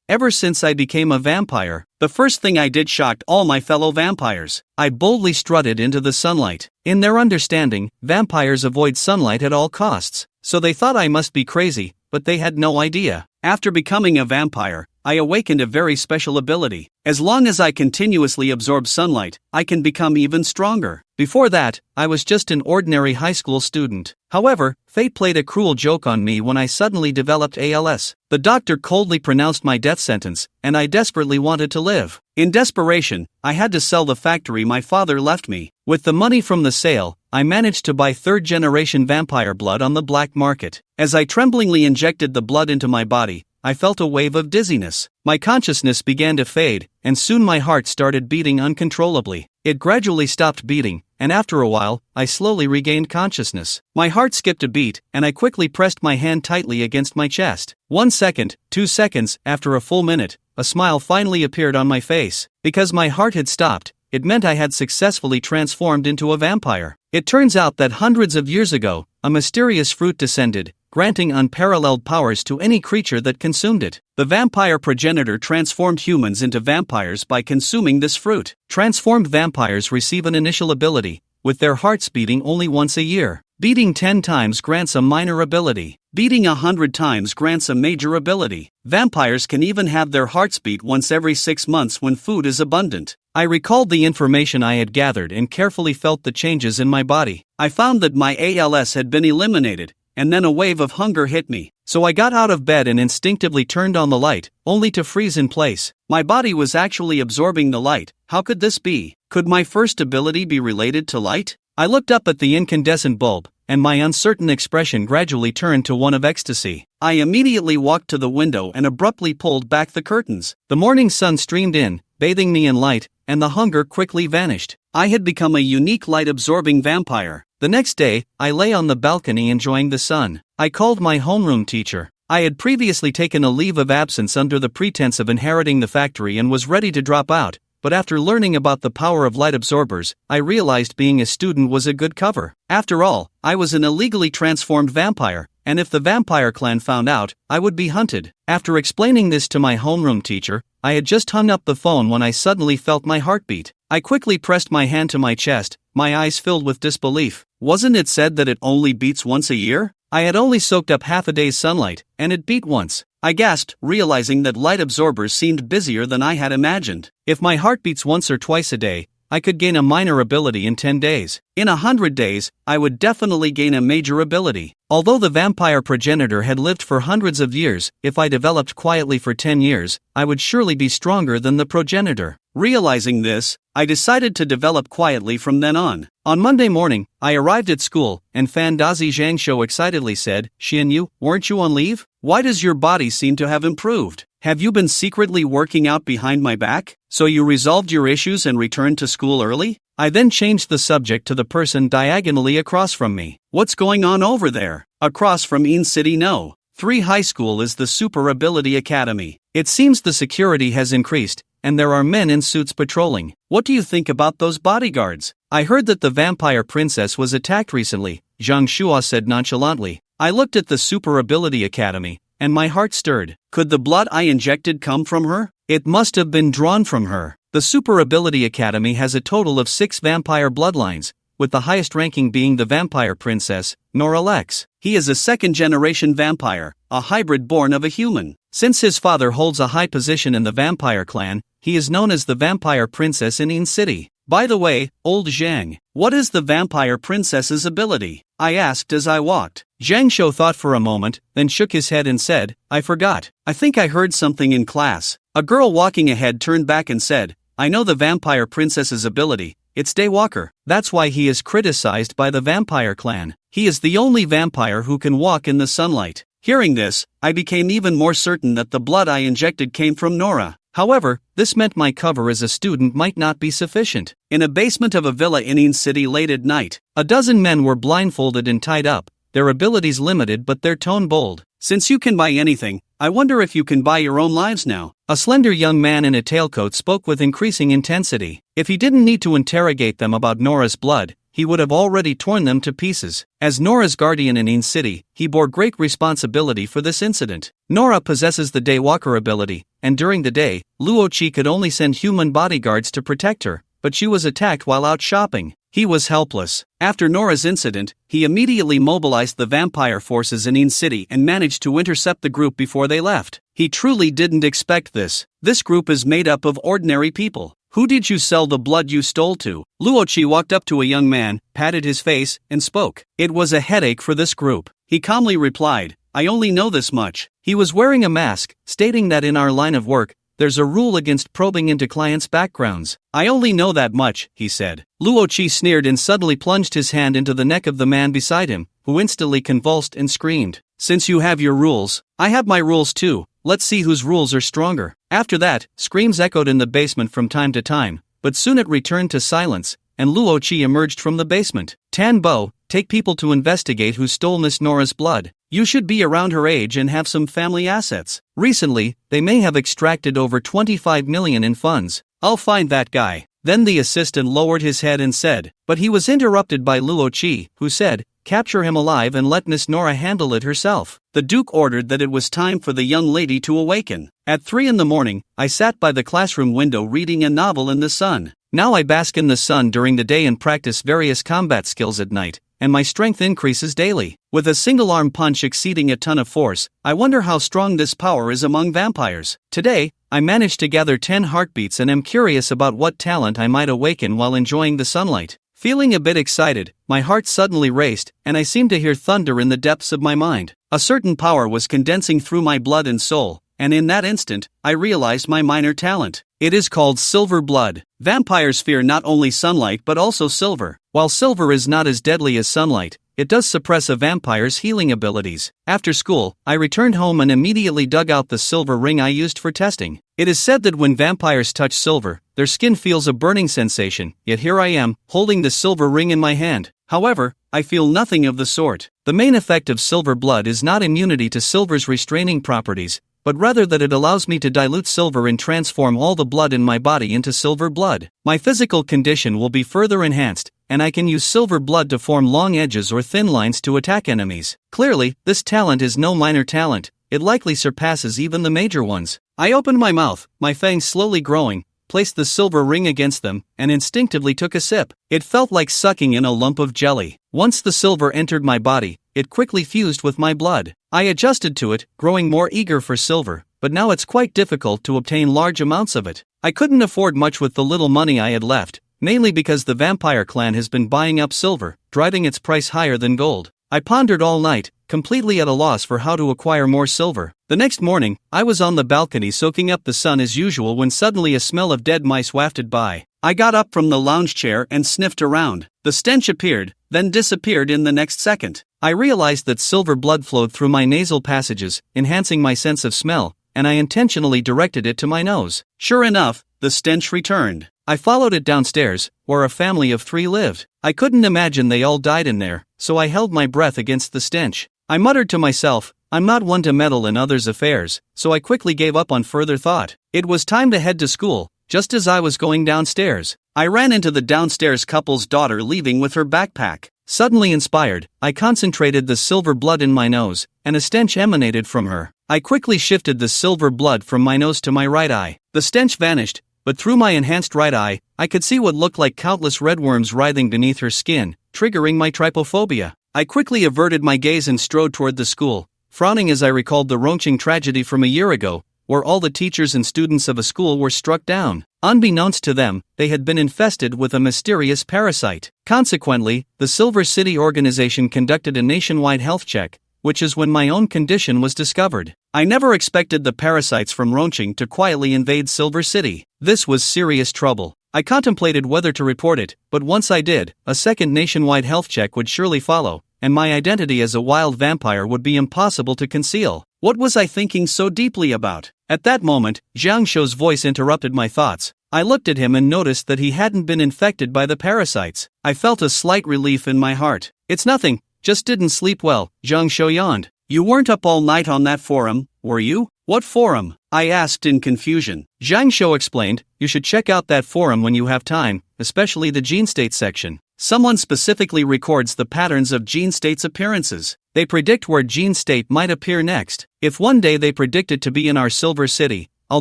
Ever since I became a vampire, the first thing I did shocked all my fellow vampires. I boldly strutted into the sunlight. In their understanding, vampires avoid sunlight at all costs, so they thought I must be crazy, but they had no idea. After becoming a vampire, I awakened a very special ability. As long as I continuously absorb sunlight, I can become even stronger. Before that, I was just an ordinary high school student. However, fate played a cruel joke on me when I suddenly developed ALS. The doctor coldly pronounced my death sentence, and I desperately wanted to live. In desperation, I had to sell the factory my father left me. With the money from the sale, I managed to buy third-generation vampire blood on the black market. As I tremblingly injected the blood into my body, I felt a wave of dizziness. My consciousness began to fade, and soon my heart started beating uncontrollably. It gradually stopped beating, and after a while, I slowly regained consciousness. My heart skipped a beat, and I quickly pressed my hand tightly against my chest. 1 second, 2 seconds, after a full minute, a smile finally appeared on my face. Because my heart had stopped, it meant I had successfully transformed into a vampire. It turns out that hundreds of years ago, a mysterious fruit descended, granting unparalleled powers to any creature that consumed it. The vampire progenitor transformed humans into vampires by consuming this fruit. Transformed vampires receive an initial ability, with their hearts beating only once a year. Beating 10 times grants a minor ability. Beating 100 times grants a major ability. Vampires can even have their hearts beat once every 6 months when food is abundant. I recalled the information I had gathered and carefully felt the changes in my body. I found that my ALS had been eliminated, and then a wave of hunger hit me. So I got out of bed and instinctively turned on the light, only to freeze in place. My body was actually absorbing the light. How could this be? Could my first ability be related to light? I looked up at the incandescent bulb, and my uncertain expression gradually turned to one of ecstasy. I immediately walked to the window and abruptly pulled back the curtains. The morning sun streamed in, bathing me in light, and the hunger quickly vanished. I had become a unique light-absorbing vampire. The next day, I lay on the balcony enjoying the sun. I called my homeroom teacher. I had previously taken a leave of absence under the pretense of inheriting the factory and was ready to drop out, but after learning about the power of light absorbers, I realized being a student was a good cover. After all, I was an illegally transformed vampire, and if the vampire clan found out, I would be hunted. After explaining this to my homeroom teacher, I had just hung up the phone when I suddenly felt my heartbeat. I quickly pressed my hand to my chest, my eyes filled with disbelief. Wasn't it said that it only beats once a year? I had only soaked up half a day's sunlight, and it beat once. I gasped, realizing that light absorbers seemed busier than I had imagined. If my heart beats once or twice a day, I could gain a minor ability in 10 days. In 100 days, I would definitely gain a major ability. Although the vampire progenitor had lived for hundreds of years, if I developed quietly for 10 years, I would surely be stronger than the progenitor. Realizing this, I decided to develop quietly from then on. On Monday morning, I arrived at school, and Fan Dazi Zhangshou excitedly said, "Xianyu, weren't you on leave? Why does your body seem to have improved? Have you been secretly working out behind my back? So you resolved your issues and returned to school early?" I then changed the subject to the person diagonally across from me. "What's going on over there?" "Across from In City No. 3 High School is the Super Ability Academy. It seems the security has increased, and there are men in suits patrolling. What do you think about those bodyguards?" "I heard that the vampire princess was attacked recently," Zhang Shua said nonchalantly. I looked at the Super Ability Academy, and my heart stirred. Could the blood I injected come from her? It must have been drawn from her. The Super Ability Academy has a total of 6 vampire bloodlines, with the highest ranking being the vampire princess, Nora. He is a second-generation vampire, a hybrid born of a human. Since his father holds a high position in the vampire clan, he is known as the vampire princess in In City. By the way, old Zhang, what is the vampire princess's ability? I asked as I walked. Zhang Shou thought for a moment, then shook his head and said, "I forgot. I think I heard something in class." A girl walking ahead turned back and said, "I know the vampire princess's ability. It's Daywalker. That's why he is criticized by the vampire clan. He is the only vampire who can walk in the sunlight." Hearing this, I became even more certain that the blood I injected came from Nora. However, this meant my cover as a student might not be sufficient. In a basement of a villa in In City late at night, a dozen men were blindfolded and tied up, their abilities limited but their tone bold. "Since you can buy anything, I wonder if you can buy your own lives now." A slender young man in a tailcoat spoke with increasing intensity. If he didn't need to interrogate them about Nora's blood, he would have already torn them to pieces. As Nora's guardian in In City, he bore great responsibility for this incident. Nora possesses the Daywalker ability, and during the day, Luo Qi could only send human bodyguards to protect her, but she was attacked while out shopping. He was helpless. After Nora's incident, he immediately mobilized the vampire forces in Yin City and managed to intercept the group before they left. He truly didn't expect this. This group is made up of ordinary people. Who did you sell the blood you stole to? Luo Qi walked up to a young man, patted his face, and spoke. It was a headache for this group. He calmly replied, I only know this much. He was wearing a mask, stating that in our line of work, there's a rule against probing into clients' backgrounds. I only know that much, he said. Luo Qi sneered and suddenly plunged his hand into the neck of the man beside him, who instantly convulsed and screamed. Since you have your rules, I have my rules too. Let's see whose rules are stronger. After that, screams echoed in the basement from time to time, but soon it returned to silence, and Luo Qi emerged from the basement. Tan Bo, take people to investigate who stole Miss Nora's blood. You should be around her age and have some family assets. Recently, they may have extracted over 25 million in funds. I'll find that guy. Then the assistant lowered his head and said, but he was interrupted by Luo Qi, who said, capture him alive and let Miss Nora handle it herself. The Duke ordered that it was time for the young lady to awaken. At 3 a.m, I sat by the classroom window reading a novel in the sun. Now I bask in the sun during the day and practice various combat skills at night, and my strength increases daily. With a single arm punch exceeding a ton of force, I wonder how strong this power is among vampires. Today, I managed to gather 10 heartbeats and am curious about what talent I might awaken while enjoying the sunlight. Feeling a bit excited, my heart suddenly raced, and I seemed to hear thunder in the depths of my mind. A certain power was condensing through my blood and soul, and in that instant, I realized my minor talent. It is called silver blood. Vampires fear not only sunlight but also silver. While silver is not as deadly as sunlight, it does suppress a vampire's healing abilities. After school, I returned home and immediately dug out the silver ring I used for testing. It is said that when vampires touch silver, their skin feels a burning sensation, yet here I am, holding the silver ring in my hand. However, I feel nothing of the sort. The main effect of silver blood is not immunity to silver's restraining properties, but rather that it allows me to dilute silver and transform all the blood in my body into silver blood. My physical condition will be further enhanced, and I can use silver blood to form long edges or thin lines to attack enemies. Clearly, this talent is no minor talent, it likely surpasses even the major ones. I opened my mouth, my fangs slowly growing, placed the silver ring against them, and instinctively took a sip. It felt like sucking in a lump of jelly. Once the silver entered my body, it quickly fused with my blood. I adjusted to it, growing more eager for silver, but now it's quite difficult to obtain large amounts of it. I couldn't afford much with the little money I had left, mainly because the vampire clan has been buying up silver, driving its price higher than gold. I pondered all night, completely at a loss for how to acquire more silver. The next morning, I was on the balcony soaking up the sun as usual when suddenly a smell of dead mice wafted by. I got up from the lounge chair and sniffed around. The stench appeared, then disappeared in the next second. I realized that silver blood flowed through my nasal passages, enhancing my sense of smell, and I intentionally directed it to my nose. Sure enough, the stench returned. I followed it downstairs, where a family of 3 lived. I couldn't imagine they all died in there, so I held my breath against the stench. I muttered to myself, I'm not one to meddle in others' affairs, so I quickly gave up on further thought. It was time to head to school. Just as I was going downstairs, I ran into the downstairs couple's daughter leaving with her backpack. Suddenly inspired, I concentrated the silver blood in my nose, and a stench emanated from her. I quickly shifted the silver blood from my nose to my right eye. The stench vanished, but through my enhanced right eye, I could see what looked like countless redworms writhing beneath her skin, triggering my trypophobia. I quickly averted my gaze and strode toward the school, frowning as I recalled the Rongqing tragedy from a year ago, where all the teachers and students of a school were struck down. Unbeknownst to them, they had been infested with a mysterious parasite. Consequently, the Silver City organization conducted a nationwide health check, which is when my own condition was discovered. I never expected the parasites from Rongqing to quietly invade Silver City. This was serious trouble. I contemplated whether to report it, but once I did, a second nationwide health check would surely follow, and my identity as a wild vampire would be impossible to conceal. What was I thinking so deeply about? At that moment, Jiang Shou's voice interrupted my thoughts. I looked at him and noticed that he hadn't been infected by the parasites. I felt a slight relief in my heart. It's nothing, just didn't sleep well, Jiang Shou yawned. You weren't up all night on that forum, were you? What forum? I asked in confusion. Jiang Shou explained, you should check out that forum when you have time, especially the gene state section. Someone specifically records the patterns of gene states' appearances. They predict where gene state might appear next. If one day they predict it to be in our Silver City, I'll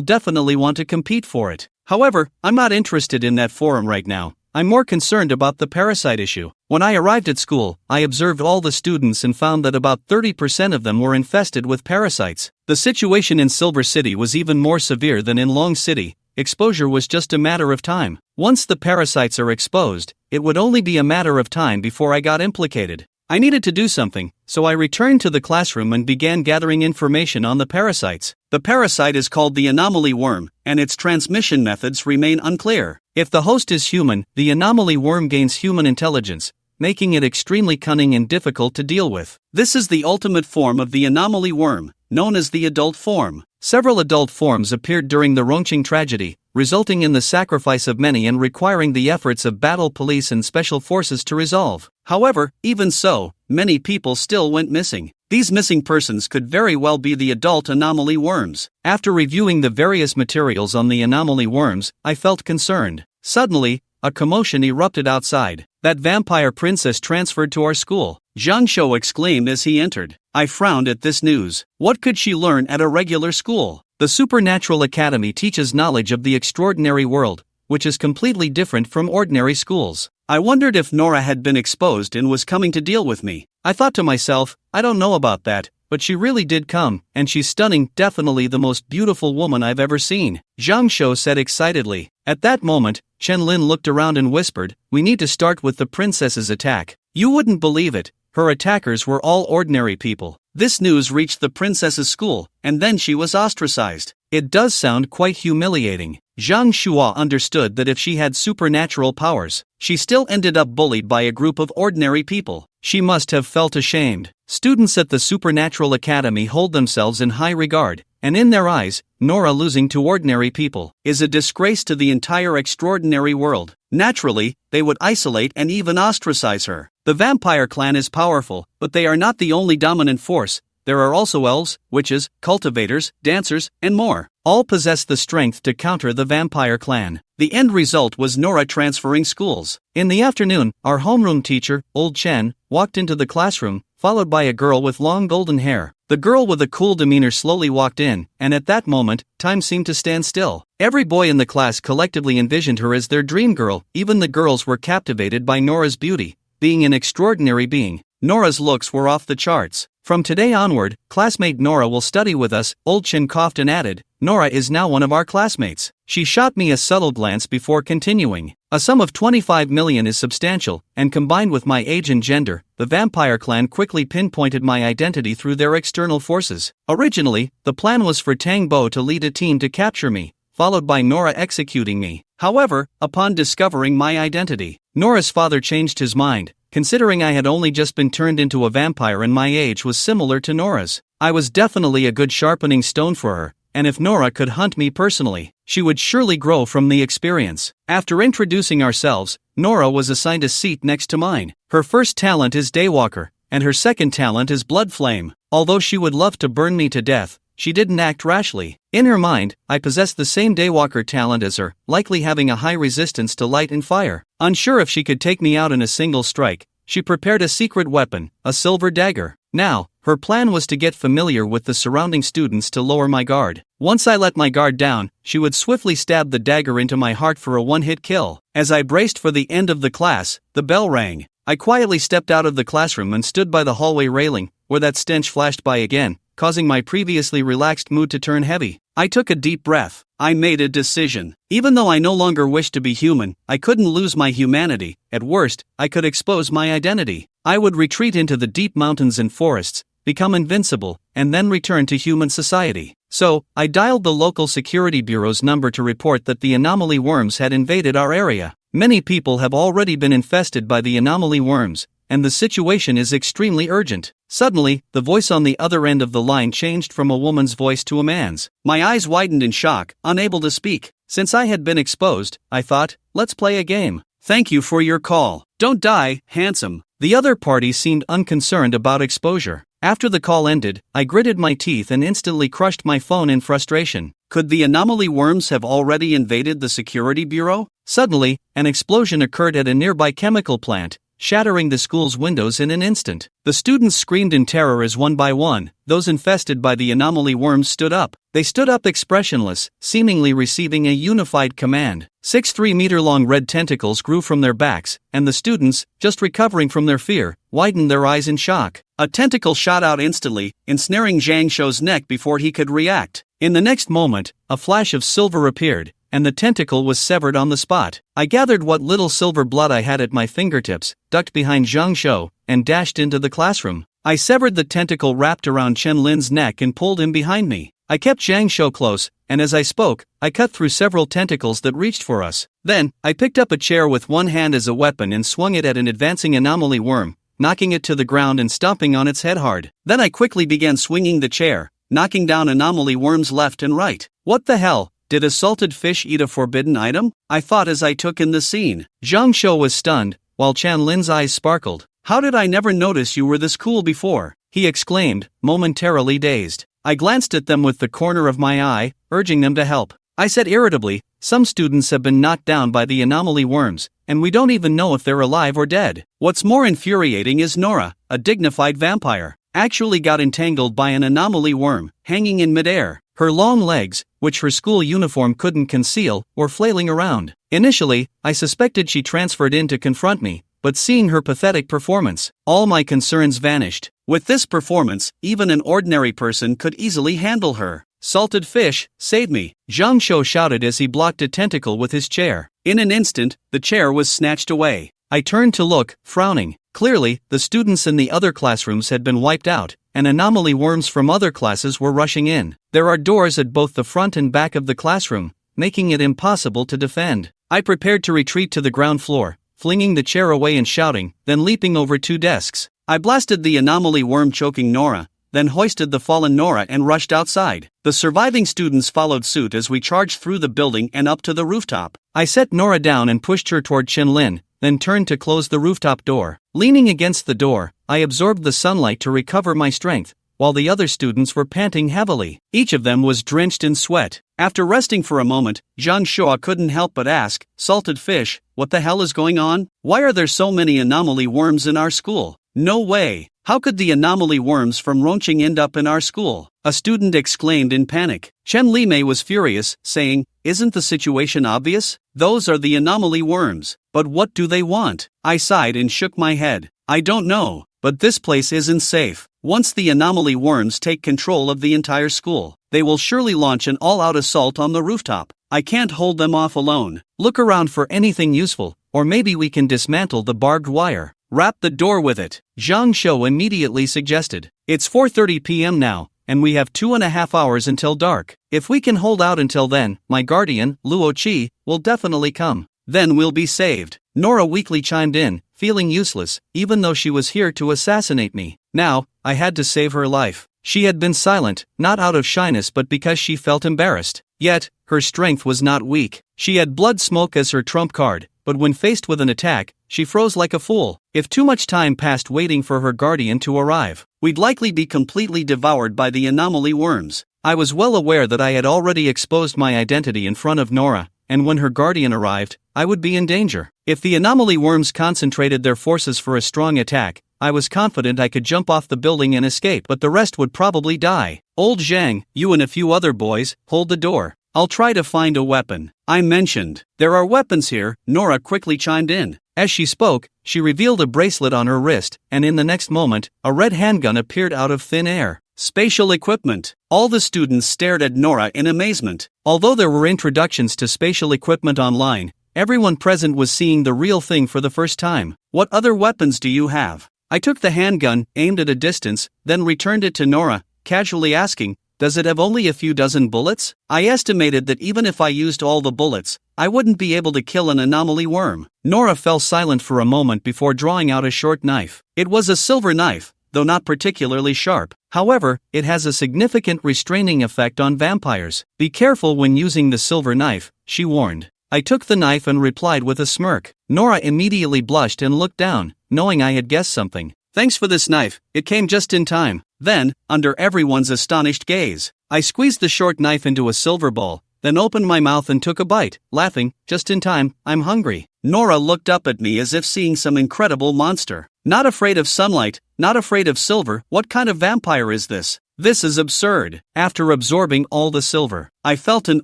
definitely want to compete for it. However, I'm not interested in that forum right now. I'm more concerned about the parasite issue. When I arrived at school, I observed all the students and found that about 30% of them were infested with parasites. The situation in Silver City was even more severe than in Long City. Exposure was just a matter of time. Once the parasites are exposed, it would only be a matter of time before I got implicated. I needed to do something, so I returned to the classroom and began gathering information on the parasites. The parasite is called the anomaly worm, and its transmission methods remain unclear. If the host is human, the anomaly worm gains human intelligence, making it extremely cunning and difficult to deal with. This is the ultimate form of the anomaly worm, known as the adult form. Several adult forms appeared during the Rongqing tragedy, resulting in the sacrifice of many and requiring the efforts of battle police and special forces to resolve. However, even so, many people still went missing. These missing persons could very well be the adult anomaly worms. After reviewing the various materials on the anomaly worms, I felt concerned. Suddenly, a commotion erupted outside. That vampire princess transferred to our school, Zhang Shou exclaimed as he entered. I frowned at this news. What could she learn at a regular school? The Supernatural Academy teaches knowledge of the extraordinary world, which is completely different from ordinary schools. I wondered if Nora had been exposed and was coming to deal with me. I thought to myself, I don't know about that, but she really did come, and she's stunning, definitely the most beautiful woman I've ever seen, Zhang Shou said excitedly. At that moment, Chen Lin looked around and whispered, we need to start with the princess's attack. You wouldn't believe it, her attackers were all ordinary people. This news reached the princess's school, and then she was ostracized. It does sound quite humiliating. Zhang Shua understood that if she had supernatural powers, she still ended up bullied by a group of ordinary people. She must have felt ashamed. Students at the Supernatural Academy hold themselves in high regard, and in their eyes, Nora losing to ordinary people is a disgrace to the entire extraordinary world. Naturally, they would isolate and even ostracize her. The vampire clan is powerful, but they are not the only dominant force. There are also elves, witches, cultivators, dancers, and more. All possess the strength to counter the vampire clan. The end result was Nora transferring schools. In the afternoon, our homeroom teacher, Old Chen, walked into the classroom, followed by a girl with long golden hair. The girl with a cool demeanor slowly walked in, and at that moment, time seemed to stand still. Every boy in the class collectively envisioned her as their dream girl. Even the girls were captivated by Nora's beauty. Being an extraordinary being, Nora's looks were off the charts. From today onward, classmate Nora will study with us, Old Chen coughed and added, Nora is now one of our classmates. She shot me a subtle glance before continuing. A sum of 25 million is substantial, and combined with my age and gender, the vampire clan quickly pinpointed my identity through their external forces. Originally, the plan was for Tang Bo to lead a team to capture me, followed by Nora executing me. However, upon discovering my identity, Nora's father changed his mind. Considering I had only just been turned into a vampire and my age was similar to Nora's, I was definitely a good sharpening stone for her, and if Nora could hunt me personally, she would surely grow from the experience. After introducing ourselves, Nora was assigned a seat next to mine. Her first talent is Daywalker, and her second talent is Blood Flame. Although she would love to burn me to death, she didn't act rashly. In her mind, I possessed the same Daywalker talent as her, likely having a high resistance to light and fire. Unsure if she could take me out in a single strike, she prepared a secret weapon, a silver dagger. Now, her plan was to get familiar with the surrounding students to lower my guard. Once I let my guard down, she would swiftly stab the dagger into my heart for a one-hit kill. As I braced for the end of the class, the bell rang. I quietly stepped out of the classroom and stood by the hallway railing, where that stench flashed by again, causing my previously relaxed mood to turn heavy. I took a deep breath. I made a decision. Even though I no longer wished to be human, I couldn't lose my humanity. At worst, I could expose my identity. I would retreat into the deep mountains and forests, become invincible, and then return to human society. So, I dialed the local security bureau's number to report that the anomaly worms had invaded our area. Many people have already been infested by the anomaly worms, and the situation is extremely urgent. Suddenly, the voice on the other end of the line changed from a woman's voice to a man's. My eyes widened in shock, unable to speak. Since I had been exposed, I thought, let's play a game. Thank you for your call. Don't die, handsome. The other party seemed unconcerned about exposure. After the call ended, I gritted my teeth and instantly crushed my phone in frustration. Could the anomaly worms have already invaded the security bureau? Suddenly, an explosion occurred at a nearby chemical plant, shattering the school's windows in an instant. The students screamed in terror as one by one, those infested by the anomaly worms stood up. They stood up expressionless, seemingly receiving a unified command. 6 3-meter-long red tentacles grew from their backs, and the students, just recovering from their fear, widened their eyes in shock. A tentacle shot out instantly, ensnaring Zhang Shou's neck before he could react. In the next moment, a flash of silver appeared, and the tentacle was severed on the spot. I gathered what little silver blood I had at my fingertips, ducked behind Zhang Shou, and dashed into the classroom. I severed the tentacle wrapped around Chen Lin's neck and pulled him behind me. I kept Zhang Shou close, and as I spoke, I cut through several tentacles that reached for us. Then, I picked up a chair with one hand as a weapon and swung it at an advancing anomaly worm, knocking it to the ground and stomping on its head hard. Then I quickly began swinging the chair, knocking down anomaly worms left and right. What the hell? Did a salted fish eat a forbidden item? I thought as I took in the scene. Zhang Shou was stunned, while Chan Lin's eyes sparkled. How did I never notice you were this cool before? He exclaimed, momentarily dazed. I glanced at them with the corner of my eye, urging them to help. I said irritably, some students have been knocked down by the anomaly worms, and we don't even know if they're alive or dead. What's more infuriating is Nora, a dignified vampire, actually got entangled by an anomaly worm, hanging in midair. Her long legs, which her school uniform couldn't conceal, were flailing around. Initially, I suspected she transferred in to confront me, but seeing her pathetic performance, all my concerns vanished. With this performance, even an ordinary person could easily handle her. Salted fish, save me, Zhang Shou shouted as he blocked a tentacle with his chair. In an instant, the chair was snatched away. I turned to look, frowning. Clearly, the students in the other classrooms had been wiped out, and anomaly worms from other classes were rushing in. There are doors at both the front and back of the classroom, making it impossible to defend. I prepared to retreat to the ground floor, flinging the chair away and shouting, then leaping over 2 desks. I blasted the anomaly worm choking Nora, then hoisted the fallen Nora and rushed outside. The surviving students followed suit as we charged through the building and up to the rooftop. I set Nora down and pushed her toward Chen Lin, then turned to close the rooftop door. Leaning against the door, I absorbed the sunlight to recover my strength, while the other students were panting heavily. Each of them was drenched in sweat. After resting for a moment, Zhang Shou couldn't help but ask, salted fish, what the hell is going on? Why are there so many anomaly worms in our school? No way! How could the anomaly worms from Ronqing end up in our school? A student exclaimed in panic. Chen Limei was furious, saying, isn't the situation obvious? Those are the anomaly worms. But what do they want? I sighed and shook my head. I don't know, but this place isn't safe. Once the anomaly worms take control of the entire school, they will surely launch an all-out assault on the rooftop. I can't hold them off alone. Look around for anything useful, or maybe we can dismantle the barbed wire. Wrap the door with it, Zhang Shou immediately suggested. It's 4:30 p.m. now, and we have 2.5 hours until dark. If we can hold out until then, my guardian, Luo Qi, will definitely come. Then we'll be saved. Nora weakly chimed in, feeling useless, even though she was here to assassinate me. Now, I had to save her life. She had been silent, not out of shyness but because she felt embarrassed. Yet, her strength was not weak. She had blood smoke as her trump card, but when faced with an attack, she froze like a fool. If too much time passed waiting for her guardian to arrive, we'd likely be completely devoured by the anomaly worms. I was well aware that I had already exposed my identity in front of Nora, and when her guardian arrived, I would be in danger. If the anomaly worms concentrated their forces for a strong attack, I was confident I could jump off the building and escape, but the rest would probably die. Old Zhang, you and a few other boys, hold the door. I'll try to find a weapon. I mentioned. There are weapons here, Nora quickly chimed in. As she spoke, she revealed a bracelet on her wrist, and in the next moment, a red handgun appeared out of thin air. Spatial equipment. All the students stared at Nora in amazement. Although there were introductions to spatial equipment online, everyone present was seeing the real thing for the first time. What other weapons do you have? I took the handgun, aimed at a distance, then returned it to Nora, casually asking, does it have only a few dozen bullets? I estimated that even if I used all the bullets, I wouldn't be able to kill an anomaly worm. Nora fell silent for a moment before drawing out a short knife. It was a silver knife, though not particularly sharp. However, it has a significant restraining effect on vampires. Be careful when using the silver knife, she warned. I took the knife and replied with a smirk. Nora immediately blushed and looked down, knowing I had guessed something. Thanks for this knife, it came just in time. Then, under everyone's astonished gaze, I squeezed the short knife into a silver bowl, then opened my mouth and took a bite, laughing, just in time, I'm hungry. Nora looked up at me as if seeing some incredible monster. Not afraid of sunlight, not afraid of silver, what kind of vampire is this? This is absurd. After absorbing all the silver, I felt an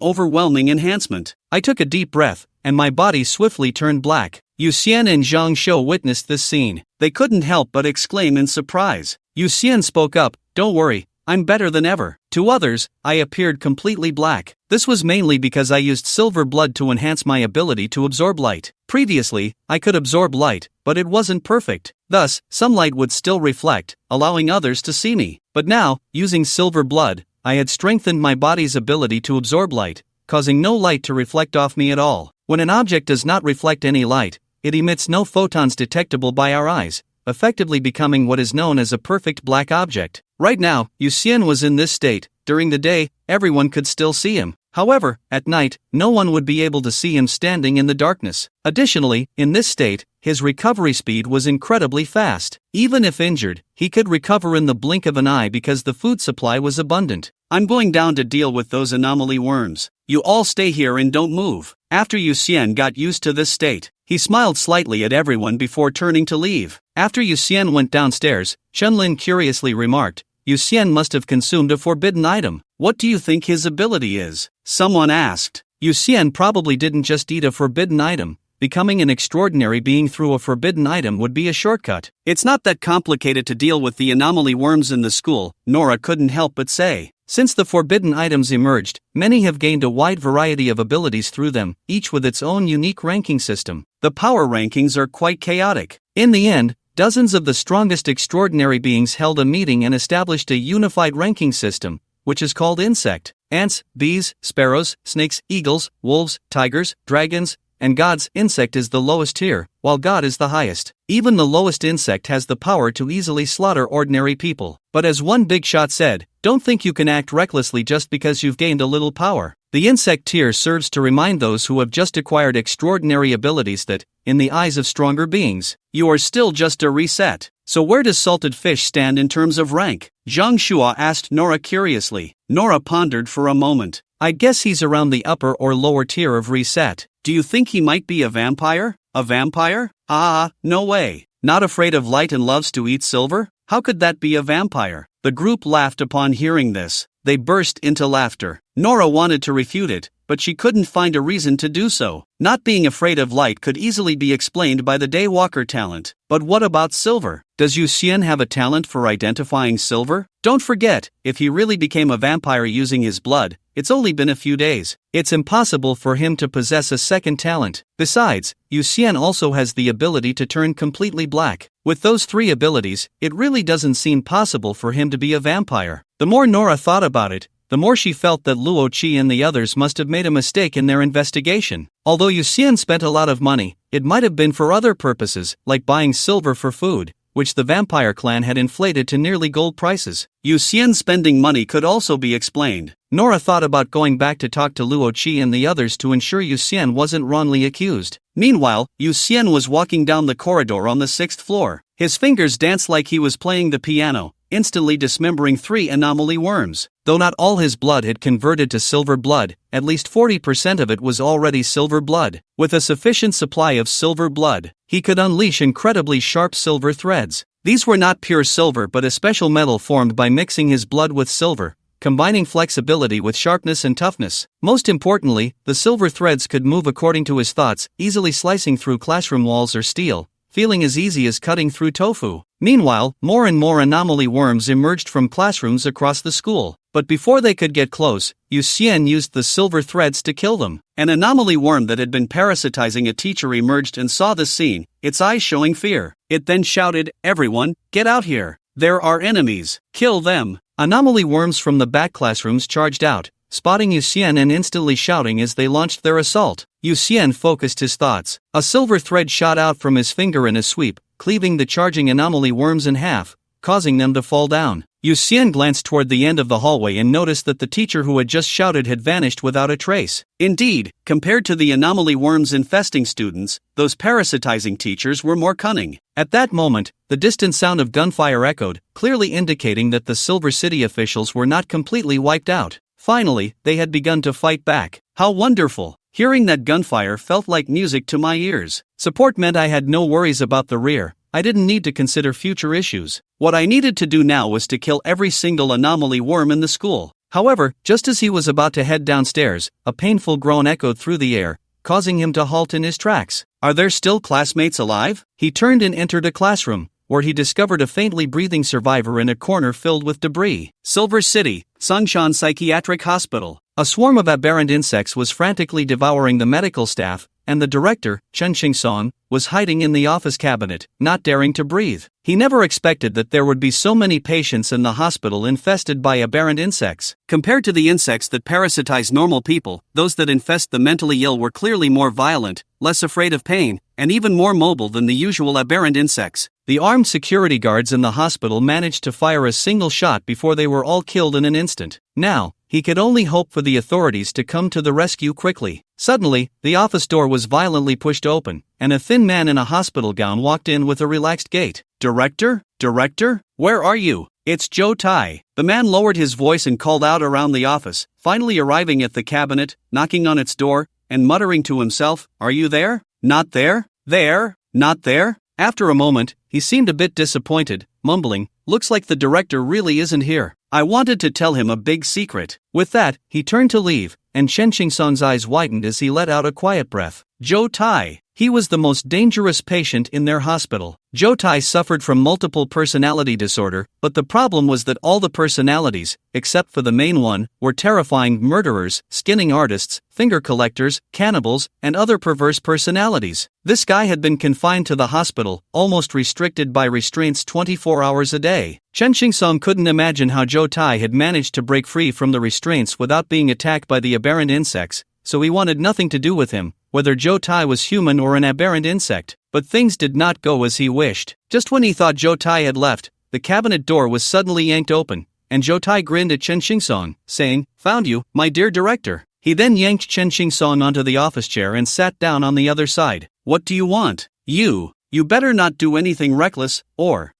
overwhelming enhancement. I took a deep breath, and my body swiftly turned black. Yu Xian and Zhang Shou witnessed this scene. They couldn't help but exclaim in surprise. Yu Xian spoke up, don't worry, I'm better than ever. To others, I appeared completely black. This was mainly because I used silver blood to enhance my ability to absorb light. Previously, I could absorb light, but it wasn't perfect. Thus, some light would still reflect, allowing others to see me. But now, using silver blood, I had strengthened my body's ability to absorb light, causing no light to reflect off me at all. When an object does not reflect any light, it emits no photons detectable by our eyes, effectively becoming what is known as a perfect black object. Right now, Yu Xian was in this state. During the day, everyone could still see him. However, at night, no one would be able to see him standing in the darkness. Additionally, in this state, his recovery speed was incredibly fast. Even if injured, he could recover in the blink of an eye because the food supply was abundant. I'm going down to deal with those anomaly worms. You all stay here and don't move. After Yu Xian got used to this state, he smiled slightly at everyone before turning to leave. After Yu Xian went downstairs, Chunlin curiously remarked, Yu Xian must have consumed a forbidden item. What do you think his ability is? Someone asked. Yu Xian probably didn't just eat a forbidden item. Becoming an extraordinary being through a forbidden item would be a shortcut. It's not that complicated to deal with the anomaly worms in the school, Nora couldn't help but say. Since the forbidden items emerged, many have gained a wide variety of abilities through them, each with its own unique ranking system. The power rankings are quite chaotic. In the end, dozens of the strongest extraordinary beings held a meeting and established a unified ranking system, which is called insect. Ants, bees, sparrows, snakes, eagles, wolves, tigers, dragons, and gods. Insect is the lowest tier, while god is the highest. Even the lowest insect has the power to easily slaughter ordinary people. But as one big shot said, don't think you can act recklessly just because you've gained a little power. The insect tier serves to remind those who have just acquired extraordinary abilities that, in the eyes of stronger beings, you are still just a reset. So where does salted fish stand in terms of rank? Zhang Shua asked Nora curiously. Nora pondered for a moment. I guess he's around the upper or lower tier of reset. Do you think he might be a vampire? A vampire? No way. Not afraid of light and loves to eat silver? How could that be a vampire? The group laughed upon hearing this. They burst into laughter. Nora wanted to refute it, but she couldn't find a reason to do so. Not being afraid of light could easily be explained by the Daywalker talent. But what about silver? Does Yu Xian have a talent for identifying silver? Don't forget, if he really became a vampire using his blood, it's only been a few days. It's impossible for him to possess a second talent. Besides, Yu Xian also has the ability to turn completely black. With those three abilities, it really doesn't seem possible for him to be a vampire. The more Nora thought about it, the more she felt that Luo Qi and the others must have made a mistake in their investigation. Although Yu Xian spent a lot of money, it might have been for other purposes, like buying silver for food, which the vampire clan had inflated to nearly gold prices. Yu Xian spending money could also be explained. Nora thought about going back to talk to Luo Qi and the others to ensure Yu Xian wasn't wrongly accused. Meanwhile, Yu Xian was walking down the corridor on the 6th floor. His fingers danced like he was playing the piano, instantly dismembering 3 anomaly worms. Though not all his blood had converted to silver blood, at least 40% of it was already silver blood. With a sufficient supply of silver blood, he could unleash incredibly sharp silver threads. These were not pure silver but a special metal formed by mixing his blood with silver, combining flexibility with sharpness and toughness. Most importantly, the silver threads could move according to his thoughts, easily slicing through classroom walls or steel, feeling as easy as cutting through tofu. Meanwhile, more and more anomaly worms emerged from classrooms across the school. But before they could get close, Yu Xian used the silver threads to kill them. An anomaly worm that had been parasitizing a teacher emerged and saw the scene, its eyes showing fear. It then shouted, "Everyone, get out here! There are enemies! Kill them!" Anomaly worms from the back classrooms charged out, spotting Yu Xian and instantly shouting as they launched their assault. Yu Xian focused his thoughts. A silver thread shot out from his finger in a sweep, cleaving the charging anomaly worms in half, causing them to fall down. Yu Xian glanced toward the end of the hallway and noticed that the teacher who had just shouted had vanished without a trace. Indeed, compared to the anomaly worms infesting students, those parasitizing teachers were more cunning. At that moment, the distant sound of gunfire echoed, clearly indicating that the Silver City officials were not completely wiped out. Finally, they had begun to fight back. How wonderful! Hearing that gunfire felt like music to my ears. Support meant I had no worries about the rear. I didn't need to consider future issues. What I needed to do now was to kill every single anomaly worm in the school. However, just as he was about to head downstairs, a painful groan echoed through the air, causing him to halt in his tracks. Are there still classmates alive? He turned and entered a classroom, where he discovered a faintly breathing survivor in a corner filled with debris. Silver City, Songshan Psychiatric Hospital. A swarm of aberrant insects was frantically devouring the medical staff, and the director, Chen Xing-song, was hiding in the office cabinet, not daring to breathe. He never expected that there would be so many patients in the hospital infested by aberrant insects. Compared to the insects that parasitize normal people, those that infest the mentally ill were clearly more violent, less afraid of pain, and even more mobile than the usual aberrant insects. The armed security guards in the hospital managed to fire a single shot before they were all killed in an instant. Now, he could only hope for the authorities to come to the rescue quickly. Suddenly, the office door was violently pushed open, and a thin man in a hospital gown walked in with a relaxed gait. Director? Director? Where are you? It's Joe Tai. The man lowered his voice and called out around the office, finally arriving at the cabinet, knocking on its door, and muttering to himself, "Are you there? Not there? There? Not there?" After a moment, he seemed a bit disappointed, mumbling, "Looks like the director really isn't here. I wanted to tell him a big secret." With that, he turned to leave, and Chen Xing-song's eyes widened as he let out a quiet breath. Joe Tai. He was the most dangerous patient in their hospital. Joe Tai suffered from multiple personality disorder, but the problem was that all the personalities, except for the main one, were terrifying murderers, skinning artists, finger collectors, cannibals, and other perverse personalities. This guy had been confined to the hospital, almost restricted by restraints 24 hours a day. Chen Xing-song couldn't imagine how Joe Tai had managed to break free from the restraints without being attacked by the aberrant insects, so he wanted nothing to do with him, whether Joe Tai was human or an aberrant insect. But things did not go as he wished. Just when he thought Joe Tai had left, the cabinet door was suddenly yanked open, and Joe Tai grinned at Chen Xing-song, saying, "Found you, my dear director." He then yanked Chen Xing-song onto the office chair and sat down on the other side. "What do you want? You better not do anything reckless, or.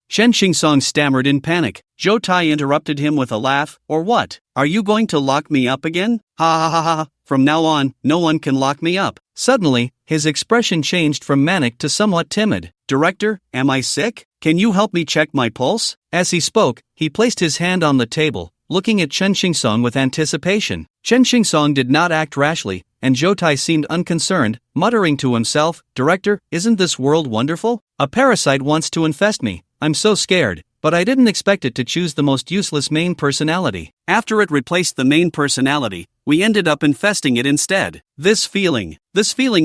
Chen Xing-song stammered in panic. Joe Tai interrupted him with a laugh. "Or what? Are you going to lock me up again? Ha ha ha ha. From now on, no one can lock me up." Suddenly, his expression changed from manic to somewhat timid. "Director, am I sick? Can you help me check my pulse?" As he spoke, he placed his hand on the table, looking at Chen Xing-song with anticipation. Chen Xing-song did not act rashly, and Joe Tai seemed unconcerned, muttering to himself, "Director, isn't this world wonderful? A parasite wants to infest me. I'm so scared, but I didn't expect it to choose the most useless main personality. After it replaced the main personality, we ended up infesting it instead. This feeling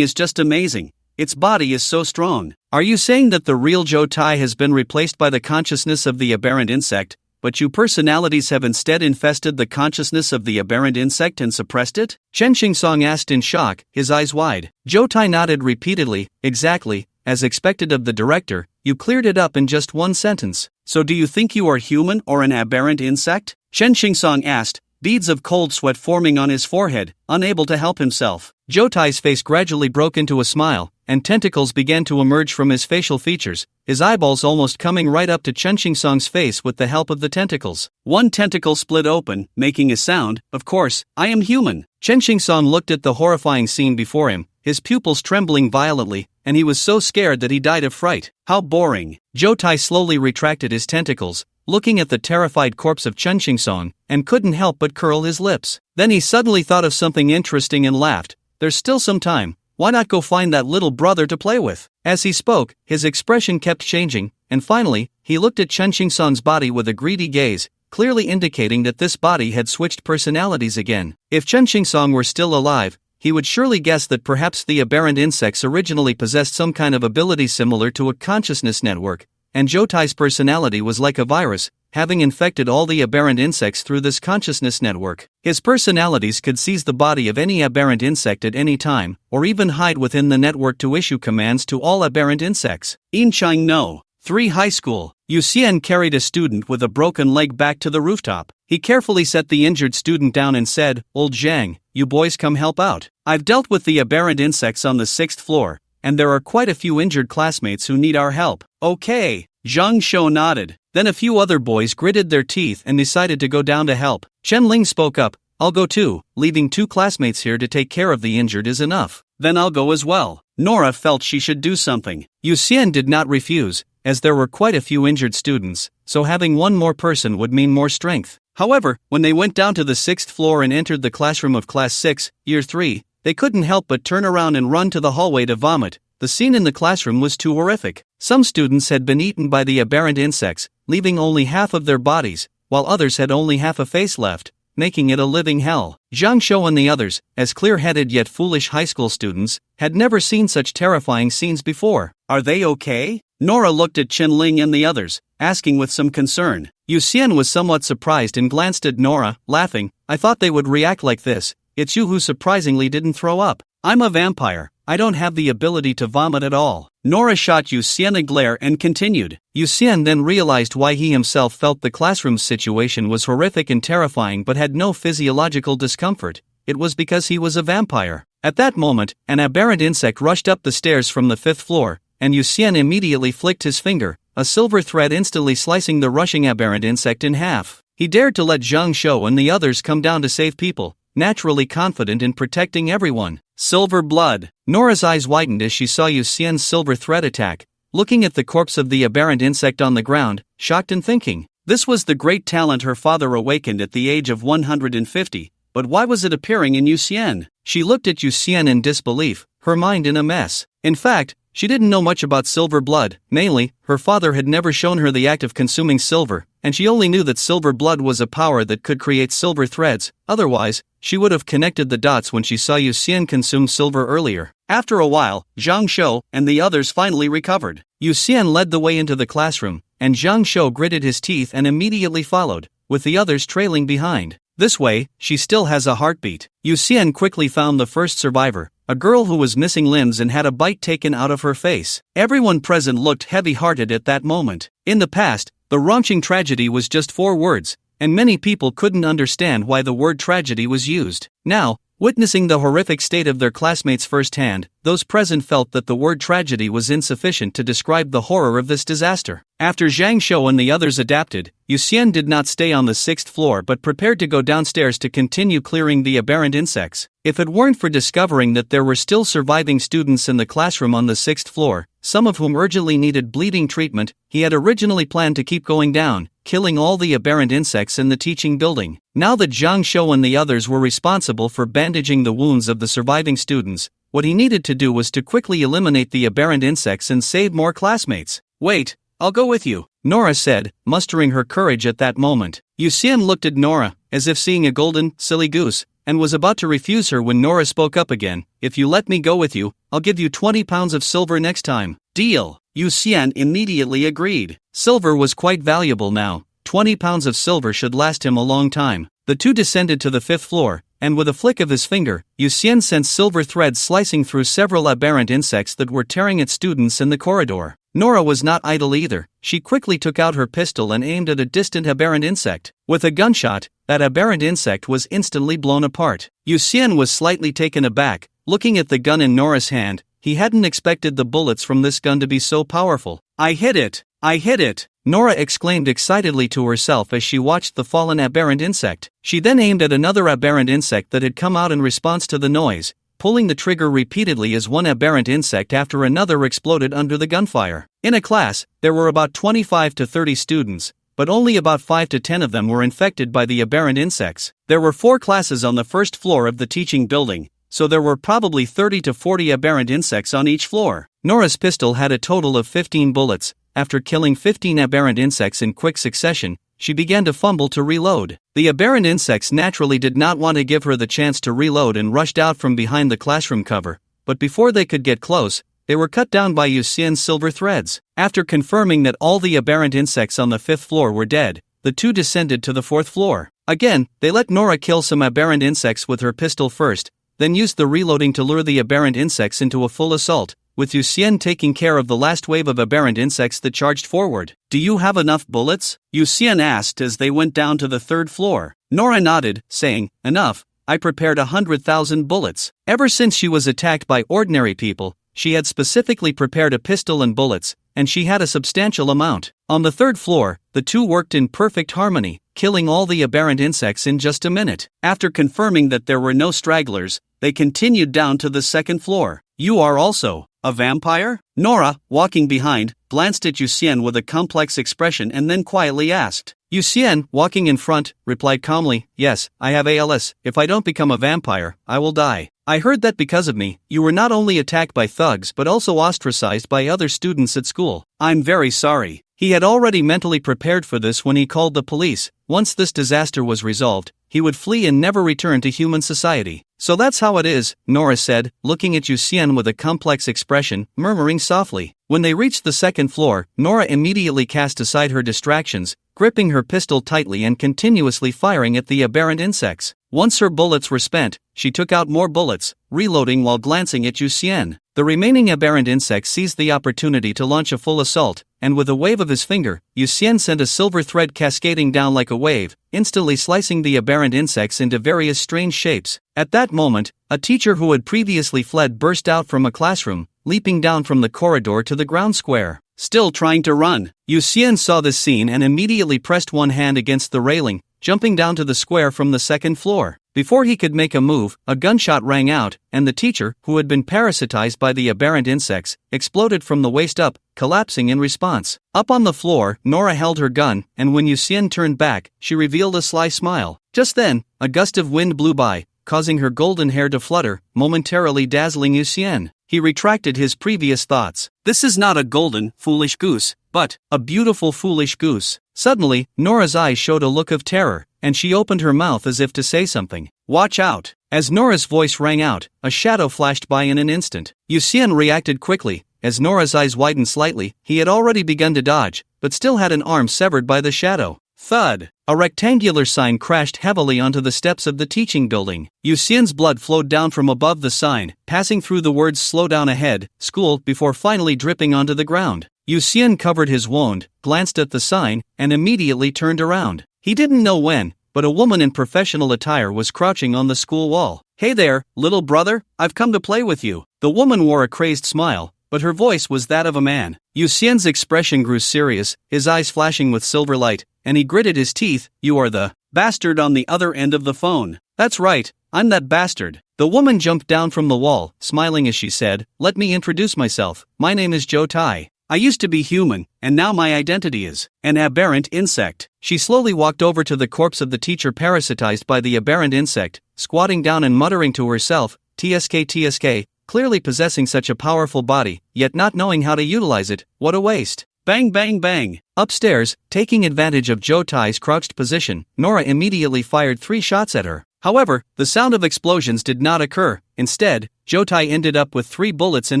is just amazing. Its body is so strong." Are you saying that the real Joe Tai has been replaced by the consciousness of the aberrant insect, but you personalities have instead infested the consciousness of the aberrant insect and suppressed it? Chen Xing-song asked in shock, his eyes wide. Joe Tai nodded repeatedly. "Exactly, as expected of the director, you cleared it up in just one sentence. So do you think you are human or an aberrant insect?" Chen Xing-song asked, beads of cold sweat forming on his forehead, unable to help himself. Joe Tai's face gradually broke into a smile, and tentacles began to emerge from his facial features, his eyeballs almost coming right up to Chen Xing-song's face with the help of the tentacles. One tentacle split open, making a sound. "Of course, I am human." Chen Xing-song looked at the horrifying scene before him, his pupils trembling violently, and he was so scared that he died of fright. How boring. Joe Tai slowly retracted his tentacles, looking at the terrified corpse of Chen Xing-song, and couldn't help but curl his lips. Then he suddenly thought of something interesting and laughed. "There's still some time. Why not go find that little brother to play with?" As he spoke, his expression kept changing, and finally, he looked at Chen Xing-song's body with a greedy gaze, clearly indicating that this body had switched personalities again. If Chen Xing-song were still alive, he would surely guess that perhaps the aberrant insects originally possessed some kind of ability similar to a consciousness network, and Joe Tai's personality was like a virus, having infected all the aberrant insects through this consciousness network. His personalities could seize the body of any aberrant insect at any time, or even hide within the network to issue commands to all aberrant insects. Inchang No. 3 High School. Yu Xian carried a student with a broken leg back to the rooftop. He carefully set the injured student down and said, "Old Zhang, you boys come help out. I've dealt with the aberrant insects on the 6th floor, and there are quite a few injured classmates who need our help." "Okay." Zhang Shou nodded. Then a few other boys gritted their teeth and decided to go down to help. Chen Ling spoke up, I'll go too. Leaving 2 classmates here to take care of the injured is enough. Then I'll go as well. Nora felt she should do something. Yu Xian did not refuse, as there were quite a few injured students, so having one more person would mean more strength. However, when they went down to the 6th floor and entered the classroom of Class 6, Year 3, they couldn't help but turn around and run to the hallway to vomit. The scene in the classroom was too horrific. Some students had been eaten by the aberrant insects, leaving only half of their bodies, while others had only half a face left, making it a living hell. Zhang Shou and the others, as clear-headed yet foolish high school students, had never seen such terrifying scenes before. Are they okay? Nora looked at Chen Ling and the others, asking with some concern. Yu Xian was somewhat surprised and glanced at Nora, laughing. I thought they would react like this. It's you who surprisingly didn't throw up. I'm a vampire. I don't have the ability to vomit at all. Nora shot Yu Xian a glare and continued. Yu Xian then realized why he himself felt the classroom's situation was horrific and terrifying but had no physiological discomfort. It was because he was a vampire. At that moment, an aberrant insect rushed up the stairs from the 5th floor, and Yu Xian immediately flicked his finger, a silver thread instantly slicing the rushing aberrant insect in half. He dared to let Zhang Shou and the others come down to save people, naturally confident in protecting everyone. Silver blood. Nora's eyes widened as she saw Yu Xian's silver thread attack, looking at the corpse of the aberrant insect on the ground, shocked and thinking. This was the great talent her father awakened at the age of 150, but why was it appearing in Yu Xian? She looked at Yu Xian in disbelief, her mind in a mess. In fact, she didn't know much about silver blood, mainly, her father had never shown her the act of consuming silver, and she only knew that silver blood was a power that could create silver threads. Otherwise, she would have connected the dots when she saw Yu Xian consume silver earlier. After a while, Zhang Shou and the others finally recovered. Yu Xian led the way into the classroom, and Zhang Shou gritted his teeth and immediately followed, with the others trailing behind. This way, she still has a heartbeat. Yu Xian quickly found the first survivor, a girl who was missing limbs and had a bite taken out of her face. Everyone present looked heavy-hearted at that moment. In the past, the Rongqing tragedy was just 4 words, and many people couldn't understand why the word tragedy was used. Now, witnessing the horrific state of their classmates firsthand, those present felt that the word tragedy was insufficient to describe the horror of this disaster. After Zhang Shou and the others adapted, Yu Xian did not stay on the 6th floor but prepared to go downstairs to continue clearing the aberrant insects. If it weren't for discovering that there were still surviving students in the classroom on the 6th floor, some of whom urgently needed bleeding treatment, he had originally planned to keep going down, killing all the aberrant insects in the teaching building. Now that Zhang Shou and the others were responsible for bandaging the wounds of the surviving students, what he needed to do was to quickly eliminate the aberrant insects and save more classmates. Wait, I'll go with you, Nora said, mustering her courage at that moment. Yu Xian looked at Nora, as if seeing a golden, silly goose, and was about to refuse her when Nora spoke up again. If you let me go with you, I'll give you 20 pounds of silver next time. Deal. Yu Xian immediately agreed. Silver was quite valuable now. 20 pounds of silver should last him a long time. The two descended to the 5th floor, and with a flick of his finger, Yu Xian sent silver threads slicing through several aberrant insects that were tearing at students in the corridor. Nora was not idle either. She quickly took out her pistol and aimed at a distant aberrant insect. With a gunshot, that aberrant insect was instantly blown apart. Yu Xian was slightly taken aback, looking at the gun in Nora's hand. He hadn't expected the bullets from this gun to be so powerful. I hit it! I hit it! Nora exclaimed excitedly to herself as she watched the fallen aberrant insect. She then aimed at another aberrant insect that had come out in response to the noise, pulling the trigger repeatedly as one aberrant insect after another exploded under the gunfire. In a class, there were about 25 to 30 students, but only about 5 to 10 of them were infected by the aberrant insects. There were 4 classes on the 1st floor of the teaching building, so there were probably 30 to 40 aberrant insects on each floor. Nora's pistol had a total of 15 bullets. After killing 15 aberrant insects in quick succession, she began to fumble to reload. The aberrant insects naturally did not want to give her the chance to reload and rushed out from behind the classroom cover, but before they could get close, they were cut down by Yu Xian's silver threads. After confirming that all the aberrant insects on the 5th floor were dead, the two descended to the 4th floor. Again, they let Nora kill some aberrant insects with her pistol first, then used the reloading to lure the aberrant insects into a full assault, with Yu Xian taking care of the last wave of aberrant insects that charged forward. Do you have enough bullets? Yu Xian asked as they went down to the 3rd floor. Nora nodded, saying, enough, I prepared 100,000 bullets. Ever since she was attacked by ordinary people, she had specifically prepared a pistol and bullets, and she had a substantial amount. On the 3rd floor, the two worked in perfect harmony, killing all the aberrant insects in just a minute. After confirming that there were no stragglers, they continued down to the second floor. You are also a vampire? Nora, walking behind, glanced at Yuxian with a complex expression and then quietly asked. Yuxian, walking in front, replied calmly, yes, I have ALS. If I don't become a vampire, I will die. I heard that because of me, you were not only attacked by thugs but also ostracized by other students at school. I'm very sorry. He had already mentally prepared for this when he called the police. Once this disaster was resolved, he would flee and never return to human society. So that's how it is, Nora said, looking at Yuxian with a complex expression, murmuring softly. When they reached the second floor, Nora immediately cast aside her distractions, gripping her pistol tightly and continuously firing at the aberrant insects. Once her bullets were spent, she took out more bullets, reloading while glancing at Yuxian. The remaining aberrant insect seized the opportunity to launch a full assault, and with a wave of his finger, Yuxian sent a silver thread cascading down like a wave, instantly slicing the aberrant insects into various strange shapes. At that moment, a teacher who had previously fled burst out from a classroom, leaping down from the corridor to the ground square. Still trying to run, Yuxian saw this scene and immediately pressed one hand against the railing, jumping down to the square from the second floor. Before he could make a move, a gunshot rang out, and the teacher, who had been parasitized by the aberrant insects, exploded from the waist up, collapsing in response. Up on the floor, Nora held her gun, and when Yuxian turned back, she revealed a sly smile. Just then, a gust of wind blew by, causing her golden hair to flutter, momentarily dazzling Yuxian. He retracted his previous thoughts. This is not a golden, foolish goose, but a beautiful foolish goose. Suddenly, Nora's eyes showed a look of terror, and she opened her mouth as if to say something. Watch out! As Nora's voice rang out, a shadow flashed by in an instant. Yuxian reacted quickly. As Nora's eyes widened slightly, he had already begun to dodge, but still had an arm severed by the shadow. Thud! A rectangular sign crashed heavily onto the steps of the teaching building. Yuxian's blood flowed down from above the sign, passing through the words slow down ahead, school, before finally dripping onto the ground. Yuxian covered his wound, glanced at the sign, and immediately turned around. He didn't know when, but a woman in professional attire was crouching on the school wall. Hey there, little brother, I've come to play with you. The woman wore a crazed smile, but her voice was that of a man. Yuxian's expression grew serious, his eyes flashing with silver light, and he gritted his teeth. You are the bastard on the other end of the phone. That's right, I'm that bastard. The woman jumped down from the wall, smiling as she said, let me introduce myself. My name is Joe Tai. I used to be human, and now my identity is an aberrant insect. She slowly walked over to the corpse of the teacher parasitized by the aberrant insect, squatting down and muttering to herself, TSK TSK, clearly possessing such a powerful body, yet not knowing how to utilize it. What a waste. Bang bang bang. Upstairs, taking advantage of Joe Tai's crouched position, Nora immediately fired 3 shots at her. However, the sound of explosions did not occur. Instead, Joe Tai ended up with 3 bullets in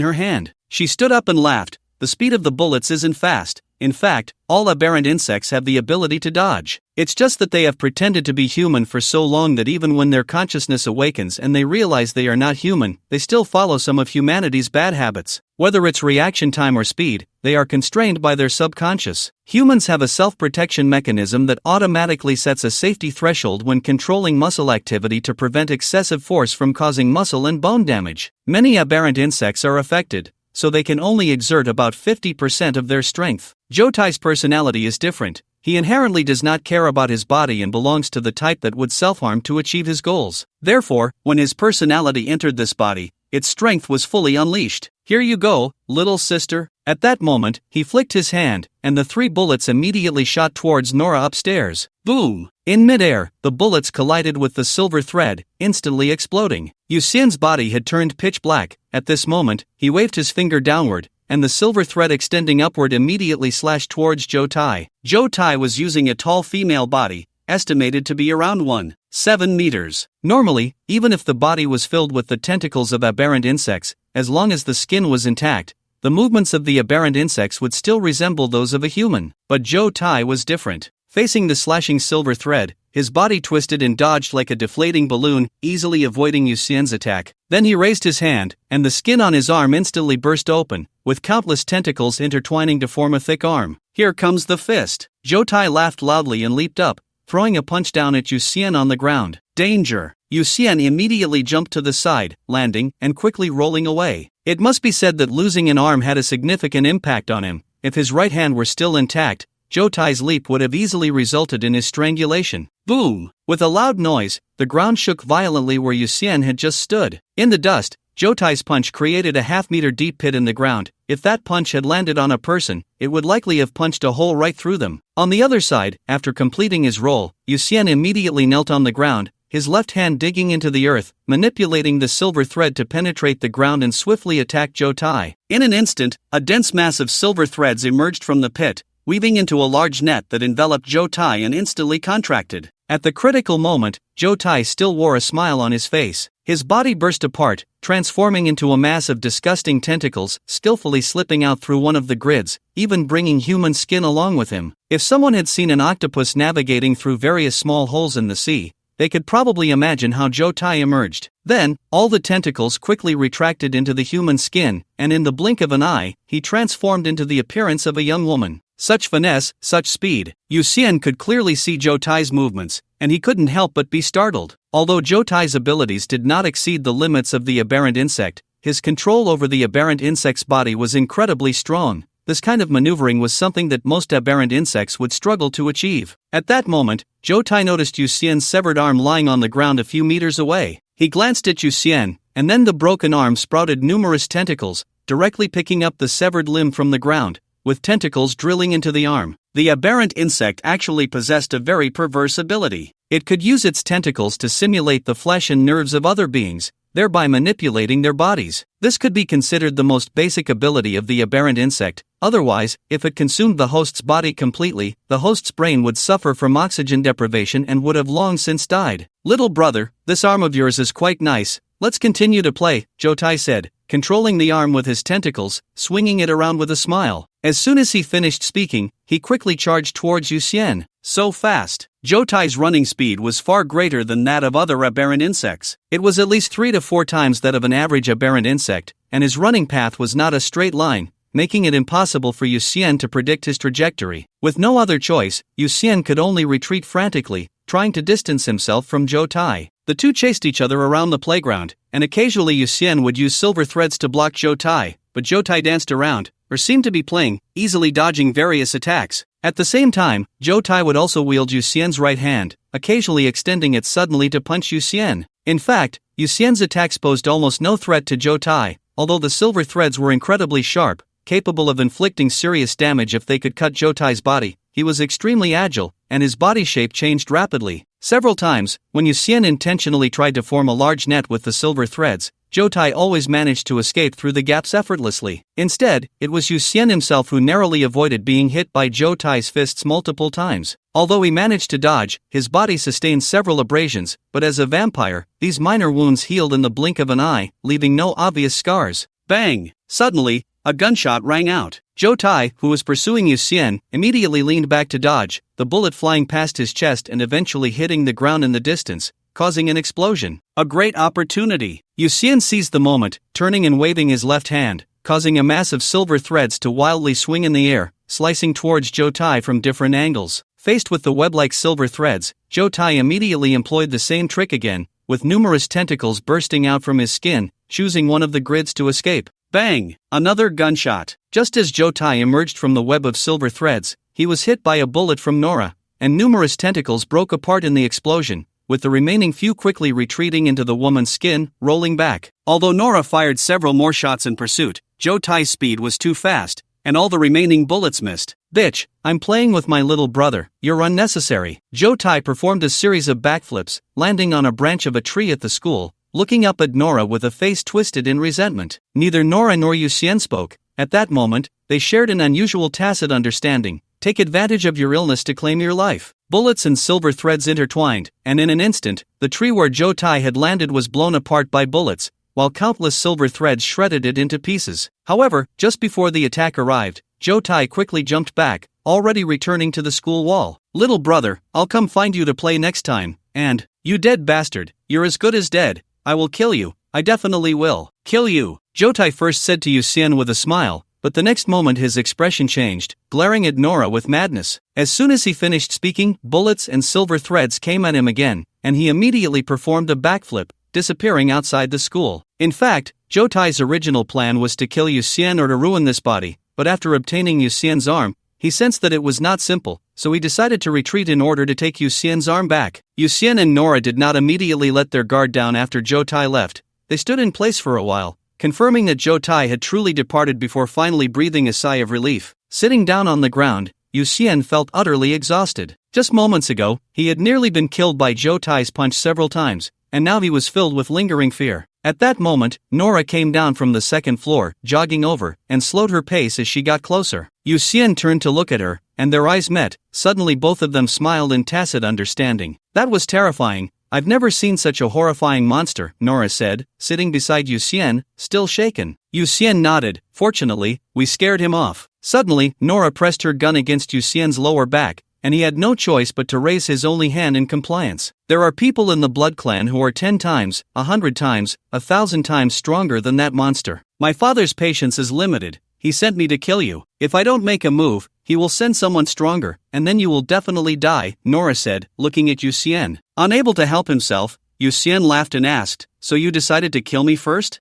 her hand. She stood up and laughed. The speed of the bullets isn't fast. In fact, all aberrant insects have the ability to dodge. It's just that they have pretended to be human for so long that even when their consciousness awakens and they realize they are not human, they still follow some of humanity's bad habits. Whether it's reaction time or speed, they are constrained by their subconscious. Humans have a self-protection mechanism that automatically sets a safety threshold when controlling muscle activity to prevent excessive force from causing muscle and bone damage. Many aberrant insects are affected, so they can only exert about 50% of their strength. Joe Tai's personality is different. He inherently does not care about his body and belongs to the type that would self-harm to achieve his goals. Therefore, when his personality entered this body, its strength was fully unleashed. Here you go, little sister. At that moment, he flicked his hand, and the 3 bullets immediately shot towards Nora upstairs. Boom! In midair, the bullets collided with the silver thread, instantly exploding. Yuxian's body had turned pitch black. At this moment, he waved his finger downward, and the silver thread extending upward immediately slashed towards Joe Tai. Joe Tai was using a tall female body, estimated to be around 1.7 meters. Normally, even if the body was filled with the tentacles of aberrant insects, as long as the skin was intact, the movements of the aberrant insects would still resemble those of a human. But Joe Tai was different. Facing the slashing silver thread, his body twisted and dodged like a deflating balloon, easily avoiding Yuxian's attack. Then he raised his hand, and the skin on his arm instantly burst open, with countless tentacles intertwining to form a thick arm. Here comes the fist. Joe Tai laughed loudly and leaped up, throwing a punch down at Yuxian on the ground. Danger! Yuxian immediately jumped to the side, landing, and quickly rolling away. It must be said that losing an arm had a significant impact on him. If his right hand were still intact, Zhou Tai's leap would have easily resulted in his strangulation. Boom! With a loud noise, the ground shook violently where Yu Xian had just stood. In the dust, Zhou Tai's punch created a half-meter deep pit in the ground. If that punch had landed on a person, it would likely have punched a hole right through them. On the other side, after completing his roll, Yu Xian immediately knelt on the ground, his left hand digging into the earth, manipulating the silver thread to penetrate the ground and swiftly attack Zhou Tai. In an instant, a dense mass of silver threads emerged from the pit, weaving into a large net that enveloped Zhou Tai and instantly contracted. At the critical moment, Zhou Tai still wore a smile on his face. His body burst apart, transforming into a mass of disgusting tentacles, skillfully slipping out through one of the grids, even bringing human skin along with him. If someone had seen an octopus navigating through various small holes in the sea, they could probably imagine how Zhou Tai emerged. Then, all the tentacles quickly retracted into the human skin, and in the blink of an eye, he transformed into the appearance of a young woman. Such finesse, such speed. Yu Xian could clearly see Zhou Tai's movements, and he couldn't help but be startled. Although Zhou Tai's abilities did not exceed the limits of the aberrant insect, his control over the aberrant insect's body was incredibly strong. This kind of maneuvering was something that most aberrant insects would struggle to achieve. At that moment, Zhou Tai noticed Yu Xian's severed arm lying on the ground a few meters away. He glanced at Yu Xian, and then the broken arm sprouted numerous tentacles, directly picking up the severed limb from the ground, with tentacles drilling into the arm. The aberrant insect actually possessed a very perverse ability. It could use its tentacles to simulate the flesh and nerves of other beings, thereby manipulating their bodies. This could be considered the most basic ability of the aberrant insect. Otherwise, if it consumed the host's body completely, the host's brain would suffer from oxygen deprivation and would have long since died. "Little brother, this arm of yours is quite nice. Let's continue to play," Zhou Tai said, controlling the arm with his tentacles, swinging it around with a smile. As soon as he finished speaking, he quickly charged towards Yu Xian. So fast. Zhou Tai's running speed was far greater than that of other aberrant insects. It was at least 3 to 4 times that of an average aberrant insect, and his running path was not a straight line, making it impossible for Yu Xian to predict his trajectory. With no other choice, Yu Xian could only retreat frantically, trying to distance himself from Zhou Tai. The two chased each other around the playground, and occasionally Yu Xian would use silver threads to block Zhou Tai, but Zhou Tai danced around, or seemed to be playing, easily dodging various attacks. At the same time, Zhou Tai would also wield Yu Xian's right hand, occasionally extending it suddenly to punch Yu Xian. In fact, Yu Xian's attacks posed almost no threat to Zhou Tai, although the silver threads were incredibly sharp, capable of inflicting serious damage if they could cut Zhou Tai's body. He was extremely agile, and his body shape changed rapidly. Several times, when Yu Xian intentionally tried to form a large net with the silver threads, Zhou Tai always managed to escape through the gaps effortlessly. Instead, it was Yu Xian himself who narrowly avoided being hit by Zhou Tai's fists multiple times. Although he managed to dodge, his body sustained several abrasions, but as a vampire, these minor wounds healed in the blink of an eye, leaving no obvious scars. Bang! Suddenly, a gunshot rang out. Zhou Tai, who was pursuing Yu Xian, immediately leaned back to dodge, the bullet flying past his chest and eventually hitting the ground in the distance, causing an explosion. A great opportunity. Yu Xian seized the moment, turning and waving his left hand, causing a mass of silver threads to wildly swing in the air, slicing towards Zhou Tai from different angles. Faced with the web-like silver threads, Zhou Tai immediately employed the same trick again, with numerous tentacles bursting out from his skin, choosing one of the grids to escape. Bang! Another gunshot. Just as Zhou Tai emerged from the web of silver threads, he was hit by a bullet from Nora, and numerous tentacles broke apart in the explosion, with the remaining few quickly retreating into the woman's skin, rolling back. Although Nora fired several more shots in pursuit, Zhou Tai's speed was too fast, and all the remaining bullets missed. "Bitch, I'm playing with my little brother, you're unnecessary." Zhou Tai performed a series of backflips, landing on a branch of a tree at the school, looking up at Nora with a face twisted in resentment. Neither Nora nor Yu Xian spoke. At that moment, they shared an unusual tacit understanding. Take advantage of your illness to claim your life. Bullets and silver threads intertwined, and in an instant, the tree where Zhou Tai had landed was blown apart by bullets, while countless silver threads shredded it into pieces. However, just before the attack arrived, Zhou Tai quickly jumped back, already returning to the school wall. "Little brother, I'll come find you to play next time, and, you dead bastard, you're as good as dead. I will kill you, I definitely will. Kill you," Zhou Tai first said to Yu Xian with a smile, but the next moment his expression changed, glaring at Nora with madness. As soon as he finished speaking, bullets and silver threads came at him again, and he immediately performed a backflip, disappearing outside the school. In fact, Zhou Tai's original plan was to kill Yu Xian or to ruin this body, but after obtaining Yu Xian's arm, he sensed that it was not simple, so he decided to retreat in order to take Yu Xian's arm back. Yu Xian and Nora did not immediately let their guard down after Zhou Tai left. They stood in place for a while, confirming that Zhou Tai had truly departed before finally breathing a sigh of relief. Sitting down on the ground, Yu Xian felt utterly exhausted. Just moments ago, he had nearly been killed by Zhou Tai's punch several times, and now he was filled with lingering fear. At that moment, Nora came down from the second floor, jogging over, and slowed her pace as she got closer. Yu Xian turned to look at her, and their eyes met. Suddenly both of them smiled in tacit understanding. That was terrifying. I've never seen such a horrifying monster, Nora said, sitting beside Yu Xian, still shaken. Yu Xian nodded. Fortunately, we scared him off. Suddenly, Nora pressed her gun against Yu Xian's lower back, and he had no choice but to raise his only hand in compliance. There are people in the Blood Clan who are 10 times, 100 times, 1,000 times stronger than that monster. My father's patience is limited. He sent me to kill you. If I don't make a move, he will send someone stronger, and then you will definitely die, Nora said, looking at Yu Xian. Unable to help himself, Yu Xian laughed and asked, so you decided to kill me first?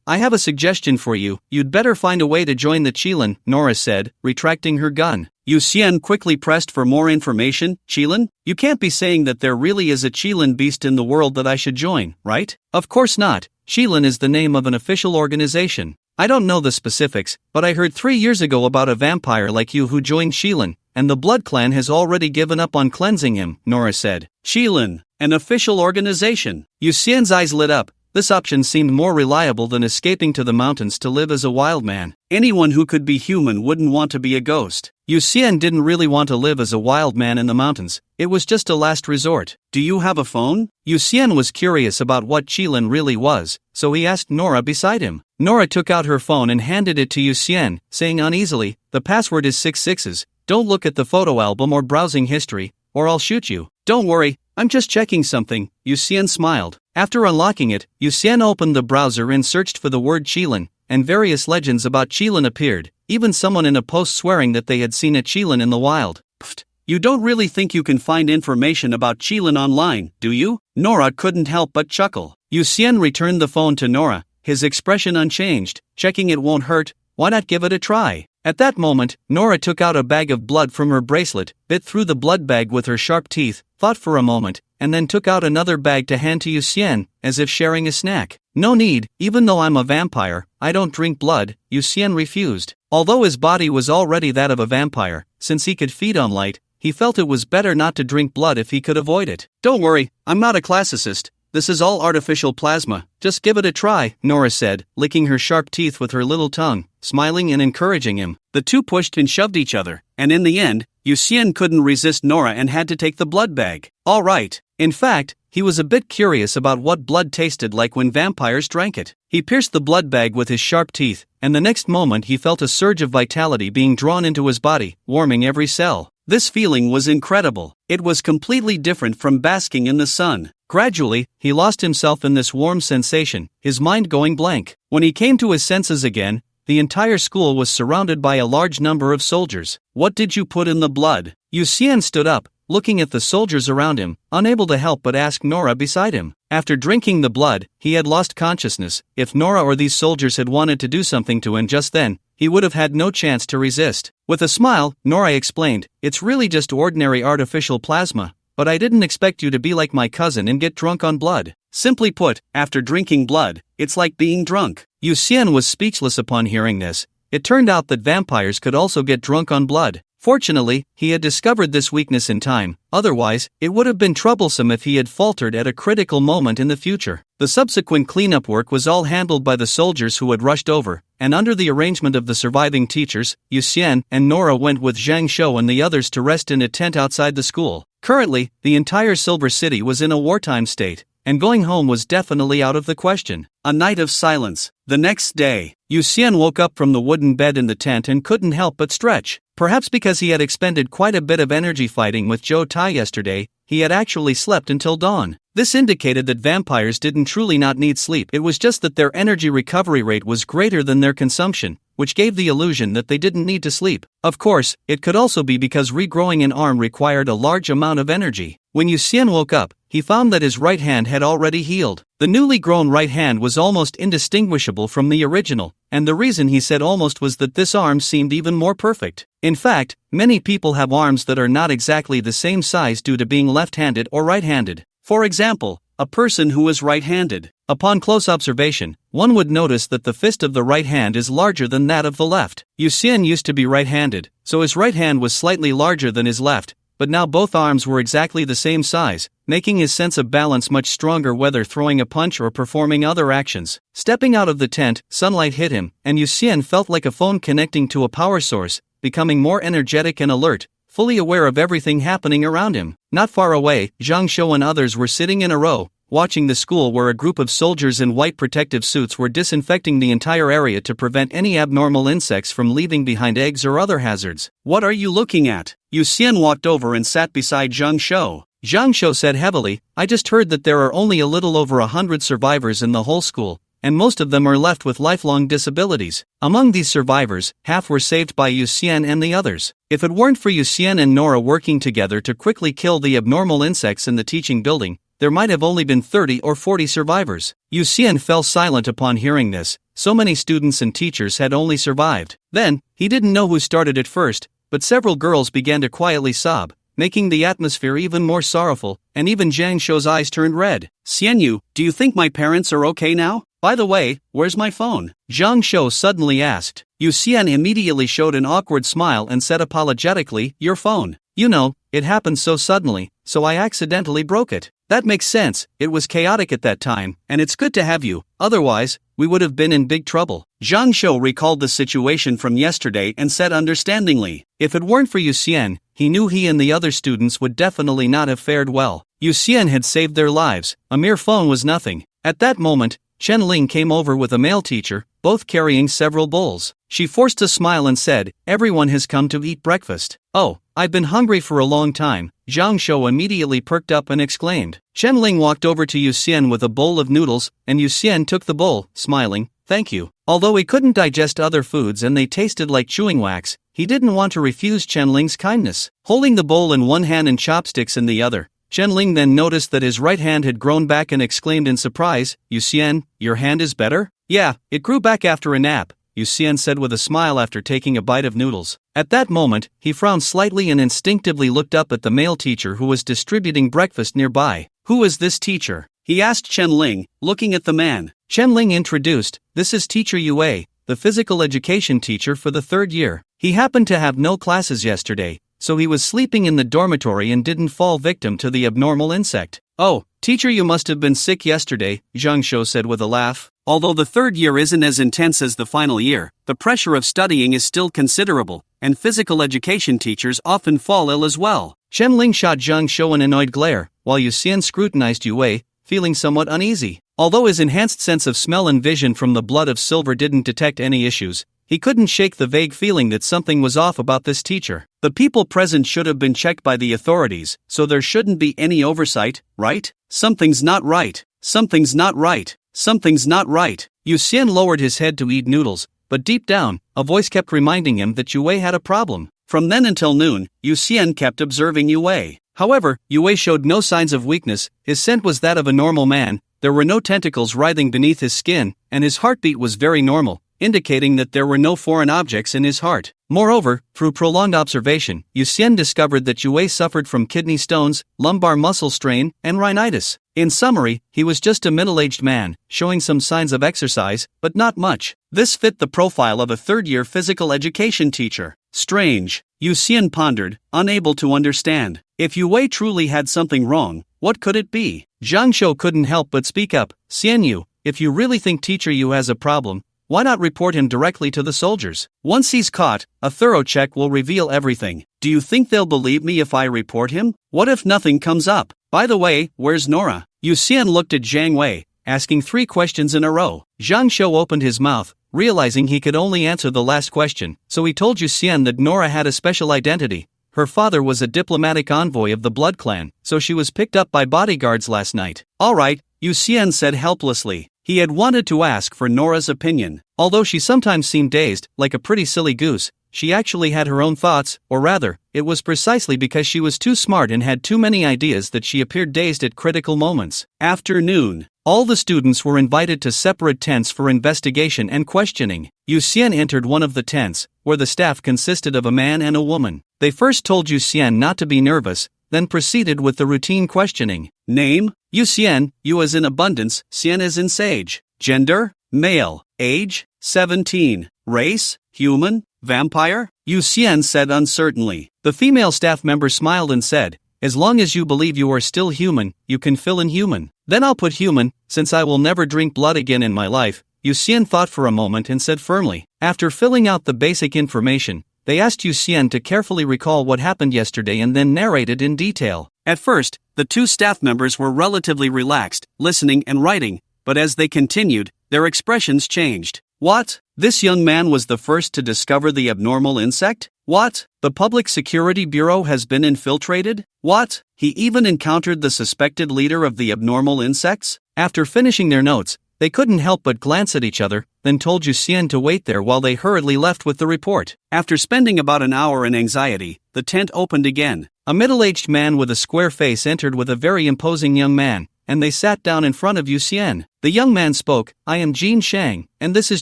I have a suggestion for you. You'd better find a way to join the Qilin, Nora said, retracting her gun. Yu Xian quickly pressed for more information. Qilin? You can't be saying that there really is a Qilin beast in the world that I should join, right? Of course not. Qilin is the name of an official organization. I don't know the specifics, but I heard 3 years ago about a vampire like you who joined Qilin, and the Blood Clan has already given up on cleansing him, Nora said. Qilin, an official organization. Yu Xian's eyes lit up. This option seemed more reliable than escaping to the mountains to live as a wild man. Anyone who could be human wouldn't want to be a ghost. Yu Xian didn't really want to live as a wild man in the mountains. It was just a last resort. Do you have a phone? Yu Xian was curious about what Qilin really was, so he asked Nora beside him. Nora took out her phone and handed it to Yu Xian, saying uneasily, the password is 66. Don't look at the photo album or browsing history, or I'll shoot you. Don't worry, I'm just checking something. Yu Xian smiled. After unlocking it, Yu Xian opened the browser and searched for the word Qilin, and various legends about Qilin appeared, even someone in a post swearing that they had seen a Qilin in the wild. Pfft. You don't really think you can find information about Qilin online, do you? Nora couldn't help but chuckle. Yu Xian returned the phone to Nora, his expression unchanged. Checking it won't hurt, why not give it a try? At that moment, Nora took out a bag of blood from her bracelet, bit through the blood bag with her sharp teeth, thought for a moment, and then took out another bag to hand to Yu Xian, as if sharing a snack. No need, even though I'm a vampire, I don't drink blood, Yu Xian refused. Although his body was already that of a vampire, since he could feed on light, he felt it was better not to drink blood if he could avoid it. Don't worry, I'm not a classicist. This is all artificial plasma, just give it a try, Nora said, licking her sharp teeth with her little tongue, smiling and encouraging him. The two pushed and shoved each other, and in the end, Yu Xian couldn't resist Nora and had to take the blood bag. All right. In fact, he was a bit curious about what blood tasted like when vampires drank it. He pierced the blood bag with his sharp teeth, and the next moment he felt a surge of vitality being drawn into his body, warming every cell. This feeling was incredible. It was completely different from basking in the sun. Gradually, he lost himself in this warm sensation, his mind going blank. When he came to his senses again, the entire school was surrounded by a large number of soldiers. What did you put in the blood? Yu Xian stood up, looking at the soldiers around him, unable to help but ask Nora beside him. After drinking the blood, he had lost consciousness. If Nora or these soldiers had wanted to do something to him just then, he would have had no chance to resist. With a smile, Nora explained, it's really just ordinary artificial plasma, but I didn't expect you to be like my cousin and get drunk on blood. Simply put, after drinking blood, it's like being drunk. Yu Xian was speechless upon hearing this. It turned out that vampires could also get drunk on blood. Fortunately, he had discovered this weakness in time, otherwise, it would have been troublesome if he had faltered at a critical moment in the future. The subsequent cleanup work was all handled by the soldiers who had rushed over, and under the arrangement of the surviving teachers, Yu Xian and Nora went with Zhang Shou and the others to rest in a tent outside the school. Currently, the entire Silver City was in a wartime state, and going home was definitely out of the question. A night of silence. The next day, Yu Xian woke up from the wooden bed in the tent and couldn't help but stretch. Perhaps because he had expended quite a bit of energy fighting with Zhou Tai yesterday, he had actually slept until dawn. This indicated that vampires didn't truly not need sleep. It was just that their energy recovery rate was greater than their consumption, which gave the illusion that they didn't need to sleep. Of course, it could also be because regrowing an arm required a large amount of energy. When Yu Xian woke up, he found that his right hand had already healed. The newly grown right hand was almost indistinguishable from the original, and the reason he said almost was that this arm seemed even more perfect. In fact, many people have arms that are not exactly the same size due to being left-handed or right-handed. For example, a person who is right-handed. Upon close observation, one would notice that the fist of the right hand is larger than that of the left. Yuxian used to be right-handed, so his right hand was slightly larger than his left, but now both arms were exactly the same size, making his sense of balance much stronger whether throwing a punch or performing other actions. Stepping out of the tent, sunlight hit him, and Yuxian felt like a phone connecting to a power source, becoming more energetic and alert, fully aware of everything happening around him. Not far away, Zhang Shou and others were sitting in a row, watching the school where a group of soldiers in white protective suits were disinfecting the entire area to prevent any abnormal insects from leaving behind eggs or other hazards. "What are you looking at?" Yuxian walked over and sat beside Zhang Shou. Zhang Shou said heavily, "I just heard that there are only a little over 100 survivors in the whole school, and most of them are left with lifelong disabilities. Among these survivors, half were saved by Yuxian and the others. If it weren't for Yuxian and Nora working together to quickly kill the abnormal insects in the teaching building, there might have only been 30 or 40 survivors." Yuxian fell silent upon hearing this. So many students and teachers had only survived. Then, he didn't know who started it first, but several girls began to quietly sob, making the atmosphere even more sorrowful, and even Zhang Shou's eyes turned red. "Xianyu, do you think my parents are okay now? By the way, where's my phone?" Zhang Shou suddenly asked. Yuxian immediately showed an awkward smile and said apologetically, "Your phone. You know, it happened so suddenly, so I accidentally broke it." "That makes sense, it was chaotic at that time, and it's good to have you, otherwise, we would have been in big trouble." Zhang Shou recalled the situation from yesterday and said understandingly, if it weren't for Yuxian, he knew he and the other students would definitely not have fared well. Yuxian had saved their lives, a mere phone was nothing. At that moment, Chen Ling came over with a male teacher, both carrying several bowls. She forced a smile and said, "Everyone has come to eat breakfast." "Oh, I've been hungry for a long time," Zhang Shou immediately perked up and exclaimed. Chen Ling walked over to Yuxian with a bowl of noodles, and Yuxian took the bowl, smiling, "Thank you." Although he couldn't digest other foods and they tasted like chewing wax, he didn't want to refuse Chen Ling's kindness. Holding the bowl in one hand and chopsticks in the other, Chen Ling then noticed that his right hand had grown back and exclaimed in surprise, "Yuxian, your hand is better?" "Yeah, it grew back after a nap," Yuxian said with a smile after taking a bite of noodles. At that moment, he frowned slightly and instinctively looked up at the male teacher who was distributing breakfast nearby. "Who is this teacher?" he asked Chen Ling, looking at the man. Chen Ling introduced, "This is Teacher Yue, the physical education teacher for the 3rd year. He happened to have no classes yesterday, so he was sleeping in the dormitory and didn't fall victim to the abnormal insect." "Oh, teacher, you must have been sick yesterday," Zhang Shou said with a laugh. Although the 3rd year isn't as intense as the final year, the pressure of studying is still considerable, and physical education teachers often fall ill as well. Chen Ling shot Zhang Shou an annoyed glare, while Yuxian scrutinized Yue, feeling somewhat uneasy. Although his enhanced sense of smell and vision from the blood of silver didn't detect any issues, he couldn't shake the vague feeling that something was off about this teacher. The people present should have been checked by the authorities, so there shouldn't be any oversight, right? Something's not right. Something's not right. Something's not right. Yuxian lowered his head to eat noodles, but deep down, a voice kept reminding him that Yue had a problem. From then until noon, Yuxian kept observing Yue. However, Yue showed no signs of weakness, his scent was that of a normal man, there were no tentacles writhing beneath his skin, and his heartbeat was very normal, indicating that there were no foreign objects in his heart. Moreover, through prolonged observation, Yuxian discovered that Yue suffered from kidney stones, lumbar muscle strain, and rhinitis. In summary, he was just a middle-aged man, showing some signs of exercise, but not much. This fit the profile of a 3rd-year physical education teacher. Strange, Yuxian pondered, unable to understand. If Yue truly had something wrong, what could it be? Zhang Shou couldn't help but speak up. "Xianyu, if you really think Teacher Yu has a problem, why not report him directly to the soldiers? Once he's caught, a thorough check will reveal everything. Do you think they'll believe me if I report him? What if nothing comes up? By the way, where's Nora?" Yuxian looked at Zhang Wei, asking 3 questions in a row. Zhang Shou opened his mouth, realizing he could only answer the last question, so he told Yuxian that Nora had a special identity. Her father was a diplomatic envoy of the Blood Clan, so she was picked up by bodyguards last night. "Alright," Yuxian said helplessly. He had wanted to ask for Nora's opinion. Although she sometimes seemed dazed, like a pretty silly goose, she actually had her own thoughts, or rather, it was precisely because she was too smart and had too many ideas that she appeared dazed at critical moments. Afternoon. All the students were invited to separate tents for investigation and questioning. Yu Xian entered one of the tents, where the staff consisted of a man and a woman. They first told Yu Xian not to be nervous, then proceeded with the routine questioning. Name? Yu Xian, Yu as in abundance, Xian as in sage. Gender? Male. Age? 17. Race? Human? Vampire? Yu Xian said uncertainly. The female staff member smiled and said, as long as you believe you are still human, you can fill in human. Then I'll put human, since I will never drink blood again in my life. Yu Xian thought for a moment and said firmly. After filling out the basic information, they asked Yu Xian to carefully recall what happened yesterday and then narrate it in detail. At first, the two staff members were relatively relaxed, listening and writing, but as they continued, their expressions changed. What? This young man was the first to discover the abnormal insect? What? The Public Security Bureau has been infiltrated? What? He even encountered the suspected leader of the abnormal insects? After finishing their notes, they couldn't help but glance at each other, then told Yu Xian to wait there while they hurriedly left with the report. After spending about an hour in anxiety, the tent opened again. A middle-aged man with a square face entered with a very imposing young man, and they sat down in front of Yu Xian. The young man spoke, I am Jin Shang, and this is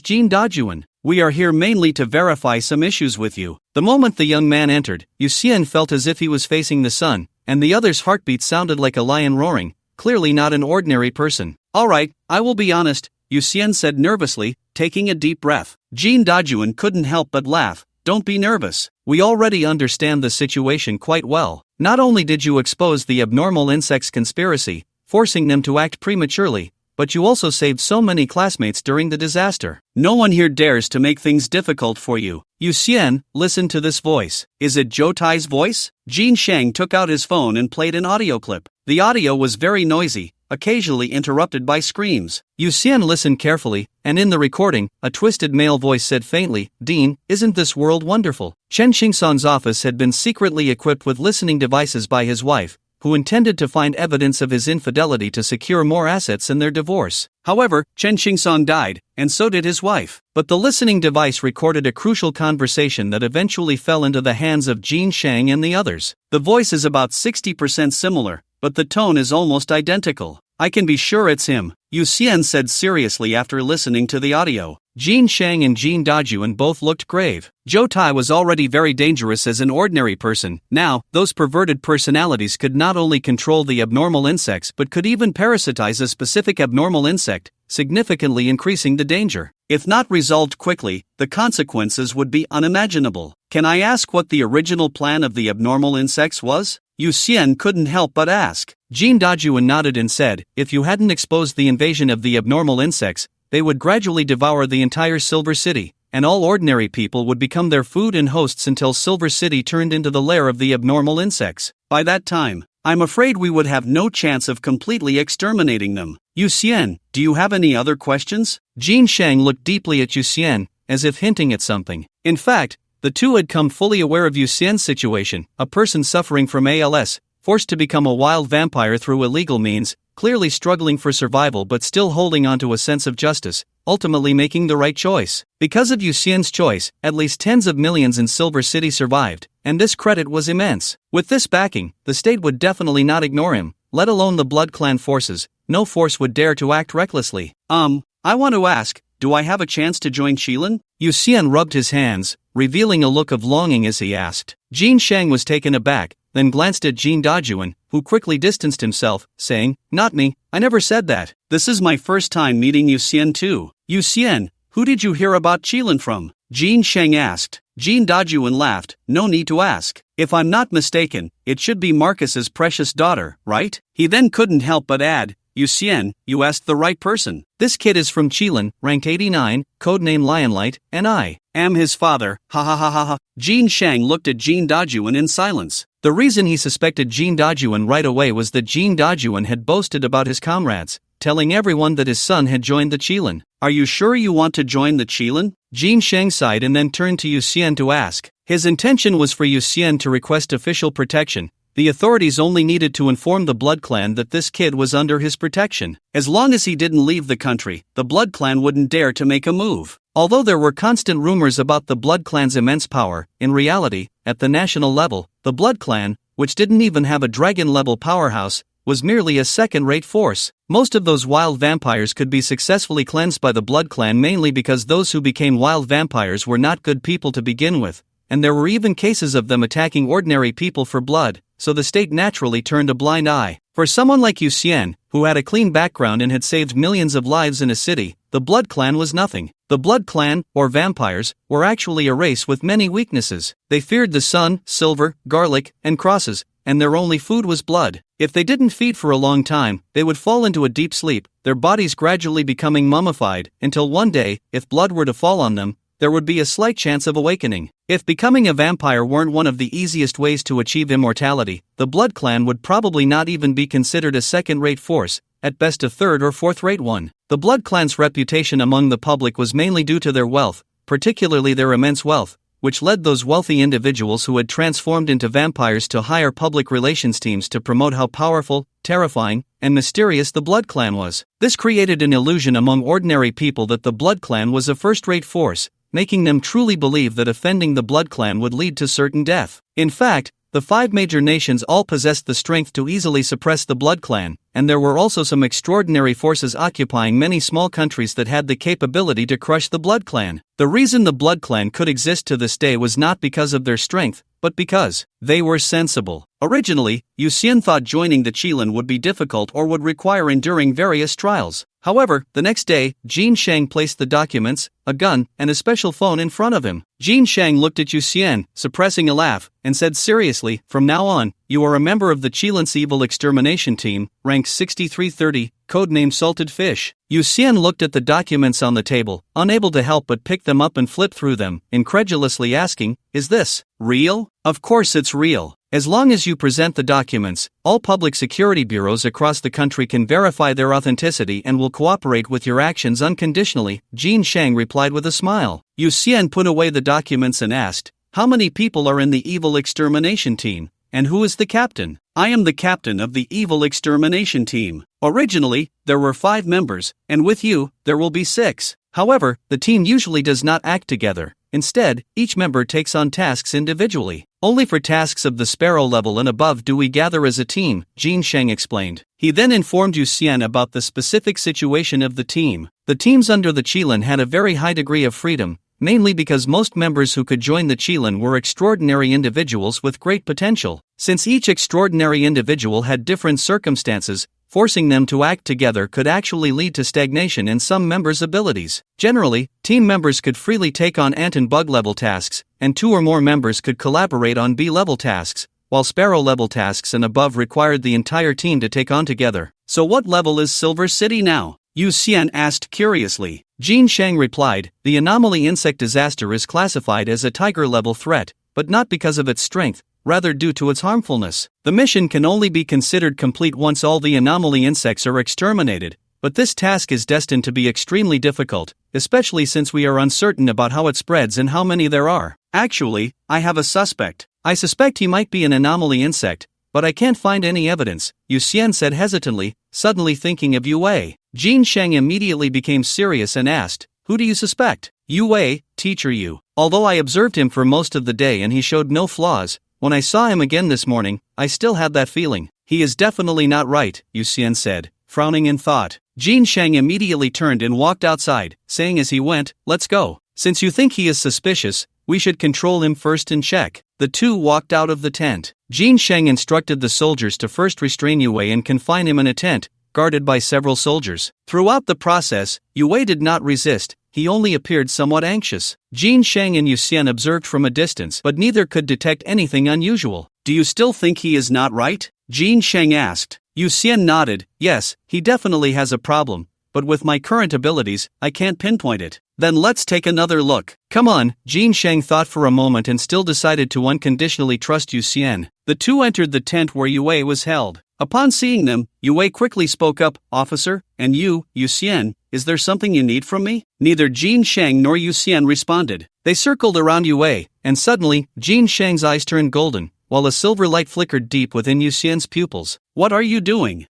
Jin Dajuan. We are here mainly to verify some issues with you. The moment the young man entered, Yu Xian felt as if he was facing the sun, and the other's heartbeat sounded like a lion roaring, clearly not an ordinary person. Alright, I will be honest, Yu Xian said nervously, taking a deep breath. Jin Dajuan couldn't help but laugh. Don't be nervous. We already understand the situation quite well. Not only did you expose the abnormal insects conspiracy, forcing them to act prematurely, but you also saved so many classmates during the disaster. No one here dares to make things difficult for you. Yu Xian, listen to this voice. Is it Zhou Tai's voice? Jin Shang took out his phone and played an audio clip. The audio was very noisy, occasionally interrupted by screams. Yu Xian listened carefully, and in the recording, a twisted male voice said faintly, Dean, isn't this world wonderful? Chen Xingsan's office had been secretly equipped with listening devices by his wife, who intended to find evidence of his infidelity to secure more assets in their divorce. However, Chen Xingsan died, and so did his wife. But the listening device recorded a crucial conversation that eventually fell into the hands of Jin Shang and the others. The voice is about 60% similar, but the tone is almost identical. I can be sure it's him, Yu Xian said seriously after listening to the audio. Jin Shang and Jin Dajuan both looked grave. Zhou Tai was already very dangerous as an ordinary person. Now, those perverted personalities could not only control the abnormal insects but could even parasitize a specific abnormal insect, significantly increasing the danger. If not resolved quickly, the consequences would be unimaginable. Can I ask what the original plan of the abnormal insects was? Yu Xian couldn't help but ask. Jin Dajuan nodded and said, if you hadn't exposed the invasion of the abnormal insects, they would gradually devour the entire Silver City, and all ordinary people would become their food and hosts until Silver City turned into the lair of the abnormal insects. By that time, I'm afraid we would have no chance of completely exterminating them. Yu Xian, do you have any other questions? Jin Shang looked deeply at Yu Xian, as if hinting at something. In fact, the two had come fully aware of Yu Xian's situation, a person suffering from ALS, forced to become a wild vampire through illegal means, clearly struggling for survival but still holding on to a sense of justice, ultimately making the right choice. Because of Yu Xian's choice, at least tens of millions in Silver City survived, and this credit was immense. With this backing, the state would definitely not ignore him, let alone the Blood Clan forces. No force would dare to act recklessly. I want to ask, do I have a chance to join Qilin? Yu Xian rubbed his hands, revealing a look of longing as he asked. Jin Shang was taken aback, then glanced at Jin Dajuan, who quickly distanced himself, saying, not me, I never said that. This is my first time meeting Yu Xian too. Yu Xian, who did you hear about Qilin from? Jin Shang asked. Jin Dajuan laughed, no need to ask. If I'm not mistaken, it should be Marcus's precious daughter, right? He then couldn't help but add, Yu Xian, you asked the right person. This kid is from Qilin, ranked 89, codename Lionlight, and I am his father, ha ha ha ha ha. Jin Shang looked at Jin Dajuan in silence. The reason he suspected Jin Dajuan right away was that Jin Dajuan had boasted about his comrades, telling everyone that his son had joined the Qilin. Are you sure you want to join the Qilin? Jin Shang sighed and then turned to Yu Xian to ask. His intention was for Yu Xian to request official protection. The authorities only needed to inform the Blood Clan that this kid was under his protection. As long as he didn't leave the country, the Blood Clan wouldn't dare to make a move. Although there were constant rumors about the Blood Clan's immense power, in reality, at the national level, the Blood Clan, which didn't even have a dragon-level powerhouse, was merely a second-rate force. Most of those wild vampires could be successfully cleansed by the Blood Clan mainly because those who became wild vampires were not good people to begin with, and there were even cases of them attacking ordinary people for blood, so the state naturally turned a blind eye. For someone like Yu Xian, who had a clean background and had saved millions of lives in a city, the Blood Clan was nothing. The Blood Clan, or vampires, were actually a race with many weaknesses. They feared the sun, silver, garlic, and crosses, and their only food was blood. If they didn't feed for a long time, they would fall into a deep sleep, their bodies gradually becoming mummified, until one day, if blood were to fall on them, there would be a slight chance of awakening. If becoming a vampire weren't one of the easiest ways to achieve immortality, the Blood Clan would probably not even be considered a second-rate force, at best a third or fourth-rate one. The Blood Clan's reputation among the public was mainly due to their wealth, particularly their immense wealth, which led those wealthy individuals who had transformed into vampires to hire public relations teams to promote how powerful, terrifying, and mysterious the Blood Clan was. This created an illusion among ordinary people that the Blood Clan was a first-rate force, making them truly believe that offending the Blood Clan would lead to certain death. In fact, the 5 major nations all possessed the strength to easily suppress the Blood Clan, and there were also some extraordinary forces occupying many small countries that had the capability to crush the Blood Clan. The reason the Blood Clan could exist to this day was not because of their strength, but because they were sensible. Originally, Yu Xian thought joining the Qilin would be difficult or would require enduring various trials. However, the next day, Jin Shang placed the documents, a gun, and a special phone in front of him. Jin Shang looked at Yu Xian, suppressing a laugh, and said seriously, "From now on, you are a member of the Qilin's evil extermination team, rank 6330, codename Salted Fish." Yu Xian looked at the documents on the table, unable to help but pick them up and flip through them, incredulously asking, "Is this real?" "Of course it's real. As long as you present the documents, all public security bureaus across the country can verify their authenticity and will cooperate with your actions unconditionally," Jin Shang replied with a smile. Yu Xian put away the documents and asked, "How many people are in the evil extermination team, and who is the captain?" "I am the captain of the evil extermination team. Originally, there were 5 members, and with you, there will be 6. However, the team usually does not act together. Instead, each member takes on tasks individually. Only for tasks of the sparrow level and above do we gather as a team," Jin Shang explained. He then informed Yu Xian about the specific situation of the team. The teams under the Qilin had a very high degree of freedom, mainly because most members who could join the Qilin were extraordinary individuals with great potential. Since each extraordinary individual had different circumstances, forcing them to act together could actually lead to stagnation in some members' abilities. Generally, team members could freely take on ant and bug level tasks, and 2 or more members could collaborate on B level tasks, while sparrow level tasks and above required the entire team to take on together. "So what level is Silver City now?" Yu Xian asked curiously. Jin Shang replied, "The anomaly insect disaster is classified as a tiger-level threat, but not because of its strength, rather due to its harmfulness. The mission can only be considered complete once all the anomaly insects are exterminated, but this task is destined to be extremely difficult, especially since we are uncertain about how it spreads and how many there are. Actually, I have a suspect. I suspect he might be an anomaly insect, but I can't find any evidence," Yu Xian said hesitantly, suddenly thinking of Yu Wei. Jin Shang immediately became serious and asked, "Who do you suspect?" "Yu Wei, teacher Yu. Although I observed him for most of the day and he showed no flaws, when I saw him again this morning, I still had that feeling." "He is definitely not right," Yu Xian said, frowning in thought. Jin Shang immediately turned and walked outside, saying as he went, "Let's go. Since you think he is suspicious, we should control him first and check." The two walked out of the tent. Jin Shang instructed the soldiers to first restrain Yu Wei and confine him in a tent, guarded by several soldiers. Throughout the process, Yu Wei did not resist, he only appeared somewhat anxious. Jin Shang and Yu Xian observed from a distance, but neither could detect anything unusual. "Do you still think he is not right?" Jin Shang asked. Yu Xian nodded, "Yes, he definitely has a problem, but with my current abilities, I can't pinpoint it." "Then let's take another look." "Come on," Jin Shang thought for a moment and still decided to unconditionally trust Yu Xian. The two entered the tent where Yu Wei was held. Upon seeing them, Yu Wei quickly spoke up, "Officer, and Yu Xian, is there something you need from me?" Neither Jin Shang nor Yu Xian responded. They circled around Yu Wei, and suddenly, Jin Shang's eyes turned golden, while a silver light flickered deep within Yu Xian's pupils. "What are you doing?"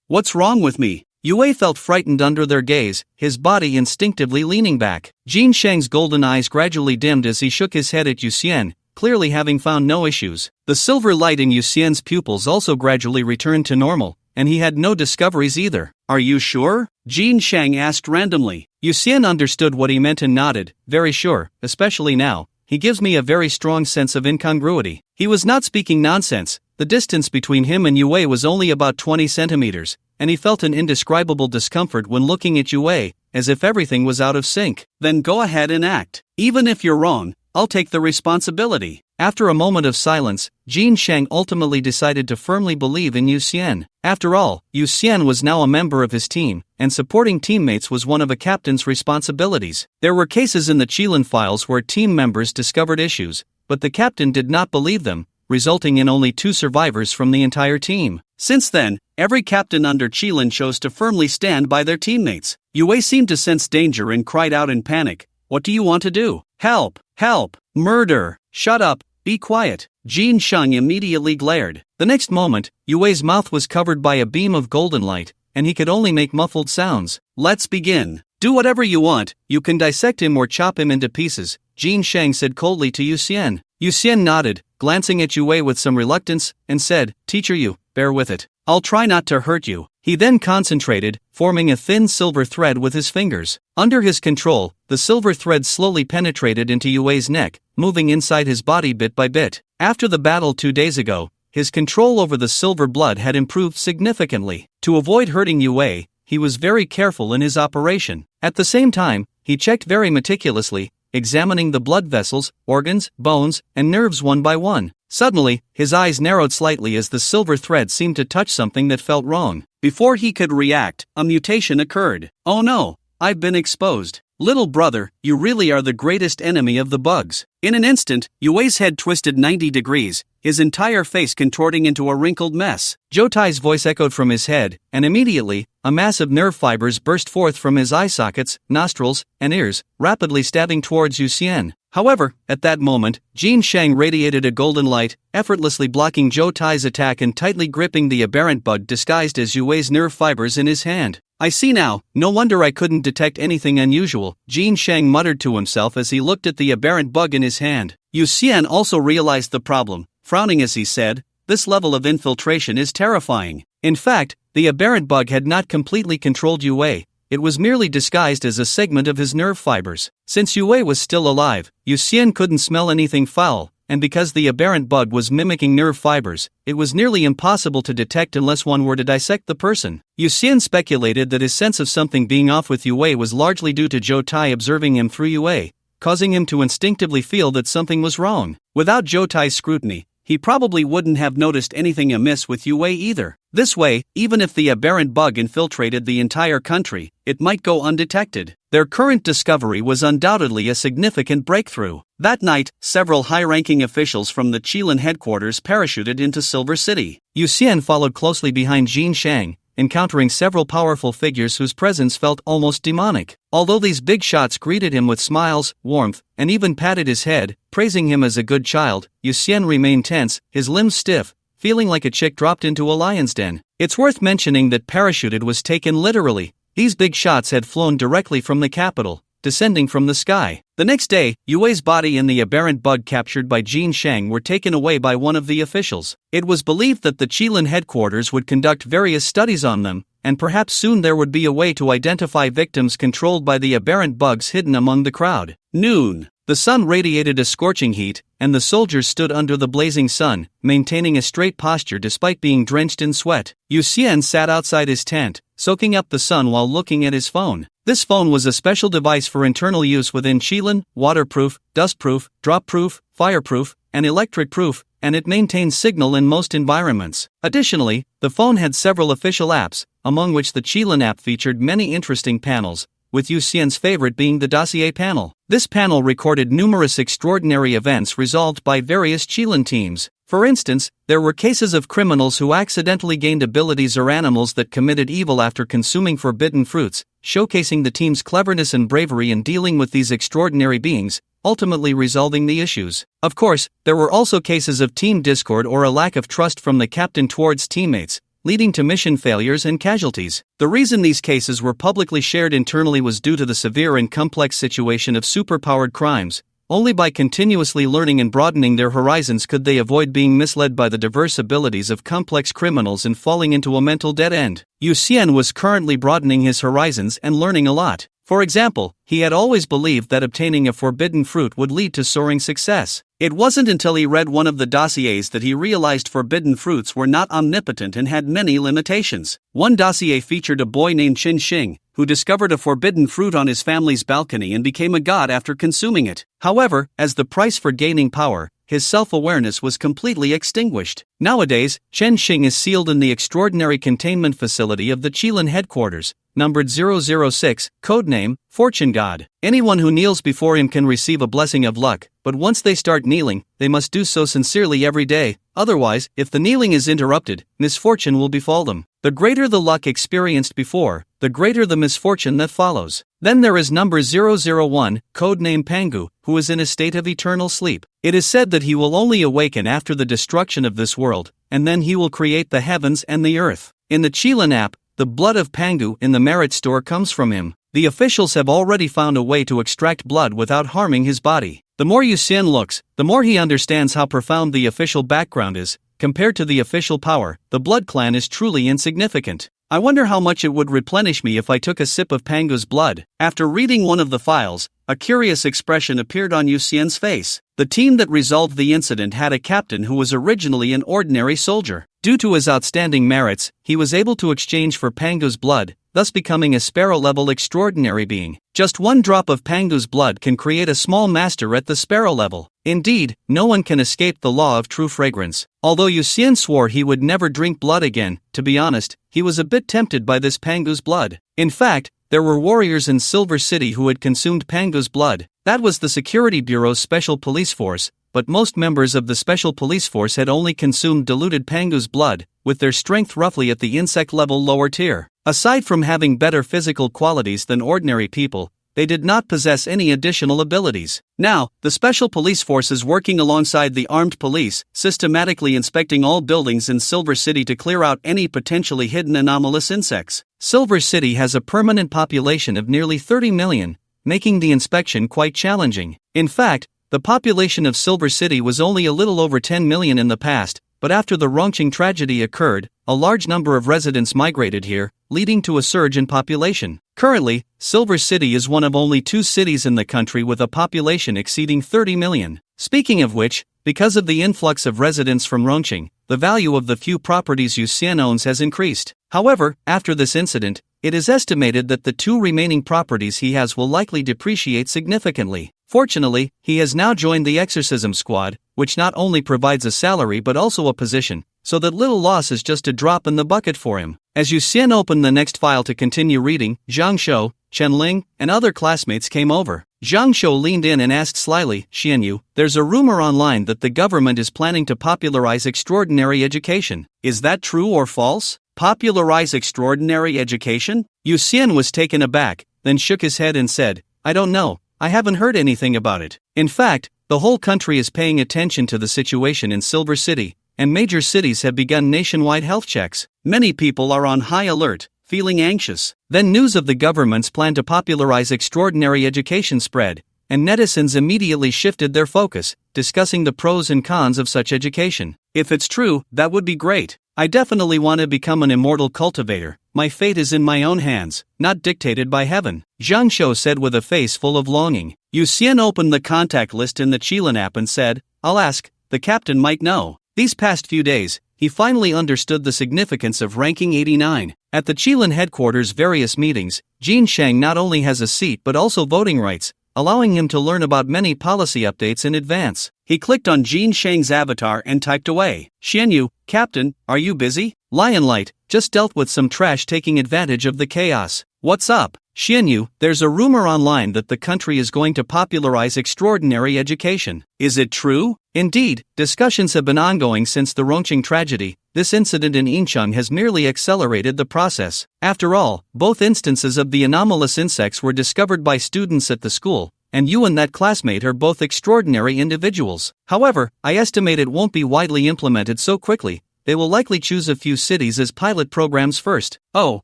What's wrong with me?" Yue felt frightened under their gaze, his body instinctively leaning back. Jin Sheng's golden eyes gradually dimmed as he shook his head at Yu Xian, clearly having found no issues. The silver light in Yu Xian's pupils also gradually returned to normal, and he had no discoveries either. Are you sure? Jin Sheng asked randomly. Yu Xian understood what he meant and nodded, very sure, especially now. He gives me a very strong sense of incongruity. He was not speaking nonsense. The distance between him and Yue was only about 20 centimeters, and he felt an indescribable discomfort when looking at Yue, as if everything was out of sync. Then go ahead and act. Even if you're wrong, I'll take the responsibility. After a moment of silence, Jin Sheng ultimately decided to firmly believe in Yu Xian. After all, Yu Xian was now a member of his team, and supporting teammates was one of a captain's responsibilities. There were cases in the Qilin files where team members discovered issues, but the captain did not believe them, resulting in only 2 survivors from the entire team. Since then, every captain under Qilin chose to firmly stand by their teammates. Yue seemed to sense danger and cried out in panic, "What do you want to do? Help! Help! Murder! Shut up! Be quiet!" Jin Sheng immediately glared. The next moment, Yue's mouth was covered by a beam of golden light, and he could only make muffled sounds. "Let's begin. Do whatever you want, you can dissect him or chop him into pieces," Jin Sheng said coldly to Yu Xian. Yu Xian nodded, glancing at Yue with some reluctance, and said, "Teacher Yu, bear with it. I'll try not to hurt you." He then concentrated, forming a thin silver thread with his fingers. Under his control, the silver thread slowly penetrated into Yue's neck, moving inside his body bit by bit. After the battle 2 days ago, his control over the silver blood had improved significantly. To avoid hurting Yue, he was very careful in his operation. At the same time, he checked very meticulously, examining the blood vessels, organs, bones, and nerves one by one. Suddenly, his eyes narrowed slightly as the silver thread seemed to touch something that felt wrong. Before he could react, a mutation occurred. "Oh no, I've been exposed. Little brother, you really are the greatest enemy of the bugs." In an instant, Yue's head twisted 90 degrees, his entire face contorting into a wrinkled mess. Jotai's voice echoed from his head, and immediately, a mass of nerve fibers burst forth from his eye sockets, nostrils, and ears, rapidly stabbing towards Yu Xian. However, at that moment, Jin Sheng radiated a golden light, effortlessly blocking Jotai's attack and tightly gripping the aberrant bug disguised as Yue's nerve fibers in his hand. "I see now, no wonder I couldn't detect anything unusual," Jin Sheng muttered to himself as he looked at the aberrant bug in his hand. Yu Xian also realized the problem, frowning as he said, "This level of infiltration is terrifying." In fact, the aberrant bug had not completely controlled Yue. It was merely disguised as a segment of his nerve fibers. Since Yue was still alive, Yu Xian couldn't smell anything foul, and because the aberrant bug was mimicking nerve fibers, it was nearly impossible to detect unless one were to dissect the person. Yu Xian speculated that his sense of something being off with Yue was largely due to Jotai observing him through Yue, causing him to instinctively feel that something was wrong. Without Jotai's scrutiny, he probably wouldn't have noticed anything amiss with Yue either. This way, even if the aberrant bug infiltrated the entire country, it might go undetected. Their current discovery was undoubtedly a significant breakthrough. That night, several high-ranking officials from the Qilin headquarters parachuted into Silver City. Yu Xian followed closely behind Jin Sheng, encountering several powerful figures whose presence felt almost demonic. Although these big shots greeted him with smiles, warmth, and even patted his head, praising him as a good child, Yu Xian remained tense, his limbs stiff, feeling like a chick dropped into a lion's den. It's worth mentioning that parachuted was taken literally. These big shots had flown directly from the capital, descending from the sky. The next day, Yue's body and the aberrant bug captured by Jin Sheng were taken away by one of the officials. It was believed that the Qilin headquarters would conduct various studies on them, and perhaps soon there would be a way to identify victims controlled by the aberrant bugs hidden among the crowd. Noon. The sun radiated a scorching heat, and the soldiers stood under the blazing sun, maintaining a straight posture despite being drenched in sweat. Yu Xian sat outside his tent, soaking up the sun while looking at his phone. This phone was a special device for internal use within Qilin, waterproof, dustproof, dropproof, fireproof, and electric-proof, and it maintains signal in most environments. Additionally, the phone had several official apps, among which the Qilin app featured many interesting panels, with Yu Xian's favorite being the dossier panel. This panel recorded numerous extraordinary events resolved by various Qilin teams. For instance, there were cases of criminals who accidentally gained abilities or animals that committed evil after consuming forbidden fruits, showcasing the team's cleverness and bravery in dealing with these extraordinary beings, ultimately resolving the issues. Of course, there were also cases of team discord or a lack of trust from the captain towards teammates, leading to mission failures and casualties. The reason these cases were publicly shared internally was due to the severe and complex situation of superpowered crimes. Only by continuously learning and broadening their horizons could they avoid being misled by the diverse abilities of complex criminals and falling into a mental dead end. Yu Xian was currently broadening his horizons and learning a lot. For example, he had always believed that obtaining a forbidden fruit would lead to soaring success. It wasn't until he read one of the dossiers that he realized forbidden fruits were not omnipotent and had many limitations. One dossier featured a boy named Qin Xing, who discovered a forbidden fruit on his family's balcony and became a god after consuming it. However, as the price for gaining power, his self-awareness was completely extinguished. Nowadays, Chen Xing is sealed in the extraordinary containment facility of the Qilin headquarters, numbered 006, codename, Fortune God. Anyone who kneels before him can receive a blessing of luck, but once they start kneeling, they must do so sincerely every day. Otherwise, if the kneeling is interrupted, misfortune will befall them. The greater the luck experienced before, the greater the misfortune that follows. Then there is number 001, codename Pangu, who is in a state of eternal sleep. It is said that he will only awaken after the destruction of this world, and then he will create the heavens and the earth. In the Qilin app, the blood of Pangu in the merit store comes from him. The officials have already found a way to extract blood without harming his body. The more Yu Xian looks, the more he understands how profound the official background is. Compared to the official power, the blood clan is truly insignificant. I wonder how much it would replenish me if I took a sip of Pangu's blood. After reading one of the files, a curious expression appeared on Yu Xian's face. The team that resolved the incident had a captain who was originally an ordinary soldier. Due to his outstanding merits, he was able to exchange for Pangu's blood, thus becoming a sparrow-level extraordinary being. Just one drop of Pangu's blood can create a small master at the sparrow level. Indeed, no one can escape the law of true fragrance. Although Yu Xian swore he would never drink blood again, to be honest, he was a bit tempted by this Pangu's blood. In fact, there were warriors in Silver City who had consumed Pangu's blood. That was the Security Bureau's special police force, but most members of the special police force had only consumed diluted Pangu's blood, with their strength roughly at the insect-level lower tier. Aside from having better physical qualities than ordinary people, they did not possess any additional abilities. Now, the special police force is working alongside the armed police, systematically inspecting all buildings in Silver City to clear out any potentially hidden anomalous insects. Silver City has a permanent population of nearly 30 million, making the inspection quite challenging. In fact, the population of Silver City was only a little over 10 million in the past, but after the Rongqing tragedy occurred, a large number of residents migrated here, leading to a surge in population. Currently, Silver City is one of only 2 cities in the country with a population exceeding 30 million. Speaking of which, because of the influx of residents from Rongqing, the value of the few properties Yu Xian owns has increased. However, after this incident, it is estimated that the 2 remaining properties he has will likely depreciate significantly. Fortunately, he has now joined the exorcism squad, which not only provides a salary but also a position, so that little loss is just a drop in the bucket for him. As Yu Xian opened the next file to continue reading, Zhang Shou, Chen Ling, and other classmates came over. Zhang Shou leaned in and asked slyly, Xianyu, there's a rumor online that the government is planning to popularize extraordinary education. Is that true or false? Popularize extraordinary education? Yu Xian was taken aback, then shook his head and said, I don't know. I haven't heard anything about it. In fact, the whole country is paying attention to the situation in Silver City, and major cities have begun nationwide health checks. Many people are on high alert, feeling anxious. Then news of the government's plan to popularize extraordinary education spread, and netizens immediately shifted their focus, discussing the pros and cons of such education. If it's true, that would be great. I definitely want to become an immortal cultivator. My fate is in my own hands, not dictated by heaven, Zhang Shou said with a face full of longing. Yu Xian opened the contact list in the Qilin app and said, I'll ask, the captain might know. These past few days, he finally understood the significance of ranking 89. At the Qilin headquarters' various meetings, Jin Shang not only has a seat but also voting rights, allowing him to learn about many policy updates in advance. He clicked on Jin Shang's avatar and typed away. Xianyu, Captain, are you busy? Lionlight, just dealt with some trash taking advantage of the chaos. What's up? Xianyu, there's a rumor online that the country is going to popularize extraordinary education. Is it true? Indeed, discussions have been ongoing since the Rongqing tragedy. This incident in Incheon has merely accelerated the process. After all, both instances of the anomalous insects were discovered by students at the school, and you and that classmate are both extraordinary individuals. However, I estimate it won't be widely implemented so quickly. they will likely choose a few cities as pilot programs first. Oh,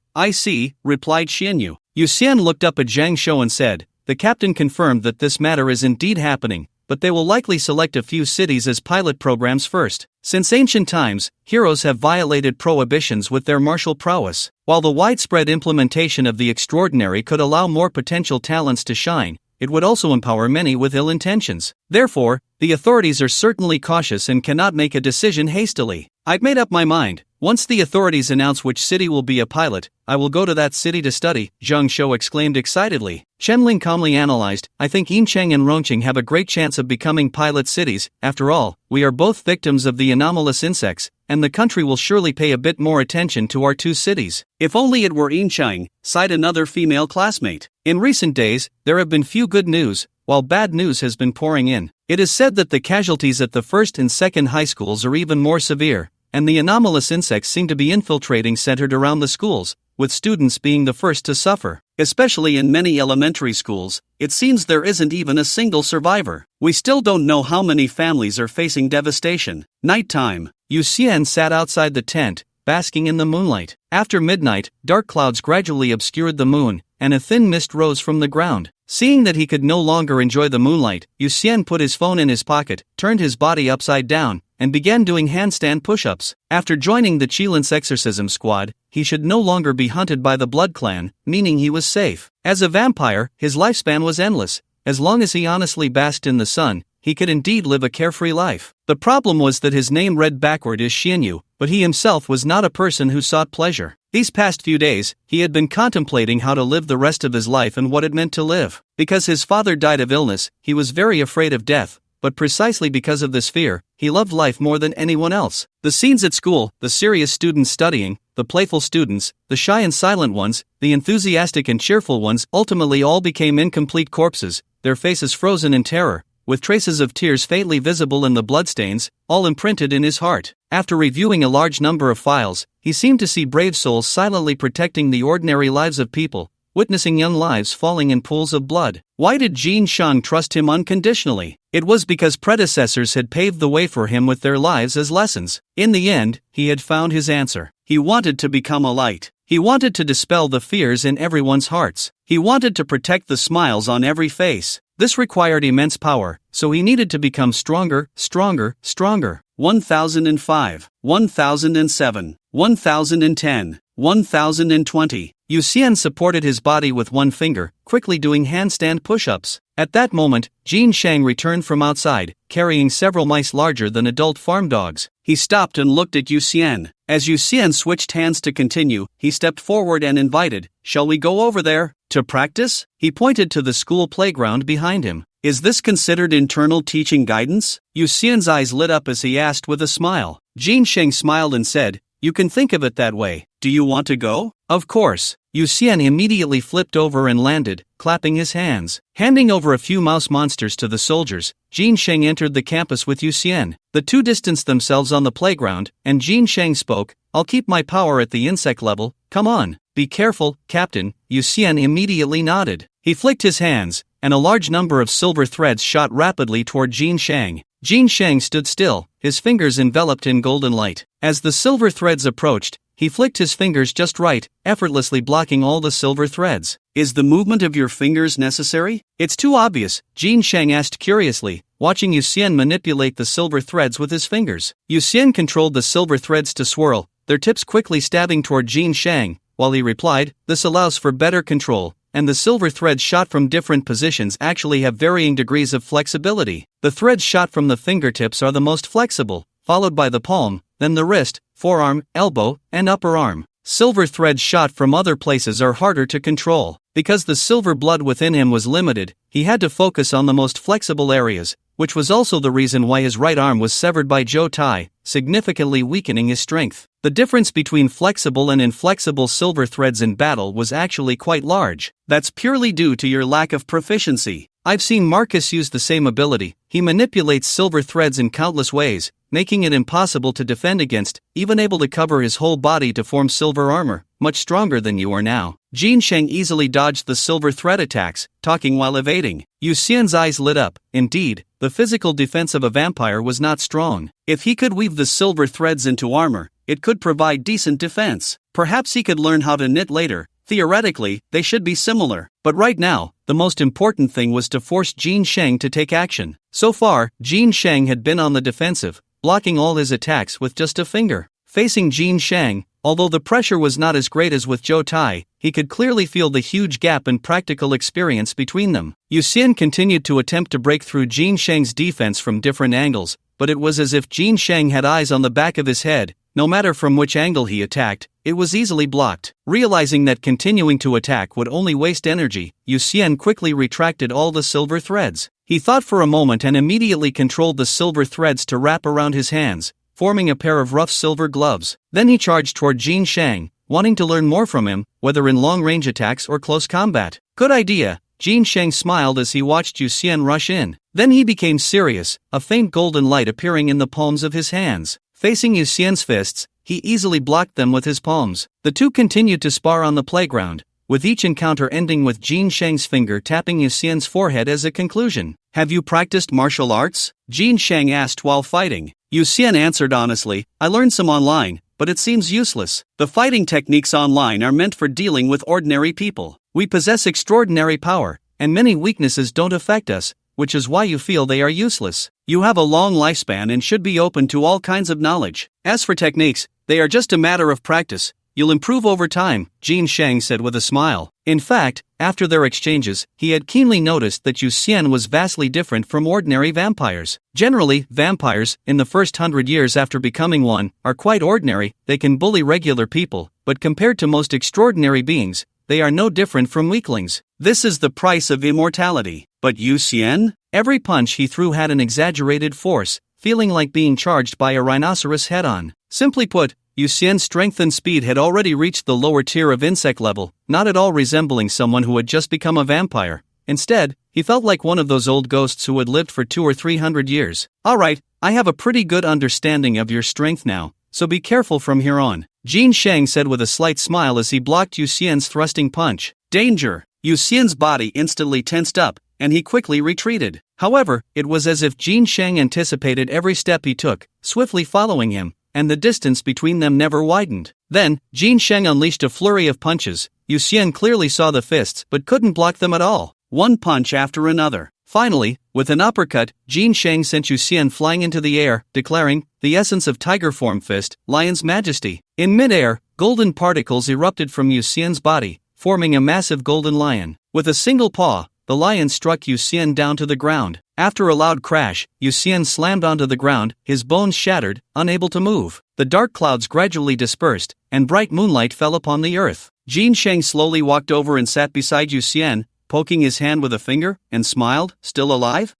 I see, replied Xianyu. Yu Xian looked up at Zhang Shou and said, the captain confirmed that this matter is indeed happening, but they will likely select a few cities as pilot programs first. Since ancient times, heroes have violated prohibitions with their martial prowess. While the widespread implementation of the extraordinary could allow more potential talents to shine, it would also empower many with ill intentions. Therefore, the authorities are certainly cautious and cannot make a decision hastily. I've made up my mind. Once the authorities announce which city will be a pilot, I will go to that city to study, Zhang Shou exclaimed excitedly. Chen calmly analyzed, I think Yincheng and Rongqing have a great chance of becoming pilot cities. After all, we are both victims of the anomalous insects, and the country will surely pay a bit more attention to our two cities. If only it were Yincheng, sighed another female classmate. In recent days, there have been few good news, while bad news has been pouring in. It is said that the casualties at the first and second high schools are even more severe, and the anomalous insects seem to be infiltrating centered around the schools, with students being the first to suffer. Especially in many elementary schools, it seems there isn't even a single survivor. We still don't know how many families are facing devastation. Nighttime. Yu Xian sat outside the tent, basking in the moonlight. After midnight, dark clouds gradually obscured the moon, and a thin mist rose from the ground. Seeing that he could no longer enjoy the moonlight, Yu Xian put his phone in his pocket, turned his body upside down, and began doing handstand push-ups. After joining the Qilin's exorcism squad, he should no longer be hunted by the Blood Clan, meaning he was safe. As a vampire, his lifespan was endless. As long as he honestly basked in the sun, he could indeed live a carefree life. The problem was that his name read backward is Xianyu, but he himself was not a person who sought pleasure. These past few days, he had been contemplating how to live the rest of his life and what it meant to live. Because his father died of illness, he was very afraid of death, but precisely because of this fear, he loved life more than anyone else. The scenes at school, the serious students studying, the playful students, the shy and silent ones, the enthusiastic and cheerful ones ultimately all became incomplete corpses, their faces frozen in terror, with traces of tears faintly visible in the bloodstains, all imprinted in his heart. After reviewing a large number of files, he seemed to see brave souls silently protecting the ordinary lives of people, witnessing young lives falling in pools of blood. Why did Jin Shang trust him unconditionally? It was because predecessors had paved the way for him with their lives as lessons. In the end, he had found his answer. He wanted to become a light. He wanted to dispel the fears in everyone's hearts. He wanted to protect the smiles on every face. This required immense power, so he needed to become stronger, stronger, stronger. 1005, 1007, 1010, 1020. Yu Xian supported his body with one finger, quickly doing handstand push-ups. At that moment, Jin Shang returned from outside, carrying several mice larger than adult farm dogs. He stopped and looked at Yu Xian. As Yu Xian switched hands to continue, he stepped forward and invited, "Shall we go over there to practice?" He pointed to the school playground behind him. "Is this considered internal teaching guidance?" Yu Xian's eyes lit up as he asked with a smile. Jin Shang smiled and said, "You can think of it that way. Do you want to go?" "Of course." Yu Xian immediately flipped over and landed, clapping his hands. Handing over a few mouse monsters to the soldiers, Jin Shang entered the campus with Yu Xian. The two distanced themselves on the playground, and Jin Shang spoke, "I'll keep my power at the insect level, come on. Be careful, Captain." Yu Xian immediately nodded. He flicked his hands, and a large number of silver threads shot rapidly toward Jin Shang. Jin Shang stood still, his fingers enveloped in golden light. As the silver threads approached, he flicked his fingers just right, effortlessly blocking all the silver threads. "Is the movement of your fingers necessary?" "It's too obvious," Jin Shang asked curiously, watching Yu Xian manipulate the silver threads with his fingers. Yu Xian controlled the silver threads to swirl, their tips quickly stabbing toward Jin Shang, while he replied, "This allows for better control, and the silver threads shot from different positions actually have varying degrees of flexibility. The threads shot from the fingertips are the most flexible, followed by the palm, then the wrist, forearm, elbow, and upper arm. Silver threads shot from other places are harder to control. Because the silver blood within him was limited, he had to focus on the most flexible areas, which was also the reason why his right arm was severed by Zhou Tai, significantly weakening his strength. The difference between flexible and inflexible silver threads in battle was actually quite large. That's purely due to your lack of proficiency. I've seen Marcus use the same ability. He manipulates silver threads in countless ways, making it impossible to defend against, even able to cover his whole body to form silver armor, much stronger than you are now. Jin Sheng easily dodged the silver thread attacks, talking while evading. Yu Xian's eyes lit up. Indeed, the physical defense of a vampire was not strong. If he could weave the silver threads into armor, it could provide decent defense. Perhaps he could learn how to knit later. Theoretically, they should be similar. But right now, the most important thing was to force Jin Sheng to take action. So far, Jin Sheng had been on the defensive, blocking all his attacks with just a finger. Facing Jin Sheng, although the pressure was not as great as with Zhou Tai, he could clearly feel the huge gap in practical experience between them. Yu Xian continued to attempt to break through Jin Sheng's defense from different angles, but it was as if Jin Sheng had eyes on the back of his head. No matter from which angle he attacked, it was easily blocked. Realizing that continuing to attack would only waste energy, Yu Xian quickly retracted all the silver threads. He thought for a moment and immediately controlled the silver threads to wrap around his hands, forming a pair of rough silver gloves. Then he charged toward Jin Sheng, wanting to learn more from him, whether in long-range attacks or close combat. Good idea. Jin Sheng smiled as he watched Yu Xian rush in. Then he became serious, a faint golden light appearing in the palms of his hands. Facing Yu Xian's fists, he easily blocked them with his palms. The two continued to spar on the playground, with each encounter ending with Jin Sheng's finger tapping Yu Xian's forehead as a conclusion. Have you practiced martial arts? Jin Sheng asked while fighting. Yu Xian answered honestly, I learned some online, but it seems useless. The fighting techniques online are meant for dealing with ordinary people. We possess extraordinary power, and many weaknesses don't affect us, which is why you feel they are useless. You have a long lifespan and should be open to all kinds of knowledge. As for techniques, they are just a matter of practice. You'll improve over time, Jin Sheng said with a smile. In fact, after their exchanges, he had keenly noticed that Yu Xian was vastly different from ordinary vampires. Generally, vampires, in the first 100 years after becoming one, are quite ordinary. They can bully regular people, but compared to most extraordinary beings, they are no different from weaklings. This is the price of immortality. But Yu Xian? Every punch he threw had an exaggerated force, feeling like being charged by a rhinoceros head-on. Simply put, Yu Xian's strength and speed had already reached the lower tier of insect level, not at all resembling someone who had just become a vampire. Instead, he felt like one of those old ghosts who had lived for 200 or 300 years. Alright, I have a pretty good understanding of your strength now, so be careful from here on, Jin Sheng said with a slight smile as he blocked Yu Xian's thrusting punch. Danger! Yu Xian's body instantly tensed up, and he quickly retreated. However, it was as if Jin Sheng anticipated every step he took, swiftly following him, and the distance between them never widened. Then, Jin Sheng unleashed a flurry of punches. Yu Xian clearly saw the fists but couldn't block them at all. One punch after another. Finally, with an uppercut, Jin Sheng sent Yu Xian flying into the air, declaring, the essence of tiger form fist, lion's majesty. In mid-air, golden particles erupted from Yu Xian's body, forming a massive golden lion. With a single paw, the lion struck Yu Xian down to the ground. After a loud crash, Yu Xian slammed onto the ground, his bones shattered, unable to move. The dark clouds gradually dispersed, and bright moonlight fell upon the earth. Jin Sheng slowly walked over and sat beside Yu Xian, poking his hand with a finger, and smiled, still alive?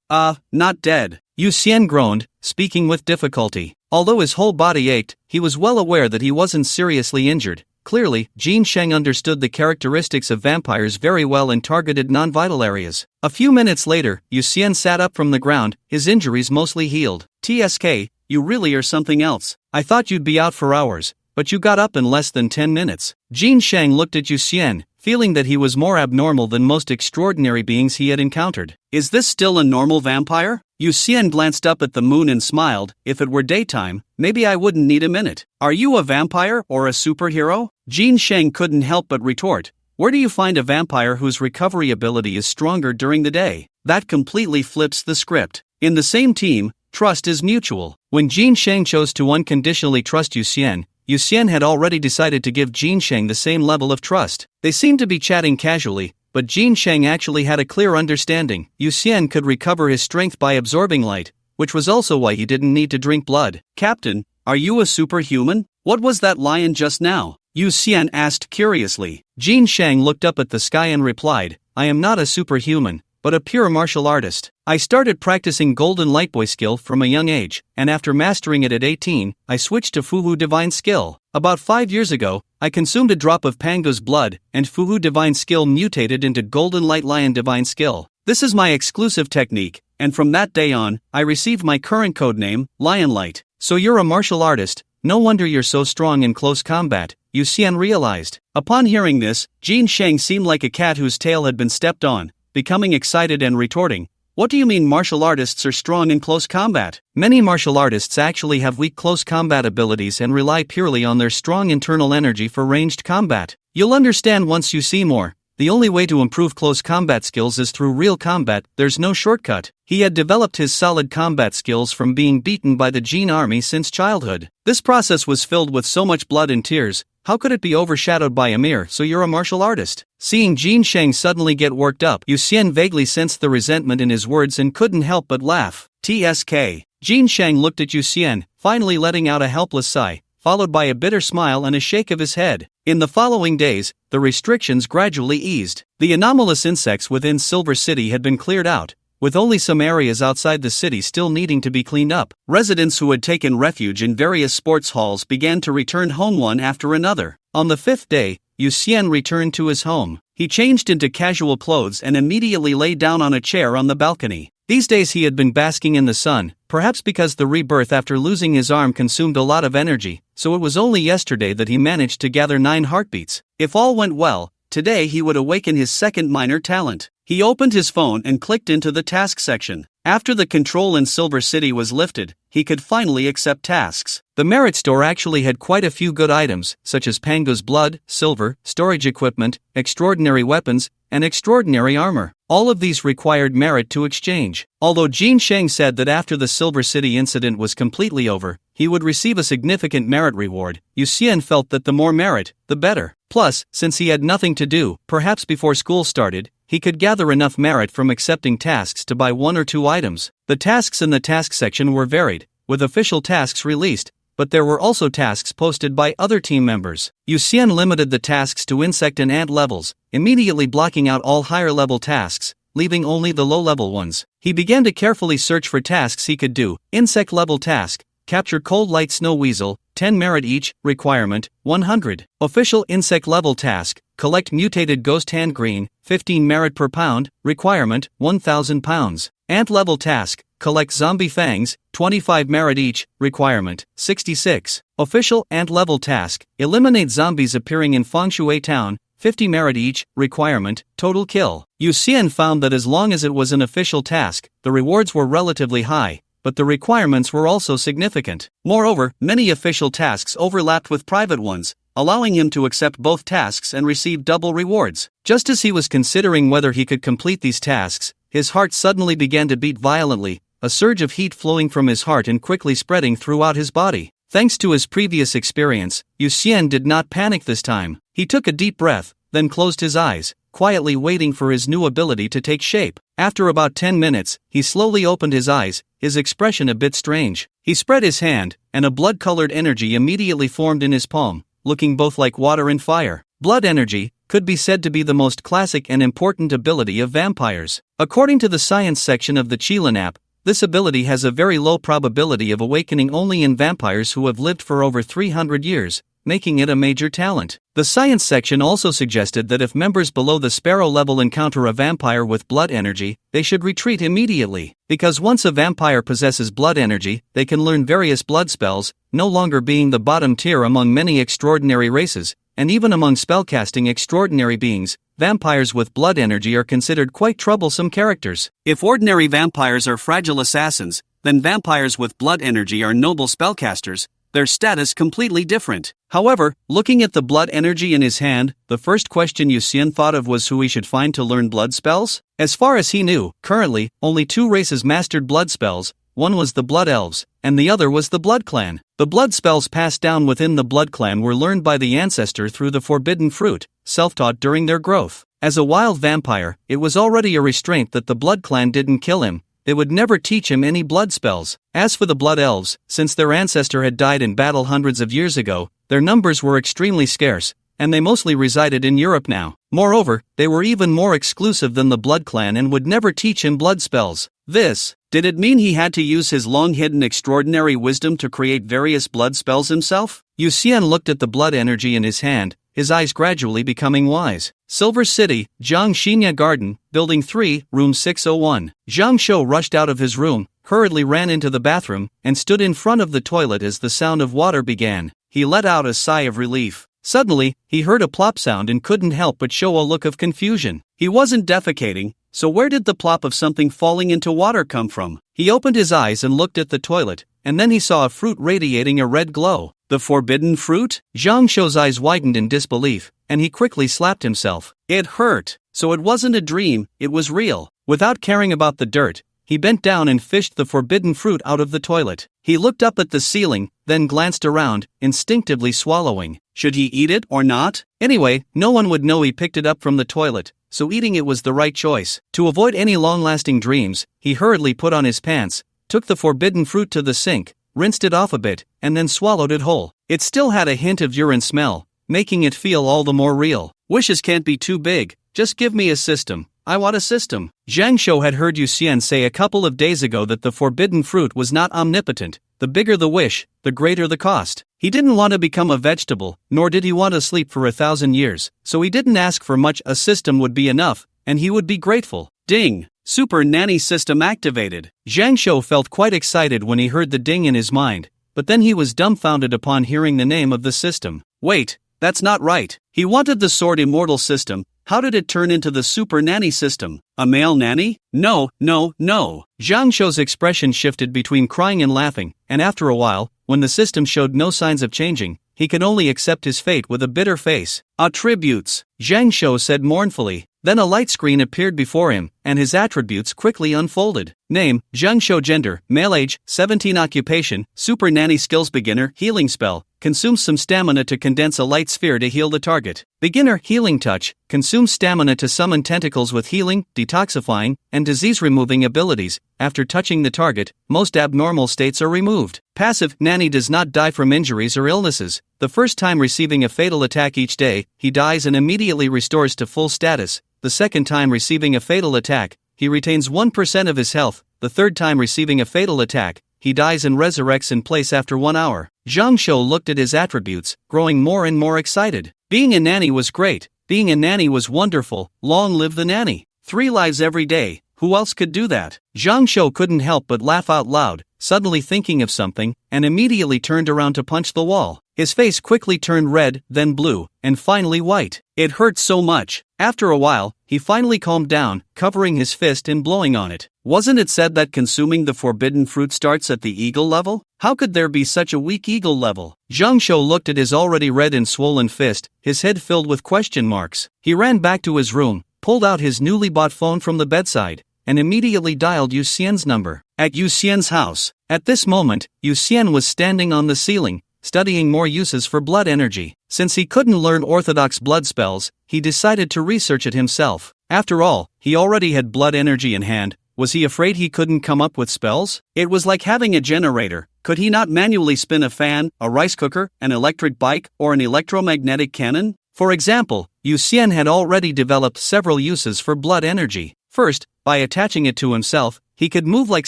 Not dead. Yu Xian groaned, speaking with difficulty. Although his whole body ached, he was well aware that he wasn't seriously injured. Clearly, Jin Sheng understood the characteristics of vampires very well and targeted non-vital areas. A few minutes later, Yu Xian sat up from the ground, his injuries mostly healed. TSK, you really are something else. I thought you'd be out for hours, but you got up in less than 10 minutes. Jin Sheng looked at Yu Xian, feeling that he was more abnormal than most extraordinary beings he had encountered. Is this still a normal vampire? Yu Xian glanced up at the moon and smiled. If it were daytime, maybe I wouldn't need a minute. Are you a vampire or a superhero? Jin Sheng couldn't help but retort. Where do you find a vampire whose recovery ability is stronger during the day? That completely flips the script. In the same team, trust is mutual. When Jin Sheng chose to unconditionally trust Yu Xian had already decided to give Jin Sheng the same level of trust. They seemed to be chatting casually, but Jin Sheng actually had a clear understanding. Yu Xian could recover his strength by absorbing light, which was also why he didn't need to drink blood. Captain, are you a superhuman? What was that lion just now? Yu Xian asked curiously. Jin Sheng looked up at the sky and replied, I am not a superhuman, but a pure martial artist. I started practicing Golden Lightboy skill from a young age, and after mastering it at 18, I switched to Fuhu Divine skill. About 5 years ago, I consumed a drop of Pango's blood, and Fuhu Divine skill mutated into Golden Light Lion Divine skill. This is my exclusive technique, and from that day on, I received my current codename, Lion Light. So you're a martial artist, no wonder you're so strong in close combat, Yu Xian realized. Upon hearing this, Jin Sheng seemed like a cat whose tail had been stepped on, becoming excited and retorting, "What do you mean martial artists are strong in close combat?" Many martial artists actually have weak close combat abilities and rely purely on their strong internal energy for ranged combat. You'll understand once you see more. The only way to improve close combat skills is through real combat, there's no shortcut. He had developed his solid combat skills from being beaten by the Jin army since childhood. This process was filled with so much blood and tears, how could it be overshadowed by a mere "so you're a martial artist"? Seeing Jin Sheng suddenly get worked up, Yu Xian vaguely sensed the resentment in his words and couldn't help but laugh. TSK. Jin Sheng looked at Yu Xian, finally letting out a helpless sigh, followed by a bitter smile and a shake of his head. In the following days, the restrictions gradually eased. The anomalous insects within Silver City had been cleared out, with only some areas outside the city still needing to be cleaned up. Residents who had taken refuge in various sports halls began to return home one after another. On the 5th day, Yu Xian returned to his home. He changed into casual clothes and immediately lay down on a chair on the balcony. These days he had been basking in the sun, perhaps because the rebirth after losing his arm consumed a lot of energy, so it was only yesterday that he managed to gather 9 heartbeats. If all went well, today he would awaken his second minor talent. He opened his phone and clicked into the task section. After the control in Silver City was lifted, he could finally accept tasks. The merit store actually had quite a few good items, such as Pango's blood, silver, storage equipment, extraordinary weapons, and extraordinary armor. All of these required merit to exchange. Although Jin Sheng said that after the Silver City incident was completely over, he would receive a significant merit reward, Yu Xian felt that the more merit, the better. Plus, since he had nothing to do, perhaps before school started, he could gather enough merit from accepting tasks to buy 1 or 2 items. The tasks in the task section were varied, with official tasks released, but there were also tasks posted by other team members. Yu Xian limited the tasks to insect and ant levels, immediately blocking out all higher-level tasks, leaving only the low-level ones. He began to carefully search for tasks he could do. Insect-level task: capture cold light snow weasel, 10 merit each, requirement, 100. Official insect level task: collect mutated ghost hand green, 15 merit per pound, requirement, 1,000 pounds. Ant level task: collect zombie fangs, 25 merit each, requirement, 66. Official ant level task: eliminate zombies appearing in Fengshui town, 50 merit each, requirement, total kill. Yu Xian found that as long as it was an official task, the rewards were relatively high, but the requirements were also significant. Moreover, many official tasks overlapped with private ones, allowing him to accept both tasks and receive double rewards. Just as he was considering whether he could complete these tasks, his heart suddenly began to beat violently, a surge of heat flowing from his heart and quickly spreading throughout his body. Thanks to his previous experience, Yu Xian did not panic this time. He took a deep breath, then closed his eyes, quietly waiting for his new ability to take shape. After about 10 minutes, he slowly opened his eyes, his expression a bit strange. He spread his hand, and a blood-colored energy immediately formed in his palm, looking both like water and fire. Blood energy could be said to be the most classic and important ability of vampires. According to the science section of the Qilin app, this ability has a very low probability of awakening only in vampires who have lived for over 300 years, making it a major talent. The science section also suggested that if members below the sparrow level encounter a vampire with blood energy, they should retreat immediately, because once a vampire possesses blood energy, they can learn various blood spells, no longer being the bottom tier among many extraordinary races, and even among spellcasting extraordinary beings. Vampires with blood energy are considered quite troublesome characters. If ordinary vampires are fragile assassins, then vampires with blood energy are noble spellcasters, their status completely different. However, looking at the blood energy in his hand, the first question Yu Xian thought of was who he should find to learn blood spells. As far as he knew, currently, only 2 races mastered blood spells. One was the Blood Elves, and the other was the Blood Clan. The blood spells passed down within the Blood Clan were learned by the ancestor through the forbidden fruit, self-taught during their growth. As a wild vampire, it was already a restraint that the Blood Clan didn't kill him. They would never teach him any blood spells. As for the Blood Elves, since their ancestor had died in battle hundreds of years ago, their numbers were extremely scarce, and they mostly resided in Europe now. Moreover, they were even more exclusive than the Blood Clan and would never teach him blood spells. Did it mean he had to use his long-hidden extraordinary wisdom to create various blood spells himself? Yu Xian looked at the blood energy in his hand, his eyes gradually becoming wise. Silver City, Jiangxinya Garden, Building 3, Room 601. Zhang Shou rushed out of his room, hurriedly ran into the bathroom, and stood in front of the toilet as the sound of water began. He let out a sigh of relief. Suddenly, he heard a plop sound and couldn't help but show a look of confusion. He wasn't defecating, so where did the plop of something falling into water come from? He opened his eyes and looked at the toilet, and then he saw a fruit radiating a red glow. The forbidden fruit? Zhang Shou's eyes widened in disbelief, and he quickly slapped himself. It hurt. So it wasn't a dream, it was real. Without caring about the dirt, he bent down and fished the forbidden fruit out of the toilet. He looked up at the ceiling, then glanced around, instinctively swallowing. Should he eat it or not? Anyway, no one would know he picked it up from the toilet, so eating it was the right choice. To avoid any long-lasting dreams, he hurriedly put on his pants, took the forbidden fruit to the sink, rinsed it off a bit, and then swallowed it whole. It still had a hint of urine smell, making it feel all the more real. Wishes can't be too big, just give me a system. I want a system. Zhang Shou had heard Yu Xian say a couple of days ago that the forbidden fruit was not omnipotent. The bigger the wish, the greater the cost. He didn't want to become a vegetable, nor did he want to sleep for 1,000 years, so he didn't ask for much. A system would be enough, and he would be grateful. Ding! Super Nanny System activated. Zhang Shou felt quite excited when he heard the ding in his mind, but then he was dumbfounded upon hearing the name of the system. Wait, that's not right. He wanted the Sword Immortal system. How did it turn into the Super Nanny system? A male nanny? No. Zhang Shou's expression shifted between crying and laughing, and after a while, when the system showed no signs of changing, he could only accept his fate with a bitter face. Attributes, Zhang Shou said mournfully. Then a light screen appeared before him, and his attributes quickly unfolded. Name, Zhang Shou. Gender, male. Age, 17. Occupation, Super Nanny. Skills, beginner. Healing spell, consumes some stamina to condense a light sphere to heal the target. Beginner, healing touch, consumes stamina to summon tentacles with healing, detoxifying, and disease-removing abilities. After touching the target, most abnormal states are removed. Passive, Nanny does not die from injuries or illnesses. The first time receiving a fatal attack each day, he dies and immediately restores to full status. The second time receiving a fatal attack, he retains 1% of his health. The third time receiving a fatal attack, he dies and resurrects in place after 1 hour. Zhang Shou looked at his attributes, growing more and more excited. Being a nanny was great. Being a nanny was wonderful. Long live the nanny. 3 lives every day. Who else could do that? Zhang Shou couldn't help but laugh out loud, suddenly thinking of something, and immediately turned around to punch the wall. His face quickly turned red, then blue, and finally white. It hurt so much. After a while, he finally calmed down, covering his fist and blowing on it. Wasn't it said that consuming the forbidden fruit starts at the eagle level? How could there be such a weak eagle level? Zhang Shou looked at his already red and swollen fist, his head filled with question marks. He ran back to his room, pulled out his newly bought phone from the bedside, and immediately dialed Yu Xian's number. At Yu Xian's house. At this moment, Yu Xian was standing on the ceiling, studying more uses for blood energy. Since he couldn't learn orthodox blood spells, he decided to research it himself. After all, he already had blood energy in hand. Was he afraid he couldn't come up with spells? It was like having a generator. Could he not manually spin a fan, a rice cooker, an electric bike, or an electromagnetic cannon? For example, Yu Xian had already developed several uses for blood energy. First, by attaching it to himself, he could move like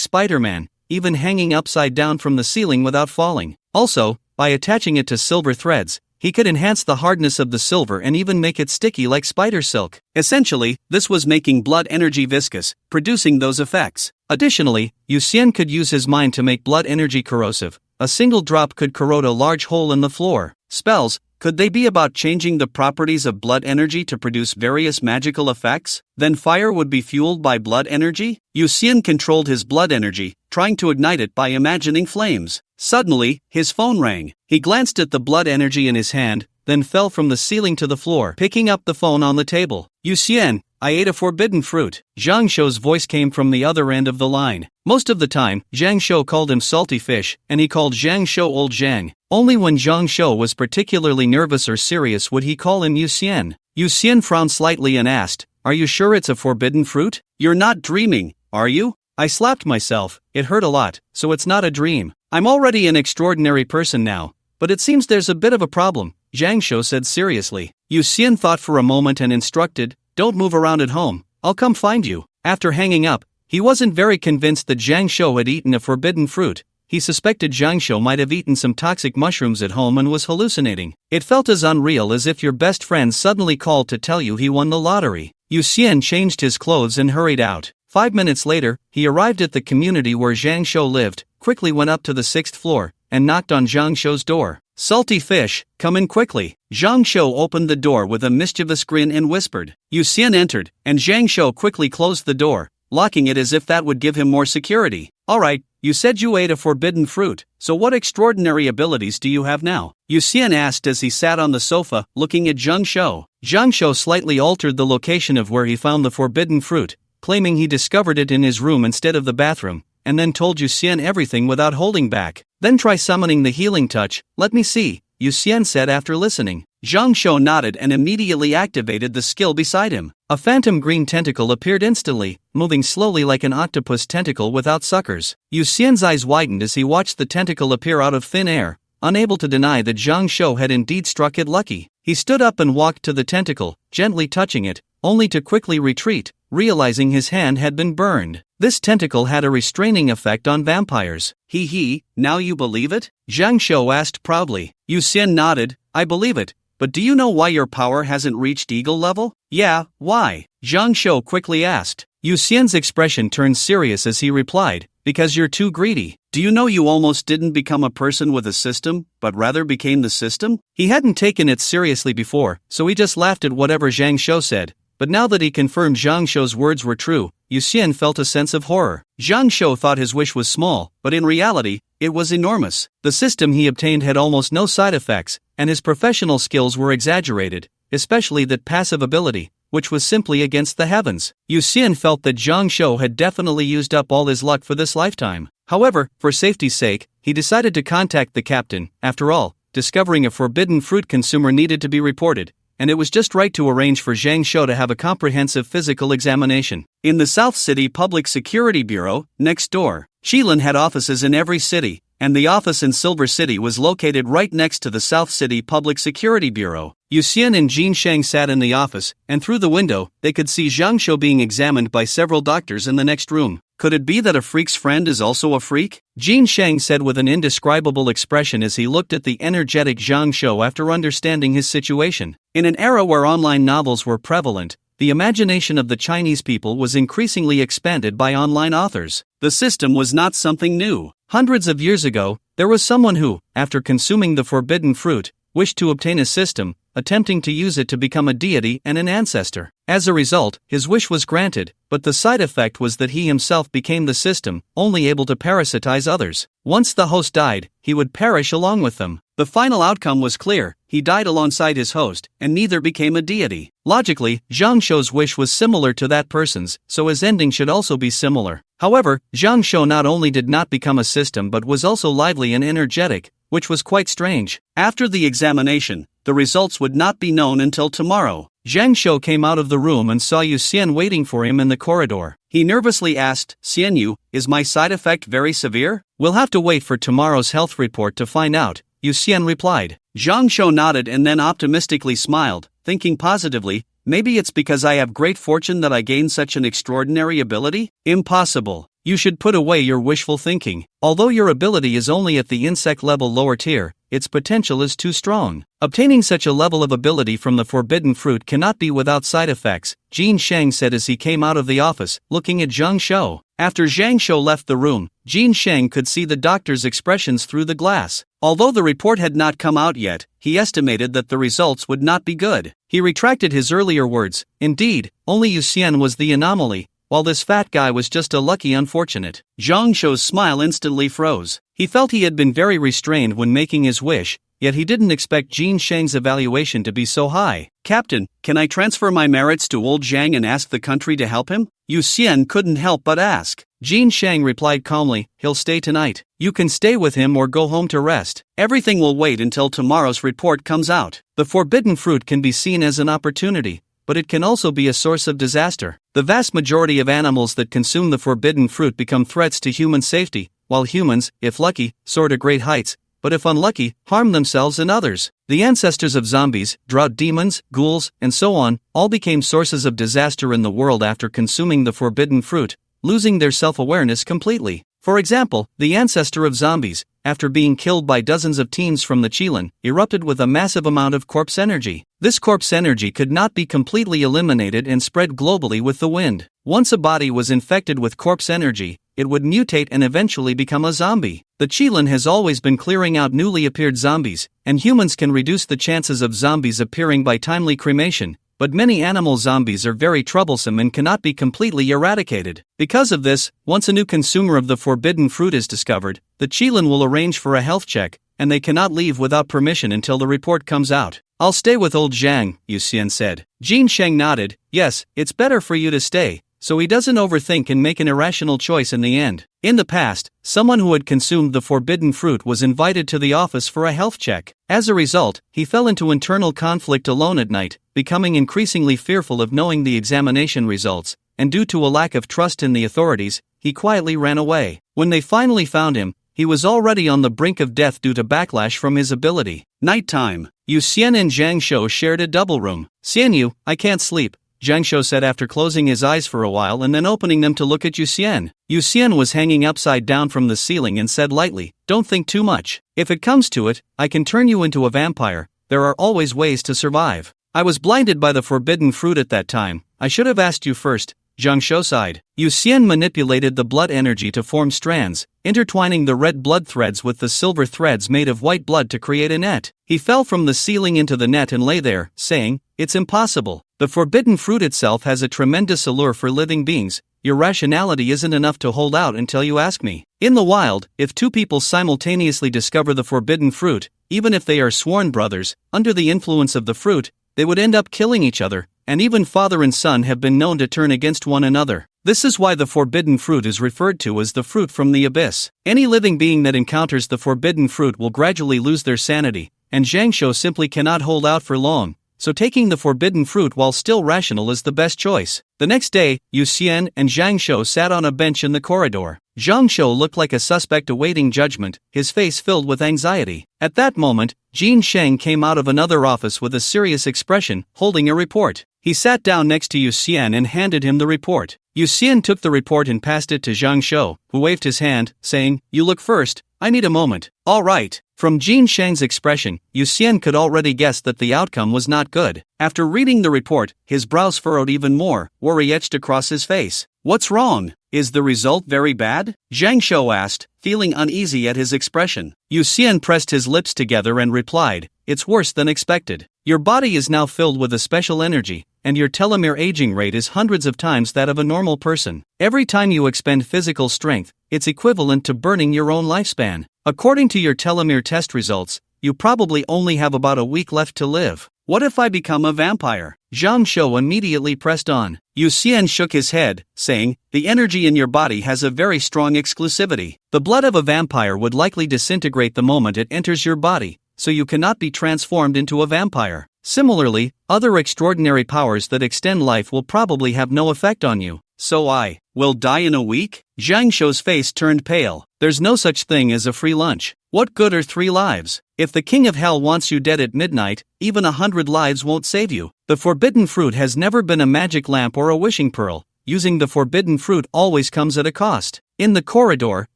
Spider-Man, even hanging upside down from the ceiling without falling. Also, by attaching it to silver threads, he could enhance the hardness of the silver and even make it sticky like spider silk. Essentially, this was making blood energy viscous, producing those effects. Additionally, Yu Xian could use his mind to make blood energy corrosive. A single drop could corrode a large hole in the floor. Spells, could they be about changing the properties of blood energy to produce various magical effects? Then fire would be fueled by blood energy? Yu Xian controlled his blood energy, trying to ignite it by imagining flames. Suddenly, his phone rang. He glanced at the blood energy in his hand, then fell from the ceiling to the floor, picking up the phone on the table. Yu Xian, I ate a forbidden fruit. Zhang Shou's voice came from the other end of the line. Most of the time, Zhang Shou called him salty fish, and he called Zhang Shou old Zhang. Only when Zhang Shou was particularly nervous or serious would he call him Yu Xian. Yu Xian frowned slightly and asked, Are you sure it's a forbidden fruit? You're not dreaming, are you? I slapped myself. It hurt a lot, so it's not a dream. I'm already an extraordinary person now, but it seems there's a bit of a problem, Zhang Shou said seriously. Yu Xian thought for a moment and instructed, Don't move around at home, I'll come find you. After hanging up, he wasn't very convinced that Zhang Shou had eaten a forbidden fruit, he suspected Zhang Shou might have eaten some toxic mushrooms at home and was hallucinating. It felt as unreal as if your best friend suddenly called to tell you he won the lottery. Yu Xian changed his clothes and hurried out. 5 minutes later, he arrived at the community where Zhang Shou lived, quickly went up to the 6th floor, and knocked on Zhang Shou's door. "Salty fish, come in quickly." Zhang Shou opened the door with a mischievous grin and whispered. Yu Xian entered, and Zhang Shou quickly closed the door, locking it as if that would give him more security. "Alright, you said you ate a forbidden fruit, so what extraordinary abilities do you have now?" Yu Xian asked as he sat on the sofa, looking at Zhang Shou. Zhang Shou slightly altered the location of where he found the forbidden fruit, claiming he discovered it in his room instead of the bathroom, and then told Yu Xian everything without holding back. "Then try summoning the healing touch, let me see," Yu Xian said after listening. Zhang Shou nodded and immediately activated the skill beside him. A phantom green tentacle appeared instantly, moving slowly like an octopus tentacle without suckers. Yu Xian's eyes widened as he watched the tentacle appear out of thin air, unable to deny that Zhang Shou had indeed struck it lucky. He stood up and walked to the tentacle, gently touching it, only to quickly retreat, realizing his hand had been burned. This tentacle had a restraining effect on vampires. "He, now you believe it?" Zhang Shou asked proudly. Yu Xian nodded. "I believe it. But do you know why your power hasn't reached eagle level?" "Yeah, why?" Zhang Shou quickly asked. Yu Xian's expression turned serious as he replied, "Because you're too greedy. Do you know you almost didn't become a person with a system, but rather became the system?" He hadn't taken it seriously before, so he just laughed at whatever Zhang Shou said. But now that he confirmed Zhang Shou's words were true, Yu Xian felt a sense of horror. Zhang Shou thought his wish was small, but in reality, it was enormous. The system he obtained had almost no side effects, and his professional skills were exaggerated, especially that passive ability, which was simply against the heavens. Yu Xian felt that Zhang Shou had definitely used up all his luck for this lifetime. However, for safety's sake, he decided to contact the captain. After all, discovering a forbidden fruit consumer needed to be reported, and it was just right to arrange for Zhang Shou to have a comprehensive physical examination. In the South City Public Security Bureau, next door, Qilin had offices in every city, and the office in Silver City was located right next to the South City Public Security Bureau. Yu Xian and Jin Sheng sat in the office, and through the window, they could see Zhang Shou being examined by several doctors in the next room. Could it be that a freak's friend is also a freak? Jin Sheng said with an indescribable expression as he looked at the energetic Zhang Shou after understanding his situation. In an era where online novels were prevalent, the imagination of the Chinese people was increasingly expanded by online authors. The system was not something new. Hundreds of years ago, there was someone who, after consuming the forbidden fruit, wished to obtain a system, attempting to use it to become a deity and an ancestor. As a result, his wish was granted, but the side effect was that he himself became the system, only able to parasitize others. Once the host died, he would perish along with them. The final outcome was clear: he died alongside his host, and neither became a deity. Logically, Zhang Shou's wish was similar to that person's, so his ending should also be similar. However, Zhang Shou not only did not become a system but was also lively and energetic, which was quite strange. After the examination, the results would not be known until tomorrow. Zhang Shou came out of the room and saw Yu Xian waiting for him in the corridor. He nervously asked, "Xian Yu, is my side effect very severe?" "We'll have to wait for tomorrow's health report to find out," Yu Xian replied. Zhang Shou nodded and then optimistically smiled, thinking positively, "Maybe it's because I have great fortune that I gained such an extraordinary ability?" "Impossible. You should put away your wishful thinking. Although your ability is only at the insect level lower tier, its potential is too strong. Obtaining such a level of ability from the forbidden fruit cannot be without side effects," Jin Sheng said as he came out of the office, looking at Zhang Shou. After Zhang Shou left the room, Jin Sheng could see the doctor's expressions through the glass. Although the report had not come out yet, he estimated that the results would not be good. He retracted his earlier words. Indeed, only Yu Xian was the anomaly, while this fat guy was just a lucky unfortunate. Zhang Shou's smile instantly froze. He felt he had been very restrained when making his wish, yet he didn't expect Jin Sheng's evaluation to be so high. "Captain, can I transfer my merits to old Zhang and ask the country to help him?" Yu Xian couldn't help but ask. Jin Sheng replied calmly, "He'll stay tonight. You can stay with him or go home to rest. Everything will wait until tomorrow's report comes out." The forbidden fruit can be seen as an opportunity, but it can also be a source of disaster. The vast majority of animals that consume the forbidden fruit become threats to human safety, while humans, if lucky, soar to great heights, but if unlucky, harm themselves and others. The ancestors of zombies, drought demons, ghouls, and so on, all became sources of disaster in the world after consuming the forbidden fruit, losing their self-awareness completely. For example, the ancestor of zombies, after being killed by dozens of teams from the Qilin, erupted with a massive amount of corpse energy. This corpse energy could not be completely eliminated and spread globally with the wind. Once a body was infected with corpse energy, it would mutate and eventually become a zombie. The Qilin has always been clearing out newly appeared zombies, and humans can reduce the chances of zombies appearing by timely cremation. But many animal zombies are very troublesome and cannot be completely eradicated. Because of this, once a new consumer of the forbidden fruit is discovered, the Qilin will arrange for a health check, and they cannot leave without permission until the report comes out. "I'll stay with old Zhang," Yu Xian said. Jin Sheng nodded. "Yes, it's better for you to stay," so he doesn't overthink and make an irrational choice in the end. In the past, someone who had consumed the forbidden fruit was invited to the office for a health check. As a result, he fell into internal conflict alone at night, becoming increasingly fearful of knowing the examination results, and due to a lack of trust in the authorities, he quietly ran away. When they finally found him, he was already on the brink of death due to backlash from his ability. Nighttime. Yu Xian and Zhang Shou shared a double room. "Xianyu, I can't sleep," Zhang Shou said after closing his eyes for a while and then opening them to look at Yu Xian. Yu Xian was hanging upside down from the ceiling and said lightly, "Don't think too much. If it comes to it, I can turn you into a vampire. There are always ways to survive. I was blinded by the forbidden fruit at that time. I should have asked you first." Zhang Shou sighed. Yu Xian manipulated the blood energy to form strands, intertwining the red blood threads with the silver threads made of white blood to create a net. He fell from the ceiling into the net and lay there, saying, "It's impossible. The forbidden fruit itself has a tremendous allure for living beings. Your rationality isn't enough to hold out until you ask me." In the wild, if two people simultaneously discover the forbidden fruit, even if they are sworn brothers, under the influence of the fruit, they would end up killing each other, and even father and son have been known to turn against one another. This is why the forbidden fruit is referred to as the fruit from the abyss. Any living being that encounters the forbidden fruit will gradually lose their sanity, and Zhang Shou simply cannot hold out for long. So taking the forbidden fruit while still rational is the best choice. The next day, Yu Xian and Zhang Shou sat on a bench in the corridor. Zhang Shou looked like a suspect awaiting judgment, his face filled with anxiety. At that moment, Jin Sheng came out of another office with a serious expression, holding a report. He sat down next to Yu Xian and handed him the report. Yu Xian took the report and passed it to Zhang Shou, who waved his hand, saying, "You look first, I need a moment." "All right." From Jin Sheng's expression, Yu Xian could already guess that the outcome was not good. After reading the report, his brows furrowed even more, worry etched across his face. "What's wrong? Is the result very bad?" Zhang Shou asked, feeling uneasy at his expression. Yu Xian pressed his lips together and replied, "It's worse than expected. Your body is now filled with a special energy, and your telomere aging rate is hundreds of times that of a normal person. Every time you expend physical strength, it's equivalent to burning your own lifespan. According to your telomere test results, you probably only have about a week left to live. What if I become a vampire?" Zhang Shou immediately pressed on. Yu Xian shook his head, saying, "The energy in your body has a very strong exclusivity. The blood of a vampire would likely disintegrate the moment it enters your body, so you cannot be transformed into a vampire. Similarly, other extraordinary powers that extend life will probably have no effect on you. So I will die in a week?" Zhang Shou's face turned pale. "There's no such thing as a free lunch. What good are 3 lives? If the King of Hell wants you dead at midnight, even 100 lives won't save you. The forbidden fruit has never been a magic lamp or a wishing pearl. Using the forbidden fruit always comes at a cost." In the corridor,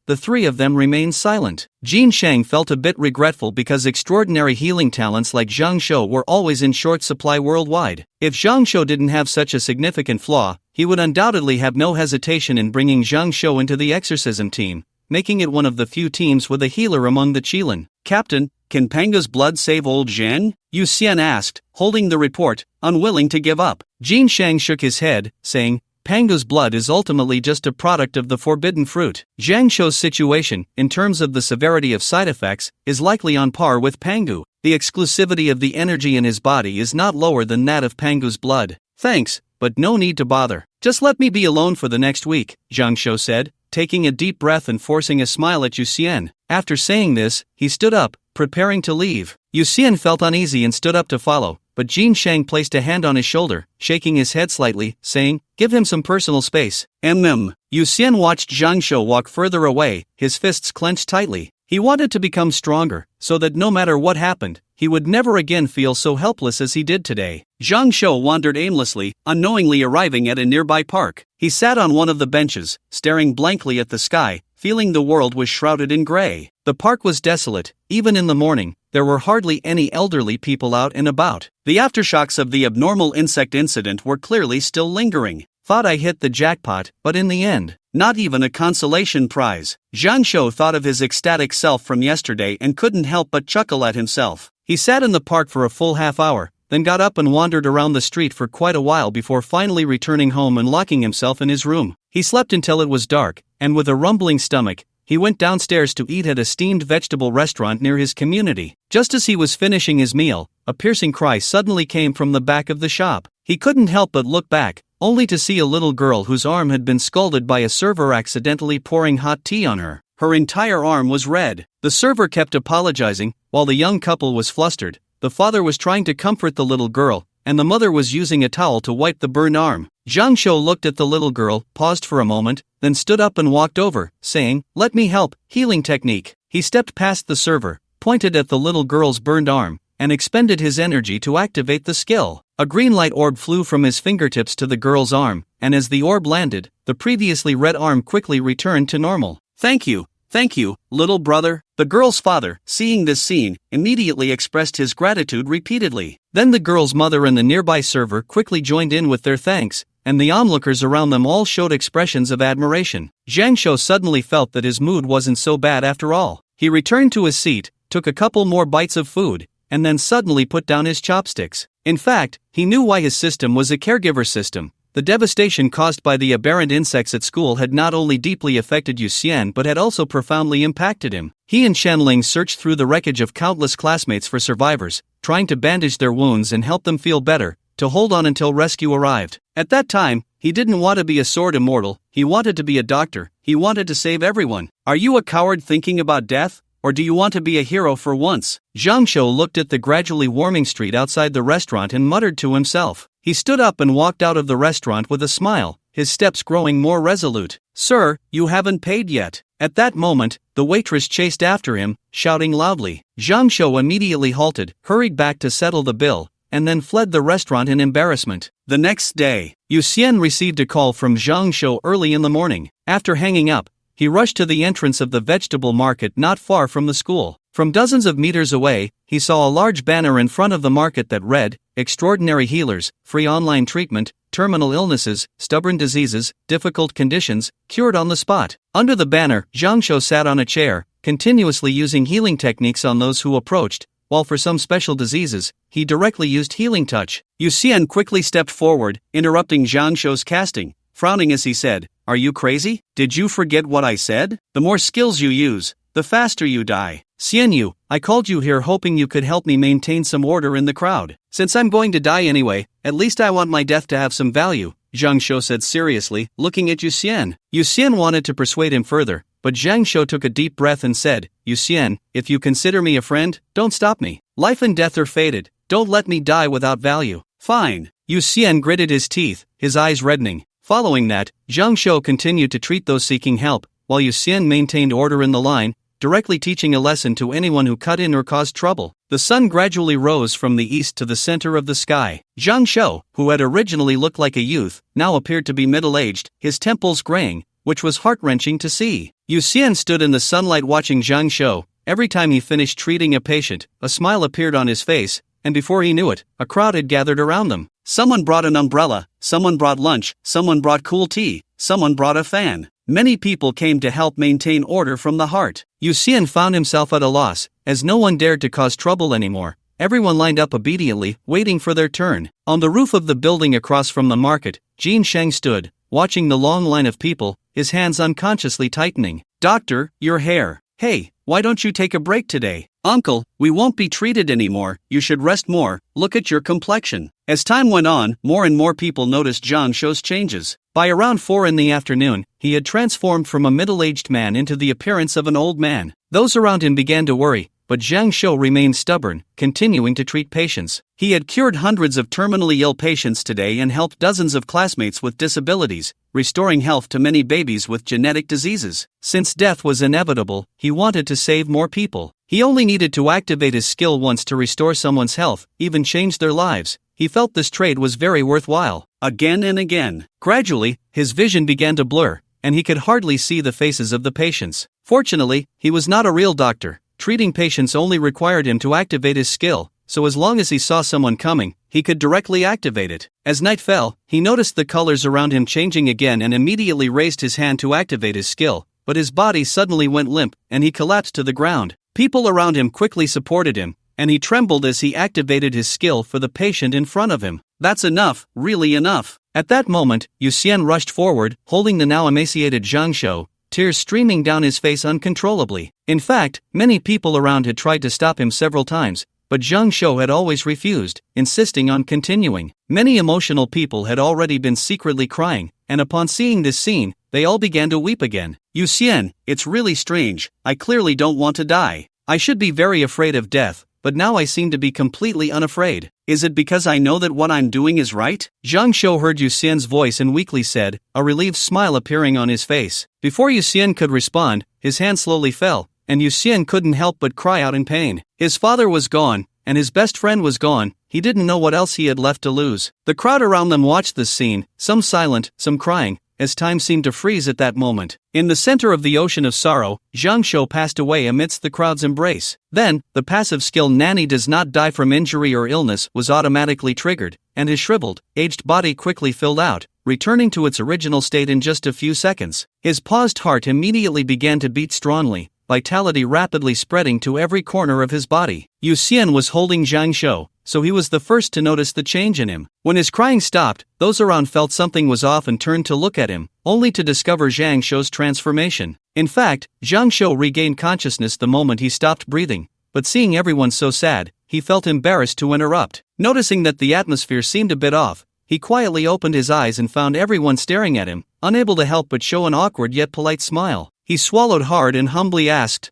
the three of them remained silent. Jin Sheng felt a bit regretful because extraordinary healing talents like Zhang Shou were always in short supply worldwide. If Zhang Shou didn't have such a significant flaw, he would undoubtedly have no hesitation in bringing Zhang Shou into the exorcism team, making it one of the few teams with a healer among the Qilin. "Captain, can Panga's blood save old Zhang?" Yu Xian asked, holding the report, unwilling to give up. Jin Sheng shook his head, saying, "Pangu's blood is ultimately just a product of the forbidden fruit. Zhang Shou's situation, in terms of the severity of side effects, is likely on par with Pangu. The exclusivity of the energy in his body is not lower than that of Pangu's blood." "Thanks, but no need to bother. Just let me be alone for the next week," Zhang Shou said, taking a deep breath and forcing a smile at Yu Xian. After saying this, he stood up, preparing to leave. Yu Xian felt uneasy and stood up to follow, but Jin Sheng placed a hand on his shoulder, shaking his head slightly, saying, "Give him some personal space." Yu Xian watched Zhang Shou walk further away, his fists clenched tightly. He wanted to become stronger, so that no matter what happened, he would never again feel so helpless as he did today. Zhang Shou wandered aimlessly, unknowingly arriving at a nearby park. He sat on one of the benches, staring blankly at the sky, feeling the world was shrouded in gray. The park was desolate. Even in the morning, there were hardly any elderly people out and about. The aftershocks of the abnormal insect incident were clearly still lingering. Thought I hit the jackpot, but in the end, not even a consolation prize. Zhang Shou thought of his ecstatic self from yesterday and couldn't help but chuckle at himself. He sat in the park for a full half hour, then got up and wandered around the street for quite a while before finally returning home and locking himself in his room. He slept until it was dark, and with a rumbling stomach, he went downstairs to eat at a steamed vegetable restaurant near his community. Just as he was finishing his meal, a piercing cry suddenly came from the back of the shop. He couldn't help but look back, only to see a little girl whose arm had been scalded by a server accidentally pouring hot tea on her. Her entire arm was red. The server kept apologizing, while the young couple was flustered. The father was trying to comfort the little girl, and the mother was using a towel to wipe the burned arm. Zhang Shou looked at the little girl, paused for a moment, then stood up and walked over, saying, "Let me help, healing technique." He stepped past the server, pointed at the little girl's burned arm, and expended his energy to activate the skill. A green light orb flew from his fingertips to the girl's arm, and as the orb landed, the previously red arm quickly returned to normal. Thank you, little brother." The girl's father, seeing this scene, immediately expressed his gratitude repeatedly. Then the girl's mother and the nearby server quickly joined in with their thanks, and the onlookers around them all showed expressions of admiration. Zhang Shou suddenly felt that his mood wasn't so bad after all. He returned to his seat, took a couple more bites of food, and then suddenly put down his chopsticks. In fact, he knew why his system was a caregiver system. The devastation caused by the aberrant insects at school had not only deeply affected Yu Xian but had also profoundly impacted him. He and Shanling searched through the wreckage of countless classmates for survivors, trying to bandage their wounds and help them feel better, to hold on until rescue arrived. At that time, he didn't want to be a sword immortal, he wanted to be a doctor, he wanted to save everyone. Are you a coward thinking about death? Or do you want to be a hero for once? Zhang Shou looked at the gradually warming street outside the restaurant and muttered to himself. He stood up and walked out of the restaurant with a smile, his steps growing more resolute. "Sir, you haven't paid yet." At that moment, the waitress chased after him, shouting loudly. Zhang Shou immediately halted, hurried back to settle the bill, and then fled the restaurant in embarrassment. The next day, Yu Xian received a call from Zhang Shou early in the morning. After hanging up, he rushed to the entrance of the vegetable market not far from the school. From dozens of meters away, he saw a large banner in front of the market that read, "Extraordinary healers, free online treatment, terminal illnesses, stubborn diseases, difficult conditions, cured on the spot." Under the banner, Zhang Shou sat on a chair, continuously using healing techniques on those who approached, while for some special diseases, he directly used healing touch. Yu Xian quickly stepped forward, interrupting Zhang Shou's casting, frowning as he said, "Are you crazy? Did you forget what I said? The more skills you use, the faster you die. Xian Yu, I called you here hoping you could help me maintain some order in the crowd. Since I'm going to die anyway, at least I want my death to have some value," Zhang Shou said seriously, looking at Yu Xian. Yu Xian wanted to persuade him further, but Zhang Shou took a deep breath and said, "Yu Xian, if you consider me a friend, don't stop me. Life and death are fated, don't let me die without value." "Fine." Yu Xian gritted his teeth, his eyes reddening. Following that, Zhang Shou continued to treat those seeking help, while Yu Xian maintained order in the line, directly teaching a lesson to anyone who cut in or caused trouble. The sun gradually rose from the east to the center of the sky. Zhang Shou, who had originally looked like a youth, now appeared to be middle-aged, his temples graying, which was heart-wrenching to see. Yu Xian stood in the sunlight watching Zhang Shou. Every time he finished treating a patient, a smile appeared on his face, and before he knew it, a crowd had gathered around them. Someone brought an umbrella, someone brought lunch, someone brought cool tea, someone brought a fan. Many people came to help maintain order from the heart. Yu Xian found himself at a loss, as no one dared to cause trouble anymore. Everyone lined up obediently, waiting for their turn. On the roof of the building across from the market, Jin Sheng stood, watching the long line of people, his hands unconsciously tightening. "Doctor, your hair. Hey, why don't you take a break today?" "Uncle, we won't be treated anymore, you should rest more, look at your complexion." As time went on, more and more people noticed Zhang Shou's changes. By around 4 in the afternoon, he had transformed from a middle-aged man into the appearance of an old man. Those around him began to worry, but Zhang Shou remained stubborn, continuing to treat patients. He had cured hundreds of terminally ill patients today and helped dozens of classmates with disabilities, restoring health to many babies with genetic diseases. Since death was inevitable, he wanted to save more people. He only needed to activate his skill once to restore someone's health, even change their lives. He felt this trade was very worthwhile. Again and again. Gradually, his vision began to blur, and he could hardly see the faces of the patients. Fortunately, he was not a real doctor. Treating patients only required him to activate his skill, so as long as he saw someone coming, he could directly activate it. As night fell, he noticed the colors around him changing again and immediately raised his hand to activate his skill, but his body suddenly went limp, and he collapsed to the ground. People around him quickly supported him, and he trembled as he activated his skill for the patient in front of him. That's enough, really enough. At that moment, Yu Xian rushed forward, holding the now emaciated Zhang Shou, tears streaming down his face uncontrollably. In fact, many people around had tried to stop him several times, but Zhang Shou had always refused, insisting on continuing. Many emotional people had already been secretly crying, and upon seeing this scene, they all began to weep again. Yu Xian, it's really strange. I clearly don't want to die. I should be very afraid of death, but now I seem to be completely unafraid. Is it because I know that what I'm doing is right? Zhang Shou heard Yu Xian's voice and weakly said, a relieved smile appearing on his face. Before Yu Xian could respond, his hand slowly fell, and Yu Xian couldn't help but cry out in pain. His father was gone, and his best friend was gone. He didn't know what else he had left to lose. The crowd around them watched this scene, some silent, some crying, as time seemed to freeze at that moment. In the center of the ocean of sorrow, Zhang Shou passed away amidst the crowd's embrace. Then, the passive skill Nanny does not die from injury or illness was automatically triggered, and his shriveled, aged body quickly filled out, returning to its original state in just a few seconds. His paused heart immediately began to beat strongly, vitality rapidly spreading to every corner of his body. Yu Xian was holding Zhang Shou, so he was the first to notice the change in him. When his crying stopped, those around felt something was off and turned to look at him, only to discover Zhang Shou's transformation. In fact, Zhang Shou regained consciousness the moment he stopped breathing, but seeing everyone so sad, he felt embarrassed to interrupt. Noticing that the atmosphere seemed a bit off, he quietly opened his eyes and found everyone staring at him, unable to help but show an awkward yet polite smile. He swallowed hard and humbly asked,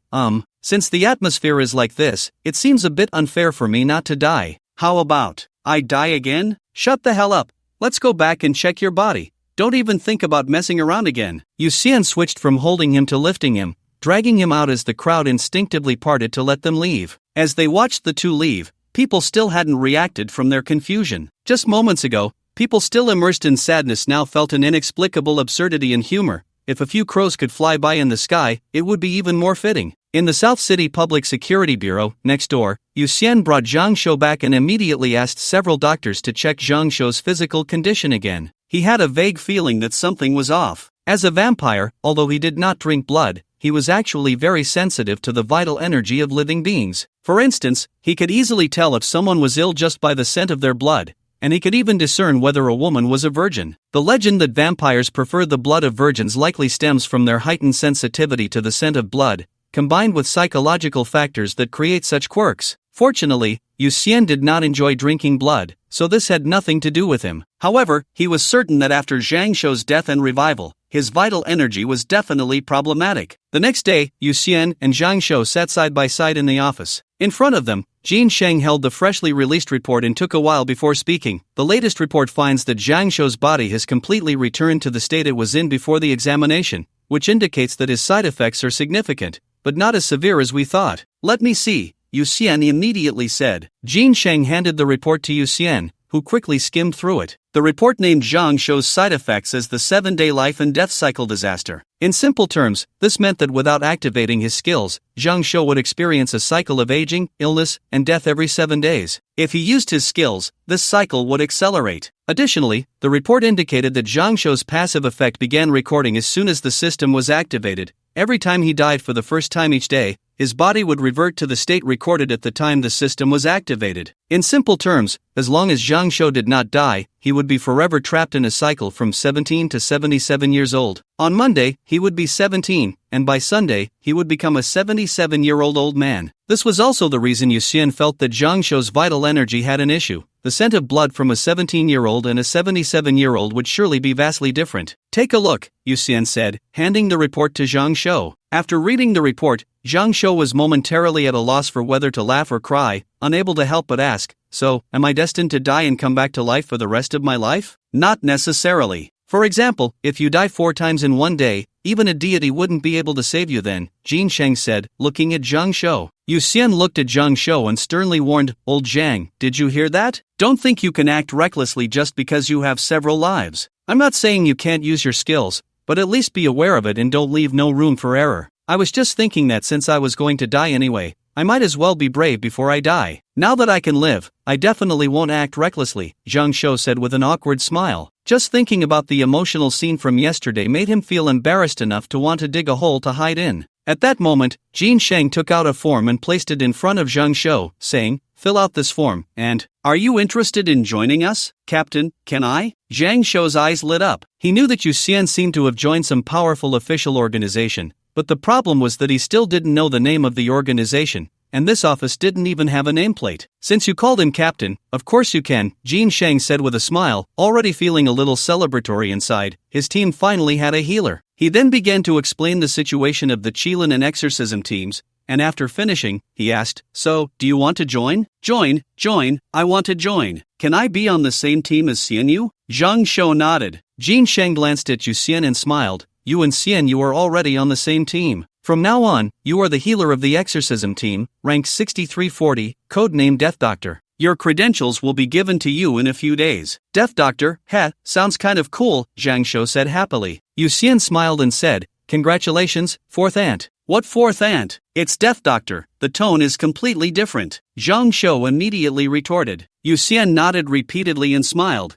since the atmosphere is like this, it seems a bit unfair for me not to die. How about, I die again? Shut the hell up. Let's go back and check your body. Don't even think about messing around again. Yu Xian switched from holding him to lifting him, dragging him out as the crowd instinctively parted to let them leave. As they watched the two leave, people still hadn't reacted from their confusion. Just moments ago, people still immersed in sadness now felt an inexplicable absurdity and humor. If a few crows could fly by in the sky, it would be even more fitting. In the South City Public Security Bureau, next door, Yu Xian brought Zhang Shou back and immediately asked several doctors to check Zhang Shou's physical condition again. He had a vague feeling that something was off. As a vampire, although he did not drink blood, he was actually very sensitive to the vital energy of living beings. For instance, he could easily tell if someone was ill just by the scent of their blood, and he could even discern whether a woman was a virgin. The legend that vampires prefer the blood of virgins likely stems from their heightened sensitivity to the scent of blood, combined with psychological factors that create such quirks. Fortunately, Yu Xian did not enjoy drinking blood, so this had nothing to do with him. However, he was certain that after Zhang Shou's death and revival, his vital energy was definitely problematic. The next day, Yu Xian and Zhang Shou sat side by side in the office. In front of them, Jin Sheng held the freshly released report and took a while before speaking. The latest report finds that Zhang Shou's body has completely returned to the state it was in before the examination, which indicates that his side effects are significant, but not as severe as we thought. Let me see, Yu Xian immediately said. Jin Sheng handed the report to Yu Xian, who quickly skimmed through it. The report named Zhang Shou's side effects as the 7-day life and death cycle disaster. In simple terms, this meant that without activating his skills, Zhang Shou would experience a cycle of aging, illness, and death every 7 days. If he used his skills, this cycle would accelerate. Additionally, the report indicated that Zhang Shou's passive effect began recording as soon as the system was activated. Every time he died for the first time each day, his body would revert to the state recorded at the time the system was activated. In simple terms, as long as Zhang Shou did not die, he would be forever trapped in a cycle from 17 to 77 years old. On Monday, he would be 17, and by Sunday, he would become a 77-year-old old man. This was also the reason Yu Xian felt that Zhang Shou's vital energy had an issue. The scent of blood from a 17-year-old and a 77-year-old would surely be vastly different. Take a look, Yu Xian said, handing the report to Zhang Shou. After reading the report, Zhang Shou was momentarily at a loss for whether to laugh or cry, unable to help but ask, so, am I destined to die and come back to life for the rest of my life? Not necessarily. For example, if you die 4 times in one day, even a deity wouldn't be able to save you then, Jin Sheng said, looking at Zhang Shou. Yu Xian looked at Zhang Shou and sternly warned, Old Zhang, did you hear that? Don't think you can act recklessly just because you have several lives. I'm not saying you can't use your skills, but at least be aware of it and don't leave no room for error. I was just thinking that since I was going to die anyway, I might as well be brave before I die. Now that I can live, I definitely won't act recklessly, Zhang Shou said with an awkward smile. Just thinking about the emotional scene from yesterday made him feel embarrassed enough to want to dig a hole to hide in. At that moment, Jin Sheng took out a form and placed it in front of Zhang Shou, saying, "Fill out this form, and, are you interested in joining us, Captain, can I?" Zhang Shou's eyes lit up. He knew that Yu Xian seemed to have joined some powerful official organization, but the problem was that he still didn't know the name of the organization, and this office didn't even have a nameplate. "Since you called him captain, of course you can," Jin Sheng said with a smile, already feeling a little celebratory inside. His team finally had a healer. He then began to explain the situation of the Qilin and exorcism teams, and after finishing, he asked, "So, do you want to join?" Join, I want to join. Can I be on the same team as Xianyu?" Zhang Shou nodded. Jin Sheng glanced at Yu Xian and smiled. "You and Xianyu are already on the same team. From now on, you are the healer of the exorcism team, rank 6340, codename Death Doctor. Your credentials will be given to you in a few days." "Death Doctor, heh, sounds kind of cool," Zhang Shou said happily. Yu Xian smiled and said, "Congratulations, fourth aunt." "What fourth aunt? It's Death Doctor, the tone is completely different," Zhang Shou immediately retorted. Yu Xian nodded repeatedly and smiled.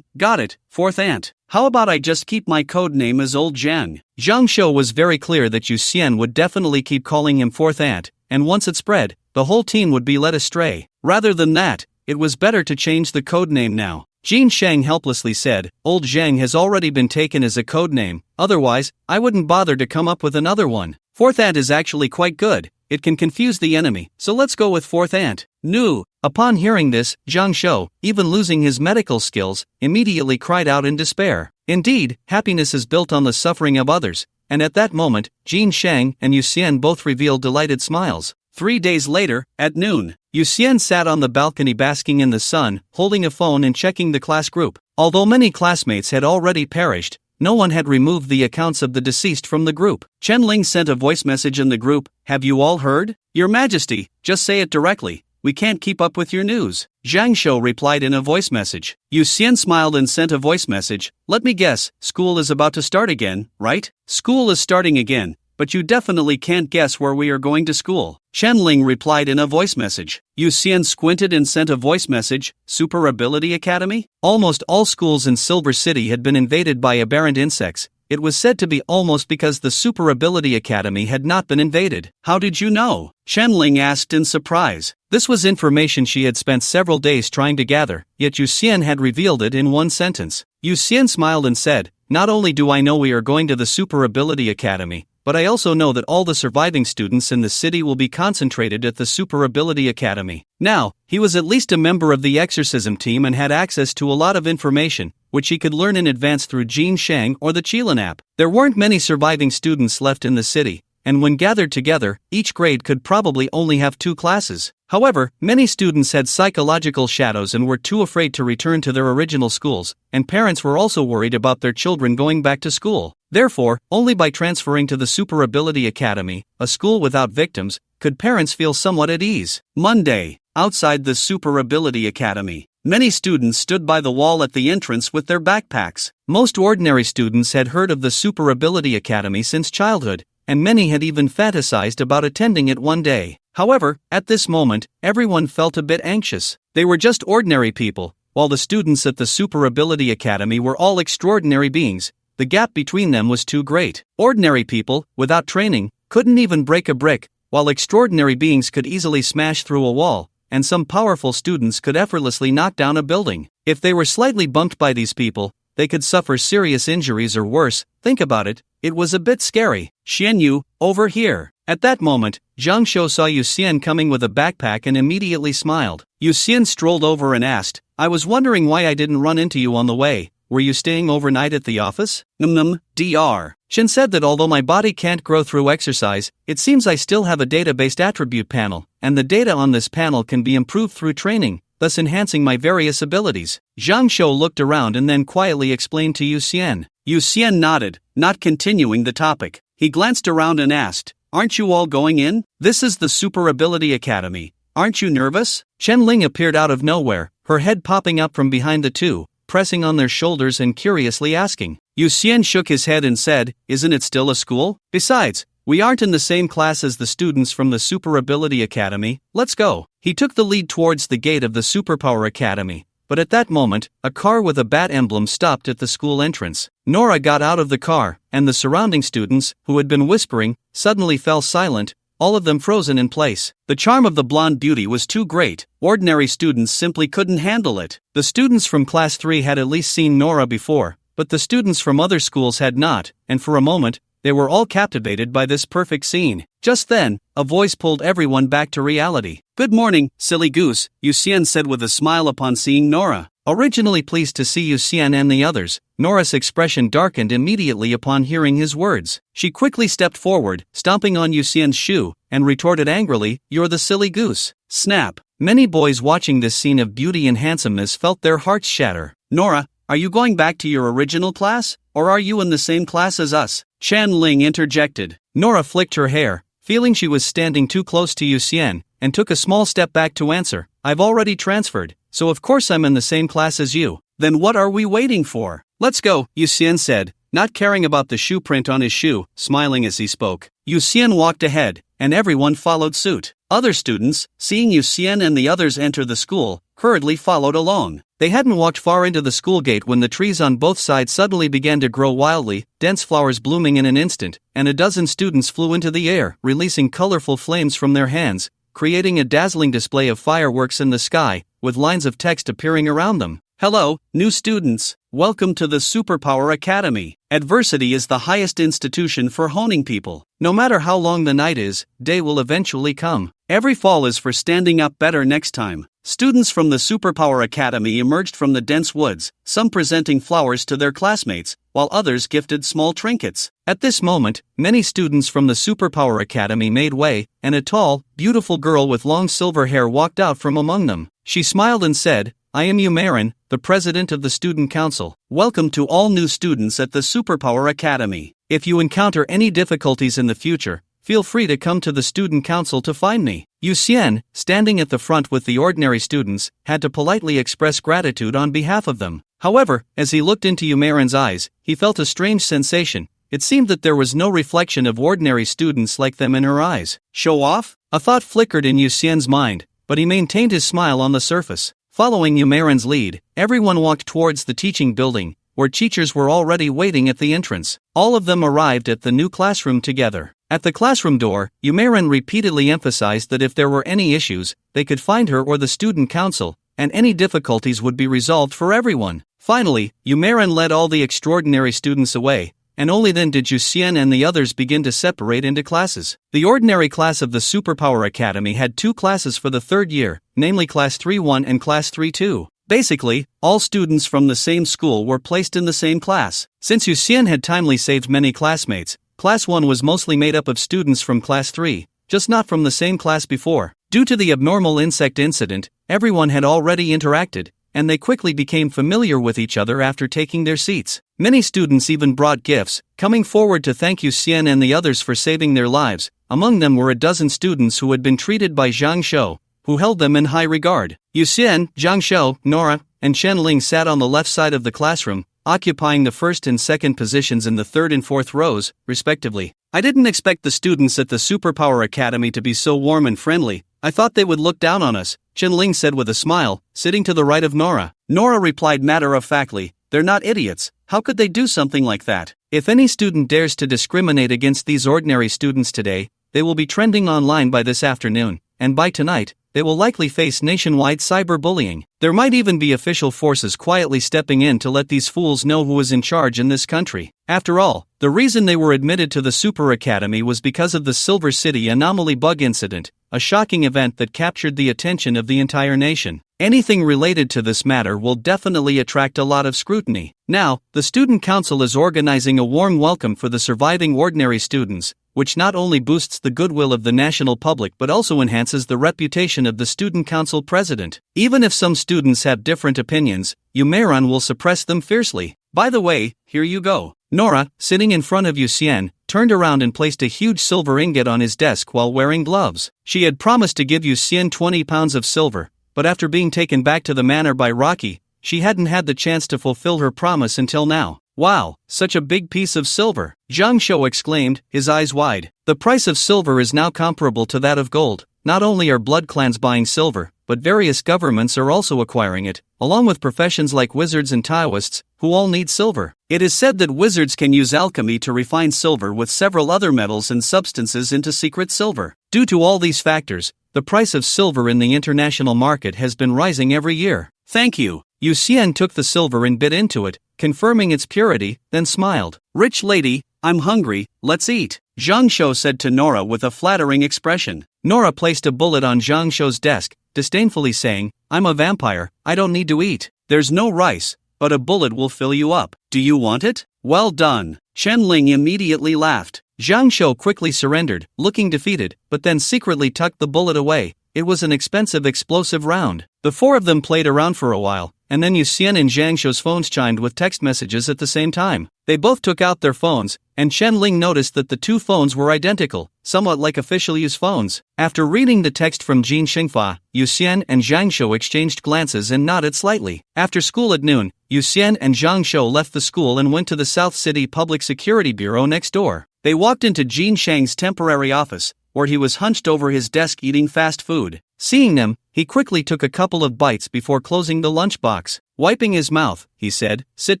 Got it, fourth aunt. How about I just keep my code name as Old Zhang?" Zhang Shou was very clear that Yu Xian would definitely keep calling him fourth aunt, and once it spread, the whole team would be led astray. Rather than that, it was better to change the code name now. Jin Sheng helplessly said, "Old Zhang has already been taken as a code name, otherwise, I wouldn't bother to come up with another one. Fourth aunt is actually quite good, it can confuse the enemy, so let's go with fourth aunt." "No." Upon hearing this, Zhang Shou, even losing his medical skills, immediately cried out in despair. Indeed, happiness is built on the suffering of others, and at that moment, Jin Sheng and Yu Xian both revealed delighted smiles. 3 days later, at noon, Yu Xian sat on the balcony basking in the sun, holding a phone and checking the class group. Although many classmates had already perished, no one had removed the accounts of the deceased from the group. Chen Ling sent a voice message in the group, "Have you all heard? Your Majesty, just say it directly. We can't keep up with your news." Zhang Shou replied in a voice message. Yu Xian smiled and sent a voice message, "Let me guess, school is about to start again, right?" "School is starting again, but you definitely can't guess where we are going to school." Chen Ling replied in a voice message. Yu Xian squinted and sent a voice message, "Super Ability Academy?" Almost all schools in Silver City had been invaded by aberrant insects. It was said to be almost because the Super Ability Academy had not been invaded. "How did you know?" Chen Ling asked in surprise. This was information she had spent several days trying to gather, yet Yu Xian had revealed it in one sentence. Yu Xian smiled and said, "Not only do I know we are going to the Super Ability Academy, but I also know that all the surviving students in the city will be concentrated at the Super Ability Academy." Now, he was at least a member of the exorcism team and had access to a lot of information, which he could learn in advance through Jin Sheng or the Qilin app. There weren't many surviving students left in the city, and when gathered together, each grade could probably only have 2 classes. However, many students had psychological shadows and were too afraid to return to their original schools, and parents were also worried about their children going back to school. Therefore, only by transferring to the Super Ability Academy, a school without victims, could parents feel somewhat at ease. Monday, outside the Super Ability Academy, many students stood by the wall at the entrance with their backpacks. Most ordinary students had heard of the Super Ability Academy since childhood, and many had even fantasized about attending it one day. However, at this moment, everyone felt a bit anxious. They were just ordinary people, while the students at the Super Ability Academy were all extraordinary beings. The gap between them was too great. Ordinary people, without training, couldn't even break a brick, while extraordinary beings could easily smash through a wall, and some powerful students could effortlessly knock down a building. If they were slightly bumped by these people, they could suffer serious injuries or worse. Think about it, it was a bit scary. "Xianyu, over here." At that moment, Zhang Shou saw Yu Xian coming with a backpack and immediately smiled. Yu Xian strolled over and asked, "I was wondering why I didn't run into you on the way. Were you staying overnight at the office?" Dr. Shin said that although my body can't grow through exercise, it seems I still have a data-based attribute panel, and the data on this panel can be improved through training, thus enhancing my various abilities. Zhang Shou looked around and then quietly explained to Yu Xian. Yu Xian nodded, not continuing the topic. He glanced around and asked, "Aren't you all going in? This is the Super Ability Academy. Aren't you nervous?" Chen Ling appeared out of nowhere, her head popping up from behind the two. pressing on their shoulders and curiously asking. Yu Xian shook his head and said, "Isn't it still a school? Besides, we aren't in the same class as the students from the Super Ability Academy, let's go." He took the lead towards the gate of the Superpower Academy, but at that moment, a car with a bat emblem stopped at the school entrance. Nora got out of the car, and the surrounding students, who had been whispering, suddenly fell silent, all of them frozen in place. The charm of the blonde beauty was too great, ordinary students simply couldn't handle it. The students from Class 3 had at least seen Nora before, but the students from other schools had not, and for a moment, they were all captivated by this perfect scene. Just then, a voice pulled everyone back to reality. "Good morning, silly goose," Yu Xian said with a smile upon seeing Nora. Originally pleased to see Yu Xian and the others, Nora's expression darkened immediately upon hearing his words. She quickly stepped forward, stomping on Yu Xian's shoe, and retorted angrily, "You're the silly goose." Snap! Many boys watching this scene of beauty and handsomeness felt their hearts shatter. "Nora, are you going back to your original class, or are you in the same class as us?" Chan Ling interjected. Nora flicked her hair, feeling she was standing too close to Yu Xian, and took a small step back to answer, "I've already transferred, so of course I'm in the same class as you." "Then what are we waiting for? Let's go," Yu Xian said, not caring about the shoe print on his shoe, smiling as he spoke. Yu Xian walked ahead, and everyone followed suit. Other students, seeing Yu Xian and the others enter the school, hurriedly followed along. They hadn't walked far into the school gate when the trees on both sides suddenly began to grow wildly, dense flowers blooming in an instant, and a dozen students flew into the air, releasing colorful flames from their hands, creating a dazzling display of fireworks in the sky, with lines of text appearing around them. "Hello, new students. Welcome to the Superpower Academy. Adversity is the highest institution for honing people. No matter how long the night is, day will eventually come. Every fall is for standing up better next time." Students from the Superpower Academy emerged from the dense woods, some presenting flowers to their classmates, while others gifted small trinkets. At this moment, many students from the Superpower Academy made way, and a tall, beautiful girl with long silver hair walked out from among them. She smiled and said, "I am Yumarin, the president of the student council. Welcome to all new students at the Superpower Academy. If you encounter any difficulties in the future, feel free to come to the student council to find me." Yu Xian, standing at the front with the ordinary students, had to politely express gratitude on behalf of them. However, as he looked into Yumarin's eyes, he felt a strange sensation. It seemed that there was no reflection of ordinary students like them in her eyes. Show off? A thought flickered in Yu Xian's mind, but he maintained his smile on the surface. Following Yumarin's lead, everyone walked towards the teaching building, where teachers were already waiting at the entrance. All of them arrived at the new classroom together. At the classroom door, Yumarin repeatedly emphasized that if there were any issues, they could find her or the student council, and any difficulties would be resolved for everyone. Finally, Yumarin led all the extraordinary students away, and only then did Yu Xian and the others begin to separate into classes. The ordinary class of the Superpower Academy had two classes for the third year, namely Class 3-1 and Class 3-2. Basically, all students from the same school were placed in the same class. Since Yu Xian had timely saved many classmates, Class 1 was mostly made up of students from Class 3, just not from the same class before. Due to the abnormal insect incident, everyone had already interacted, and they quickly became familiar with each other after taking their seats. Many students even brought gifts, coming forward to thank Yu Xian and the others for saving their lives. Among them were a dozen students who had been treated by Zhang Shou, who held them in high regard. Yu Xian, Zhang Shou, Nora, and Chen Ling sat on the left side of the classroom, occupying the first and second positions in the third and fourth rows, respectively. "I didn't expect the students at the Superpower Academy to be so warm and friendly. I thought they would look down on us," Chen Ling said with a smile, sitting to the right of Nora. Nora replied matter-of-factly, "They're not idiots. How could they do something like that? If any student dares to discriminate against these ordinary students today, they will be trending online by this afternoon, and by tonight, they will likely face nationwide cyberbullying. There might even be official forces quietly stepping in to let these fools know who is in charge in this country." After all, the reason they were admitted to the Super Academy was because of the Silver City Anomaly bug incident, a shocking event that captured the attention of the entire nation. Anything related to this matter will definitely attract a lot of scrutiny. Now, the Student Council is organizing a warm welcome for the surviving ordinary students, which not only boosts the goodwill of the national public but also enhances the reputation of the Student Council president. Even if some students have different opinions, Yumarin will suppress them fiercely. "By the way, here you go." Nora, sitting in front of Yu Xian, turned around and placed a huge silver ingot on his desk while wearing gloves. She had promised to give Yu Xian 20 pounds of silver, but after being taken back to the manor by Rocky, she hadn't had the chance to fulfill her promise until now. Wow, such a big piece of silver, Zhang Shou exclaimed, his eyes wide. The price of silver is now comparable to that of gold. Not only are blood clans buying silver, but various governments are also acquiring it, along with professions like wizards and Taoists, who all need silver. It is said that wizards can use alchemy to refine silver with several other metals and substances into secret silver. Due to all these factors, the price of silver in the international market has been rising every year. Thank you. Yu Xian took the silver and bit into it, confirming its purity, then smiled. Rich lady, I'm hungry, let's eat, Zhang Shou said to Nora with a flattering expression. Nora placed a bullet on Zhang Shou's desk, disdainfully saying, I'm a vampire, I don't need to eat. There's no rice, but a bullet will fill you up. Do you want it? Well done. Chen Ling immediately laughed. Zhang Shou quickly surrendered, looking defeated, but then secretly tucked the bullet away. It was an expensive explosive round. The four of them played around for a while, and then Yu Xian and Zhang Shou's phones chimed with text messages at the same time. They both took out their phones, and Chen Ling noticed that the two phones were identical, somewhat like official Yu's phones. After reading the text from Jin Xingfa, Yu Xian and Zhang Shou exchanged glances and nodded slightly. After school at noon, Yu Xian and Zhang Shou left the school and went to the South City Public Security Bureau next door. They walked into Jin Shang's temporary office, where he was hunched over his desk eating fast food. Seeing them, he quickly took a couple of bites before closing the lunchbox. Wiping his mouth, he said, Sit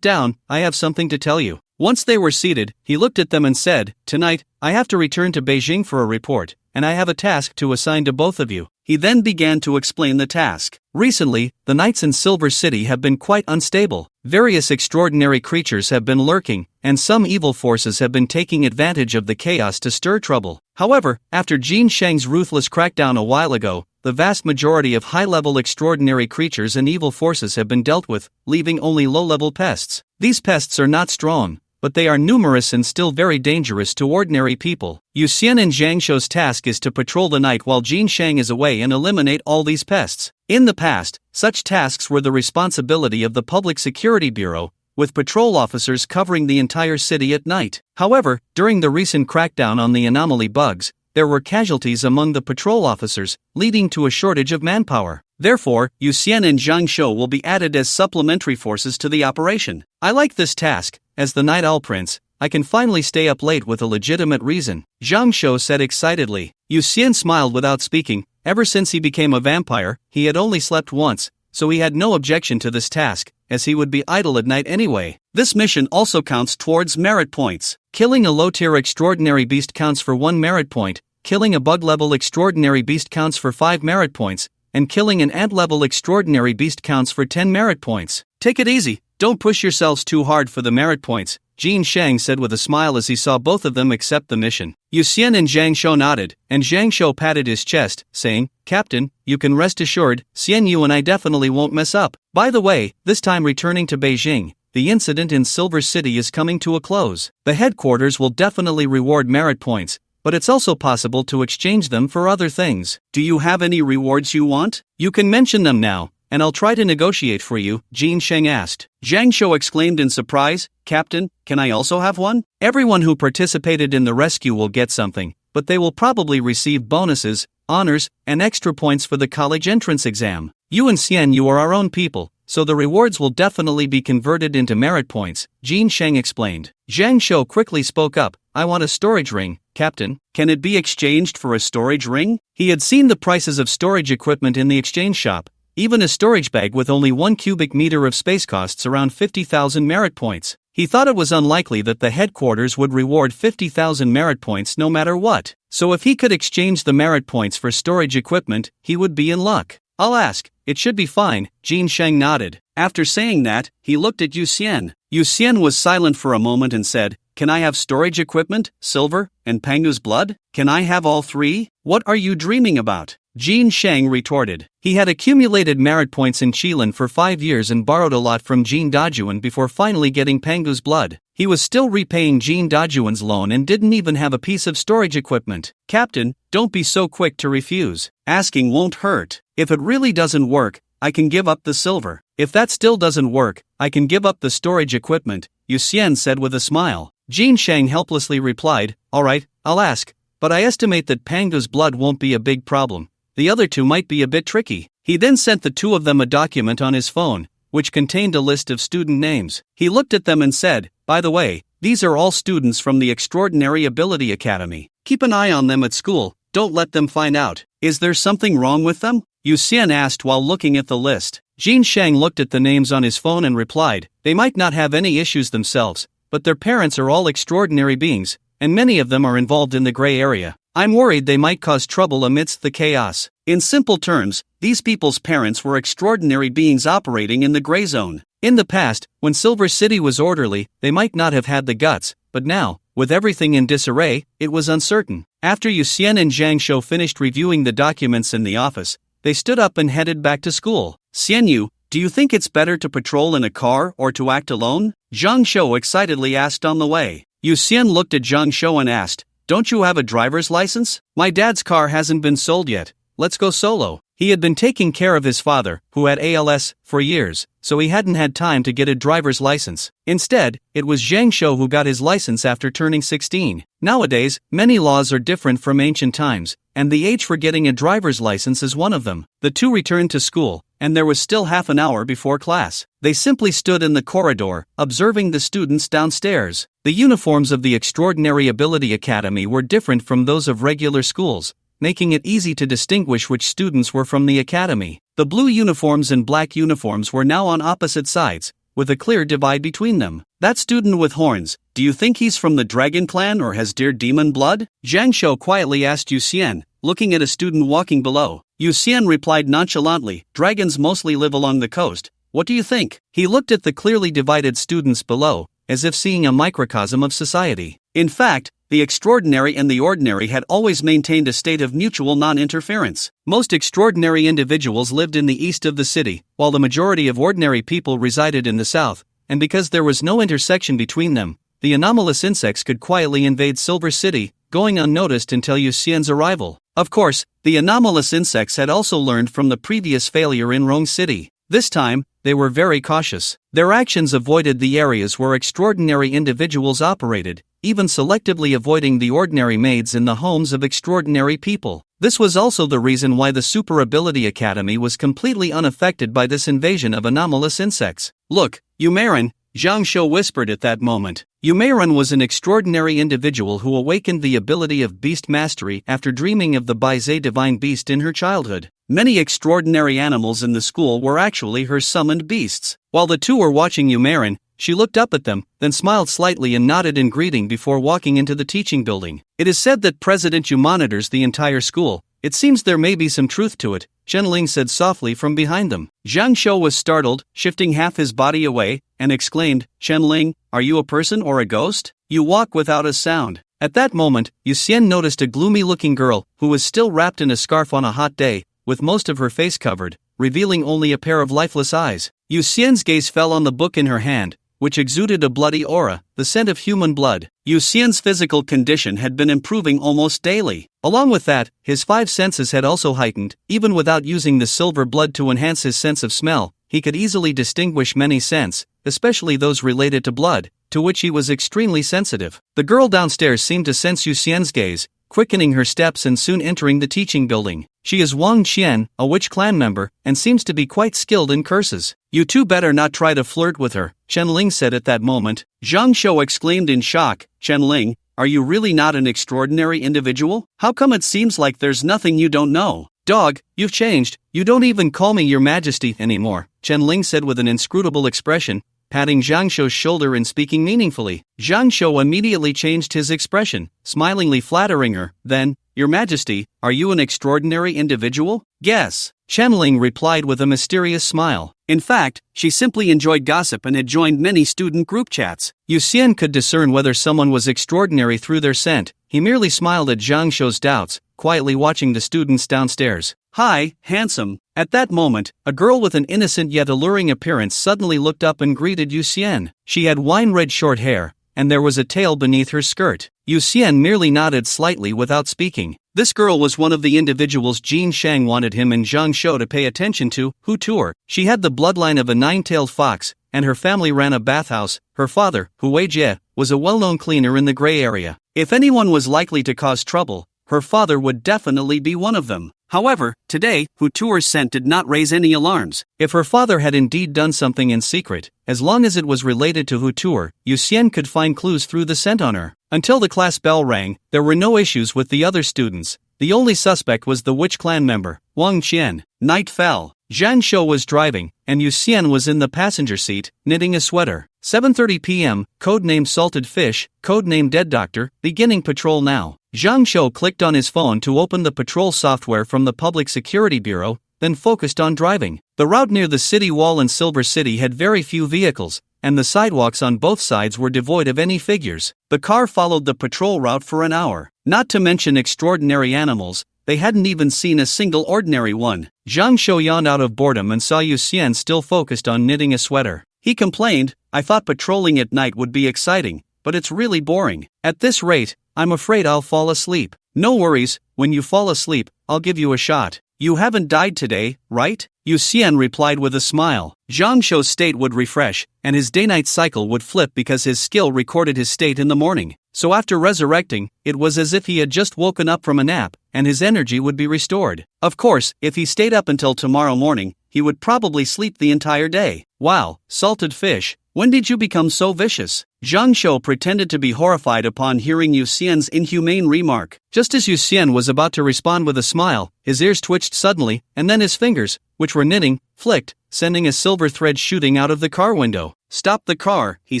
down, I have something to tell you. Once they were seated, he looked at them and said, Tonight, I have to return to Beijing for a report, and I have a task to assign to both of you. He then began to explain the task. Recently, the nights in Silver City have been quite unstable. Various extraordinary creatures have been lurking, and some evil forces have been taking advantage of the chaos to stir trouble. However, after Jin Shang's ruthless crackdown a while ago, the vast majority of high-level extraordinary creatures and evil forces have been dealt with, leaving only low-level pests. These pests are not strong, but they are numerous and still very dangerous to ordinary people. Yu Xian and Zhang Shou's task is to patrol the night while Jin Shang is away and eliminate all these pests. In the past, such tasks were the responsibility of the Public Security Bureau, with patrol officers covering the entire city at night. However, during the recent crackdown on the Anomaly bugs, there were casualties among the patrol officers, leading to a shortage of manpower. Therefore, Yu Xian and Zhang Shou will be added as supplementary forces to the operation. I like this task. As the Night Owl Prince, I can finally stay up late with a legitimate reason, Zhang Shou said excitedly. Yu Xian smiled without speaking. Ever since he became a vampire, he had only slept once, so he had no objection to this task, as he would be idle at night anyway. This mission also counts towards merit points. Killing a low-tier extraordinary beast counts for 1 merit point, killing a bug-level extraordinary beast counts for 5 merit points, and killing an ant-level extraordinary beast counts for 10 merit points. Take it easy, don't push yourselves too hard for the merit points, Jin Shang said with a smile as he saw both of them accept the mission. Yu Xian and Zhang Shou nodded, and Zhang Shou patted his chest, saying, Captain, you can rest assured, Xian Yu and I definitely won't mess up. By the way, this time returning to Beijing, the incident in Silver City is coming to a close. The headquarters will definitely reward merit points, but it's also possible to exchange them for other things. Do you have any rewards you want? You can mention them now, and I'll try to negotiate for you, Jin Shang asked. Zhang Shou exclaimed in surprise, Captain, can I also have one? Everyone who participated in the rescue will get something, but they will probably receive bonuses, honors, and extra points for the college entrance exam. You and Xian Yu are our own people, so the rewards will definitely be converted into merit points, Jin Shang explained. Zhang Shou quickly spoke up, I want a storage ring, Captain. Can it be exchanged for a storage ring? He had seen the prices of storage equipment in the exchange shop. Even a storage bag with only 1 cubic meter of space costs around 50,000 merit points. He thought it was unlikely that the headquarters would reward 50,000 merit points no matter what. So if he could exchange the merit points for storage equipment, he would be in luck. I'll ask, it should be fine, Jin Shang nodded. After saying that, he looked at Yu Xian. Yu Xian was silent for a moment and said, Can I have storage equipment, silver, and Pangu's blood? Can I have all 3? What are you dreaming about? Jin Shang retorted. He had accumulated merit points in Qilin for 5 years and borrowed a lot from Jin Dajuan before finally getting Pangu's blood. He was still repaying Jin Dajuan's loan and didn't even have a piece of storage equipment. Captain, don't be so quick to refuse. Asking won't hurt. If it really doesn't work, I can give up the silver. If that still doesn't work, I can give up the storage equipment, Yu Xian said with a smile. Jin Shang helplessly replied, Alright, I'll ask, but I estimate that Pangu's blood won't be a big problem. The other two might be a bit tricky. He then sent the two of them a document on his phone, which contained a list of student names. He looked at them and said, "By the way, these are all students from the Extraordinary Ability Academy. Keep an eye on them at school, don't let them find out." "Is there something wrong with them?" Yu Xian asked while looking at the list. Jin Shang looked at the names on his phone and replied, "They might not have any issues themselves, but their parents are all extraordinary beings, and many of them are involved in the gray area. I'm worried they might cause trouble amidst the chaos." In simple terms, these people's parents were extraordinary beings operating in the gray zone. In the past, when Silver City was orderly, they might not have had the guts, but now, with everything in disarray, it was uncertain. After Yu Xian and Zhang Shou finished reviewing the documents in the office, they stood up and headed back to school. "Xian Yu, do you think it's better to patrol in a car or to act alone?" Zhang Shou excitedly asked on the way. Yu Xian looked at Zhang Shou and asked, "Don't you have a driver's license?" "My dad's car hasn't been sold yet. Let's go solo." He had been taking care of his father, who had ALS, for years, so he hadn't had time to get a driver's license. Instead, it was Zhang Shou who got his license after turning 16. Nowadays, many laws are different from ancient times, and the age for getting a driver's license is one of them. The two returned to school, and there was still half an hour before class. They simply stood in the corridor, observing the students downstairs. The uniforms of the Extraordinary Ability Academy were different from those of regular schools, making it easy to distinguish which students were from the academy. The blue uniforms and black uniforms were now on opposite sides, with a clear divide between them. "That student with horns, do you think he's from the Dragon Clan or has deer demon blood?" Zhang Shou quietly asked Yu Xian, looking at a student walking below. Yu Xian replied nonchalantly, "Dragons mostly live along the coast. What do you think?" He looked at the clearly divided students below, as if seeing a microcosm of society. In fact, the extraordinary and the ordinary had always maintained a state of mutual non-interference. Most extraordinary individuals lived in the east of the city, while the majority of ordinary people resided in the south, and because there was no intersection between them, the anomalous insects could quietly invade Silver City, going unnoticed until Yu Xian's arrival. Of course, the anomalous insects had also learned from the previous failure in Rong City. This time, they were very cautious. Their actions avoided the areas where extraordinary individuals operated, even selectively avoiding the ordinary maids in the homes of extraordinary people. This was also the reason why the Super Ability Academy was completely unaffected by this invasion of anomalous insects. "Look, Yumarin," Zhang Shou whispered at that moment. Yumarin was an extraordinary individual who awakened the ability of beast mastery after dreaming of the Baize divine beast in her childhood. Many extraordinary animals in the school were actually her summoned beasts. While the two were watching Yumarin, she looked up at them, then smiled slightly and nodded in greeting before walking into the teaching building. "It is said that President Yu monitors the entire school. It seems there may be some truth to it," Chen said softly from behind them. Zhang Shou was startled, shifting half his body away, and exclaimed, "Chen, are you a person or a ghost? You walk without a sound." At that moment, Yu Xian noticed a gloomy-looking girl, who was still wrapped in a scarf on a hot day, with most of her face covered, revealing only a pair of lifeless eyes. Yu Xian's gaze fell on the book in her hand, which exuded a bloody aura, the scent of human blood. Yu Xian's physical condition had been improving almost daily. Along with that, his five senses had also heightened. Even without using the silver blood to enhance his sense of smell, he could easily distinguish many scents, especially those related to blood, to which he was extremely sensitive. The girl downstairs seemed to sense Yu Xian's gaze, quickening her steps and soon entering the teaching building. She is Wang Qian, a witch clan member, and seems to be quite skilled in curses. "You two better not try to flirt with her," Chen said at that moment. Zhang Shou exclaimed in shock, "Chen, are you really not an extraordinary individual? How come it seems like there's nothing you don't know?" "Dog, you've changed, you don't even call me your majesty anymore," Chen said with an inscrutable expression, patting Zhang Shou's shoulder and speaking meaningfully. Zhang Shou immediately changed his expression, smilingly flattering her. Then, "Your Majesty, are you an extraordinary individual?" "Yes," Chen replied with a mysterious smile. In fact, she simply enjoyed gossip and had joined many student group chats. Yu Xian could discern whether someone was extraordinary through their scent. He merely smiled at Zhang Shou's doubts, quietly watching the students downstairs. "Hi, handsome." At that moment, a girl with an innocent yet alluring appearance suddenly looked up and greeted Yu Xian. She had wine-red short hair, and there was a tail beneath her skirt. Yu Xian merely nodded slightly without speaking. This girl was one of the individuals Jin Shang wanted him and Zhang Shou to pay attention to, Hu Tuer. She had the bloodline of a nine-tailed fox, and her family ran a bathhouse. Her father, Hu Weijie, was a well-known cleaner in the gray area. If anyone was likely to cause trouble, her father would definitely be one of them. However, today, Hutuer's scent did not raise any alarms. If her father had indeed done something in secret, as long as it was related to Hutuer, Yuxian could find clues through the scent on her. Until the class bell rang, there were no issues with the other students. The only suspect was the witch clan member, Wang Qian. Night fell. Zhang Shou was driving, and Yuxian was in the passenger seat, knitting a sweater. 7:30 p.m., codenamed Salted Fish, codenamed Dead Doctor, beginning patrol now. Zhang Shou clicked on his phone to open the patrol software from the Public Security Bureau, then focused on driving. The route near the city wall in Silver City had very few vehicles, and the sidewalks on both sides were devoid of any figures. The car followed the patrol route for an hour. Not to mention extraordinary animals, they hadn't even seen a single ordinary one. Zhang Shou yawned out of boredom and saw Yuxian still focused on knitting a sweater. He complained, "I thought patrolling at night would be exciting, but it's really boring. At this rate, I'm afraid I'll fall asleep." "No worries, when you fall asleep, I'll give you a shot. You haven't died today, right?" Yuxian replied with a smile. Zhang Shou's state would refresh, and his day-night cycle would flip because his skill recorded his state in the morning. So after resurrecting, it was as if he had just woken up from a nap, and his energy would be restored. Of course, if he stayed up until tomorrow morning, he would probably sleep the entire day. "Wow, Salted Fish, when did you become so vicious?" Zhang Shou pretended to be horrified upon hearing Yuxian's inhumane remark. Just as Yuxian was about to respond with a smile, his ears twitched suddenly, and then his fingers, which were knitting, flicked, sending a silver thread shooting out of the car window. "Stop the car," he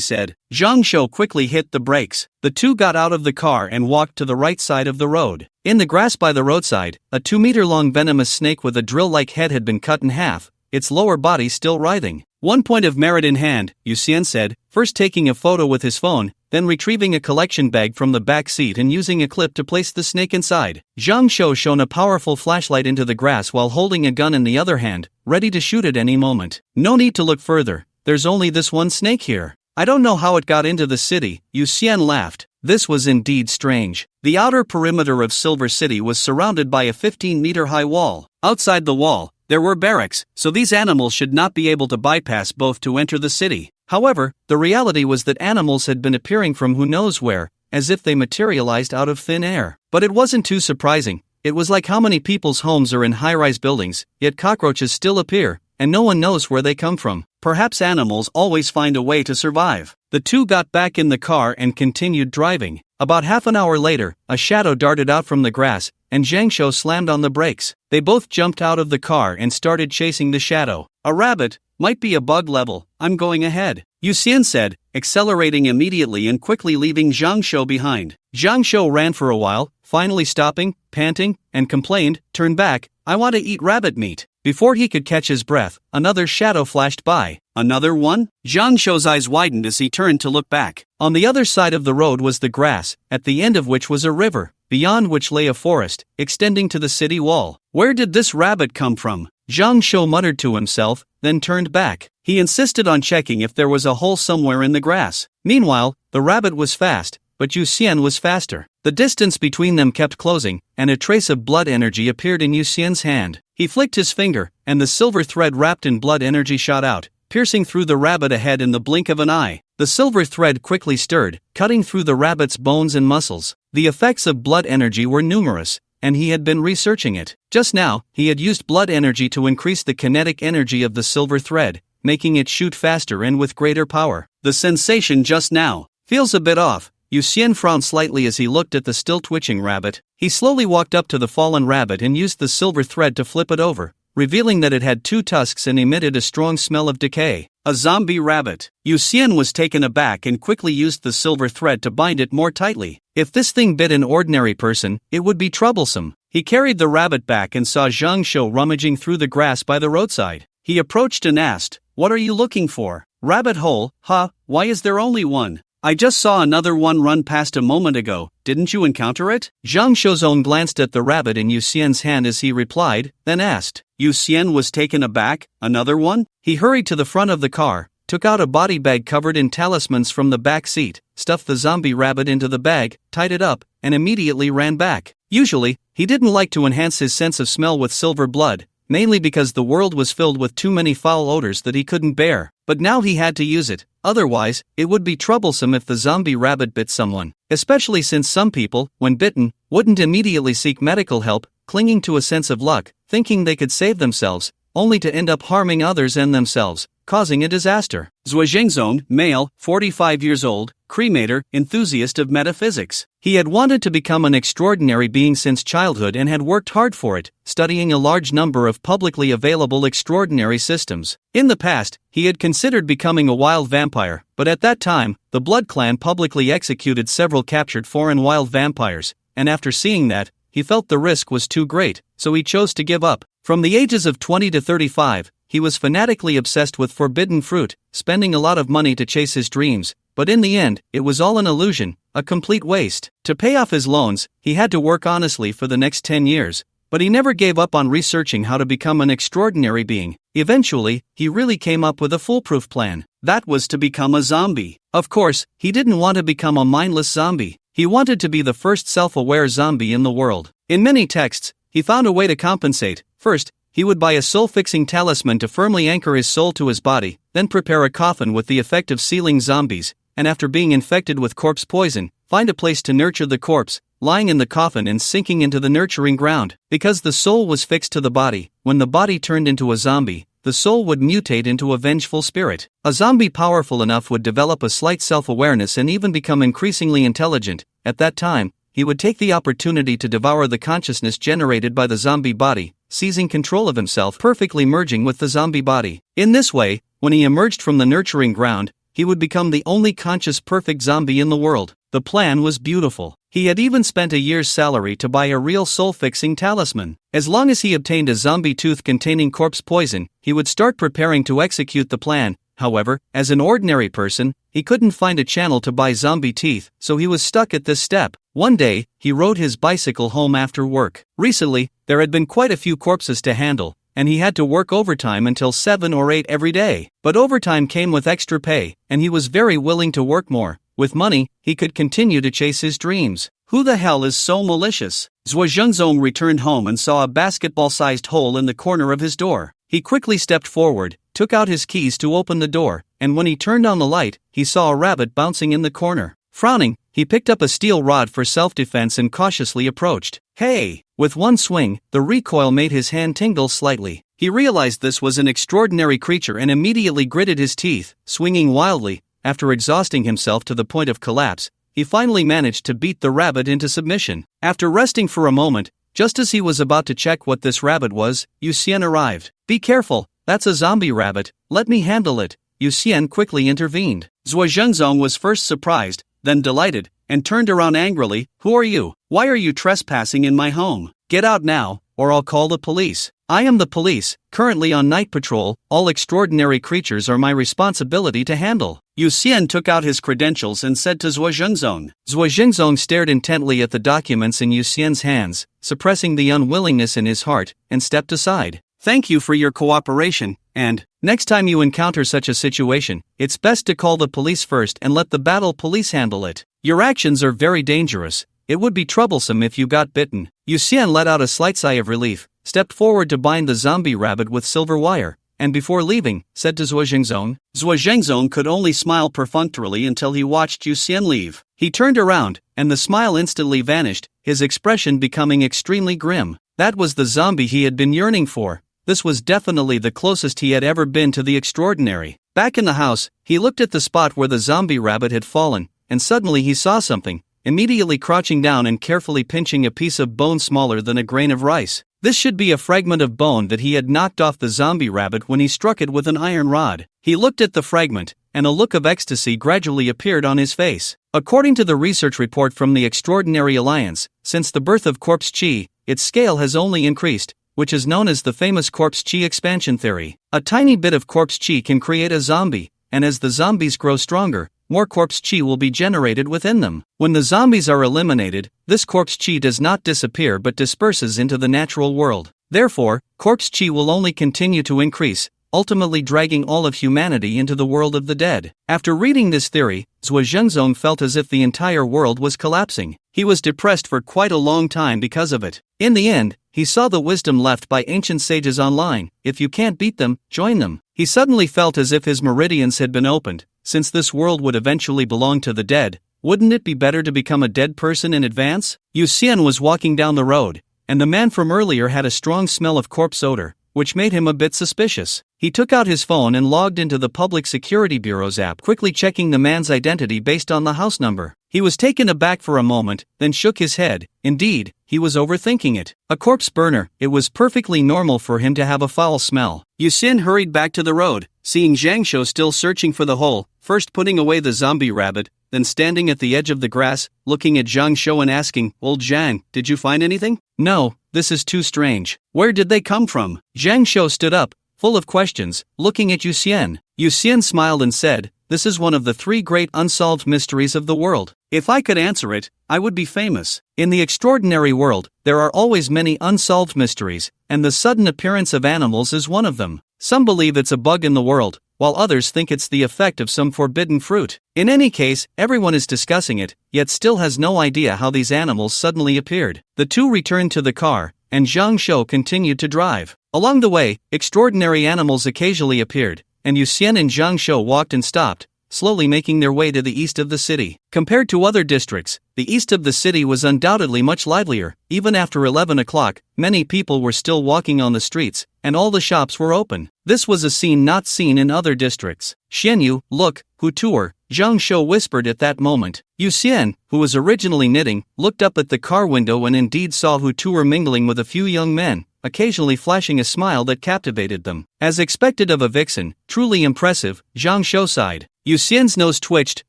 said. Zhang Shou quickly hit the brakes. The two got out of the car and walked to the right side of the road. In the grass by the roadside, a 2-meter-long venomous snake with a drill-like head had been cut in half, its lower body still writhing. "One point of merit in hand," Yuxian said, first taking a photo with his phone, then retrieving a collection bag from the back seat and using a clip to place the snake inside. Zhang Shou shone a powerful flashlight into the grass while holding a gun in the other hand, ready to shoot at any moment. "No need to look further, there's only this one snake here. I don't know how it got into the city," Yuxian laughed. This was indeed strange. The outer perimeter of Silver City was surrounded by a 15-meter-high wall. Outside the wall, there were barracks, so these animals should not be able to bypass both to enter the city. However, the reality was that animals had been appearing from who knows where, as if they materialized out of thin air. But it wasn't too surprising. It was like how many people's homes are in high-rise buildings, yet cockroaches still appear, and no one knows where they come from. Perhaps animals always find a way to survive. The two got back in the car and continued driving. About half an hour later, a shadow darted out from the grass, and Zhang Shou slammed on the brakes. They both jumped out of the car and started chasing the shadow. "A rabbit, might be a bug level, I'm going ahead," Yuxian said, accelerating immediately and quickly leaving Zhang Shou behind. Zhang Shou ran for a while, finally stopping, panting, and complained, "Turn back, I want to eat rabbit meat." Before he could catch his breath, another shadow flashed by. "Another one?" Zhang Shou's eyes widened as he turned to look back. On the other side of the road was the grass, at the end of which was a river, beyond which lay a forest, extending to the city wall. Where did this rabbit come from? Zhang Shou muttered to himself, then turned back. He insisted on checking if there was a hole somewhere in the grass. Meanwhile, the rabbit was fast, but Yuxian was faster. The distance between them kept closing, and a trace of blood energy appeared in Yuxian's hand. He flicked his finger, and the silver thread wrapped in blood energy shot out, piercing through the rabbit ahead in the blink of an eye. The silver thread quickly stirred, cutting through the rabbit's bones and muscles. The effects of blood energy were numerous, and he had been researching it. Just now, he had used blood energy to increase the kinetic energy of the silver thread, making it shoot faster and with greater power. "The sensation just now feels a bit off." Yuxian frowned slightly as he looked at the still twitching rabbit. He slowly walked up to the fallen rabbit and used the silver thread to flip it over, revealing that it had 2 tusks and emitted a strong smell of decay. A zombie rabbit. Yuxian was taken aback and quickly used the silver thread to bind it more tightly. If this thing bit an ordinary person, it would be troublesome. He carried the rabbit back and saw Zhang Shou rummaging through the grass by the roadside. He approached and asked, "What are you looking for?" "Rabbit hole, huh? Why is there only one? I just saw another one run past a moment ago, didn't you encounter it?" Zhang Shou's own glanced at the rabbit in Yuxian's hand as he replied, then asked. Yuxian was taken aback. "Another one?" He hurried to the front of the car, took out a body bag covered in talismans from the back seat, stuffed the zombie rabbit into the bag, tied it up, and immediately ran back. Usually, he didn't like to enhance his sense of smell with silver blood, mainly because the world was filled with too many foul odors that he couldn't bear. But now he had to use it, otherwise, it would be troublesome if the zombie rabbit bit someone. Especially since some people, when bitten, wouldn't immediately seek medical help, clinging to a sense of luck, thinking they could save themselves, only to end up harming others and themselves, causing a disaster. Zhuozhengzong, male, 45 years old, cremator, enthusiast of metaphysics. He had wanted to become an extraordinary being since childhood and had worked hard for it, studying a large number of publicly available extraordinary systems. In the past, he had considered becoming a wild vampire, but at that time, the Blood Clan publicly executed several captured foreign wild vampires, and after seeing that, he felt the risk was too great, so he chose to give up. From the ages of 20 to 35, he was fanatically obsessed with forbidden fruit, spending a lot of money to chase his dreams, but in the end, it was all an illusion, a complete waste. To pay off his loans, he had to work honestly for the next 10 years, but he never gave up on researching how to become an extraordinary being. Eventually, he really came up with a foolproof plan. That was to become a zombie. Of course, he didn't want to become a mindless zombie. He wanted to be the first self-aware zombie in the world. In many texts, he found a way to compensate. First, he would buy a soul-fixing talisman to firmly anchor his soul to his body, then prepare a coffin with the effect of sealing zombies, and after being infected with corpse poison, find a place to nurture the corpse, lying in the coffin and sinking into the nurturing ground. Because the soul was fixed to the body, when the body turned into a zombie, the soul would mutate into a vengeful spirit. A zombie powerful enough would develop a slight self-awareness and even become increasingly intelligent. At that time, he would take the opportunity to devour the consciousness generated by the zombie body, seizing control of himself, perfectly merging with the zombie body. In this way, when he emerged from the nurturing ground, he would become the only conscious perfect zombie in the world. The plan was beautiful. He had even spent a year's salary to buy a real soul-fixing talisman. As long as he obtained a zombie tooth containing corpse poison, he would start preparing to execute the plan. However, as an ordinary person, he couldn't find a channel to buy zombie teeth, so he was stuck at this step. One day, he rode his bicycle home after work. Recently, there had been quite a few corpses to handle, and he had to work overtime until 7 or 8 every day. But overtime came with extra pay, and he was very willing to work more. With money, he could continue to chase his dreams. Who the hell is so malicious? Zhuozhengzong returned home and saw a basketball-sized hole in the corner of his door. He quickly stepped forward, took out his keys to open the door, and when he turned on the light, he saw a rabbit bouncing in the corner. Frowning, he picked up a steel rod for self-defense and cautiously approached. Hey! With one swing, the recoil made his hand tingle slightly. He realized this was an extraordinary creature and immediately gritted his teeth, swinging wildly. After exhausting himself to the point of collapse, he finally managed to beat the rabbit into submission. After resting for a moment, just as he was about to check what this rabbit was, Yuxian arrived. Be careful, that's a zombie rabbit, let me handle it. Yuxian quickly intervened. Zhuozhengzong was first surprised, then delighted, and turned around angrily. Who are you? Why are you trespassing in my home? Get out now, or I'll call the police. I am the police, currently on night patrol. All extraordinary creatures are my responsibility to handle. Yuxian took out his credentials and said to Zhuozhengzong. Zhuozhengzong stared intently at the documents in Yuxian's hands, suppressing the unwillingness in his heart, and stepped aside. Thank you for your cooperation, and next time you encounter such a situation, it's best to call the police first and let the battle police handle it. Your actions are very dangerous. It would be troublesome if you got bitten. Yuxian let out a slight sigh of relief, stepped forward to bind the zombie rabbit with silver wire, and before leaving, said to Zhuozhengzong. Zhuozhengzong could only smile perfunctorily until he watched Yuxian leave. He turned around, and the smile instantly vanished, his expression becoming extremely grim. That was the zombie he had been yearning for. This was definitely the closest he had ever been to the extraordinary. Back in the house, he looked at the spot where the zombie rabbit had fallen, and suddenly he saw something. Immediately crouching down and carefully pinching a piece of bone smaller than a grain of rice. This should be a fragment of bone that he had knocked off the zombie rabbit when he struck it with an iron rod. He looked at the fragment, and a look of ecstasy gradually appeared on his face. According to the research report from the Extraordinary Alliance, since the birth of corpse chi, its scale has only increased, which is known as the famous corpse chi expansion theory. A tiny bit of corpse chi can create a zombie, and as the zombies grow stronger, more corpse chi will be generated within them. When the zombies are eliminated, this corpse chi does not disappear but disperses into the natural world. Therefore, corpse chi will only continue to increase, ultimately dragging all of humanity into the world of the dead. After reading this theory, Zhuozhengzong felt as if the entire world was collapsing. He was depressed for quite a long time because of it. In the end, he saw the wisdom left by ancient sages online: if you can't beat them, join them. He suddenly felt as if his meridians had been opened. Since this world would eventually belong to the dead, wouldn't it be better to become a dead person in advance? Yuxian was walking down the road, and the man from earlier had a strong smell of corpse odor, which made him a bit suspicious. He took out his phone and logged into the Public Security Bureau's app, quickly checking the man's identity based on the house number. He was taken aback for a moment, then shook his head. Indeed, he was overthinking it. A corpse burner, it was perfectly normal for him to have a foul smell. Yusin hurried back to the road, seeing Zhang Shou still searching for the hole, first putting away the zombie rabbit, then standing at the edge of the grass, looking at Zhang Shou and asking, "Old Zhang, did you find anything?" "No, this is too strange. Where did they come from?" Zhang Shou stood up, full of questions, looking at Yuxian. Yuxian smiled and said, "This is one of the 3 great unsolved mysteries of the world. If I could answer it, I would be famous." In the extraordinary world, there are always many unsolved mysteries, and the sudden appearance of animals is one of them. Some believe it's a bug in the world, while others think it's the effect of some forbidden fruit. In any case, everyone is discussing it, yet still has no idea how these animals suddenly appeared. The two returned to the car, and Zhang Shou continued to drive. Along the way, extraordinary animals occasionally appeared, and Yuxian and Zhang Shou walked and stopped, slowly making their way to the east of the city. Compared to other districts, the east of the city was undoubtedly much livelier. Even after 11 o'clock, many people were still walking on the streets, and all the shops were open. This was a scene not seen in other districts. "Xianyu, look, Hu Tuer," Zhang Shou whispered at that moment. Yuxian, who was originally knitting, looked up at the car window and indeed saw Hu Tuer mingling with a few young men, occasionally flashing a smile that captivated them. As expected of a vixen, truly impressive, Zhang Shou sighed. Yuxian's nose twitched,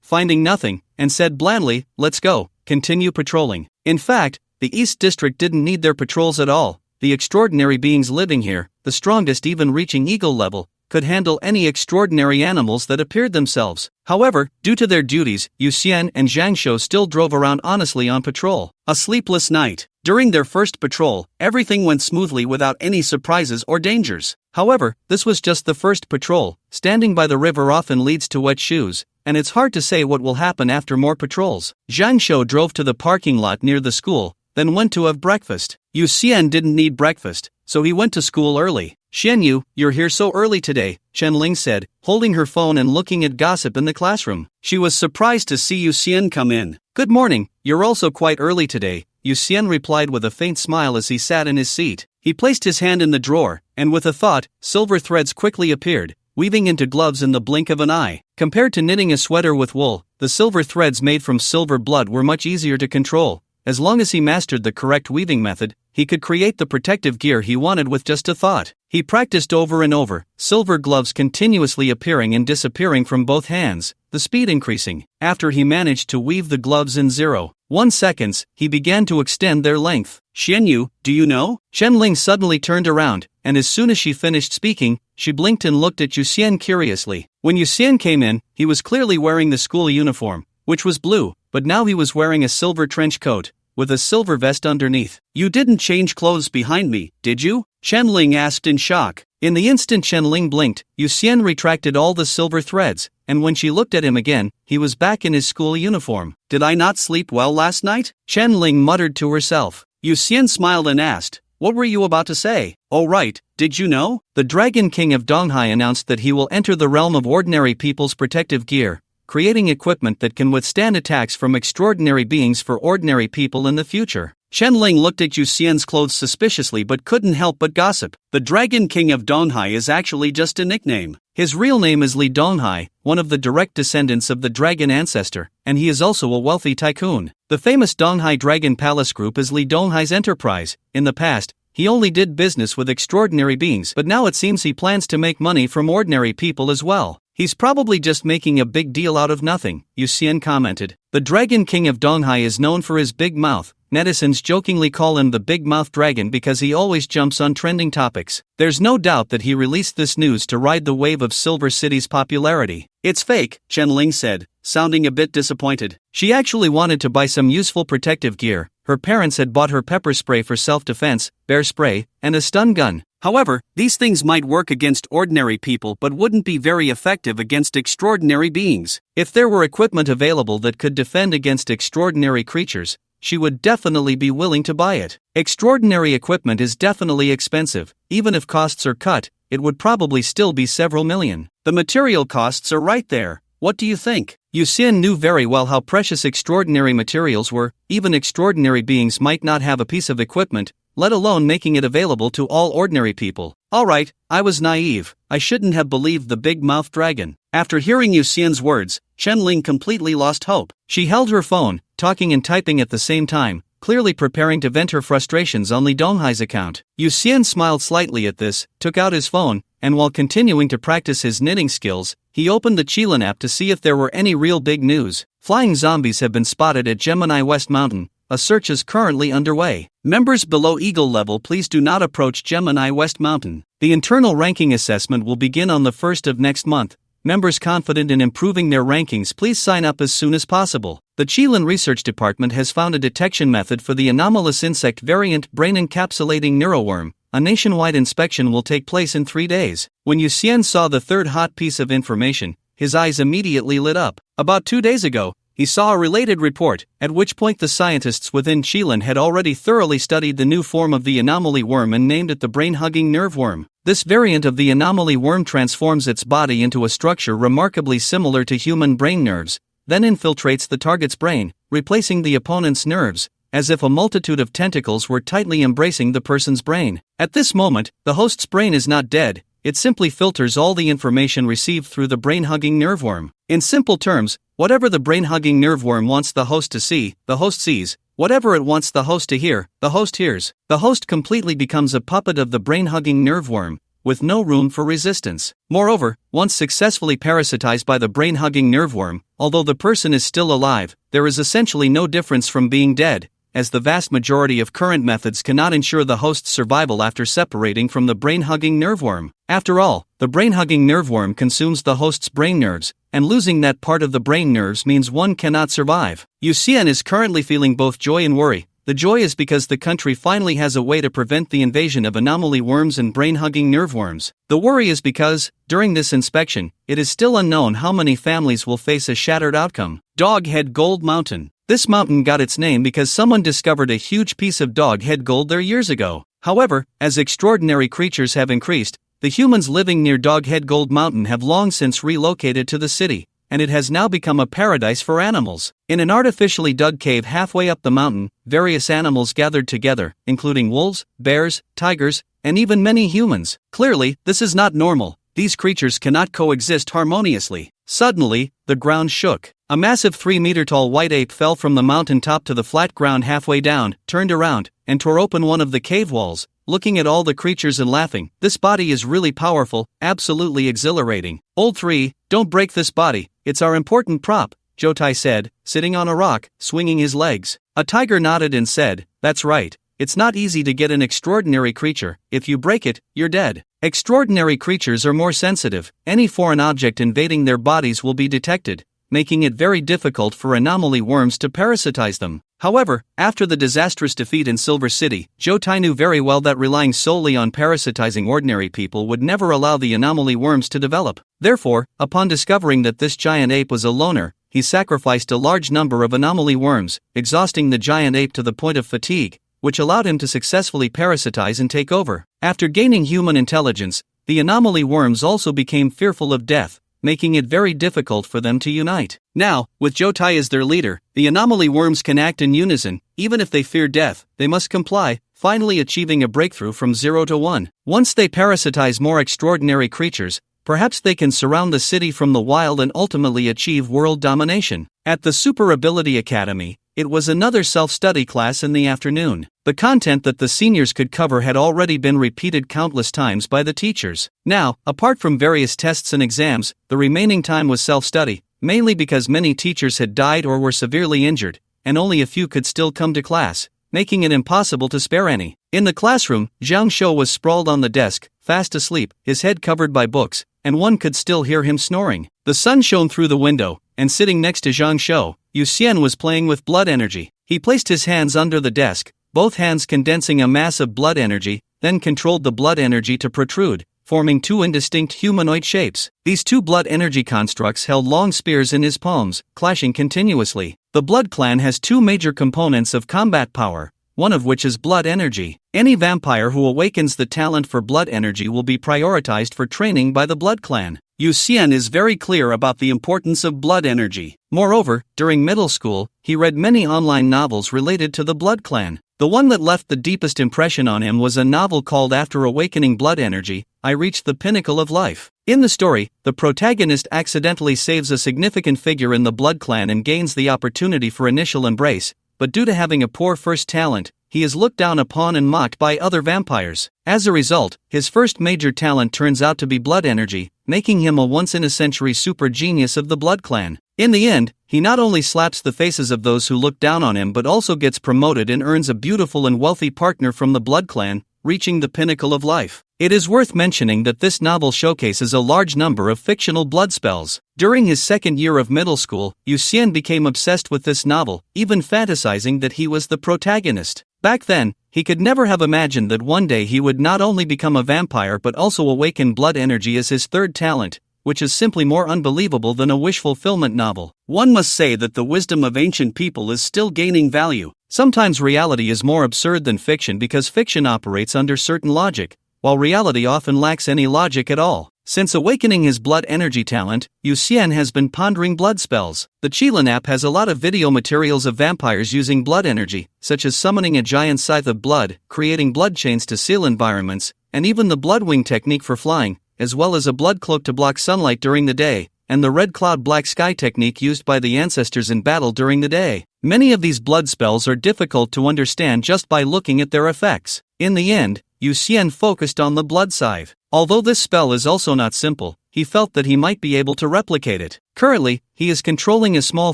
finding nothing, and said blandly, "Let's go, continue patrolling." In fact, the East District didn't need their patrols at all. The extraordinary beings living here, the strongest even reaching eagle level, could handle any extraordinary animals that appeared themselves. However, due to their duties, Yuxian and Zhang Shou still drove around honestly on patrol. A sleepless night. During their first patrol, everything went smoothly without any surprises or dangers. However, this was just the first patrol. Standing by the river often leads to wet shoes, and it's hard to say what will happen after more patrols. Zhang Shou drove to the parking lot near the school, then went to have breakfast. Yuxian didn't need breakfast, so he went to school early. "Xianyu, you're here so early today," Chen Ling said, holding her phone and looking at gossip in the classroom. She was surprised to see Yuxian come in. "Good morning, you're also quite early today," Yuxian replied with a faint smile as he sat in his seat. He placed his hand in the drawer, and with a thought, silver threads quickly appeared, weaving into gloves in the blink of an eye. Compared to knitting a sweater with wool, the silver threads made from silver blood were much easier to control. As long as he mastered the correct weaving method, he could create the protective gear he wanted with just a thought. He practiced over and over, silver gloves continuously appearing and disappearing from both hands, the speed increasing. After he managed to weave the gloves in 0.1 seconds, he began to extend their length. "Xianyu, do you know?" Chen Ling suddenly turned around, and as soon as she finished speaking, she blinked and looked at Yuxian curiously. When Yuxian came in, he was clearly wearing the school uniform, which was blue, but now he was wearing a silver trench coat, with a silver vest underneath. "You didn't change clothes behind me, did you?" Chen Ling asked in shock. In the instant Chen Ling blinked, Yuxian retracted all the silver threads, and when she looked at him again, he was back in his school uniform. "Did I not sleep well last night?" Chen Ling muttered to herself. Yuxian smiled and asked, "What were you about to say?" "Oh right, did you know? The Dragon King of Donghai announced that he will enter the realm of ordinary people's protective gear, creating equipment that can withstand attacks from extraordinary beings for ordinary people in the future." Chen Ling looked at Yuxian's clothes suspiciously but couldn't help but gossip. The Dragon King of Donghai is actually just a nickname. His real name is Li Donghai, one of the direct descendants of the dragon ancestor, and he is also a wealthy tycoon. The famous Donghai Dragon Palace Group is Li Donghai's enterprise. In the past, he only did business with extraordinary beings, but now it seems he plans to make money from ordinary people as well. "He's probably just making a big deal out of nothing," Yuxian commented. The Dragon King of Donghai is known for his big mouth. Netizens jokingly call him the Big Mouth Dragon because he always jumps on trending topics. There's no doubt that he released this news to ride the wave of Silver City's popularity. "It's fake," Chen Ling said, sounding a bit disappointed. She actually wanted to buy some useful protective gear. Her parents had bought her pepper spray for self-defense, bear spray, and a stun gun. However, these things might work against ordinary people but wouldn't be very effective against extraordinary beings. If there were equipment available that could defend against extraordinary creatures, she would definitely be willing to buy it. Extraordinary equipment is definitely expensive. Even if costs are cut, it would probably still be several million. The material costs are right there. What do you think? Yuxian knew very well how precious extraordinary materials were. Even extraordinary beings might not have a piece of equipment, let alone making it available to all ordinary people. Alright, I was naive. I shouldn't have believed the big-mouthed dragon. After hearing Yu Xian's words, Chen Ling completely lost hope. She held her phone, talking and typing at the same time, clearly preparing to vent her frustrations on Li Donghai's account. Yu Xian smiled slightly at this, took out his phone, and while continuing to practice his knitting skills, he opened the Qilin app to see if there were any real big news. Flying zombies have been spotted at Gemini West Mountain. A search is currently underway. Members below Eagle level, please do not approach Gemini West Mountain. The internal ranking assessment will begin on the 1st of next month. Members confident in improving their rankings, please sign up as soon as possible. The Qilin Research Department has found a detection method for the anomalous insect variant brain-encapsulating neuroworm. A nationwide inspection will take place in 3 days. When Yu Xian saw the third hot piece of information, his eyes immediately lit up. About 2 days ago, he saw a related report, at which point the scientists within Qilin had already thoroughly studied the new form of the anomaly worm and named it the brain-hugging nerve worm. This variant of the anomaly worm transforms its body into a structure remarkably similar to human brain nerves, then infiltrates the target's brain, replacing the opponent's nerves, as if a multitude of tentacles were tightly embracing the person's brain. At this moment, the host's brain is not dead, it simply filters all the information received through the brain-hugging nerve worm. In simple terms, whatever the brain-hugging nerve worm wants the host to see, the host sees. Whatever it wants the host to hear, the host hears. The host completely becomes a puppet of the brain-hugging nerve worm, with no room for resistance. Moreover, once successfully parasitized by the brain-hugging nerve worm, although the person is still alive, there is essentially no difference from being dead, as the vast majority of current methods cannot ensure the host's survival after separating from the brain-hugging nerve worm. After all, the brain-hugging nerve worm consumes the host's brain nerves, and losing that part of the brain nerves means one cannot survive. Yu Xian is currently feeling both joy and worry. The joy is because the country finally has a way to prevent the invasion of anomaly worms and brain-hugging nerve worms. The worry is because, during this inspection, it is still unknown how many families will face a shattered outcome. Doghead Gold Mountain. This mountain got its name because someone discovered a huge piece of doghead gold there years ago. However, as extraordinary creatures have increased, the humans living near Doghead Gold Mountain have long since relocated to the city, and it has now become a paradise for animals. In an artificially dug cave halfway up the mountain, various animals gathered together, including wolves, bears, tigers, and even many humans. Clearly, this is not normal. These creatures cannot coexist harmoniously. Suddenly, the ground shook. A massive 3-meter-tall white ape fell from the mountain top to the flat ground halfway down, turned around, and tore open one of the cave walls, looking at all the creatures and laughing. This body is really powerful, absolutely exhilarating. Old 3, don't break this body, it's our important prop, Jotai said, sitting on a rock, swinging his legs. A tiger nodded and said, that's right, it's not easy to get an extraordinary creature, if you break it, you're dead. Extraordinary creatures are more sensitive, any foreign object invading their bodies will be detected, making it very difficult for anomaly worms to parasitize them. However, after the disastrous defeat in Silver City, Jotai knew very well that relying solely on parasitizing ordinary people would never allow the anomaly worms to develop. Therefore, upon discovering that this giant ape was a loner, he sacrificed a large number of anomaly worms, exhausting the giant ape to the point of fatigue, which allowed him to successfully parasitize and take over. After gaining human intelligence, the anomaly worms also became fearful of death, making it very difficult for them to unite. Now, with Jotai as their leader, the anomaly worms can act in unison. Even if they fear death, they must comply, finally achieving a breakthrough from 0 to 1. Once they parasitize more extraordinary creatures, perhaps they can surround the city from the wild and ultimately achieve world domination. At the Super Ability Academy, it was another self-study class in the afternoon. The content that the seniors could cover had already been repeated countless times by the teachers. Now, apart from various tests and exams, the remaining time was self-study, mainly because many teachers had died or were severely injured, and only a few could still come to class, making it impossible to spare any. In the classroom, Zhang Shou was sprawled on the desk, fast asleep, his head covered by books, and one could still hear him snoring. The sun shone through the window, and sitting next to Zhang Shou, Yu Xian was playing with blood energy. He placed his hands under the desk, both hands condensing a mass of blood energy, then controlled the blood energy to protrude, forming two indistinct humanoid shapes. These two blood energy constructs held long spears in his palms, clashing continuously. The Blood Clan has two major components of combat power, one of which is blood energy. Any vampire who awakens the talent for blood energy will be prioritized for training by the blood clan. Yu Xian is very clear about the importance of blood energy. Moreover, during middle school, he read many online novels related to the blood clan. The one that left the deepest impression on him was a novel called After Awakening Blood Energy, I Reached the Pinnacle of Life. In the story, the protagonist accidentally saves a significant figure in the blood clan and gains the opportunity for initial embrace, but due to having a poor first talent, he is looked down upon and mocked by other vampires. As a result, his first major talent turns out to be blood energy, making him a once-in-a-century super genius of the blood clan. In the end, he not only slaps the faces of those who look down on him but also gets promoted and earns a beautiful and wealthy partner from the blood clan, reaching the pinnacle of life. It is worth mentioning that this novel showcases a large number of fictional blood spells. During his second year of middle school, Yu Xian became obsessed with this novel, even fantasizing that he was the protagonist. Back then, he could never have imagined that one day he would not only become a vampire but also awaken blood energy as his third talent, which is simply more unbelievable than a wish fulfillment novel. One must say that the wisdom of ancient people is still gaining value. Sometimes reality is more absurd than fiction because fiction operates under certain logic, while reality often lacks any logic at all. Since awakening his blood energy talent, Yu Xian has been pondering blood spells. The Qilin app has a lot of video materials of vampires using blood energy, such as summoning a giant scythe of blood, creating blood chains to seal environments, and even the blood wing technique for flying, as well as a blood cloak to block sunlight during the day, and the red cloud black sky technique used by the ancestors in battle during the day. Many of these blood spells are difficult to understand just by looking at their effects. In the end, Yu Xian focused on the blood scythe. Although this spell is also not simple, he felt that he might be able to replicate it. Currently, he is controlling a small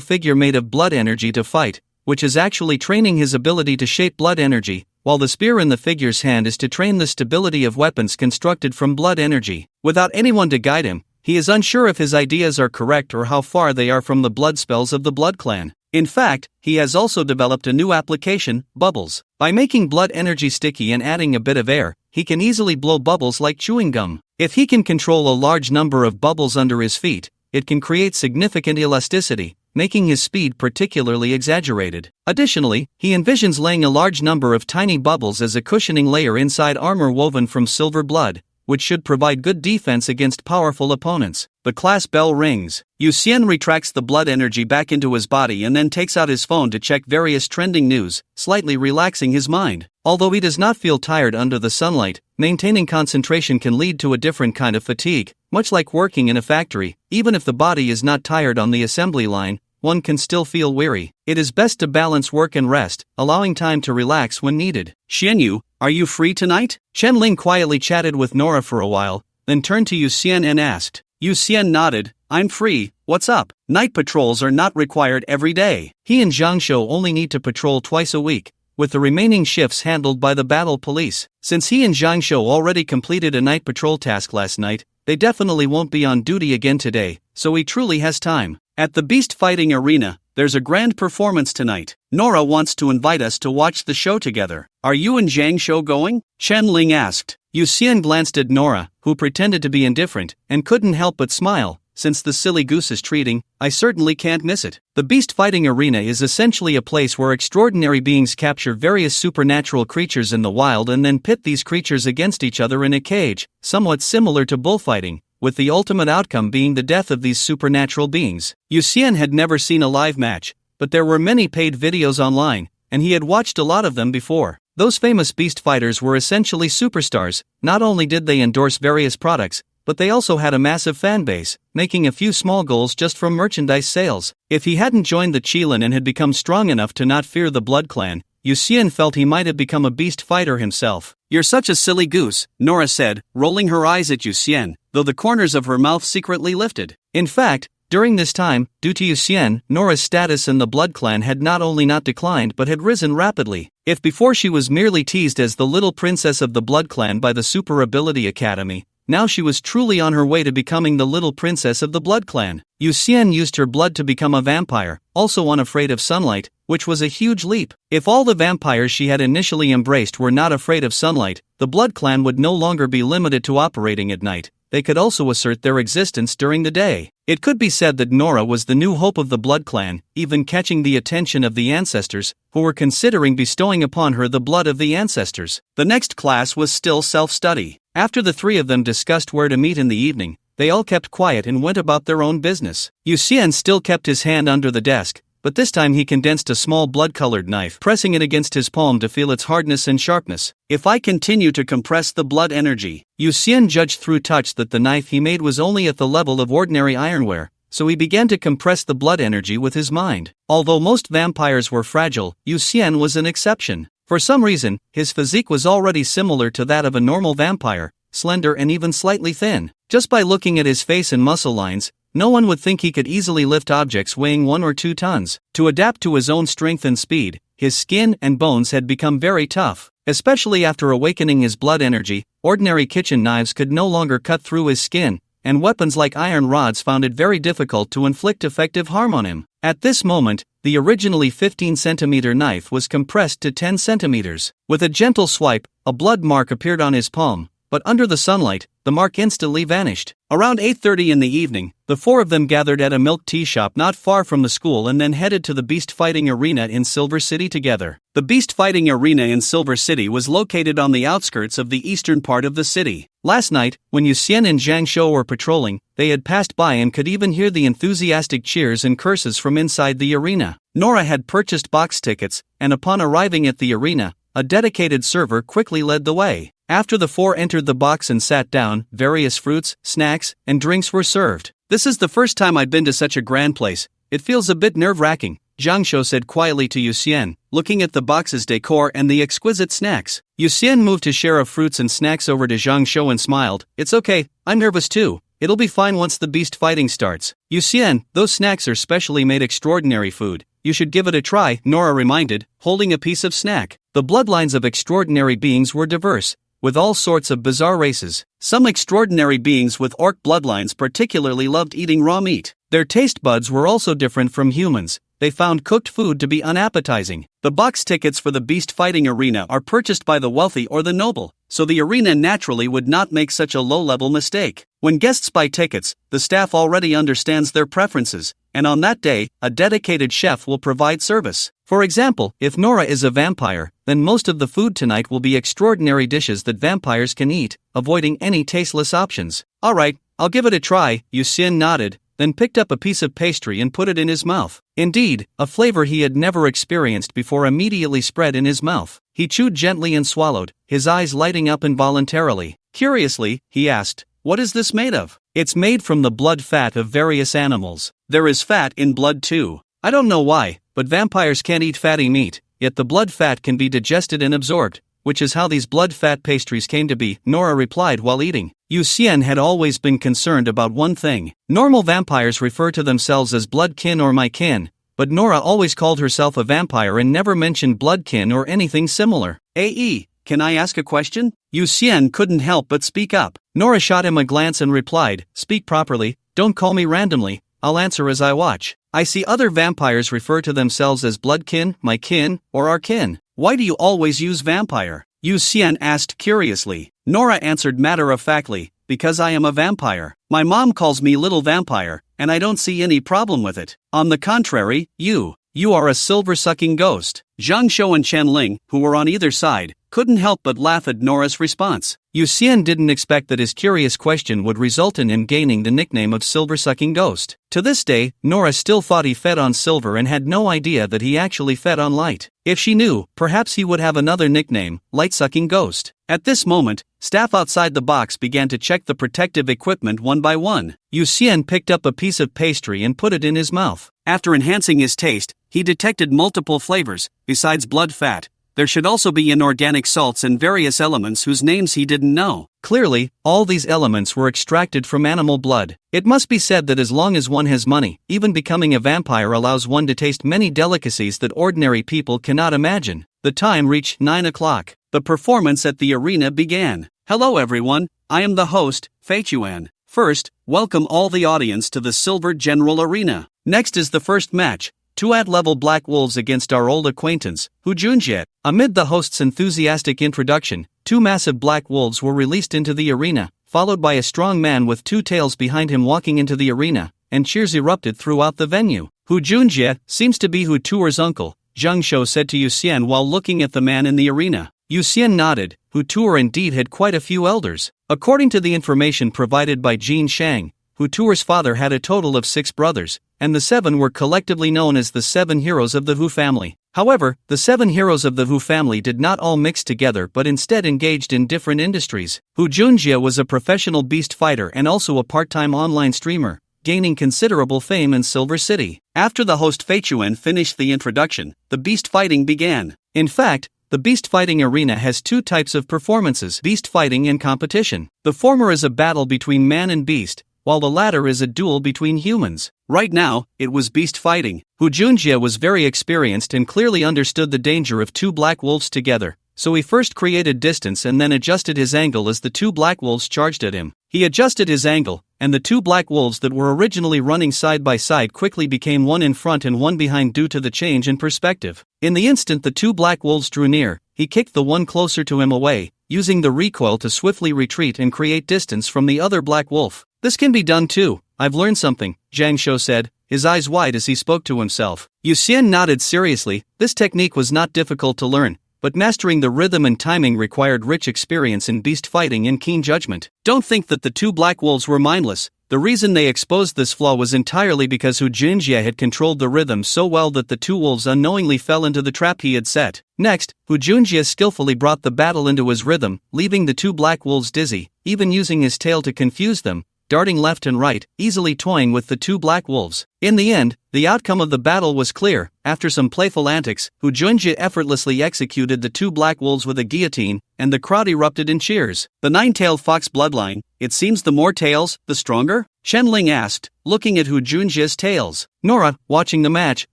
figure made of blood energy to fight, which is actually training his ability to shape blood energy, while the spear in the figure's hand is to train the stability of weapons constructed from blood energy. Without anyone to guide him, he is unsure if his ideas are correct or how far they are from the blood spells of the blood clan. In fact, he has also developed a new application, bubbles. By making blood energy sticky and adding a bit of air, he can easily blow bubbles like chewing gum. If he can control a large number of bubbles under his feet, it can create significant elasticity, making his speed particularly exaggerated. Additionally, he envisions laying a large number of tiny bubbles as a cushioning layer inside armor woven from silver blood, which should provide good defense against powerful opponents. The class bell rings. Yu Xian retracts the blood energy back into his body and then takes out his phone to check various trending news, slightly relaxing his mind. Although he does not feel tired under the sunlight, maintaining concentration can lead to a different kind of fatigue. Much like working in a factory, even if the body is not tired on the assembly line, one can still feel weary. It is best to balance work and rest, allowing time to relax when needed. Xianyu, are you free tonight? Chen Ling quietly chatted with Nora for a while, then turned to Yu Xian and asked. Yu Xian nodded. I'm free, what's up? Night patrols are not required every day. He and Zhang Shou only need to patrol twice a week, with the remaining shifts handled by the battle police. Since he and Zhang Shou already completed a night patrol task last night, they definitely won't be on duty again today, so he truly has time. At the beast fighting arena, there's a grand performance tonight. Nora wants to invite us to watch the show together. Are you and Zhang Shou going? Chen Ling asked. Yu Xian glanced at Nora, who pretended to be indifferent, and couldn't help but smile. Since the silly goose is treating, I certainly can't miss it. The beast fighting arena is essentially a place where extraordinary beings capture various supernatural creatures in the wild and then pit these creatures against each other in a cage, somewhat similar to bullfighting, with the ultimate outcome being the death of these supernatural beings. Yu Xian had never seen a live match, but there were many paid videos online, and he had watched a lot of them before. Those famous beast fighters were essentially superstars. Not only did they endorse various products, but they also had a massive fan base, making a few small goals just from merchandise sales. If he hadn't joined the Qilin and had become strong enough to not fear the Blood Clan, Yu Xian felt he might have become a beast fighter himself. You're such a silly goose, Nora said, rolling her eyes at Yu Xian, though the corners of her mouth secretly lifted. In fact, during this time, due to Yu Xian, Nora's status in the Blood Clan had not only not declined but had risen rapidly. If before she was merely teased as the little princess of the Blood Clan by the Super Ability Academy, now she was truly on her way to becoming the little princess of the Blood Clan. Yu Xian used her blood to become a vampire, also unafraid of sunlight, which was a huge leap. If all the vampires she had initially embraced were not afraid of sunlight, the Blood Clan would no longer be limited to operating at night. they could also assert their existence during the day. It could be said that Nora was the new hope of the blood clan, even catching the attention of the ancestors, who were considering bestowing upon her the blood of the ancestors. The next class was still self-study. After the three of them discussed where to meet in the evening, they all kept quiet and went about their own business. Yu Xian still kept his hand under the desk, but this time he condensed a small blood-colored knife, pressing it against his palm to feel its hardness and sharpness. If I continue to compress the blood energy, Yu Xian judged through touch that the knife he made was only at the level of ordinary ironware, so he began to compress the blood energy with his mind. Although most vampires were fragile, Yu Xian was an exception. For some reason, his physique was already similar to that of a normal vampire, slender and even slightly thin. Just by looking at his face and muscle lines, no one would think he could easily lift objects weighing 1 or 2 tons. To adapt to his own strength and speed, his skin and bones had become very tough. Especially after awakening his blood energy, ordinary kitchen knives could no longer cut through his skin, and weapons like iron rods found it very difficult to inflict effective harm on him. At this moment, the originally 15-centimeter knife was compressed to 10 centimeters. With a gentle swipe, a blood mark appeared on his palm, but under the sunlight, the mark instantly vanished. Around 8:30 in the evening, the four of them gathered at a milk tea shop not far from the school and then headed to the beast fighting arena in Silver City together. The beast fighting arena in Silver City was located on the outskirts of the eastern part of the city. Last night, when Yu Xian and Zhang Shou were patrolling, they had passed by and could even hear the enthusiastic cheers and curses from inside the arena. Nora had purchased box tickets, and upon arriving at the arena, a dedicated server quickly led the way. After the four entered the box and sat down, various fruits, snacks, and drinks were served. "This is the first time I've been to such a grand place. It feels a bit nerve-wracking," Zhang Shou said quietly to Yu Xian, looking at the box's decor and the exquisite snacks. Yu Xian moved his share of fruits and snacks over to Zhang Shou and smiled. "It's okay, I'm nervous too. It'll be fine once the beast fighting starts." "Yu Xian, those snacks are specially made extraordinary food. You should give it a try," Nora reminded, holding a piece of snack. The bloodlines of extraordinary beings were diverse, with all sorts of bizarre races. Some extraordinary beings with orc bloodlines particularly loved eating raw meat. Their taste buds were also different from humans. They found cooked food to be unappetizing. The box tickets for the beast fighting arena are purchased by the wealthy or the noble, so the arena naturally would not make such a low-level mistake. When guests buy tickets, the staff already understands their preferences, and on that day, a dedicated chef will provide service. For example, if Nora is a vampire, then most of the food tonight will be extraordinary dishes that vampires can eat, avoiding any tasteless options. "Alright, I'll give it a try," Yu Xian nodded, then picked up a piece of pastry and put it in his mouth. Indeed, a flavor he had never experienced before immediately spread in his mouth. He chewed gently and swallowed, his eyes lighting up involuntarily. Curiously, he asked, "What is this made of?" "It's made from the blood fat of various animals. There is fat in blood too. I don't know why, but vampires can't eat fatty meat, yet the blood fat can be digested and absorbed, which is how these blood fat pastries came to be," Nora replied while eating. Yu Xian had always been concerned about one thing. Normal vampires refer to themselves as blood kin or my kin, but Nora always called herself a vampire and never mentioned blood kin or anything similar. "Ae, can I ask a question?" Yu Xian couldn't help but speak up. Nora shot him a glance and replied, "Speak properly, don't call me randomly, I'll answer as I watch. I see other vampires refer to themselves as blood kin, my kin, or our kin. Why do you always use vampire?" Yu Xian asked curiously. Nora answered matter-of-factly, "Because I am a vampire. My mom calls me Little Vampire, and I don't see any problem with it. On the contrary, you are a silver-sucking ghost." Zhang Shou and Chen Ling, who were on either side, couldn't help but laugh at Nora's response. Yu Xian didn't expect that his curious question would result in him gaining the nickname of Silver-Sucking Ghost. To this day, Nora still thought he fed on silver and had no idea that he actually fed on light. If she knew, perhaps he would have another nickname, Light-Sucking Ghost. At this moment, staff outside the box began to check the protective equipment one by one. Yu Xian picked up a piece of pastry and put it in his mouth. After enhancing his taste, he detected multiple flavors. Besides blood fat, there should also be inorganic salts and various elements whose names he didn't know. Clearly, all these elements were extracted from animal blood. It must be said that as long as one has money, even becoming a vampire allows one to taste many delicacies that ordinary people cannot imagine. The time reached 9 o'clock. The performance at the arena began. "Hello everyone, I am the host, Fei Chuan. First, welcome all the audience to the Silver General Arena. Next is the first match, 2 at-level black wolves against our old acquaintance, Hu Junjie. Amid the host's enthusiastic introduction, 2 massive black wolves were released into the arena, followed by a strong man with 2 tails behind him walking into the arena, and cheers erupted throughout the venue. Hu Junjie seems to be Hu Tuer's uncle, Zhang Shou said to Yu Xian while looking at the man in the arena. Yu Xian nodded. Hu Tuer indeed had quite a few elders. According to the information provided by Jin Shang, Hu Tuer's father had a total of 6 brothers, and the 7 were collectively known as the 7 heroes of the Hu family. However, the 7 heroes of the Hu family did not all mix together but instead engaged in different industries. Hu Junjie was a professional beast fighter and also a part-time online streamer, gaining considerable fame in Silver City. After the host Fei Chuan finished the introduction, the beast fighting began. In fact, the beast fighting arena has 2 types of performances: beast fighting and competition. The former is a battle between man and beast, while the latter is a duel between humans. Right now, it was beast fighting. Hu Junjie was very experienced and clearly understood the danger of 2 black wolves together, so he first created distance and then adjusted his angle as the 2 black wolves charged at him. He adjusted his angle, and the 2 black wolves that were originally running side by side quickly became one in front and one behind due to the change in perspective. In the instant the 2 black wolves drew near, he kicked the one closer to him away, using the recoil to swiftly retreat and create distance from the other black wolf. This can be done too. I've learned something, Zhang Shou said, his eyes wide as he spoke to himself. Yu Xian nodded seriously. This technique was not difficult to learn, but mastering the rhythm and timing required rich experience in beast fighting and keen judgment. Don't think that the 2 black wolves were mindless. The reason they exposed this flaw was entirely because Hu Junjie had controlled the rhythm so well that the 2 wolves unknowingly fell into the trap he had set. Next, Hu Junjie skillfully brought the battle into his rhythm, leaving the 2 black wolves dizzy, even using his tail to confuse them, darting left and right, easily toying with the 2 black wolves. In the end, the outcome of the battle was clear. After some playful antics, Hu Junjie effortlessly executed the 2 black wolves with a guillotine, and the crowd erupted in cheers. The 9-tailed fox bloodline, it seems the more tails, the stronger? Shen Ling asked, looking at Hu Junjie's tails. Nora, watching the match,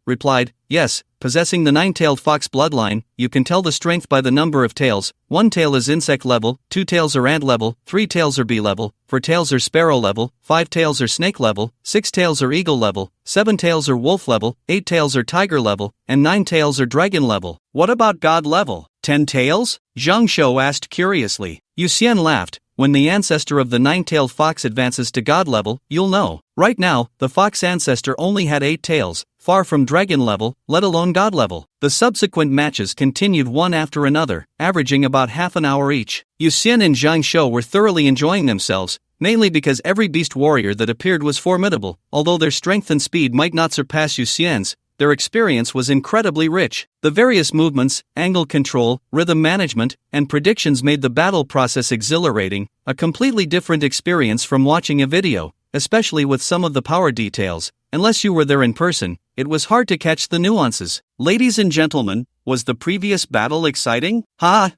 replied, yes, possessing the 9-tailed fox bloodline, you can tell the strength by the number of tails. 1 tail is insect level, 2 tails are ant level, 3 tails are bee level, 4 tails are sparrow level, 5 tails are snake level, 6 tails are eagle level, 7 tails are wolf level, 8 tails are tiger level, and 9 tails are dragon level. What about god level? 10 tails? Zhang Shou asked curiously. Yu Xian laughed. When the ancestor of the 9-tailed fox advances to god level, you'll know. Right now, the fox ancestor only had 8 tails, far from dragon level, let alone god level. The subsequent matches continued one after another, averaging about half an hour each. Yu Xian and Zhang Shou were thoroughly enjoying themselves, mainly because every beast warrior that appeared was formidable. Although their strength and speed might not surpass Yu Xian's, their experience was incredibly rich. The various movements, angle control, rhythm management, and predictions made the battle process exhilarating, a completely different experience from watching a video, especially with some of the power details. Unless you were there in person, it was hard to catch the nuances. Ladies and gentlemen, was the previous battle exciting?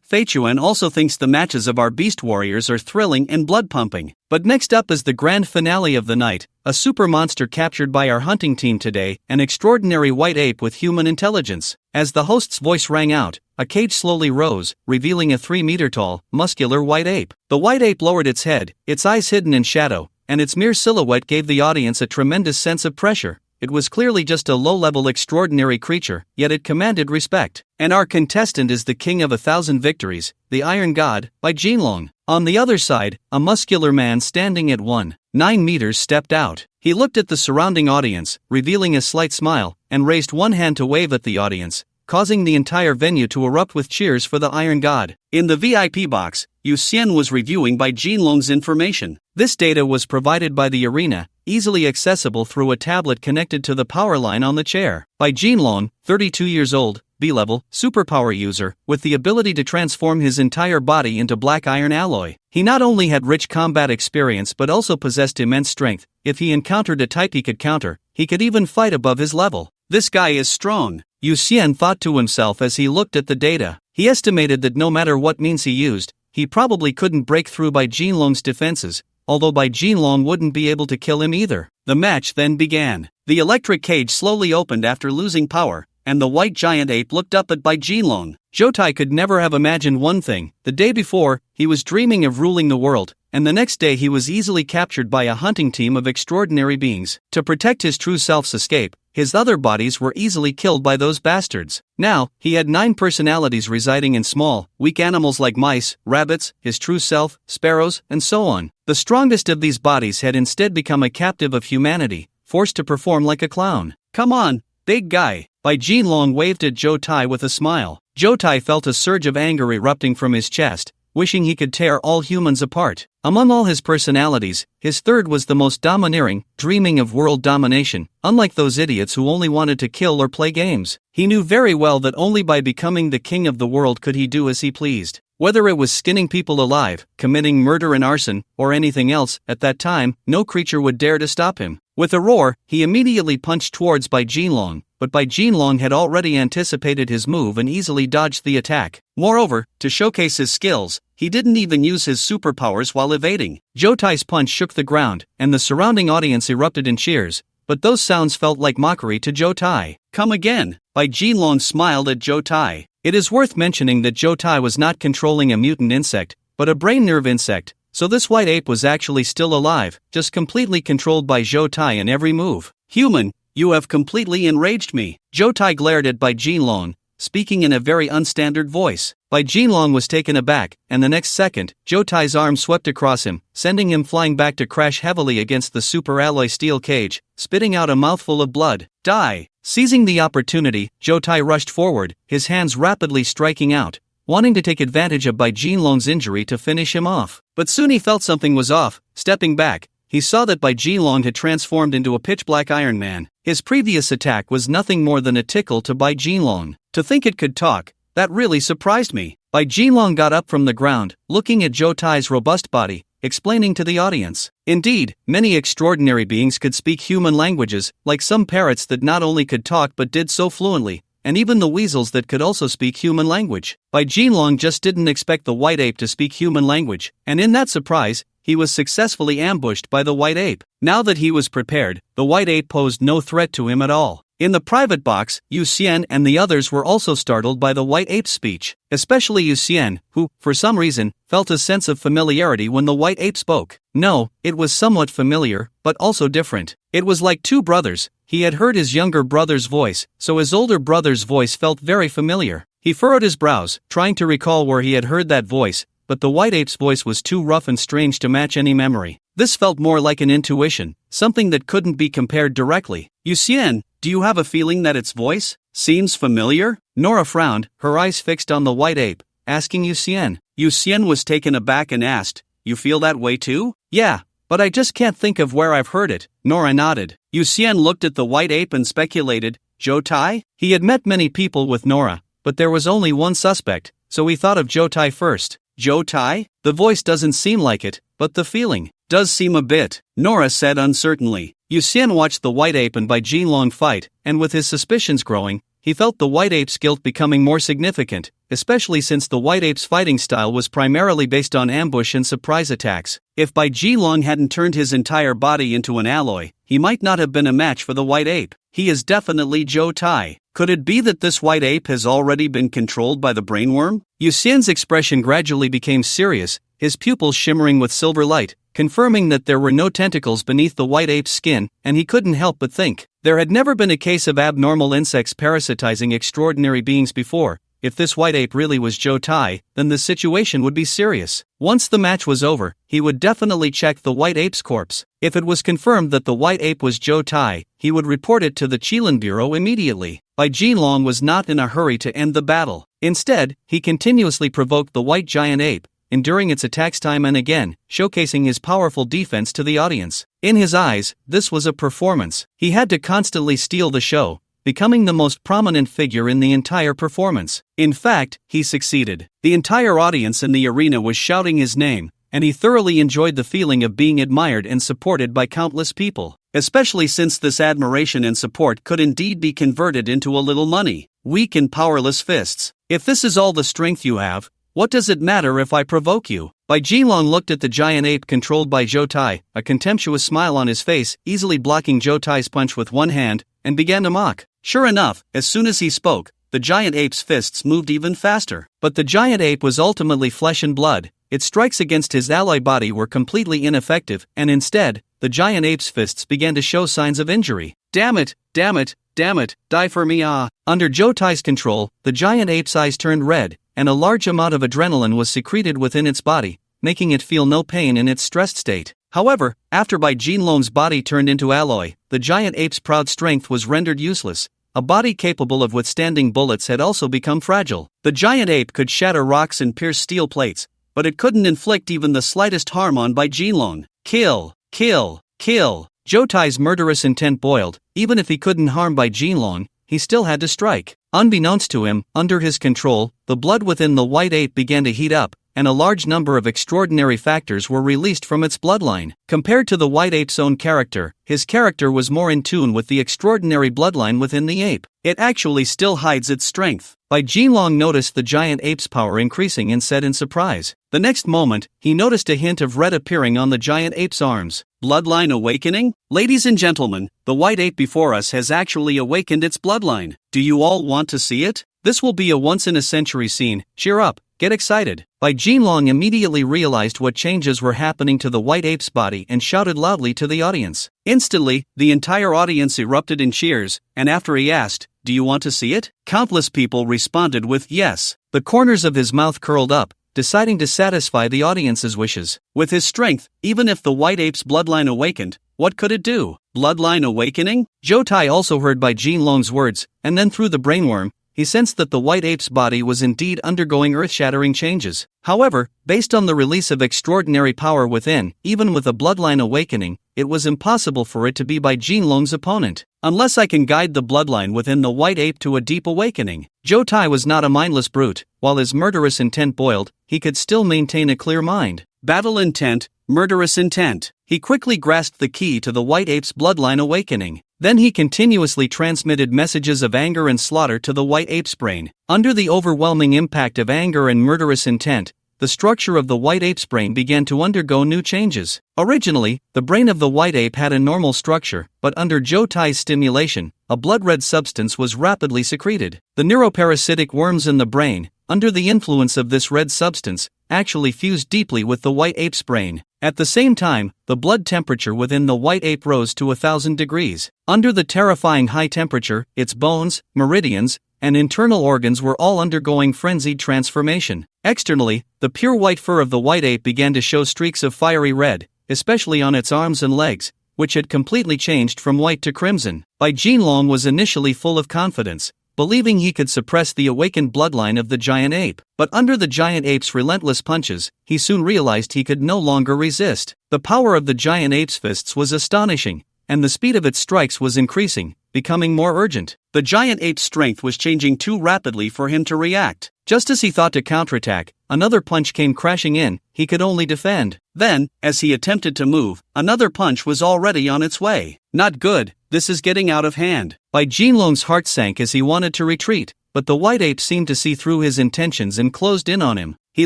Fei Chuan also thinks the matches of our beast warriors are thrilling and blood-pumping. But next up is the grand finale of the night, a super monster captured by our hunting team today, an extraordinary white ape with human intelligence. As the host's voice rang out, a cage slowly rose, revealing a 3-meter-tall, muscular white ape. The white ape lowered its head, its eyes hidden in shadow, and its mere silhouette gave the audience a tremendous sense of pressure. It was clearly just a low-level extraordinary creature, yet it commanded respect. And our contestant is the King of 1,000 Victories, the Iron God, by Jinlong. On the other side, a muscular man standing at 1.9 meters stepped out. He looked at the surrounding audience, revealing a slight smile, and raised one hand to wave at the audience, causing the entire venue to erupt with cheers for the Iron God. In the VIP box, Yu Xian was reviewing by Jinlong's information. This data was provided by the arena, easily accessible through a tablet connected to the power line on the chair. By Jinlong, 32 years old, B-level, superpower user, with the ability to transform his entire body into black iron alloy. He not only had rich combat experience but also possessed immense strength. If he encountered a type he could counter, he could even fight above his level. This guy is strong, Yu Xian thought to himself as he looked at the data. He estimated that no matter what means he used, he probably couldn't break through Bai Jinlong's defenses, although Bai Jinlong wouldn't be able to kill him either. The match then began. The electric cage slowly opened after losing power, and the white giant ape looked up at Bai Jinlong. Zhou Tai could never have imagined one thing. The day before, he was dreaming of ruling the world, and the next day he was easily captured by a hunting team of extraordinary beings. To protect his true self's escape, his other bodies were easily killed by those bastards. Now, he had 9 personalities residing in small, weak animals like mice, rabbits, his true self, sparrows, and so on. The strongest of these bodies had instead become a captive of humanity, forced to perform like a clown. "Come on, big guy." Bai Jinlong waved at Zhou Tai with a smile. Zhou Tai felt a surge of anger erupting from his chest, wishing he could tear all humans apart. Among all his personalities, his third was the most domineering, dreaming of world domination. Unlike those idiots who only wanted to kill or play games, he knew very well that only by becoming the king of the world could he do as he pleased. Whether it was skinning people alive, committing murder and arson, or anything else, at that time, no creature would dare to stop him. With a roar, he immediately punched towards Bai Jinlong, but Bai Jinlong had already anticipated his move and easily dodged the attack. Moreover, to showcase his skills, he didn't even use his superpowers while evading. Zhou Tai's punch shook the ground, and the surrounding audience erupted in cheers, but those sounds felt like mockery to Zhou Tai. "Come again." Bai Jinlong smiled at Zhou Tai. It is worth mentioning that Zhou Tai was not controlling a mutant insect, but a brain nerve insect, so this white ape was actually still alive, just completely controlled by Zhou Tai in every move. "Human, you have completely enraged me." Zhou Tai glared at Bai Jinlong, speaking in a very unstandard voice. Bai Jinlong was taken aback, and the next second, Zhou Tai's arm swept across him, sending him flying back to crash heavily against the super alloy steel cage, spitting out a mouthful of blood. "Die!" Seizing the opportunity, Zhou Tai rushed forward, his hands rapidly striking out, wanting to take advantage of Bai Jinlong's injury to finish him off. But soon he felt something was off. Stepping back, he saw that Bai Jinlong had transformed into a pitch-black Iron Man. His previous attack was nothing more than a tickle to Bai Jinlong. To think it could talk, that really surprised me. Bai Jinlong got up from the ground, looking at Zhou Tai's robust body, explaining to the audience. Indeed, many extraordinary beings could speak human languages, like some parrots that not only could talk but did so fluently, and even the weasels that could also speak human language. Bai Jinlong just didn't expect the white ape to speak human language, and in that surprise, he was successfully ambushed by the white ape. Now that he was prepared, the white ape posed no threat to him at all. In the private box, Yu Xian and the others were also startled by the white ape's speech, especially Yu Xian, who, for some reason, felt a sense of familiarity when the white ape spoke. No, it was somewhat familiar, but also different. It was like two brothers. He had heard his younger brother's voice, so his older brother's voice felt very familiar. He furrowed his brows, trying to recall where he had heard that voice, but the white ape's voice was too rough and strange to match any memory. This felt more like an intuition, something that couldn't be compared directly. "Yu Xian, do you have a feeling that its voice seems familiar?" Nora frowned, her eyes fixed on the white ape, asking Yu Xian. Yu Xian was taken aback and asked, "You feel that way too?" "Yeah, but I just can't think of where I've heard it." Nora nodded. Yu Xian looked at the white ape and speculated, "Zhou Tai?" He had met many people with Nora, but there was only one suspect, so he thought of Zhou Tai first. "Zhou Tai? The voice doesn't seem like it, but the feeling does seem a bit," Nora said uncertainly. Yu Xian watched the white ape and Bai Jinlong fight, and with his suspicions growing, he felt the white ape's guilt becoming more significant, especially since the white ape's fighting style was primarily based on ambush and surprise attacks. If Bai Jinlong hadn't turned his entire body into an alloy, he might not have been a match for the white ape. He is definitely Zhou Tai. Could it be that this white ape has already been controlled by the brainworm? Yu Xian's expression gradually became serious, his pupils shimmering with silver light, confirming that there were no tentacles beneath the white ape's skin, and he couldn't help but think. There had never been a case of abnormal insects parasitizing extraordinary beings before. If this white ape really was Zhou Tai, then the situation would be serious. Once the match was over, he would definitely check the white ape's corpse. If it was confirmed that the white ape was Zhou Tai, he would report it to the Qilin Bureau immediately. Bai Jinlong was not in a hurry to end the battle. Instead, he continuously provoked the white giant ape, enduring its attacks time and again, showcasing his powerful defense to the audience. In his eyes, this was a performance. He had to constantly steal the show, becoming the most prominent figure in the entire performance. In fact, he succeeded. The entire audience in the arena was shouting his name, and he thoroughly enjoyed the feeling of being admired and supported by countless people, especially since this admiration and support could indeed be converted into a little money. Weak and powerless fists. If this is all the strength you have, what does it matter if I provoke you? Bai Jinlong looked at the giant ape controlled by Zhou Tai, a contemptuous smile on his face, easily blocking Zhou Tai's punch with one hand, and began to mock. Sure enough, as soon as he spoke, the giant ape's fists moved even faster. But the giant ape was ultimately flesh and blood. Its strikes against his ally body were completely ineffective, and instead, the giant ape's fists began to show signs of injury. Damn it, damn it, damn it, die for me ah! Under Jotai's control, the giant ape's eyes turned red, and a large amount of adrenaline was secreted within its body, making it feel no pain in its stressed state. However, after Bai Jinlong's body turned into alloy, the giant ape's proud strength was rendered useless. A body capable of withstanding bullets had also become fragile. The giant ape could shatter rocks and pierce steel plates, but it couldn't inflict even the slightest harm on Bai Jinlong. Kill, kill, kill. Jotai's murderous intent boiled. Even if he couldn't harm Bai Jinlong, he still had to strike. Unbeknownst to him, under his control, the blood within the white ape began to heat up, and a large number of extraordinary factors were released from its bloodline. Compared to the white ape's own character, his character was more in tune with the extraordinary bloodline within the ape. It actually still hides its strength. Bai Jinlong noticed the giant ape's power increasing and said in surprise. The next moment, he noticed a hint of red appearing on the giant ape's arms. Bloodline awakening? Ladies and gentlemen, the white ape before us has actually awakened its bloodline. Do you all want to see it? This will be a once-in-a-century scene. Cheer up, get excited. Bai Jinlong immediately realized what changes were happening to the white ape's body and shouted loudly to the audience. Instantly, the entire audience erupted in cheers, and after he asked, "Do you want to see it?" countless people responded with yes. The corners of his mouth curled up, deciding to satisfy the audience's wishes. With his strength, even if the white ape's bloodline awakened, what could it do? Bloodline awakening? Jotai also heard Bai Jinlong's words, and then through the brainworm, he sensed that the white ape's body was indeed undergoing earth-shattering changes. However, based on the release of extraordinary power within, even with a bloodline awakening, it was impossible for it to be Bai Jinlong's opponent. Unless I can guide the bloodline within the white ape to a deep awakening. Jotai was not a mindless brute. While his murderous intent boiled, he could still maintain a clear mind. Battle intent, murderous intent. He quickly grasped the key to the white ape's bloodline awakening. Then he continuously transmitted messages of anger and slaughter to the white ape's brain. Under the overwhelming impact of anger and murderous intent, the structure of the white ape's brain began to undergo new changes. Originally, the brain of the white ape had a normal structure, but under Jotai's stimulation, a blood-red substance was rapidly secreted. The neuroparasitic worms in the brain, under the influence of this red substance, actually fused deeply with the white ape's brain. At the same time, the blood temperature within the white ape rose to 1,000 degrees. Under the terrifying high temperature, its bones, meridians, and internal organs were all undergoing frenzied transformation. Externally, the pure white fur of the white ape began to show streaks of fiery red, especially on its arms and legs, which had completely changed from white to crimson. Bai Jinlong was initially full of confidence, believing he could suppress the awakened bloodline of the giant ape. But under the giant ape's relentless punches, he soon realized he could no longer resist. The power of the giant ape's fists was astonishing, and the speed of its strikes was increasing, becoming more urgent. The giant ape's strength was changing too rapidly for him to react. Just as he thought to counterattack, another punch came crashing in. He could only defend. Then, as he attempted to move, another punch was already on its way. Not good, this is getting out of hand. Bai Jinlong's heart sank as he wanted to retreat, but the white ape seemed to see through his intentions and closed in on him. He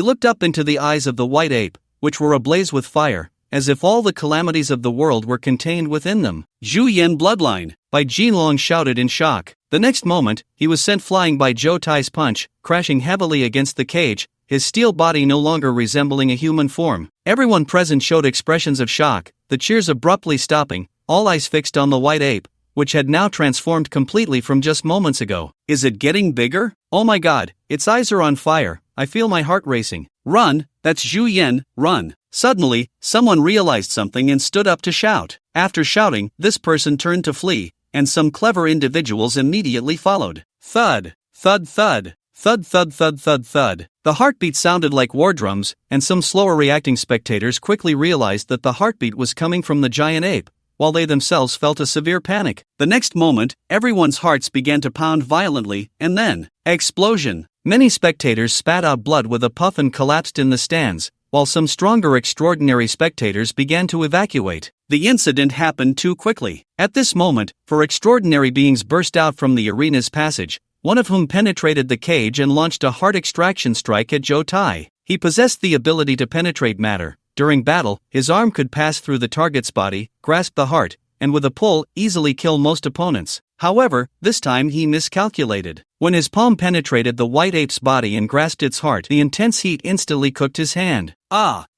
looked up into the eyes of the white ape, which were ablaze with fire, as if all the calamities of the world were contained within them. Zhu Yan bloodline, Bai Jinlong shouted in shock. The next moment, he was sent flying by Jotai's punch, crashing heavily against the cage, his steel body no longer resembling a human form. Everyone present showed expressions of shock, the cheers abruptly stopping, all eyes fixed on the white ape, which had now transformed completely from just moments ago. Is it getting bigger? Oh my god, its eyes are on fire, I feel my heart racing. Run, that's Zhu Yan, run. Suddenly, someone realized something and stood up to shout. After shouting, this person turned to flee, and some clever individuals immediately followed. Thud, thud, thud, thud, thud, thud, thud, thud. The heartbeat sounded like war drums, and some slower reacting spectators quickly realized that the heartbeat was coming from the giant ape, while they themselves felt a severe panic. The next moment, everyone's hearts began to pound violently, and then, explosion. Many spectators spat out blood with a puff and collapsed in the stands, while some stronger extraordinary spectators began to evacuate. The incident happened too quickly. At this moment, four extraordinary beings burst out from the arena's passage, one of whom penetrated the cage and launched a heart extraction strike at Jotai. He possessed the ability to penetrate matter. During battle, his arm could pass through the target's body, grasp the heart, and with a pull, easily kill most opponents. However, this time he miscalculated. When his palm penetrated the white ape's body and grasped its heart, the intense heat instantly cooked his hand.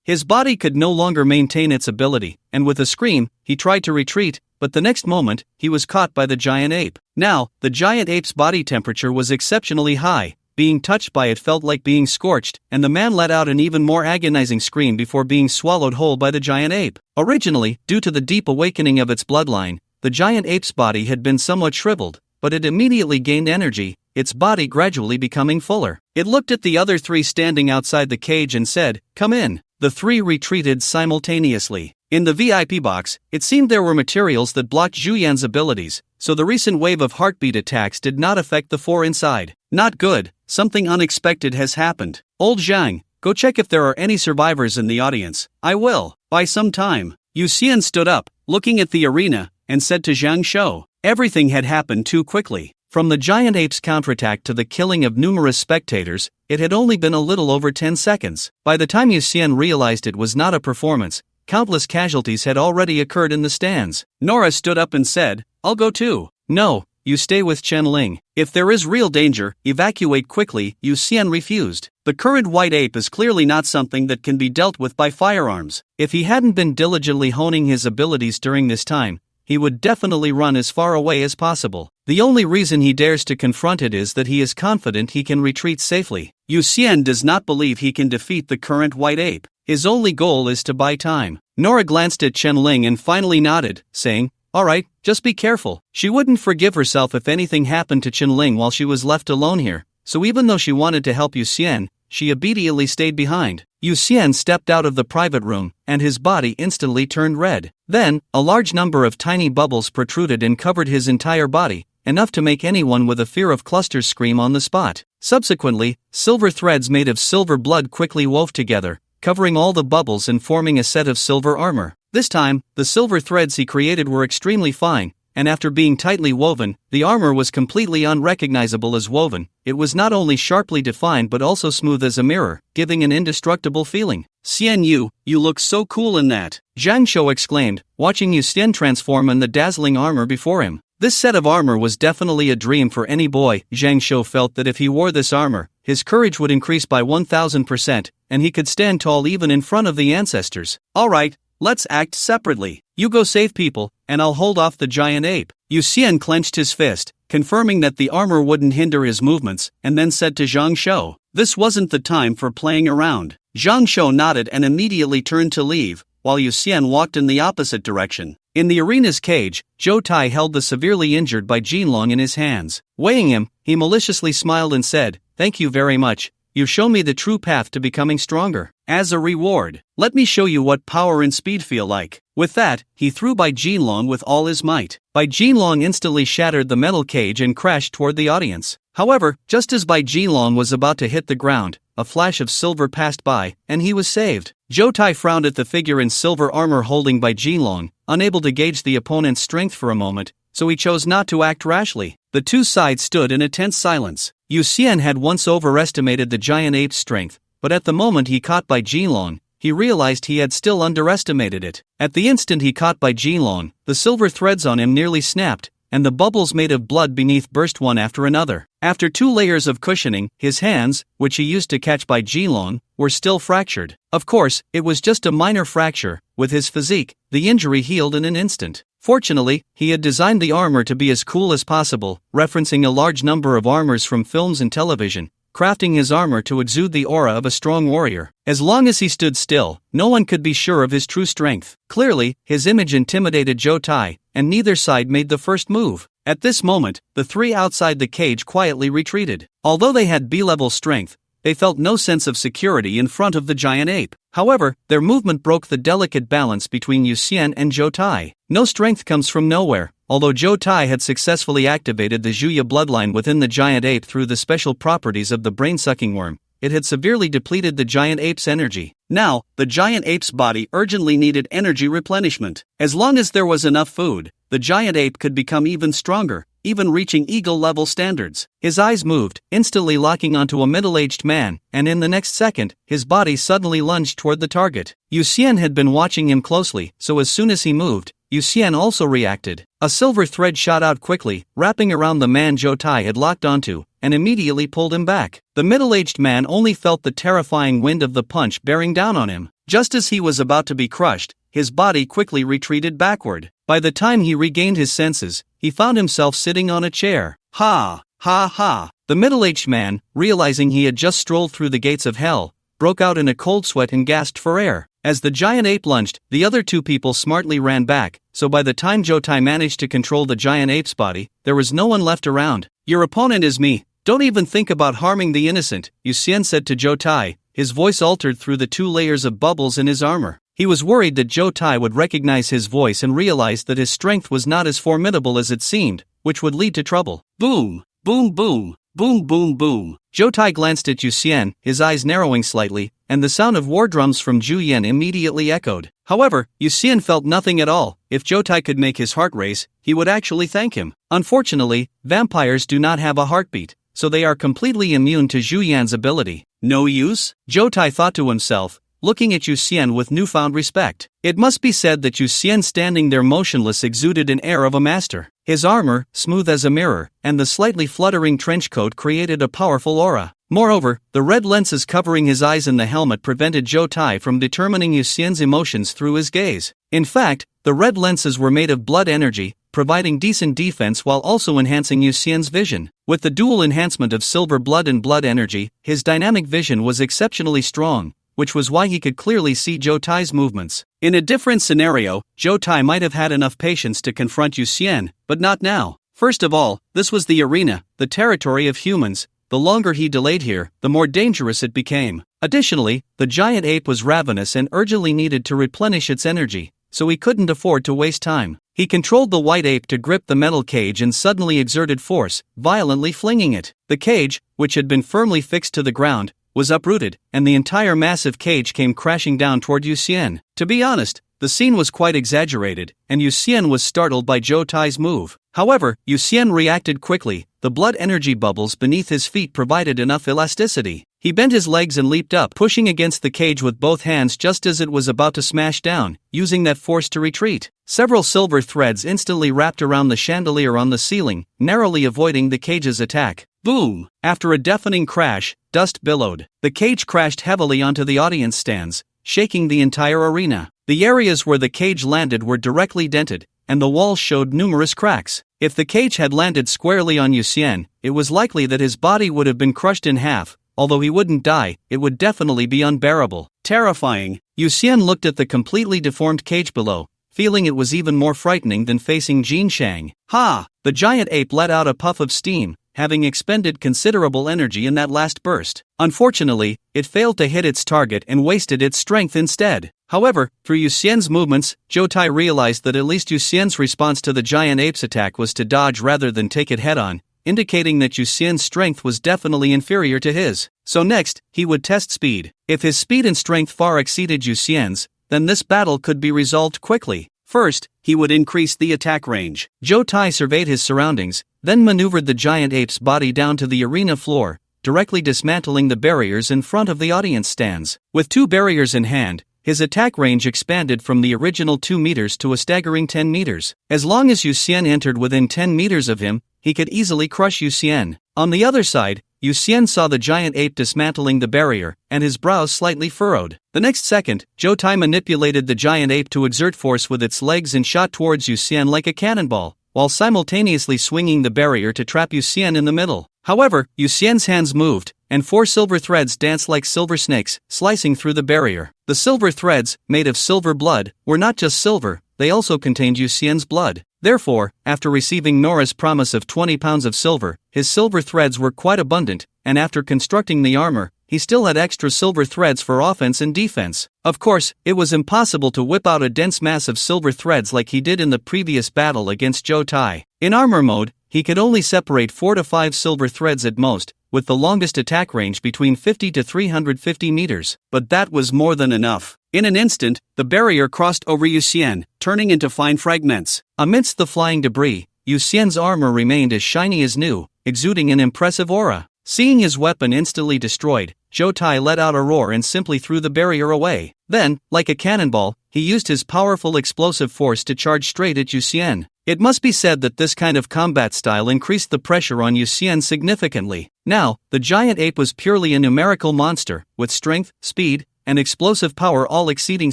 His body could no longer maintain its ability, and with a scream, he tried to retreat, but the next moment, he was caught by the giant ape. Now, the giant ape's body temperature was exceptionally high. Being touched by it felt like being scorched, and the man let out an even more agonizing scream before being swallowed whole by the giant ape. Originally, due to the deep awakening of its bloodline, the giant ape's body had been somewhat shriveled, but it immediately gained energy, its body gradually becoming fuller. It looked at the other three standing outside the cage and said, "Come in." The three retreated simultaneously. In the VIP box, it seemed there were materials that blocked Zhu Yan's abilities, so the recent wave of heartbeat attacks did not affect the four inside. Not good, something unexpected has happened. Old Zhang, go check if there are any survivors in the audience. I will. By some time, Yu Xian stood up, looking at the arena, and said to Zhang Shou, everything had happened too quickly. From the giant ape's counterattack to the killing of numerous spectators, it had only been a little over 10 seconds. By the time Yu Xian realized it was not a performance, countless casualties had already occurred in the stands. Nora stood up and said, "I'll go too." "No, you stay with Chen Ling. If there is real danger, evacuate quickly," Yu Xian refused. The current white ape is clearly not something that can be dealt with by firearms. If he hadn't been diligently honing his abilities during this time, he would definitely run as far away as possible. The only reason he dares to confront it is that he is confident he can retreat safely. Yu Xian does not believe he can defeat the current white ape. His only goal is to buy time. Nora glanced at Chen Ling and finally nodded, saying, "Alright, just be careful." She wouldn't forgive herself if anything happened to Chen Ling while she was left alone here, so even though she wanted to help Yu Xian, she obediently stayed behind. Yu Xian stepped out of the private room, and his body instantly turned red. Then, a large number of tiny bubbles protruded and covered his entire body, enough to make anyone with a fear of clusters scream on the spot. Subsequently, silver threads made of silver blood quickly wove together, covering all the bubbles and forming a set of silver armor. This time, the silver threads he created were extremely fine, and after being tightly woven, the armor was completely unrecognizable as woven. It was not only sharply defined but also smooth as a mirror, giving an indestructible feeling. "Xian Yu, you look so cool in that," Zhang Shou exclaimed, watching Yu Xian transform in the dazzling armor before him. This set of armor was definitely a dream for any boy. Zhang Shou felt that if he wore this armor, his courage would increase by 1000%, and he could stand tall even in front of the ancestors. "Alright, let's act separately. You go save people, and I'll hold off the giant ape." Yu Xian clenched his fist, confirming that the armor wouldn't hinder his movements, and then said to Zhang Shou, "This wasn't the time for playing around." Zhang Shou nodded and immediately turned to leave, while Yu Xian walked in the opposite direction. In the arena's cage, Zhou Tai held the severely injured Bai Jinlong in his hands. Weighing him, he maliciously smiled and said, "Thank you very much. You've shown me the true path to becoming stronger. As a reward, let me show you what power and speed feel like." With that, he threw Bai Jinlong with all his might. Bai Jinlong instantly shattered the metal cage and crashed toward the audience. However, just as Bai Jinlong was about to hit the ground, a flash of silver passed by, and he was saved. Zhou Tai frowned at the figure in silver armor holding Bai Jinlong, unable to gauge the opponent's strength for a moment, so he chose not to act rashly. The two sides stood in a tense silence. Yu Xian had once overestimated the giant ape's strength, but at the moment he caught Bai Jinlong, he realized he had still underestimated it. At the instant he caught Bai Jinlong, the silver threads on him nearly snapped, and the bubbles made of blood beneath burst one after another. After 2 layers of cushioning, his hands, which he used to catch Bai Jinlong, were still fractured. Of course, it was just a minor fracture. With his physique, the injury healed in an instant. Fortunately, he had designed the armor to be as cool as possible, referencing a large number of armors from films and television, crafting his armor to exude the aura of a strong warrior. As long as he stood still, no one could be sure of his true strength. Clearly, his image intimidated Zhou Tai, and neither side made the first move. At this moment, the three outside the cage quietly retreated. Although they had B-level strength, they felt no sense of security in front of the giant ape. However, their movement broke the delicate balance between Yu Xian and Zhou Tai. No strength comes from nowhere. Although Zhou Tai had successfully activated the Zhuya bloodline within the giant ape through the special properties of the brain-sucking worm, it had severely depleted the giant ape's energy. Now, the giant ape's body urgently needed energy replenishment. As long as there was enough food, the giant ape could become even stronger, even reaching eagle-level standards. His eyes moved, instantly locking onto a middle-aged man, and in the next second, his body suddenly lunged toward the target. Yu Xian had been watching him closely, so as soon as he moved, Yu Xian also reacted. A silver thread shot out quickly, wrapping around the man Zhou Tai had locked onto, and immediately pulled him back. The middle-aged man only felt the terrifying wind of the punch bearing down on him. Just as he was about to be crushed, his body quickly retreated backward. By the time he regained his senses, he found himself sitting on a chair. Ha! Ha ha! The middle-aged man, realizing he had just strolled through the gates of hell, broke out in a cold sweat and gasped for air. As the giant ape lunged, the other two people smartly ran back, so by the time Zhou Tai managed to control the giant ape's body, there was no one left around. Your opponent is me. Don't even think about harming the innocent, Yu Xian said to Zhou Tai, his voice altered through the 2 layers of bubbles in his armor. He was worried that Zhou Tai would recognize his voice and realize that his strength was not as formidable as it seemed, which would lead to trouble. Boom! Boom boom! Boom boom boom! Zhou Tai glanced at Yu Xian, his eyes narrowing slightly, and the sound of war drums from Zhu Yan immediately echoed. However, Yu Xian felt nothing at all. If Zhou Tai could make his heart race, he would actually thank him. Unfortunately, vampires do not have a heartbeat, so they are completely immune to Zhu Yan's ability. No use? Zhou Tai thought to himself, looking at Yu Xian with newfound respect. It must be said that Yu Xian standing there motionless exuded an air of a master. His armor, smooth as a mirror, and the slightly fluttering trench coat created a powerful aura. Moreover, the red lenses covering his eyes in the helmet prevented Zhou Tai from determining Yu Xian's emotions through his gaze. In fact, the red lenses were made of blood energy, providing decent defense while also enhancing Yu Xian's vision. With the dual enhancement of silver blood and blood energy, his dynamic vision was exceptionally strong, which was why he could clearly see Zhou Tai's movements. In a different scenario, Zhou Tai might have had enough patience to confront Yu Xian, but not now. First of all, this was the arena, the territory of humans. The longer he delayed here, the more dangerous it became. Additionally, the giant ape was ravenous and urgently needed to replenish its energy, so he couldn't afford to waste time. He controlled the white ape to grip the metal cage and suddenly exerted force, violently flinging it. The cage, which had been firmly fixed to the ground, was uprooted, and the entire massive cage came crashing down toward Yu Xian. To be honest, the scene was quite exaggerated, and Yu Xian was startled by Zhou Tai's move. However, Yu Xian reacted quickly. The blood energy bubbles beneath his feet provided enough elasticity. He bent his legs and leaped up, pushing against the cage with both hands just as it was about to smash down, using that force to retreat. Several silver threads instantly wrapped around the chandelier on the ceiling, narrowly avoiding the cage's attack. Boom! After a deafening crash, dust billowed. The cage crashed heavily onto the audience stands, shaking the entire arena. The areas where the cage landed were directly dented, and the walls showed numerous cracks. If the cage had landed squarely on Yu Xian, it was likely that his body would have been crushed in half. Although he wouldn't die, it would definitely be unbearable. Terrifying. Yu Xian looked at the completely deformed cage below, feeling it was even more frightening than facing Jin Shang. Ha! The giant ape let out a puff of steam, having expended considerable energy in that last burst. Unfortunately, it failed to hit its target and wasted its strength instead. However, through Yu Xian's movements, Zhou Tai realized that at least Yu Xian's response to the giant ape's attack was to dodge rather than take it head-on, indicating that Yu Xian's strength was definitely inferior to his. So next, he would test speed. If his speed and strength far exceeded Yu Xian's, then this battle could be resolved quickly. First, he would increase the attack range. Zhou Tai surveyed his surroundings, then maneuvered the giant ape's body down to the arena floor, directly dismantling the barriers in front of the audience stands. With 2 barriers in hand, his attack range expanded from the original 2 meters to a staggering 10 meters. As long as Yu Xian entered within 10 meters of him, he could easily crush Yu Xian. On the other side, Yu Xian saw the giant ape dismantling the barrier, and his brows slightly furrowed. The next second, Zhou Tai manipulated the giant ape to exert force with its legs and shot towards Yu Xian like a cannonball, while simultaneously swinging the barrier to trap Yu Xian in the middle. However, Yu Xian's hands moved, and 4 silver threads danced like silver snakes, slicing through the barrier. The silver threads, made of silver blood, were not just silver, they also contained Yu Xian's blood. Therefore, after receiving Nora's promise of 20 pounds of silver, his silver threads were quite abundant, and after constructing the armor, he still had extra silver threads for offense and defense. Of course, it was impossible to whip out a dense mass of silver threads like he did in the previous battle against Zhou Tai. In armor mode, he could only separate 4 to 5 silver threads at most, with the longest attack range between 50 to 350 meters. But that was more than enough. In an instant, the barrier crossed over Yu Xian, turning into fine fragments. Amidst the flying debris, Yu Xian's armor remained as shiny as new, exuding an impressive aura. Seeing his weapon instantly destroyed, Zhou Tai let out a roar and simply threw the barrier away. Then, like a cannonball, he used his powerful explosive force to charge straight at Yuxian. It must be said that this kind of combat style increased the pressure on Yuxian significantly. Now, the giant ape was purely a numerical monster, with strength, speed, and explosive power all exceeding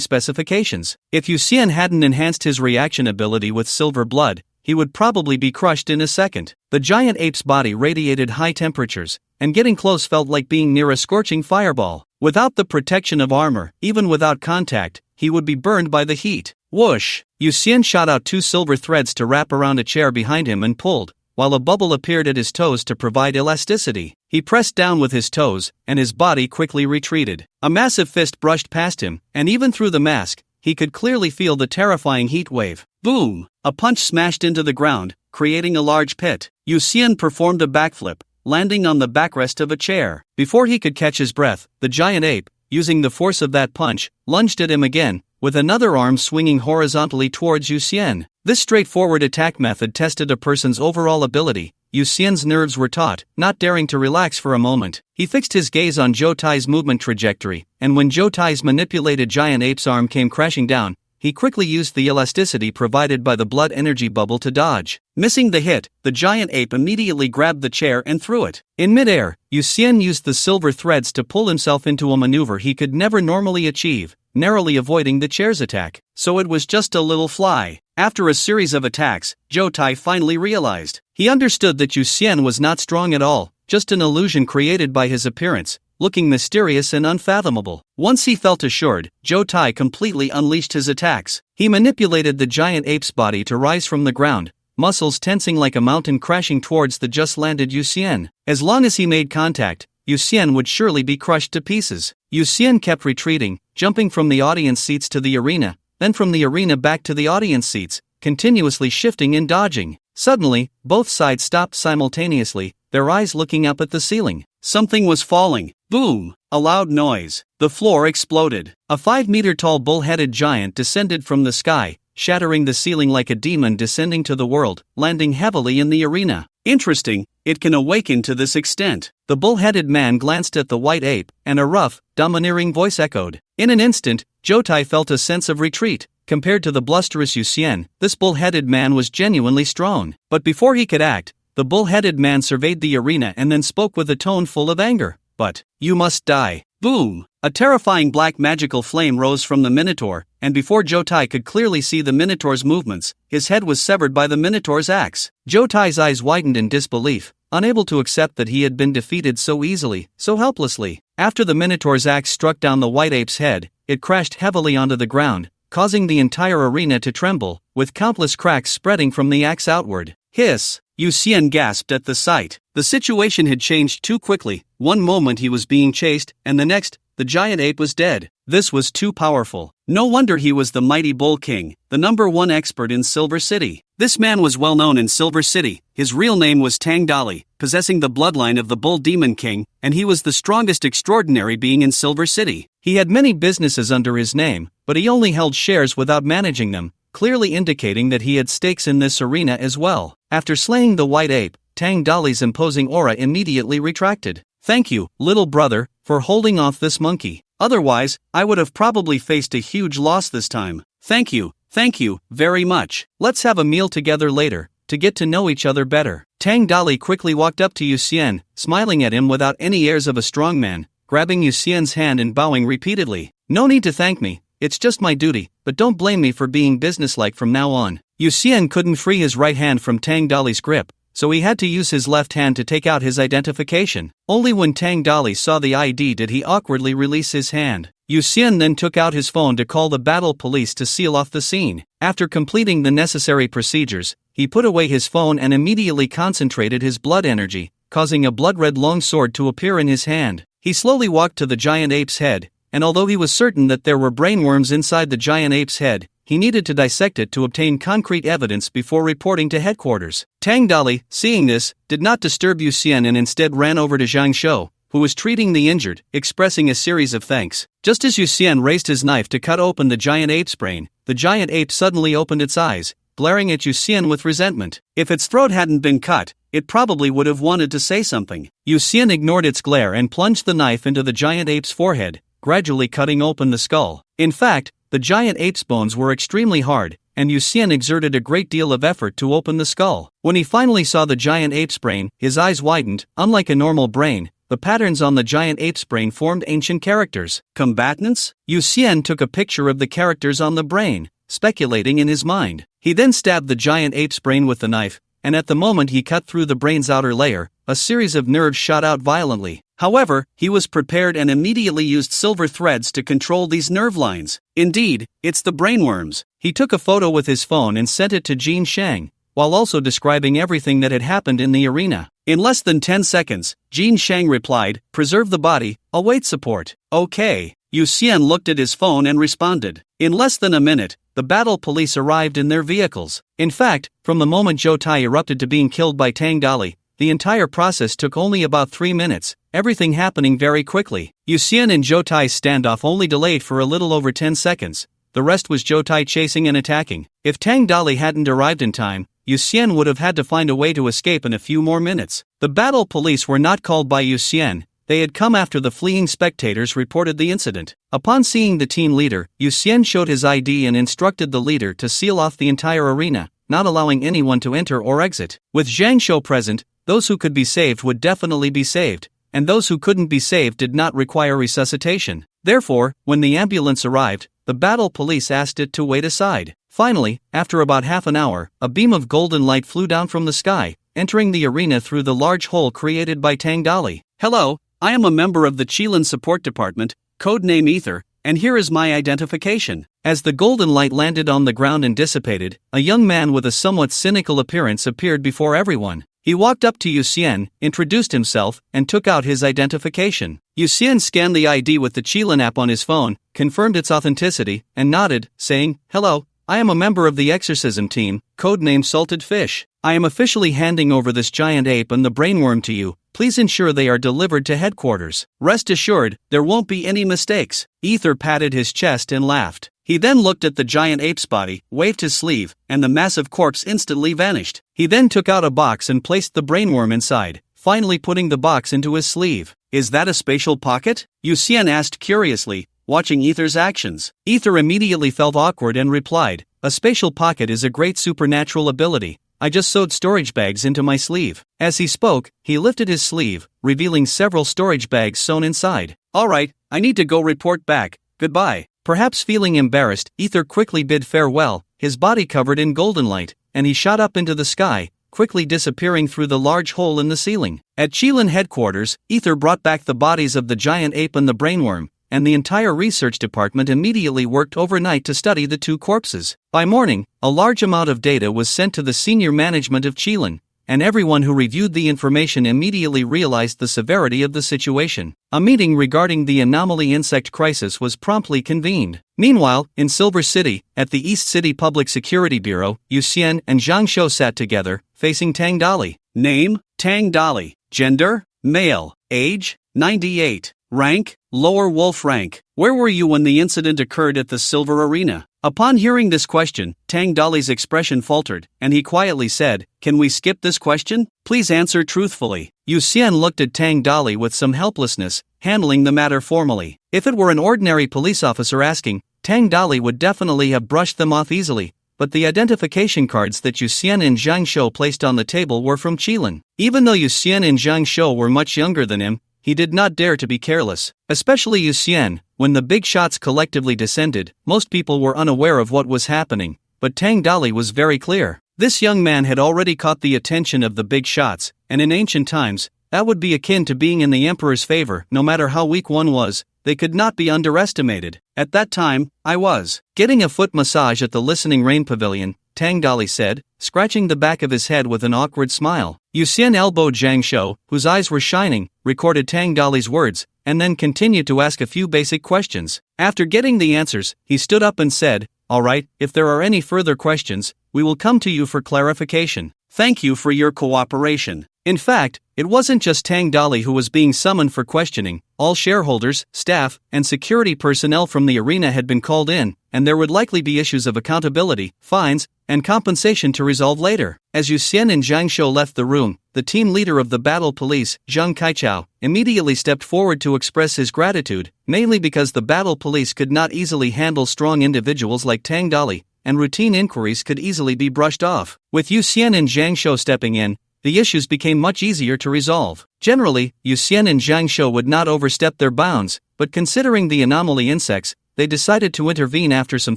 specifications. If Yuxian hadn't enhanced his reaction ability with silver blood, he would probably be crushed in a second. The giant ape's body radiated high temperatures, and getting close felt like being near a scorching fireball. Without the protection of armor, even without contact, he would be burned by the heat. Whoosh! Yuxian shot out 2 silver threads to wrap around a chair behind him and pulled, while a bubble appeared at his toes to provide elasticity. He pressed down with his toes, and his body quickly retreated. A massive fist brushed past him, and even through the mask, he could clearly feel the terrifying heat wave. Boom! A punch smashed into the ground, creating a large pit. Yuxian performed a backflip, landing on the backrest of a chair. Before he could catch his breath, the giant ape, using the force of that punch, lunged at him again, with another arm swinging horizontally towards Yuxian. This straightforward attack method tested a person's overall ability. Yuxian's nerves were taut, not daring to relax for a moment. He fixed his gaze on Zhou Tai's movement trajectory, and when Zhou Tai's manipulated giant ape's arm came crashing down, he quickly used the elasticity provided by the blood energy bubble to dodge. Missing the hit, the giant ape immediately grabbed the chair and threw it. In midair, Yuxian used the silver threads to pull himself into a maneuver he could never normally achieve, narrowly avoiding the chair's attack. So it was just a little fly. After a series of attacks, Zhou Tai finally realized. He understood that Yuxian was not strong at all, just an illusion created by his appearance, looking mysterious and unfathomable. Once he felt assured, Zhou Tai completely unleashed his attacks. He manipulated the giant ape's body to rise from the ground, muscles tensing like a mountain crashing towards the just landed Yuxian. As long as he made contact, Yuxian would surely be crushed to pieces. Yuxian kept retreating, jumping from the audience seats to the arena, then from the arena back to the audience seats, continuously shifting and dodging. Suddenly, both sides stopped simultaneously, their eyes looking up at the ceiling. Something was falling. Boom! A loud noise. The floor exploded. A 5-meter-tall bull-headed giant descended from the sky, shattering the ceiling like a demon descending to the world, landing heavily in the arena. Interesting, it can awaken to this extent. The bull-headed man glanced at the white ape, and a rough, domineering voice echoed. In an instant, Zhou Tai felt a sense of retreat. Compared to the blusterous Yuxian, this bull-headed man was genuinely strong. But before he could act, the bull-headed man surveyed the arena and then spoke with a tone full of anger. But, you must die. Boom! A terrifying black magical flame rose from the Minotaur, and before Zhou Tai could clearly see the Minotaur's movements, his head was severed by the Minotaur's axe. Zhou Tai's eyes widened in disbelief, unable to accept that he had been defeated so easily, so helplessly. After the Minotaur's axe struck down the white ape's head, it crashed heavily onto the ground, causing the entire arena to tremble, with countless cracks spreading from the axe outward. Hiss! Yuxian gasped at the sight. The situation had changed too quickly. One moment he was being chased, and the next, the giant ape was dead. This was too powerful. No wonder he was the mighty Bull King, the #1 expert in Silver City. This man was well known in Silver City. His real name was Tang Dali, possessing the bloodline of the Bull Demon King, and he was the strongest extraordinary being in Silver City. He had many businesses under his name, but he only held shares without managing them, clearly indicating that he had stakes in this arena as well. After slaying the white ape, Tang Dali's imposing aura immediately retracted. Thank you, little brother, for holding off this monkey. Otherwise, I would have probably faced a huge loss this time. Thank you very much. Let's have a meal together later, to get to know each other better. Tang Dali quickly walked up to Yuxian, smiling at him without any airs of a strong man, grabbing Yuxian's hand and bowing repeatedly. No need to thank me, it's just my duty, but don't blame me for being businesslike from now on. Yuxian couldn't free his right hand from Tang Dali's grip, so he had to use his left hand to take out his identification. Only when Tang Dali saw the ID did he awkwardly release his hand. Yuxian then took out his phone to call the battle police to seal off the scene. After completing the necessary procedures, he put away his phone and immediately concentrated his blood energy, causing a blood-red long sword to appear in his hand. He slowly walked to the giant ape's head, and although he was certain that there were brainworms inside the giant ape's head, he needed to dissect it to obtain concrete evidence before reporting to headquarters. Tang Dali, seeing this, did not disturb Yuxian and instead ran over to Zhang Shou, who was treating the injured, expressing a series of thanks. Just as Yuxian raised his knife to cut open the giant ape's brain, the giant ape suddenly opened its eyes, glaring at Yuxian with resentment. If its throat hadn't been cut, it probably would have wanted to say something. Yuxian ignored its glare and plunged the knife into the giant ape's forehead, gradually cutting open the skull. In fact, The giant ape's bones were extremely hard, and Yu Xian exerted a great deal of effort to open the skull. When he finally saw the giant ape's brain, his eyes widened. Unlike a normal brain, the patterns on the giant ape's brain formed ancient characters. Combatants? Yu Xian took a picture of the characters on the brain, speculating in his mind. He then stabbed the giant ape's brain with the knife, and at the moment he cut through the brain's outer layer, a series of nerves shot out violently. However, he was prepared and immediately used silver threads to control these nerve lines. Indeed, it's the brainworms. He took a photo with his phone and sent it to Jin Shang, while also describing everything that had happened in the arena. In less than 10 seconds, Jin Shang replied, "Preserve the body, await support." Okay. Yu Xian looked at his phone and responded. In less than a minute, the battle police arrived in their vehicles. In fact, from the moment Zhou Tai erupted to being killed by Tang Dali, the entire process took only about 3 minutes, everything happening very quickly. Yu Xian and Zhou Tai's standoff only delayed for a little over 10 seconds. The rest was Zhou Tai chasing and attacking. If Tang Dali hadn't arrived in time, Yu Xian would have had to find a way to escape in a few more minutes. The battle police were not called by Yu Xian. They had come after the fleeing spectators reported the incident. Upon seeing the team leader, Yu Xian showed his ID and instructed the leader to seal off the entire arena, not allowing anyone to enter or exit. With Zhang Shou present, those who could be saved would definitely be saved, and those who couldn't be saved did not require resuscitation. Therefore, when the ambulance arrived, the battle police asked it to wait aside. Finally, after about half an hour, a beam of golden light flew down from the sky, entering the arena through the large hole created by Tang Dali. "Hello, I am a member of the Qilin Support Department, codename Ether, and here is my identification." As the golden light landed on the ground and dissipated, a young man with a somewhat cynical appearance appeared before everyone. He walked up to Yu Xian, introduced himself, and took out his identification. Yu Xian scanned the ID with the Qilin app on his phone, confirmed its authenticity, and nodded, saying, "Hello, I am a member of the exorcism team, codename Salted Fish. I am officially handing over this giant ape and the brainworm to you. Please ensure they are delivered to headquarters. Rest assured, there won't be any mistakes." Ether patted his chest and laughed. He then looked at the giant ape's body, waved his sleeve, and the massive corpse instantly vanished. He then took out a box and placed the brainworm inside, finally putting the box into his sleeve. "Is that a spatial pocket?" Yu Xian asked curiously, watching Ether's actions. Ether immediately felt awkward and replied, "A spatial pocket is a great supernatural ability. I just sewed storage bags into my sleeve." As he spoke, he lifted his sleeve, revealing several storage bags sewn inside. "Alright, I need to go report back. Goodbye." Perhaps feeling embarrassed, Ether quickly bid farewell, his body covered in golden light, and he shot up into the sky, quickly disappearing through the large hole in the ceiling. At Qilin headquarters, Ether brought back the bodies of the giant ape and the brainworm, and the entire research department immediately worked overnight to study the two corpses. By morning, a large amount of data was sent to the senior management of Qilin, and everyone who reviewed the information immediately realized the severity of the situation. A meeting regarding the Anomaly insect crisis was promptly convened. Meanwhile, in Silver City, at the East City Public Security Bureau, Yu Xian and Zhang Shou sat together, facing Tang Dali. Name: Tang Dali. Gender: male. Age: 98. Rank: lower wolf rank. Where were you when the incident occurred at the Silver Arena? Upon hearing this question, Tang Dali's expression faltered, and he quietly said, "Can we skip this question? Please answer truthfully." Yu Xian looked at Tang Dali with some helplessness, handling the matter formally. If it were an ordinary police officer asking, Tang Dali would definitely have brushed them off easily, but the identification cards that Yu Xian and Zhang Shou placed on the table were from Qilin. Even though Yu Xian and Zhang Shou were much younger than him, he did not dare to be careless. Especially Yu Xian. When the big shots collectively descended, most people were unaware of what was happening, but Tang Dali was very clear. This young man had already caught the attention of the big shots, and in ancient times, that would be akin to being in the emperor's favor. No matter how weak one was, they could not be underestimated. At that time, I was getting a foot massage at the Listening Rain Pavilion, Tang Dali said, scratching the back of his head with an awkward smile. Yu Xian elbowed Zhang Shou, whose eyes were shining, recorded Tang Dali's words, and then continued to ask a few basic questions. After getting the answers, he stood up and said, "Alright, if there are any further questions, we will come to you for clarification. Thank you for your cooperation." In fact, it wasn't just Tang Dali who was being summoned for questioning. All shareholders, staff, and security personnel from the arena had been called in, and there would likely be issues of accountability, fines, and compensation to resolve later. As Yu Xian and Zhang Shou left the room, the team leader of the battle police, Zhang Kaichao, immediately stepped forward to express his gratitude, mainly because the battle police could not easily handle strong individuals like Tang Dali, and routine inquiries could easily be brushed off. With Yu Xian and Zhang Shou stepping in, the issues became much easier to resolve. Generally, Yu Xian and Zhang Shou would not overstep their bounds, but considering the anomaly insects, they decided to intervene after some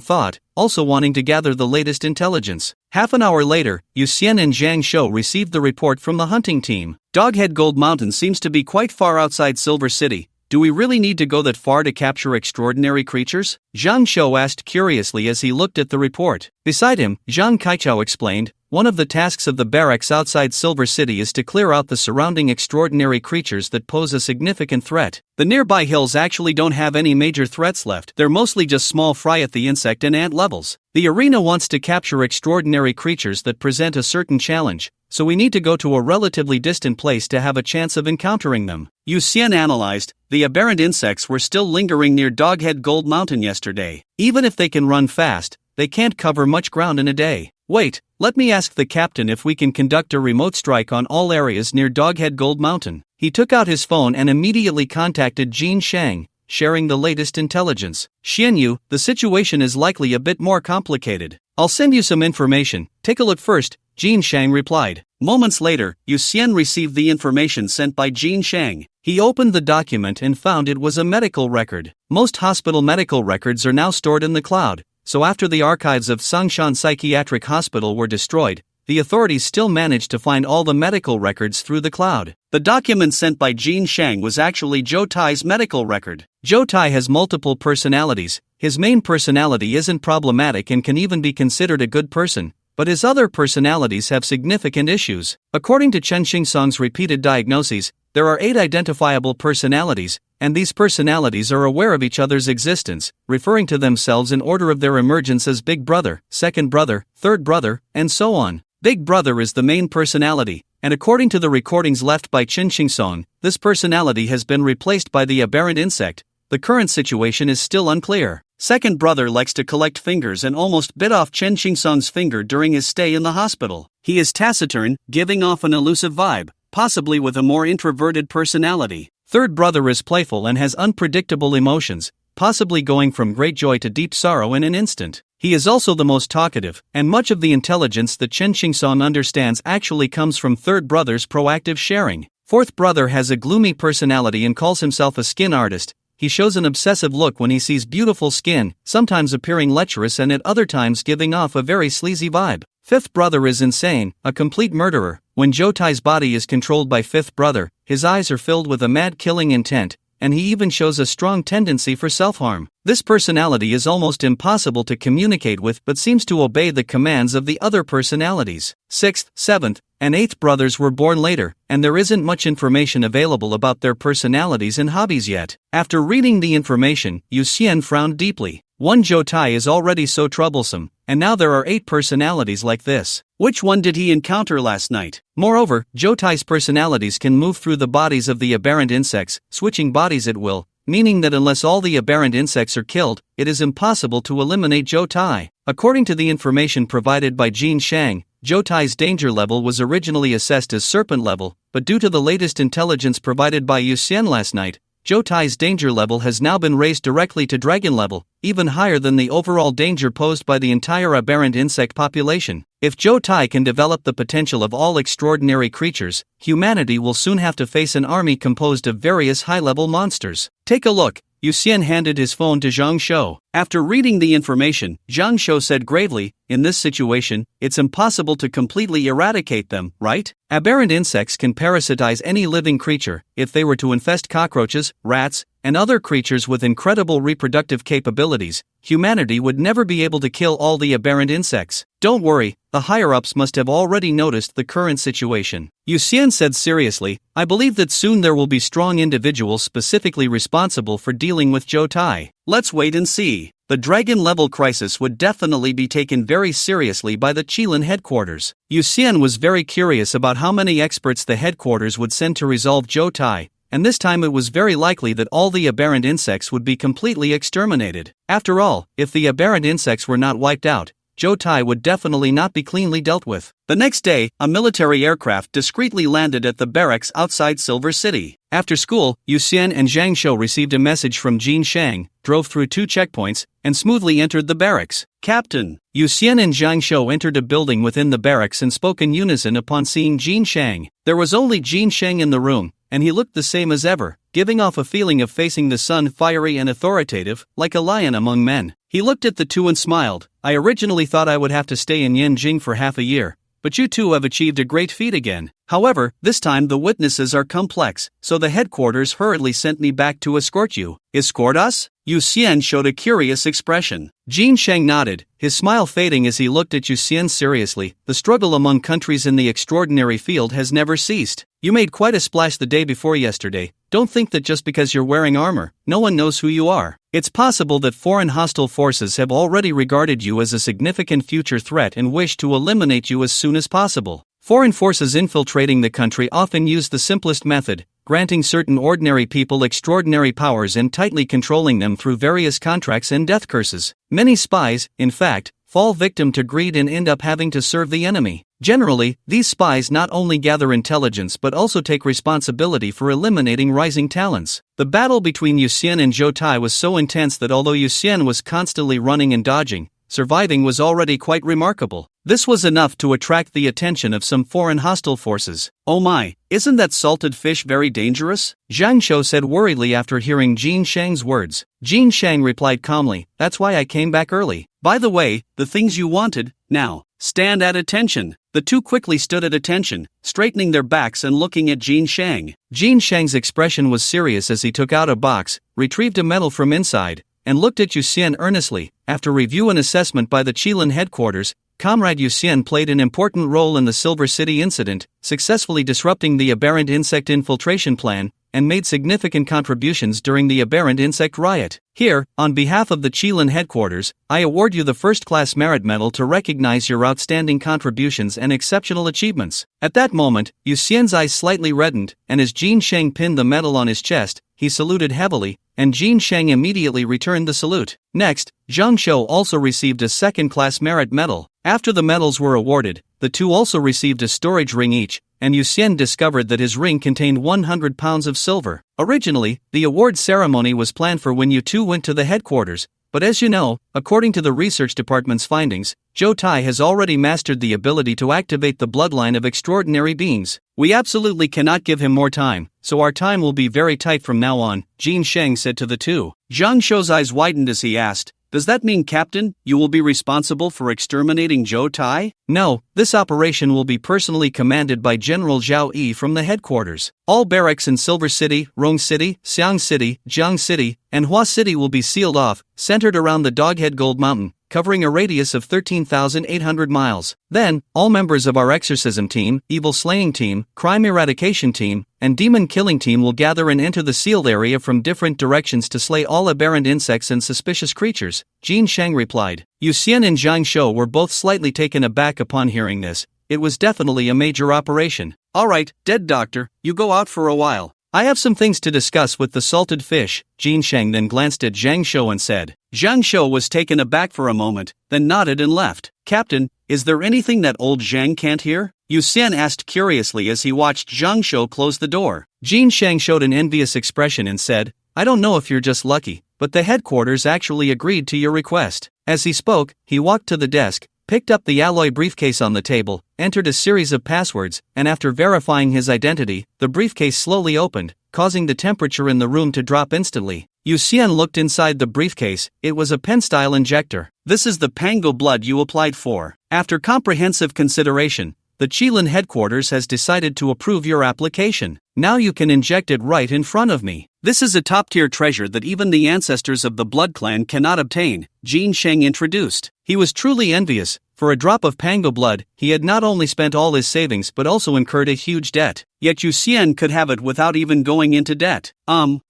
thought, also wanting to gather the latest intelligence. Half an hour later, Yu Xian and Zhang Shou received the report from the hunting team. Doghead Gold Mountain seems to be quite far outside Silver City. Do we really need to go that far to capture extraordinary creatures? Zhang Shou asked curiously as he looked at the report. Beside him, Zhang Kaichao explained, one of the tasks of the barracks outside Silver City is to clear out the surrounding extraordinary creatures that pose a significant threat. The nearby hills actually don't have any major threats left, they're mostly just small fry at the insect and ant levels. The arena wants to capture extraordinary creatures that present a certain challenge, so we need to go to a relatively distant place to have a chance of encountering them. Yu Xian analyzed, the aberrant insects were still lingering near Doghead Gold Mountain yesterday. Even if they can run fast, they can't cover much ground in a day. Wait, let me ask the captain if we can conduct a remote strike on all areas near Doghead Gold Mountain. He took out his phone and immediately contacted Jin Shang, sharing the latest intelligence. Xianyu, the situation is likely a bit more complicated. I'll send you some information, take a look first, Jin Shang replied. Moments later, Yu Xian received the information sent by Jin Shang. He opened the document and found it was a medical record. Most hospital medical records are now stored in the cloud, so after the archives of Songshan Psychiatric Hospital were destroyed, the authorities still managed to find all the medical records through the cloud. The document sent by Jin Shang was actually Zhou Tai's medical record. Zhou Tai has multiple personalities. His main personality isn't problematic and can even be considered a good person, but his other personalities have significant issues. According to Chen Xingsong's repeated diagnoses, there are 8 identifiable personalities, and these personalities are aware of each other's existence, referring to themselves in order of their emergence as Big Brother, Second Brother, Third Brother, and so on. Big Brother is the main personality, and according to the recordings left by Chen Xingsong, this personality has been replaced by the aberrant insect. The current situation is still unclear. Second Brother likes to collect fingers and almost bit off Chen Xingsong's finger during his stay in the hospital. He is taciturn, giving off an elusive vibe, possibly with a more introverted personality. Third Brother is playful and has unpredictable emotions, possibly going from great joy to deep sorrow in an instant. He is also the most talkative, and much of the intelligence that Chen Xingsong understands actually comes from Third Brother's proactive sharing. Fourth Brother has a gloomy personality and calls himself a skin artist. He shows an obsessive look when he sees beautiful skin, sometimes appearing lecherous and at other times giving off a very sleazy vibe. Fifth Brother is insane, a complete murderer. When Zhou Tai's body is controlled by Fifth Brother, his eyes are filled with a mad killing intent, and he even shows a strong tendency for self-harm. This personality is almost impossible to communicate with but seems to obey the commands of the other personalities. Sixth, seventh, and eighth brothers were born later, and there isn't much information available about their personalities and hobbies yet. After reading the information, Yu Xian frowned deeply. One Zhou Tai is already so troublesome, and now there are 8 personalities like this. Which one did he encounter last night? Moreover, Zhou Tai's personalities can move through the bodies of the aberrant insects, switching bodies at will, meaning that unless all the aberrant insects are killed, it is impossible to eliminate Zhou Tai. According to the information provided by Jin Shang, Zhou Tai's danger level was originally assessed as serpent level, but due to the latest intelligence provided by Yu Xian last night, Zhou Tai's danger level has now been raised directly to dragon level, even higher than the overall danger posed by the entire aberrant insect population. If Zhou Tai can develop the potential of all extraordinary creatures, humanity will soon have to face an army composed of various high-level monsters. Take a look. Yu Xian handed his phone to Zhang Shou. After reading the information, Zhang Shou said gravely, "In this situation, it's impossible to completely eradicate them, right? Aberrant insects can parasitize any living creature. If they were to infest cockroaches, rats, and other creatures with incredible reproductive capabilities, humanity would never be able to kill all the aberrant insects. Don't worry, the higher-ups must have already noticed the current situation." Yu Xian said seriously, "I believe that soon there will be strong individuals specifically responsible for dealing with Zhou Tai. Let's wait and see." The the dragon-level crisis would definitely be taken very seriously by the Qilin headquarters. Yu Xian was very curious about how many experts the headquarters would send to resolve Zhou Tai, and this time it was very likely that all the aberrant insects would be completely exterminated. After all, if the aberrant insects were not wiped out, Zhou Tai would definitely not be cleanly dealt with. The next day, a military aircraft discreetly landed at the barracks outside Silver City. After school, Yu Xian and Zhang Shou received a message from Jin Shang, drove through 2 checkpoints, and smoothly entered the barracks. Captain! Yu Xian and Zhang Shou entered a building within the barracks and spoke in unison upon seeing Jin Shang. There was only Jin Shang in the room, and he looked the same as ever, giving off a feeling of facing the sun, fiery and authoritative, like a lion among men. He looked at the two and smiled. I originally thought I would have to stay in Yanjing for half a year, but you two have achieved a great feat again. However, this time the witnesses are complex, so the headquarters hurriedly sent me back to escort you. Escort us? Yu Xian showed a curious expression. Jin Shang nodded, his smile fading as he looked at Yu Xian seriously. The struggle among countries in the extraordinary field has never ceased. You made quite a splash the day before yesterday. Don't think that just because you're wearing armor, no one knows who you are. It's possible that foreign hostile forces have already regarded you as a significant future threat and wish to eliminate you as soon as possible. Foreign forces infiltrating the country often use the simplest method, granting certain ordinary people extraordinary powers and tightly controlling them through various contracts and death curses. Many spies, in fact, fall victim to greed and end up having to serve the enemy. Generally, these spies not only gather intelligence but also take responsibility for eliminating rising talents. The battle between Yu Xian and Zhou Tai was so intense that although Yu Xian was constantly running and dodging, surviving was already quite remarkable. This was enough to attract the attention of some foreign hostile forces. Oh my, isn't that salted fish very dangerous? Zhang Shou said worriedly after hearing Jin Shang's words. Jin Shang replied calmly, that's why I came back early. By the way, the things you wanted, now, stand at attention. The two quickly stood at attention, straightening their backs and looking at Jin Shang. Jin Shang's expression was serious as he took out a box, retrieved a medal from inside, and looked at Yu Xian earnestly. After review and assessment by the Qilin headquarters, Comrade Yu Xian played an important role in the Silver City incident, successfully disrupting the aberrant insect infiltration plan, and made significant contributions during the aberrant insect riot. Here, on behalf of the Qilin headquarters, I award you the first-class merit medal to recognize your outstanding contributions and exceptional achievements. At that moment, Yu Xian's eyes slightly reddened, and as Jin Shang pinned the medal on his chest, he saluted heavily, and Jin Shang immediately returned the salute. Next, Zhang Shou also received a second-class merit medal. After the medals were awarded, the two also received a storage ring each, and Yu Xian discovered that his ring contained 100 pounds of silver. Originally, the award ceremony was planned for when you two went to the headquarters, but as you know, according to the research department's findings, Zhou Tai has already mastered the ability to activate the bloodline of extraordinary beings. We absolutely cannot give him more time, so our time will be very tight from now on, Jin Shang said to the two. Zhang Shou's eyes widened as he asked, does that mean, Captain, you will be responsible for exterminating Zhou Tai? No, this operation will be personally commanded by General Zhao Yi from the headquarters. All barracks in Silver City, Rong City, Xiang City, Jiang City, and Hua City will be sealed off, centered around the Doghead Gold Mountain, covering a radius of 13,800 miles. Then, all members of our exorcism team, evil slaying team, crime eradication team, and demon killing team will gather and enter the sealed area from different directions to slay all aberrant insects and suspicious creatures, Jin Shang replied. Yu Xian and Zhang Shou were both slightly taken aback upon hearing this. It was definitely a major operation. Alright, dead doctor, you go out for a while. I have some things to discuss with the salted fish, Jin Shang then glanced at Zhang Shou and said. Zhang Shou was taken aback for a moment, then nodded and left. Captain, is there anything that old Zhang can't hear? Yu Xian asked curiously as he watched Zhang Shou close the door. Jin Shang showed an envious expression and said, I don't know if you're just lucky, but the headquarters actually agreed to your request. As he spoke, he walked to the desk, picked up the alloy briefcase on the table, entered a series of passwords, and after verifying his identity, the briefcase slowly opened, causing the temperature in the room to drop instantly. Yu Xian looked inside the briefcase. It was a pen-style injector. This is the Pango blood you applied for. After comprehensive consideration, the Qilin headquarters has decided to approve your application. Now you can inject it right in front of me. This is a top-tier treasure that even the ancestors of the Blood Clan cannot obtain, Jin Shang introduced. He was truly envious. For a drop of Pango blood, he had not only spent all his savings but also incurred a huge debt. Yet Yu Xian could have it without even going into debt.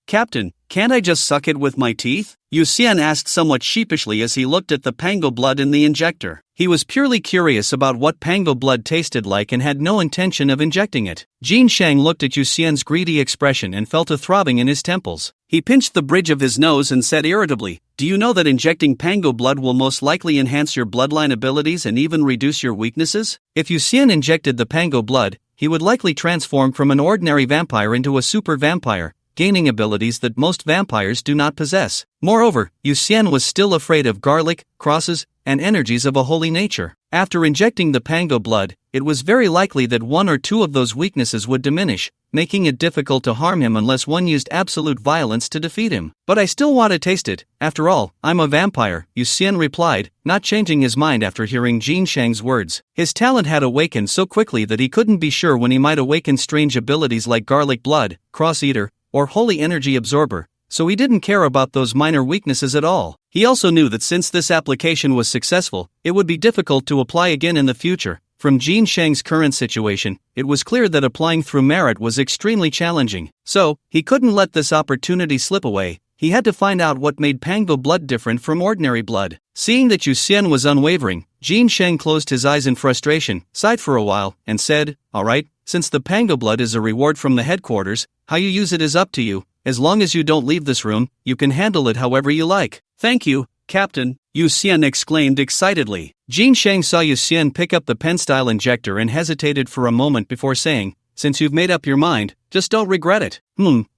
Captain, Can't I just suck it with my teeth? Yu Xian asked somewhat sheepishly as he looked at the pango blood in the injector. He was purely curious about what pango blood tasted like and had no intention of injecting it. Jin Shang looked at Yu Xian's greedy expression and felt a throbbing in his temples. He pinched the bridge of his nose and said irritably, "Do you know that injecting pango blood will most likely enhance your bloodline abilities and even reduce your weaknesses? If Yu Xian injected the pango blood, he would likely transform from an ordinary vampire into a super vampire, gaining abilities that most vampires do not possess. Moreover, Yu Xian was still afraid of garlic, crosses, and energies of a holy nature. After injecting the pango blood, it was very likely that one or two of those weaknesses would diminish, making it difficult to harm him unless one used absolute violence to defeat him. But I still want to taste it. After all, I'm a vampire," Yu Xian replied, not changing his mind after hearing Jin Shang's words. His talent had awakened so quickly that he couldn't be sure when he might awaken strange abilities like garlic blood, cross eater, or holy energy absorber, so he didn't care about those minor weaknesses at all. He also knew that since this application was successful, it would be difficult to apply again in the future. From Jin Shang's current situation, it was clear that applying through merit was extremely challenging, so he couldn't let this opportunity slip away. He had to find out what made pango blood different from ordinary blood. Seeing that Yu Xian was unwavering, Jin Shang closed his eyes in frustration, sighed for a while, and said, "Alright, since the pango blood is a reward from the headquarters, how you use it is up to you. As long as you don't leave this room, you can handle it however you like." "Thank you, Captain," Yu Xian exclaimed excitedly. Jin Shang saw Yu Xian pick up the pen-style injector and hesitated for a moment before saying, "Since you've made up your mind, just don't regret it."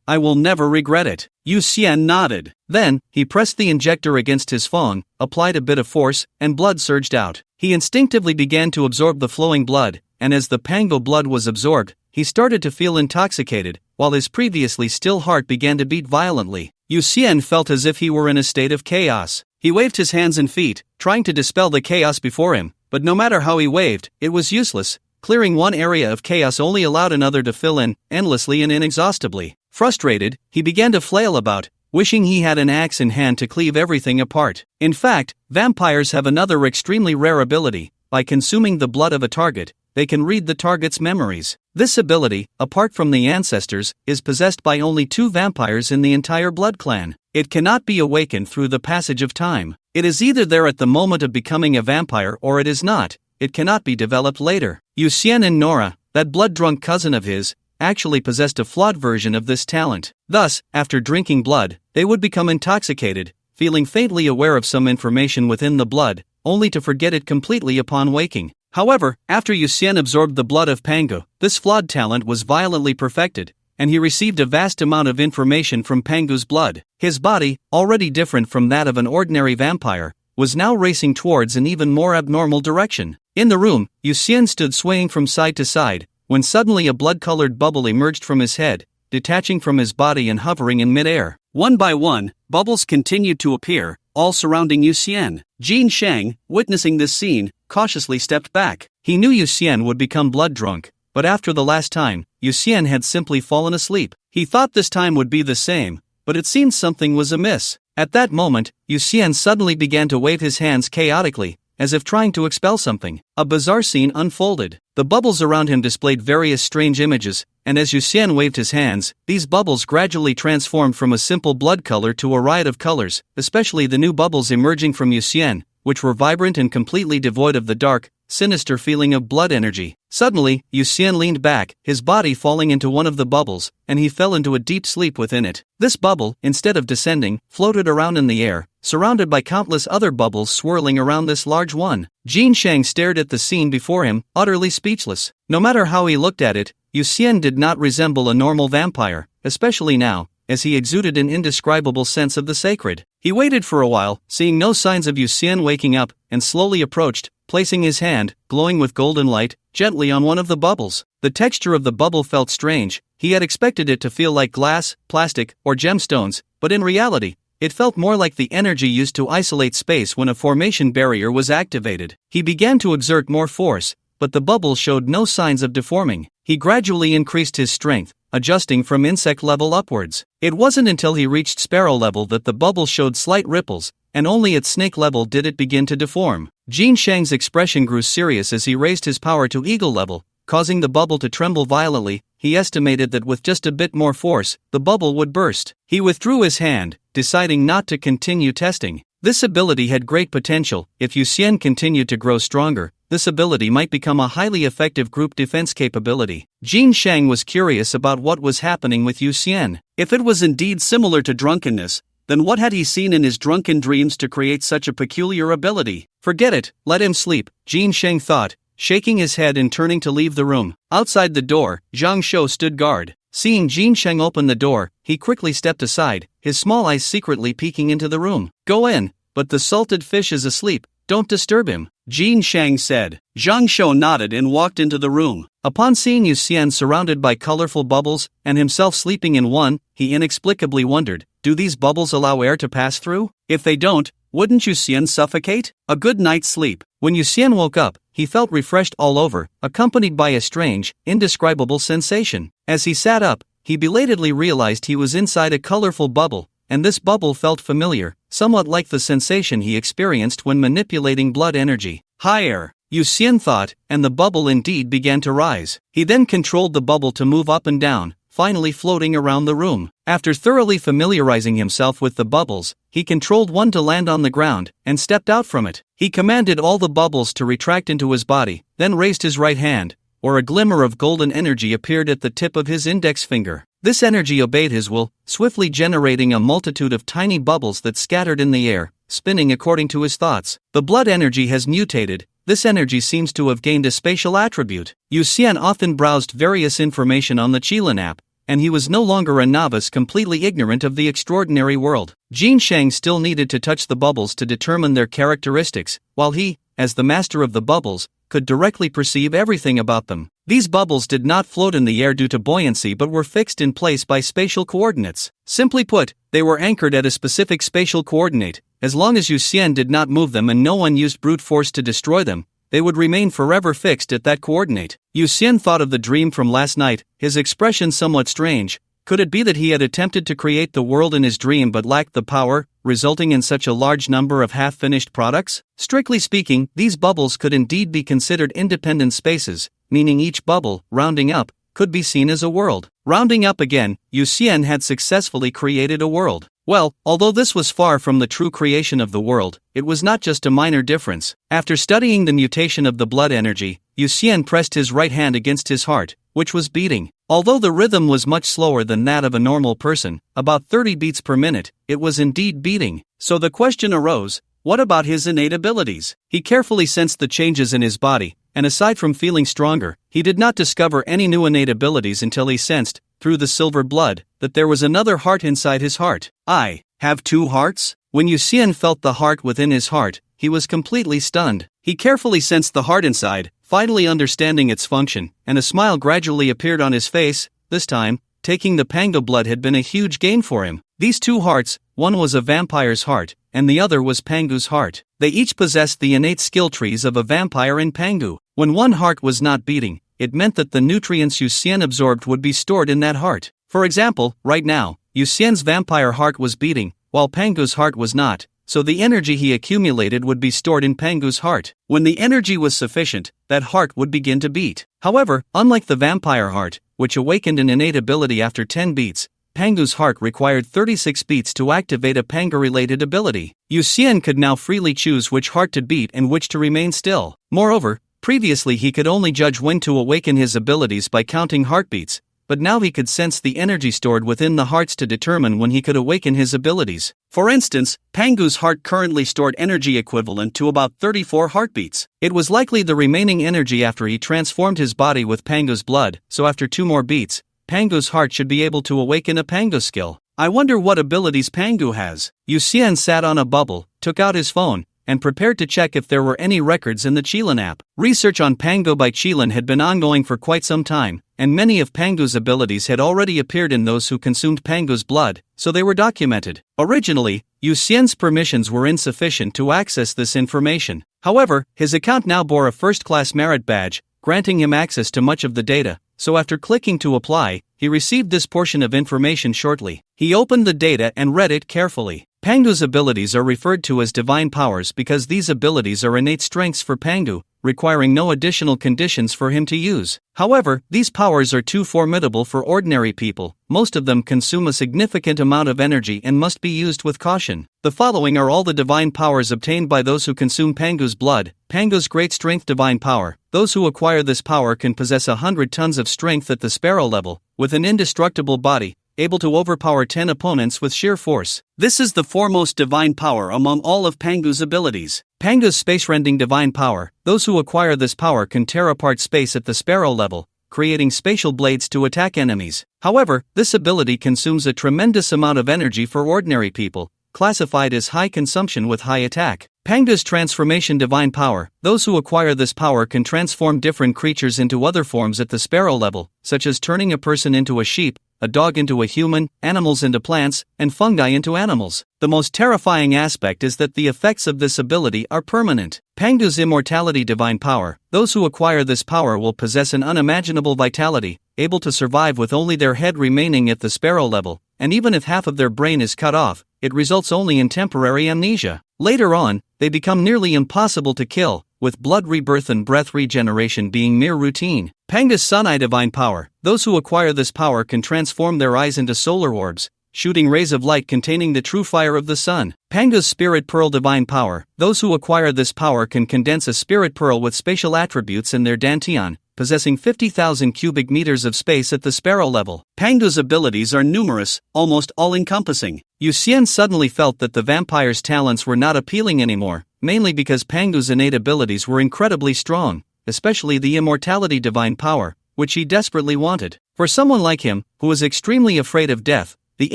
I will never regret it." Yu Xian nodded. Then, he pressed the injector against his fong, applied a bit of force, and blood surged out. He instinctively began to absorb the flowing blood, and as the pango blood was absorbed, he started to feel intoxicated, while his previously still heart began to beat violently. Yu Xian felt as if he were in a state of chaos. He waved his hands and feet, trying to dispel the chaos before him, but no matter how he waved, it was useless. Clearing one area of chaos only allowed another to fill in, endlessly and inexhaustibly. Frustrated, he began to flail about, wishing he had an axe in hand to cleave everything apart. In fact, vampires have another extremely rare ability. By consuming the blood of a target, they can read the target's memories. This ability, apart from the ancestors, is possessed by only 2 vampires in the entire blood clan. It cannot be awakened through the passage of time. It is either there at the moment of becoming a vampire or it is not. It cannot be developed later. Yu Xian and Nora, that blood-drunk cousin of his, actually possessed a flawed version of this talent. Thus, after drinking blood, they would become intoxicated, feeling faintly aware of some information within the blood, only to forget it completely upon waking. However, after Yu Xian absorbed the blood of Pango, this flawed talent was violently perfected, and he received a vast amount of information from Pango's blood. His body, already different from that of an ordinary vampire, was now racing towards an even more abnormal direction. In the room, Yu Xian stood swaying from side to side, when suddenly a blood-colored bubble emerged from his head, detaching from his body and hovering in mid-air. One by one, bubbles continued to appear, all surrounding Yu Xian. Jin Shang, witnessing this scene, cautiously stepped back. He knew Yu Xian would become blood-drunk, but after the last time, Yu Xian had simply fallen asleep. He thought this time would be the same, but it seemed something was amiss. At that moment, Yu Xian suddenly began to wave his hands chaotically, as if trying to expel something. A bizarre scene unfolded. The bubbles around him displayed various strange images, and as Yu Xian waved his hands, these bubbles gradually transformed from a simple blood color to a riot of colors, especially the new bubbles emerging from Yu Xian, which were vibrant and completely devoid of the dark, sinister feeling of blood energy. Suddenly, Yu Xian leaned back, his body falling into one of the bubbles, and he fell into a deep sleep within it. This bubble, instead of descending, floated around in the air, surrounded by countless other bubbles swirling around this large one. Jin Shang stared at the scene before him, utterly speechless. No matter how he looked at it, Yu Xian did not resemble a normal vampire, especially now, as he exuded an indescribable sense of the sacred. He waited for a while, seeing no signs of Yu Xian waking up, and slowly approached, placing his hand, glowing with golden light, gently on one of the bubbles. The texture of the bubble felt strange. He had expected it to feel like glass, plastic, or gemstones, but in reality, it felt more like the energy used to isolate space when a formation barrier was activated. He began to exert more force, but the bubble showed no signs of deforming. He gradually increased his strength, adjusting from insect level upwards. It wasn't until he reached sparrow level that the bubble showed slight ripples, and only at snake level did it begin to deform. Jin Shang's expression grew serious as he raised his power to eagle level, causing the bubble to tremble violently. he estimated that with just a bit more force, the bubble would burst. He withdrew his hand, deciding not to continue testing. This ability had great potential. If Yu Xian continued to grow stronger, this ability might become a highly effective group defense capability. Jin Shang was curious about what was happening with Yu Xian. If it was indeed similar to drunkenness, then what had he seen in his drunken dreams to create such a peculiar ability? Forget it, let him sleep, Jin Shang thought, shaking his head and turning to leave the room. Outside the door, Zhang Shou stood guard. Seeing Jin Shang open the door, he quickly stepped aside, his small eyes secretly peeking into the room. Go in, but the salted fish is asleep, don't disturb him, Jin Shang said. Zhang Shou nodded and walked into the room. Upon seeing Yu Xian surrounded by colorful bubbles, and himself sleeping in one, he inexplicably wondered, do these bubbles allow air to pass through? If they don't, wouldn't Yu Xian suffocate? A good night's sleep. When Yu Xian woke up, he felt refreshed all over, accompanied by a strange, indescribable sensation. As he sat up, he belatedly realized he was inside a colorful bubble, and this bubble felt familiar, somewhat like the sensation he experienced when manipulating blood energy. Higher, Yu Xian thought, and the bubble indeed began to rise. He then controlled the bubble to move up and down, finally floating around the room. After thoroughly familiarizing himself with the bubbles, he controlled one to land on the ground, and stepped out from it. He commanded all the bubbles to retract into his body, then raised his right hand, where a glimmer of golden energy appeared at the tip of his index finger. This energy obeyed his will, swiftly generating a multitude of tiny bubbles that scattered in the air, spinning according to his thoughts. The blood energy has mutated. This energy seems to have gained a spatial attribute. Yu Xian often browsed various information on the Qilin app, and he was no longer a novice completely ignorant of the extraordinary world. Jin Shang still needed to touch the bubbles to determine their characteristics, while he, as the master of the bubbles, could directly perceive everything about them. These bubbles did not float in the air due to buoyancy but were fixed in place by spatial coordinates. Simply put, they were anchored at a specific spatial coordinate. As long as Yu Xian did not move them and no one used brute force to destroy them, they would remain forever fixed at that coordinate. Yu Xian thought of the dream from last night, his expression somewhat strange. Could it be that he had attempted to create the world in his dream but lacked the power, resulting in such a large number of half-finished products? Strictly speaking, these bubbles could indeed be considered independent spaces, meaning each bubble, rounding up, could be seen as a world. Rounding up again, Yu Xian had successfully created a world. Well, although this was far from the true creation of the world, it was not just a minor difference. After studying the mutation of the blood energy, Yu Xian pressed his right hand against his heart, which was beating. Although the rhythm was much slower than that of a normal person, about 30 beats per minute, it was indeed beating. So the question arose, what about his innate abilities? He carefully sensed the changes in his body, and aside from feeling stronger, he did not discover any new innate abilities until he sensed, through the silver blood, that there was another heart inside his heart. I have two hearts? When Yu Xian felt the heart within his heart, he was completely stunned. He carefully sensed the heart inside, finally understanding its function, and a smile gradually appeared on his face. This time, taking the Pango blood had been a huge gain for him. These two hearts, one was a vampire's heart, and the other was Pangu's heart. They each possessed the innate skill trees of a vampire in Pangu. When one heart was not beating, it meant that the nutrients Yu Xian absorbed would be stored in that heart. For example, right now, Yu Xian's vampire heart was beating, while Pangu's heart was not, so the energy he accumulated would be stored in Pangu's heart. When the energy was sufficient, that heart would begin to beat. However, unlike the vampire heart, which awakened an innate ability after 10 beats, Pangu's heart required 36 beats to activate a Panga-related ability. Yu Xian could now freely choose which heart to beat and which to remain still. Moreover, previously he could only judge when to awaken his abilities by counting heartbeats, but now he could sense the energy stored within the hearts to determine when he could awaken his abilities. For instance, Pangu's heart currently stored energy equivalent to about 34 heartbeats. It was likely the remaining energy after he transformed his body with Pangu's blood, so after 2 more beats, Pangu's heart should be able to awaken a Pangu skill. I wonder what abilities Pangu has. Yu Xian sat on a bubble, took out his phone, and prepared to check if there were any records in the Qilin app. Research on Pangu by Qilin had been ongoing for quite some time, and many of Pangu's abilities had already appeared in those who consumed Pangu's blood, so they were documented. Originally, Yu Xian's permissions were insufficient to access this information. However, his account now bore a first-class merit badge, granting him access to much of the data, so after clicking to apply, he received this portion of information shortly. He opened the data and read it carefully. Pangu's abilities are referred to as divine powers because these abilities are innate strengths for Pangu, requiring no additional conditions for him to use. However, these powers are too formidable for ordinary people. Most of them consume a significant amount of energy and must be used with caution. The following are all the divine powers obtained by those who consume Pangu's blood. Pangu's great strength divine power. Those who acquire this power can possess 100 tons of strength at the sparrow level, with an indestructible body, able to overpower 10 opponents with sheer force. This is the foremost divine power among all of Pangu's abilities. Pangu's space-rending divine power. Those who acquire this power can tear apart space at the sparrow level, creating spatial blades to attack enemies. However, this ability consumes a tremendous amount of energy for ordinary people, classified as high consumption with high attack. Pangu's transformation divine power. Those who acquire this power can transform different creatures into other forms at the sparrow level, such as turning a person into a sheep, a dog into a human, animals into plants, and fungi into animals. The most terrifying aspect is that the effects of this ability are permanent. Pangu's immortality divine power. Those who acquire this power will possess an unimaginable vitality, able to survive with only their head remaining at the sparrow level, and even if half of their brain is cut off, it results only in temporary amnesia. Later on, they become nearly impossible to kill, with blood rebirth and breath regeneration being mere routine. Pangu's Sun Eye divine power. Those who acquire this power can transform their eyes into solar orbs, shooting rays of light containing the true fire of the sun. Pangu's Spirit Pearl divine power. Those who acquire this power can condense a spirit pearl with spatial attributes in their dantian, possessing 50,000 cubic meters of space at the sparrow level. Pangu's abilities are numerous, almost all-encompassing. Yu Xian suddenly felt that the vampire's talents were not appealing anymore, mainly because Pangu's innate abilities were incredibly strong, especially the immortality divine power, which he desperately wanted. For someone like him, who was extremely afraid of death, the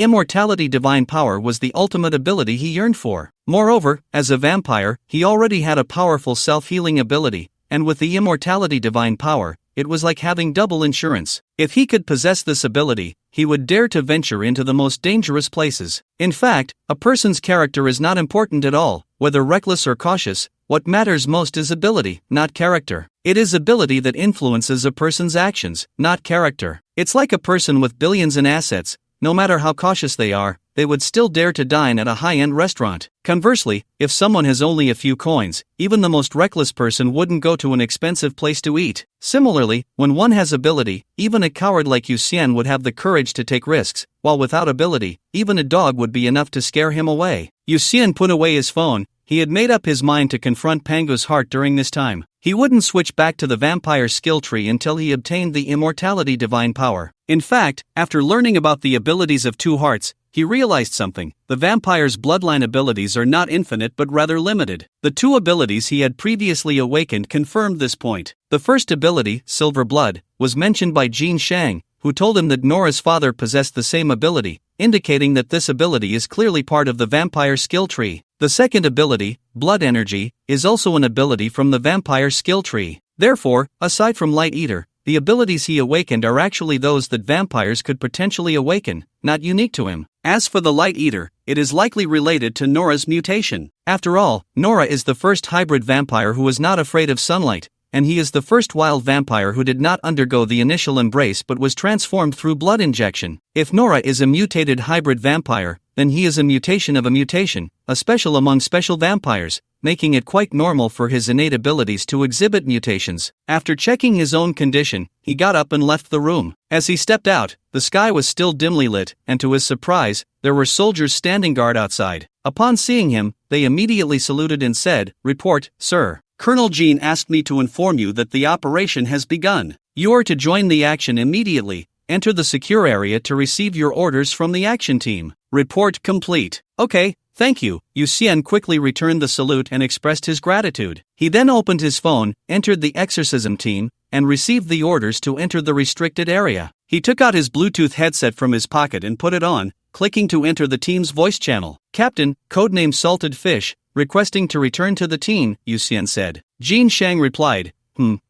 immortality divine power was the ultimate ability he yearned for. Moreover, as a vampire, he already had a powerful self-healing ability, and with the immortality divine power, it was like having double insurance. If he could possess this ability, he would dare to venture into the most dangerous places. In fact, a person's character is not important at all, whether reckless or cautious. What matters most is ability, not character. It is ability that influences a person's actions, not character. It's like a person with billions in assets. No matter how cautious they are, they would still dare to dine at a high-end restaurant. Conversely, if someone has only a few coins, even the most reckless person wouldn't go to an expensive place to eat. Similarly, when one has ability, even a coward like Yu Xian would have the courage to take risks, while without ability, even a dog would be enough to scare him away. Yu Xian put away his phone. He had made up his mind to confront Pangu's heart during this time. He wouldn't switch back to the vampire skill tree until he obtained the immortality divine power. In fact, after learning about the abilities of Two Hearts, he realized something. The vampire's bloodline abilities are not infinite but rather limited. The two abilities he had previously awakened confirmed this point. The first ability, Silver Blood, was mentioned by Jin Shang, who told him that Nora's father possessed the same ability, indicating that this ability is clearly part of the vampire skill tree. The second ability, Blood Energy, is also an ability from the vampire skill tree. Therefore, aside from Light Eater, the abilities he awakened are actually those that vampires could potentially awaken, not unique to him. As for the Light Eater, it is likely related to Nora's mutation. After all, Nora is the first hybrid vampire who is not afraid of sunlight, and he is the first wild vampire who did not undergo the initial embrace but was transformed through blood injection. If Nora is a mutated hybrid vampire, then he is a mutation of a mutation, a special among special vampires, making it quite normal for his innate abilities to exhibit mutations. After checking his own condition, he got up and left the room. As he stepped out, the sky was still dimly lit, and to his surprise, there were soldiers standing guard outside. Upon seeing him, they immediately saluted and said, "Report, sir. Colonel Jean asked me to inform you that the operation has begun. You are to join the action immediately. Enter the secure area to receive your orders from the action team. Report complete." "Okay, thank you." Yu Xian quickly returned the salute and expressed his gratitude. He then opened his phone, entered the exorcism team, and received the orders to enter the restricted area. He took out his Bluetooth headset from his pocket and put it on, clicking to enter the team's voice channel. "Captain, codename Salted Fish, requesting to return to the team," Yu Xian said. Jin Shang replied,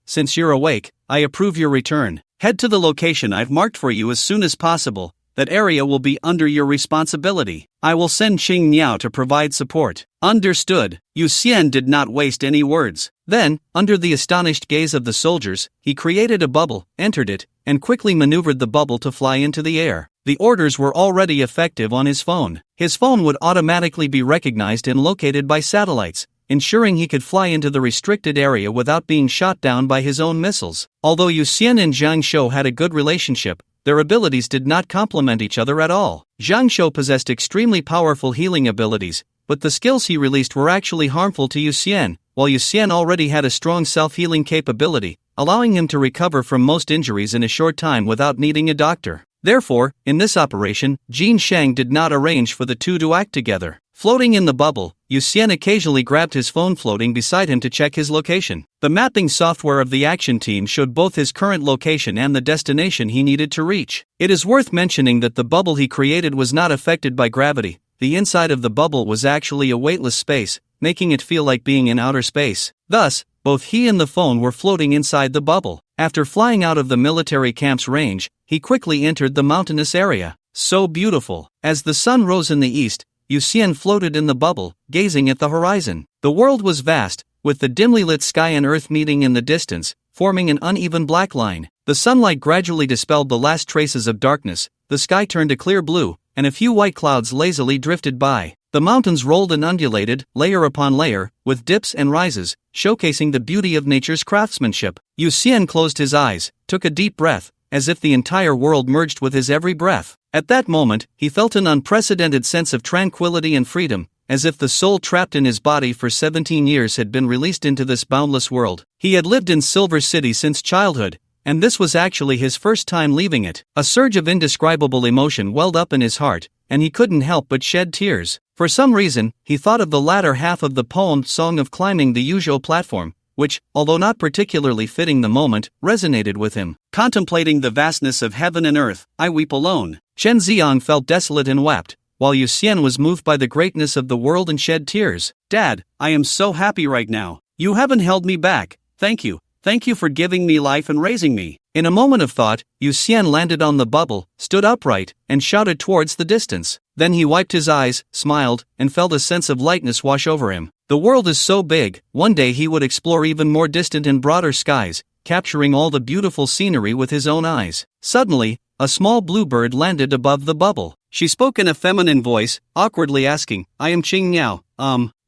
"Since you're awake, I approve your return. Head to the location I've marked for you as soon as possible. That area will be under your responsibility. I will send Qing Niao to provide support." "Understood." Yu Xian did not waste any words. Then, under the astonished gaze of the soldiers, he created a bubble, entered it, and quickly maneuvered the bubble to fly into the air. The orders were already effective on his phone. His phone would automatically be recognized and located by satellites, ensuring he could fly into the restricted area without being shot down by his own missiles. Although Yu Xian and Zhang Shou had a good relationship, their abilities did not complement each other at all. Zhang Shou possessed extremely powerful healing abilities, but the skills he released were actually harmful to Yu Xian, while Yu Xian already had a strong self-healing capability, allowing him to recover from most injuries in a short time without needing a doctor. Therefore, in this operation, Jin Shang did not arrange for the two to act together. Floating in the bubble, Yu Xian occasionally grabbed his phone floating beside him to check his location. The mapping software of the action team showed both his current location and the destination he needed to reach. It is worth mentioning that the bubble he created was not affected by gravity. The inside of the bubble was actually a weightless space, making it feel like being in outer space. Thus, both he and the phone were floating inside the bubble. After flying out of the military camp's range, he quickly entered the mountainous area. So beautiful. As the sun rose in the east, Yu Xian floated in the bubble, gazing at the horizon. The world was vast, with the dimly lit sky and earth meeting in the distance, forming an uneven black line. The sunlight gradually dispelled the last traces of darkness, the sky turned a clear blue, and a few white clouds lazily drifted by. The mountains rolled and undulated, layer upon layer, with dips and rises, showcasing the beauty of nature's craftsmanship. Yu Xian closed his eyes, took a deep breath, as if the entire world merged with his every breath. At that moment, he felt an unprecedented sense of tranquility and freedom, as if the soul trapped in his body for 17 years had been released into this boundless world. He had lived in Silver City since childhood, and this was actually his first time leaving it. A surge of indescribable emotion welled up in his heart, and he couldn't help but shed tears. For some reason, he thought of the latter half of the poem Song of Climbing the Usual Platform, which, although not particularly fitting the moment, resonated with him. Contemplating the vastness of heaven and earth, I weep alone. Chen Ziong felt desolate and wept, while Yu Xian was moved by the greatness of the world and shed tears. Dad, I am so happy right now. You haven't held me back. Thank you. Thank you for giving me life and raising me. In a moment of thought, Yu Xian landed on the bubble, stood upright, and shouted towards the distance. Then he wiped his eyes, smiled, and felt a sense of lightness wash over him. The world is so big, one day he would explore even more distant and broader skies, capturing all the beautiful scenery with his own eyes. Suddenly, a small bluebird landed above the bubble. She spoke in a feminine voice, awkwardly asking, I am Qing Niao.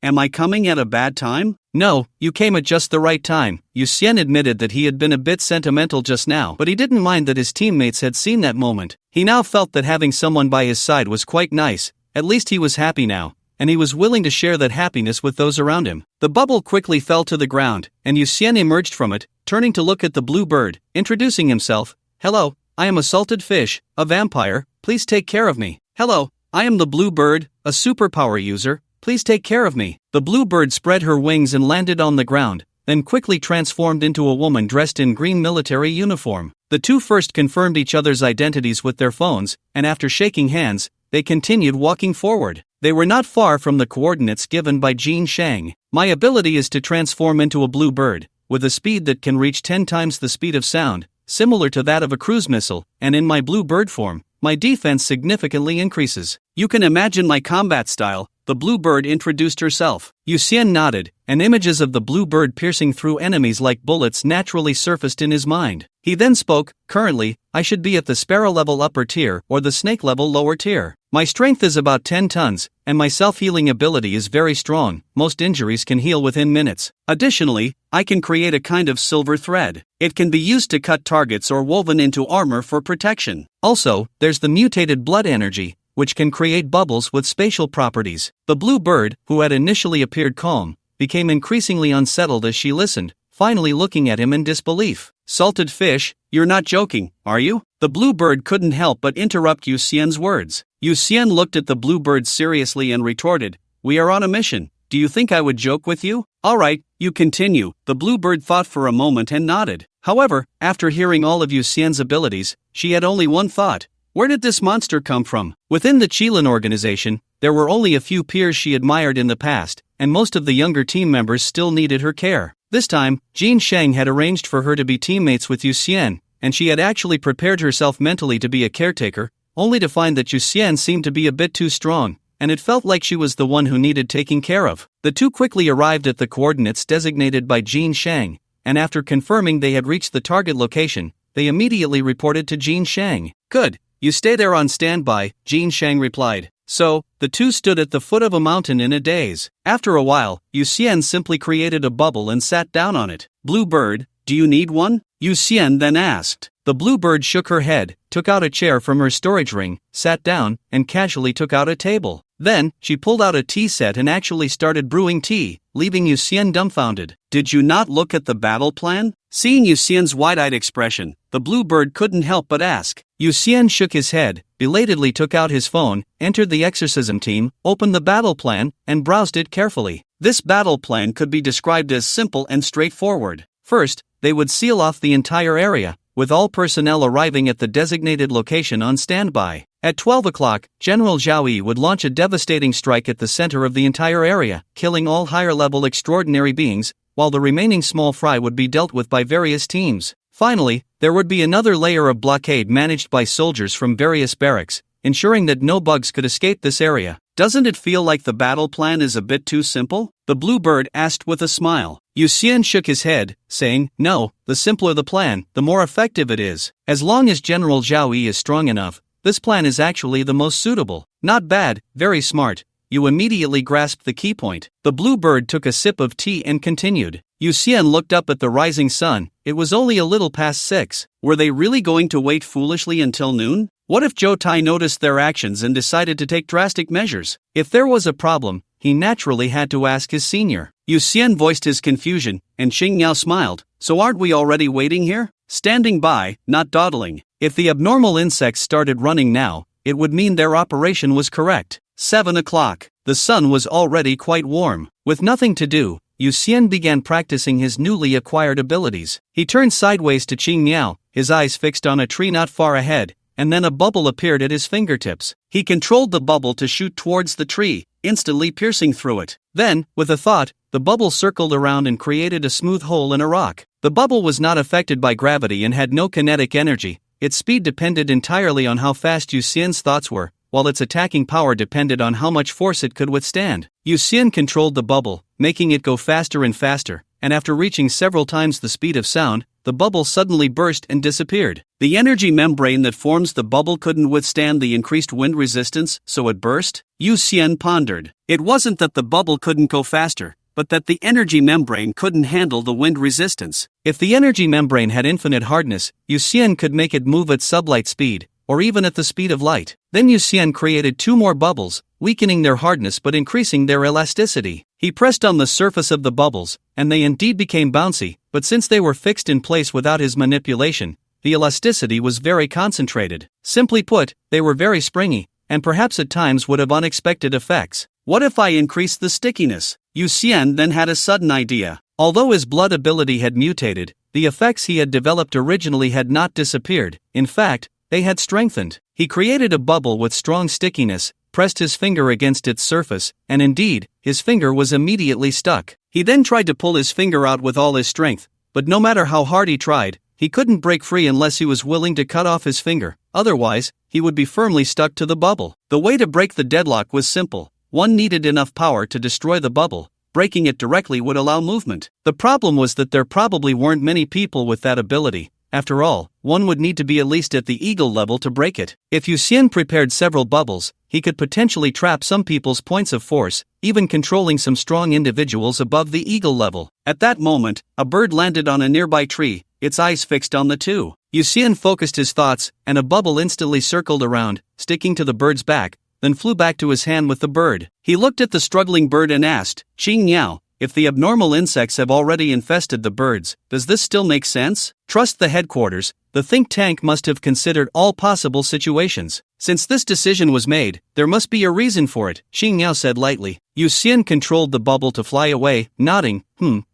Am I coming at a bad time? No, you came at just the right time. Yu Xian admitted that he had been a bit sentimental just now, but he didn't mind that his teammates had seen that moment. He now felt that having someone by his side was quite nice. At least he was happy now, and he was willing to share that happiness with those around him. The bubble quickly fell to the ground, and Yu Xian emerged from it, turning to look at the blue bird, introducing himself. Hello, I am a salted fish, a vampire, please take care of me. Hello, I am the blue bird, a superpower user, please take care of me. The blue bird spread her wings and landed on the ground, then quickly transformed into a woman dressed in green military uniform. The two first confirmed each other's identities with their phones, and after shaking hands, they continued walking forward. They were not far from the coordinates given by Jin Shang. My ability is to transform into a blue bird, with a speed that can reach 10 times the speed of sound, similar to that of a cruise missile, and in my blue bird form, my defense significantly increases. You can imagine my combat style. The blue bird introduced herself. Yu Xian nodded, and images of the blue bird piercing through enemies like bullets naturally surfaced in his mind. He then spoke, currently, I should be at the sparrow level upper tier or the snake level lower tier. My strength is about 10 tons, and my self-healing ability is very strong. Most injuries can heal within minutes. Additionally, I can create a kind of silver thread. It can be used to cut targets or woven into armor for protection. Also, there's the mutated blood energy, which can create bubbles with spatial properties. The blue bird, who had initially appeared calm, became increasingly unsettled as she listened, finally looking at him in disbelief. Salted fish, you're not joking, are you? The blue bird couldn't help but interrupt Yu Xian's words. Yu Xian looked at the blue bird seriously and retorted, we are on a mission. Do you think I would joke with you? Alright, you continue. The blue bird thought for a moment and nodded. However, after hearing all of Yu Xian's abilities, she had only one thought. Where did this monster come from? Within the Qilin organization, there were only a few peers she admired in the past, and most of the younger team members still needed her care. This time, Jin Shang had arranged for her to be teammates with Yu Xian, and she had actually prepared herself mentally to be a caretaker, only to find that Yu Xian seemed to be a bit too strong, and it felt like she was the one who needed taking care of. The two quickly arrived at the coordinates designated by Jin Shang, and after confirming they had reached the target location, they immediately reported to Jin Shang. Good. You stay there on standby, Jin Shang replied. So, the two stood at the foot of a mountain in a daze. After a while, Yu Xian simply created a bubble and sat down on it. Blue bird, do you need one? Yu Xian then asked. The blue bird shook her head, took out a chair from her storage ring, sat down, and casually took out a table. Then, she pulled out a tea set and actually started brewing tea, leaving Yu Xian dumbfounded. Did you not look at the battle plan? Seeing Yu Xian's wide-eyed expression, the blue bird couldn't help but ask. Yu Xian shook his head, belatedly took out his phone, entered the exorcism team, opened the battle plan, and browsed it carefully. This battle plan could be described as simple and straightforward. First, they would seal off the entire area, with all personnel arriving at the designated location on standby. At 12 o'clock, General Zhao Yi would launch a devastating strike at the center of the entire area, killing all higher-level extraordinary beings, while the remaining small fry would be dealt with by various teams. Finally, there would be another layer of blockade managed by soldiers from various barracks, ensuring that no bugs could escape this area. Doesn't it feel like the battle plan is a bit too simple? The blue bird asked with a smile. Yu Xian shook his head, saying, no, the simpler the plan, the more effective it is. As long as General Zhao Yi is strong enough, this plan is actually the most suitable. Not bad, very smart. You immediately grasped the key point. The blue bird took a sip of tea and continued. Yu Xian looked up at the rising sun. It was only a little past 6. Were they really going to wait foolishly until noon? What if Zhou Tai noticed their actions and decided to take drastic measures? If there was a problem, he naturally had to ask his senior. Yu Xian voiced his confusion, and Xing Yao smiled. So aren't we already waiting here? Standing by, not dawdling. If the abnormal insects started running now, it would mean their operation was correct. 7 o'clock. The sun was already quite warm. With nothing to do, Yu Xian began practicing his newly acquired abilities. He turned sideways to Xing Yao, his eyes fixed on a tree not far ahead, and then a bubble appeared at his fingertips. He controlled the bubble to shoot towards the tree, instantly piercing through it. Then, with a thought, the bubble circled around and created a smooth hole in a rock. The bubble was not affected by gravity and had no kinetic energy. Its speed depended entirely on how fast Yu Xian's thoughts were, while its attacking power depended on how much force it could withstand. Yu Xian controlled the bubble, making it go faster and faster, and after reaching several times the speed of sound, the bubble suddenly burst and disappeared. The energy membrane that forms the bubble couldn't withstand the increased wind resistance, so it burst? Yu Xian pondered. It wasn't that the bubble couldn't go faster, but that the energy membrane couldn't handle the wind resistance. If the energy membrane had infinite hardness, Yu Xian could make it move at sublight speed, or even at the speed of light. Then Yu Xian created 2 more bubbles, weakening their hardness but increasing their elasticity. He pressed on the surface of the bubbles, and they indeed became bouncy, but since they were fixed in place without his manipulation, the elasticity was very concentrated. Simply put, they were very springy, and perhaps at times would have unexpected effects. What if I increased the stickiness? Yu Xian then had a sudden idea. Although his blood ability had mutated, the effects he had developed originally had not disappeared. In fact, they had strengthened. He created a bubble with strong stickiness, pressed his finger against its surface, and indeed, his finger was immediately stuck. He then tried to pull his finger out with all his strength, but no matter how hard he tried, he couldn't break free unless he was willing to cut off his finger. Otherwise, he would be firmly stuck to the bubble. The way to break the deadlock was simple. One needed enough power to destroy the bubble. Breaking it directly would allow movement. The problem was that there probably weren't many people with that ability. After all, one would need to be at least at the eagle level to break it. If Yu Xian prepared several bubbles, he could potentially trap some people's points of force, even controlling some strong individuals above the eagle level. At that moment, a bird landed on a nearby tree, its eyes fixed on the two. Yu Xian focused his thoughts, and a bubble instantly circled around, sticking to the bird's back, then flew back to his hand with the bird. He looked at the struggling bird and asked, Xing Yao, if the abnormal insects have already infested the birds, does this still make sense? Trust the headquarters. The think tank must have considered all possible situations. Since this decision was made, there must be a reason for it, Xing Yao said lightly. Yu Xian controlled the bubble to fly away, nodding,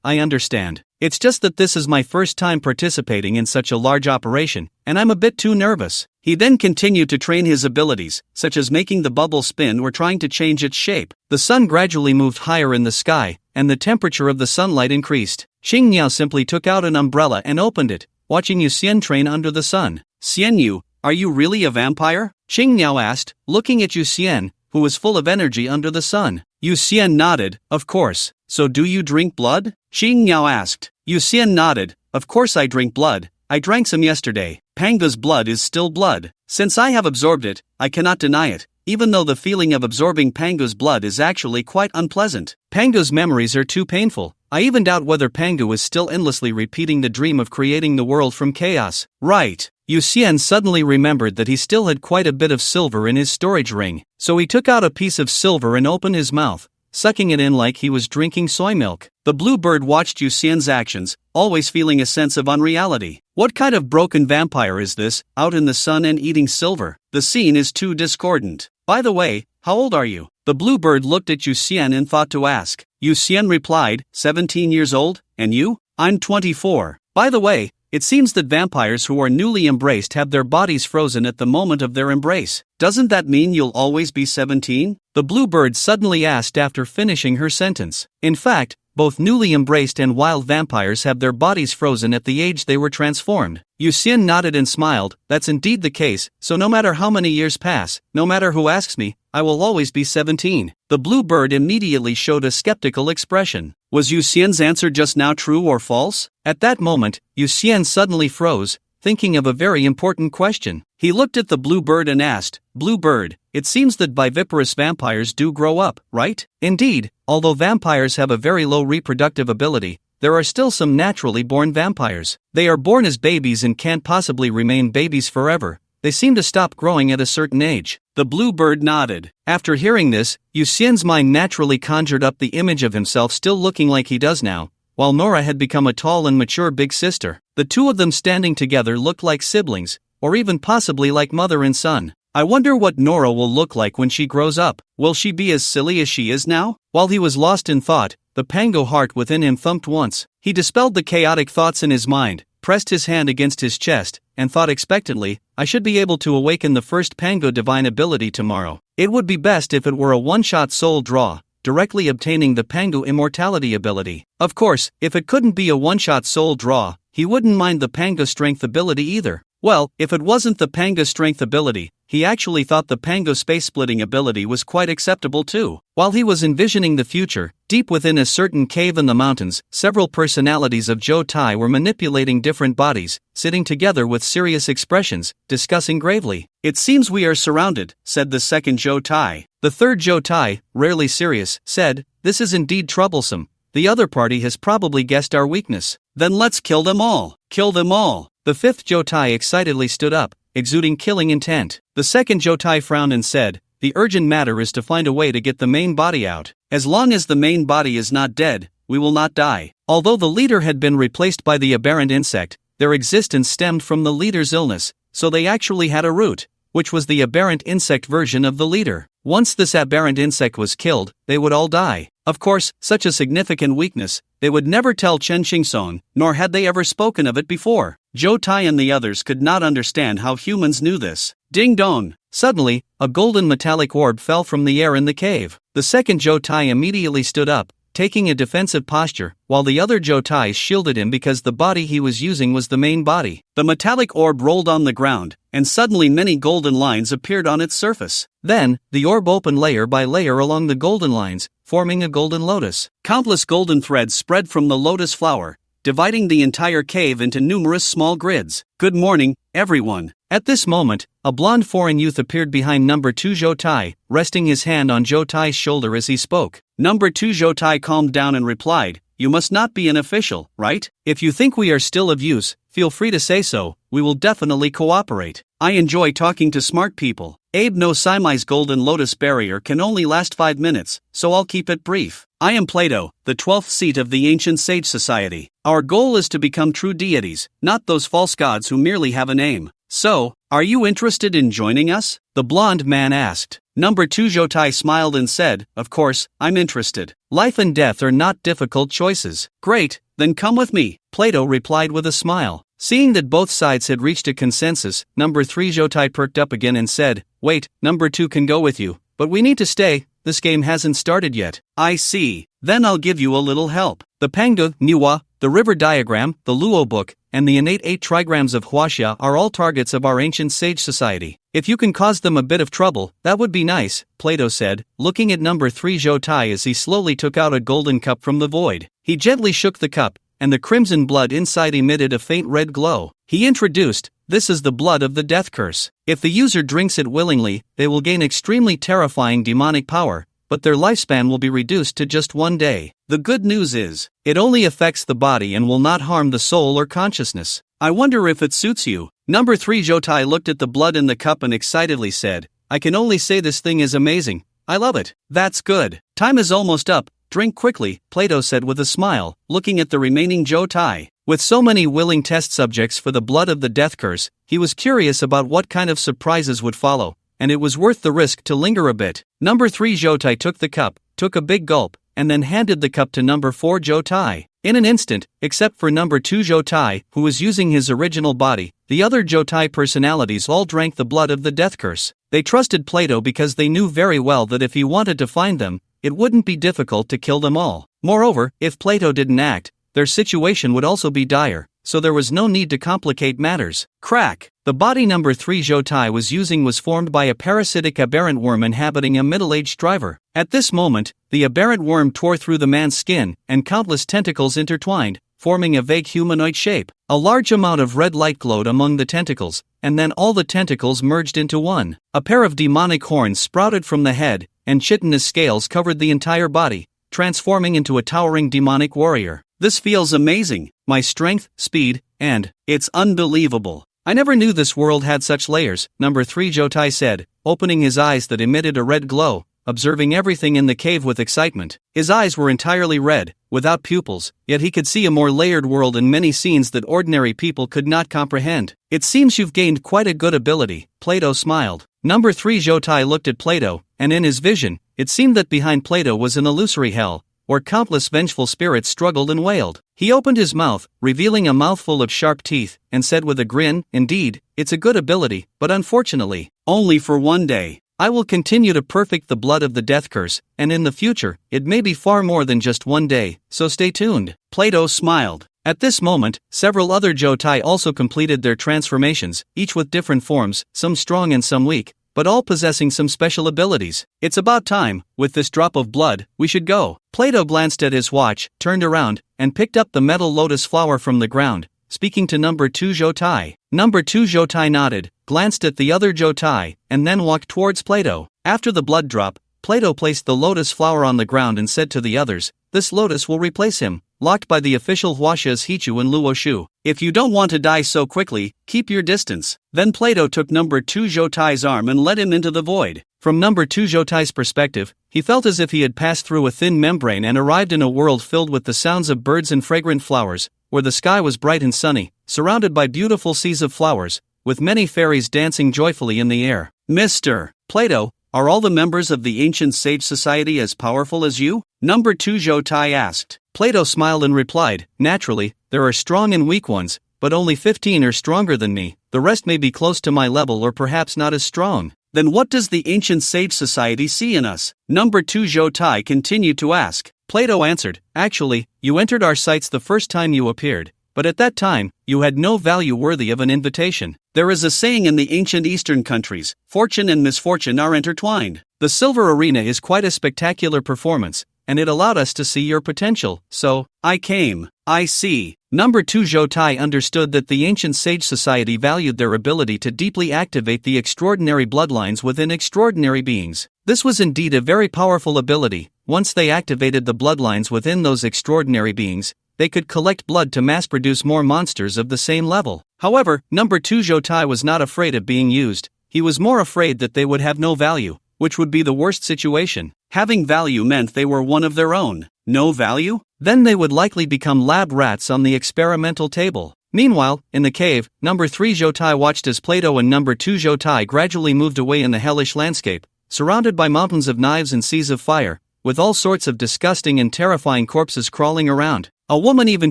I understand. It's just that this is my first time participating in such a large operation, and I'm a bit too nervous. He then continued to train his abilities, such as making the bubble spin or trying to change its shape. The sun gradually moved higher in the sky, and the temperature of the sunlight increased. Xing Yao simply took out an umbrella and opened it, watching Yu Xian train under the sun. Xian Yu, are you really a vampire? Xing Yao asked, looking at Yu Xian, who was full of energy under the sun. Yu Xian nodded, of course. So do you drink blood? Xing Yao asked. Yu Xian nodded, of course I drink blood. I drank some yesterday. Panga's blood is still blood. Since I have absorbed it, I cannot deny it. even though the feeling of absorbing Pangu's blood is actually quite unpleasant. Pangu's memories are too painful. I even doubt whether Pangu is still endlessly repeating the dream of creating the world from chaos. Right. Yu Xian suddenly remembered that he still had quite a bit of silver in his storage ring, so he took out a piece of silver and opened his mouth, sucking it in like he was drinking soy milk. The blue bird watched Yu Xian's actions, always feeling a sense of unreality. What kind of broken vampire is this, out in the sun and eating silver? The scene is too discordant. By the way, how old are you? The blue bird looked at Yu Xian and thought to ask. Yu Xian replied, 17 years old, and you? I'm 24. By the way, it seems that vampires who are newly embraced have their bodies frozen at the moment of their embrace. Doesn't that mean you'll always be 17? The blue bird suddenly asked after finishing her sentence. In fact, both newly embraced and wild vampires have their bodies frozen at the age they were transformed. Yu Xian nodded and smiled. That's indeed the case, so no matter how many years pass, no matter who asks me, I will always be 17. The blue bird immediately showed a skeptical expression. Was Yu Xian's answer just now true or false? At that moment, Yu Xian suddenly froze, thinking of a very important question. He looked at the blue bird and asked, Blue bird, it seems that viviparous vampires do grow up, right? Indeed, although vampires have a very low reproductive ability, there are still some naturally born vampires. They are born as babies and can't possibly remain babies forever. They seem to stop growing at a certain age. The blue bird nodded. After hearing this, Yu Xian's mind naturally conjured up the image of himself still looking like he does now, while Nora had become a tall and mature big sister. The two of them standing together looked like siblings, or even possibly like mother and son. I wonder what Nora will look like when she grows up. Will she be as silly as she is now? While he was lost in thought, the Pango heart within him thumped once. He dispelled the chaotic thoughts in his mind, pressed his hand against his chest, and thought expectantly, I should be able to awaken the first Pango divine ability tomorrow. It would be best if it were a one-shot soul draw, directly obtaining the Pango immortality ability. Of course, if it couldn't be a one-shot soul draw, he wouldn't mind the Pango strength ability either. Well, if it wasn't the Pango strength ability, he actually thought the Pango space-splitting ability was quite acceptable too. While he was envisioning the future, deep within a certain cave in the mountains, several personalities of Zhou Tai were manipulating different bodies, sitting together with serious expressions, discussing gravely. It seems we are surrounded, said the second Zhou Tai. The third Zhou Tai, rarely serious, said, this is indeed troublesome. The other party has probably guessed our weakness. Then let's kill them all. Kill them all. The fifth Zhou Tai excitedly stood up, exuding killing intent. The second Zhou Tai frowned and said, the urgent matter is to find a way to get the main body out. As long as the main body is not dead, we will not die. Although the leader had been replaced by the aberrant insect, their existence stemmed from the leader's illness, so they actually had a root, which was the aberrant insect version of the leader. Once this aberrant insect was killed, they would all die. Of course, such a significant weakness, they would never tell Chen Xingsong, nor had they ever spoken of it before. Zhou Tai and the others could not understand how humans knew this. Ding dong! Suddenly, a golden metallic orb fell from the air in the cave. The second Zhou Tai immediately stood up, taking a defensive posture, while the other Zhou Tai shielded him because the body he was using was the main body. The metallic orb rolled on the ground, and suddenly many golden lines appeared on its surface. Then, the orb opened layer by layer along the golden lines, forming a golden lotus. Countless golden threads spread from the lotus flower, dividing the entire cave into numerous small grids. Good morning, everyone. At this moment, a blonde foreign youth appeared behind number 2 Zhou Tai, resting his hand on Zhou Tai's shoulder as he spoke. Number 2 Zhou Tai calmed down and replied, you must not be an official, right? If you think we are still of use, feel free to say so, we will definitely cooperate. I enjoy talking to smart people. Abe no Saimai's golden lotus barrier can only last 5 minutes, so I'll keep it brief. I am Plato, the 12th seat of the ancient sage society. Our goal is to become true deities, not those false gods who merely have a name. So, are you interested in joining us? The blonde man asked. Number 2 Zhou Tai smiled and said, of course, I'm interested. Life and death are not difficult choices. Great, then come with me, Plato replied with a smile. Seeing that both sides had reached a consensus, number 3 Zhou Tai perked up again and said, wait, number 2 can go with you, but we need to stay, this game hasn't started yet. I see, then I'll give you a little help. The Pangu, Manhwa, the river diagram, the Luo book, and the innate 8 trigrams of Huaxia are all targets of our ancient sage society. If you can cause them a bit of trouble, that would be nice, Plato said, looking at number 3 Zhou Tai as he slowly took out a golden cup from the void. He gently shook the cup, and the crimson blood inside emitted a faint red glow. He introduced, This is the blood of the death curse. If the user drinks it willingly, they will gain extremely terrifying demonic power, but their lifespan will be reduced to just 1 day. The good news is, it only affects the body and will not harm the soul or consciousness. I wonder if it suits you. Number 3 Jotai looked at the blood in the cup and excitedly said, I can only say this thing is amazing. I love it. That's good. Time is almost up. Drink quickly, Plato said with a smile, looking at the remaining Jotai. With so many willing test subjects for the blood of the death curse, he was curious about what kind of surprises would follow, and it was worth the risk to linger a bit. Number 3 Jotai took the cup, took a big gulp, and then handed the cup to number 4 Jotai. In an instant, except for number 2 Jotai, who was using his original body, the other Jotai personalities all drank the blood of the death curse. They trusted Plato because they knew very well that if he wanted to find them, it wouldn't be difficult to kill them all. Moreover, if Plato didn't act, their situation would also be dire, so there was no need to complicate matters. Crack! The body number 3 Jotai was using was formed by a parasitic aberrant worm inhabiting a middle-aged driver. At this moment, the aberrant worm tore through the man's skin, and countless tentacles intertwined, forming a vague humanoid shape. A large amount of red light glowed among the tentacles, and then all the tentacles merged into one. A pair of demonic horns sprouted from the head, and chitinous scales covered the entire body, transforming into a towering demonic warrior. This feels amazing. My strength, speed, and it's unbelievable. I never knew this world had such layers, number 3 Jotai said, opening his eyes that emitted a red glow, observing everything in the cave with excitement. His eyes were entirely red, without pupils, yet he could see a more layered world in many scenes that ordinary people could not comprehend. It seems you've gained quite a good ability, Plato smiled. Number 3 Jotai looked at Plato, and in his vision, it seemed that behind Plato was an illusory hell, where countless vengeful spirits struggled and wailed. He opened his mouth, revealing a mouthful of sharp teeth, and said with a grin, indeed, it's a good ability, but unfortunately, only for 1 day. I will continue to perfect the blood of the death curse, and in the future, it may be far more than just 1 day, so stay tuned. Plato smiled. At this moment, several other Jotai also completed their transformations, each with different forms, some strong and some weak, but all possessing some special abilities. It's about time. With this drop of blood, we should go. Plato glanced at his watch, turned around, and picked up the metal lotus flower from the ground, speaking to number 2 Jotai. Number 2 Jotai nodded, glanced at the other Jotai, and then walked towards Plato. After the blood drop, Plato placed the lotus flower on the ground and said to the others, this lotus will replace him, locked by the official Huasha's Hichu and Luoshu. If you don't want to die so quickly, keep your distance. Then Plato took number 2 Jotai's arm and led him into the void. From number 2 Jotai's perspective, he felt as if he had passed through a thin membrane and arrived in a world filled with the sounds of birds and fragrant flowers, where the sky was bright and sunny, surrounded by beautiful seas of flowers, with many fairies dancing joyfully in the air. Mr. Plato, are all the members of the ancient sage society as powerful as you? Number 2 Jotai asked. Plato smiled and replied, naturally, there are strong and weak ones, but only 15 are stronger than me. The rest may be close to my level or perhaps not as strong. Then what does the ancient sage society see in us? Number 2 Jotai continued to ask. Plato answered, actually, you entered our sights the first time you appeared, but at that time, you had no value worthy of an invitation. There is a saying in the ancient Eastern countries, fortune and misfortune are intertwined. The Silver Arena is quite a spectacular performance, and it allowed us to see your potential, so, I came. I see. Number 2 Jotai understood that the ancient sage society valued their ability to deeply activate the extraordinary bloodlines within extraordinary beings. This was indeed a very powerful ability. Once they activated the bloodlines within those extraordinary beings, they could collect blood to mass-produce more monsters of the same level. However, number 2 Jotai was not afraid of being used. He was more afraid that they would have no value, which would be the worst situation. Having value meant they were one of their own. No value? Then they would likely become lab rats on the experimental table. Meanwhile, in the cave, number 3 Jotai watched as Plato and number 2 Jotai gradually moved away in the hellish landscape, surrounded by mountains of knives and seas of fire, with all sorts of disgusting and terrifying corpses crawling around. A woman even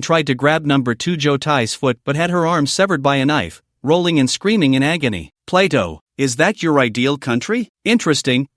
tried to grab number 2 Jotai's foot but had her arm severed by a knife, rolling and screaming in agony. Plato, is that your ideal country? Interesting,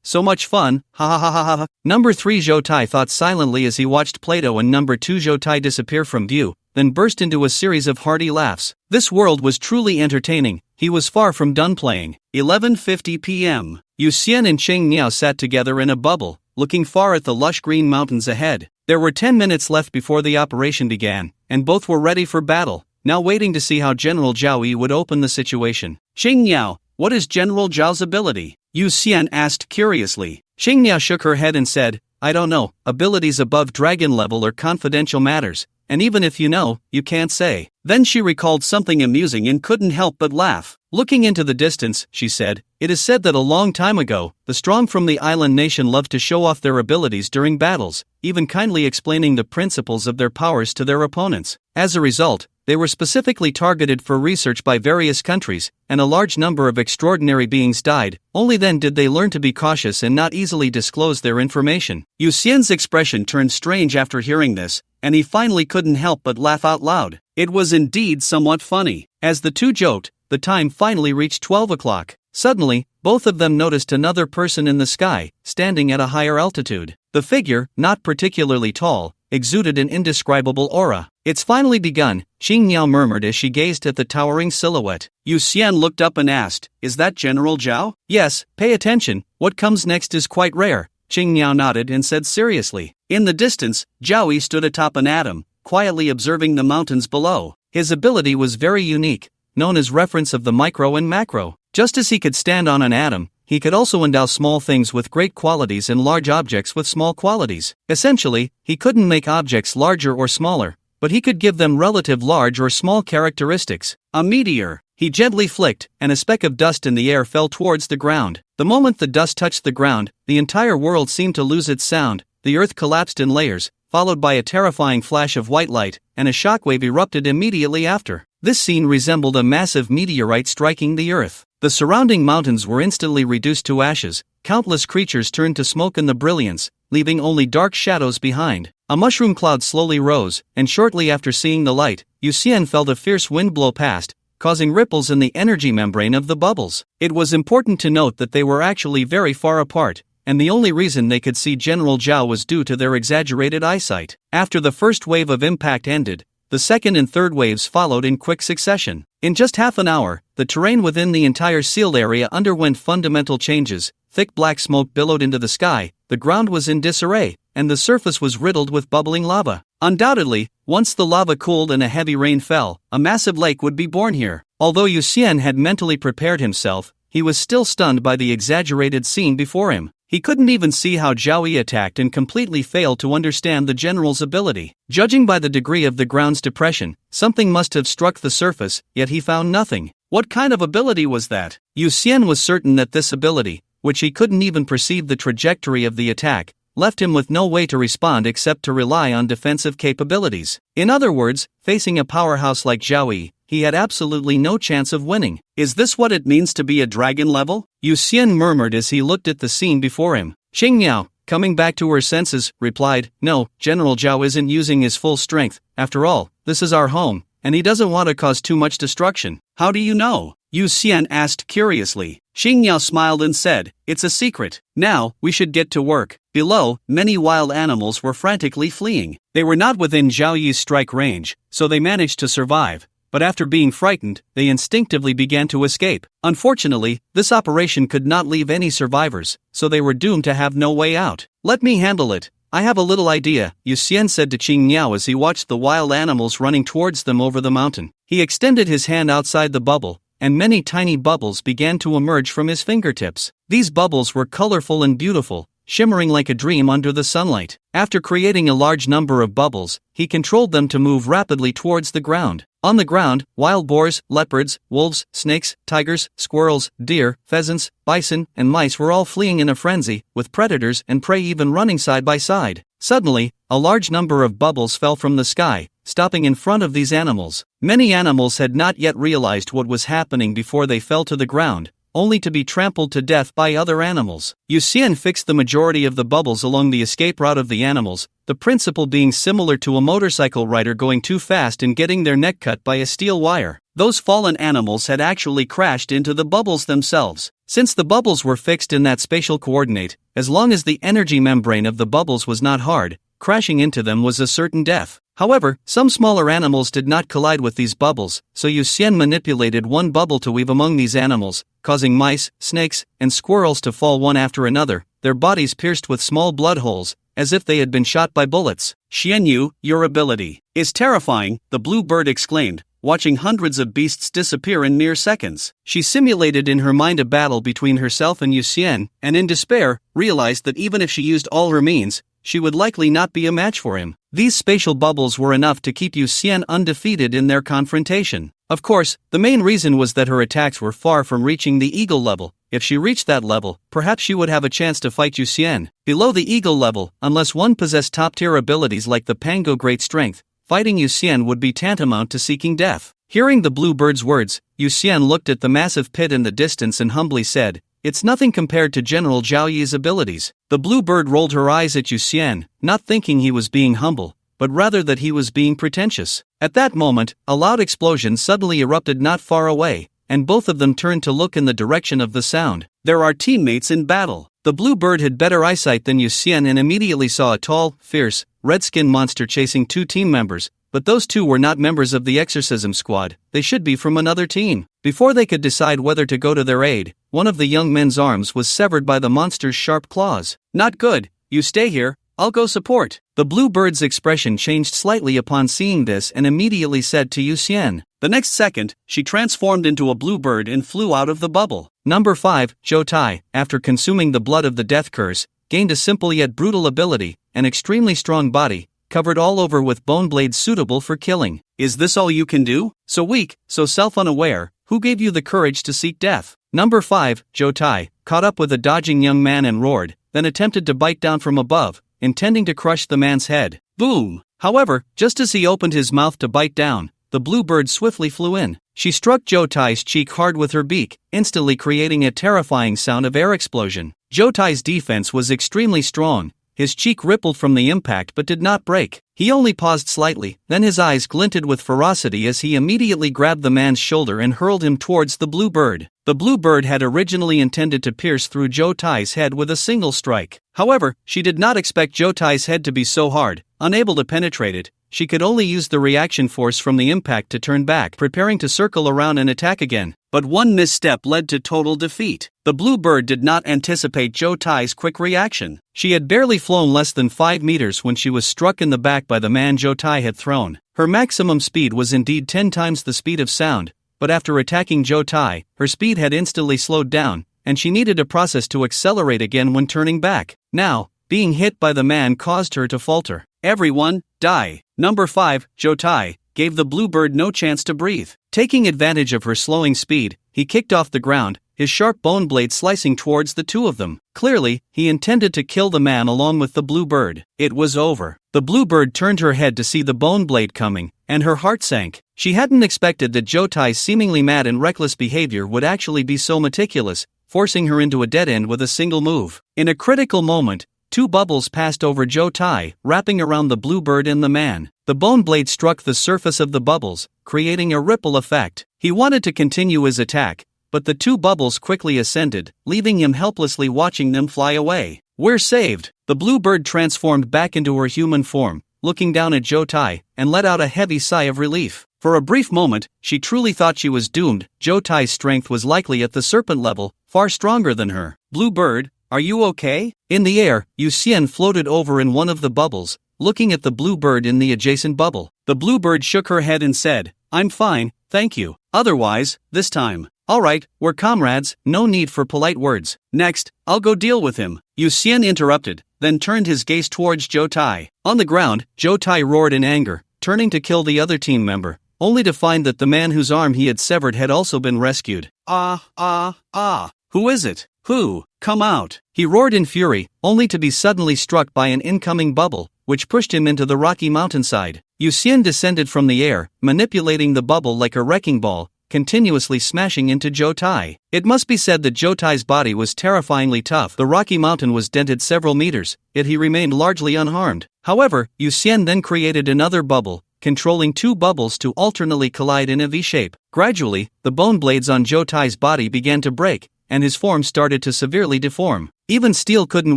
so much fun, ha ha ha ha ha. Number 3 Jotai thought silently as he watched Plato and number 2 Jotai disappear from view, then burst into a series of hearty laughs. This world was truly entertaining. He was far from done playing. 11:50 p.m. Yu Xian and Cheng Niao sat together in a bubble, looking far at the lush green mountains ahead. There were 10 minutes left before the operation began, and both were ready for battle. now waiting to see how General Zhao Yi would open the situation. Xing Niao, what is General Zhao's ability? Yu Xian asked curiously. Xing Niao shook her head and said, I don't know, abilities above dragon level are confidential matters, and even if you know, you can't say. Then she recalled something amusing and couldn't help but laugh. Looking into the distance, she said, it is said that a long time ago, the strong from the island nation loved to show off their abilities during battles, even kindly explaining the principles of their powers to their opponents. As a result, they were specifically targeted for research by various countries, and a large number of extraordinary beings died. Only then did they learn to be cautious and not easily disclose their information. Yu Xian's expression turned strange after hearing this, and he finally couldn't help but laugh out loud. It was indeed somewhat funny. As the two joked, the time finally reached 12 o'clock. Suddenly, both of them noticed another person in the sky, standing at a higher altitude. The figure, not particularly tall, exuded an indescribable aura. It's finally begun, Xing Niao murmured as she gazed at the towering silhouette. Yu Xian looked up and asked, is that General Zhao? Yes, pay attention, what comes next is quite rare. Xing Niao nodded and said seriously. In the distance, Zhao Yi stood atop an atom, quietly observing the mountains below. His ability was very unique, known as reference of the micro and macro. Just as he could stand on an atom, he could also endow small things with great qualities and large objects with small qualities. Essentially, he couldn't make objects larger or smaller, but he could give them relative large or small characteristics. A meteor. He gently flicked, and a speck of dust in the air fell towards the ground. The moment the dust touched the ground, the entire world seemed to lose its sound. The earth collapsed in layers, followed by a terrifying flash of white light, and a shockwave erupted immediately after. This scene resembled a massive meteorite striking the earth. The surrounding mountains were instantly reduced to ashes, countless creatures turned to smoke in the brilliance, leaving only dark shadows behind. A mushroom cloud slowly rose, and shortly after seeing the light, Yu Xian felt a fierce wind blow past, causing ripples in the energy membrane of the bubbles. It was important to note that they were actually very far apart, and the only reason they could see General Zhao was due to their exaggerated eyesight. After the first wave of impact ended, the second and third waves followed in quick succession. In just half an hour, the terrain within the entire sealed area underwent fundamental changes. Thick black smoke billowed into the sky, the ground was in disarray, and the surface was riddled with bubbling lava. Undoubtedly, once the lava cooled and a heavy rain fell, a massive lake would be born here. Although Yu Xian had mentally prepared himself, he was still stunned by the exaggerated scene before him. He couldn't even see how Zhao Yi attacked and completely failed to understand the general's ability. Judging by the degree of the ground's depression, something must have struck the surface, yet he found nothing. What kind of ability was that? Yu Xian was certain that this ability, which he couldn't even perceive the trajectory of the attack, left him with no way to respond except to rely on defensive capabilities. In other words, facing a powerhouse like Zhao Yi, he had absolutely no chance of winning. Is this what it means to be a dragon level? Yu Xian murmured as he looked at the scene before him. Xing Niao, coming back to her senses, replied, no, General Zhao isn't using his full strength. After all, this is our home, and he doesn't want to cause too much destruction. How do you know? Yu Xian asked curiously. Xing Niao smiled and said, it's a secret. Now, we should get to work. Below, many wild animals were frantically fleeing. They were not within Zhao Yi's strike range, so they managed to survive. But after being frightened, they instinctively began to escape. Unfortunately, this operation could not leave any survivors, so they were doomed to have no way out. Let me handle it. I have a little idea, Yu Xian said to Xing Niao as he watched the wild animals running towards them over the mountain. He extended his hand outside the bubble, and many tiny bubbles began to emerge from his fingertips. These bubbles were colorful and beautiful, shimmering like a dream under the sunlight. After creating a large number of bubbles, he controlled them to move rapidly towards the ground. On the ground, wild boars, leopards, wolves, snakes, tigers, squirrels, deer, pheasants, bison, and mice were all fleeing in a frenzy, with predators and prey even running side by side. Suddenly, a large number of bubbles fell from the sky, stopping in front of these animals. Many animals had not yet realized what was happening before they fell to the ground, only to be trampled to death by other animals. Yu Xian fixed the majority of the bubbles along the escape route of the animals, the principle being similar to a motorcycle rider going too fast and getting their neck cut by a steel wire. Those fallen animals had actually crashed into the bubbles themselves. Since the bubbles were fixed in that spatial coordinate, as long as the energy membrane of the bubbles was not hard, crashing into them was a certain death. However, some smaller animals did not collide with these bubbles, so Yu Xian manipulated one bubble to weave among these animals, causing mice, snakes, and squirrels to fall one after another, their bodies pierced with small blood holes, as if they had been shot by bullets. Xian Yu, your ability is terrifying, the blue bird exclaimed, watching hundreds of beasts disappear in mere seconds. She simulated in her mind a battle between herself and Yu Xian, and in despair, realized that even if she used all her means, she would likely not be a match for him. These spatial bubbles were enough to keep Yu Xian undefeated in their confrontation. Of course, the main reason was that her attacks were far from reaching the eagle level. If she reached that level, perhaps she would have a chance to fight Yu Xian. Below the eagle level, unless one possessed top-tier abilities like the Pango Great Strength, fighting Yu Xian would be tantamount to seeking death. Hearing the blue bird's words, Yu Xian looked at the massive pit in the distance and humbly said, "It's nothing compared to General Zhao Yi's abilities." The blue bird rolled her eyes at Yu Xian, not thinking he was being humble, but rather that he was being pretentious. At that moment, a loud explosion suddenly erupted not far away, and both of them turned to look in the direction of the sound. There are teammates in battle. The blue bird had better eyesight than Yu Xian and immediately saw a tall, fierce, red-skinned monster chasing two team members, but those two were not members of the exorcism squad. They should be from another team. Before they could decide whether to go to their aid, one of the young men's arms was severed by the monster's sharp claws. "Not good, you stay here, I'll go support." The blue bird's expression changed slightly upon seeing this and immediately said to Yu Xian. The next second, she transformed into a blue bird and flew out of the bubble. Number 5, Zhou Tai, after consuming the blood of the death curse, gained a simple yet brutal ability, an extremely strong body, covered all over with bone blades suitable for killing. Is this all you can do? So weak, so self-unaware, who gave you the courage to seek death? Number 5, Zhou Tai, caught up with a dodging young man and roared, then attempted to bite down from above, intending to crush the man's head. Boom! However, just as he opened his mouth to bite down, the blue bird swiftly flew in. She struck Zhou Tai's cheek hard with her beak, instantly creating a terrifying sound of air explosion. Zhou Tai's defense was extremely strong. His cheek rippled from the impact but did not break. He only paused slightly, then his eyes glinted with ferocity as he immediately grabbed the man's shoulder and hurled him towards the blue bird. The blue bird had originally intended to pierce through Zhou Tai's head with a single strike. However, she did not expect Zhou Tai's head to be so hard. Unable to penetrate it, she could only use the reaction force from the impact to turn back, preparing to circle around and attack again. But one misstep led to total defeat. The blue bird did not anticipate Zhou Tai's quick reaction. She had barely flown less than 5 meters when she was struck in the back by the man Zhou Tai had thrown. Her maximum speed was indeed 10 times the speed of sound, but after attacking Zhou Tai, her speed had instantly slowed down, and she needed a process to accelerate again when turning back. Now, being hit by the man caused her to falter. Everyone, die. Number 5, Zhou Tai, gave the blue bird no chance to breathe. Taking advantage of her slowing speed, he kicked off the ground, his sharp bone blade slicing towards the two of them. Clearly, he intended to kill the man along with the blue bird. It was over. The blue bird turned her head to see the bone blade coming, and her heart sank. She hadn't expected that Zhou Tai's seemingly mad and reckless behavior would actually be so meticulous, forcing her into a dead end with a single move. In a critical moment, 2 bubbles passed over Zhou Tai, wrapping around the blue bird and the man. The bone blade struck the surface of the bubbles, creating a ripple effect. He wanted to continue his attack, but the 2 bubbles quickly ascended, leaving him helplessly watching them fly away. We're saved! The blue bird transformed back into her human form, looking down at Zhou Tai, and let out a heavy sigh of relief. For a brief moment, she truly thought she was doomed. Zhou Tai's strength was likely at the serpent level, far stronger than her. Blue bird, are you okay? In the air, Yu Xian floated over in one of the bubbles, looking at the blue bird in the adjacent bubble. The blue bird shook her head and said, I'm fine, thank you. Otherwise, this time. Alright, we're comrades, no need for polite words. Next, I'll go deal with him. Yu Xian interrupted, then turned his gaze towards Zhou Tai. On the ground, Zhou Tai roared in anger, turning to kill the other team member, only to find that the man whose arm he had severed had also been rescued. Who is it? Who? Come out! He roared in fury, only to be suddenly struck by an incoming bubble, which pushed him into the rocky mountainside. Yu Xian descended from the air, manipulating the bubble like a wrecking ball, continuously smashing into Zhou Tai. It must be said that Zhou Tai's body was terrifyingly tough. The rocky mountain was dented several meters, yet he remained largely unharmed. However, Yu Xian then created another bubble, controlling 2 bubbles to alternately collide in a V-shape. Gradually, the bone blades on Zhou Tai's body began to break, and his form started to severely deform. Even steel couldn't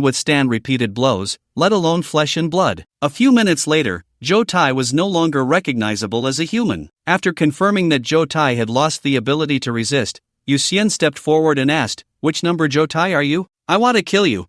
withstand repeated blows, let alone flesh and blood. A few minutes later, Zhou Tai was no longer recognizable as a human. After confirming that Zhou Tai had lost the ability to resist, Yu Xian stepped forward and asked, Which number Zhou Tai are you? I want to kill you,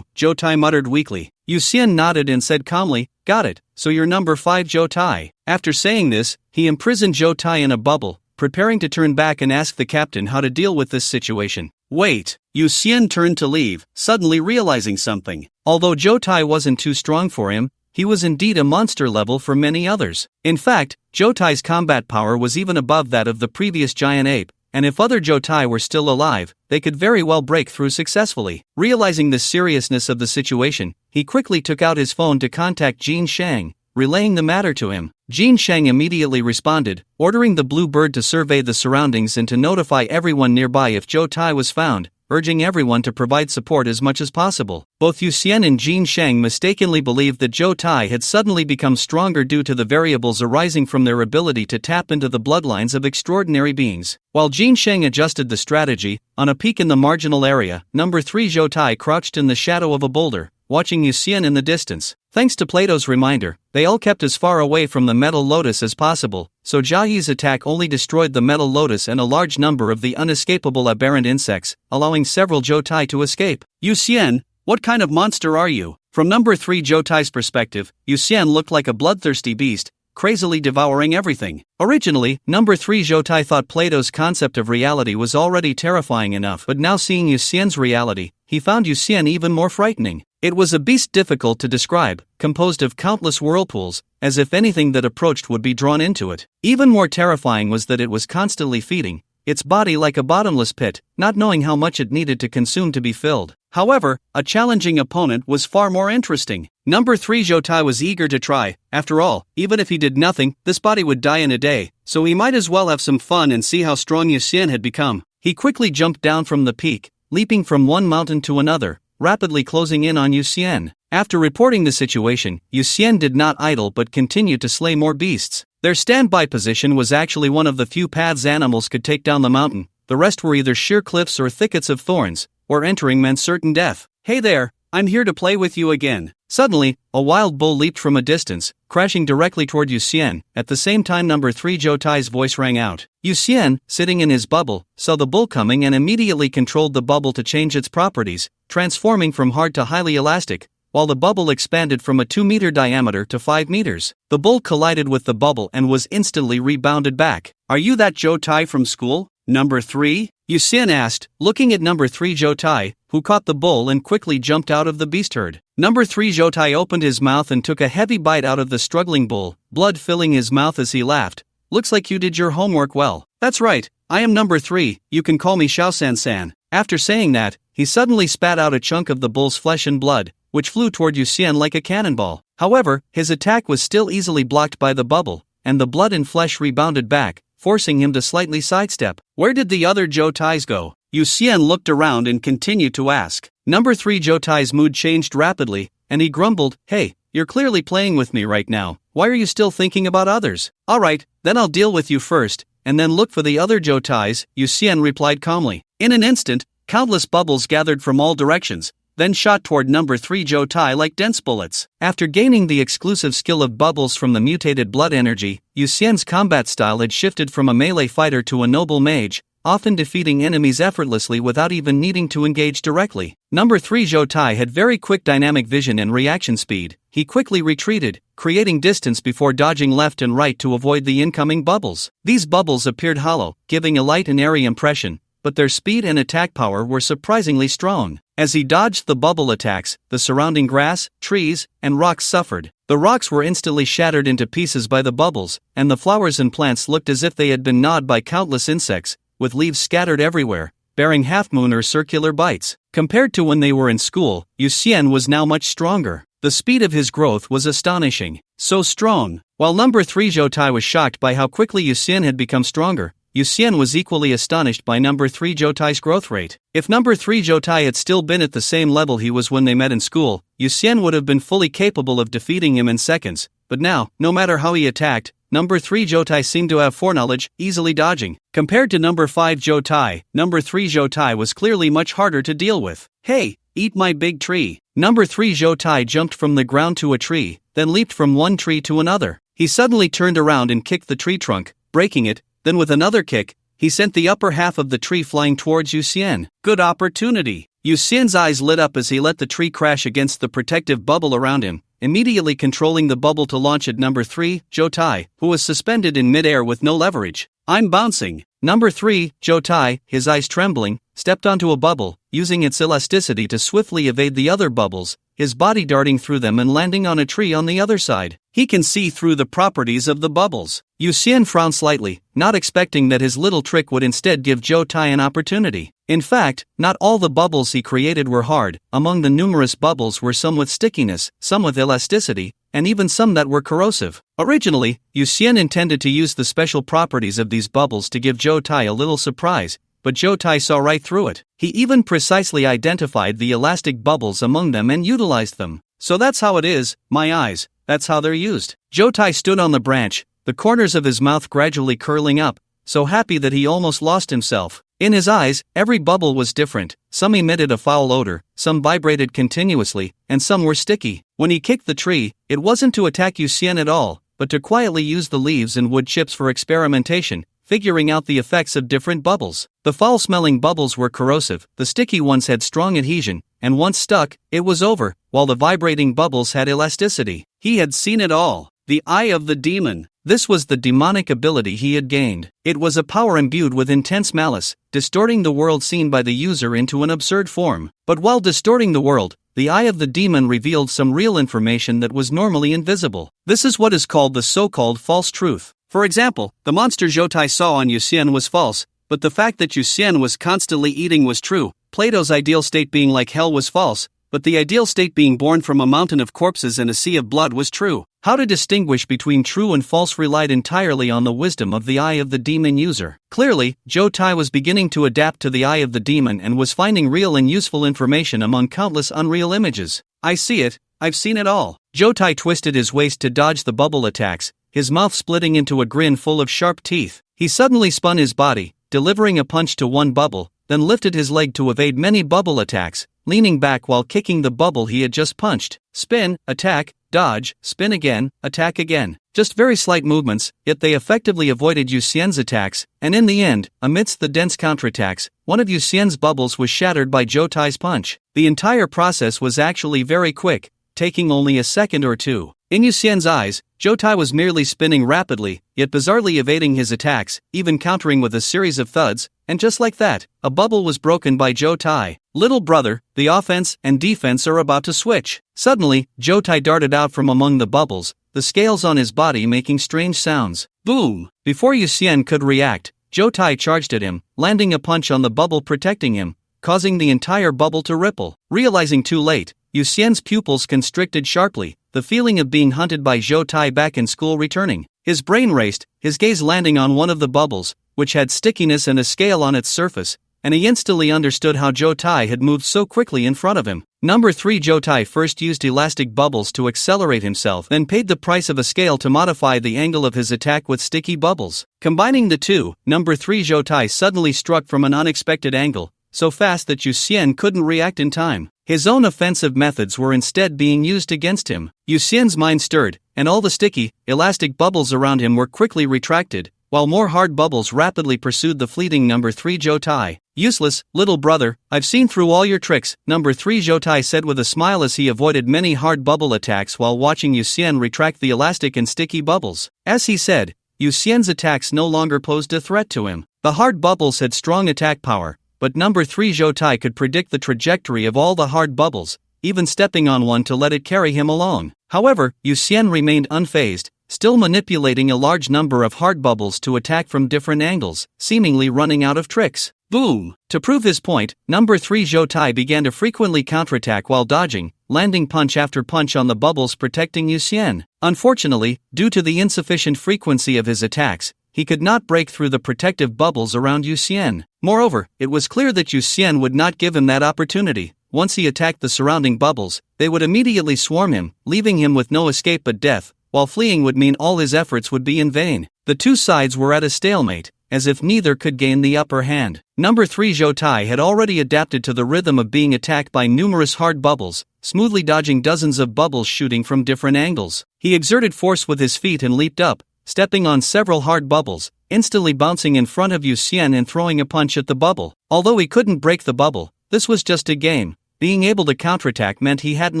Zhou Tai muttered weakly. Yu Xian nodded and said calmly, "Got it, so you're number 5 Zhou Tai." After saying this, he imprisoned Zhou Tai in a bubble, preparing to turn back and ask the captain how to deal with this situation. Wait, Yu Xian turned to leave, suddenly realizing something. Although Zhou Tai wasn't too strong for him, he was indeed a monster level for many others. In fact, Zhou Tai's combat power was even above that of the previous giant ape, and if other Zhou Tai were still alive, they could very well break through successfully. Realizing the seriousness of the situation, he quickly took out his phone to contact Jin Shang, relaying the matter to him. Jin Shang immediately responded, ordering the blue bird to survey the surroundings and to notify everyone nearby if Zhou Tai was found, urging everyone to provide support as much as possible. Both Yu Xian and Jin Shang mistakenly believed that Zhou Tai had suddenly become stronger due to the variables arising from their ability to tap into the bloodlines of extraordinary beings. While Jin Shang adjusted the strategy, on a peak in the marginal area, number 3 Zhou Tai crouched in the shadow of a boulder, watching Yu Xian in the distance. Thanks to Plato's reminder, they all kept as far away from the metal lotus as possible, so Jia Yi's attack only destroyed the metal lotus and a large number of the unescapable aberrant insects, allowing several Zhou Tai to escape. Yu Xian, what kind of monster are you? From number 3 Zhou Tai's perspective, Yu Xian looked like a bloodthirsty beast, crazily devouring everything. Originally, number 3 Zhou Tai thought Plato's concept of reality was already terrifying enough, but now seeing Yu Xian's reality, he found Yu Xian even more frightening. It was a beast difficult to describe, composed of countless whirlpools, as if anything that approached would be drawn into it. Even more terrifying was that it was constantly feeding, its body like a bottomless pit, not knowing how much it needed to consume to be filled. However, a challenging opponent was far more interesting. Number 3 Zhou Tai was eager to try. After all, even if he did nothing, this body would die in a day, so he might as well have some fun and see how strong Yu Xian had become. He quickly jumped down from the peak, leaping from one mountain to another, rapidly closing in on Yu Xian. After reporting the situation, Yu Xian did not idle but continued to slay more beasts. Their standby position was actually one of the few paths animals could take down the mountain. The rest were either sheer cliffs or thickets of thorns, or entering meant certain death. "Hey there, I'm here to play with you again." Suddenly, a wild bull leaped from a distance, crashing directly toward Yu Xian. At the same time, number 3 Zhou Tai's voice rang out. Yu Xian, sitting in his bubble, saw the bull coming and immediately controlled the bubble to change its properties, transforming from hard to highly elastic, while the bubble expanded from a 2-meter diameter to 5 meters. The bull collided with the bubble and was instantly rebounded back. "Are you that Zhou Tai from school, number 3? Yu Xian asked, looking at number 3 Zhou Tai, who caught the bull and quickly jumped out of the beast herd. Number 3 Zhou Tai opened his mouth and took a heavy bite out of the struggling bull, blood filling his mouth as he laughed. "Looks like you did your homework well." "That's right, I am number 3, you can call me Xiaosan-san." After saying that, he suddenly spat out a chunk of the bull's flesh and blood, which flew toward Yu Xian like a cannonball. However, his attack was still easily blocked by the bubble, and the blood and flesh rebounded back, forcing him to slightly sidestep. "Where did the other Zhou Tais go?" Yu Xian looked around and continued to ask. Number 3 Zhou Tai's mood changed rapidly, and he grumbled, "Hey, you're clearly playing with me right now. Why are you still thinking about others?" "Alright, then I'll deal with you first, and then look for the other Zhou Tais," Yu Xian replied calmly. In an instant, countless bubbles gathered from all directions, then shot toward number 3 Zhou Tai like dense bullets. After gaining the exclusive skill of bubbles from the mutated blood energy, Yu Xian's combat style had shifted from a melee fighter to a noble mage, often defeating enemies effortlessly without even needing to engage directly. Number 3 Zhou Tai had very quick dynamic vision and reaction speed. He quickly retreated, creating distance before dodging left and right to avoid the incoming bubbles. These bubbles appeared hollow, giving a light and airy impression, but their speed and attack power were surprisingly strong. As he dodged the bubble attacks, the surrounding grass, trees, and rocks suffered. The rocks were instantly shattered into pieces by the bubbles, and the flowers and plants looked as if they had been gnawed by countless insects, with leaves scattered everywhere, bearing half-moon or circular bites. Compared to when they were in school, Yu Xian was now much stronger. The speed of his growth was astonishing. So strong. While number 3 Zhou Tai was shocked by how quickly Yu Xian had become stronger, Yu Xian was equally astonished by number 3 Zhou Tai's growth rate. If number 3 Zhou Tai had still been at the same level he was when they met in school, Yu Xian would have been fully capable of defeating him in seconds, but now, no matter how he attacked, number 3 Zhou Tai seemed to have foreknowledge, easily dodging. Compared to number 5 Zhou Tai, number 3 Zhou Tai was clearly much harder to deal with. "Hey, eat my big tree." Number 3 Zhou Tai jumped from the ground to a tree, then leaped from one tree to another. He suddenly turned around and kicked the tree trunk, breaking it. Then with another kick, he sent the upper half of the tree flying towards Yu Xian. "Good opportunity." Yu Xian's eyes lit up as he let the tree crash against the protective bubble around him, immediately controlling the bubble to launch at number 3, Zhou Tai, who was suspended in midair with no leverage. I'm bouncing. Number 3, Zhou Tai, his eyes trembling, stepped onto a bubble, using its elasticity to swiftly evade the other bubbles, his body darting through them and landing on a tree on the other side. He can see through the properties of the bubbles. Yu Xian frowned slightly, not expecting that his little trick would instead give Zhou Tai an opportunity. In fact, not all the bubbles he created were hard. Among the numerous bubbles were some with stickiness, some with elasticity, and even some that were corrosive. Originally, Yu Xian intended to use the special properties of these bubbles to give Zhou Tai a little surprise, but Zhou Tai saw right through it. He even precisely identified the elastic bubbles among them and utilized them. So that's how it is, my eyes, that's how they're used. Zhou Tai stood on the branch, the corners of his mouth gradually curling up, so happy that he almost lost himself. In his eyes, every bubble was different. Some emitted a foul odor, some vibrated continuously, and some were sticky. When he kicked the tree, it wasn't to attack Yu Xian at all, but to quietly use the leaves and wood chips for experimentation, figuring out the effects of different bubbles. The foul-smelling bubbles were corrosive, the sticky ones had strong adhesion, and once stuck, it was over, while the vibrating bubbles had elasticity. He had seen it all. The Eye of the Demon. This was the demonic ability he had gained. It was a power imbued with intense malice, distorting the world seen by the user into an absurd form. But while distorting the world, the Eye of the Demon revealed some real information that was normally invisible. This is what is called the so-called false truth. For example, the monster Zhou Tai saw on Yu Xian was false, but the fact that Yu Xian was constantly eating was true. Plato's ideal state being like hell was false, but the ideal state being born from a mountain of corpses and a sea of blood was true. How to distinguish between true and false relied entirely on the wisdom of the Eye of the Demon user. Clearly, Zhou Tai was beginning to adapt to the Eye of the Demon and was finding real and useful information among countless unreal images. I see it, I've seen it all. Zhou Tai twisted his waist to dodge the bubble attacks, his mouth splitting into a grin full of sharp teeth. He suddenly spun his body, delivering a punch to one bubble, then lifted his leg to evade many bubble attacks, leaning back while kicking the bubble he had just punched. Spin, attack, dodge, spin again, attack again. Just very slight movements, yet they effectively avoided Yu Xian's attacks, and in the end, amidst the dense counterattacks, one of Yu Xian's bubbles was shattered by Zhou Tai's punch. The entire process was actually very quick, taking only a second or two. In Yu Xian's eyes, Zhou Tai was merely spinning rapidly, yet bizarrely evading his attacks, even countering with a series of thuds, and just like that, a bubble was broken by Zhou Tai. Little brother, the offense and defense are about to switch. Suddenly, Zhou Tai darted out from among the bubbles, the scales on his body making strange sounds. Boom! Before Yu Xian could react, Zhou Tai charged at him, landing a punch on the bubble protecting him, causing the entire bubble to ripple. Realizing too late, Yu Xian's pupils constricted sharply, the feeling of being hunted by Zhou Tai back in school returning. His brain raced, his gaze landing on one of the bubbles, which had stickiness and a scale on its surface, and he instantly understood how Zhou Tai had moved so quickly in front of him. Number 3 Zhou Tai first used elastic bubbles to accelerate himself, then paid the price of a scale to modify the angle of his attack with sticky bubbles. Combining the two, Number 3 Zhou Tai suddenly struck from an unexpected angle, so fast that Yu Xian couldn't react in time. His own offensive methods were instead being used against him. Yu Xian's mind stirred, and all the sticky, elastic bubbles around him were quickly retracted, while more hard bubbles rapidly pursued the fleeting Number 3 Zhou Tai. Useless, little brother, I've seen through all your tricks, Number 3 Zhou Tai said with a smile as he avoided many hard bubble attacks while watching Yu Xian retract the elastic and sticky bubbles. As he said, Yu Xian's attacks no longer posed a threat to him. The hard bubbles had strong attack power, but Number 3 Zhou Tai could predict the trajectory of all the hard bubbles, even stepping on one to let it carry him along. However, Yu Xian remained unfazed, still manipulating a large number of hard bubbles to attack from different angles, seemingly running out of tricks. Boom! To prove his point, Number 3 Zhou Tai began to frequently counterattack while dodging, landing punch after punch on the bubbles protecting Yu Xian. Unfortunately, due to the insufficient frequency of his attacks, he could not break through the protective bubbles around Yu Xian. Moreover, it was clear that Yu Xian would not give him that opportunity. Once he attacked the surrounding bubbles, they would immediately swarm him, leaving him with no escape but death, while fleeing would mean all his efforts would be in vain. The two sides were at a stalemate, as if neither could gain the upper hand. Number 3 Zhou Tai had already adapted to the rhythm of being attacked by numerous hard bubbles, smoothly dodging dozens of bubbles shooting from different angles. He exerted force with his feet and leaped up, stepping on several hard bubbles, instantly bouncing in front of Yu Xian and throwing a punch at the bubble. Although he couldn't break the bubble, this was just a game. Being able to counterattack meant he hadn't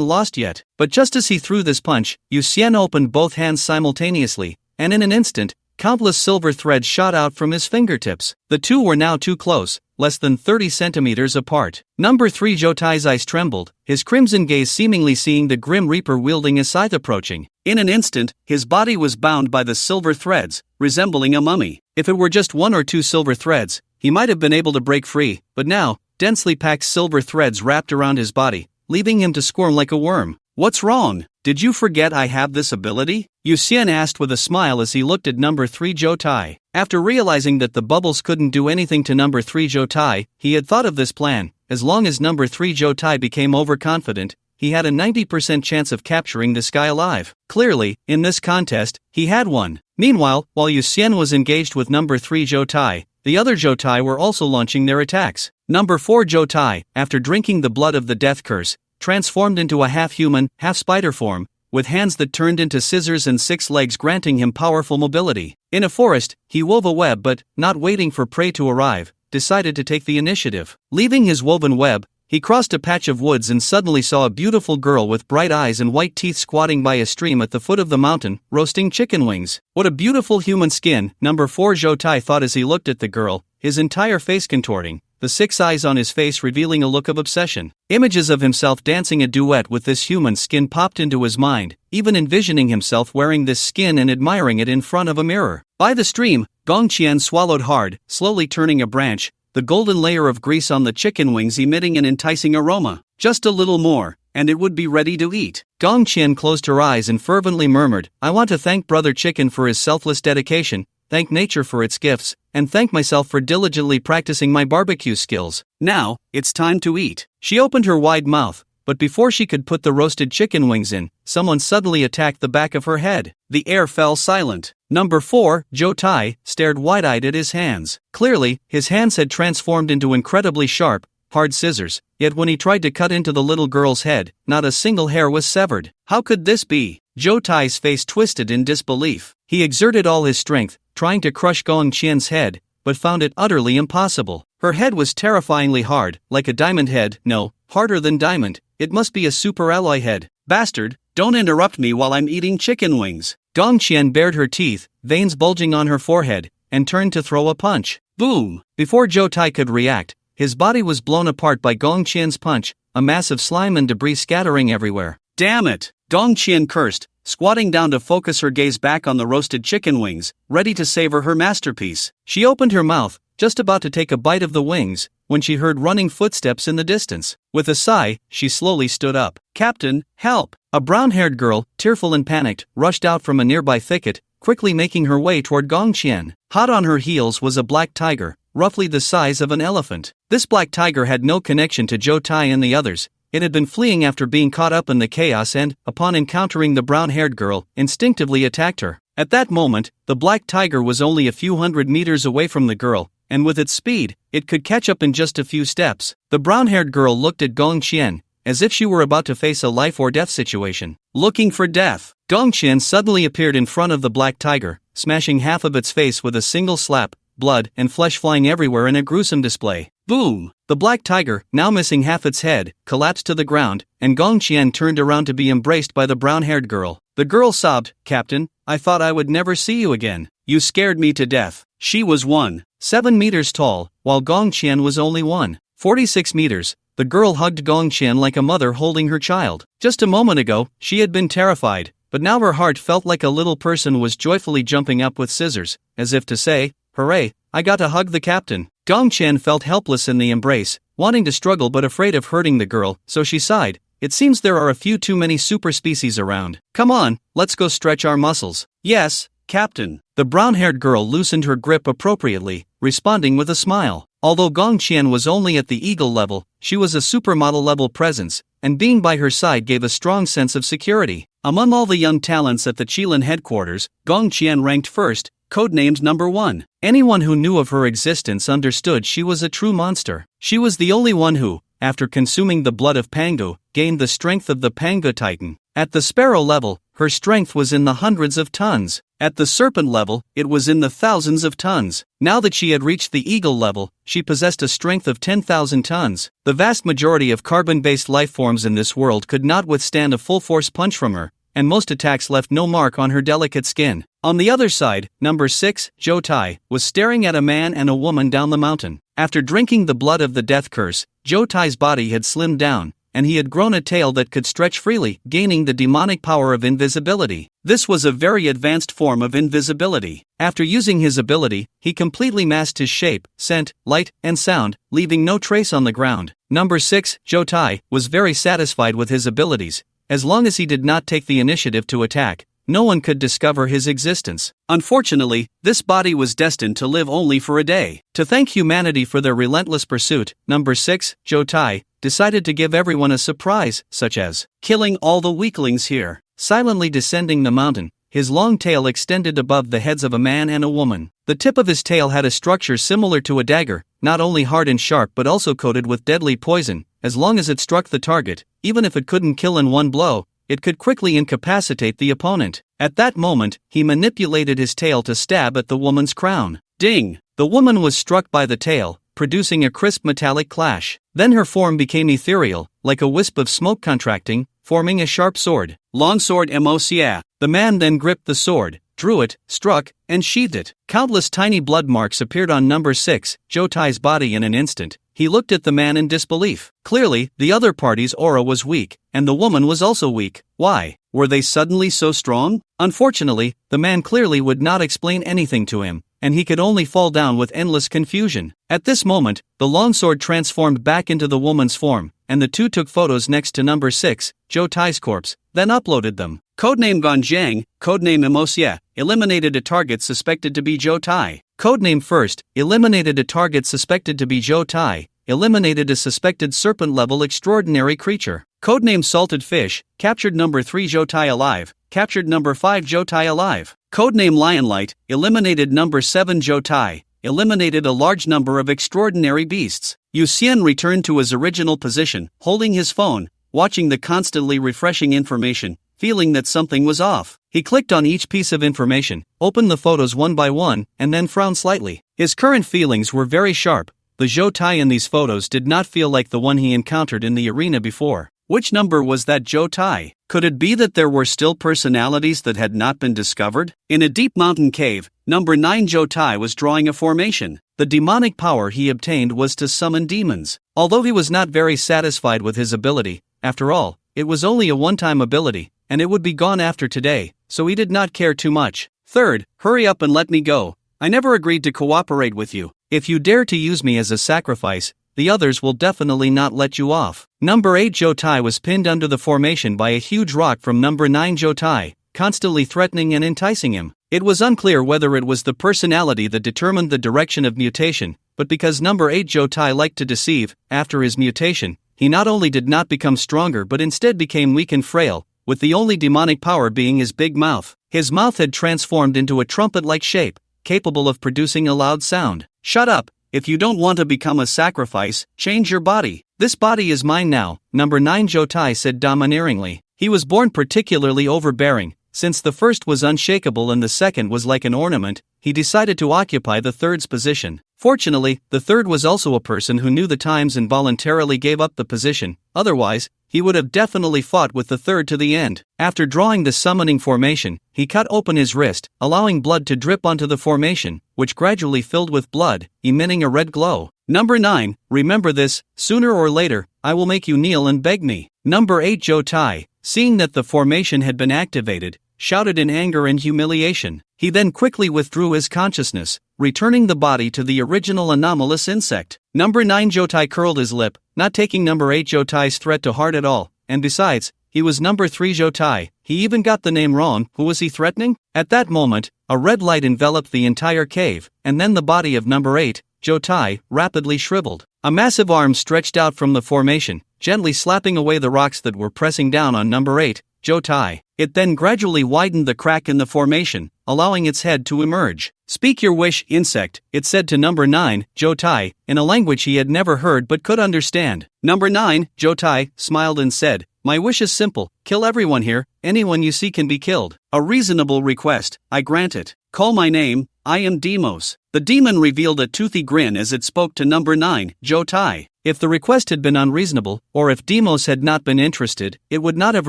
lost yet. But just as he threw this punch, Yu Xian opened both hands simultaneously, and in an instant, countless silver threads shot out from his fingertips. The two were now too close, less than 30 centimeters apart. Number 3 Zhou Tai's eyes trembled, his crimson gaze seemingly seeing the Grim Reaper wielding a scythe approaching. In an instant, his body was bound by the silver threads, resembling a mummy. If it were just 1 or 2 silver threads, he might have been able to break free, but now, densely packed silver threads wrapped around his body, leaving him to squirm like a worm. What's wrong? Did you forget I have this ability? Yu Xian asked with a smile as he looked at number 3 Zhou Tai. After realizing that the bubbles couldn't do anything to number 3 Zhou Tai, he had thought of this plan. As long as number 3 Zhou Tai became overconfident, he had a 90% chance of capturing this guy alive. Clearly, in this contest, he had won. Meanwhile, while Yu Xian was engaged with number 3 Zhou Tai, the other Zhou Tai were also launching their attacks. Number 4 Zhou Tai, after drinking the blood of the death curse, transformed into a half-human, half-spider form, with hands that turned into scissors and 6 legs granting him powerful mobility. In a forest, he wove a web but, not waiting for prey to arrive, decided to take the initiative. Leaving his woven web, he crossed a patch of woods and suddenly saw a beautiful girl with bright eyes and white teeth squatting by a stream at the foot of the mountain, roasting chicken wings. What a beautiful human skin, number 4 Zhou Tai thought as he looked at the girl, his entire face contorting, the 6 eyes on his face revealing a look of obsession. Images of himself dancing a duet with this human skin popped into his mind, even envisioning himself wearing this skin and admiring it in front of a mirror. By the stream, Gong Qian swallowed hard, slowly turning a branch, the golden layer of grease on the chicken wings emitting an enticing aroma. Just a little more, and it would be ready to eat. Gong Qian closed her eyes and fervently murmured, I want to thank Brother Chicken for his selfless dedication, thank nature for its gifts, and thank myself for diligently practicing my barbecue skills. Now, it's time to eat. She opened her wide mouth, but before she could put the roasted chicken wings in, someone suddenly attacked the back of her head. The air fell silent. Number 4, Zhou Tai, stared wide-eyed at his hands. Clearly, his hands had transformed into incredibly sharp, hard scissors, yet when he tried to cut into the little girl's head, not a single hair was severed. How could this be? Zhou Tai's face twisted in disbelief. He exerted all his strength, trying to crush Gong Qian's head, but found it utterly impossible. Her head was terrifyingly hard, like a diamond head, no, harder than diamond. It must be a super alloy head. Bastard, don't interrupt me while I'm eating chicken wings. Gong Qian bared her teeth, veins bulging on her forehead, and turned to throw a punch. Boom! Before Zhou Tai could react, his body was blown apart by Gong Qian's punch, a mass of slime and debris scattering everywhere. Damn it! Gong Qian cursed, squatting down to focus her gaze back on the roasted chicken wings, ready to savor her masterpiece. She opened her mouth, just about to take a bite of the wings, when she heard running footsteps in the distance. With a sigh, she slowly stood up. Captain, help! A brown-haired girl, tearful and panicked, rushed out from a nearby thicket, quickly making her way toward Gong Qian. Hot on her heels was a black tiger, roughly the size of an elephant. This black tiger had no connection to Zhou Tai and the others. It had been fleeing after being caught up in the chaos and, upon encountering the brown-haired girl, instinctively attacked her. At that moment, the black tiger was only a few hundred meters away from the girl, and with its speed, it could catch up in just a few steps. The brown-haired girl looked at Gong Qian, as if she were about to face a life-or-death situation. Looking for death. Gong Qian suddenly appeared in front of the black tiger, smashing half of its face with a single slap, blood and flesh flying everywhere in a gruesome display. Boom! The black tiger, now missing half its head, collapsed to the ground, and Gong Qian turned around to be embraced by the brown-haired girl. The girl sobbed, Captain, I thought I would never see you again. You scared me to death. She was 1.7 meters tall, while Gong Qian was only 1.46 meters. The girl hugged Gong Qian like a mother holding her child. Just a moment ago, she had been terrified, but now her heart felt like a little person was joyfully jumping up with scissors, as if to say, hooray, I got to hug the captain. Gong Qian felt helpless in the embrace, wanting to struggle but afraid of hurting the girl, so she sighed. It seems there are a few too many super species around. Come on, let's go stretch our muscles. Yes, Captain. The brown-haired girl loosened her grip appropriately, responding with a smile. Although Gong Qian was only at the eagle level, she was a supermodel-level presence, and being by her side gave a strong sense of security. Among all the young talents at the Qilin headquarters, Gong Qian ranked first, codenamed number 1. Anyone who knew of her existence understood she was a true monster. She was the only one who, after consuming the blood of Pangu, gained the strength of the Pangu Titan. At the sparrow level, her strength was in the hundreds of tons. At the serpent level, it was in the thousands of tons. Now that she had reached the eagle level, she possessed a strength of 10,000 tons. The vast majority of carbon-based lifeforms in this world could not withstand a full-force punch from her, and most attacks left no mark on her delicate skin. On the other side, number 6, Zhou Tai, was staring at a man and a woman down the mountain. After drinking the blood of the death curse, Zhou Tai's body had slimmed down, and he had grown a tail that could stretch freely, gaining the demonic power of invisibility. This was a very advanced form of invisibility. After using his ability, he completely masked his shape, scent, light, and sound, leaving no trace on the ground. Number 6, Zhou Tai, was very satisfied with his abilities. As long as he did not take the initiative to attack, no one could discover his existence. Unfortunately, this body was destined to live only for a day. To thank humanity for their relentless pursuit, number 6, Zhou Tai, decided to give everyone a surprise, such as killing all the weaklings here. Silently descending the mountain, his long tail extended above the heads of a man and a woman. The tip of his tail had a structure similar to a dagger, not only hard and sharp but also coated with deadly poison. As long as it struck the target, even if it couldn't kill in one blow, it could quickly incapacitate the opponent. At that moment, he manipulated his tail to stab at the woman's crown. Ding! The woman was struck by the tail, producing a crisp metallic clash. Then her form became ethereal, like a wisp of smoke contracting, forming a sharp sword. Longsword Emocia. The man then gripped the sword, drew it, struck, and sheathed it. Countless tiny blood marks appeared on number 6, Zhou Tai's body in an instant. He looked at the man in disbelief. Clearly, the other party's aura was weak, and the woman was also weak. Why? Were they suddenly so strong? Unfortunately, the man clearly would not explain anything to him, and he could only fall down with endless confusion. At this moment, the longsword transformed back into the woman's form, and the two took photos next to number 6, Zhou Tai's corpse, then uploaded them. Codename Ganjiang, codename Emocia, eliminated a target suspected to be Zhou Tai. Codename First, eliminated a target suspected to be Zhou Tai, eliminated a suspected serpent-level extraordinary creature. Codename Salted Fish, captured number 3 Zhou Tai alive, captured number 5 Zhou Tai alive. Codename Lionlight, eliminated number 7 Zhou Tai, eliminated a large number of extraordinary beasts. Yu Xian returned to his original position, holding his phone, watching the constantly refreshing information, feeling that something was off. He clicked on each piece of information, opened the photos one by one, and then frowned slightly. His current feelings were very sharp. The Zhou Tai in these photos did not feel like the one he encountered in the arena before. Which number was that Zhou Tai? Could it be that there were still personalities that had not been discovered? In a deep mountain cave, number 9 Zhou Tai was drawing a formation. The demonic power he obtained was to summon demons. Although he was not very satisfied with his ability, after all, it was only a one-time ability, and it would be gone after today, so he did not care too much. Third, hurry up and let me go. I never agreed to cooperate with you. If you dare to use me as a sacrifice, the others will definitely not let you off. Number 8 Zhou Tai was pinned under the formation by a huge rock from number 9 Zhou Tai, constantly threatening and enticing him. It was unclear whether it was the personality that determined the direction of mutation, but because number 8 Zhou Tai liked to deceive, after his mutation, he not only did not become stronger but instead became weak and frail, with the only demonic power being his big mouth. His mouth had transformed into a trumpet-like shape, capable of producing a loud sound. Shut up! If you don't want to become a sacrifice, change your body. This body is mine now, number 9 Zhou Tai said domineeringly. He was born particularly overbearing. Since the first was unshakable and the second was like an ornament, he decided to occupy the third's position. Fortunately, the third was also a person who knew the times and voluntarily gave up the position. Otherwise, he would have definitely fought with the third to the end. After drawing the summoning formation, he cut open his wrist, allowing blood to drip onto the formation, which gradually filled with blood, emitting a red glow. Number 9, remember this, sooner or later, I will make you kneel and beg me. Number 8 Zhou Tai, seeing that the formation had been activated, shouted in anger and humiliation. He then quickly withdrew his consciousness, returning the body to the original anomalous insect. Number 9 Zhou Tai curled his lip, not taking number 8 Zhou Tai's threat to heart at all, and besides, he was number 3 Zhou Tai. He even got the name wrong. Who was he threatening? At that moment, a red light enveloped the entire cave, and then the body of number 8, Zhou Tai, rapidly shriveled. A massive arm stretched out from the formation, gently slapping away the rocks that were pressing down on number 8, Zhou Tai. It then gradually widened the crack in the formation, allowing its head to emerge. "Speak your wish, insect," it said to number 9, Jotai, in a language he had never heard but could understand. Number 9, Jotai, smiled and said, "My wish is simple, kill everyone here, anyone you see can be killed. A reasonable request, I grant it. Call my name, I am Demos." The demon revealed a toothy grin as it spoke to number 9, Jotai. If the request had been unreasonable, or if Demos had not been interested, it would not have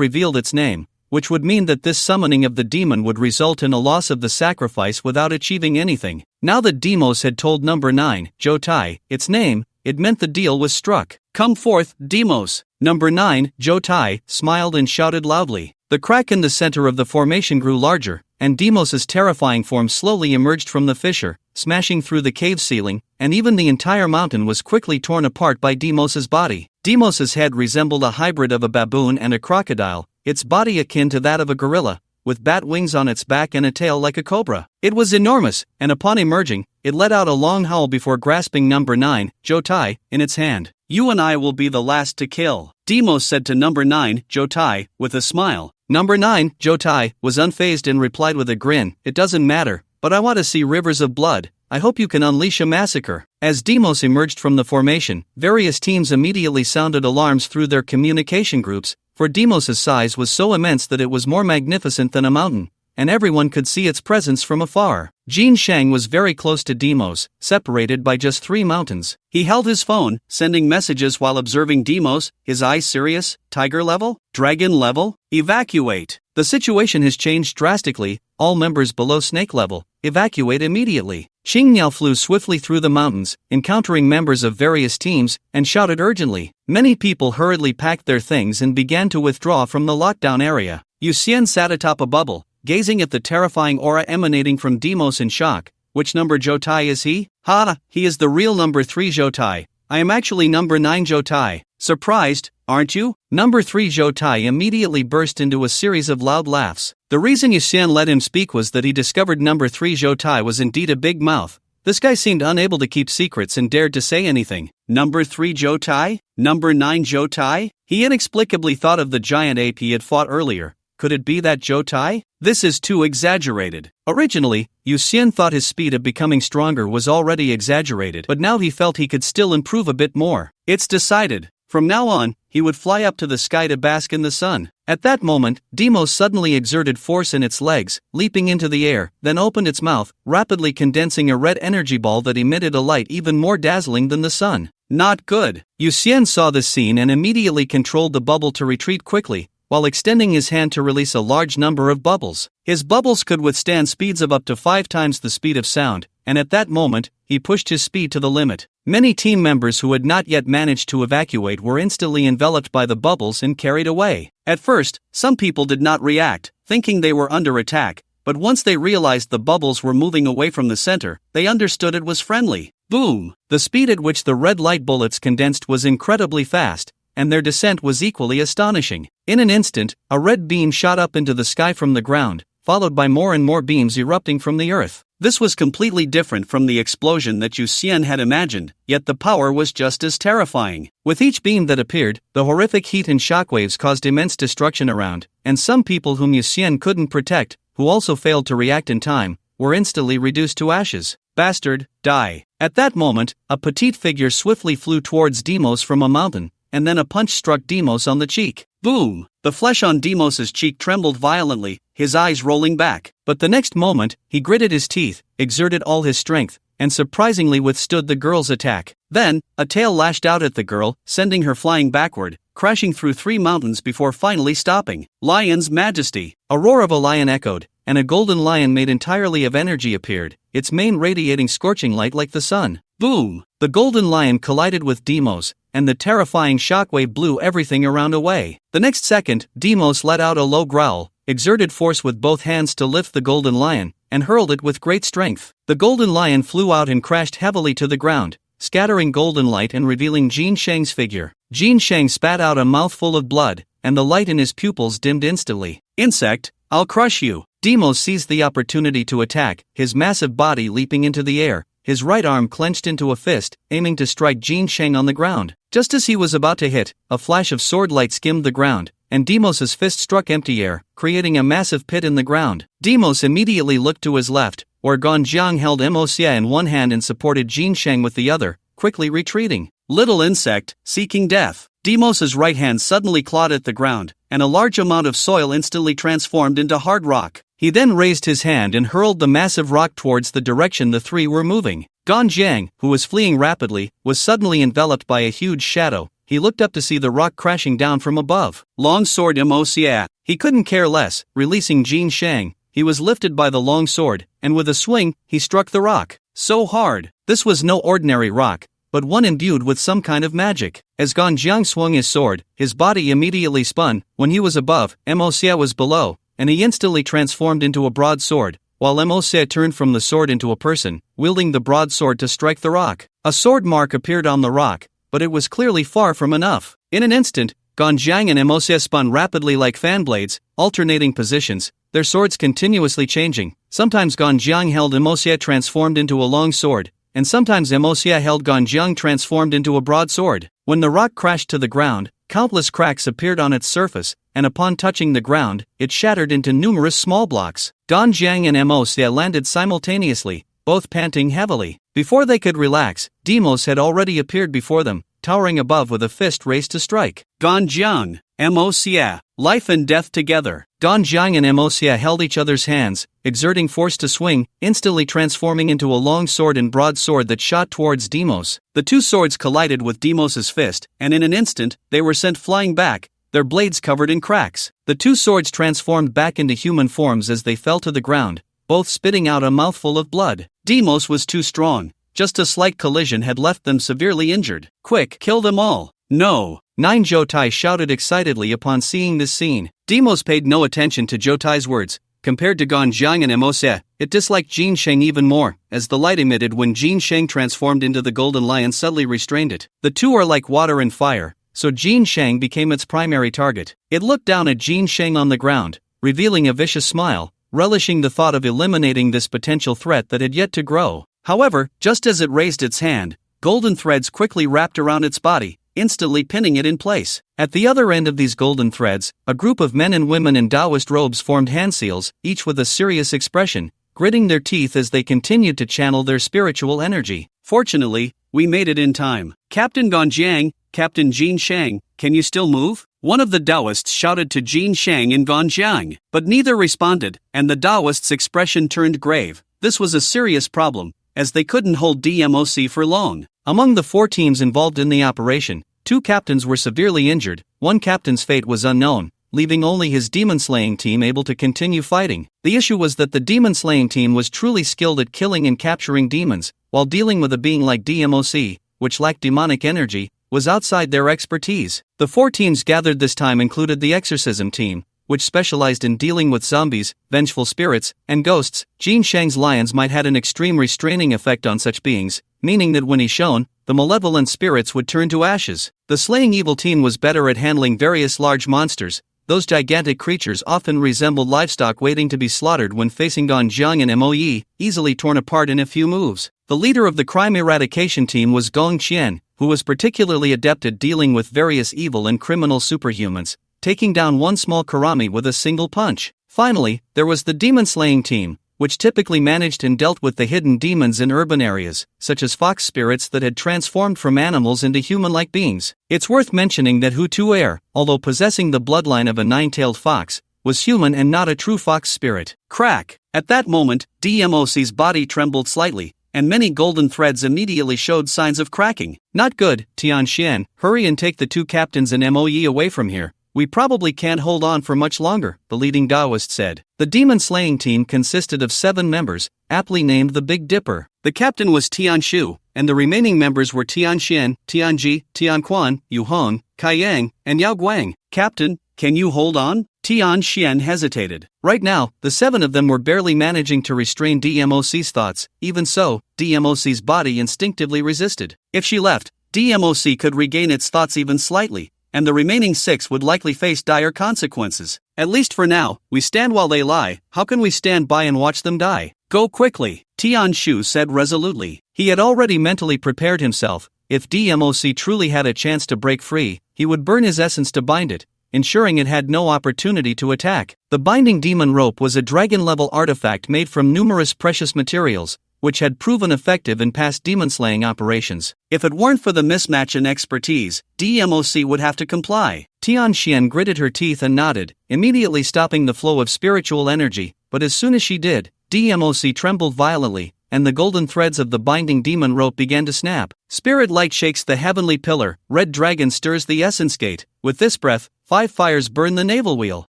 revealed its name, which would mean that this summoning of the demon would result in a loss of the sacrifice without achieving anything. Now that Demos had told number 9, Jotai, its name, it meant the deal was struck. "Come forth, Demos." Number 9, Jotai, smiled and shouted loudly. The crack in the center of the formation grew larger, and Demos's terrifying form slowly emerged from the fissure, smashing through the cave ceiling, and even the entire mountain was quickly torn apart by Demos's body. Demos's head resembled a hybrid of a baboon and a crocodile, its body akin to that of a gorilla, with bat wings on its back and a tail like a cobra. It was enormous, and upon emerging, it let out a long howl before grasping number 9, Jotai, in its hand. "You and I will be the last to kill," Demos said to number 9, Jotai, with a smile. Number 9, Jotai, was unfazed and replied with a grin, "It doesn't matter, but I want to see rivers of blood. I hope you can unleash a massacre." As Demos emerged from the formation, various teams immediately sounded alarms through their communication groups, for Demos's size was so immense that it was more magnificent than a mountain, and everyone could see its presence from afar. Jin Shang was very close to Demos, separated by just 3 mountains. He held his phone, sending messages while observing Demos, his eyes serious. "Tiger level? Dragon level? Evacuate. The situation has changed drastically, all members below snake level, evacuate immediately." Qingniao flew swiftly through the mountains, encountering members of various teams, and shouted urgently. Many people hurriedly packed their things and began to withdraw from the lockdown area. Yu Xian sat atop a bubble, gazing at the terrifying aura emanating from Demos in shock. "Which number Jotai is he? Ha, he is the real number 3 Jotai. I am actually number 9 Jotai. Surprised, aren't you?" Number 3 Jotai immediately burst into a series of loud laughs. The reason Yu Xian let him speak was that he discovered number 3 Jotai was indeed a big mouth. This guy seemed unable to keep secrets and dared to say anything. Number 3 Jotai? Number 9 Jotai? He inexplicably thought of the giant ape he had fought earlier. Could it be that Jotai? This is too exaggerated. Originally, Yu Xian thought his speed of becoming stronger was already exaggerated, but now he felt he could still improve a bit more. It's decided. From now on, he would fly up to the sky to bask in the sun. At that moment, Demos suddenly exerted force in its legs, leaping into the air, then opened its mouth, rapidly condensing a red energy ball that emitted a light even more dazzling than the sun. Not good. Yu Xian saw this scene and immediately controlled the bubble to retreat quickly, while extending his hand to release a large number of bubbles. His bubbles could withstand speeds of up to 5 times the speed of sound, and at that moment, he pushed his speed to the limit. Many team members who had not yet managed to evacuate were instantly enveloped by the bubbles and carried away. At first, some people did not react, thinking they were under attack, but once they realized the bubbles were moving away from the center, they understood it was friendly. Boom! The speed at which the red light bullets condensed was incredibly fast, and their descent was equally astonishing. In an instant, a red beam shot up into the sky from the ground, followed by more and more beams erupting from the earth. This was completely different from the explosion that Yu Xian had imagined, yet the power was just as terrifying. With each beam that appeared, the horrific heat and shockwaves caused immense destruction around, and some people whom Yu Xian couldn't protect, who also failed to react in time, were instantly reduced to ashes. Bastard, die. At that moment, a petite figure swiftly flew towards Demos from a mountain, and then a punch struck Demos on the cheek. Boom! The flesh on Demos's cheek trembled violently, his eyes rolling back. But the next moment, he gritted his teeth, exerted all his strength, and surprisingly withstood the girl's attack. Then, a tail lashed out at the girl, sending her flying backward, crashing through 3 mountains before finally stopping. Lion's Majesty! A roar of a lion echoed, and a golden lion made entirely of energy appeared, its mane radiating scorching light like the sun. Boom! The golden lion collided with Demos, and the terrifying shockwave blew everything around away. The next second, Demos let out a low growl, exerted force with both hands to lift the golden lion, and hurled it with great strength. The golden lion flew out and crashed heavily to the ground, scattering golden light and revealing Jin Shang's figure. Jin Shang spat out a mouthful of blood, and the light in his pupils dimmed instantly. Insect, I'll crush you. Demos seized the opportunity to attack, his massive body leaping into the air, his right arm clenched into a fist, aiming to strike Jin Shang on the ground. Just as he was about to hit, a flash of sword light skimmed the ground, and Demos's fist struck empty air, creating a massive pit in the ground. Demos immediately looked to his left, where Ganjiang held Moxia in one hand and supported Jin Sheng with the other, quickly retreating. Little insect, seeking death. Demos's right hand suddenly clawed at the ground, and a large amount of soil instantly transformed into hard rock. He then raised his hand and hurled the massive rock towards the direction the three were moving. Ganjiang, who was fleeing rapidly, was suddenly enveloped by a huge shadow. He looked up to see the rock crashing down from above. Long sword Moxia. He couldn't care less, releasing Jin Sheng. He was lifted by the long sword, and with a swing, he struck the rock. So hard. This was no ordinary rock, but one imbued with some kind of magic. As Ganjiang swung his sword, his body immediately spun. When he was above, Moxia was below, and he instantly transformed into a broadsword, while Moxia turned from the sword into a person, wielding the broadsword to strike the rock. A sword mark appeared on the rock, but it was clearly far from enough. In an instant, Ganjiang and Moxia spun rapidly like fan blades, alternating positions, their swords continuously changing. Sometimes Ganjiang held Moxia transformed into a long sword, and sometimes Moxia held Ganjiang transformed into a broadsword. When the rock crashed to the ground, countless cracks appeared on its surface, and upon touching the ground, it shattered into numerous small blocks. Ganjiang and Moxia landed simultaneously, both panting heavily. Before they could relax, Demos had already appeared before them, towering above with a fist raised to strike. Ganjiang, Moxia, life and death together. Ganjiang and Moxia held each other's hands, exerting force to swing, instantly transforming into a long sword and broadsword that shot towards Demos. The two swords collided with Demos's fist, and in an instant, they were sent flying back, their blades covered in cracks. The two swords transformed back into human forms as they fell to the ground, both spitting out a mouthful of blood. Demos was too strong. Just a slight collision had left them severely injured. Quick, kill them all. No. Nine Jotai shouted excitedly upon seeing this scene. Demos paid no attention to Jotai's words. Compared to Ganjiang and Moxia, it disliked Jin Sheng even more, as the light emitted when Jin Sheng transformed into the golden lion suddenly restrained it. The two are like water and fire, so Jin Sheng became its primary target. It looked down at Jin Sheng on the ground, revealing a vicious smile, relishing the thought of eliminating this potential threat that had yet to grow. However, just as it raised its hand, golden threads quickly wrapped around its body, instantly pinning it in place. At the other end of these golden threads, a group of men and women in Taoist robes formed hand seals, each with a serious expression, gritting their teeth as they continued to channel their spiritual energy. Fortunately, we made it in time. Captain Ganjiang, Captain Jin Sheng, can you still move? One of the Taoists shouted to Jin Sheng and Ganjiang, but neither responded, and the Taoist's expression turned grave. This was a serious problem, as they couldn't hold DMOC for long. Among the 4 teams involved in the operation, 2 captains were severely injured. One captain's fate was unknown, leaving only his demon-slaying team able to continue fighting. The issue was that the demon-slaying team was truly skilled at killing and capturing demons, while dealing with a being like DMOC, which lacked demonic energy, was outside their expertise. The 4 teams gathered this time included the exorcism team, which specialized in dealing with zombies, vengeful spirits, and ghosts. Jin Sheng's lions might had an extreme restraining effect on such beings, meaning that when he shone, the malevolent spirits would turn to ashes. The slaying evil team was better at handling various large monsters. Those gigantic creatures often resembled livestock waiting to be slaughtered when facing Ganjiang and Moe, easily torn apart in a few moves. The leader of the crime eradication team was Gong Qian, who was particularly adept at dealing with various evil and criminal superhumans, taking down one small karami with a single punch. Finally, there was the demon-slaying team, which typically managed and dealt with the hidden demons in urban areas, such as fox spirits that had transformed from animals into human-like beings. It's worth mentioning that Hu Tuer, although possessing the bloodline of a 9-tailed fox, was human and not a true fox spirit. Crack! At that moment, DMOC's body trembled slightly, and many golden threads immediately showed signs of cracking. Not good, Tianxian, hurry and take the 2 captains and Moe away from here. We probably can't hold on for much longer, the leading Taoist said. The demon-slaying team consisted of 7 members, aptly named the Big Dipper. The captain was Tianshu, and the remaining members were Tianxian, Tianji, Tianquan, Yu Hong, Kaiyang, and Yao Guang. Captain, can you hold on? Tianxian hesitated. Right now, the 7 of them were barely managing to restrain DMOC's thoughts. Even so, DMOC's body instinctively resisted. If she left, DMOC could regain its thoughts even slightly, and the remaining 6 would likely face dire consequences. At least for now, we stand while they lie. How can we stand by and watch them die? Go quickly, Tianshu said resolutely. He had already mentally prepared himself. If DMOC truly had a chance to break free, he would burn his essence to bind it, ensuring it had no opportunity to attack. The binding demon rope was a dragon-level artifact made from numerous precious materials, which had proven effective in past demon-slaying operations. If it weren't for the mismatch in expertise, DMOC would have to comply. Tianxian gritted her teeth and nodded, immediately stopping the flow of spiritual energy, but as soon as she did, DMOC trembled violently, and the golden threads of the binding demon rope began to snap. Spirit light shakes the heavenly pillar, red dragon stirs the essence gate. With this breath, 5 fires burn the navel wheel.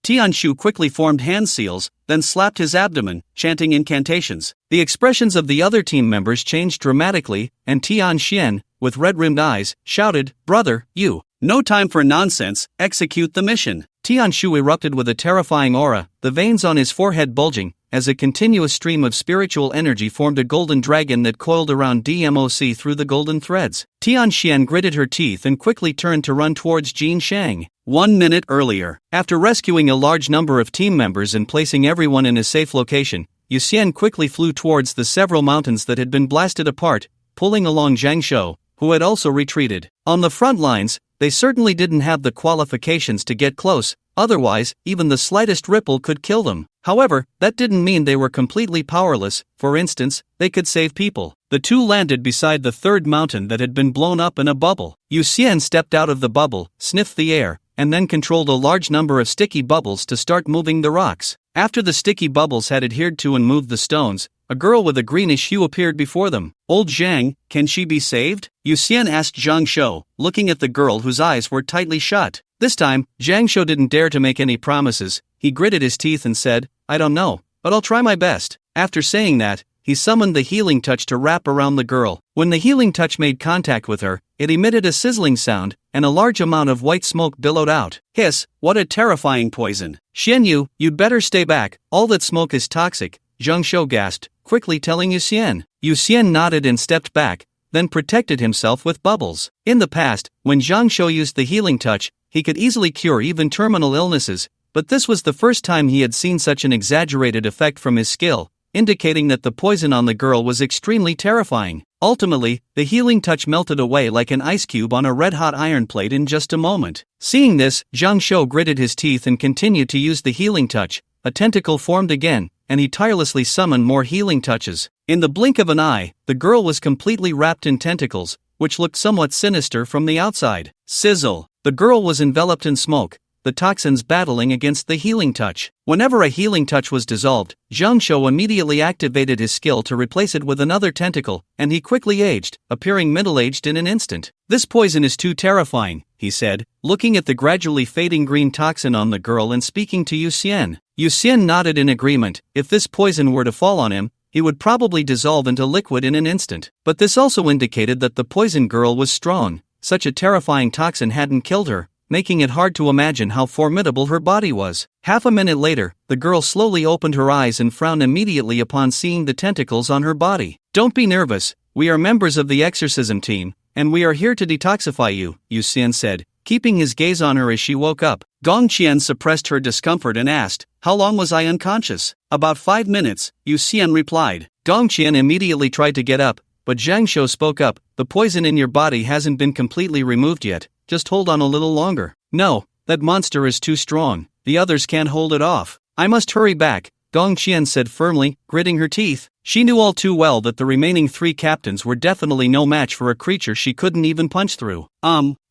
Tianshu quickly formed hand seals, then slapped his abdomen, chanting incantations. The expressions of the other team members changed dramatically, and Tianxian, with red-rimmed eyes, shouted, "Brother, you! No time for nonsense, execute the mission." Tianshu erupted with a terrifying aura, the veins on his forehead bulging, as a continuous stream of spiritual energy formed a golden dragon that coiled around DMOC through the golden threads. Tianxian gritted her teeth and quickly turned to run towards Jin Shang. 1 minute earlier, after rescuing a large number of team members and placing everyone in a safe location, Yuxian quickly flew towards the several mountains that had been blasted apart, pulling along Zhang Shou, who had also retreated. On the front lines, they certainly didn't have the qualifications to get close, otherwise, even the slightest ripple could kill them. However, that didn't mean they were completely powerless. For instance, they could save people. The two landed beside the third mountain that had been blown up in a bubble. Yuxian stepped out of the bubble, sniffed the air, and then controlled a large number of sticky bubbles to start moving the rocks. After the sticky bubbles had adhered to and moved the stones, a girl with a greenish hue appeared before them. "Old Zhang, can she be saved?" Yuxian asked Zhang Shou, looking at the girl whose eyes were tightly shut. This time, Zhang Shou didn't dare to make any promises. He gritted his teeth and said, "I don't know, but I'll try my best." After saying that, he summoned the healing touch to wrap around the girl. When the healing touch made contact with her, it emitted a sizzling sound, and a large amount of white smoke billowed out. "Hiss, what a terrifying poison. Xianyu, you'd better stay back, all that smoke is toxic," Zhang Shou gasped, quickly telling Yuxian. Yuxian nodded and stepped back, then protected himself with bubbles. In the past, when Zhang Shou used the healing touch, he could easily cure even terminal illnesses, but this was the first time he had seen such an exaggerated effect from his skill, indicating that the poison on the girl was extremely terrifying. Ultimately, the healing touch melted away like an ice cube on a red-hot iron plate in just a moment. Seeing this, Zhang Shou gritted his teeth and continued to use the healing touch. A tentacle formed again, and he tirelessly summoned more healing touches. In the blink of an eye, the girl was completely wrapped in tentacles, which looked somewhat sinister from the outside. Sizzle! The girl was enveloped in smoke, the toxins battling against the healing touch. Whenever a healing touch was dissolved, Zhang Shou immediately activated his skill to replace it with another tentacle, and he quickly aged, appearing middle-aged in an instant. "This poison is too terrifying," he said, looking at the gradually fading green toxin on the girl and speaking to Yuxian. Yuxian nodded in agreement. If this poison were to fall on him, he would probably dissolve into liquid in an instant. But this also indicated that the poison girl was strong. Such a terrifying toxin hadn't killed her, making it hard to imagine how formidable her body was. Half a minute later, the girl slowly opened her eyes and frowned immediately upon seeing the tentacles on her body. "Don't be nervous, we are members of the exorcism team, and we are here to detoxify you," Yuxian said, keeping his gaze on her as she woke up. Gongqian suppressed her discomfort and asked, "How long was I unconscious?" "About 5 minutes, Yuxian replied. Gongqian immediately tried to get up, but Zhang Shou spoke up, "The poison in your body hasn't been completely removed yet, just hold on a little longer." "No, that monster is too strong, the others can't hold it off. I must hurry back," Gongqian said firmly, gritting her teeth. She knew all too well that the remaining 3 captains were definitely no match for a creature she couldn't even punch through.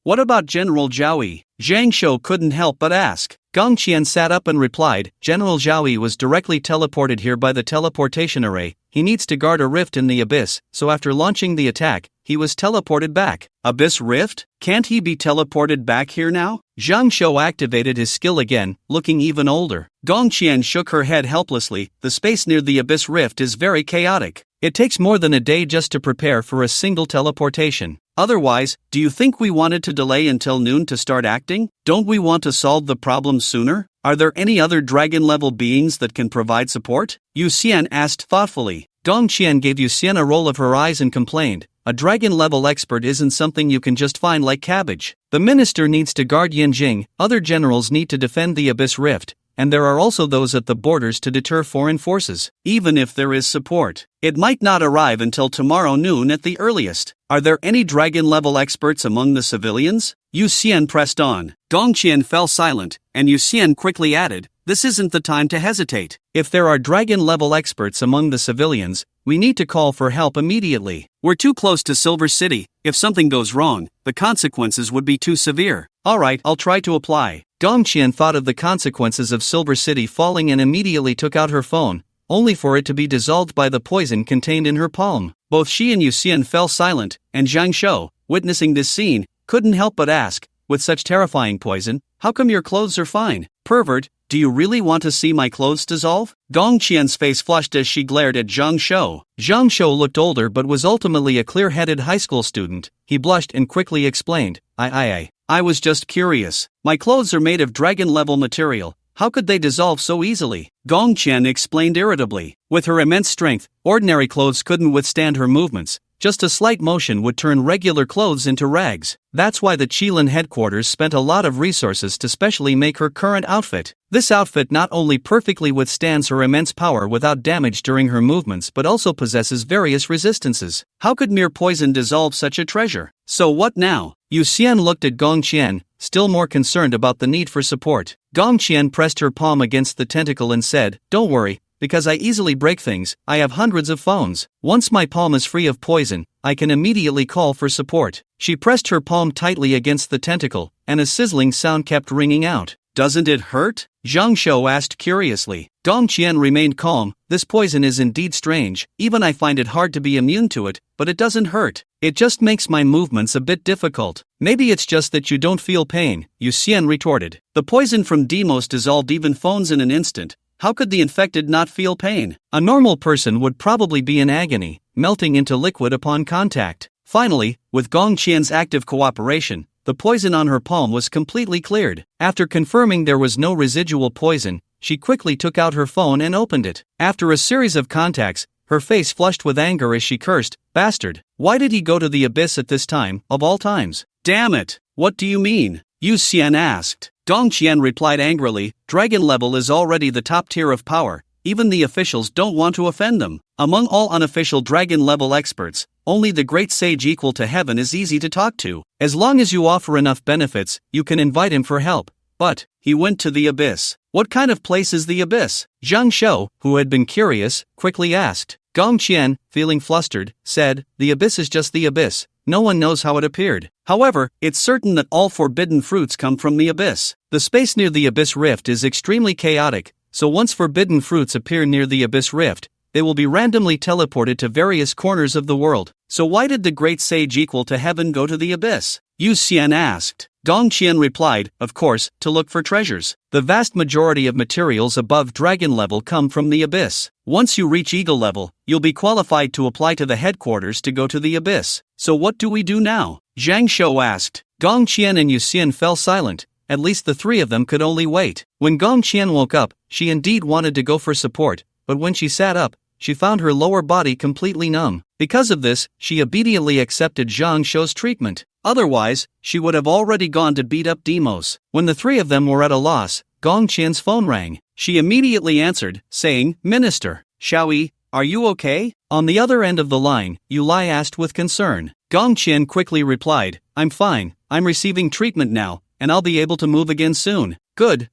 What about General Zhaoyi?" Zhang Shou couldn't help but ask. Gongqian sat up and replied, "General Zhaoyi was directly teleported here by the teleportation array. He needs to guard a rift in the abyss, so after launching the attack, he was teleported back." "Abyss rift? Can't he be teleported back here now?" Zhang Shou activated his skill again, looking even older. Gongqian shook her head helplessly. "The space near the abyss rift is very chaotic. It takes more than a day just to prepare for a single teleportation. Otherwise, do you think we wanted to delay until noon to start acting? Don't we want to solve the problem sooner? Are there any other dragon-level beings that can provide support?" Yuxian asked thoughtfully. Gongqian gave Yuxian a roll of her eyes and complained, "A dragon-level expert isn't something you can just find like cabbage. The minister needs to guard Yanjing, other generals need to defend the abyss rift, and there are also those at the borders to deter foreign forces. Even if there is support, it might not arrive until tomorrow noon at the earliest. Are there any dragon-level experts among the civilians?" Yu Xian pressed on. Gong Qian fell silent, and Yu Xian quickly added, "This isn't the time to hesitate. If there are dragon-level experts among the civilians, we need to call for help immediately. We're too close to Silver City. If something goes wrong, the consequences would be too severe." "Alright, I'll try to apply." Gong Qian thought of the consequences of Silver City falling and immediately took out her phone, only for it to be dissolved by the poison contained in her palm. Both she and Yu Xian fell silent, and Zhang Shou, witnessing this scene, couldn't help but ask, "With such terrifying poison, how come your clothes are fine? Pervert, do you really want to see my clothes dissolve?" Gong Qian's face flushed as she glared at Zhang Shou. Zhang Shou looked older but was ultimately a clear-headed high school student. He blushed and quickly explained, I was just curious. My clothes are made of dragon-level material. How could they dissolve so easily?" Gong Qian explained irritably. With her immense strength, ordinary clothes couldn't withstand her movements. Just a slight motion would turn regular clothes into rags. That's why the Qilin headquarters spent a lot of resources to specially make her current outfit. This outfit not only perfectly withstands her immense power without damage during her movements but also possesses various resistances. How could mere poison dissolve such a treasure? So what now? Yu Xian looked at Gong Qian, still more concerned about the need for support. Gong Qian pressed her palm against the tentacle and said, "Don't worry. Because I easily break things, I have hundreds of phones. Once my palm is free of poison, I can immediately call for support." She pressed her palm tightly against the tentacle, and a sizzling sound kept ringing out. "Doesn't it hurt?" Zhang Shou asked curiously. Gong Qian remained calm. "This poison is indeed strange. Even I find it hard to be immune to it, but it doesn't hurt. It just makes my movements a bit difficult." "Maybe it's just that you don't feel pain," Yu Xian retorted. "The poison from Demos dissolved even phones in an instant. How could the infected not feel pain? A normal person would probably be in agony, melting into liquid upon contact." Finally, with Gong Qian's active cooperation, the poison on her palm was completely cleared. After confirming there was no residual poison, she quickly took out her phone and opened it. After a series of contacts, her face flushed with anger as she cursed, "Bastard, why did he go to the abyss at this time, of all times?" "Damn it, what do you mean?" Yu Xian asked. Gong Qian replied angrily, "Dragon level is already the top tier of power. Even the officials don't want to offend them. Among all unofficial dragon level experts, only the great sage equal to heaven is easy to talk to. As long as you offer enough benefits, you can invite him for help." "But he went to the abyss. What kind of place is the abyss?" Zhang Shou, who had been curious, quickly asked. Gong Qian, feeling flustered, said, "The abyss is just the abyss. No one knows how it appeared. However, it's certain that all forbidden fruits come from the abyss. The space near the abyss rift is extremely chaotic, so once forbidden fruits appear near the abyss rift, they will be randomly teleported to various corners of the world." "So why did the great sage equal to heaven go to the abyss?" Yu Xian asked. Gong Qian replied, "Of course, to look for treasures. The vast majority of materials above dragon level come from the abyss. Once you reach eagle level, you'll be qualified to apply to the headquarters to go to the abyss. So what do we do now?" Zhang Shou asked. Gong Qian and Yu Xian fell silent. At least the three of them could only wait. When Gong Qian woke up, she indeed wanted to go for support, but when she sat up, she found her lower body completely numb. Because of this, she obediently accepted Zhang Shou's treatment. Otherwise, she would have already gone to beat up Demos. When the three of them were at a loss, Gong Qian's phone rang. She immediately answered, saying, "Minister, Xiaoyi, are you okay?" On the other end of the line, Yu Lai asked with concern. Gong Qian quickly replied, "I'm fine, I'm receiving treatment now, and I'll be able to move again soon." Good.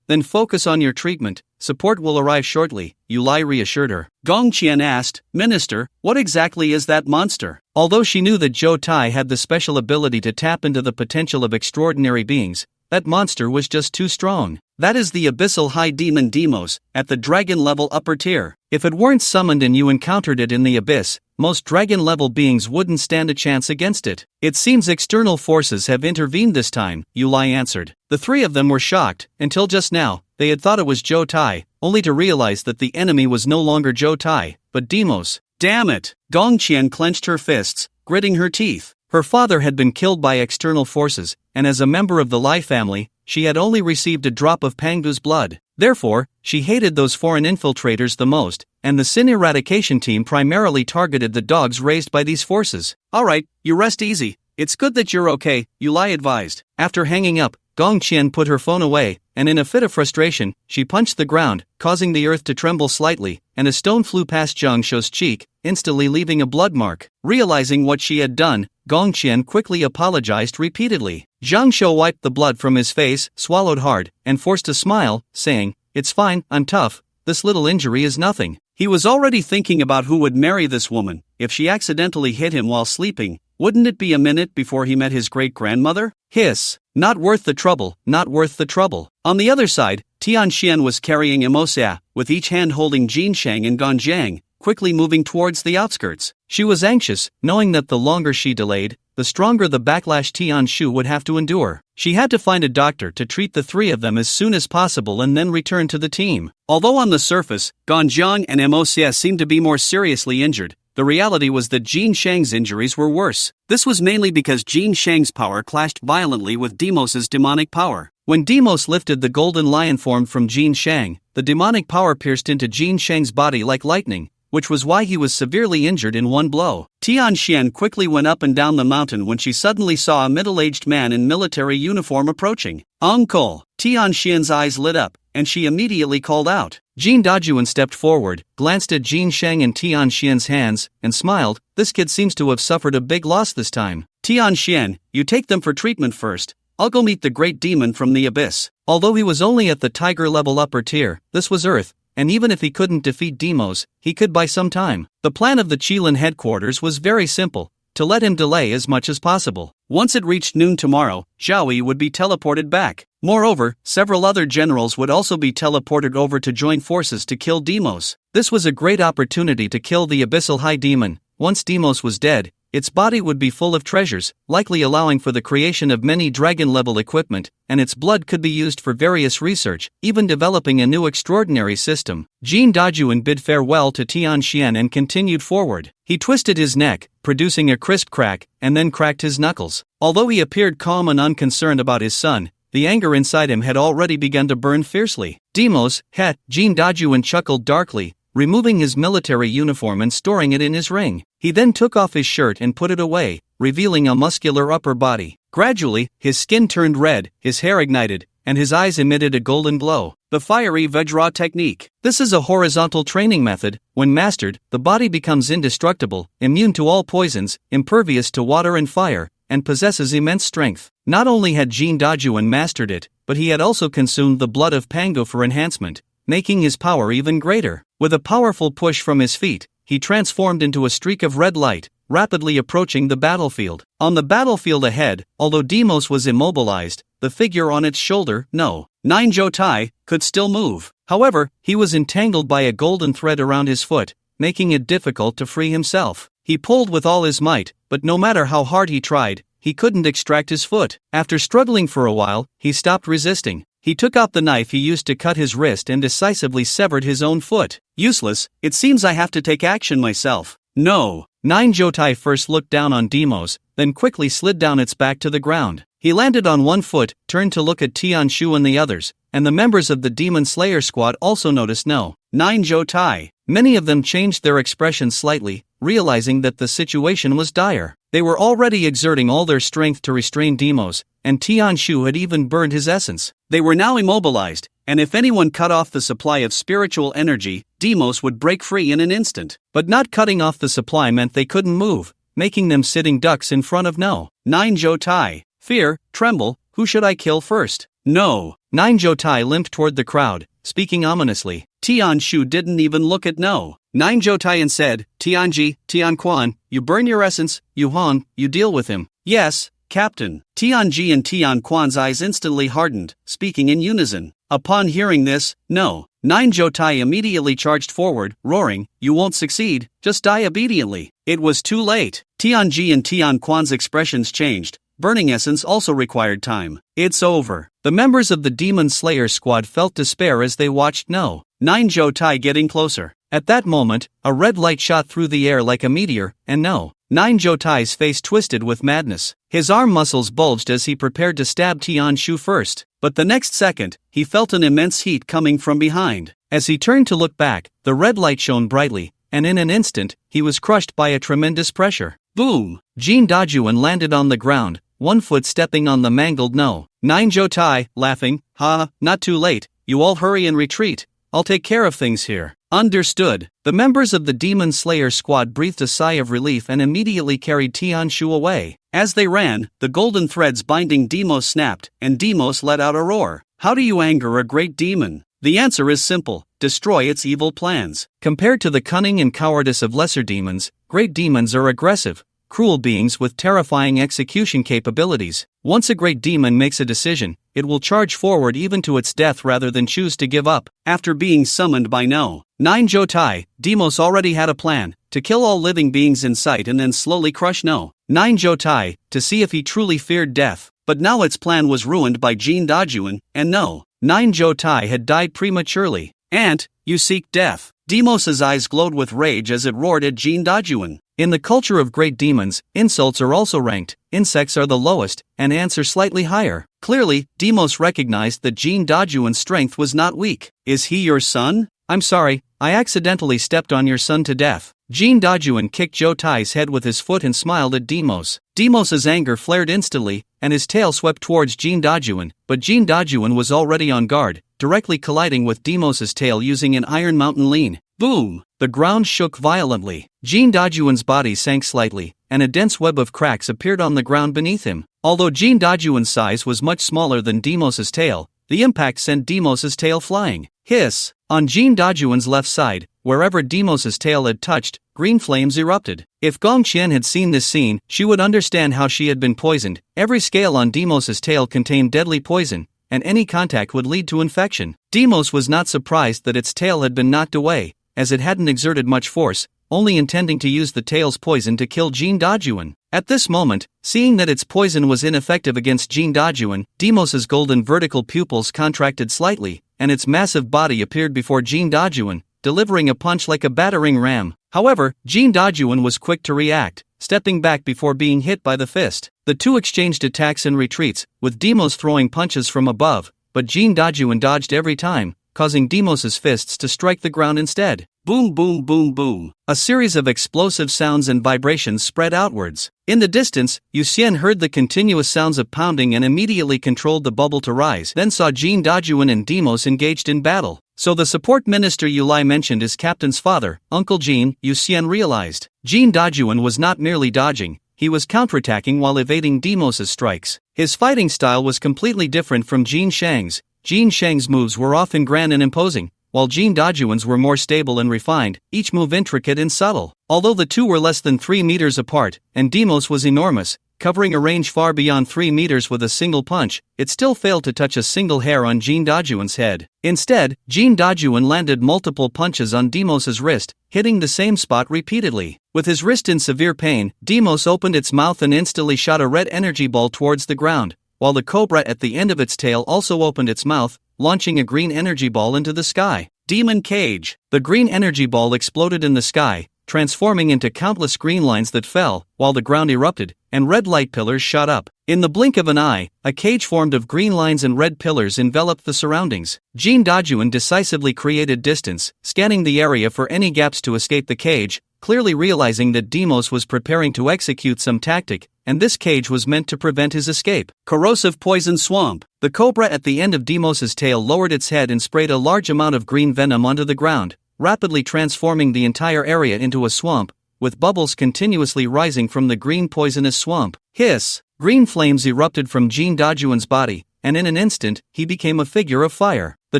Then focus on your treatment. Support will arrive shortly," Yu Lai reassured her. Gong Qian asked, "Minister, what exactly is that monster?" Although she knew that Zhou Tai had the special ability to tap into the potential of extraordinary beings, that monster was just too strong. That is the abyssal high demon Demos, at the dragon level upper tier. If it weren't summoned and you encountered it in the abyss, most dragon level beings wouldn't stand a chance against it. "It seems external forces have intervened this time," Yu Lai answered. The three of them were shocked. Until just now, they had thought it was Zhou Tai, only to realize that the enemy was no longer Zhou Tai, but Demos. Damn it! Gong Qian clenched her fists, gritting her teeth. Her father had been killed by external forces, and as a member of the Lai family, she had only received a drop of Pangu's blood. Therefore, she hated those foreign infiltrators the most, and the sin eradication team primarily targeted the dogs raised by these forces. "Alright, you rest easy. "It's good that you're okay," Yulai advised. After hanging up, Gong Qian put her phone away, and in a fit of frustration, she punched the ground, causing the earth to tremble slightly, and a stone flew past Zhang Shou's cheek, instantly leaving a blood mark. Realizing what she had done, Gong Qian quickly apologized repeatedly. Zhang Shou wiped the blood from his face, swallowed hard, and forced a smile, saying, "It's fine, I'm tough, this little injury is nothing." He was already thinking about who would marry this woman. If she accidentally hit him while sleeping, wouldn't it be a minute before he met his great-grandmother? Hiss. Not worth the trouble, not worth the trouble. On the other side, Tian Xian was carrying Emosia, with each hand holding Jin Shang and Ganjiang, quickly moving towards the outskirts. She was anxious, knowing that the longer she delayed, the stronger the backlash Tian Shu would have to endure. She had to find a doctor to treat the three of them as soon as possible and then return to the team. Although on the surface, Ganjiang and Emosia seemed to be more seriously injured, the reality was that Jin Shang's injuries were worse. This was mainly because Jin Shang's power clashed violently with Demos's demonic power. When Demos lifted the golden lion form from Jin Shang, the demonic power pierced into Jin Shang's body like lightning, which was why he was severely injured in one blow. Tian Xian quickly went up and down the mountain when she suddenly saw a middle-aged man in military uniform approaching. "Uncle!" Tian Xian's eyes lit up, and she immediately called out. Jin Dajuan stepped forward, glanced at Jin Shang and Tian Xian's hands, and smiled. "This kid seems to have suffered a big loss this time. Tian Xian, you take them for treatment first. I'll go meet the great demon from the abyss." Although he was only at the tiger level upper tier, this was Earth, and even if he couldn't defeat Demos, he could buy some time. The plan of the Qilin headquarters was very simple, to let him delay as much as possible. Once it reached noon tomorrow, Zhao Yi would be teleported back. Moreover, several other generals would also be teleported over to join forces to kill Demos. This was a great opportunity to kill the Abyssal High Demon. Once Demos was dead, its body would be full of treasures, likely allowing for the creation of many dragon-level equipment, and its blood could be used for various research, even developing a new extraordinary system. Jin Dajuan bid farewell to Tian Xian and continued forward. He twisted his neck, producing a crisp crack, and then cracked his knuckles. Although he appeared calm and unconcerned about his son, the anger inside him had already begun to burn fiercely. "Demos, het," Jin Dajuan chuckled darkly, removing his military uniform and storing it in his ring. He then took off his shirt and put it away, revealing a muscular upper body. Gradually, his skin turned red, his hair ignited, and his eyes emitted a golden glow. The fiery Vajra technique. This is a horizontal training method. When mastered, the body becomes indestructible, immune to all poisons, impervious to water and fire, and possesses immense strength. Not only had Jin Dajuan mastered it, but he had also consumed the blood of Pango for enhancement, making his power even greater. With a powerful push from his feet, he transformed into a streak of red light, rapidly approaching the battlefield. On the battlefield ahead, although Demos was immobilized, the figure on its shoulder, Nine Jotai, could still move. However, he was entangled by a golden thread around his foot, making it difficult to free himself. He pulled with all his might, but no matter how hard he tried, he couldn't extract his foot. After struggling for a while, he stopped resisting. He took out the knife he used to cut his wrist and decisively severed his own foot. "Useless, it seems I have to take action myself." "No." Nine Jotai first looked down on Demos, then quickly slid down its back to the ground. He landed on one foot, turned to look at Tian Shu and the others, and the members of the Demon Slayer squad also noticed Nine Jotai. Many of them changed their expressions slightly, realizing that the situation was dire. They were already exerting all their strength to restrain Demos, and Tian Shu had even burned his essence. They were now immobilized, and if anyone cut off the supply of spiritual energy, Demos would break free in an instant. But not cutting off the supply meant they couldn't move, making them sitting ducks in front of Nine Jotai. Fear, tremble, who should I kill first? No. Nine Jotai limped toward the crowd, speaking ominously. Tian Shu didn't even look at Nine Jotai and said, "Tianji, Tianquan, you burn your essence, Yuhan, you deal with him." "Yes, Captain." Tianji and Tianquan's eyes instantly hardened, speaking in unison. Upon hearing this, Nine Jotai immediately charged forward, roaring, "You won't succeed, just die obediently." It was too late. Tianji and Tianquan's expressions changed. Burning essence also required time. "It's over." The members of the Demon Slayer squad felt despair as they watched Nine Jotai getting closer. At that moment, a red light shot through the air like a meteor, and Nine Jotai's face twisted with madness. His arm muscles bulged as he prepared to stab Tian Shu first, but the next second, he felt an immense heat coming from behind. As he turned to look back, the red light shone brightly, and in an instant, he was crushed by a tremendous pressure. Boom! Jin Dajuan landed on the ground, one foot stepping on the mangled no. Nine Jotai, laughing, "Ha, not too late, you all hurry and retreat. I'll take care of things here." Understood. The members of the Demon Slayer squad breathed a sigh of relief and immediately carried Tianshu away. As they ran, the golden threads binding Demos snapped, and Demos let out a roar. How do you anger a great demon? The answer is simple: destroy its evil plans. Compared to the cunning and cowardice of lesser demons, great demons are aggressive, cruel beings with terrifying execution capabilities. Once a great demon makes a decision, it will charge forward even to its death rather than choose to give up. After being summoned by No. 9 Jotai, Demos already had a plan: to kill all living beings in sight and then slowly crush No. 9 Jotai, to see if he truly feared death. But now its plan was ruined by Jin Dajuan, and No. 9 Jotai had died prematurely. "Ant, you seek death." Demos's eyes glowed with rage as it roared at Jin Dajuan. In the culture of great demons, insults are also ranked, insects are the lowest, and ants are slightly higher. Clearly, Demos recognized that Jin Dajuan's strength was not weak. "Is he your son?" "I'm sorry, I accidentally stepped on your son to death." Jin Dajuan kicked Jotai's head with his foot and smiled at Demos. Demos's anger flared instantly, and his tail swept towards Jin Dajuan, but Jin Dajuan was already on guard, directly colliding with Demos's tail using an Iron Mountain lean. Boom! The ground shook violently. Jin Dajuan's body sank slightly, and a dense web of cracks appeared on the ground beneath him. Although Jin Dajuan's size was much smaller than Demos's tail, the impact sent Demos's tail flying. Hiss! On Jin Dajuan's left side, wherever Demos's tail had touched, green flames erupted. If Gong Qian had seen this scene, she would understand how she had been poisoned. Every scale on Demos's tail contained deadly poison, and any contact would lead to infection. Demos was not surprised that its tail had been knocked away, as it hadn't exerted much force, only intending to use the tail's poison to kill Jin Dajuan. At this moment, seeing that its poison was ineffective against Jin Dajuan, Demos's golden vertical pupils contracted slightly, and its massive body appeared before Jin Dajuan, delivering a punch like a battering ram. However, Jin Dajuan was quick to react, stepping back before being hit by the fist. The two exchanged attacks and retreats, with Demos throwing punches from above, but Jin Dajuan dodged every time, causing Demos's fists to strike the ground instead. Boom boom boom boom. A series of explosive sounds and vibrations spread outwards. In the distance, Yu Xian heard the continuous sounds of pounding and immediately controlled the bubble to rise, then saw Jin Dajuan and Demos engaged in battle. So the support minister Yu Lai mentioned is Captain's father, Uncle Jin, Yu Xian realized. Jin Dajuan was not merely dodging, he was counterattacking while evading Demos's strikes. His fighting style was completely different from Jin Shang's. Jin Shang's moves were often grand and imposing, while Jin Dajuan's were more stable and refined, each move intricate and subtle. Although the two were less than 3 meters apart, and Demos was enormous, covering a range far beyond 3 meters with a single punch, it still failed to touch a single hair on Jin Dajuan's head. Instead, Jin Dajuan landed multiple punches on Demos's wrist, hitting the same spot repeatedly. With his wrist in severe pain, Demos opened its mouth and instantly shot a red energy ball towards the ground, while the cobra at the end of its tail also opened its mouth, launching a green energy ball into the sky. Demon Cage. The green energy ball exploded in the sky, transforming into countless green lines that fell, while the ground erupted, and red light pillars shot up. In the blink of an eye, a cage formed of green lines and red pillars enveloped the surroundings. Jin Dajuan decisively created distance, scanning the area for any gaps to escape the cage, clearly realizing that Demos was preparing to execute some tactic, and this cage was meant to prevent his escape. Corrosive Poison Swamp. The cobra at the end of Demos's tail lowered its head and sprayed a large amount of green venom onto the ground, rapidly transforming the entire area into a swamp, with bubbles continuously rising from the green poisonous swamp. Hiss! Green flames erupted from Jin Dajuan's body, and in an instant, he became a figure of fire. The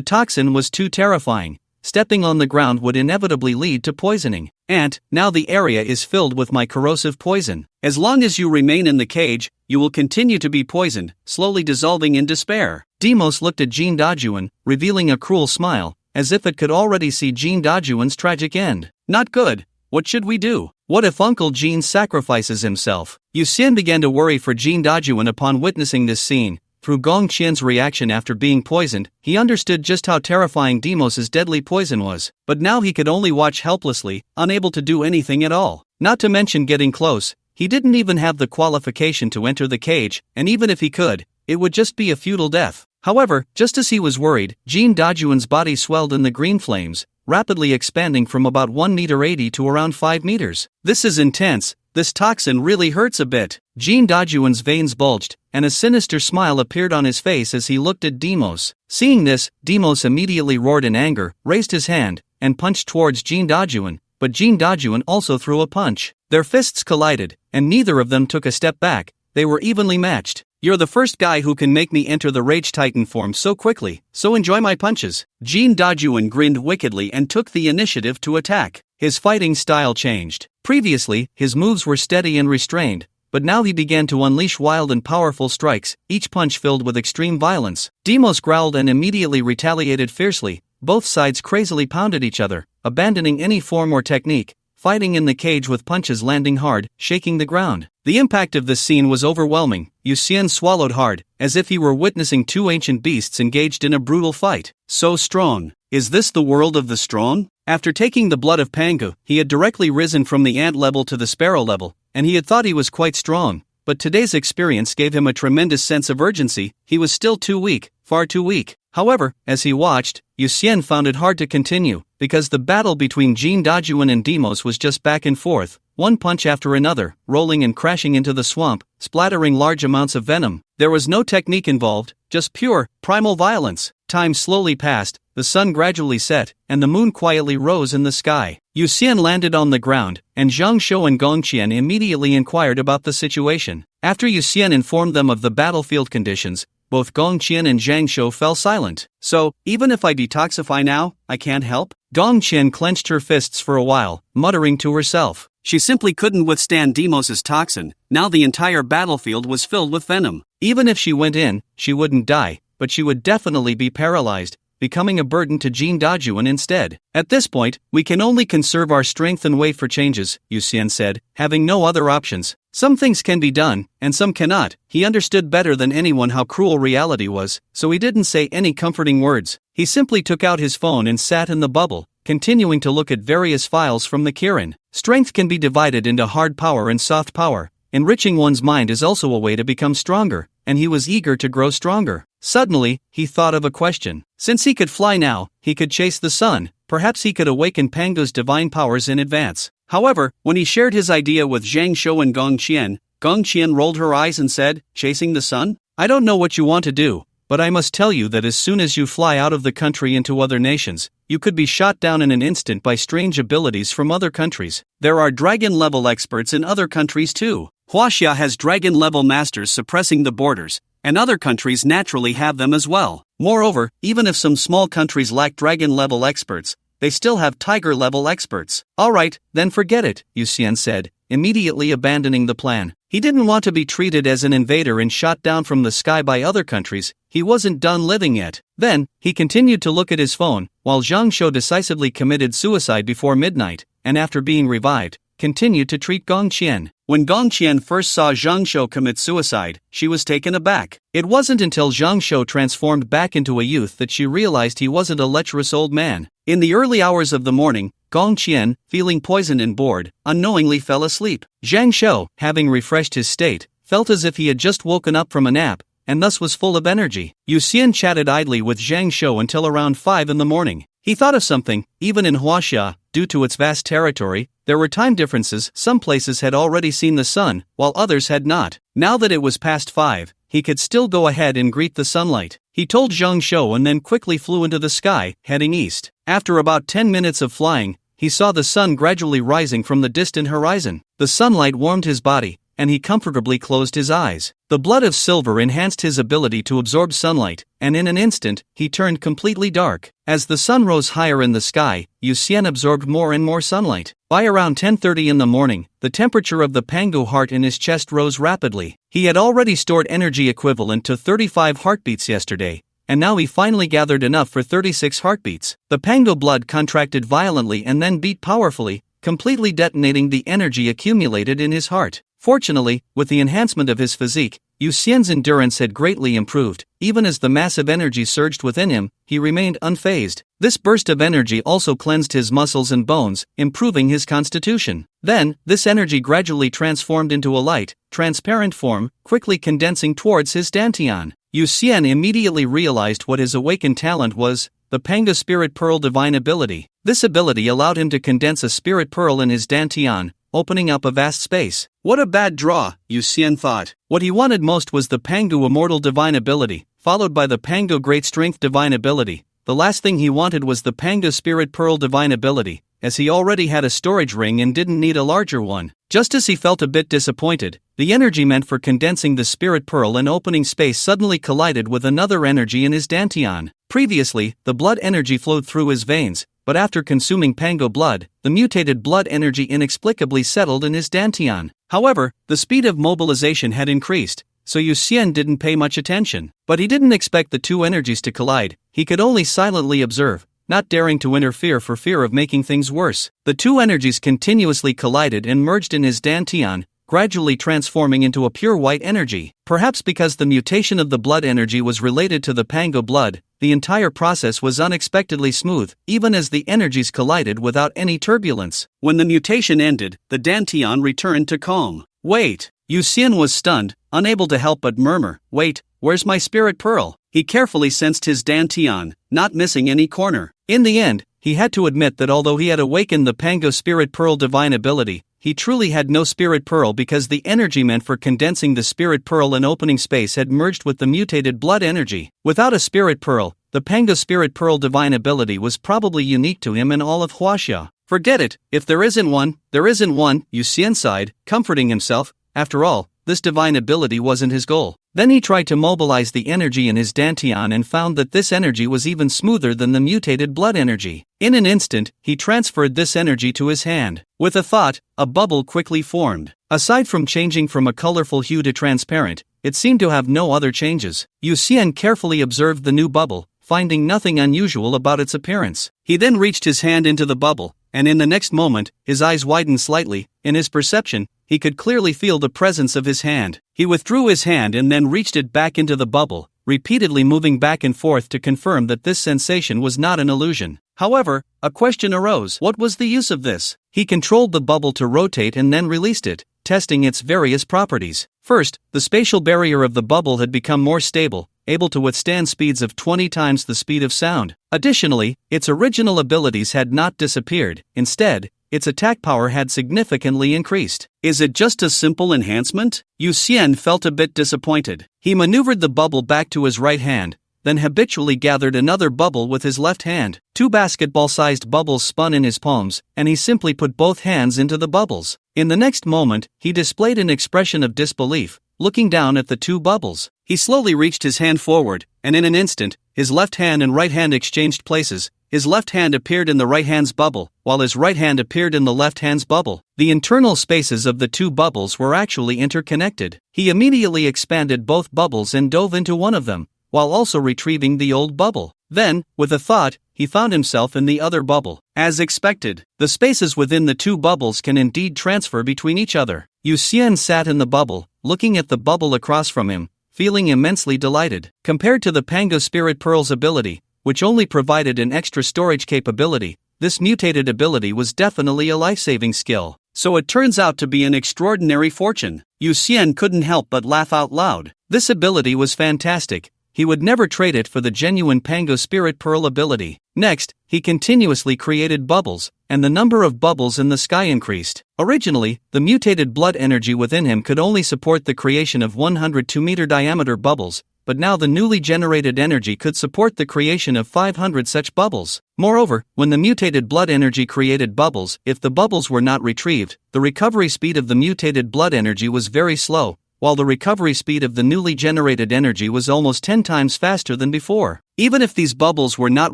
toxin was too terrifying. Stepping on the ground would inevitably lead to poisoning. And, now the area is filled with my corrosive poison. As long as you remain in the cage, you will continue to be poisoned, slowly dissolving in despair. Demos looked at Jin Dajuan, revealing a cruel smile, as if it could already see Jin Dajuan's tragic end. Not good. What should we do? What if Uncle Jin sacrifices himself? Yu Xian began to worry for Jin Dajuan upon witnessing this scene. Through Gong Qian's reaction after being poisoned, he understood just how terrifying Demos's deadly poison was, but now he could only watch helplessly, unable to do anything at all. Not to mention getting close, he didn't even have the qualification to enter the cage, and even if he could, it would just be a futile death. However, just as he was worried, Jin Dajuan's body swelled in the green flames, rapidly expanding from about 1 meter 80 to around 5 meters. This is intense. This toxin really hurts a bit. Jin Dajuan's veins bulged, and a sinister smile appeared on his face as he looked at Demos. Seeing this, Demos immediately roared in anger, raised his hand, and punched towards Jin Dajuan, but Jin Dajuan also threw a punch. Their fists collided, and neither of them took a step back. They were evenly matched. "You're the first guy who can make me enter the Rage Titan form so quickly, so enjoy my punches." Jin Dajuan grinned wickedly and took the initiative to attack. His fighting style changed. Previously, his moves were steady and restrained, but now he began to unleash wild and powerful strikes, each punch filled with extreme violence. Demos growled and immediately retaliated fiercely. Both sides crazily pounded each other, abandoning any form or technique, fighting in the cage with punches landing hard, shaking the ground. The impact of this scene was overwhelming. Yu Xian swallowed hard, as if he were witnessing two ancient beasts engaged in a brutal fight. So strong. Is this the world of the strong? After taking the blood of Pangu, he had directly risen from the ant level to the sparrow level, and he had thought he was quite strong. But today's experience gave him a tremendous sense of urgency. He was still too weak, far too weak. However, as he watched, Yu Xian found it hard to continue, because the battle between Jin Dajuan and Demos was just back and forth, one punch after another, rolling and crashing into the swamp, splattering large amounts of venom. There was no technique involved, just pure, primal violence. Time slowly passed, the sun gradually set, and the moon quietly rose in the sky. Yu Xian landed on the ground, and Zhang Shou and Gong Qian immediately inquired about the situation. After Yu Xian informed them of the battlefield conditions, both Gong Qian and Zhang Shou fell silent. "So, even if I detoxify now, I can't help?" Gong Qian clenched her fists for a while, muttering to herself. She simply couldn't withstand Demos's toxin. Now the entire battlefield was filled with venom. Even if she went in, she wouldn't die, but she would definitely be paralyzed, becoming a burden to Jin Dajuan instead. "At this point, we can only conserve our strength and wait for changes," Yu Xian said, having no other options. Some things can be done, and some cannot. He understood better than anyone how cruel reality was, so he didn't say any comforting words. He simply took out his phone and sat in the bubble, continuing to look at various files from the Kirin. Strength can be divided into hard power and soft power. Enriching one's mind is also a way to become stronger, and he was eager to grow stronger. Suddenly, he thought of a question. Since he could fly now, he could chase the sun. Perhaps he could awaken Pangu's divine powers in advance. However, when he shared his idea with Zhang Shou and Gong Qian rolled her eyes and said, "Chasing the sun? I don't know what you want to do, but I must tell you that as soon as you fly out of the country into other nations, you could be shot down in an instant by strange abilities from other countries. There are dragon-level experts in other countries too. Huaxia has dragon-level masters suppressing the borders, and other countries naturally have them as well. Moreover, even if some small countries lack dragon-level experts, they still have tiger-level experts." "Alright, then forget it," Yu Xian said, immediately abandoning the plan. He didn't want to be treated as an invader and shot down from the sky by other countries. He wasn't done living yet. Then, he continued to look at his phone, while Zhang Shou decisively committed suicide before midnight, and after being revived, continued to treat Gong Qian. When Gong Qian first saw Zhang Shou commit suicide, she was taken aback. It wasn't until Zhang Shou transformed back into a youth that she realized he wasn't a lecherous old man. In the early hours of the morning, Gong Qian, feeling poisoned and bored, unknowingly fell asleep. Zhang Shou, having refreshed his state, felt as if he had just woken up from a nap, and thus was full of energy. Yu Xian chatted idly with Zhang Shou until around 5 in the morning. He thought of something. Even in Huaxia, due to its vast territory, there were time differences. Some places had already seen the sun, while others had not. Now that it was past 5, he could still go ahead and greet the sunlight. He told Zhang Shou and then quickly flew into the sky, heading east. After about 10 minutes of flying, he saw the sun gradually rising from the distant horizon. The sunlight warmed his body, and he comfortably closed his eyes. The blood of silver enhanced his ability to absorb sunlight, and in an instant, he turned completely dark. As the sun rose higher in the sky, Yu Xian absorbed more and more sunlight. By around 10:30 in the morning, the temperature of the Pangu heart in his chest rose rapidly. He had already stored energy equivalent to 35 heartbeats yesterday, and now he finally gathered enough for 36 heartbeats. The Pangu blood contracted violently and then beat powerfully, completely detonating the energy accumulated in his heart. Fortunately, with the enhancement of his physique, Yu Xian's endurance had greatly improved. Even as the massive energy surged within him, he remained unfazed. This burst of energy also cleansed his muscles and bones, improving his constitution. Then, this energy gradually transformed into a light, transparent form, quickly condensing towards his dantian. Yu Xian immediately realized what his awakened talent was, the Panga Spirit Pearl Divine Ability. This ability allowed him to condense a spirit pearl in his dantian, opening up a vast space. What a bad draw, Yu Xian thought. What he wanted most was the Pangu Immortal Divine Ability, followed by the Pangu Great Strength Divine Ability. The last thing he wanted was the Panga Spirit Pearl Divine Ability, as he already had a storage ring and didn't need a larger one. Just as he felt a bit disappointed, the energy meant for condensing the spirit pearl and opening space suddenly collided with another energy in his dantian. Previously, the blood energy flowed through his veins, but after consuming Pango blood, the mutated blood energy inexplicably settled in his dantian. However, the speed of mobilization had increased, so Yu Xian didn't pay much attention. But he didn't expect the two energies to collide. He could only silently observe, not daring to interfere for fear of making things worse. The two energies continuously collided and merged in his dantian, gradually transforming into a pure white energy. Perhaps because the mutation of the blood energy was related to the Pango blood, the entire process was unexpectedly smooth, even as the energies collided without any turbulence. When the mutation ended, the dantian returned to calm. Wait! Yu Xian was stunned, unable to help but murmur, "Wait, where's my spirit pearl?" He carefully sensed his dantian, not missing any corner. In the end, he had to admit that although he had awakened the Pango Spirit Pearl Divine Ability, he truly had no spirit pearl because the energy meant for condensing the spirit pearl and opening space had merged with the mutated blood energy. Without a spirit pearl, the Pango Spirit Pearl Divine Ability was probably unique to him and all of Huaxia. Forget it, if there isn't one, there isn't one, Yu Xian sighed, comforting himself. After all, this divine ability wasn't his goal. Then he tried to mobilize the energy in his dantian and found that this energy was even smoother than the mutated blood energy. In an instant, he transferred this energy to his hand. With a thought, a bubble quickly formed. Aside from changing from a colorful hue to transparent, it seemed to have no other changes. Yu Xian carefully observed the new bubble, finding nothing unusual about its appearance. He then reached his hand into the bubble, and in the next moment, his eyes widened slightly. In his perception, he could clearly feel the presence of his hand. He withdrew his hand and then reached it back into the bubble, repeatedly moving back and forth to confirm that this sensation was not an illusion. However, a question arose. What was the use of this? He controlled the bubble to rotate and then released it, testing its various properties. First, the spatial barrier of the bubble had become more stable, able to withstand speeds of 20 times the speed of sound. Additionally, its original abilities had not disappeared. Instead, its attack power had significantly increased. Is it just a simple enhancement? Yu Xian felt a bit disappointed. He maneuvered the bubble back to his right hand, then habitually gathered another bubble with his left hand. Two basketball-sized bubbles spun in his palms, and he simply put both hands into the bubbles. In the next moment, he displayed an expression of disbelief, looking down at the two bubbles. He slowly reached his hand forward, and in an instant, his left hand and right hand exchanged places. His left hand appeared in the right hand's bubble, while his right hand appeared in the left hand's bubble. The internal spaces of the two bubbles were actually interconnected. He immediately expanded both bubbles and dove into one of them, while also retrieving the old bubble. Then, with a thought, he found himself in the other bubble. As expected, the spaces within the two bubbles can indeed transfer between each other. Yu Xian sat in the bubble, looking at the bubble across from him, feeling immensely delighted. Compared to the Pango Spirit Pearl's ability, which only provided an extra storage capability, this mutated ability was definitely a life-saving skill. So it turns out to be an extraordinary fortune. Yu Xian couldn't help but laugh out loud. This ability was fantastic. He would never trade it for the genuine Pango Spirit Pearl ability. Next, he continuously created bubbles, and the number of bubbles in the sky increased. Originally, the mutated blood energy within him could only support the creation of 102-meter diameter bubbles, but now the newly generated energy could support the creation of 500 such bubbles. Moreover, when the mutated blood energy created bubbles, if the bubbles were not retrieved, the recovery speed of the mutated blood energy was very slow, while the recovery speed of the newly generated energy was almost 10 times faster than before. Even if these bubbles were not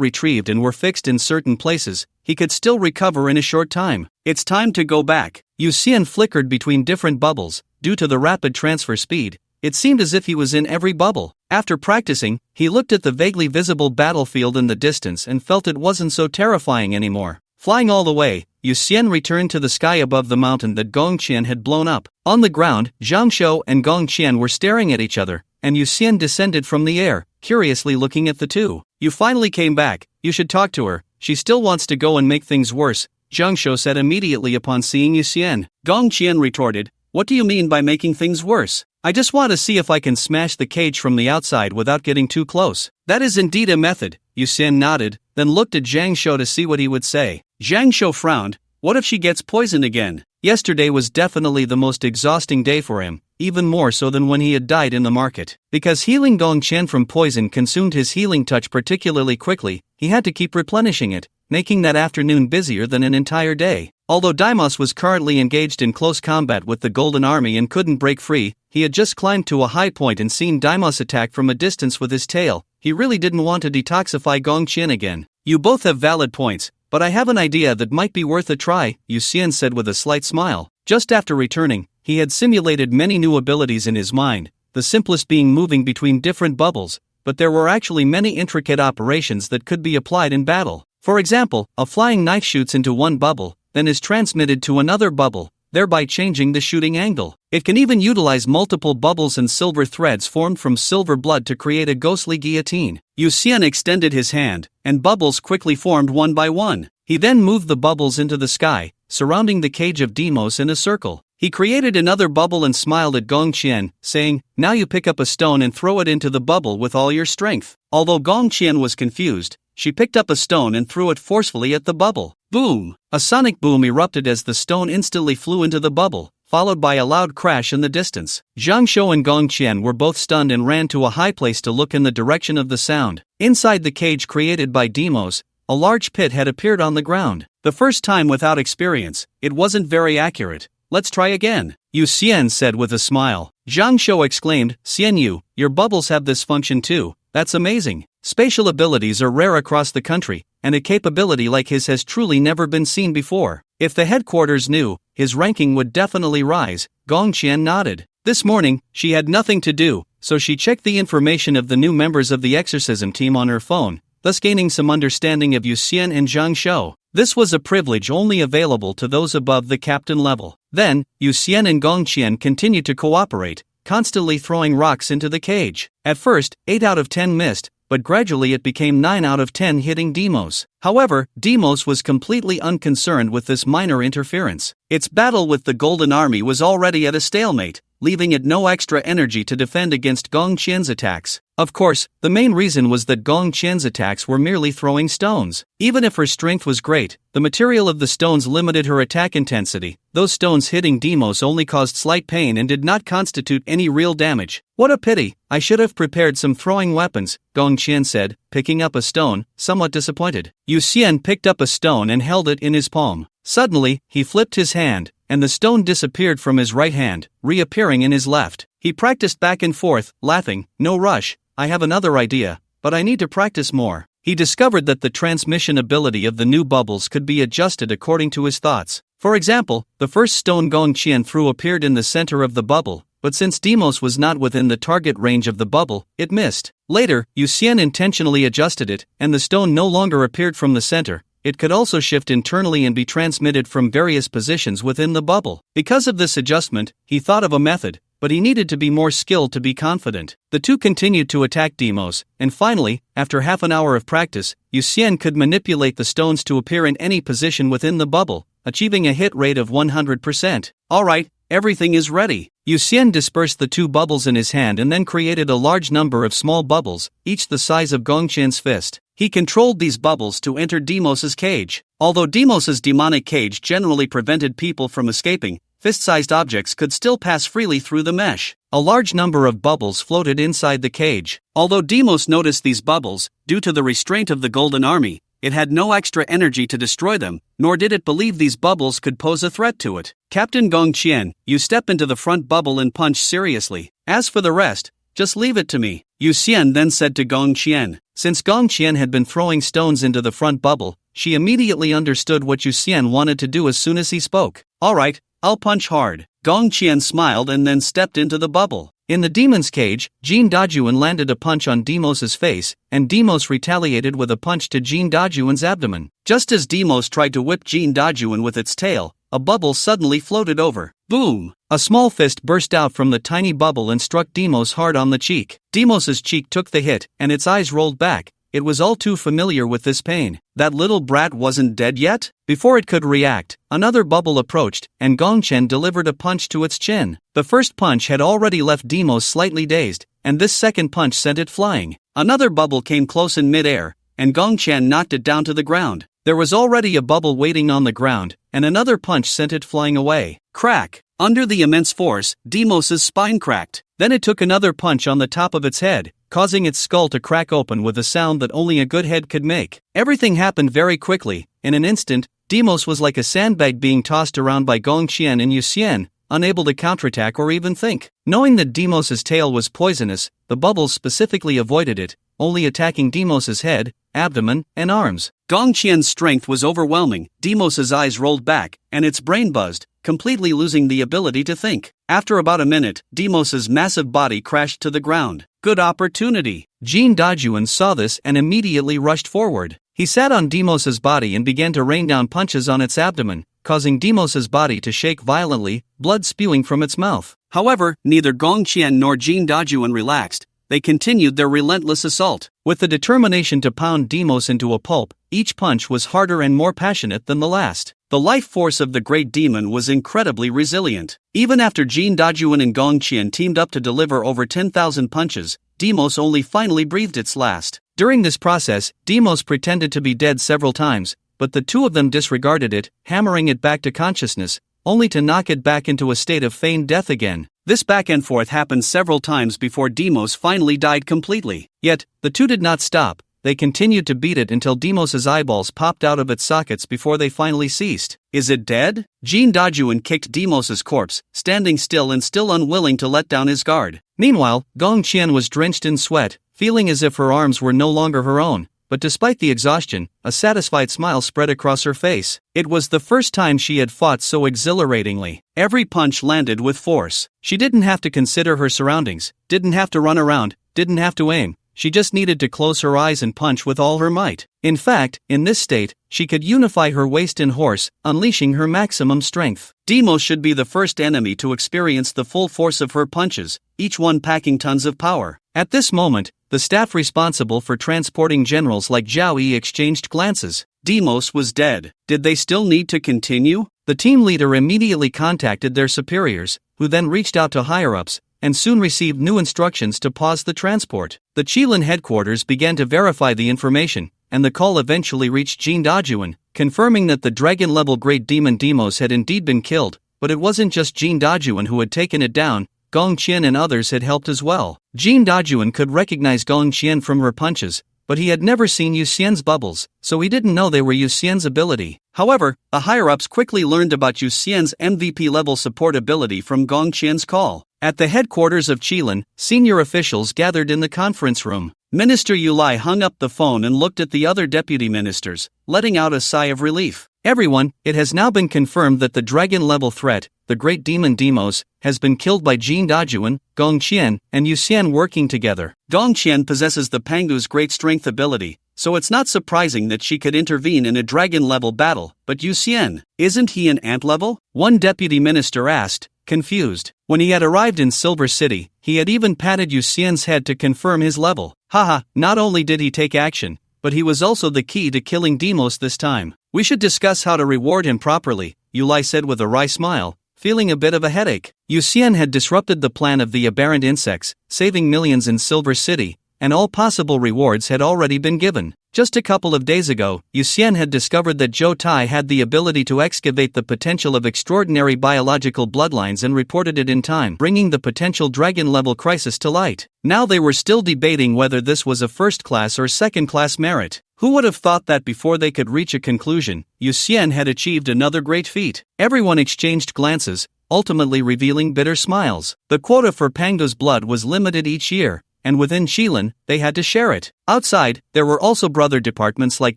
retrieved and were fixed in certain places, he could still recover in a short time. It's time to go back. Yu Xian flickered between different bubbles. Due to the rapid transfer speed, it seemed as if he was in every bubble. After practicing, he looked at the vaguely visible battlefield in the distance and felt it wasn't so terrifying anymore. Flying all the way, Yu Xian returned to the sky above the mountain that Gong Qian had blown up. On the ground, Zhang Shou and Gong Qian were staring at each other, and Yu Xian descended from the air, curiously looking at the two. "You finally came back, you should talk to her, she still wants to go and make things worse," Zhang Shou said immediately upon seeing Yu Xian. Gong Qian retorted, "What do you mean by making things worse? I just want to see if I can smash the cage from the outside without getting too close. That is indeed a method, Yuxian nodded, then looked at Zhang Shou to see what he would say. Zhang Shou frowned. What if she gets poisoned again? Yesterday was definitely the most exhausting day for him, even more so than when he had died in the market. Because healing Gong Qian from poison consumed his healing touch particularly quickly, he had to keep replenishing it, making that afternoon busier than an entire day. Although Daimos was currently engaged in close combat with the Golden Army and couldn't break free, he had just climbed to a high point and seen Daimos attack from a distance with his tail. He really didn't want to detoxify Gong Qian again. You both have valid points, but I have an idea that might be worth a try, Yu Xian said with a slight smile. Just after returning, he had simulated many new abilities in his mind, the simplest being moving between different bubbles, but there were actually many intricate operations that could be applied in battle. For example, a flying knife shoots into one bubble, then is transmitted to another bubble, thereby changing the shooting angle. It can even utilize multiple bubbles and silver threads formed from silver blood to create a ghostly guillotine. Yu Xian extended his hand, and bubbles quickly formed one by one. He then moved the bubbles into the sky, surrounding the cage of Demos in a circle. He created another bubble and smiled at Gong Qian, saying, "Now you pick up a stone and throw it into the bubble with all your strength." Although Gong Qian was confused, she picked up a stone and threw it forcefully at the bubble. Boom! A sonic boom erupted as the stone instantly flew into the bubble, followed by a loud crash in the distance. Zhang Shou and Gong Qian were both stunned and ran to a high place to look in the direction of the sound. Inside the cage created by Demos, a large pit had appeared on the ground. The first time without experience, it wasn't very accurate. "Let's try again," Yu Xian said with a smile. Zhang Shou exclaimed, "Xian Yu, your bubbles have this function too. That's amazing." Spatial abilities are rare across the country, and a capability like his has truly never been seen before. If the headquarters knew, his ranking would definitely rise. Gong Qian nodded. This morning, she had nothing to do, so she checked the information of the new members of the exorcism team on her phone, thus gaining some understanding of Yu Xian and Zhang Shou. This was a privilege only available to those above the captain level. Then, Yu Xian and Gong Qian continued to cooperate, constantly throwing rocks into the cage. At first, 8 out of 10 missed, but gradually it became 9 out of 10 hitting Demos. However, Demos was completely unconcerned with this minor interference. Its battle with the Golden Army was already at a stalemate, leaving it no extra energy to defend against Gong Qian's attacks. Of course, the main reason was that Gong Qian's attacks were merely throwing stones. Even if her strength was great, the material of the stones limited her attack intensity. Those stones hitting Demos only caused slight pain and did not constitute any real damage. "What a pity, I should have prepared some throwing weapons," Gong Qian said, picking up a stone, somewhat disappointed. Yu Xian picked up a stone and held it in his palm. Suddenly, he flipped his hand, and the stone disappeared from his right hand, reappearing in his left. He practiced back and forth, laughing. "No rush, I have another idea, but I need to practice more." He discovered that the transmission ability of the new bubbles could be adjusted according to his thoughts. For example, the first stone Gong Qian threw appeared in the center of the bubble, but since Demos was not within the target range of the bubble, it missed. Later, Yu Xian intentionally adjusted it, and the stone no longer appeared from the center. It could also shift internally and be transmitted from various positions within the bubble. Because of this adjustment, he thought of a method, but he needed to be more skilled to be confident. The two continued to attack Demos, and finally, after half an hour of practice, Yu Xian could manipulate the stones to appear in any position within the bubble, achieving a hit rate of 100%. "Alright, everything is ready." Yu Xian dispersed the two bubbles in his hand and then created a large number of small bubbles, each the size of Gong Qian's fist. He controlled these bubbles to enter Demos's cage. Although Demos's demonic cage generally prevented people from escaping, fist-sized objects could still pass freely through the mesh. A large number of bubbles floated inside the cage. Although Demos noticed these bubbles, due to the restraint of the Golden Army, it had no extra energy to destroy them, nor did it believe these bubbles could pose a threat to it. "Captain Gong Qian, you step into the front bubble and punch seriously. As for the rest, just leave it to me," Yu Xian then said to Gong Qian. Since Gong Qian had been throwing stones into the front bubble, she immediately understood what Yu Xian wanted to do as soon as he spoke. "Alright, I'll punch hard." Gong Qian smiled and then stepped into the bubble. In the demon's cage, Jin Dajuan landed a punch on Demos's face, and Demos retaliated with a punch to Jin Dajuan's abdomen. Just as Demos tried to whip Jin Dajuan with its tail, a bubble suddenly floated over. Boom! A small fist burst out from the tiny bubble and struck Demos hard on the cheek. Demos's cheek took the hit, and its eyes rolled back. it was all too familiar with this pain. That little brat wasn't dead yet? Before it could react, another bubble approached, and Gongchen delivered a punch to its chin. The first punch had already left Demos slightly dazed, and this second punch sent it flying. Another bubble came close in mid-air, and Gongchen knocked it down to the ground. There was already a bubble waiting on the ground, and another punch sent it flying away. Crack! Under the immense force, Demos's spine cracked. Then it took another punch on the top of its head, causing its skull to crack open with a sound that only a good head could make. Everything happened very quickly. In an instant, Demos was like a sandbag being tossed around by Gongchen and Yuxian, unable to counterattack or even think. Knowing that Demos's tail was poisonous, the bubbles specifically avoided it, only attacking Demos's head, abdomen, and arms. Gongqian's strength was overwhelming. Demos's eyes rolled back, and its brain buzzed, completely losing the ability to think. After about a minute, Demos's massive body crashed to the ground. Good opportunity. Jin Dajuan saw this and immediately rushed forward. He sat on Demos's body and began to rain down punches on its abdomen, causing Demos's body to shake violently, blood spewing from its mouth. However, neither Gongqian nor Jin Dajuan relaxed. They continued their relentless assault. With the determination to pound Demos into a pulp, each punch was harder and more passionate than the last. The life force of the great demon was incredibly resilient. Even after Jin Dajuan and Gongqian teamed up to deliver over 10,000 punches, Demos only finally breathed its last. During this process, Demos pretended to be dead several times, but the two of them disregarded it, hammering it back to consciousness, only to knock it back into a state of feigned death again. This back and forth happened several times before Demos finally died completely. Yet, the two did not stop. They continued to beat it until Demos's eyeballs popped out of its sockets before they finally ceased. Is it dead? Jin Dajuan kicked Demos's corpse, standing still and still unwilling to let down his guard. Meanwhile, Gongqian was drenched in sweat, feeling as if her arms were no longer her own. But despite the exhaustion, a satisfied smile spread across her face. It was the first time she had fought so exhilaratingly. Every punch landed with force. She didn't have to consider her surroundings, didn't have to run around, didn't have to aim. She just needed to close her eyes and punch with all her might. In fact, in this state, she could unify her waist and horse, unleashing her maximum strength. Demos should be the first enemy to experience the full force of her punches, each one packing tons of power. At this moment, the staff responsible for transporting generals like Zhao Yi exchanged glances. Demos was dead. Did they still need to continue? The team leader immediately contacted their superiors, who then reached out to higher-ups, and soon received new instructions to pause the transport. The Qilin headquarters began to verify the information, and the call eventually reached Jin Dajuan, confirming that the dragon-level great demon Demos had indeed been killed, but it wasn't just Jin Dajuan who had taken it down. Gongqian and others had helped as well. Jin Dajuan could recognize Gongqian from her punches, but he had never seen Yuxian's bubbles, so he didn't know they were Yuxian's ability. However, the higher-ups quickly learned about Yuxian's MVP-level support ability from Gongqian's call. At the headquarters of Qilin, senior officials gathered in the conference room. Minister Yulai hung up the phone and looked at the other deputy ministers, letting out a sigh of relief. Everyone, it has now been confirmed that the dragon-level threat, the great demon Demos, has been killed by Jin Dajuan, Gongqian, and Yuxian working together. Gongqian possesses the Pangu's great strength ability, so it's not surprising that she could intervene in a dragon-level battle, but Yuxian, isn't he an ant-level? One deputy minister asked, confused. When he had arrived in Silver City, he had even patted Yuxian's head to confirm his level. Haha, not only did he take action, but he was also the key to killing Demos this time. We should discuss how to reward him properly, Yulai said with a wry smile, feeling a bit of a headache. Yuxian had disrupted the plan of the aberrant insects, saving millions in Silver City, and all possible rewards had already been given. Just a couple of days ago, Yuxian had discovered that Zhou Tai had the ability to excavate the potential of extraordinary biological bloodlines and reported it in time, bringing the potential dragon-level crisis to light. Now they were still debating whether this was a first-class or second-class merit. Who would have thought that before they could reach a conclusion, Yuxian had achieved another great feat? Everyone exchanged glances, ultimately revealing bitter smiles. The quota for Pango's blood was limited each year, and within Qilin, they had to share it. Outside, there were also brother departments like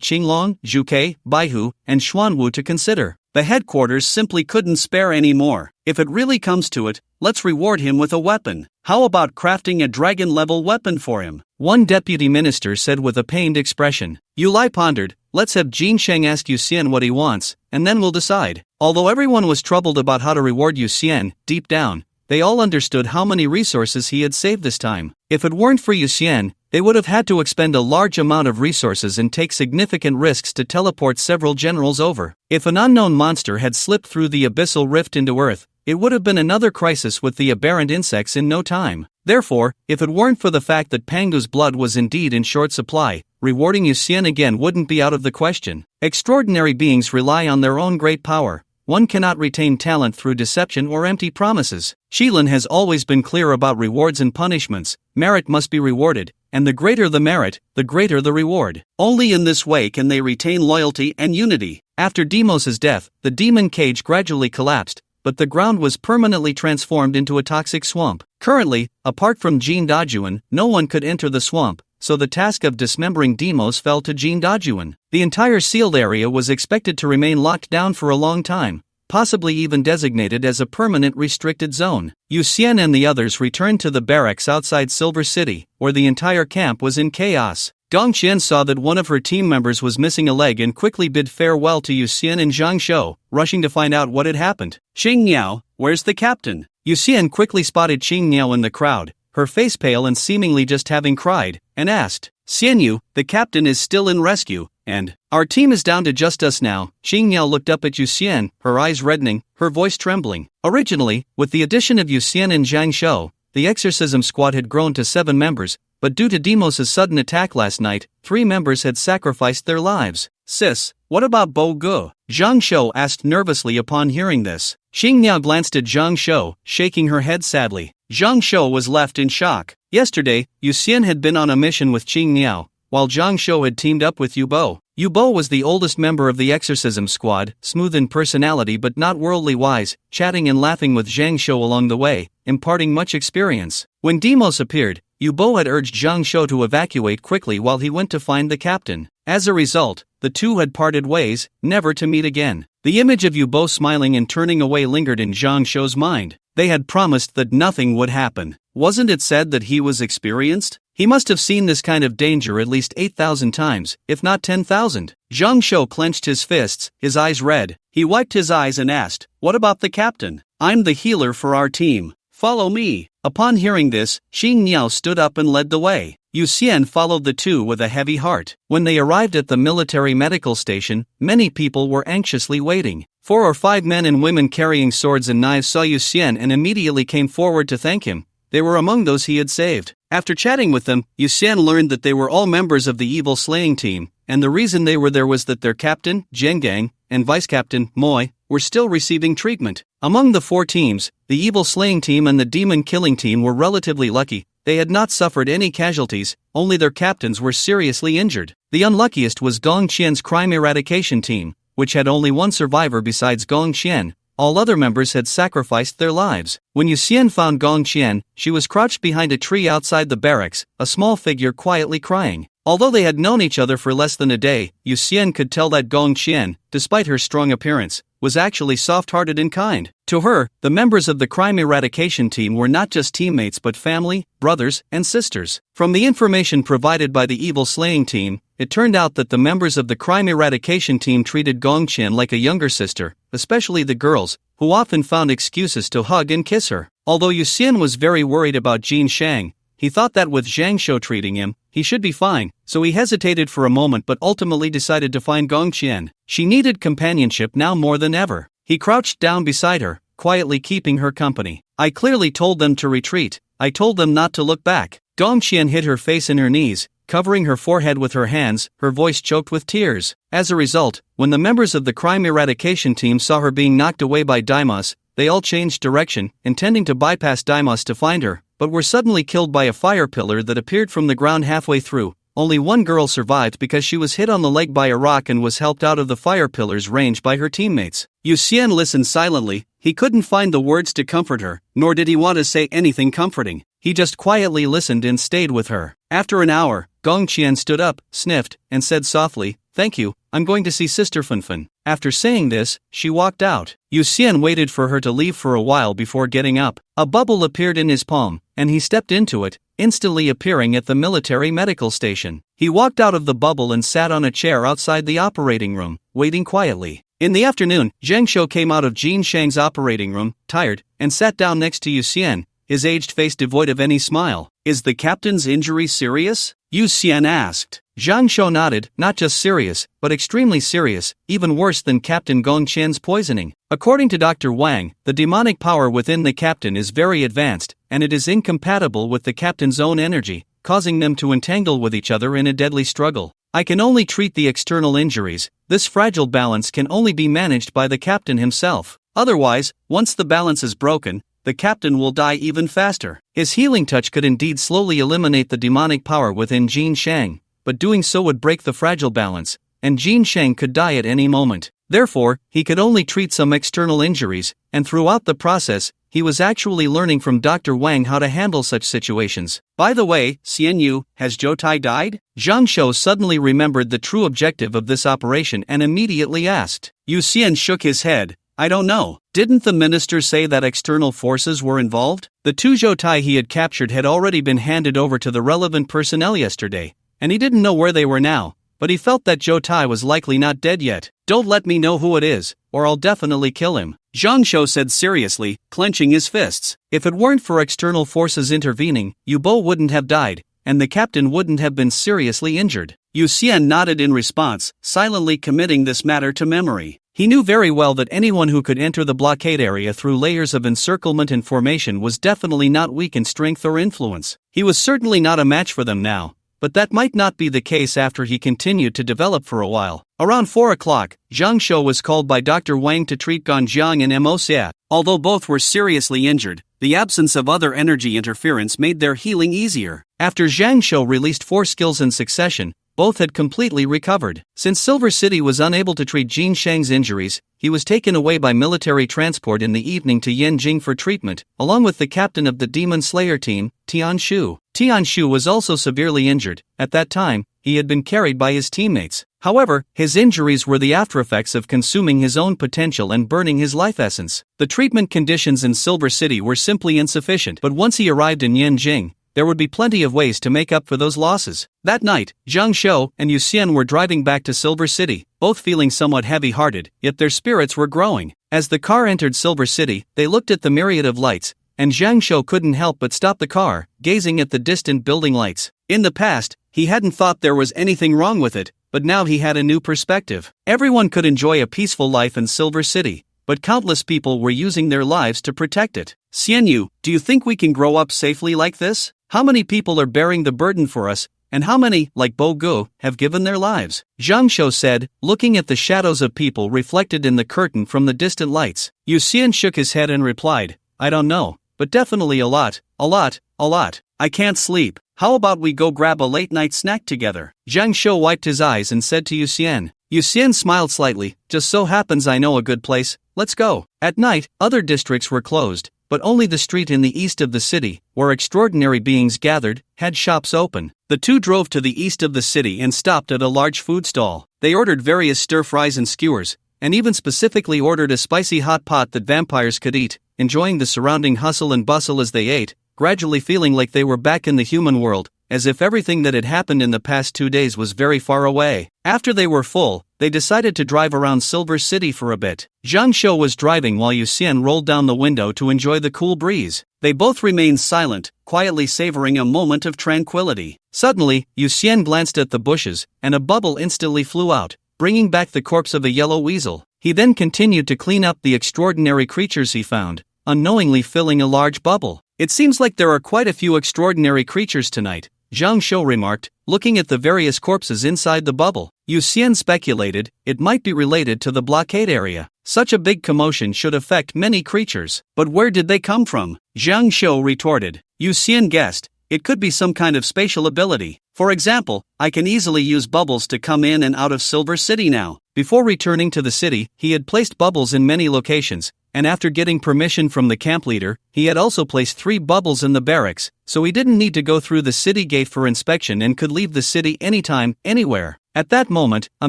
Qinglong, Zhuke, Baihu, and Xuanwu to consider. The headquarters simply couldn't spare any more. If it really comes to it, let's reward him with a weapon. How about crafting a dragon-level weapon for him? One deputy minister said with a pained expression. Yulai pondered, let's have Jin Sheng ask Yuxian what he wants, and then we'll decide. Although everyone was troubled about how to reward Yuxian, deep down, they all understood how many resources he had saved this time. If it weren't for Yuxian, They would have had to expend a large amount of resources and take significant risks to teleport several generals over. If an unknown monster had slipped through the abyssal rift into Earth, it would have been another crisis with the aberrant insects in no time. Therefore, if it weren't for the fact that Pangu's blood was indeed in short supply, rewarding Yuxian again wouldn't be out of the question. Extraordinary beings rely on their own great power. One cannot retain talent through deception or empty promises. Shilin has always been clear about rewards and punishments. Merit must be rewarded, and the greater the merit, the greater the reward. Only in this way can they retain loyalty and unity. After Deimos' death, the demon cage gradually collapsed, but the ground was permanently transformed into a toxic swamp. Currently, apart from Jin Dajuan, no one could enter the swamp, so the task of dismembering Deimos fell to Jin Dajuan. The entire sealed area was expected to remain locked down for a long time, possibly even designated as a permanent restricted zone. Yu Xian and the others returned to the barracks outside Silver City, where the entire camp was in chaos. Dong Qian saw that one of her team members was missing a leg and quickly bid farewell to Yu Xian and Zhang Shou, rushing to find out what had happened. "Xing Niao, where's the captain?" Yu Xian quickly spotted Xing Niao in the crowd, her face pale and seemingly just having cried, and asked, "Xian Yu, the captain is still in rescue, and our team is down to just us now." Xing Niao looked up at Yu Xian, her eyes reddening, her voice trembling. Originally, with the addition of Yu Xian and Zhang Shou, the exorcism squad had grown to 7 members, but due to Deimos' sudden attack last night, 3 members had sacrificed their lives. "Sis, what about Bo Gu?" Zhang Shou asked nervously upon hearing this. Xing Niao glanced at Zhang Shou, shaking her head sadly. Zhang Shou was left in shock. Yesterday, Yu Xian had been on a mission with Xing Niao, while Zhang Shou had teamed up with Yu Bo. Yu Bo was the oldest member of the exorcism squad, smooth in personality but not worldly wise, chatting and laughing with Zhang Shou along the way, imparting much experience. When Deimos appeared, Yu Bo had urged Zhang Shou to evacuate quickly while he went to find the captain. As a result, the two had parted ways, never to meet again. The image of Yu Bo smiling and turning away lingered in Zhang Shou's mind. They had promised that nothing would happen. Wasn't it said that he was experienced? He must have seen this kind of danger at least 8,000 times, if not 10,000. Zhang Shou clenched his fists, his eyes red. He wiped his eyes and asked, "What about the captain? I'm the healer for our team. Follow me." Upon hearing this, Xing Niao stood up and led the way. Yu Xian followed the two with a heavy heart. When they arrived at the military medical station, many people were anxiously waiting. 4 or 5 men and women carrying swords and knives saw Yu Xian and immediately came forward to thank him. They were among those he had saved. After chatting with them, Yu Xian learned that they were all members of the evil slaying team, and the reason they were there was that their captain, Zhengang, and vice-captain, Moi, were still receiving treatment. Among the 4 teams, the evil slaying team and the demon killing team were relatively lucky. They had not suffered any casualties, only their captains were seriously injured. The unluckiest was Gong Qian's crime eradication team, which had only 1 survivor besides Gong Qian. All other members had sacrificed their lives. When Yu Xian found Gong Qian, she was crouched behind a tree outside the barracks, a small figure quietly crying. Although they had known each other for less than a day, Yu Xian could tell that Gong Qian, despite her strong appearance, was actually soft-hearted and kind. To her, the members of the crime eradication team were not just teammates but family, brothers, and sisters. From the information provided by the evil slaying team, it turned out that the members of the crime eradication team treated Gong Qian like a younger sister, especially the girls, who often found excuses to hug and kiss her. Although Yu Xian was very worried about Jin Shang, he thought that with Zhang Shou treating him, he should be fine, so he hesitated for a moment but ultimately decided to find Gong Qian. She needed companionship now more than ever. He crouched down beside her, quietly keeping her company. "I clearly told them to retreat. I told them not to look back." Gong Qian hid her face in her knees, covering her forehead with her hands, her voice choked with tears. As a result, when the members of the crime eradication team saw her being knocked away by Deimos, they all changed direction, intending to bypass Deimos to find her, but were suddenly killed by a fire pillar that appeared from the ground halfway through. Only 1 girl survived because she was hit on the leg by a rock and was helped out of the fire pillar's range by her teammates. Yu Xian listened silently. He couldn't find the words to comfort her, nor did he want to say anything comforting. He just quietly listened and stayed with her. After an hour, Gong Qian stood up, sniffed, and said softly, "Thank you, I'm going to see Sister Funfun." After saying this, she walked out. Yu Xian waited for her to leave for a while before getting up. A bubble appeared in his palm, and he stepped into it, instantly appearing at the military medical station. He walked out of the bubble and sat on a chair outside the operating room, waiting quietly. In the afternoon, Zhang Shou came out of Jin Shang's operating room, tired, and sat down next to Yu Xian. his aged face devoid of any smile. Is the captain's injury serious? Yu Xian asked. Zhang Shou nodded, not just serious, but extremely serious, even worse than Captain Gong Qian's poisoning. According to Dr. Wang, the demonic power within the captain is very advanced, and it is incompatible with the captain's own energy, causing them to entangle with each other in a deadly struggle. I can only treat the external injuries. This fragile balance can only be managed by the captain himself. Otherwise, once the balance is broken, the captain will die even faster. His healing touch could indeed slowly eliminate the demonic power within Jin Shang, but doing so would break the fragile balance, and Jin Shang could die at any moment. Therefore, he could only treat some external injuries, and throughout the process, he was actually learning from Dr. Wang how to handle such situations. By the way, Xian Yu, has Zhou Tai died? Zhang Shou suddenly remembered the true objective of this operation and immediately asked. Yu Xian shook his head. I don't know. Didn't the minister say that external forces were involved? The two Zhou Tai he had captured had already been handed over to the relevant personnel yesterday, and he didn't know where they were now, but he felt that Zhou Tai was likely not dead yet. Don't let me know who it is, or I'll definitely kill him, Zhang Shou said seriously, clenching his fists. If it weren't for external forces intervening, Yu Bo wouldn't have died, and the captain wouldn't have been seriously injured. Yu Xian nodded in response, silently committing this matter to memory. He knew very well that anyone who could enter the blockade area through layers of encirclement and formation was definitely not weak in strength or influence. He was certainly not a match for them now, but that might not be the case after he continued to develop for a while. Around 4 o'clock, Zhang Shou was called by Dr. Wang to treat Ganjiang and Mo Xia. Although both were seriously injured, the absence of other energy interference made their healing easier. After Zhang Shou released 4 skills in succession, both had completely recovered. Since Silver City was unable to treat Jin Shang's injuries, he was taken away by military transport in the evening to Yanjing for treatment, along with the captain of the Demon Slayer team, Tian Shu. Tian Shu was also severely injured. At that time, he had been carried by his teammates. However, his injuries were the aftereffects of consuming his own potential and burning his life essence. The treatment conditions in Silver City were simply insufficient, but once he arrived in Yanjing, there would be plenty of ways to make up for those losses. That night, Zhang Shou and Yu Xian were driving back to Silver City, both feeling somewhat heavy-hearted, yet their spirits were growing. As the car entered Silver City, they looked at the myriad of lights, and Zhang Shou couldn't help but stop the car, gazing at the distant building lights. In the past, he hadn't thought there was anything wrong with it, but now he had a new perspective. Everyone could enjoy a peaceful life in Silver City, but countless people were using their lives to protect it. Xian Yu, do you think we can grow up safely like this? How many people are bearing the burden for us, and how many, like Bo Gu, have given their lives? Zhang Shou said, looking at the shadows of people reflected in the curtain from the distant lights. Yu Xian shook his head and replied, I don't know, but definitely a lot. I can't sleep. How about we go grab a late-night snack together? Zhang Shou wiped his eyes and said to Yu Xian. Yu Xian smiled slightly, just so happens I know a good place, let's go. At night, other districts were closed, but only the street in the east of the city, where extraordinary beings gathered, had shops open. The two drove to the east of the city and stopped at a large food stall. They ordered various stir-fries and skewers, and even specifically ordered a spicy hot pot that vampires could eat, enjoying the surrounding hustle and bustle as they ate, gradually feeling like they were back in the human world, as if everything that had happened in the past 2 days was very far away. After they were full, they decided to drive around Silver City for a bit. Zhang Shou was driving while Yu Xian rolled down the window to enjoy the cool breeze. They both remained silent, quietly savoring a moment of tranquility. Suddenly, Yu Xian glanced at the bushes, and a bubble instantly flew out, bringing back the corpse of a yellow weasel. He then continued to clean up the extraordinary creatures he found, unknowingly filling a large bubble. It seems like there are quite a few extraordinary creatures tonight, Zhang Shou remarked, looking at the various corpses inside the bubble. Yu Xian speculated, it might be related to the blockade area. Such a big commotion should affect many creatures. But where did they come from? Zhang Shou retorted. Yu Xian guessed, it could be some kind of spatial ability. For example, I can easily use bubbles to come in and out of Silver City now. Before returning to the city, he had placed bubbles in many locations, and after getting permission from the camp leader, he had also placed 3 bubbles in the barracks, so he didn't need to go through the city gate for inspection and could leave the city anytime, anywhere. At that moment, a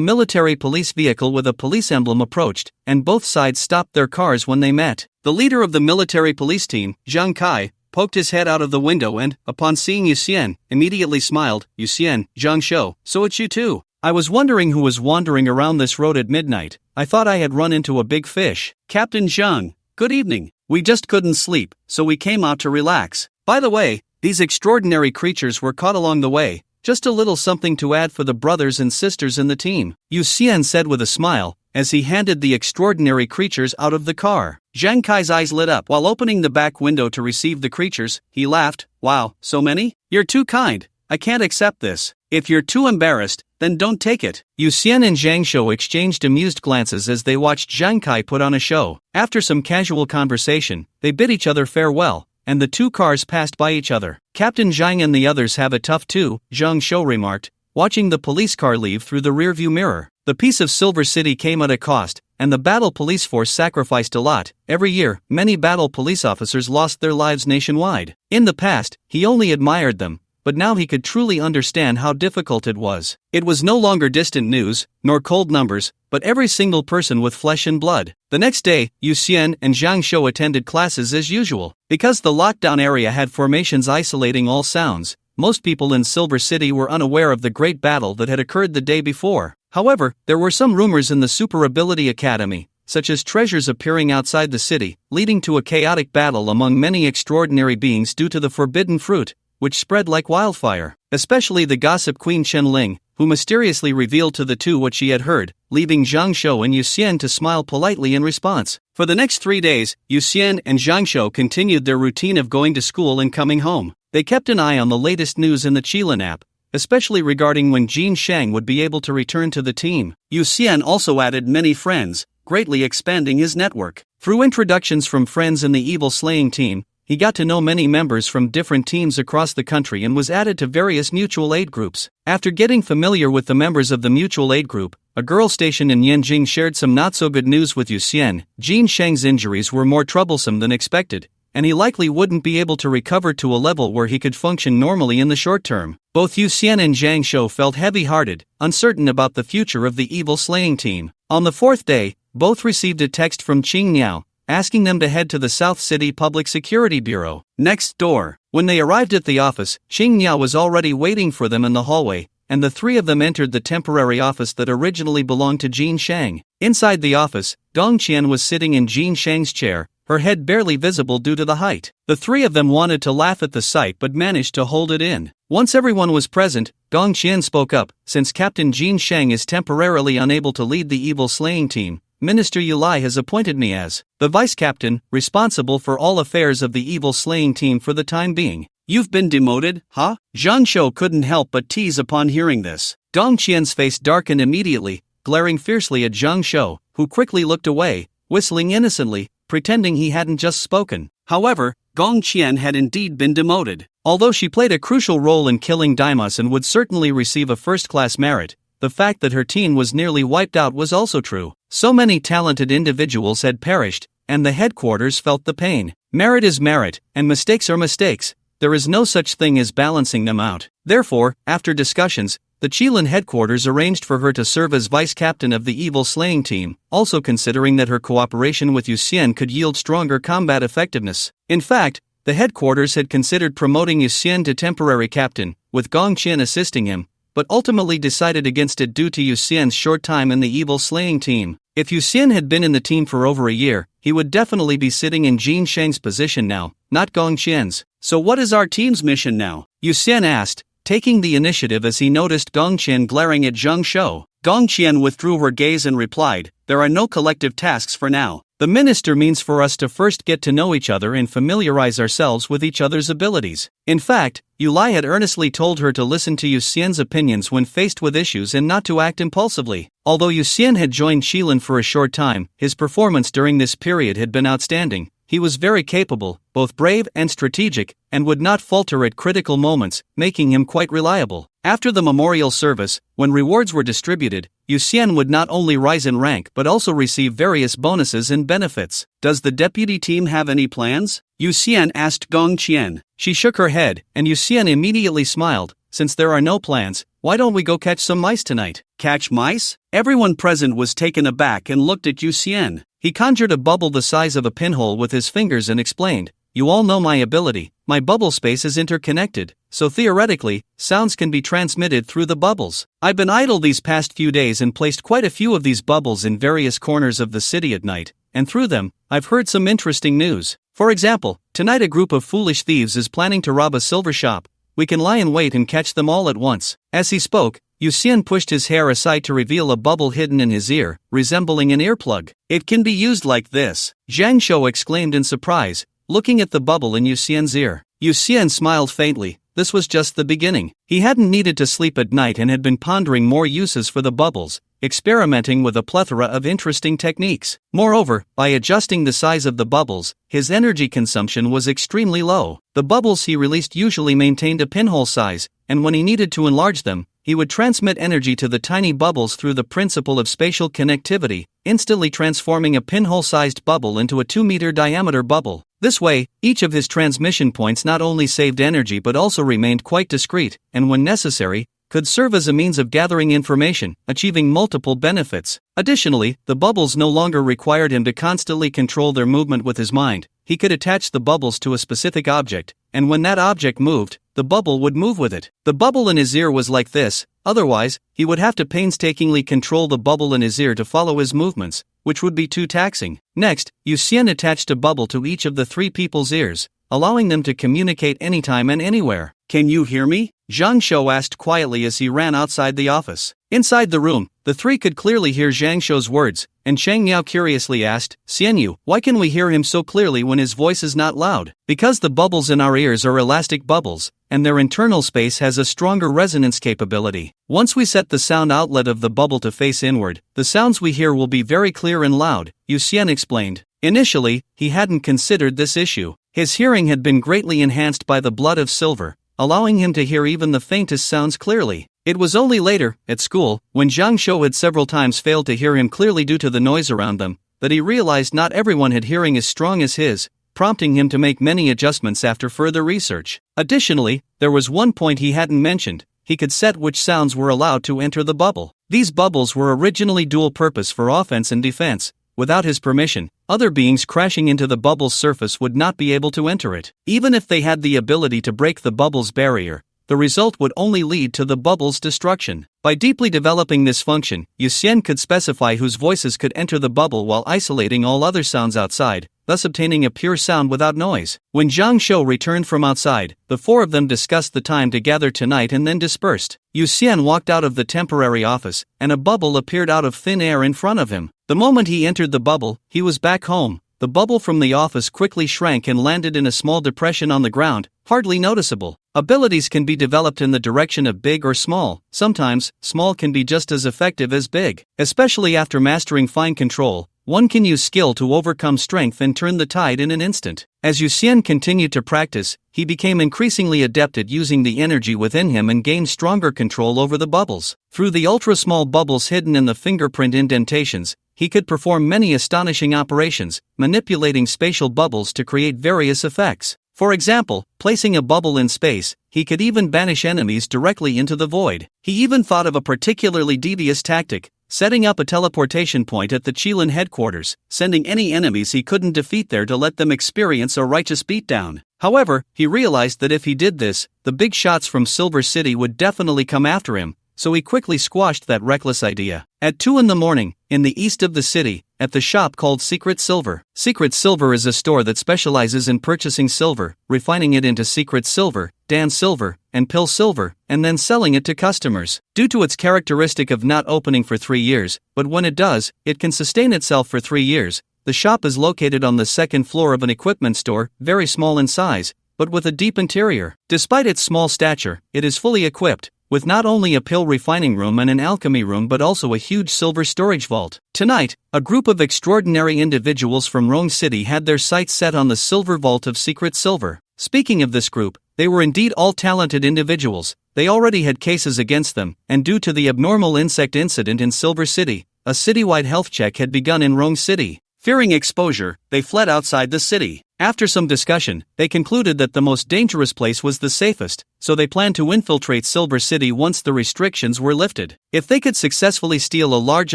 military police vehicle with a police emblem approached, and both sides stopped their cars when they met. The leader of the military police team, Zhang Kai, poked his head out of the window and, upon seeing Yu Xian, immediately smiled. Yu Xian, Zhang Shou, so it's you too. I was wondering who was wandering around this road at midnight. I thought I had run into a big fish. Captain Zhang, good evening. We just couldn't sleep, so we came out to relax. By the way, these extraordinary creatures were caught along the way, just a little something to add for the brothers and sisters in the team, Yu Xian said with a smile, as he handed the extraordinary creatures out of the car. Zhang Kai's eyes lit up while opening the back window to receive the creatures. He laughed. Wow, so many? You're too kind. I can't accept this. If you're too embarrassed, then don't take it. Yu Xian and Zhang Shou exchanged amused glances as they watched Zhang Kai put on a show. After some casual conversation, they bid each other farewell, and the two cars passed by each other. Captain Zhang and the others have it tough too, Zhang Shou remarked, watching the police car leave through the rearview mirror. The peace of Silver City came at a cost, and the battle police force sacrificed a lot. Every year, many battle police officers lost their lives nationwide. In the past, he only admired them, but now he could truly understand how difficult it was. It was no longer distant news, nor cold numbers, but every single person with flesh and blood. The next day, Yu Xian and Zhang Shou attended classes as usual. Because the lockdown area had formations isolating all sounds, most people in Silver City were unaware of the great battle that had occurred the day before. However, there were some rumors in the Super Ability Academy, such as treasures appearing outside the city, leading to a chaotic battle among many extraordinary beings due to the forbidden fruit, which spread like wildfire, especially the gossip queen Chen Ling, who mysteriously revealed to the two what she had heard, leaving Zhang Shou and Yu Xian to smile politely in response. For the next 3 days, Yu Xian and Zhang Shou continued their routine of going to school and coming home. They kept an eye on the latest news in the Qilin app, especially regarding when Jin Shang would be able to return to the team. Yu Xian also added many friends, greatly expanding his network. Through introductions from friends in the evil slaying team, he got to know many members from different teams across the country and was added to various mutual aid groups. After getting familiar with the members of the mutual aid group, a girl stationed in Yanjing shared some not-so-good news with Yu Xian. Jin Shang's injuries were more troublesome than expected, and he likely wouldn't be able to recover to a level where he could function normally in the short term. Both Yu Xian and Zhang Shou felt heavy-hearted, uncertain about the future of the evil slaying team. On the 4th day, both received a text from Qing Niao, asking them to head to the South City Public Security Bureau, next door. When they arrived at the office, Qing Niao was already waiting for them in the hallway, and the three of them entered the temporary office that originally belonged to Jin Shang. Inside the office, Dong Qian was sitting in Jin Shang's chair, her head barely visible due to the height. The three of them wanted to laugh at the sight but managed to hold it in. Once everyone was present, Dong Qian spoke up. Since Captain Jin Shang is temporarily unable to lead the evil slaying team, Minister Yu Lai has appointed me as the vice captain, responsible for all affairs of the evil slaying team for the time being. You've been demoted, huh? Zhang Shou couldn't help but tease upon hearing this. Dong Qian's face darkened immediately, glaring fiercely at Zhang Shou, who quickly looked away, whistling innocently, pretending he hadn't just spoken. However, Gong Qian had indeed been demoted. Although she played a crucial role in killing Daimos and would certainly receive a first-class merit, the fact that her team was nearly wiped out was also true. So many talented individuals had perished, and the headquarters felt the pain. Merit is merit, and mistakes are mistakes. There is no such thing as balancing them out. Therefore, after discussions, the Qilin headquarters arranged for her to serve as vice captain of the evil slaying team, also considering that her cooperation with Yu Xian could yield stronger combat effectiveness. In fact, the headquarters had considered promoting Yu Xian to temporary captain, with Gong Qian assisting him, but ultimately decided against it due to Yu Xian's short time in the evil slaying team. If Yu Xian had been in the team for over a year, he would definitely be sitting in Jin Shang's position now, not Gong Qian's. So what is our team's mission now? Yu Xian asked, taking the initiative as he noticed Gong Qian glaring at Zhang Shou. Gong Qian withdrew her gaze and replied, "There are no collective tasks for now. The minister means for us to first get to know each other and familiarize ourselves with each other's abilities." In fact, Yu Lai had earnestly told her to listen to Yu Xian's opinions when faced with issues and not to act impulsively. Although Yu Xian had joined Qilin for a short time, his performance during this period had been outstanding. He was very capable, both brave and strategic, and would not falter at critical moments, making him quite reliable. After the memorial service, when rewards were distributed, Yu Xian would not only rise in rank but also receive various bonuses and benefits. "Does the deputy team have any plans?" Yu Xian asked Gong Qian. She shook her head, and Yu Xian immediately smiled. "Since there are no plans, why don't we go catch some mice tonight?" Catch mice? Everyone present was taken aback and looked at Yu Xian. He conjured a bubble the size of a pinhole with his fingers and explained, "You all know my ability. My bubble space is interconnected, so theoretically, sounds can be transmitted through the bubbles. I've been idle these past few days and placed quite a few of these bubbles in various corners of the city at night, and through them, I've heard some interesting news. For example, tonight a group of foolish thieves is planning to rob a silver shop. We can lie in wait and catch them all at once. As he spoke, Yuxian pushed his hair aside to reveal a bubble hidden in his ear, resembling an earplug. It can be used like this, Zhang Shou exclaimed in surprise, looking at the bubble in Yuxian's ear. Yuxian smiled faintly. This was just the beginning. He hadn't needed to sleep at night and had been pondering more uses for the bubbles, experimenting with a plethora of interesting techniques. Moreover, by adjusting the size of the bubbles, his energy consumption was extremely low. The bubbles he released usually maintained a pinhole size, and when he needed to enlarge them, he would transmit energy to the tiny bubbles through the principle of spatial connectivity, instantly transforming a pinhole-sized bubble into a 2-meter diameter bubble. This way, each of his transmission points not only saved energy but also remained quite discreet, and when necessary, could serve as a means of gathering information, achieving multiple benefits. Additionally, the bubbles no longer required him to constantly control their movement with his mind. He could attach the bubbles to a specific object, and when that object moved, the bubble would move with it. The bubble in his ear was like this, otherwise, he would have to painstakingly control the bubble in his ear to follow his movements, which would be too taxing. Next, Yuxian attached a bubble to each of the 3 people's ears, allowing them to communicate anytime and anywhere. "Can you hear me?" Zhang Shou asked quietly as he ran outside the office. Inside the room, the 3 could clearly hear Zhang Shou's words, and Chang Niao curiously asked, "Xianyu, why can we hear him so clearly when his voice is not loud?" "Because the bubbles in our ears are elastic bubbles, and their internal space has a stronger resonance capability. Once we set the sound outlet of the bubble to face inward, the sounds we hear will be very clear and loud," Yuxian explained. Initially, he hadn't considered this issue. His hearing had been greatly enhanced by the blood of silver, allowing him to hear even the faintest sounds clearly. It was only later, at school, when Zhang Shou had several times failed to hear him clearly due to the noise around them, that he realized not everyone had hearing as strong as his, prompting him to make many adjustments after further research. Additionally, there was one point he hadn't mentioned: he could set which sounds were allowed to enter the bubble. These bubbles were originally dual purpose for offense and defense. Without his permission, other beings crashing into the bubble's surface would not be able to enter it. Even if they had the ability to break the bubble's barrier, the result would only lead to the bubble's destruction. By deeply developing this function, Yuxian could specify whose voices could enter the bubble while isolating all other sounds outside, thus obtaining a pure sound without noise. When Zhang Shou returned from outside, the 4 of them discussed the time to gather tonight and then dispersed. Yuxian walked out of the temporary office, and a bubble appeared out of thin air in front of him. The moment he entered the bubble, he was back home. The bubble from the office quickly shrank and landed in a small depression on the ground, hardly noticeable. Abilities can be developed in the direction of big or small. Sometimes, small can be just as effective as big. Especially after mastering fine control, one can use skill to overcome strength and turn the tide in an instant. As Yuxian continued to practice, he became increasingly adept at using the energy within him and gained stronger control over the bubbles. Through the ultra-small bubbles hidden in the fingerprint indentations, he could perform many astonishing operations, manipulating spatial bubbles to create various effects. For example, placing a bubble in space, he could even banish enemies directly into the void. He even thought of a particularly devious tactic, setting up a teleportation point at the Qilin headquarters, sending any enemies he couldn't defeat there to let them experience a righteous beatdown. However, he realized that if he did this, the big shots from Silver City would definitely come after him, so he quickly squashed that reckless idea. At 2 in the morning, in the east of the city, at the shop called Secret Silver. Secret Silver is a store that specializes in purchasing silver, refining it into secret silver, Dan silver, and pill silver, and then selling it to customers. Due to its characteristic of not opening for 3 years, but when it does, it can sustain itself for 3 years, the shop is located on the 2nd floor of an equipment store, very small in size, but with a deep interior. Despite its small stature, it is fully equipped, with not only a pill refining room and an alchemy room but also a huge silver storage vault. Tonight, a group of extraordinary individuals from Rome City had their sights set on the silver vault of Secret Silver. Speaking of this group, they were indeed all talented individuals. They already had cases against them, and due to the abnormal insect incident in Silver City, a citywide health check had begun in Rome City. Fearing exposure, they fled outside the city. After some discussion, they concluded that the most dangerous place was the safest, so they planned to infiltrate Silver City once the restrictions were lifted. If they could successfully steal a large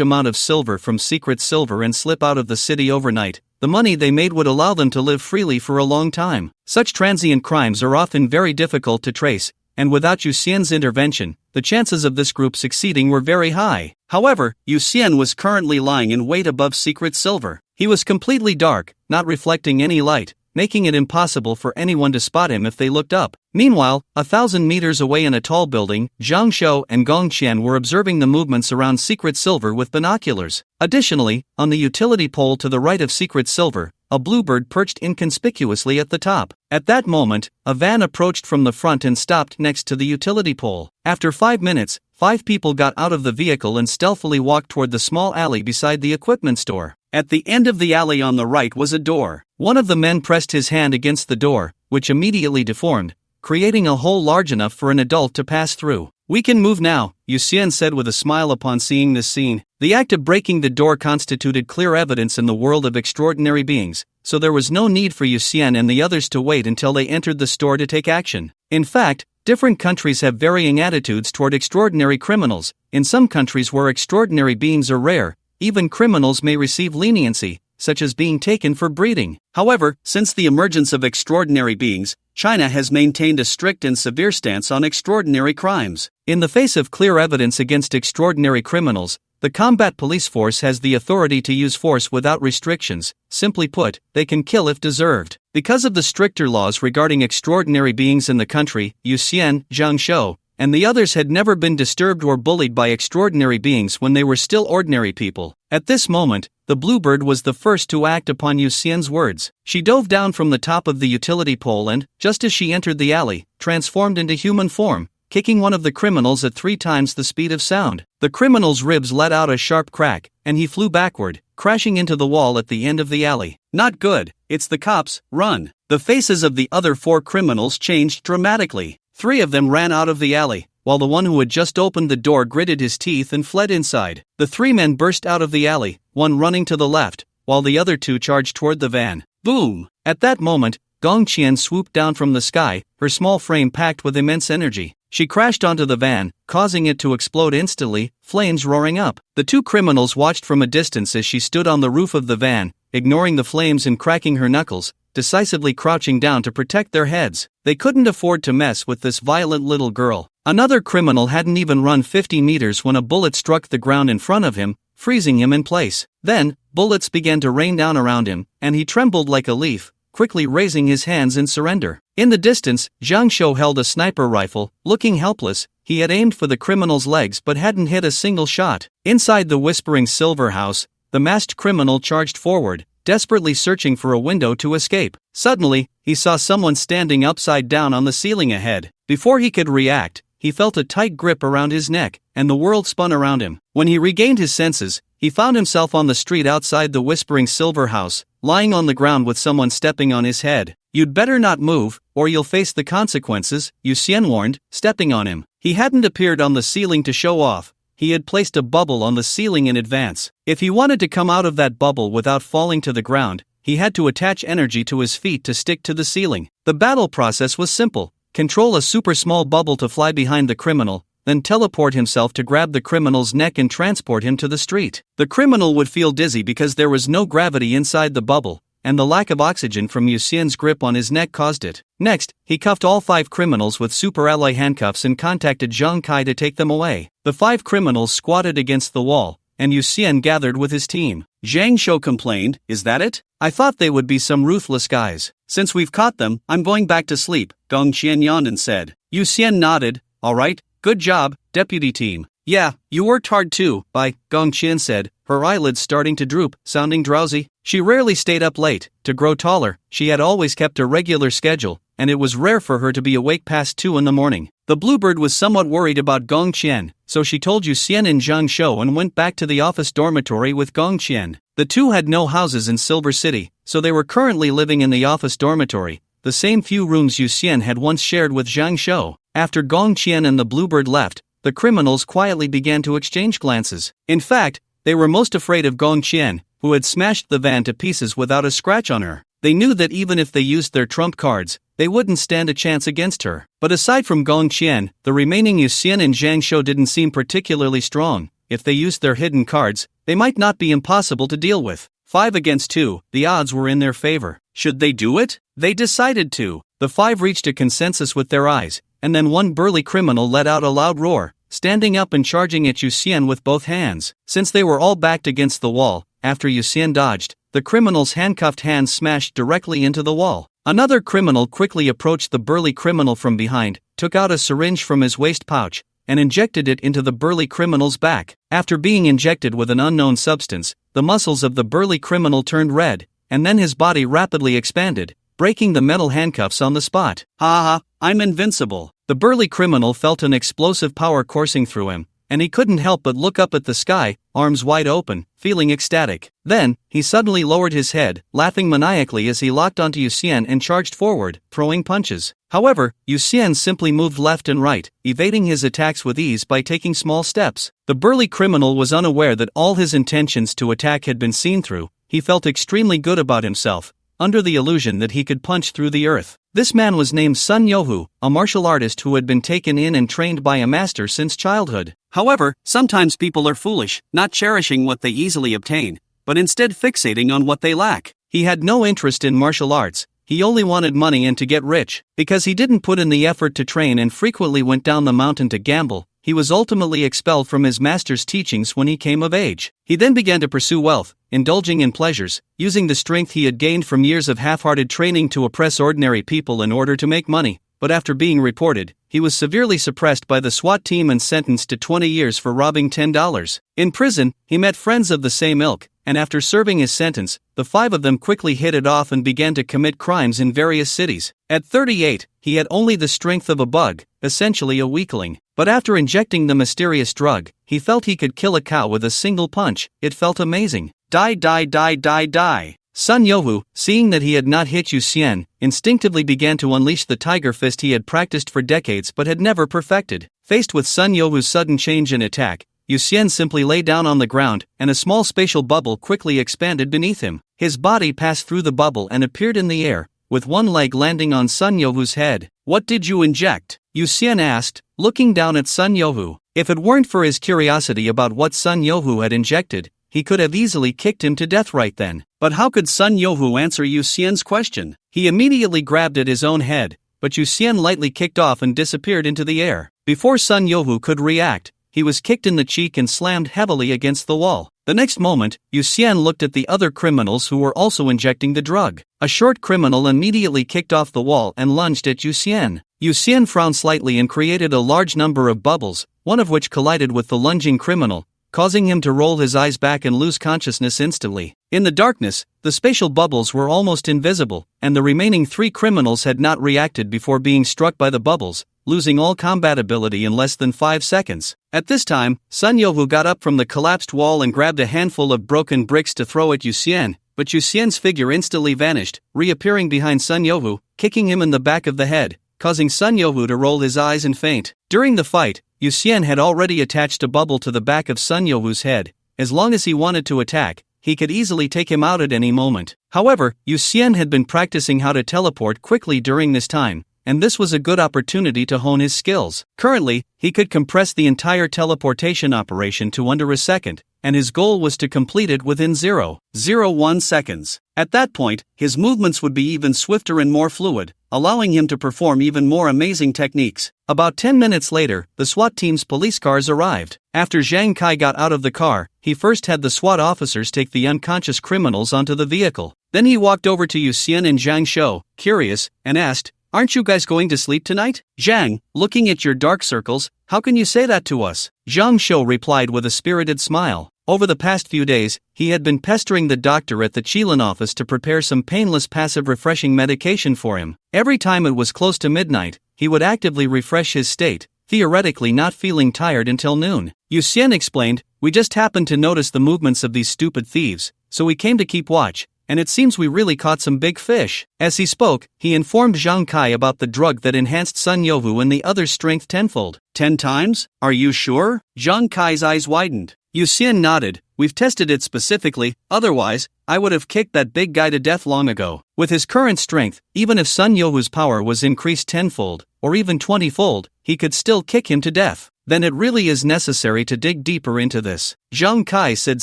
amount of silver from Secret Silver and slip out of the city overnight, the money they made would allow them to live freely for a long time. Such transient crimes are often very difficult to trace, and without Yuxian's intervention, the chances of this group succeeding were very high. However, Yuxian was currently lying in wait above Secret Silver. He was completely dark, not reflecting any light, making it impossible for anyone to spot him if they looked up. Meanwhile, 1,000 meters away in a tall building, Zhang Shou and Gong Qian were observing the movements around Secret Silver with binoculars. Additionally, on the utility pole to the right of Secret Silver, a bluebird perched inconspicuously at the top. At that moment, a van approached from the front and stopped next to the utility pole. After 5 minutes, 5 people got out of the vehicle and stealthily walked toward the small alley beside the equipment store. At the end of the alley on the right was a door. One of the men pressed his hand against the door, which immediately deformed, creating a hole large enough for an adult to pass through. "We can move now," Yu Xian said with a smile upon seeing this scene. The act of breaking the door constituted clear evidence in the world of extraordinary beings, so there was no need for Yu Xian and the others to wait until they entered the store to take action. In fact, different countries have varying attitudes toward extraordinary criminals. In some countries where extraordinary beings are rare, even criminals may receive leniency, such as being taken for breeding. However, since the emergence of extraordinary beings, China has maintained a strict and severe stance on extraordinary crimes. In the face of clear evidence against extraordinary criminals, the combat police force has the authority to use force without restrictions. Simply put, they can kill if deserved. Because of the stricter laws regarding extraordinary beings in the country, Yu Xian, Zhang Shou, and the others had never been disturbed or bullied by extraordinary beings when they were still ordinary people. At this moment, the bluebird was the first to act upon Yu Xian's words. She dove down from the top of the utility pole and, just as she entered the alley, transformed into human form, kicking one of the criminals at 3 times the speed of sound. The criminal's ribs let out a sharp crack, and he flew backward, crashing into the wall at the end of the alley. "Not good, it's the cops, run." The faces of the other 4 criminals changed dramatically. 3 of them ran out of the alley, while the one who had just opened the door gritted his teeth and fled inside. The 3 men burst out of the alley, one running to the left, while the other 2 charged toward the van. Boom! At that moment, Gong Qian swooped down from the sky, her small frame packed with immense energy. She crashed onto the van, causing it to explode instantly, flames roaring up. The 2 criminals watched from a distance as she stood on the roof of the van, ignoring the flames and cracking her knuckles, decisively crouching down to protect their heads. They couldn't afford to mess with this violent little girl. Another criminal hadn't even run 50 meters when a bullet struck the ground in front of him, freezing him in place. Then, bullets began to rain down around him, and he trembled like a leaf, quickly raising his hands in surrender. In the distance, Zhang Shou held a sniper rifle, looking helpless. He had aimed for the criminal's legs but hadn't hit a single shot. Inside the Whispering Silver House, the masked criminal charged forward, desperately searching for a window to escape. Suddenly, he saw someone standing upside down on the ceiling ahead. Before he could react, he felt a tight grip around his neck, and the world spun around him. When he regained his senses, he found himself on the street outside the Whispering Silver House, lying on the ground with someone stepping on his head. "You'd better not move, or you'll face the consequences," Yu Xian warned, stepping on him. He hadn't appeared on the ceiling to show off. He had placed a bubble on the ceiling in advance. If he wanted to come out of that bubble without falling to the ground, he had to attach energy to his feet to stick to the ceiling. The battle process was simple. Control a super small bubble to fly behind the criminal, then teleport himself to grab the criminal's neck and transport him to the street. The criminal would feel dizzy because there was no gravity inside the bubble, and the lack of oxygen from Yu Xian's grip on his neck caused it. Next, he cuffed all 5 criminals with super alloy handcuffs and contacted Zhang Kai to take them away. The 5 criminals squatted against the wall, and Yu Xian gathered with his team. Zhang Shou complained, "Is that it? I thought they would be some ruthless guys. Since we've caught them, I'm going back to sleep," Gong Qian yawned and said. Yu Xian nodded. "All right, good job, deputy team." "Yeah, you worked hard too," Gong Qian said, her eyelids starting to droop, sounding drowsy. She rarely stayed up late. To grow taller, she had always kept a regular schedule, and it was rare for her to be awake past 2 in the morning. The bluebird was somewhat worried about Gong Qian, so she told Yu Xian and Zhang Shou and went back to the office dormitory with Gong Qian. The 2 had no houses in Silver City, so they were currently living in the office dormitory, the same few rooms Yu Xian had once shared with Zhang Shou. After Gong Qian and the bluebird left, the criminals quietly began to exchange glances. In fact, they were most afraid of Gong Qian, who had smashed the van to pieces without a scratch on her. They knew that even if they used their trump cards, they wouldn't stand a chance against her. But aside from Gong Qian, the remaining Yu Xian and Zhang Shou didn't seem particularly strong. If they used their hidden cards, they might not be impossible to deal with. 5 against 2, the odds were in their favor. Should they do it? They decided to. The 5 reached a consensus with their eyes, and then one burly criminal let out a loud roar, standing up and charging at Yu Xian with both hands. Since they were all backed against the wall, after Yu Xian dodged, the criminal's handcuffed hands smashed directly into the wall. Another criminal quickly approached the burly criminal from behind, took out a syringe from his waist pouch, and injected it into the burly criminal's back. After being injected with an unknown substance, the muscles of the burly criminal turned red, and then his body rapidly expanded, breaking the metal handcuffs on the spot. Ha ha, I'm invincible. The burly criminal felt an explosive power coursing through him, and he couldn't help but look up at the sky, arms wide open, feeling ecstatic. Then, he suddenly lowered his head, laughing maniacally as he locked onto Yu Xian and charged forward, throwing punches. However, Yu Xian simply moved left and right, evading his attacks with ease by taking small steps. The burly criminal was unaware that all his intentions to attack had been seen through. He felt extremely good about himself, under the illusion that he could punch through the earth. This man was named Sun Yohu, a martial artist who had been taken in and trained by a master since childhood. However, sometimes people are foolish, not cherishing what they easily obtain, but instead fixating on what they lack. He had no interest in martial arts. He only wanted money and to get rich. Because he didn't put in the effort to train and frequently went down the mountain to gamble, he was ultimately expelled from his master's teachings when he came of age. He then began to pursue wealth, indulging in pleasures, using the strength he had gained from years of half-hearted training to oppress ordinary people in order to make money. But after being reported, he was severely suppressed by the SWAT team and sentenced to 20 years for robbing $10. In prison, he met friends of the same ilk, and after serving his sentence, the five of them quickly hit it off and began to commit crimes in various cities. At 38, he had only the strength of a bug, essentially a weakling. But after injecting the mysterious drug, he felt he could kill a cow with a single punch. It felt amazing. Die die die die die. Sun Yohu, seeing that he had not hit Yu Xian, instinctively began to unleash the tiger fist he had practiced for decades but had never perfected. Faced with Sun Yohu's sudden change in attack, Yu Xian simply lay down on the ground, and a small spatial bubble quickly expanded beneath him. His body passed through the bubble and appeared in the air, with one leg landing on Sun Yohu's head. What did you inject? Yu Xian asked, looking down at Sun Yohu. If it weren't for his curiosity about what Sun Yohu had injected, he could have easily kicked him to death right then. But how could Sun Yohu answer Yu Xian's question? He immediately grabbed at his own head, but Yu Xian lightly kicked off and disappeared into the air. Before Sun Yohu could react, he was kicked in the cheek and slammed heavily against the wall. The next moment, Yu Xian looked at the other criminals who were also injecting the drug. A short criminal immediately kicked off the wall and lunged at Yu Xian. Yu Xian frowned slightly and created a large number of bubbles, one of which collided with the lunging criminal, causing him to roll his eyes back and lose consciousness instantly. In the darkness, the spatial bubbles were almost invisible, and the remaining three criminals had not reacted before being struck by the bubbles, losing all combat ability in less than 5 seconds. At this time, Sun Yohu got up from the collapsed wall and grabbed a handful of broken bricks to throw at Yu Xian, but Yu Xian's figure instantly vanished, reappearing behind Sun Yohu, kicking him in the back of the head, causing Sun Yohu to roll his eyes and faint. During the fight, Yu Xian had already attached a bubble to the back of Sun Yohu's head. As long as he wanted to attack, he could easily take him out at any moment. However, Yu Xian had been practicing how to teleport quickly during this time, and this was a good opportunity to hone his skills. Currently, he could compress the entire teleportation operation to under a second, and his goal was to complete it within 0.01 seconds. At that point, his movements would be even swifter and more fluid, allowing him to perform even more amazing techniques. About 10 minutes later, the SWAT team's police cars arrived. After Zhang Kai got out of the car, he first had the SWAT officers take the unconscious criminals onto the vehicle. Then he walked over to Yu Xian and Zhang Shou, curious, and asked, "Aren't you guys going to sleep tonight?" "Zhang, looking at your dark circles, how can you say that to us?" Zhang Shou replied with a spirited smile. Over the past few days, he had been pestering the doctor at the Qilin office to prepare some painless passive refreshing medication for him. Every time it was close to midnight, he would actively refresh his state, theoretically not feeling tired until noon. Yu Xian explained, "We just happened to notice the movements of these stupid thieves, so we came to keep watch, and it seems we really caught some big fish." As he spoke, he informed Zhang Kai about the drug that enhanced Sun Yohu and the other's strength tenfold. 10 times? Are you sure? Zhang Kai's eyes widened. Yu Xian nodded. "We've tested it specifically, otherwise, I would have kicked that big guy to death long ago." With his current strength, even if Sun Yohu's power was increased tenfold, or even 20-fold, he could still kick him to death. "Then it really is necessary to dig deeper into this," Zhang Kai said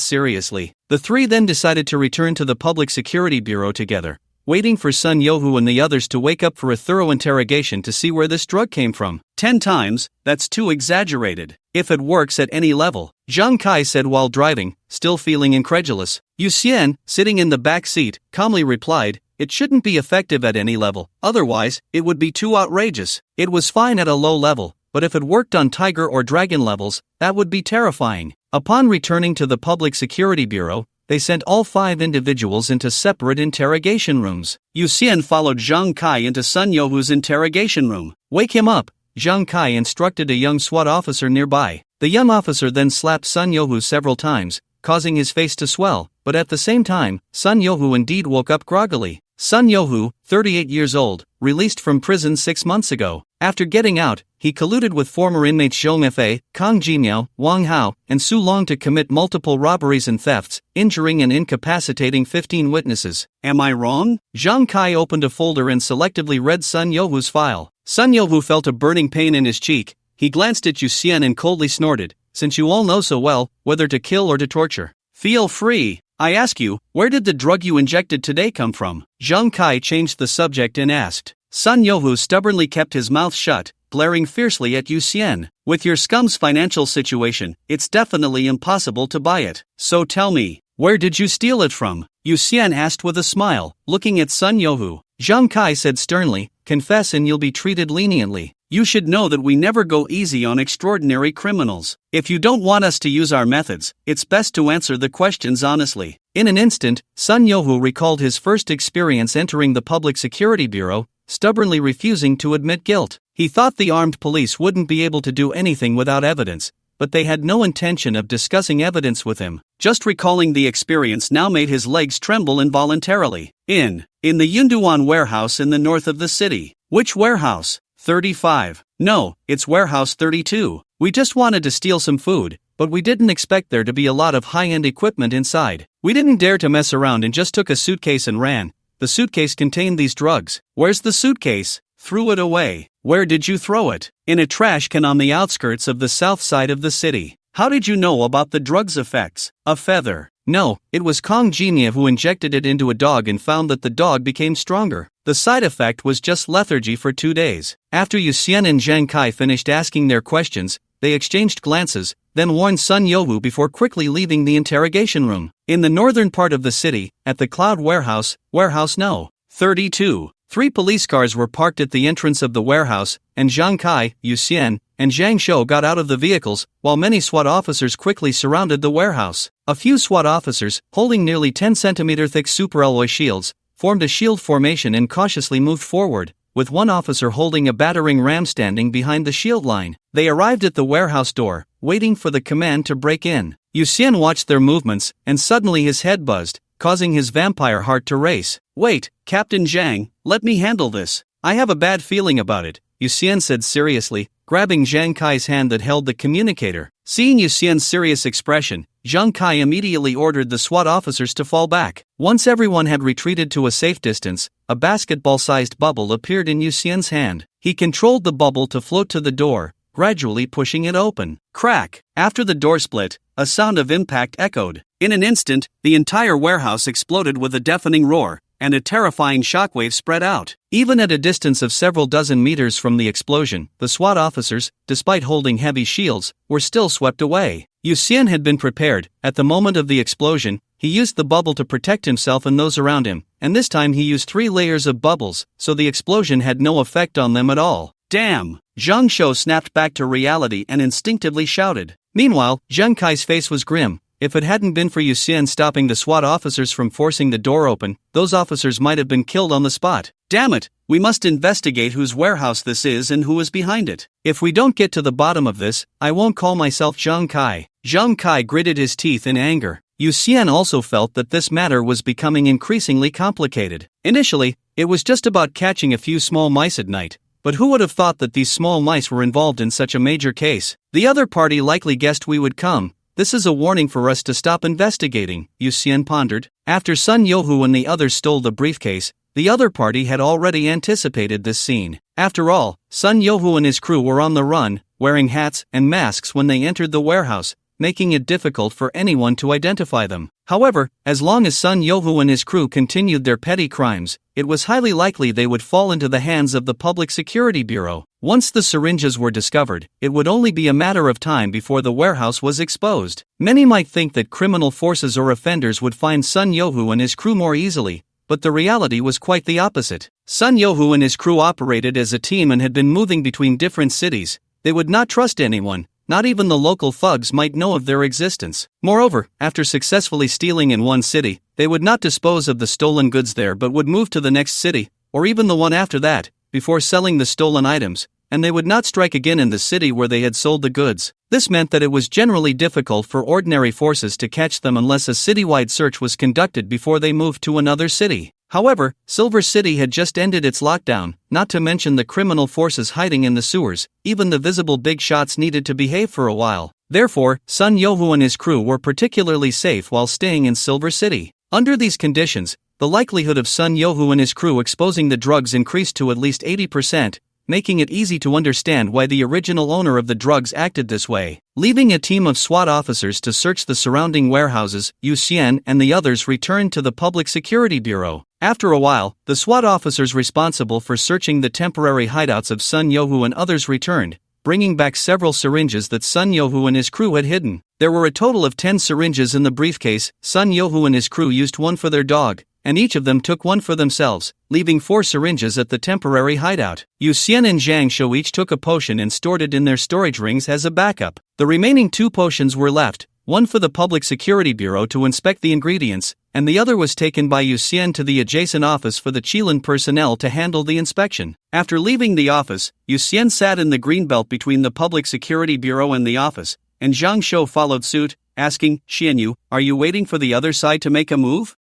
seriously. The three then decided to return to the Public Security Bureau together, waiting for Sun Yohu and the others to wake up for a thorough interrogation to see where this drug came from. 10 times, that's too exaggerated. If it works at any level, Zhang Kai said while driving, still feeling incredulous. Yu Xian, sitting in the back seat, calmly replied, it shouldn't be effective at any level, otherwise, it would be too outrageous. It was fine at a low level, but if it worked on tiger or dragon levels, that would be terrifying. Upon returning to the Public Security Bureau, they sent all 5 individuals into separate interrogation rooms. Yu Xian followed Zhang Kai into Sun Yohu's interrogation room. Wake him up, Zhang Kai instructed a young SWAT officer nearby. The young officer then slapped Sun Yohu several times, causing his face to swell, but at the same time, Sun Yohu indeed woke up groggily. Sun Yohu, 38 years old, released from prison 6 months ago. After getting out, he colluded with former inmates Zhong Fei, Kang Jimiao, Wang Hao, and Su Long to commit multiple robberies and thefts, injuring and incapacitating 15 witnesses. Am I wrong? Zhang Kai opened a folder and selectively read Sun Yohu's file. Sun Yohu felt a burning pain in his cheek. He glanced at Yu Xian and coldly snorted, since you all know so well, whether to kill or to torture. Feel free. I ask you, where did the drug you injected today come from? Zhang Kai changed the subject and asked. Sun Yohu stubbornly kept his mouth shut, glaring fiercely at Yu Xian. With your scum's financial situation, it's definitely impossible to buy it. So tell me, where did you steal it from? Yu Xian asked with a smile, looking at Sun Yohu. Zhang Kai said sternly, confess and you'll be treated leniently. You should know that we never go easy on extraordinary criminals. If you don't want us to use our methods, it's best to answer the questions honestly. In an instant, Sun Yohu recalled his first experience entering the Public Security Bureau, stubbornly refusing to admit guilt. He thought the armed police wouldn't be able to do anything without evidence, but they had no intention of discussing evidence with him. Just recalling the experience now made his legs tremble involuntarily. In the Yunduan warehouse in the north of the city. Which warehouse? 35. No, it's warehouse 32. We just wanted to steal some food, but we didn't expect there to be a lot of high-end equipment inside. We didn't dare to mess around and just took a suitcase and ran. The suitcase contained these drugs. Where's the suitcase? Threw it away. Where did you throw it? In a trash can on the outskirts of the south side of the city. How did you know about the drug's effects? A feather. No, it was Kang Jimia who injected it into a dog and found that the dog became stronger. The side effect was just lethargy for 2 days. After Yu Xian and Zhang Kai finished asking their questions, they exchanged glances, then warned Sun Yohu before quickly leaving the interrogation room. In the northern part of the city, at the Cloud Warehouse, Warehouse No. 32, 3 police cars were parked at the entrance of the warehouse, and Zhang Kai, Yu Xian, and Zhang Shou got out of the vehicles, while many SWAT officers quickly surrounded the warehouse. A few SWAT officers, holding nearly 10-centimeter thick superalloy shields, formed a shield formation and cautiously moved forward, with one officer holding a battering ram standing behind the shield line. They arrived at the warehouse door, waiting for the command to break in. Yu Xian watched their movements, and suddenly his head buzzed, causing his vampire heart to race. Wait, Captain Zhang, let me handle this. I have a bad feeling about it, Yu Xian said seriously, grabbing Zhang Kai's hand that held the communicator. Seeing Yu Xian's serious expression, Zhang Kai immediately ordered the SWAT officers to fall back. Once everyone had retreated to a safe distance, a basketball-sized bubble appeared in Yu Xian's hand. He controlled the bubble to float to the door, gradually pushing it open. Crack! After the door split, a sound of impact echoed. In an instant, the entire warehouse exploded with a deafening roar, and a terrifying shockwave spread out. Even at a distance of several dozen meters from the explosion, the SWAT officers, despite holding heavy shields, were still swept away. Yu Xian had been prepared. At the moment of the explosion, he used the bubble to protect himself and those around him, and this time he used 3 layers of bubbles, so the explosion had no effect on them at all. Damn! Zhang Shou snapped back to reality and instinctively shouted. Meanwhile, Zhang Kai's face was grim. If it hadn't been for Yu Xian stopping the SWAT officers from forcing the door open, those officers might have been killed on the spot. Damn it, we must investigate whose warehouse this is and who is behind it. If we don't get to the bottom of this, I won't call myself Zhang Kai. Zhang Kai gritted his teeth in anger. Yu Xian also felt that this matter was becoming increasingly complicated. Initially, it was just about catching a few small mice at night, but who would have thought that these small mice were involved in such a major case? The other party likely guessed we would come. This is a warning for us to stop investigating, Yu Xian pondered. After Sun Yohu and the others stole the briefcase, the other party had already anticipated this scene. After all, Sun Yohu and his crew were on the run, wearing hats and masks when they entered the warehouse, making it difficult for anyone to identify them. However, as long as Sun Yohu and his crew continued their petty crimes, it was highly likely they would fall into the hands of the Public Security Bureau. Once the syringes were discovered, it would only be a matter of time before the warehouse was exposed. Many might think that criminal forces or offenders would find Sun Yohu and his crew more easily, but the reality was quite the opposite. Sun Yohu and his crew operated as a team and had been moving between different cities. They would not trust anyone. Not even the local thugs might know of their existence. Moreover, after successfully stealing in one city, they would not dispose of the stolen goods there but would move to the next city, or even the one after that, before selling the stolen items, and they would not strike again in the city where they had sold the goods. This meant that it was generally difficult for ordinary forces to catch them unless a citywide search was conducted before they moved to another city. However, Silver City had just ended its lockdown, not to mention the criminal forces hiding in the sewers. Even the visible big shots needed to behave for a while. Therefore, Sun Yohu and his crew were particularly safe while staying in Silver City. Under these conditions, the likelihood of Sun Yohu and his crew exposing the drugs increased to at least 80%, making it easy to understand why the original owner of the drugs acted this way. Leaving a team of SWAT officers to search the surrounding warehouses, Yu Xian and the others returned to the Public Security Bureau. After a while, the SWAT officers responsible for searching the temporary hideouts of Sun Yohu and others returned, bringing back several syringes that Sun Yohu and his crew had hidden. There were a total of 10 syringes in the briefcase. Sun Yohu and his crew used one for their dog, and each of them took one for themselves, leaving 4 syringes at the temporary hideout. Yu Xian and Zhang Shou each took a potion and stored it in their storage rings as a backup. The remaining 2 potions were left, one for the Public Security Bureau to inspect the ingredients, and the other was taken by Yu Xian to the adjacent office for the Qilin personnel to handle the inspection. After leaving the office, Yu Xian sat in the green belt between the Public Security Bureau and the office, and Zhang Shou followed suit, asking, "Xianyu, are you waiting for the other side to make a move?"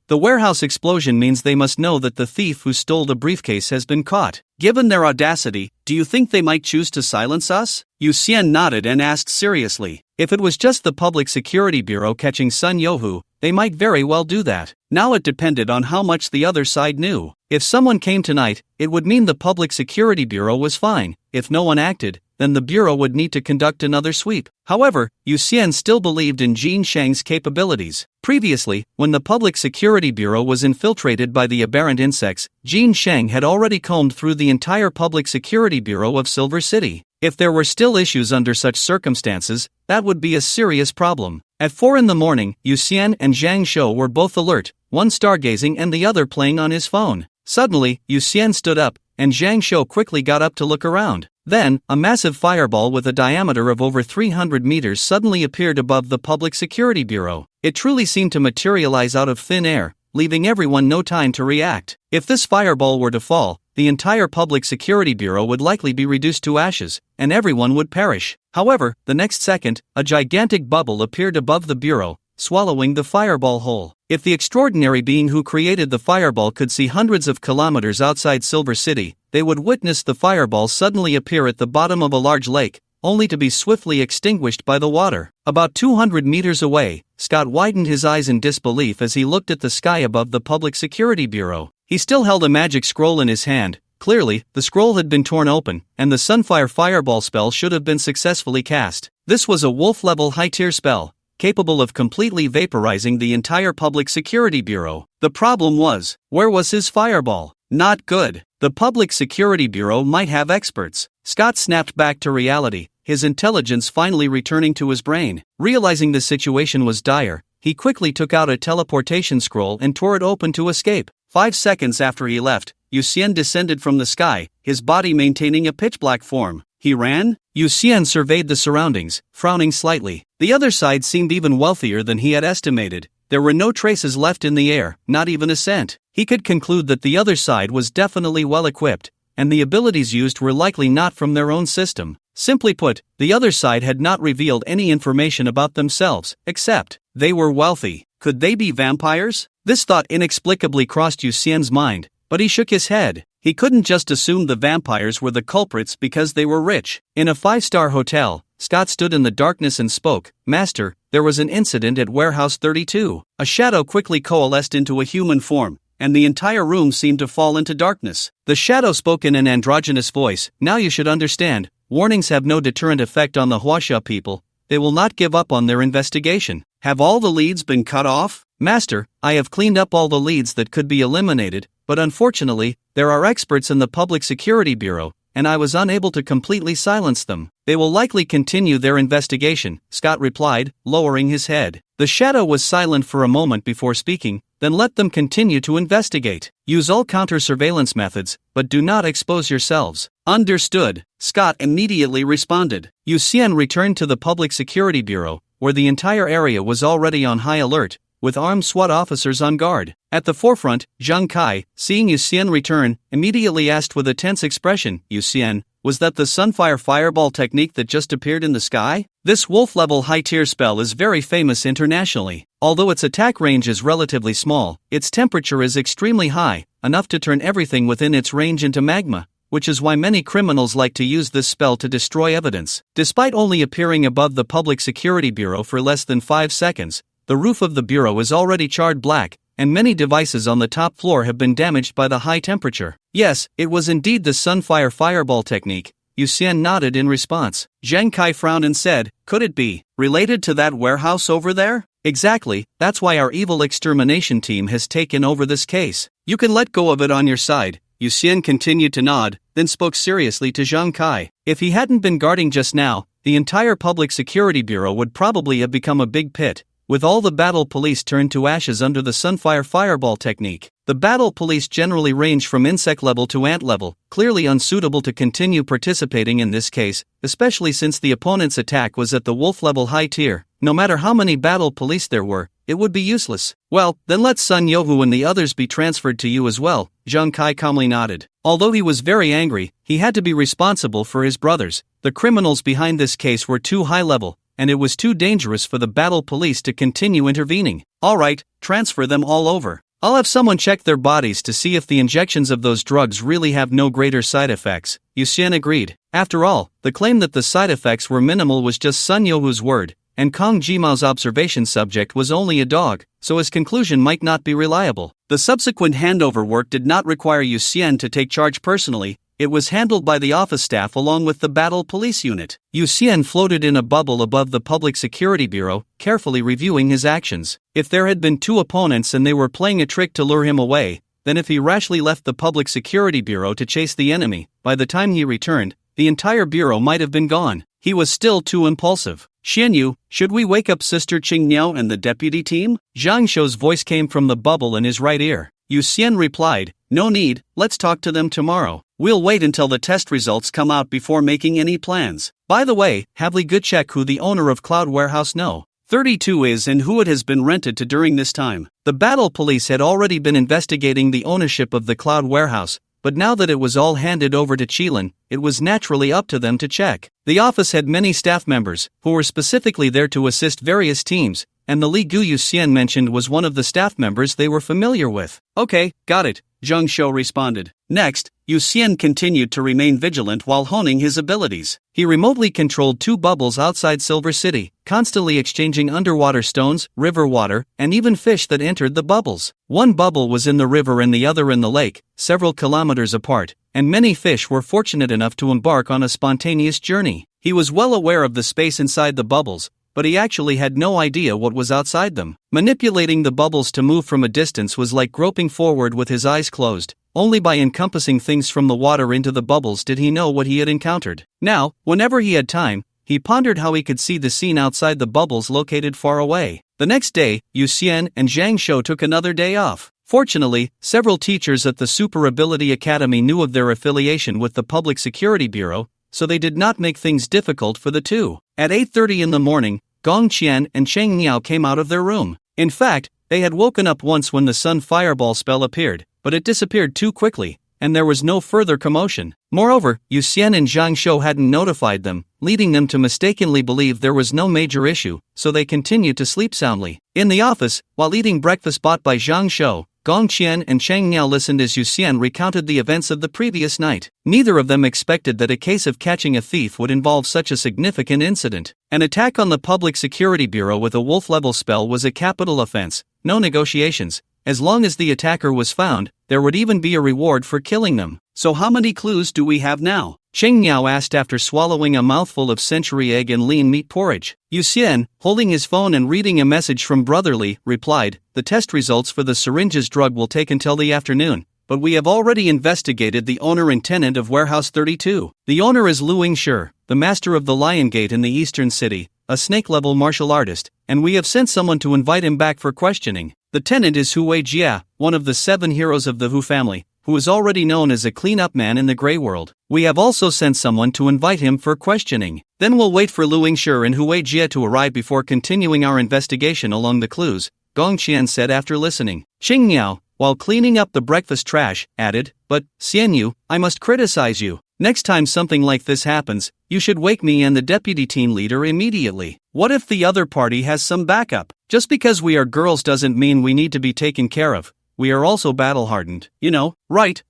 The warehouse explosion means they must know that the thief who stole the briefcase has been caught. Given their audacity, do you think they might choose to silence us? Yu Xian nodded and asked seriously. If it was just the Public Security Bureau catching Sun Yohu, they might very well do that. Now it depended on how much the other side knew. If someone came tonight, it would mean the Public Security Bureau was fine. If no one acted, then the Bureau would need to conduct another sweep. However, Yu Xian still believed in Jin Shang's capabilities. Previously, when the Public Security Bureau was infiltrated by the aberrant insects, Jin Shang had already combed through the entire Public Security Bureau of Silver City. If there were still issues under such circumstances, that would be a serious problem. At 4 in the morning, Yu Xian and Zhang Shou were both alert, one stargazing and the other playing on his phone. Suddenly, Yu Xian stood up, and Zhang Shou quickly got up to look around. Then, a massive fireball with a diameter of over 300 meters suddenly appeared above the Public Security Bureau. It truly seemed to materialize out of thin air, leaving everyone no time to react. If this fireball were to fall, the entire Public Security Bureau would likely be reduced to ashes, and everyone would perish. However, the next second, a gigantic bubble appeared above the Bureau, swallowing the fireball whole. If the extraordinary being who created the fireball could see hundreds of kilometers outside Silver City, they would witness the fireball suddenly appear at the bottom of a large lake, only to be swiftly extinguished by the water. About 200 meters away, Scott widened his eyes in disbelief as he looked at the sky above the Public Security Bureau. He still held a magic scroll in his hand. Clearly, the scroll had been torn open, and the Sunfire Fireball spell should have been successfully cast. This was a wolf-level high-tier spell, capable of completely vaporizing the entire Public Security Bureau. The problem was, where was his fireball? Not good. The Public Security Bureau might have experts. Scott snapped back to reality, his intelligence finally returning to his brain. Realizing the situation was dire, he quickly took out a teleportation scroll and tore it open to escape. 5 seconds after he left, Yu Xian descended from the sky, his body maintaining a pitch-black form. He ran? Yu Xian surveyed the surroundings, frowning slightly. The other side seemed even wealthier than he had estimated. There were no traces left in the air, not even a scent. He could conclude that the other side was definitely well-equipped, and the abilities used were likely not from their own system. Simply put, the other side had not revealed any information about themselves, except they were wealthy. Could they be vampires? This thought inexplicably crossed Yu Xian's mind, but he shook his head. He couldn't just assume the vampires were the culprits because they were rich. In a 5-star hotel, Scott stood in the darkness and spoke, "Master, there was an incident at Warehouse 32. A shadow quickly coalesced into a human form, and the entire room seemed to fall into darkness." The shadow spoke in an androgynous voice, "Now you should understand, warnings have no deterrent effect on the Huaxia people. they will not give up on their investigation. Have all the leads been cut off? Master, I have cleaned up all the leads that could be eliminated, but unfortunately, there are experts in the Public Security Bureau, and I was unable to completely silence them. They will likely continue their investigation, Scott replied, lowering his head. The shadow was silent for a moment before speaking, then let them continue to investigate. Use all counter-surveillance methods, but do not expose yourselves. Understood, Scott immediately responded. Yu Xian returned to the Public Security Bureau, where the entire area was already on high alert, with armed SWAT officers on guard. At the forefront, Zhang Kai, seeing Yu Xian return, immediately asked with a tense expression, Yu Xian, was that the Sunfire Fireball technique that just appeared in the sky? This wolf-level high-tier spell is very famous internationally. Although its attack range is relatively small, its temperature is extremely high, enough to turn everything within its range into magma, which is why many criminals like to use this spell to destroy evidence. Despite only appearing above the Public Security Bureau for less than 5 seconds, the roof of the bureau is already charred black, and many devices on the top floor have been damaged by the high temperature. Yes, it was indeed the Sunfire Fireball technique. Yu Xian nodded in response. Zhang Kai frowned and said, could it be related to that warehouse over there? Exactly, that's why our evil extermination team has taken over this case. You can let go of it on your side. Yu Xian continued to nod, then spoke seriously to Zhang Kai. If he hadn't been guarding just now, the entire Public Security Bureau would probably have become a big pit, with all the battle police turned to ashes under the Sunfire Fireball technique. The battle police generally range from insect level to ant level, clearly unsuitable to continue participating in this case, especially since the opponent's attack was at the wolf level high tier. No matter how many battle police there were, it would be useless. Well, then let Sun Yohu and the others be transferred to you as well, Zhang Kai calmly nodded. Although he was very angry, he had to be responsible for his brothers. The criminals behind this case were too high level, and it was too dangerous for the battle police to continue intervening. Alright, transfer them all over. I'll have someone check their bodies to see if the injections of those drugs really have no greater side effects. Yu Xian agreed. After all, the claim that the side effects were minimal was just Sun Yohu's word, and Kong Jimao's observation subject was only a dog, so his conclusion might not be reliable. The subsequent handover work did not require Yu Xian to take charge personally. It was handled by the office staff along with the battle police unit. Yu Xian floated in a bubble above the Public Security Bureau, carefully reviewing his actions. If there had been 2 opponents and they were playing a trick to lure him away, then if he rashly left the Public Security Bureau to chase the enemy, by the time he returned, the entire bureau might have been gone. He was still too impulsive. Xianyu, should we wake up Sister Qingniao and the deputy team? Zhang Shou's voice came from the bubble in his right ear. Yu Xian replied, no need, let's talk to them tomorrow. We'll wait until the test results come out before making any plans. By the way, have we good check who the owner of Cloud Warehouse No. 32 is and who it has been rented to during this time. The battle police had already been investigating the ownership of the Cloud Warehouse, but now that it was all handed over to Qilin, it was naturally up to them to check. The office had many staff members, who were specifically there to assist various teams, and the Li Gu Yu Xian mentioned was one of the staff members they were familiar with. Okay, got it, Zhang Shou responded. Next, Yu Xian continued to remain vigilant while honing his abilities. He remotely controlled 2 bubbles outside Silver City, constantly exchanging underwater stones, river water, and even fish that entered the bubbles. One bubble was in the river and the other in the lake, several kilometers apart, and many fish were fortunate enough to embark on a spontaneous journey. He was well aware of the space inside the bubbles, but he actually had no idea what was outside them. Manipulating the bubbles to move from a distance was like groping forward with his eyes closed. Only by encompassing things from the water into the bubbles did he know what he had encountered. Now, whenever he had time, he pondered how he could see the scene outside the bubbles located far away. The next day, Yu Xian and Zhang Shou took another day off. Fortunately, several teachers at the Super Ability Academy knew of their affiliation with the Public Security Bureau, so they did not make things difficult for the two. At 8:30 in the morning, Gong Qian and Cheng Niao came out of their room. In fact, they had woken up once when the Sun Fireball spell appeared, but it disappeared too quickly, and there was no further commotion. Moreover, Yu Xian and Zhang Shou hadn't notified them, leading them to mistakenly believe there was no major issue, so they continued to sleep soundly. In the office, while eating breakfast bought by Zhang Shou, Gong Qian and Cheng Niao listened as Yu Xian recounted the events of the previous night. Neither of them expected that a case of catching a thief would involve such a significant incident. An attack on the Public Security Bureau with a wolf-level spell was a capital offense, no negotiations. As long as the attacker was found, there would even be a reward for killing them. So how many clues do we have now? Cheng Miao asked after swallowing a mouthful of century egg and lean meat porridge. Yu Xian, holding his phone and reading a message from Brotherly, replied, "The test results for the syringes drug will take until the afternoon, but we have already investigated the owner and tenant of Warehouse 32. The owner is Lu Yingshi, the master of the Lion Gate in the eastern city, a snake-level martial artist, and we have sent someone to invite him back for questioning. The tenant is Hu Weijia, one of the 7 heroes of the Hu family, who is already known as a clean-up man in the Grey World. We have also sent someone to invite him for questioning. Then we'll wait for Lu Yingshi and Hu Weijia to arrive before continuing our investigation along the clues," Gong Qian said after listening. Cheng Miao, while cleaning up the breakfast trash, added, "But, Xian Yu, I must criticize you. Next time something like this happens, you should wake me and the deputy team leader immediately. What if the other party has some backup? Just because we are girls doesn't mean we need to be taken care of. We are also battle-hardened, you know." Right.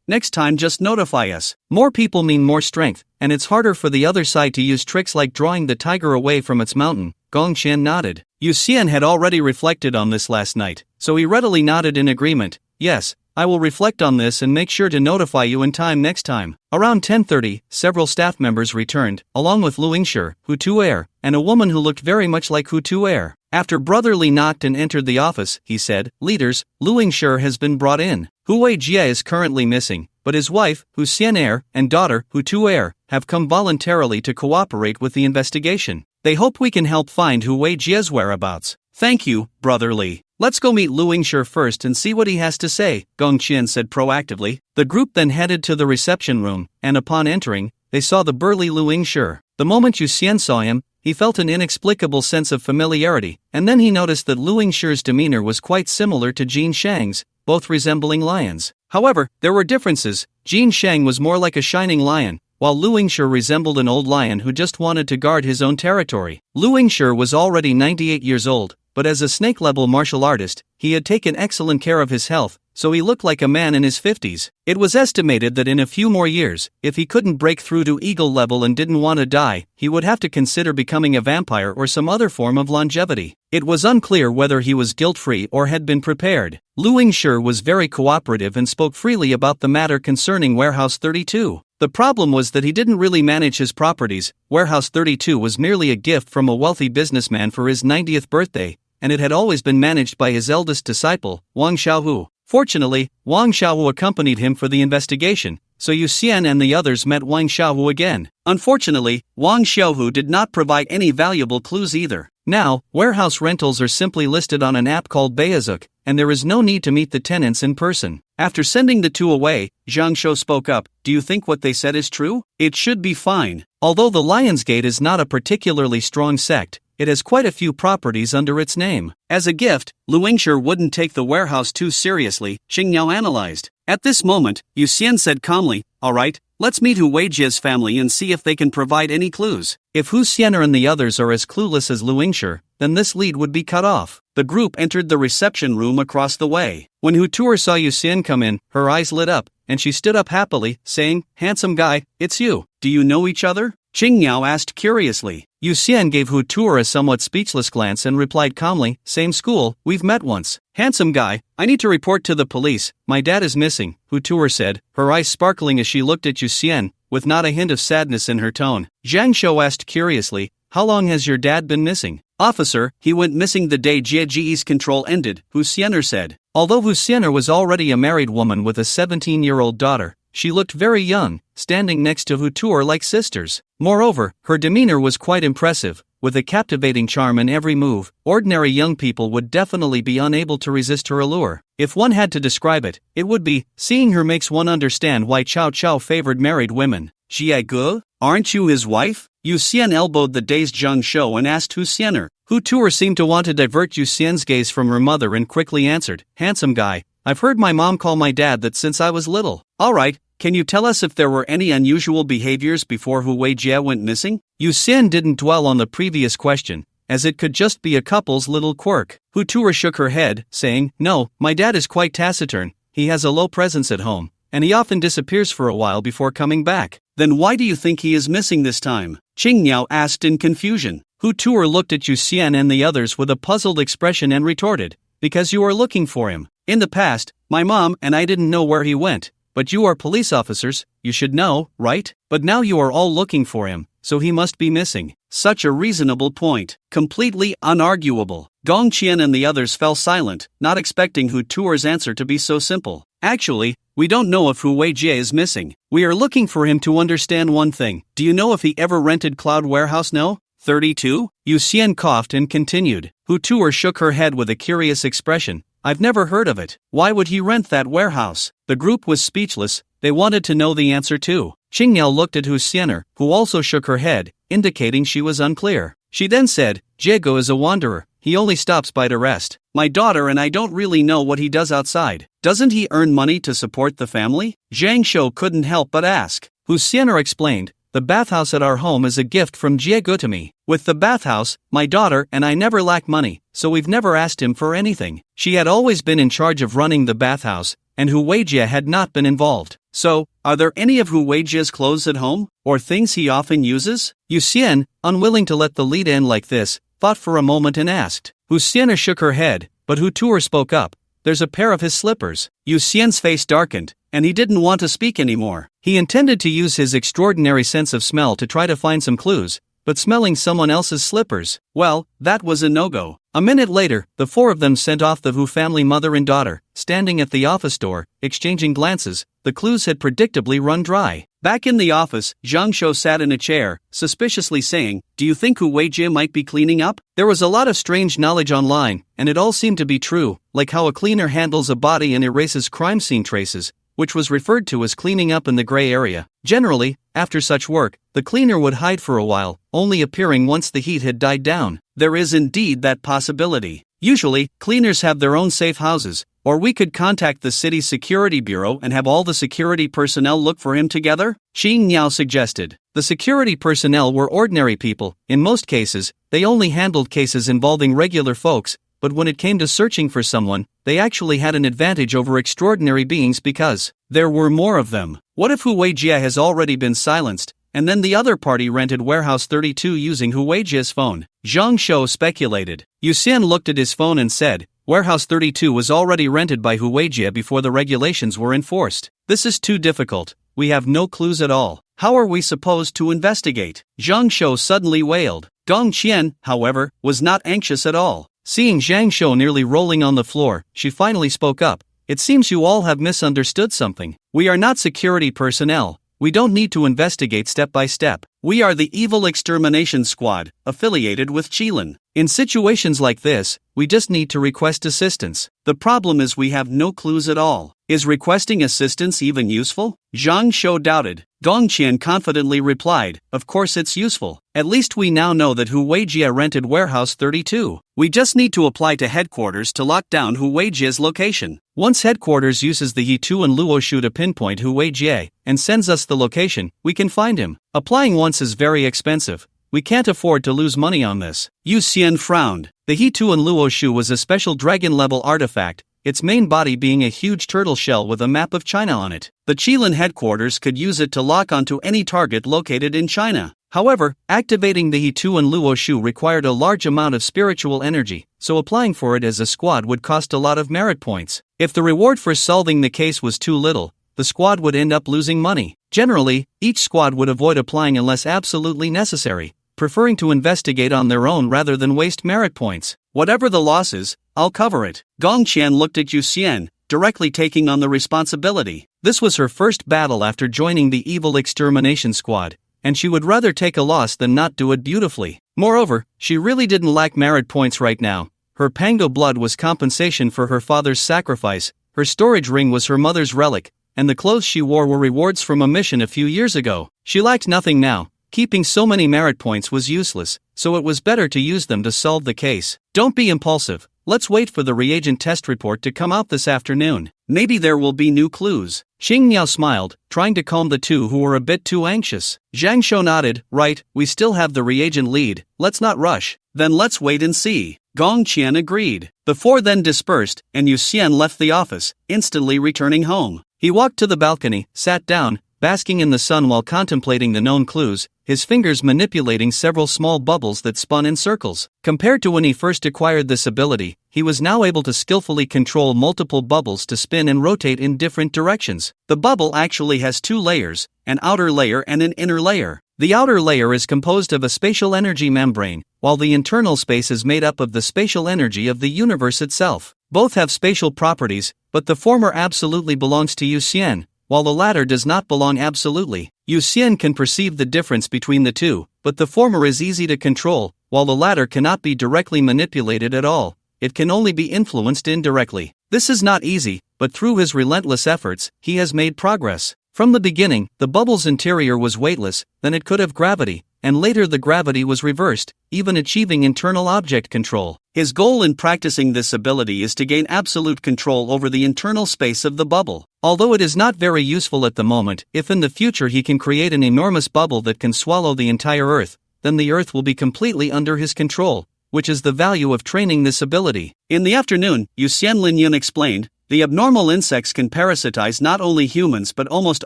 Next time just notify us. More people mean more strength, and it's harder for the other side to use tricks like drawing the tiger away from its mountain, Gong Qian nodded. Yu Xian had already reflected on this last night, so he readily nodded in agreement. "Yes, I will reflect on this and make sure to notify you in time next time." Around 10:30, several staff members returned, along with Lu Yingshi, Hu Tuer, and a woman who looked very much like Hu Tuer. After Brotherly knocked and entered the office, he said, "Leaders, Lu Yingshi has been brought in. Hu Weijia is currently missing, but his wife, Hu Xianer, and daughter, Hu Tuer, have come voluntarily to cooperate with the investigation. They hope we can help find Hu Weijia's whereabouts." "Thank you, Brotherly. Let's go meet Lu Yingshi first and see what he has to say," Gong Qian said proactively. The group then headed to the reception room, and upon entering, they saw the burly Lu Yingshi. The moment Yu Xian saw him, he felt an inexplicable sense of familiarity, and then he noticed that Lu Yingshi's demeanor was quite similar to Jin Shang's, both resembling lions. However, there were differences. Jin Shang was more like a shining lion, while Lu Yingshi resembled an old lion who just wanted to guard his own territory. Lu Yingshi was already 98 years old, but as a snake-level martial artist, he had taken excellent care of his health, so he looked like a man in his 50s. It was estimated that in a few more years, if he couldn't break through to eagle level and didn't want to die, he would have to consider becoming a vampire or some other form of longevity. It was unclear whether he was guilt-free or had been prepared. Lu Yingshi was very cooperative and spoke freely about the matter concerning Warehouse 32. The problem was that he didn't really manage his properties. Warehouse 32 was merely a gift from a wealthy businessman for his 90th birthday, and it had always been managed by his eldest disciple, Wang Xiaohu. Fortunately, Wang Xiaohu accompanied him for the investigation, so Yu Xian and the others met Wang Xiaohu again. Unfortunately, Wang Xiaohu did not provide any valuable clues either. Now, warehouse rentals are simply listed on an app called Beazuk, and there is no need to meet the tenants in person. After sending the two away, Zhang Shou spoke up. "Do you think what they said is true? It should be fine. Although the Lion's Gate is not a particularly strong sect, it has quite a few properties under its name. As a gift, Lu Yingshi wouldn't take the warehouse too seriously," Xing Yao analyzed. At this moment, Yu Xian said calmly, "All right, let's meet Hu Weijia's family and see if they can provide any clues. If Hu Xianer and the others are as clueless as Lu Yingshi, then this lead would be cut off." The group entered the reception room across the way. When Hu Tuer saw Yu Xian come in, her eyes lit up, and she stood up happily, saying, "Handsome guy, it's you. Do you know each other?" Qing Yao asked curiously. Yu Xian gave Hu Tuer a somewhat speechless glance and replied calmly, "Same school, we've met once." "Handsome guy, I need to report to the police, my dad is missing," Hu Tuer said, her eyes sparkling as she looked at Yu Xian, with not a hint of sadness in her tone. Zhang Shou asked curiously, "How long has your dad been missing?" "Officer, he went missing the day Jieji's control ended," Hu Xianer said. Although Hu Xianer was already a married woman with a 17-year-old daughter, she looked very young, standing next to Hu Tuer like sisters. Moreover, her demeanor was quite impressive, with a captivating charm in every move. Ordinary young people would definitely be unable to resist her allure. If one had to describe it, it would be, seeing her makes one understand why Cao Cao favored married women. "Jie Ge, aren't you his wife?" Yu Xian elbowed the dazed Zhang Shou and asked Hu Xianer. Hu Tuer seemed to want to divert Yu Xian's gaze from her mother and quickly answered, "Handsome guy, I've heard my mom call my dad that since I was little." "Alright, can you tell us if there were any unusual behaviors before Hu Weijia went missing?" Yu Xian didn't dwell on the previous question, as it could just be a couple's little quirk. Hu Tuer shook her head, saying, "No, my dad is quite taciturn, he has a low presence at home, and he often disappears for a while before coming back." "Then why do you think he is missing this time?" Qing Yao asked in confusion. Hu Tuer looked at Yu Xian and the others with a puzzled expression and retorted, "Because you are looking for him. In the past, my mom and I didn't know where he went, but you are police officers, you should know, right? But now you are all looking for him, so he must be missing. Such a reasonable point. Completely unarguable. Gong Qian and the others fell silent, not expecting Hu Tuer's answer to be so simple. Actually, we don't know if Hu Weijie is missing. We are looking for him to understand one thing. Do you know if he ever rented Cloud Warehouse? No? 32? Yu Xian coughed and continued. Hu Tuer shook her head with a curious expression. I've never heard of it. Why would he rent that warehouse? The group was speechless. They wanted to know the answer too. Qingniao looked at Hu Xianer, who also shook her head, indicating she was unclear. She then said, Jago is a wanderer. He only stops by to rest. My daughter and I don't really know what he does outside. Doesn't he earn money to support the family? Zhang Shou couldn't help but ask. Hu Xianer explained, the bathhouse at our home is a gift from Jiegu to me. With the bathhouse, my daughter and I never lack money, so we've never asked him for anything. She had always been in charge of running the bathhouse, and Hu Weijie had not been involved. So, are there any of Hu Weijie's clothes at home, or things he often uses? Yu Xian, unwilling to let the lead end like this, thought for a moment and asked. Hu Xianer shook her head, but Hu Tuer spoke up. There's a pair of his slippers. Yu Xian's face darkened, and he didn't want to speak anymore. He intended to use his extraordinary sense of smell to try to find some clues, but smelling someone else's slippers, well, that was a no-go. A minute later, the four of them sent off the Hu family mother and daughter, standing at the office door, exchanging glances. The clues had predictably run dry. Back in the office, Zhang Shou sat in a chair, suspiciously saying, Do you think Hu Weijie might be cleaning up? There was a lot of strange knowledge online, and it all seemed to be true, like how a cleaner handles a body and erases crime scene traces, which was referred to as cleaning up in the gray area. Generally, after such work, the cleaner would hide for a while, only appearing once the heat had died down. There is indeed that possibility. Usually, cleaners have their own safe houses, or we could contact the city's security bureau and have all the security personnel look for him together, Xing Niao suggested. The security personnel were ordinary people. In most cases, they only handled cases involving regular folks, but when it came to searching for someone, they actually had an advantage over extraordinary beings because there were more of them. What if Hu Weijie has already been silenced, and then the other party rented Warehouse 32 using Hu Weijie's phone? Zhang Shou speculated. Yu Xian looked at his phone and said, Warehouse 32 was already rented by Hu Weijie before the regulations were enforced. This is too difficult. We have no clues at all. How are we supposed to investigate? Zhang Shou suddenly wailed. Gong Qian, however, was not anxious at all. Seeing Zhang Shou nearly rolling on the floor, she finally spoke up. It seems you all have misunderstood something. We are not security personnel. We don't need to investigate step by step. We are the Evil Extermination Squad, affiliated with Qilin. In situations like this, we just need to request assistance. The problem is we have no clues at all. Is requesting assistance even useful? Zhang Shou doubted. Gong Qian confidently replied, Of course it's useful. At least we now know that Hu Weijie rented Warehouse 32. We just need to apply to headquarters to lock down Hu Weijie's location. Once headquarters uses the Yitu and Luoshu to pinpoint Hu Weijie, and sends us the location, we can find him. Applying once is very expensive. We can't afford to lose money on this. Yu Xian frowned. The Hitu and Luoshu was a special dragon-level artifact, its main body being a huge turtle shell with a map of China on it. The Qilin headquarters could use it to lock onto any target located in China. However, activating the Hitu and Luoshu required a large amount of spiritual energy, so applying for it as a squad would cost a lot of merit points. If the reward for solving the case was too little, the squad would end up losing money. Generally, each squad would avoid applying unless absolutely necessary, preferring to investigate on their own rather than waste merit points. Whatever the loss is, I'll cover it. Gong Qian looked at Yu Xian, directly taking on the responsibility. This was her first battle after joining the Evil Extermination Squad, and she would rather take a loss than not do it beautifully. Moreover, she really didn't lack merit points right now. Her Pango blood was compensation for her father's sacrifice, her storage ring was her mother's relic, and the clothes she wore were rewards from a mission a few years ago. She lacked nothing now. Keeping so many merit points was useless, so it was better to use them to solve the case. Don't be impulsive. Let's wait for the reagent test report to come out this afternoon. Maybe there will be new clues. Xing Niao smiled, trying to calm the two who were a bit too anxious. Zhang Shou nodded. Right, we still have the reagent lead. Let's not rush. Then let's wait and see. Gong Qian agreed. The four then dispersed, and Yu Xian left the office, instantly returning home. He walked to the balcony, sat down, basking in the sun while contemplating the known clues, his fingers manipulating several small bubbles that spun in circles. Compared to when he first acquired this ability, he was now able to skillfully control multiple bubbles to spin and rotate in different directions. The bubble actually has two layers, an outer layer and an inner layer. The outer layer is composed of a spatial energy membrane, while the internal space is made up of the spatial energy of the universe itself. Both have spatial properties, but the former absolutely belongs to Yu Xian, while the latter does not belong absolutely. Yu Xian can perceive the difference between the two, but the former is easy to control, while the latter cannot be directly manipulated at all. It can only be influenced indirectly. This is not easy, but through his relentless efforts, he has made progress. From the beginning, the bubble's interior was weightless, then it could have gravity, and later the gravity was reversed, even achieving internal object control. His goal in practicing this ability is to gain absolute control over the internal space of the bubble. Although it is not very useful at the moment, if in the future he can create an enormous bubble that can swallow the entire Earth, then the Earth will be completely under his control, which is the value of training this ability. In the afternoon, Yu Xian Linyun explained, the abnormal insects can parasitize not only humans but almost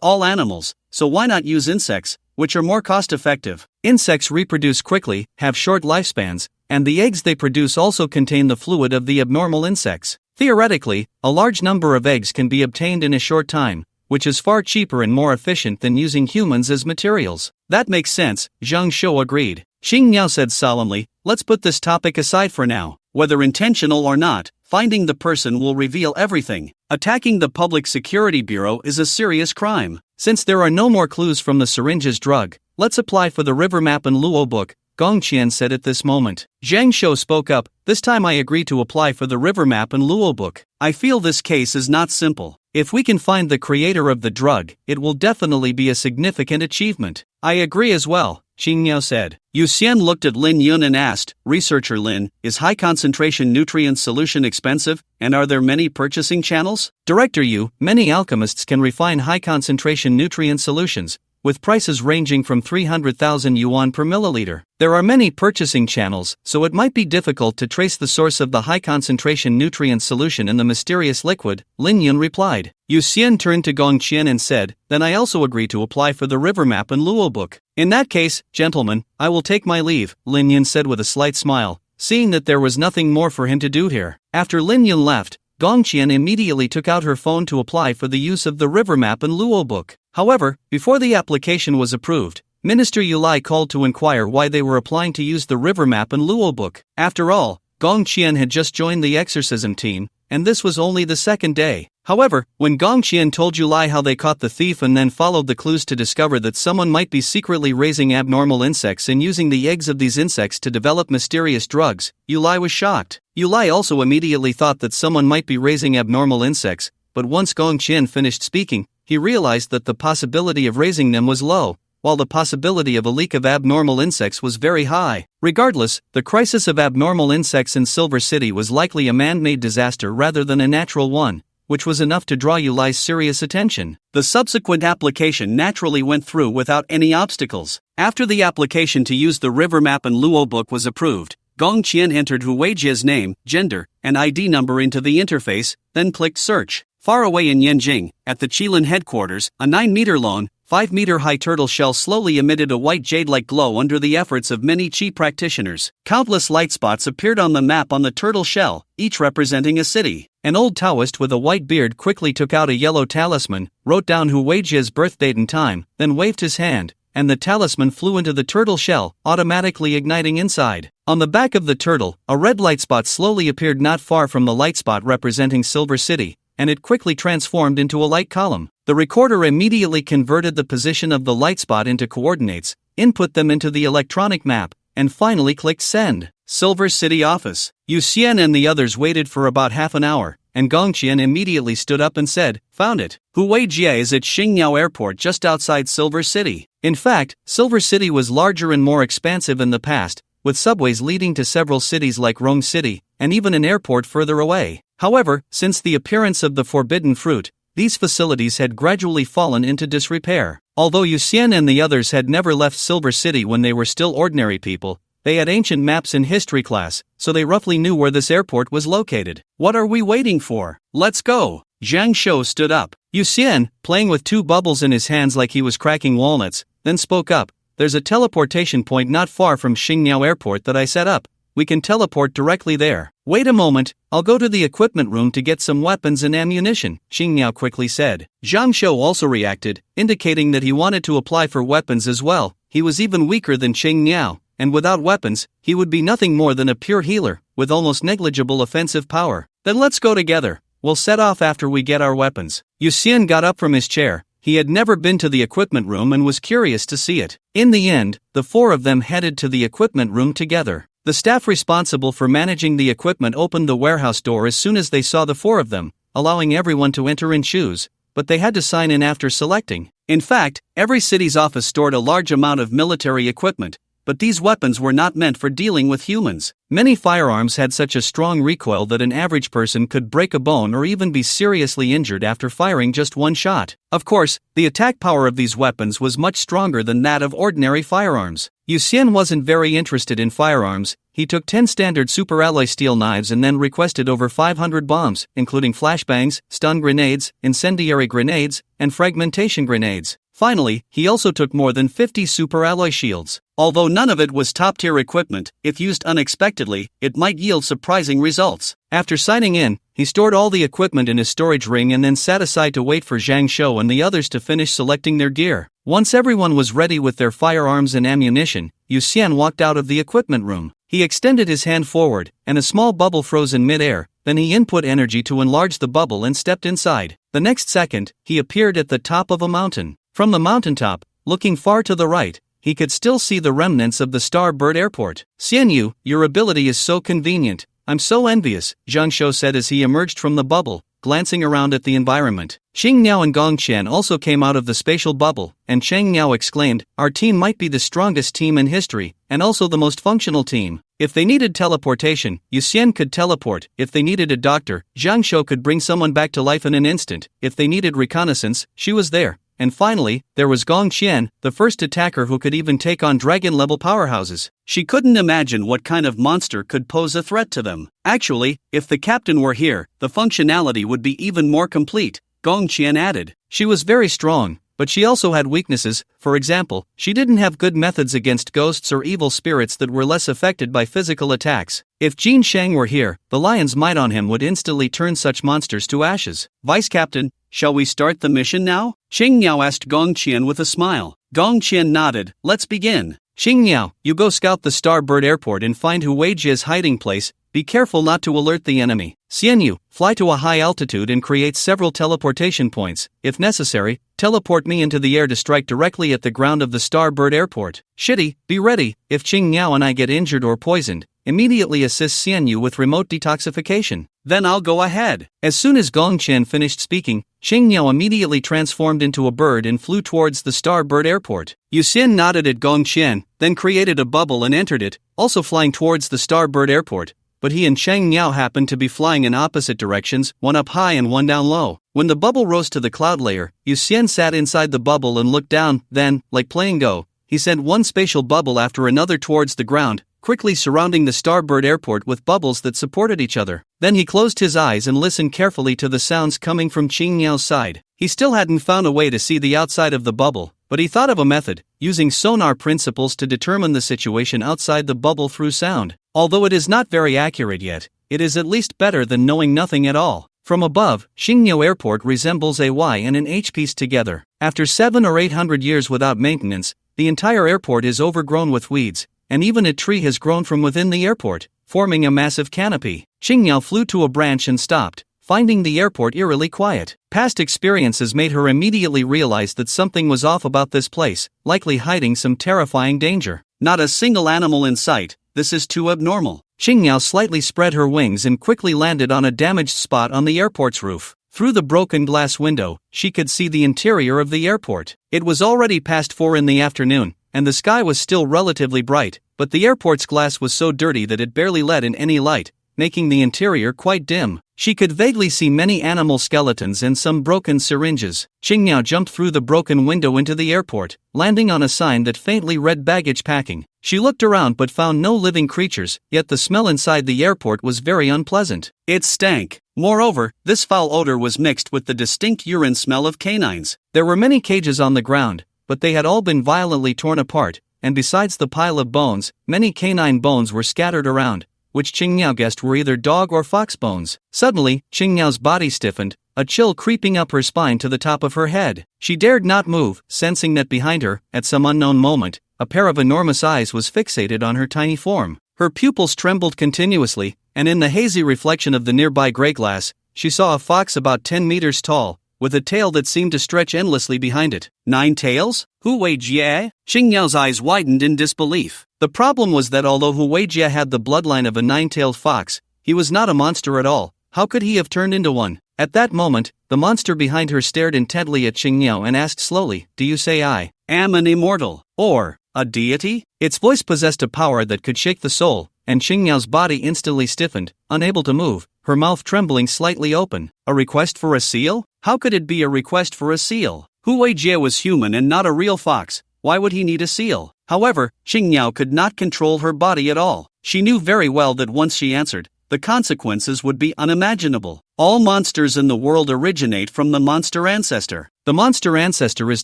all animals, so why not use insects, which are more cost-effective? Insects reproduce quickly, have short lifespans, and the eggs they produce also contain the fluid of the abnormal insects. Theoretically, a large number of eggs can be obtained in a short time, which is far cheaper and more efficient than using humans as materials. That makes sense, Zhang Shou agreed. Xing Niao said solemnly, let's put this topic aside for now. Whether intentional or not, finding the person will reveal everything. Attacking the Public Security Bureau is a serious crime. Since there are no more clues from the syringe's drug, let's apply for the river map and Luo book, Gong Qian said at this moment. Zhang Shou spoke up, this time I agree to apply for the river map and Luo book. I feel this case is not simple. If we can find the creator of the drug, it will definitely be a significant achievement. I agree as well, Xing Niao said. Yu Xian looked at Lin Yun and asked, Researcher Lin, is high-concentration nutrient solution expensive, and are there many purchasing channels? Director Yu, many alchemists can refine high-concentration nutrient solutions, with prices ranging from 300,000 yuan per milliliter. There are many purchasing channels, so it might be difficult to trace the source of the high-concentration nutrient solution in the mysterious liquid, Lin Yun replied. Yu Xian turned to Gong Qian and said, then I also agree to apply for the river map and Luo book. In that case, gentlemen, I will take my leave, Lin Yun said with a slight smile, seeing that there was nothing more for him to do here. After Lin Yun left, Gong Qian immediately took out her phone to apply for the use of the river map and Luo book. However, before the application was approved, Minister Yulai called to inquire why they were applying to use the river map and Luo book. After all, Gong Qian had just joined the exorcism team, and this was only the second day. However, when Gong Qian told Yulai how they caught the thief and then followed the clues to discover that someone might be secretly raising abnormal insects and using the eggs of these insects to develop mysterious drugs, Yulai was shocked. Yulai also immediately thought that someone might be raising abnormal insects, but once Gong Qian finished speaking, he realized that the possibility of raising them was low, while the possibility of a leak of abnormal insects was very high. Regardless, the crisis of abnormal insects in Silver City was likely a man-made disaster rather than a natural one, which was enough to draw Yulai's serious attention. The subsequent application naturally went through without any obstacles. After the application to use the river map and Luo book was approved, Gong Qian entered Hu Weijia's name, gender, and ID number into the interface, then clicked search. Far away in Yanjing, at the Qilin headquarters, a 9-meter-long, 5-meter-high turtle shell slowly emitted a white jade-like glow under the efforts of many Qi practitioners. Countless light spots appeared on the map on the turtle shell, each representing a city. An old Taoist with a white beard quickly took out a yellow talisman, wrote down Hu Weijia's birth date and time, then waved his hand, and the talisman flew into the turtle shell, automatically igniting inside. On the back of the turtle, a red light spot slowly appeared not far from the light spot representing Silver City, and it quickly transformed into a light column. The recorder immediately converted the position of the light spot into coordinates, input them into the electronic map, and finally clicked send. Silver City office. Yu Xian and the others waited for about half an hour, and Gong Qian immediately stood up and said, found it. Hu Weijia is at Xingniao Airport just outside Silver City. In fact, Silver City was larger and more expansive in the past, with subways leading to several cities like Rong City, and even an airport further away. However, since the appearance of the forbidden fruit, these facilities had gradually fallen into disrepair. Although Yu Xian and the others had never left Silver City when they were still ordinary people, they had ancient maps in history class, so they roughly knew where this airport was located. What are we waiting for? Let's go! Zhang Shou stood up. Yu Xian, playing with two bubbles in his hands like he was cracking walnuts, then spoke up. There's a teleportation point not far from Xingniao Airport that I set up. We can teleport directly there. Wait a moment, I'll go to the equipment room to get some weapons and ammunition, Xingniao quickly said. Zhang Shou also reacted, indicating that he wanted to apply for weapons as well. He was even weaker than Xingniao, and without weapons, he would be nothing more than a pure healer, with almost negligible offensive power. Then let's go together. We'll set off after we get our weapons. Yu Xian got up from his chair. He had never been to the equipment room and was curious to see it. In the end, the four of them headed to the equipment room together. The staff responsible for managing the equipment opened the warehouse door as soon as they saw the four of them, allowing everyone to enter in shoes, but they had to sign in after selecting. In fact, every city's office stored a large amount of military equipment, but these weapons were not meant for dealing with humans. Many firearms had such a strong recoil that an average person could break a bone or even be seriously injured after firing just one shot. Of course, the attack power of these weapons was much stronger than that of ordinary firearms. Yu Xian wasn't very interested in firearms. He took 10 standard super-alloy steel knives and then requested over 500 bombs, including flashbangs, stun grenades, incendiary grenades, and fragmentation grenades. Finally, he also took more than 50 super-alloy shields. Although none of it was top-tier equipment, if used unexpectedly, it might yield surprising results. After signing in, he stored all the equipment in his storage ring and then sat aside to wait for Zhang Shou and the others to finish selecting their gear. Once everyone was ready with their firearms and ammunition, Yu Xian walked out of the equipment room. He extended his hand forward, and a small bubble froze in mid-air. Then he input energy to enlarge the bubble and stepped inside. The next second, he appeared at the top of a mountain. From the mountaintop, looking far to the right, he could still see the remnants of the Starbird Airport. Xianyu, your ability is so convenient. I'm so envious, Zhang Shou said as he emerged from the bubble, glancing around at the environment. Xingniao and Gongqian also came out of the spatial bubble, and Changniao exclaimed, our team might be the strongest team in history, and also the most functional team. If they needed teleportation, Yu Xian could teleport. If they needed a doctor, Zhang Shou could bring someone back to life in an instant. If they needed reconnaissance, she was there. And finally, there was Gong Qian, the first attacker who could even take on dragon-level powerhouses. She couldn't imagine what kind of monster could pose a threat to them. Actually, if the captain were here, the functionality would be even more complete, Gong Qian added. She was very strong, but she also had weaknesses. For example, she didn't have good methods against ghosts or evil spirits that were less affected by physical attacks. If Jin Shang were here, the lion's might on him would instantly turn such monsters to ashes. Vice Captain, shall we start the mission now? Xingniao asked Gong Qian with a smile. Gong Qian nodded. Let's begin. Xingniao, you go scout the Starbird Airport and find Hu Weijia's hiding place. Be careful not to alert the enemy. Xianyu, fly to a high altitude and create several teleportation points. If necessary, teleport me into the air to strike directly at the ground of the Starbird Airport. Shitty, be ready. If Xingniao and I get injured or poisoned, immediately assist Xianyu with remote detoxification. Then I'll go ahead. As soon as Gongqian finished speaking, Xingniao immediately transformed into a bird and flew towards the Starbird Airport. Yu Xian nodded at Gongqian, then created a bubble and entered it, also flying towards the Starbird Airport. But he and Changniao happened to be flying in opposite directions, one up high and one down low. When the bubble rose to the cloud layer, Yu Xian sat inside the bubble and looked down. Then, like playing Go, he sent one spatial bubble after another towards the ground, quickly surrounding the Starbird Airport with bubbles that supported each other. Then he closed his eyes and listened carefully to the sounds coming from Qingniao's side. He still hadn't found a way to see the outside of the bubble, but he thought of a method, using sonar principles to determine the situation outside the bubble through sound. Although it is not very accurate yet, it is at least better than knowing nothing at all. From above, Xingniao Airport resembles a Y and an H pieced together. After 700 or 800 years without maintenance, the entire airport is overgrown with weeds, and even a tree has grown from within the airport, forming a massive canopy. Xingniao flew to a branch and stopped, finding the airport eerily quiet. Past experiences made her immediately realize that something was off about this place, likely hiding some terrifying danger. Not a single animal in sight. This is too abnormal. Xingniao slightly spread her wings and quickly landed on a damaged spot on the airport's roof. Through the broken glass window, she could see the interior of the airport. It was already past 4 in the afternoon, and the sky was still relatively bright, but the airport's glass was so dirty that it barely let in any light, making the interior quite dim. She could vaguely see many animal skeletons and some broken syringes. Xingniao jumped through the broken window into the airport, landing on a sign that faintly read baggage packing. She looked around but found no living creatures, yet the smell inside the airport was very unpleasant. It stank. Moreover, this foul odor was mixed with the distinct urine smell of canines. There were many cages on the ground, but they had all been violently torn apart, and besides the pile of bones, many canine bones were scattered around, which Qingniao guessed were either dog or fox bones. Suddenly, Qingniao's body stiffened, a chill creeping up her spine to the top of her head. She dared not move, sensing that behind her, at some unknown moment, a pair of enormous eyes was fixated on her tiny form. Her pupils trembled continuously, and in the hazy reflection of the nearby gray glass, she saw a fox about 10 meters tall, with a tail that seemed to stretch endlessly behind it. 9 tails? Hu Weijie? Qingniao's eyes widened in disbelief. The problem was that although Hu Weijie had the bloodline of a 9-tailed fox, he was not a monster at all. How could he have turned into one? At that moment, the monster behind her stared intently at Qingniao and asked slowly, "Do you say I am an immortal, or a deity?" Its voice possessed a power that could shake the soul, and Qingniao's body instantly stiffened, unable to move, her mouth trembling slightly open. A request for a seal? How could it be a request for a seal? Hu Weijie was human and not a real fox. Why would he need a seal? However, Qingniao could not control her body at all. She knew very well that once she answered, the consequences would be unimaginable. All monsters in the world originate from the monster ancestor. The monster ancestor is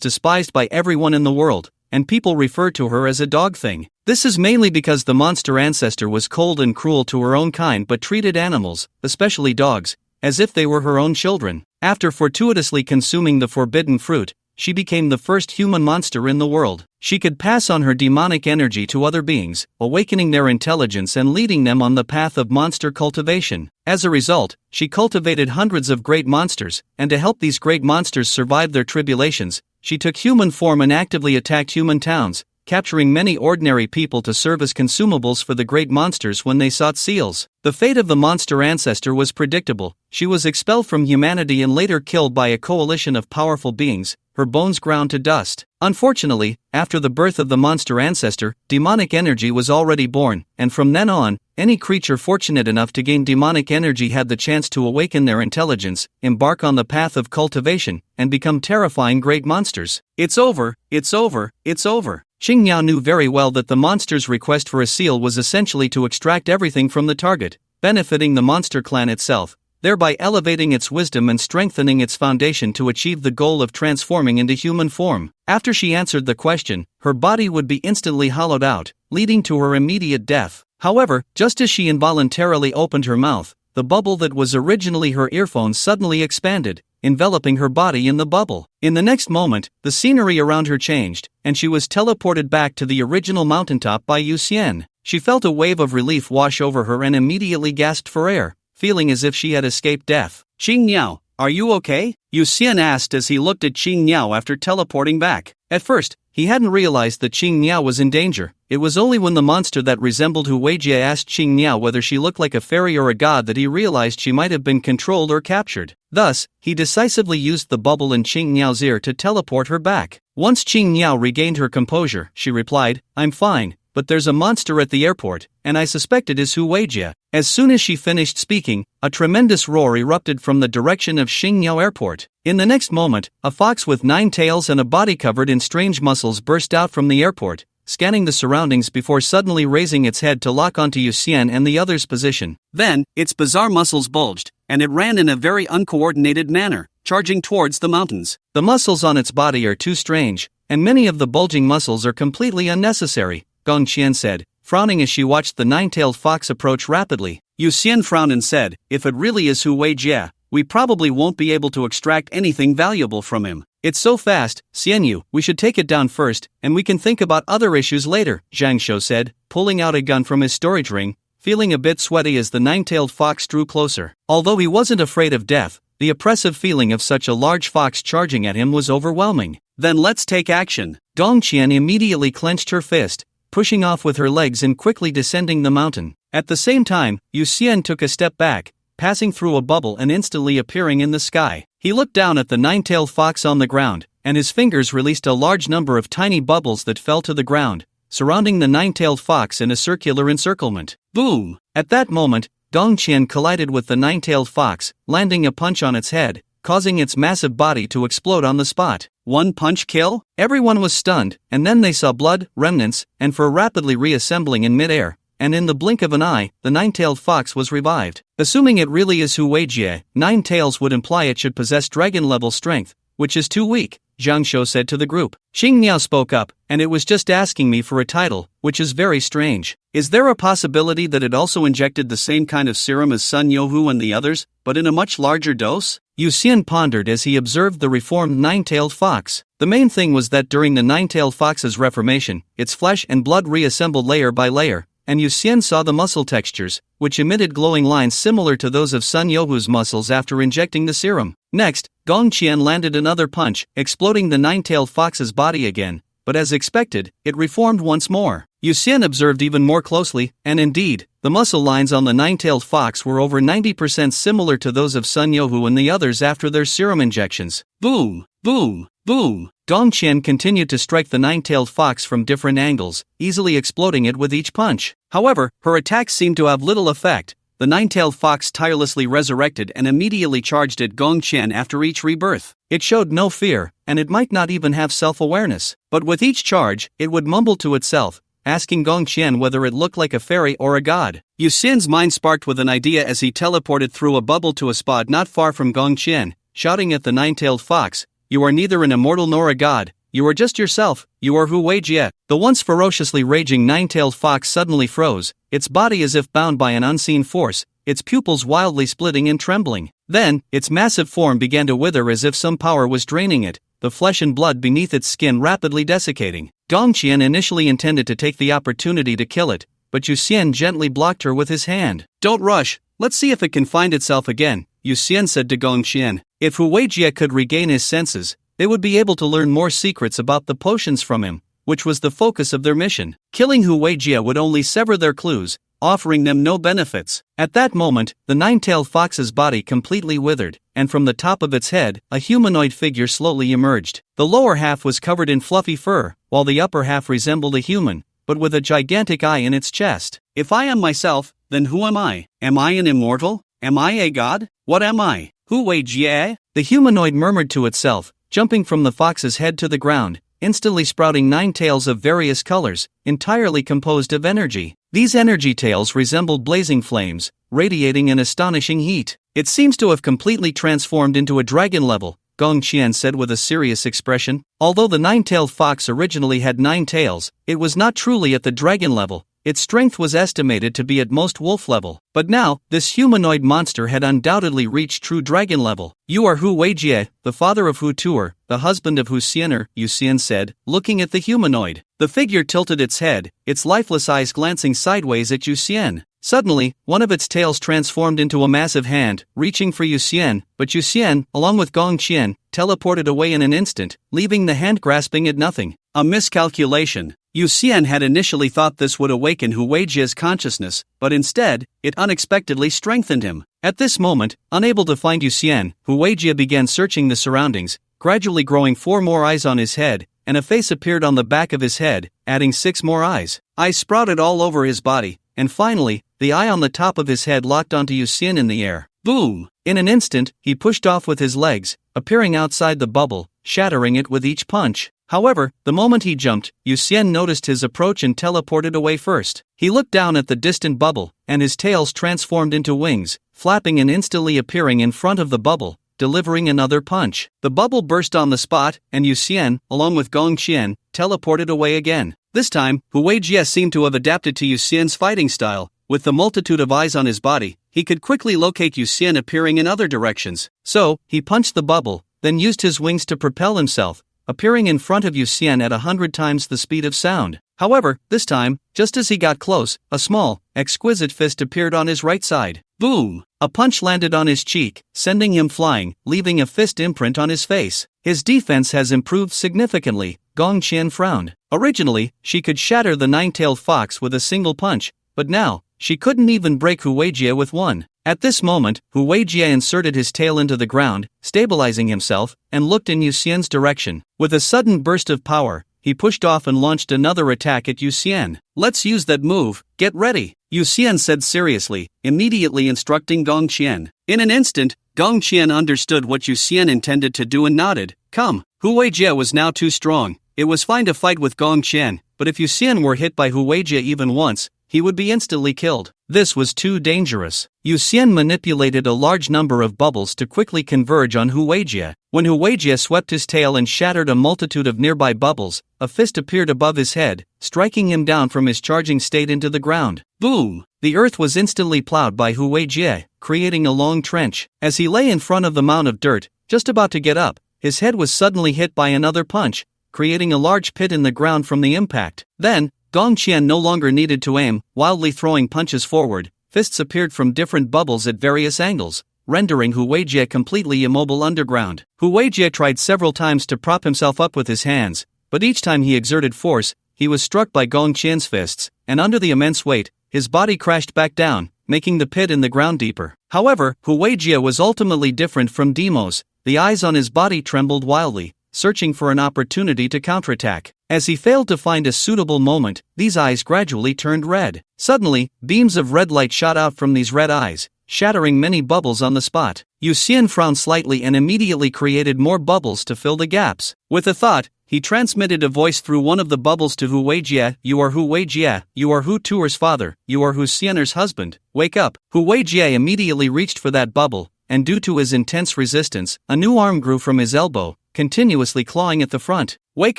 despised by everyone in the world, and people refer to her as a dog thing. This is mainly because the monster ancestor was cold and cruel to her own kind but treated animals, especially dogs, as if they were her own children. After fortuitously consuming the forbidden fruit, she became the first human monster in the world. She could pass on her demonic energy to other beings, awakening their intelligence and leading them on the path of monster cultivation. As a result, she cultivated hundreds of great monsters, and to help these great monsters survive their tribulations, she took human form and actively attacked human towns, capturing many ordinary people to serve as consumables for the great monsters when they sought seals. The fate of the monster ancestor was predictable. She was expelled from humanity and later killed by a coalition of powerful beings, her bones ground to dust. Unfortunately, after the birth of the monster ancestor, demonic energy was already born, and from then on, any creature fortunate enough to gain demonic energy had the chance to awaken their intelligence, embark on the path of cultivation, and become terrifying great monsters. It's over, it's over, it's over. Qingniao knew very well that the monster's request for a seal was essentially to extract everything from the target, benefiting the monster clan itself, thereby elevating its wisdom and strengthening its foundation to achieve the goal of transforming into human form. After she answered the question, her body would be instantly hollowed out, leading to her immediate death. However, just as she involuntarily opened her mouth, the bubble that was originally her earphone suddenly expanded, enveloping her body in the bubble. In the next moment, the scenery around her changed, and she was teleported back to the original mountaintop by Yu Xian. She felt a wave of relief wash over her and immediately gasped for air, feeling as if she had escaped death. "Qingniao, are you okay?" Yu Xian asked as he looked at Qingniao after teleporting back. At first, he hadn't realized that Qingniao was in danger. It was only when the monster that resembled Hu Weijie asked Qingniao whether she looked like a fairy or a god that he realized she might have been controlled or captured. Thus, he decisively used the bubble in Qingniao's ear to teleport her back. Once Qingniao regained her composure, she replied, "I'm fine, but there's a monster at the airport, and I suspect it is Hu Weijie." As soon as she finished speaking, a tremendous roar erupted from the direction of Qingniao Airport. In the next moment, a fox with 9 tails and a body covered in strange muscles burst out from the airport, scanning the surroundings before suddenly raising its head to lock onto Yu Xian and the other's position. Then, its bizarre muscles bulged, and it ran in a very uncoordinated manner, charging towards the mountains. The muscles on its body are too strange, and many of the bulging muscles are completely unnecessary, Gong Qian said, frowning as she watched the 9-tailed fox approach rapidly. Yu Xian frowned and said, "If it really is Hu Weijie, we probably won't be able to extract anything valuable from him. It's so fast, Xianyu, we should take it down first, and we can think about other issues later," Zhang Shou said, pulling out a gun from his storage ring, feeling a bit sweaty as the 9-tailed fox drew closer. Although he wasn't afraid of death, the oppressive feeling of such a large fox charging at him was overwhelming. "Then let's take action." Dong Qian immediately clenched her fist, pushing off with her legs and quickly descending the mountain. At the same time, Yu Xian took a step back, passing through a bubble and instantly appearing in the sky. He looked down at the 9-tailed fox on the ground, and his fingers released a large number of tiny bubbles that fell to the ground, surrounding the 9-tailed fox in a circular encirclement. Boom! At that moment, Dong Qian collided with the 9-tailed fox, landing a punch on its head, causing its massive body to explode on the spot. One punch kill? Everyone was stunned, and then they saw blood, remnants, and for rapidly reassembling in midair, and in the blink of an eye, the nine-tailed fox was revived. Assuming it really is Hu Weijie, 9 tails would imply it should possess dragon-level strength, which is too weak, Zhang Shou said to the group. Xing Niao spoke up, and it was just asking me for a title, which is very strange. Is there a possibility that it also injected the same kind of serum as Sun Youhu and the others, but in a much larger dose? Yu Xian pondered as he observed the reformed nine-tailed fox. The main thing was that during the nine-tailed fox's reformation, its flesh and blood reassembled layer by layer, and Yu Xian saw the muscle textures, which emitted glowing lines similar to those of Sun Youhu's muscles after injecting the serum. Next, Gong Qian landed another punch, exploding the nine-tailed fox's body again, but as expected, it reformed once more. Yu Xian observed even more closely, and indeed, the muscle lines on the nine-tailed fox were over 90% similar to those of Sun Youhu and the others after their serum injections. Boom! Boom! Boom! Gong Qian continued to strike the nine-tailed fox from different angles, easily exploding it with each punch. However, her attacks seemed to have little effect. The nine-tailed fox tirelessly resurrected and immediately charged at Gong Qian after each rebirth. It showed no fear, and it might not even have self-awareness. But with each charge, it would mumble to itself, asking Gong Qian whether it looked like a fairy or a god. Yu Xian's mind sparked with an idea as he teleported through a bubble to a spot not far from Gong Qian, shouting at the nine-tailed fox, "You are neither an immortal nor a god, you are just yourself, you are Hu Weijie." The once ferociously raging nine-tailed fox suddenly froze, its body as if bound by an unseen force, its pupils wildly splitting and trembling. Then, its massive form began to wither as if some power was draining it, the flesh and blood beneath its skin rapidly desiccating. Gong Qian initially intended to take the opportunity to kill it, but Yu Xian gently blocked her with his hand. "Don't rush, let's see if it can find itself again," Yu Xian said to Gong Qian. If Hu Weijie could regain his senses, they would be able to learn more secrets about the potions from him, which was the focus of their mission. Killing Hu Weijie would only sever their clues, offering them no benefits. At that moment, the nine-tailed fox's body completely withered, and from the top of its head, a humanoid figure slowly emerged. The lower half was covered in fluffy fur, while the upper half resembled a human, but with a gigantic eye in its chest. "If I am myself, then who am I? Am I an immortal? Am I a god? What am I? Hu Weijie?" The humanoid murmured to itself, jumping from the fox's head to the ground, instantly sprouting 9 tails of various colors, entirely composed of energy. These energy tails resembled blazing flames, radiating an astonishing heat. "It seems to have completely transformed into a dragon level," Gong Qian said with a serious expression. Although the 9-tailed fox originally had 9 tails, it was not truly at the dragon level. Its strength was estimated to be at most wolf level. But now, this humanoid monster had undoubtedly reached true dragon level. "You are Hu Weijie, the father of Hu Tuer, the husband of Hu Xianer," Yu Xian said, looking at the humanoid. The figure tilted its head, its lifeless eyes glancing sideways at Yu Xian. Suddenly, one of its tails transformed into a massive hand, reaching for Yu Xian, but Yu Xian, along with Gong Qian, teleported away in an instant, leaving the hand grasping at nothing. A miscalculation. Yu Xian had initially thought this would awaken Hu Weijie's consciousness, but instead, it unexpectedly strengthened him. At this moment, unable to find Yu Xian, Hu Weijie began searching the surroundings, gradually growing 4 more eyes on his head, and a face appeared on the back of his head, adding 6 more eyes. Eyes sprouted all over his body, and finally, the eye on the top of his head locked onto Yu Xian in the air. Boom! In an instant, he pushed off with his legs, appearing outside the bubble, shattering it with each punch. However, the moment he jumped, Yu Xian noticed his approach and teleported away first. He looked down at the distant bubble, and his tails transformed into wings, flapping and instantly appearing in front of the bubble, delivering another punch. The bubble burst on the spot, and Yu Xian, along with Gong Qian, teleported away again. This time, Hu Weijie seemed to have adapted to Yu Xian's fighting style. With the multitude of eyes on his body, he could quickly locate Yu Xian appearing in other directions. So, he punched the bubble, then used his wings to propel himself, appearing in front of Yu Xian at 100 times the speed of sound. However, this time, just as he got close, a small, exquisite fist appeared on his right side. Boom! A punch landed on his cheek, sending him flying, leaving a fist imprint on his face. His defense has improved significantly, Gong Qian frowned. Originally, she could shatter the 9-tailed fox with a single punch, but now, she couldn't even break Hu Weijie with one. At this moment, Hu Weijie inserted his tail into the ground, stabilizing himself, and looked in Yu Xian's direction. With a sudden burst of power, he pushed off and launched another attack at Yu Xian. "Let's use that move, get ready," Yu Xian said seriously, immediately instructing Gong Qian. In an instant, Gong Qian understood what Yu Xian intended to do and nodded. "Come." Hu Weijie was now too strong. It was fine to fight with Gong Qian, but if Yu Xian were hit by Hu Weijie even once, he would be instantly killed. This was too dangerous. Yu Xian manipulated a large number of bubbles to quickly converge on Hu Weijie. When Hu Weijie swept his tail and shattered a multitude of nearby bubbles, a fist appeared above his head, striking him down from his charging state into the ground. Boom! The earth was instantly plowed by Hu Weijie, creating a long trench. As he lay in front of the mound of dirt, just about to get up, his head was suddenly hit by another punch, creating a large pit in the ground from the impact. Then, Gong Qian no longer needed to aim, wildly throwing punches forward. Fists appeared from different bubbles at various angles, rendering Hu Weijie completely immobile underground. Hu Weijie tried several times to prop himself up with his hands, but each time he exerted force, he was struck by Gong Qian's fists, and under the immense weight, his body crashed back down, making the pit in the ground deeper. However, Hu Weijie was ultimately different from Demos. The eyes on his body trembled wildly, searching for an opportunity to counterattack. As he failed to find a suitable moment, these eyes gradually turned red. Suddenly, beams of red light shot out from these red eyes, shattering many bubbles on the spot. Yu Xian frowned slightly and immediately created more bubbles to fill the gaps. With a thought, he transmitted a voice through one of the bubbles to Hu Weijie. "You are Hu Weijie, you are Hu Tuer's father, you are Hu Xianer's husband, wake up." Hu Weijie immediately reached for that bubble, and due to his intense resistance, a new arm grew from his elbow, continuously clawing at the front. "Wake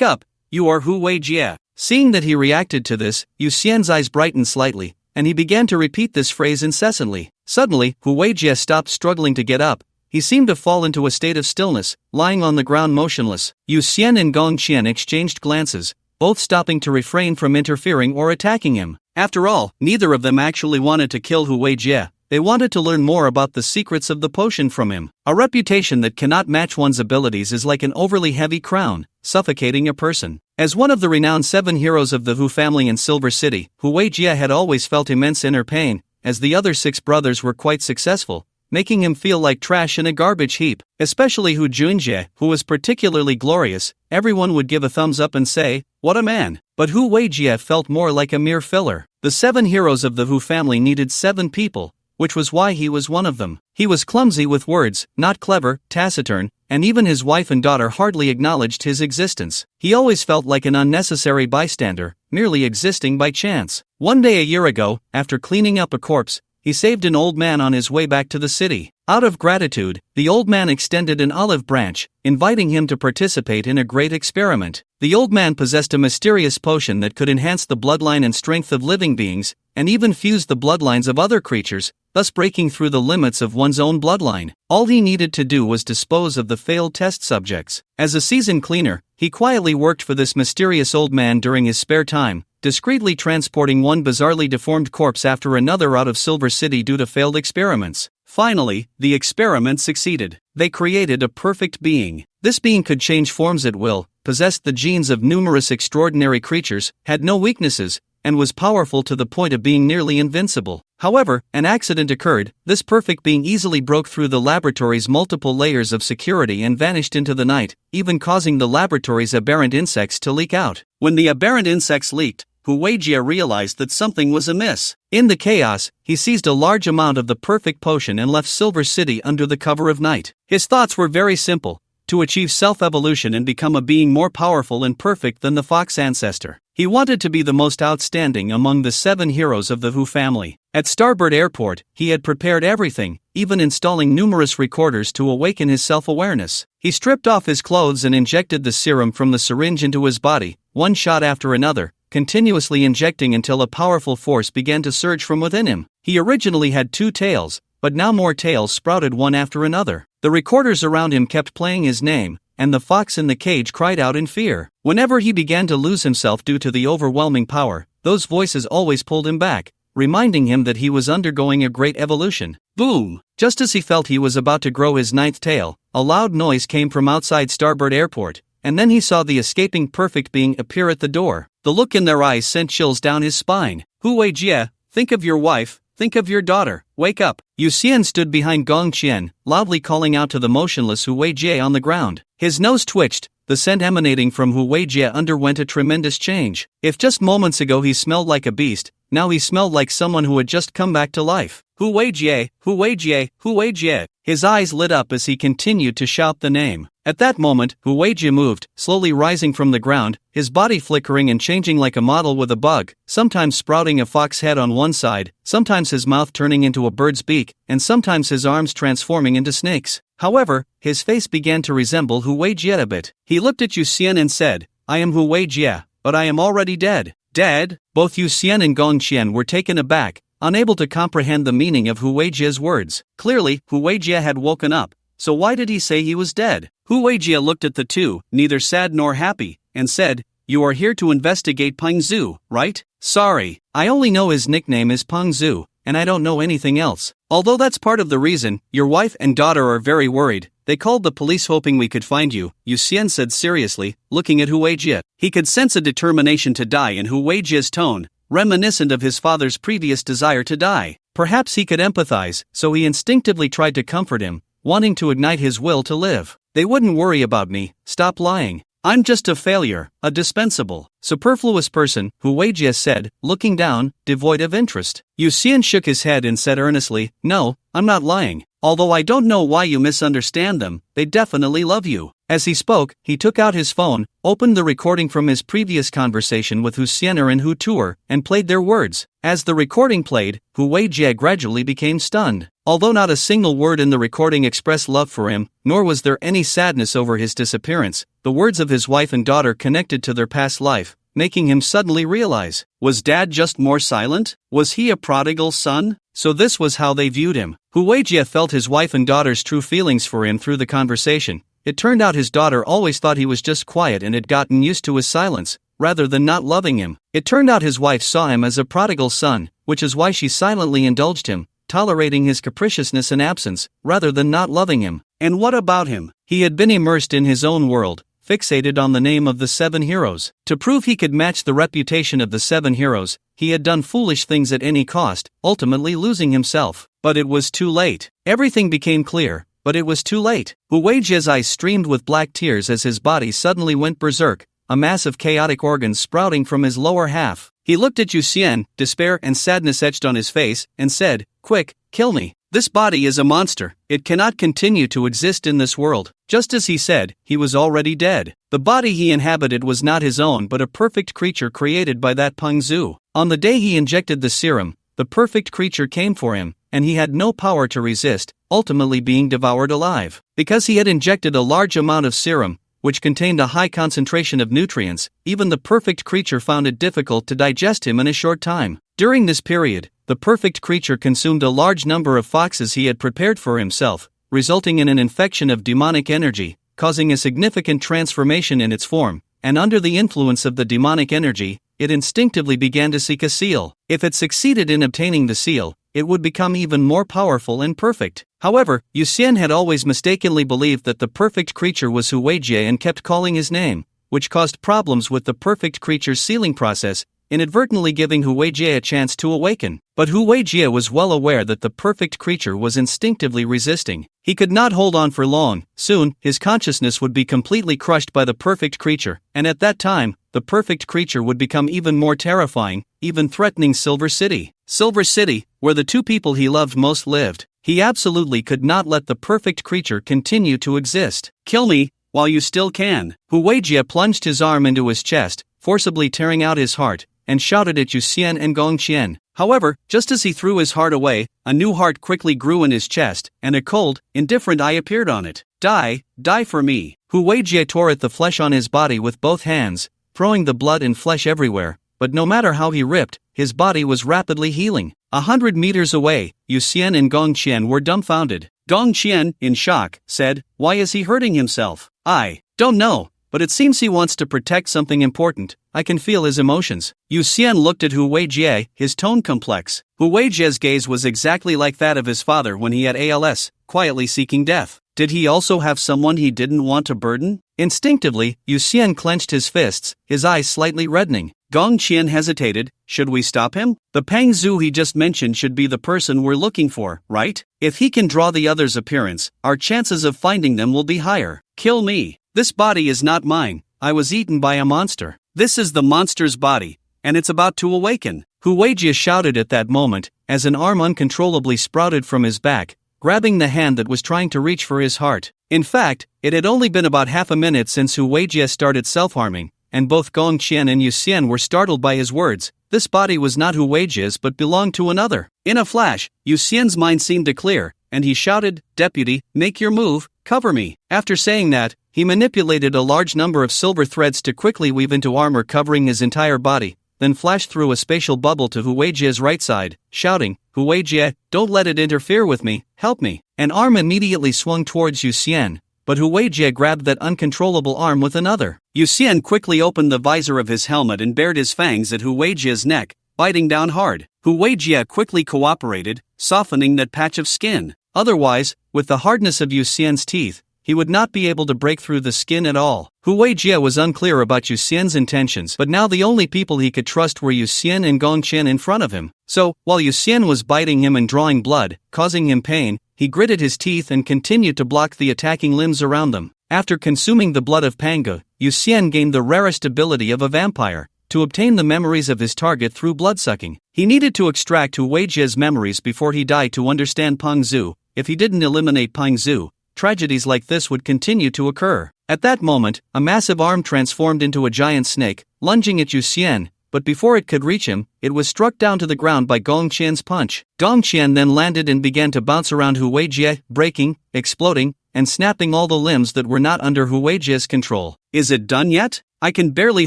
up, you are Hu Weijie." Seeing that he reacted to this, Yu Xian's eyes brightened slightly, and he began to repeat this phrase incessantly. Suddenly, Hu Weijie stopped struggling to get up. He seemed to fall into a state of stillness, lying on the ground motionless. Yu Xian and Gong Qian exchanged glances, both stopping to refrain from interfering or attacking him. After all, neither of them actually wanted to kill Hu Weijie. They wanted to learn more about the secrets of the potion from him. A reputation that cannot match one's abilities is like an overly heavy crown, suffocating a person. As one of the renowned 7 heroes of the Hu family in Silver City, Hu Weijie had always felt immense inner pain, as the other 6 brothers were quite successful, making him feel like trash in a garbage heap. Especially Hu Junjie, who was particularly glorious. Everyone would give a thumbs up and say, "What a man." But Hu Weijie felt more like a mere filler. The 7 heroes of the Hu family needed 7 people, which was why he was one of them. He was clumsy with words, not clever, taciturn, and even his wife and daughter hardly acknowledged his existence. He always felt like an unnecessary bystander, merely existing by chance. One day a year ago, after cleaning up a corpse, he saved an old man on his way back to the city. Out of gratitude, the old man extended an olive branch, inviting him to participate in a great experiment. The old man possessed a mysterious potion that could enhance the bloodline and strength of living beings, and even fuse the bloodlines of other creatures, thus breaking through the limits of one's own bloodline. All he needed to do was dispose of the failed test subjects. As a seasoned cleaner, he quietly worked for this mysterious old man during his spare time, discreetly transporting one bizarrely deformed corpse after another out of Silver City due to failed experiments. Finally, the experiment succeeded. They created a perfect being. This being could change forms at will, possessed the genes of numerous extraordinary creatures, had no weaknesses, and was powerful to the point of being nearly invincible. However, an accident occurred. This perfect being easily broke through the laboratory's multiple layers of security and vanished into the night, even causing the laboratory's aberrant insects to leak out. When the aberrant insects leaked, Hu Weijie realized that something was amiss. In the chaos, he seized a large amount of the perfect potion and left Silver City under the cover of night. His thoughts were very simple: to achieve self-evolution and become a being more powerful and perfect than the fox ancestor. He wanted to be the most outstanding among the 7 heroes of the Hu family. At Starbird Airport, he had prepared everything, even installing numerous recorders to awaken his self-awareness. He stripped off his clothes and injected the serum from the syringe into his body, one shot after another, continuously injecting until a powerful force began to surge from within him. He originally had 2 tails, but now more tails sprouted one after another. The recorders around him kept playing his name, and the fox in the cage cried out in fear. Whenever he began to lose himself due to the overwhelming power, those voices always pulled him back, reminding him that he was undergoing a great evolution. Boom! Just as he felt he was about to grow his 9th tail, a loud noise came from outside Starbird Airport, and then he saw the escaping perfect being appear at the door. The look in their eyes sent chills down his spine. Hu Weijie, think of your wife, think of your daughter, wake up. Yu Xian stood behind Gong Qian, loudly calling out to the motionless Hu Weijie on the ground. His nose twitched. The scent emanating from Hu Weijie underwent a tremendous change. If just moments ago he smelled like a beast, now he smelled like someone who had just come back to life. Hu Weijie, Hu Weijie, Hu Weijie. His eyes lit up as he continued to shout the name. At that moment, Hu Weijie moved, slowly rising from the ground, his body flickering and changing like a model with a bug, sometimes sprouting a fox head on one side, sometimes his mouth turning into a bird's beak, and sometimes his arms transforming into snakes. However, his face began to resemble Hu Weijie a bit. He looked at Yu Xian and said, "I am Hu Weijie, but I am already dead." Dead? Both Yu Xian and Gong Qian were taken aback, unable to comprehend the meaning of Hu Weijie's words. Clearly, Hu Weijie had woken up, so why did he say he was dead? Hu Weijie looked at the two, neither sad nor happy, and said, "You are here to investigate Peng Zhu, right?" "Sorry, I only know his nickname is Peng Zhu, and I don't know anything else. Although that's part of the reason, your wife and daughter are very worried. They called the police hoping we could find you," Yu Xian said seriously, looking at Hu Weijie. He could sense a determination to die in Hu Weijie's tone, reminiscent of his father's previous desire to die. Perhaps he could empathize, so he instinctively tried to comfort him, wanting to ignite his will to live. "They wouldn't worry about me, stop lying. I'm just a failure, a dispensable, superfluous person," Hu Weijie said, looking down, devoid of interest. Yu Xian shook his head and said earnestly, "No, I'm not lying. Although I don't know why you misunderstand them, they definitely love you." As he spoke, he took out his phone, opened the recording from his previous conversation with Hu Xianer and Hu Tuer, and played their words. As the recording played, Hu Weijie gradually became stunned. Although not a single word in the recording expressed love for him, nor was there any sadness over his disappearance, the words of his wife and daughter connected to their past life, making him suddenly realize, was Dad just more silent? Was he a prodigal son? So this was how they viewed him. Hu Weijie felt his wife and daughter's true feelings for him through the conversation. It turned out his daughter always thought he was just quiet and had gotten used to his silence, rather than not loving him. It turned out his wife saw him as a prodigal son, which is why she silently indulged him, tolerating his capriciousness and absence, rather than not loving him. And what about him? He had been immersed in his own world, fixated on the name of the 7 heroes. To prove he could match the reputation of the 7 heroes, he had done foolish things at any cost, ultimately losing himself. But it was too late. Everything became clear, but it was too late. Hu Weijie's eyes streamed with black tears as his body suddenly went berserk, a mass of chaotic organs sprouting from his lower half. He looked at Yu Xian, despair and sadness etched on his face, and said, "Quick, kill me. This body is a monster. It cannot continue to exist in this world." Just as he said, he was already dead. The body he inhabited was not his own but a perfect creature created by that Peng Zhu. On the day he injected the serum, the perfect creature came for him, and he had no power to resist, ultimately being devoured alive. Because he had injected a large amount of serum, which contained a high concentration of nutrients, even the perfect creature found it difficult to digest him in a short time. During this period, the perfect creature consumed a large number of foxes he had prepared for himself, resulting in an infection of demonic energy, causing a significant transformation in its form, and under the influence of the demonic energy, it instinctively began to seek a seal. If it succeeded in obtaining the seal, it would become even more powerful and perfect. However, Yu Xian had always mistakenly believed that the perfect creature was Hu Weijie and kept calling his name, which caused problems with the perfect creature's sealing process, inadvertently giving Hu Weijie a chance to awaken. But Hu Weijie was well aware that the perfect creature was instinctively resisting. He could not hold on for long. Soon, his consciousness would be completely crushed by the perfect creature, and at that time, the perfect creature would become even more terrifying, even threatening Silver City. Silver City, where the two people he loved most lived. He absolutely could not let the perfect creature continue to exist. "Kill me, while you still can." Hu Weijie plunged his arm into his chest, forcibly tearing out his heart, and shouted at Yu Xian and Gong Qian. However, just as he threw his heart away, a new heart quickly grew in his chest, and a cold, indifferent eye appeared on it. "Die, die for me." Hu Weijie tore at the flesh on his body with both hands, throwing the blood and flesh everywhere, but no matter how he ripped, his body was rapidly healing. 100 meters away, Yu Xian and Gong Qian were dumbfounded. Gong Qian, in shock, said, "Why is he hurting himself?" "I don't know, but it seems he wants to protect something important. I can feel his emotions." Yu Xian looked at Hu Weijie, his tone complex. Hu Weijie's gaze was exactly like that of his father when he had ALS, quietly seeking death. Did he also have someone he didn't want to burden? Instinctively, Yu Xian clenched his fists, his eyes slightly reddening. Gong Qian hesitated. "Should we stop him? The Peng Zhu he just mentioned should be the person we're looking for, right? If he can draw the other's appearance, our chances of finding them will be higher." "Kill me. This body is not mine. I was eaten by a monster. This is the monster's body, and it's about to awaken." Hu Weijie shouted at that moment, as an arm uncontrollably sprouted from his back, grabbing the hand that was trying to reach for his heart. In fact, it had only been about half a minute since Hu Weijie started self-harming, and both Gong Qian and Yu Xian were startled by his words. This body was not Hu Weijie's but belonged to another. In a flash, Yu Xian's mind seemed to clear, and he shouted, "Deputy, make your move, cover me." After saying that, he manipulated a large number of silver threads to quickly weave into armor covering his entire body, then flashed through a spatial bubble to Hu Weijie's right side, shouting, "Hu Weijie, don't let it interfere with me, help me." An arm immediately swung towards Yu Xian, but Hu Weijie grabbed that uncontrollable arm with another. Yu Xian quickly opened the visor of his helmet and bared his fangs at Hu Weijie's neck, biting down hard. Hu Weijie quickly cooperated, softening that patch of skin. Otherwise, with the hardness of Yu Xian's teeth, he would not be able to break through the skin at all. Hu Weijie was unclear about Yu Xian's intentions, but now the only people he could trust were Yu Xian and Gong Qian in front of him. So, while Yu Xian was biting him and drawing blood, causing him pain, he gritted his teeth and continued to block the attacking limbs around them. After consuming the blood of Panga, Yu Xian gained the rarest ability of a vampire, to obtain the memories of his target through bloodsucking. He needed to extract Hu Weijie's memories before he died to understand Peng Zhu. If he didn't eliminate Peng Zhu, tragedies like this would continue to occur. At that moment, a massive arm transformed into a giant snake, lunging at Yu Xian, but before it could reach him, it was struck down to the ground by Gong Qian's punch. Gong Qian then landed and began to bounce around Hu Weijie, breaking, exploding, and snapping all the limbs that were not under Hu Weijie's control. "Is it done yet? I can barely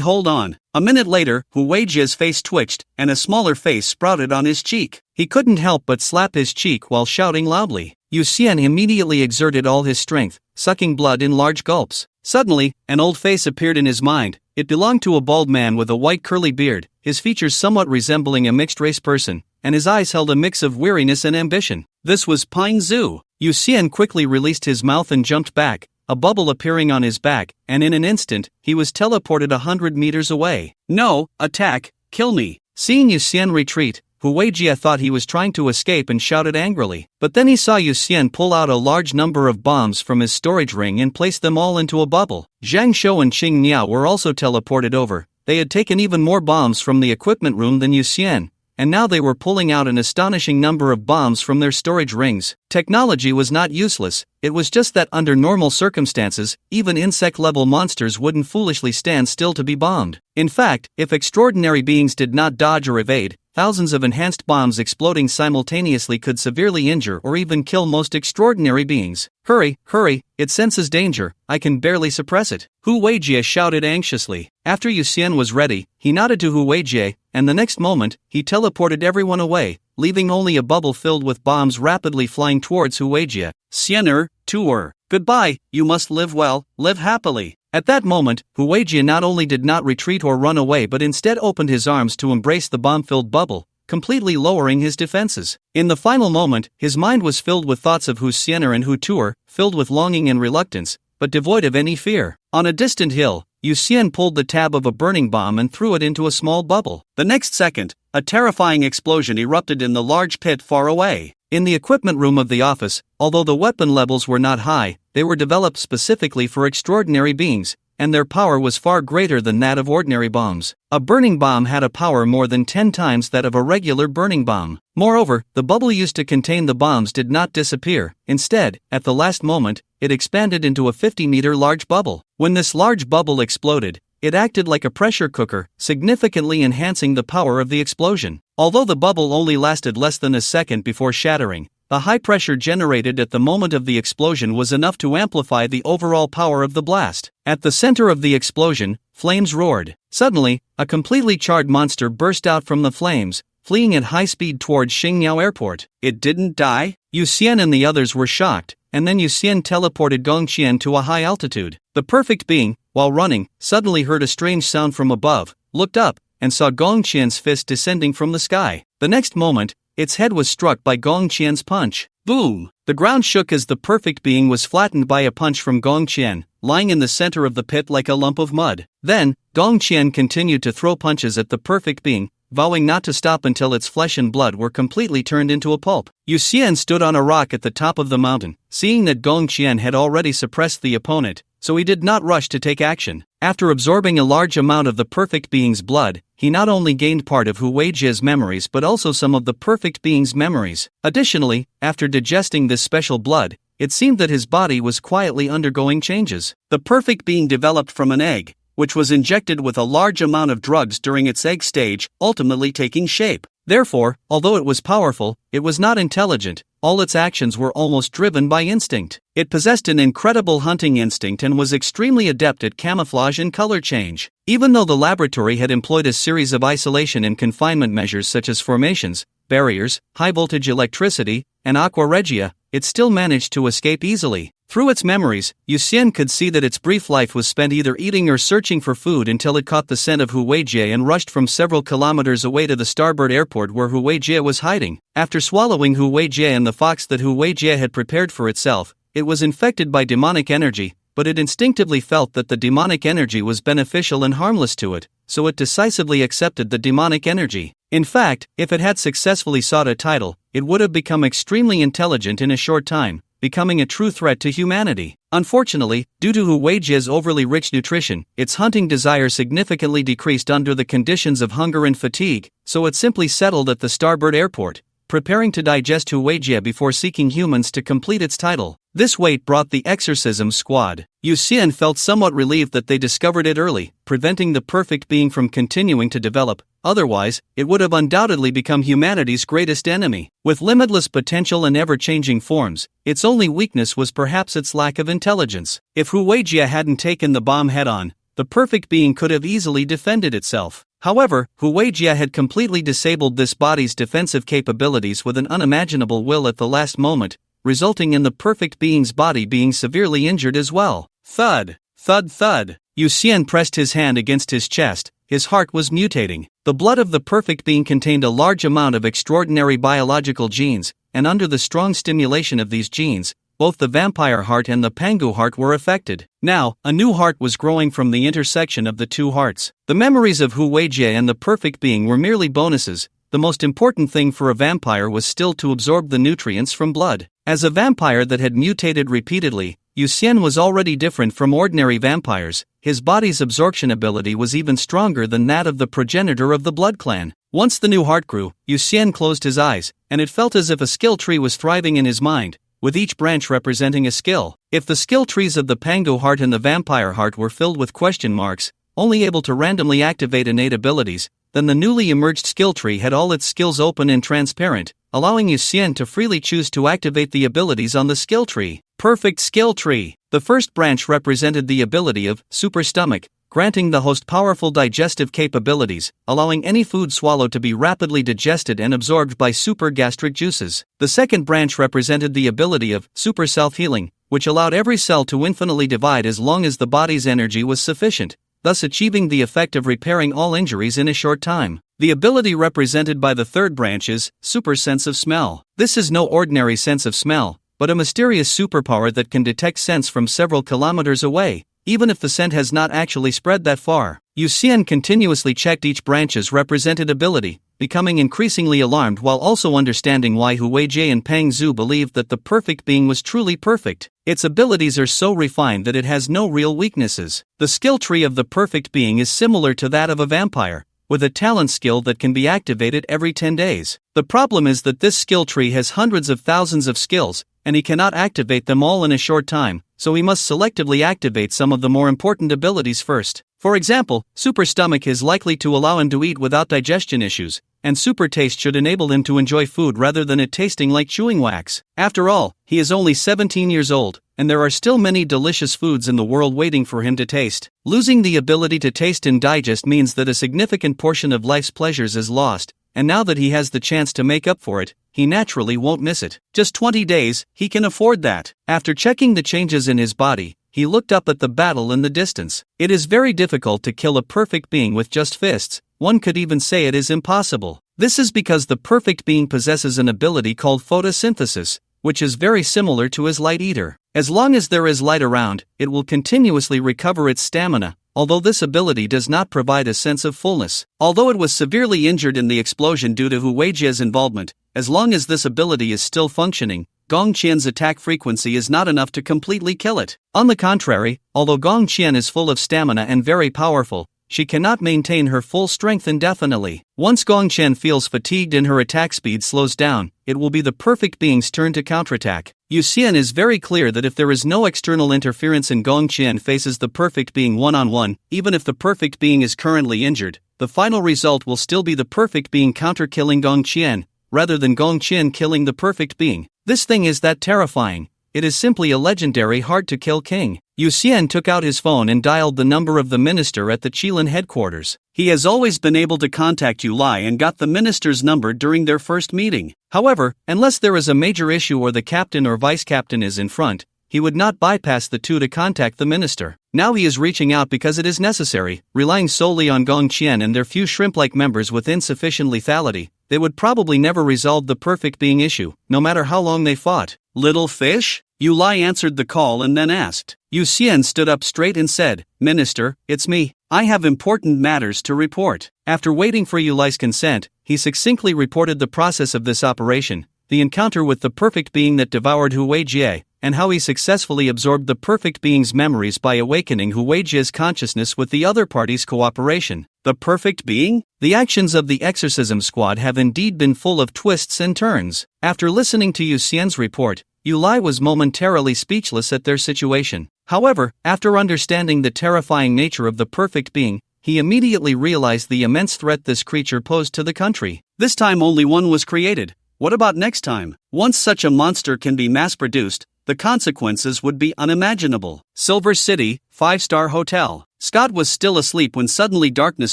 hold on." A minute later, Hu Weijie's face twitched, and a smaller face sprouted on his cheek. He couldn't help but slap his cheek while shouting loudly. Yu Xian immediately exerted all his strength, sucking blood in large gulps. Suddenly, an old face appeared in his mind. It belonged to a bald man with a white curly beard, his features somewhat resembling a mixed-race person, and his eyes held a mix of weariness and ambition. This was Peng Zhu. Yu Xian quickly released his mouth and jumped back, a bubble appearing on his back, and in an instant, he was teleported 100 meters away. "No, attack, kill me." Seeing Yu Xian retreat, Hu Weijie thought he was trying to escape and shouted angrily. But then he saw Yu Xian pull out a large number of bombs from his storage ring and place them all into a bubble. Zhang Shou and Qing Niao were also teleported over. They had taken even more bombs from the equipment room than Yu Xian, and now they were pulling out an astonishing number of bombs from their storage rings. Technology was not useless, it was just that under normal circumstances, even insect-level monsters wouldn't foolishly stand still to be bombed. In fact, if extraordinary beings did not dodge or evade, thousands of enhanced bombs exploding simultaneously could severely injure or even kill most extraordinary beings. "Hurry, hurry, it senses danger, I can barely suppress it," Hu Weijie shouted anxiously. After Yu Xian was ready, he nodded to Hu Weijie, and the next moment, he teleported everyone away, leaving only a bubble filled with bombs rapidly flying towards Hu Weijie. "Xianer, Tuer, goodbye, you must live well, live happily." At that moment, Hu Weijie not only did not retreat or run away but instead opened his arms to embrace the bomb-filled bubble, completely lowering his defenses. In the final moment, his mind was filled with thoughts of Hu Xianer and Hu Tuer, filled with longing and reluctance, but devoid of any fear. On a distant hill, Yu Xian pulled the tab of a burning bomb and threw it into a small bubble. The next second, a terrifying explosion erupted in the large pit far away. In the equipment room of the office, although the weapon levels were not high, they were developed specifically for extraordinary beings, and their power was far greater than that of ordinary bombs. A burning bomb had a power more than 10 times that of a regular burning bomb. Moreover, the bubble used to contain the bombs did not disappear. Instead, at the last moment, it expanded into a 50-meter large bubble. When this large bubble exploded, it acted like a pressure cooker, significantly enhancing the power of the explosion. Although the bubble only lasted less than a second before shattering, the high pressure generated at the moment of the explosion was enough to amplify the overall power of the blast. At the center of the explosion, flames roared. Suddenly, a completely charred monster burst out from the flames, fleeing at high speed towards Xingyao Airport. It didn't die? Yu Xian and the others were shocked, and then Yu Xian teleported Gong Qian to a high altitude. The perfect being, while running, suddenly heard a strange sound from above, looked up, and saw Gong Qian's fist descending from the sky. The next moment, its head was struck by Gong Qian's punch. Boom! The ground shook as the perfect being was flattened by a punch from Gong Qian, lying in the center of the pit like a lump of mud. Then, Gong Qian continued to throw punches at the perfect being, vowing not to stop until its flesh and blood were completely turned into a pulp. Yu Xian stood on a rock at the top of the mountain, seeing that Gong Qian had already suppressed the opponent, so he did not rush to take action. After absorbing a large amount of the perfect being's blood, he not only gained part of Hu Weijie's memories but also some of the perfect being's memories. Additionally, after digesting this special blood, it seemed that his body was quietly undergoing changes. The perfect being developed from an egg, which was injected with a large amount of drugs during its egg stage, ultimately taking shape. Therefore, although it was powerful, it was not intelligent. All its actions were almost driven by instinct. It possessed an incredible hunting instinct and was extremely adept at camouflage and color change. Even though the laboratory had employed a series of isolation and confinement measures such as formations, barriers, high-voltage electricity, and aqua regia, it still managed to escape easily. Through its memories, Yuxian could see that its brief life was spent either eating or searching for food until it caught the scent of Huijie and rushed from several kilometers away to the starboard airport where Huijie was hiding. After swallowing Huijie and the fox that Huijie had prepared for itself, it was infected by demonic energy, but it instinctively felt that the demonic energy was beneficial and harmless to it, so it decisively accepted the demonic energy. In fact, if it had successfully sought a title, it would have become extremely intelligent in a short time, becoming a true threat to humanity. Unfortunately, due to Huijie's overly rich nutrition, its hunting desire significantly decreased under the conditions of hunger and fatigue, so it simply settled at the starboard airport, preparing to digest Huijie before seeking humans to complete its title. This wait brought the exorcism squad. Yuxian felt somewhat relieved that they discovered it early, preventing the perfect being from continuing to develop. Otherwise, it would have undoubtedly become humanity's greatest enemy. With limitless potential and ever-changing forms, its only weakness was perhaps its lack of intelligence. If Huijie hadn't taken the bomb head-on, the perfect being could have easily defended itself. However, Huijie had completely disabled this body's defensive capabilities with an unimaginable will at the last moment, resulting in the perfect being's body being severely injured as well. Thud, thud, thud. Yuxian pressed his hand against his chest. His heart was mutating. The blood of the perfect being contained a large amount of extraordinary biological genes, and under the strong stimulation of these genes, both the vampire heart and the Pangu heart were affected. Now, a new heart was growing from the intersection of the two hearts. The memories of Huijie and the perfect being were merely bonuses. The most important thing for a vampire was still to absorb the nutrients from blood. As a vampire that had mutated repeatedly, Yuxian was already different from ordinary vampires. His body's absorption ability was even stronger than that of the progenitor of the blood clan. Once the new heart grew, Yuxian closed his eyes, and it felt as if a skill tree was thriving in his mind, with each branch representing a skill. If the skill trees of the Pangu heart and the vampire heart were filled with question marks, only able to randomly activate innate abilities, then the newly emerged skill tree had all its skills open and transparent, allowing Yuxian to freely choose to activate the abilities on the skill tree. Perfect skill tree. The first branch represented the ability of super stomach, granting the host powerful digestive capabilities, allowing any food swallowed to be rapidly digested and absorbed by super gastric juices. The second branch represented the ability of super self-healing, which allowed every cell to infinitely divide as long as the body's energy was sufficient, thus achieving the effect of repairing all injuries in a short time. The ability represented by the third branch is super sense of smell. This is no ordinary sense of smell, but a mysterious superpower that can detect scents from several kilometers away, even if the scent has not actually spread that far. Yuxian continuously checked each branch's represented ability, becoming increasingly alarmed while also understanding why Huijie and Pang Zhu believed that the perfect being was truly perfect. Its abilities are so refined that it has no real weaknesses. The skill tree of the perfect being is similar to that of a vampire, with a talent skill that can be activated every 10 days. The problem is that this skill tree has hundreds of thousands of skills, and he cannot activate them all in a short time, so he must selectively activate some of the more important abilities first. For example, super stomach is likely to allow him to eat without digestion issues, and super taste should enable him to enjoy food rather than it tasting like chewing wax. After all, he is only 17 years old, and there are still many delicious foods in the world waiting for him to taste. Losing the ability to taste and digest means that a significant portion of life's pleasures is lost, and now that he has the chance to make up for it, he naturally won't miss it. Just 20 days, he can afford that. After checking the changes in his body, he looked up at the battle in the distance. It is very difficult to kill a perfect being with just fists. One could even say it is impossible. This is because the perfect being possesses an ability called photosynthesis, which is very similar to his light eater. As long as there is light around, it will continuously recover its stamina, although this ability does not provide a sense of fullness. Although it was severely injured in the explosion due to Huijie's involvement, as long as this ability is still functioning, Gong Qian's attack frequency is not enough to completely kill it. On the contrary, although Gong Qian is full of stamina and very powerful, she cannot maintain her full strength indefinitely. Once Gongchen feels fatigued and her attack speed slows down, it will be the perfect being's turn to counterattack. Yu Xian is very clear that if there is no external interference and Gongchen faces the perfect being one-on-one, even if the perfect being is currently injured, the final result will still be the perfect being counter-killing Gongchen, rather than Gongchen killing the perfect being. This thing is that terrifying. It is simply a legendary hard-to-kill king. Yu Xian took out his phone and dialed the number of the minister at the Qilin headquarters. He has always been able to contact Yu Lai and got the minister's number during their first meeting. However, unless there is a major issue or the captain or vice-captain is in front, he would not bypass the two to contact the minister. Now he is reaching out because it is necessary, relying solely on Gongchen and their few shrimp-like members with insufficient lethality. They would probably never resolve the perfect being issue, no matter how long they fought. Little fish? Yu Lai answered the call and then asked. Yu Xian stood up straight and said, Minister, it's me. I have important matters to report. After waiting for Yu Lai's consent, he succinctly reported the process of this operation, the encounter with the perfect being that devoured Hu Weijie, and how he successfully absorbed the perfect being's memories by awakening Hu Weijie's consciousness with the other party's cooperation. The perfect being? The actions of the exorcism squad have indeed been full of twists and turns. After listening to Yu Xian's report, Yu Lai was momentarily speechless at their situation. However, after understanding the terrifying nature of the perfect being, he immediately realized the immense threat this creature posed to the country. This time only one was created. What about next time? Once such a monster can be mass-produced, the consequences would be unimaginable. Silver City, 5-star hotel. Scott was still asleep when suddenly darkness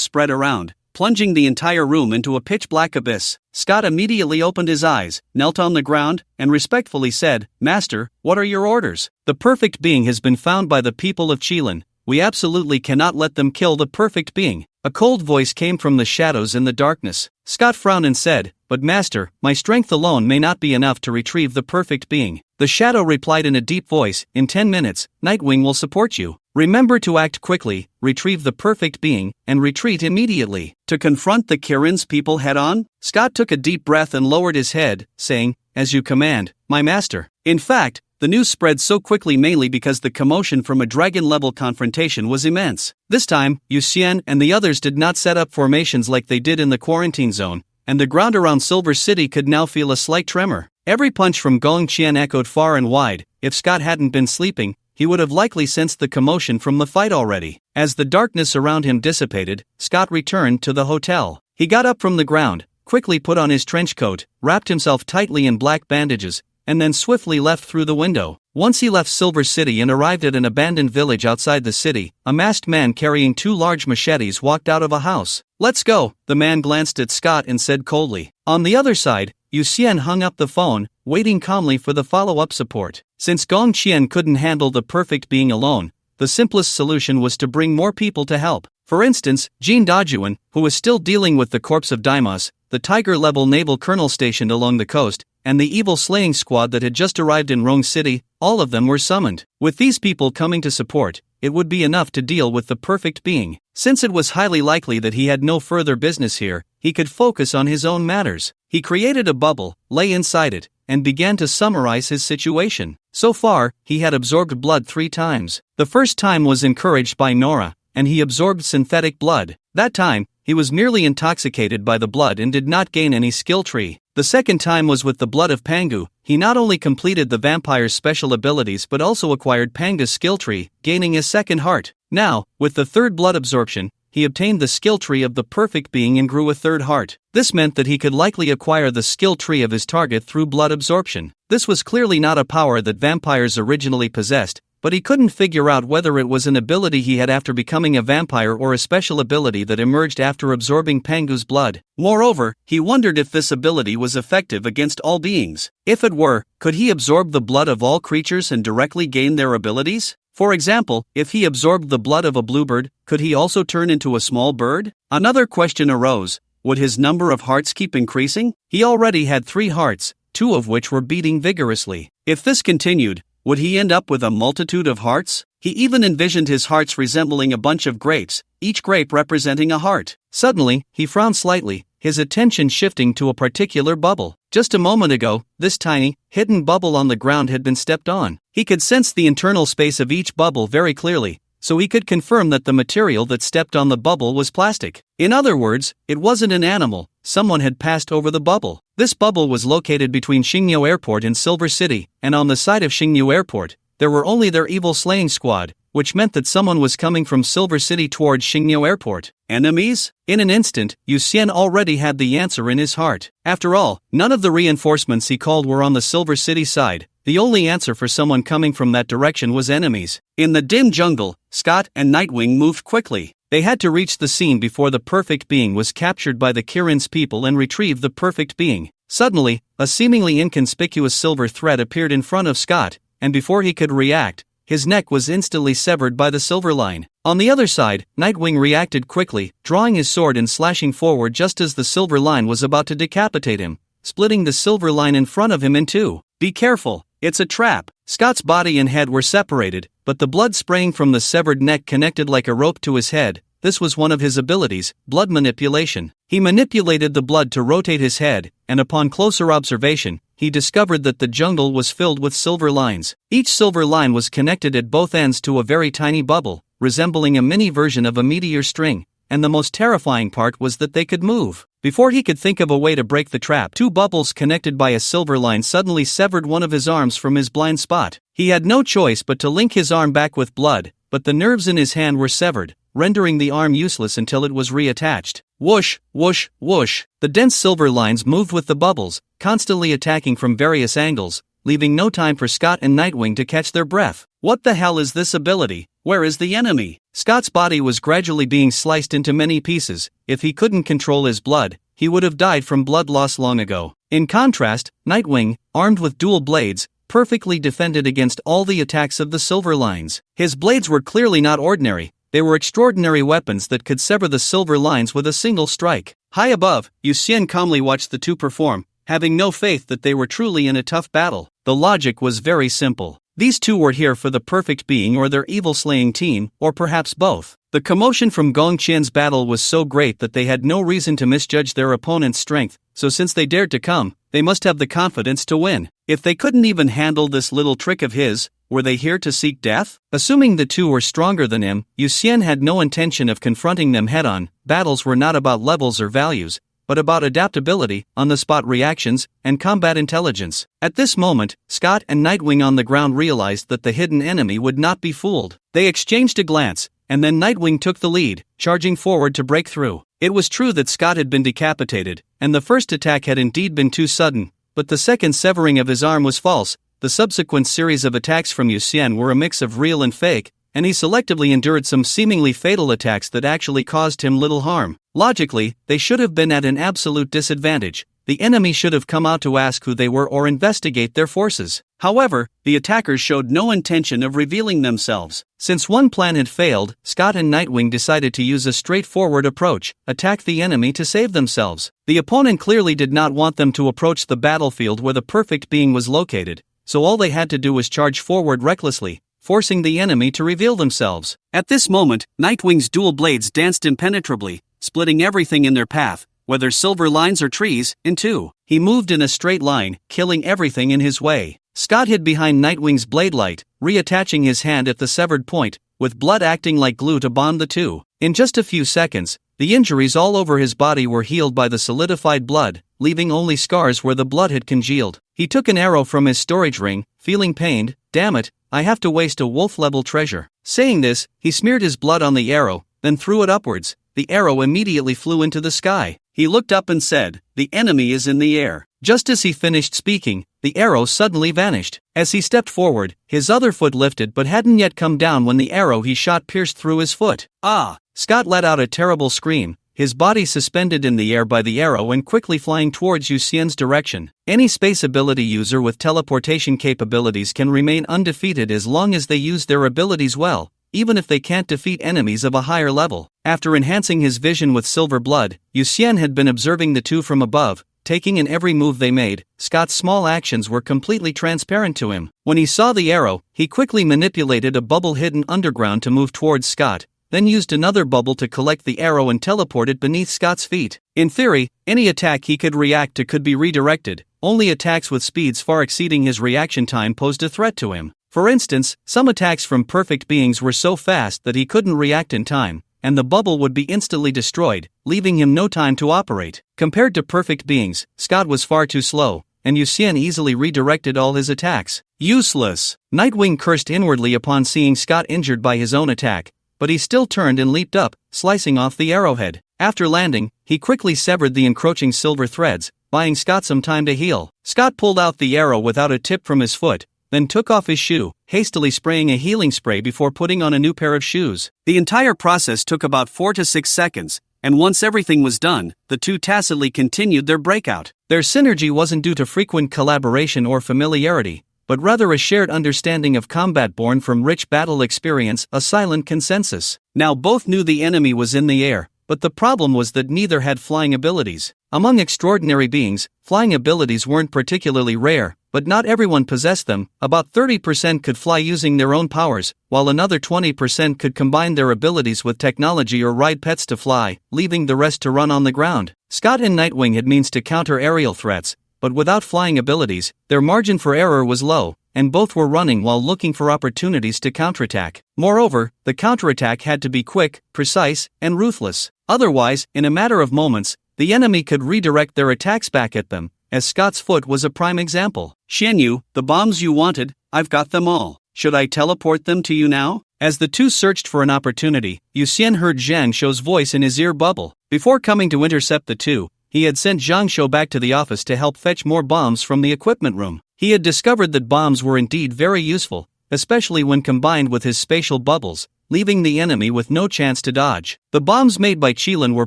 spread around, plunging the entire room into a pitch-black abyss. Scott immediately opened his eyes, knelt on the ground, and respectfully said, Master, what are your orders? The perfect being has been found by the people of Qilin. We absolutely cannot let them kill the perfect being. A cold voice came from the shadows in the darkness. Scott frowned and said, But Master, my strength alone may not be enough to retrieve the perfect being. The shadow replied in a deep voice, In 10 minutes, Nightwing will support you. Remember to act quickly, retrieve the perfect being, and retreat immediately. To confront the Kirin's people head-on, Scott took a deep breath and lowered his head, saying, As you command, my master. In fact, the news spread so quickly mainly because the commotion from a dragon-level confrontation was immense. This time, Yu Xian and the others did not set up formations like they did in the quarantine zone, and the ground around Silver City could now feel a slight tremor. Every punch from Gongchen echoed far and wide. If Scott hadn't been sleeping, he would have likely sensed the commotion from the fight already. As the darkness around him dissipated, Scott returned to the hotel. He got up from the ground, quickly put on his trench coat, wrapped himself tightly in black bandages, and then swiftly left through the window. Once he left Silver City and arrived at an abandoned village outside the city, a masked man carrying 2 large machetes walked out of a house. Let's go, the man glanced at Scott and said coldly. On the other side, Yu Xian hung up the phone, waiting calmly for the follow-up support. Since Gongchen couldn't handle the perfect being alone, the simplest solution was to bring more people to help. For instance, Jin Dajuan, who was still dealing with the corpse of Daimos, the Tiger-level naval colonel stationed along the coast, and the evil slaying squad that had just arrived in Rong City, all of them were summoned. With these people coming to support, it would be enough to deal with the perfect being. Since it was highly likely that he had no further business here, he could focus on his own matters. He created a bubble, lay inside it, and began to summarize his situation. So far, he had absorbed blood 3 times. The first time was encouraged by Nora, and he absorbed synthetic blood. That time, he was merely intoxicated by the blood and did not gain any skill tree. The second time was with the blood of Pangu. He not only completed the vampire's special abilities but also acquired Panga's skill tree, gaining a second heart. Now, with the third blood absorption, he obtained the skill tree of the perfect being and grew a third heart. This meant that he could likely acquire the skill tree of his target through blood absorption. This was clearly not a power that vampires originally possessed, but he couldn't figure out whether it was an ability he had after becoming a vampire or a special ability that emerged after absorbing Pangu's blood. Moreover, he wondered if this ability was effective against all beings. If it were, could he absorb the blood of all creatures and directly gain their abilities? For example, if he absorbed the blood of a bluebird, could he also turn into a small bird? Another question arose. Would his number of hearts keep increasing? He already had 3 hearts, 2 of which were beating vigorously. If this continued, would he end up with a multitude of hearts? He even envisioned his hearts resembling a bunch of grapes, each grape representing a heart. Suddenly, he frowned slightly, his attention shifting to a particular bubble. Just a moment ago, this tiny, hidden bubble on the ground had been stepped on. He could sense the internal space of each bubble very clearly, so he could confirm that the material that stepped on the bubble was plastic. In other words, it wasn't an animal, someone had passed over the bubble. This bubble was located between Xingqiu Airport and Silver City, and on the side of Xingqiu Airport, there were only their evil slaying squad, which meant that someone was coming from Silver City towards Xingqiu Airport. Enemies? In an instant, Yu Xian already had the answer in his heart. After all, none of the reinforcements he called were on the Silver City side. The only answer for someone coming from that direction was enemies. In the dim jungle, Scott and Nightwing moved quickly. They had to reach the scene before the perfect being was captured by the Kirin's people and retrieve the perfect being. Suddenly, a seemingly inconspicuous silver thread appeared in front of Scott, and before he could react, his neck was instantly severed by the silver line. On the other side, Nightwing reacted quickly, drawing his sword and slashing forward just as the silver line was about to decapitate him, splitting the silver line in front of him in two. Be careful, it's a trap. Scott's body and head were separated, but the blood spraying from the severed neck connected like a rope to his head. This was one of his abilities, blood manipulation. He manipulated the blood to rotate his head, and upon closer observation, he discovered that the jungle was filled with silver lines. Each silver line was connected at both ends to a very tiny bubble, resembling a mini version of a meteor string, and the most terrifying part was that they could move. Before he could think of a way to break the trap, two bubbles connected by a silver line suddenly severed one of his arms from his blind spot. He had no choice but to link his arm back with blood, but the nerves in his hand were severed, rendering the arm useless until it was reattached. Whoosh, whoosh, whoosh. The dense silver lines moved with the bubbles, constantly attacking from various angles, leaving no time for Scott and Nightwing to catch their breath. What the hell is this ability? Where is the enemy? Scott's body was gradually being sliced into many pieces. If he couldn't control his blood, he would have died from blood loss long ago. In contrast, Nightwing, armed with dual blades, perfectly defended against all the attacks of the silver lines. His blades were clearly not ordinary. They were extraordinary weapons that could sever the silver lines with a single strike. High above, Yu Xian calmly watched the two perform, having no faith that they were truly in a tough battle. The logic was very simple. These two were here for the perfect being or their evil-slaying team, or perhaps both. The commotion from Gong Qian's battle was so great that they had no reason to misjudge their opponent's strength, so since they dared to come, they must have the confidence to win. If they couldn't even handle this little trick of his, were they here to seek death? Assuming the two were stronger than him, Yu Xian had no intention of confronting them head-on. Battles were not about levels or values, but about adaptability, on-the-spot reactions, and combat intelligence. At this moment, Scott and Nightwing on the ground realized that the hidden enemy would not be fooled. They exchanged a glance, and then Nightwing took the lead, charging forward to break through. It was true that Scott had been decapitated, and the first attack had indeed been too sudden, but the second severing of his arm was false. The subsequent series of attacks from Yu Xian were a mix of real and fake, and he selectively endured some seemingly fatal attacks that actually caused him little harm. Logically, they should have been at an absolute disadvantage. The enemy should have come out to ask who they were or investigate their forces. However, the attackers showed no intention of revealing themselves. Since one plan had failed, Scott and Nightwing decided to use a straightforward approach, attack the enemy to save themselves. The opponent clearly did not want them to approach the battlefield where the perfect being was located, so all they had to do was charge forward recklessly, forcing the enemy to reveal themselves. At this moment, Nightwing's dual blades danced impenetrably, splitting everything in their path, whether silver lines or trees, in two. He moved in a straight line, killing everything in his way. Scott hid behind Nightwing's blade light, reattaching his hand at the severed point, with blood acting like glue to bond the two. In just a few seconds, the injuries all over his body were healed by the solidified blood, leaving only scars where the blood had congealed. He took an arrow from his storage ring, feeling pained. Damn it, I have to waste a wolf-level treasure. Saying this, he smeared his blood on the arrow, then threw it upwards. The arrow immediately flew into the sky. He looked up and said, "The enemy is in the air." Just as he finished speaking, the arrow suddenly vanished. As he stepped forward, his other foot lifted but hadn't yet come down when the arrow he shot pierced through his foot. Ah! Scott let out a terrible scream, his body suspended in the air by the arrow and quickly flying towards Yu Xian's direction. Any space ability user with teleportation capabilities can remain undefeated as long as they use their abilities well, even if they can't defeat enemies of a higher level. After enhancing his vision with silver blood, Yu Xian had been observing the two from above, taking in every move they made. Scott's small actions were completely transparent to him. When he saw the arrow, he quickly manipulated a bubble hidden underground to move towards Scott, then used another bubble to collect the arrow and teleport it beneath Scott's feet. In theory, any attack he could react to could be redirected. Only attacks with speeds far exceeding his reaction time posed a threat to him. For instance, some attacks from perfect beings were so fast that he couldn't react in time, and the bubble would be instantly destroyed, leaving him no time to operate. Compared to perfect beings, Scott was far too slow, and Yuxian easily redirected all his attacks. Useless! Nightwing cursed inwardly upon seeing Scott injured by his own attack, but he still turned and leaped up, slicing off the arrowhead. After landing, he quickly severed the encroaching silver threads, buying Scott some time to heal. Scott pulled out the arrow without a tip from his foot, then took off his shoe, hastily spraying a healing spray before putting on a new pair of shoes. The entire process took about 4 to 6 seconds, and once everything was done, the two tacitly continued their breakout. Their synergy wasn't due to frequent collaboration or familiarity, but rather a shared understanding of combat born from rich battle experience, a silent consensus. Now both knew the enemy was in the air, but the problem was that neither had flying abilities. Among extraordinary beings, flying abilities weren't particularly rare, but not everyone possessed them. About 30% could fly using their own powers, while another 20% could combine their abilities with technology or ride pets to fly, leaving the rest to run on the ground. Scott and Nightwing had means to counter aerial threats, but without flying abilities, their margin for error was low, and both were running while looking for opportunities to counterattack. Moreover, the counterattack had to be quick, precise, and ruthless. Otherwise, in a matter of moments, the enemy could redirect their attacks back at them, as Scott's foot was a prime example. Xianyu, the bombs you wanted, I've got them all. Should I teleport them to you now? As the two searched for an opportunity, Yuxian heard Zhang Shou's voice in his ear bubble. Before coming to intercept the two, he had sent Zhang Shou back to the office to help fetch more bombs from the equipment room. He had discovered that bombs were indeed very useful, especially when combined with his spatial bubbles, leaving the enemy with no chance to dodge. The bombs made by Qilin were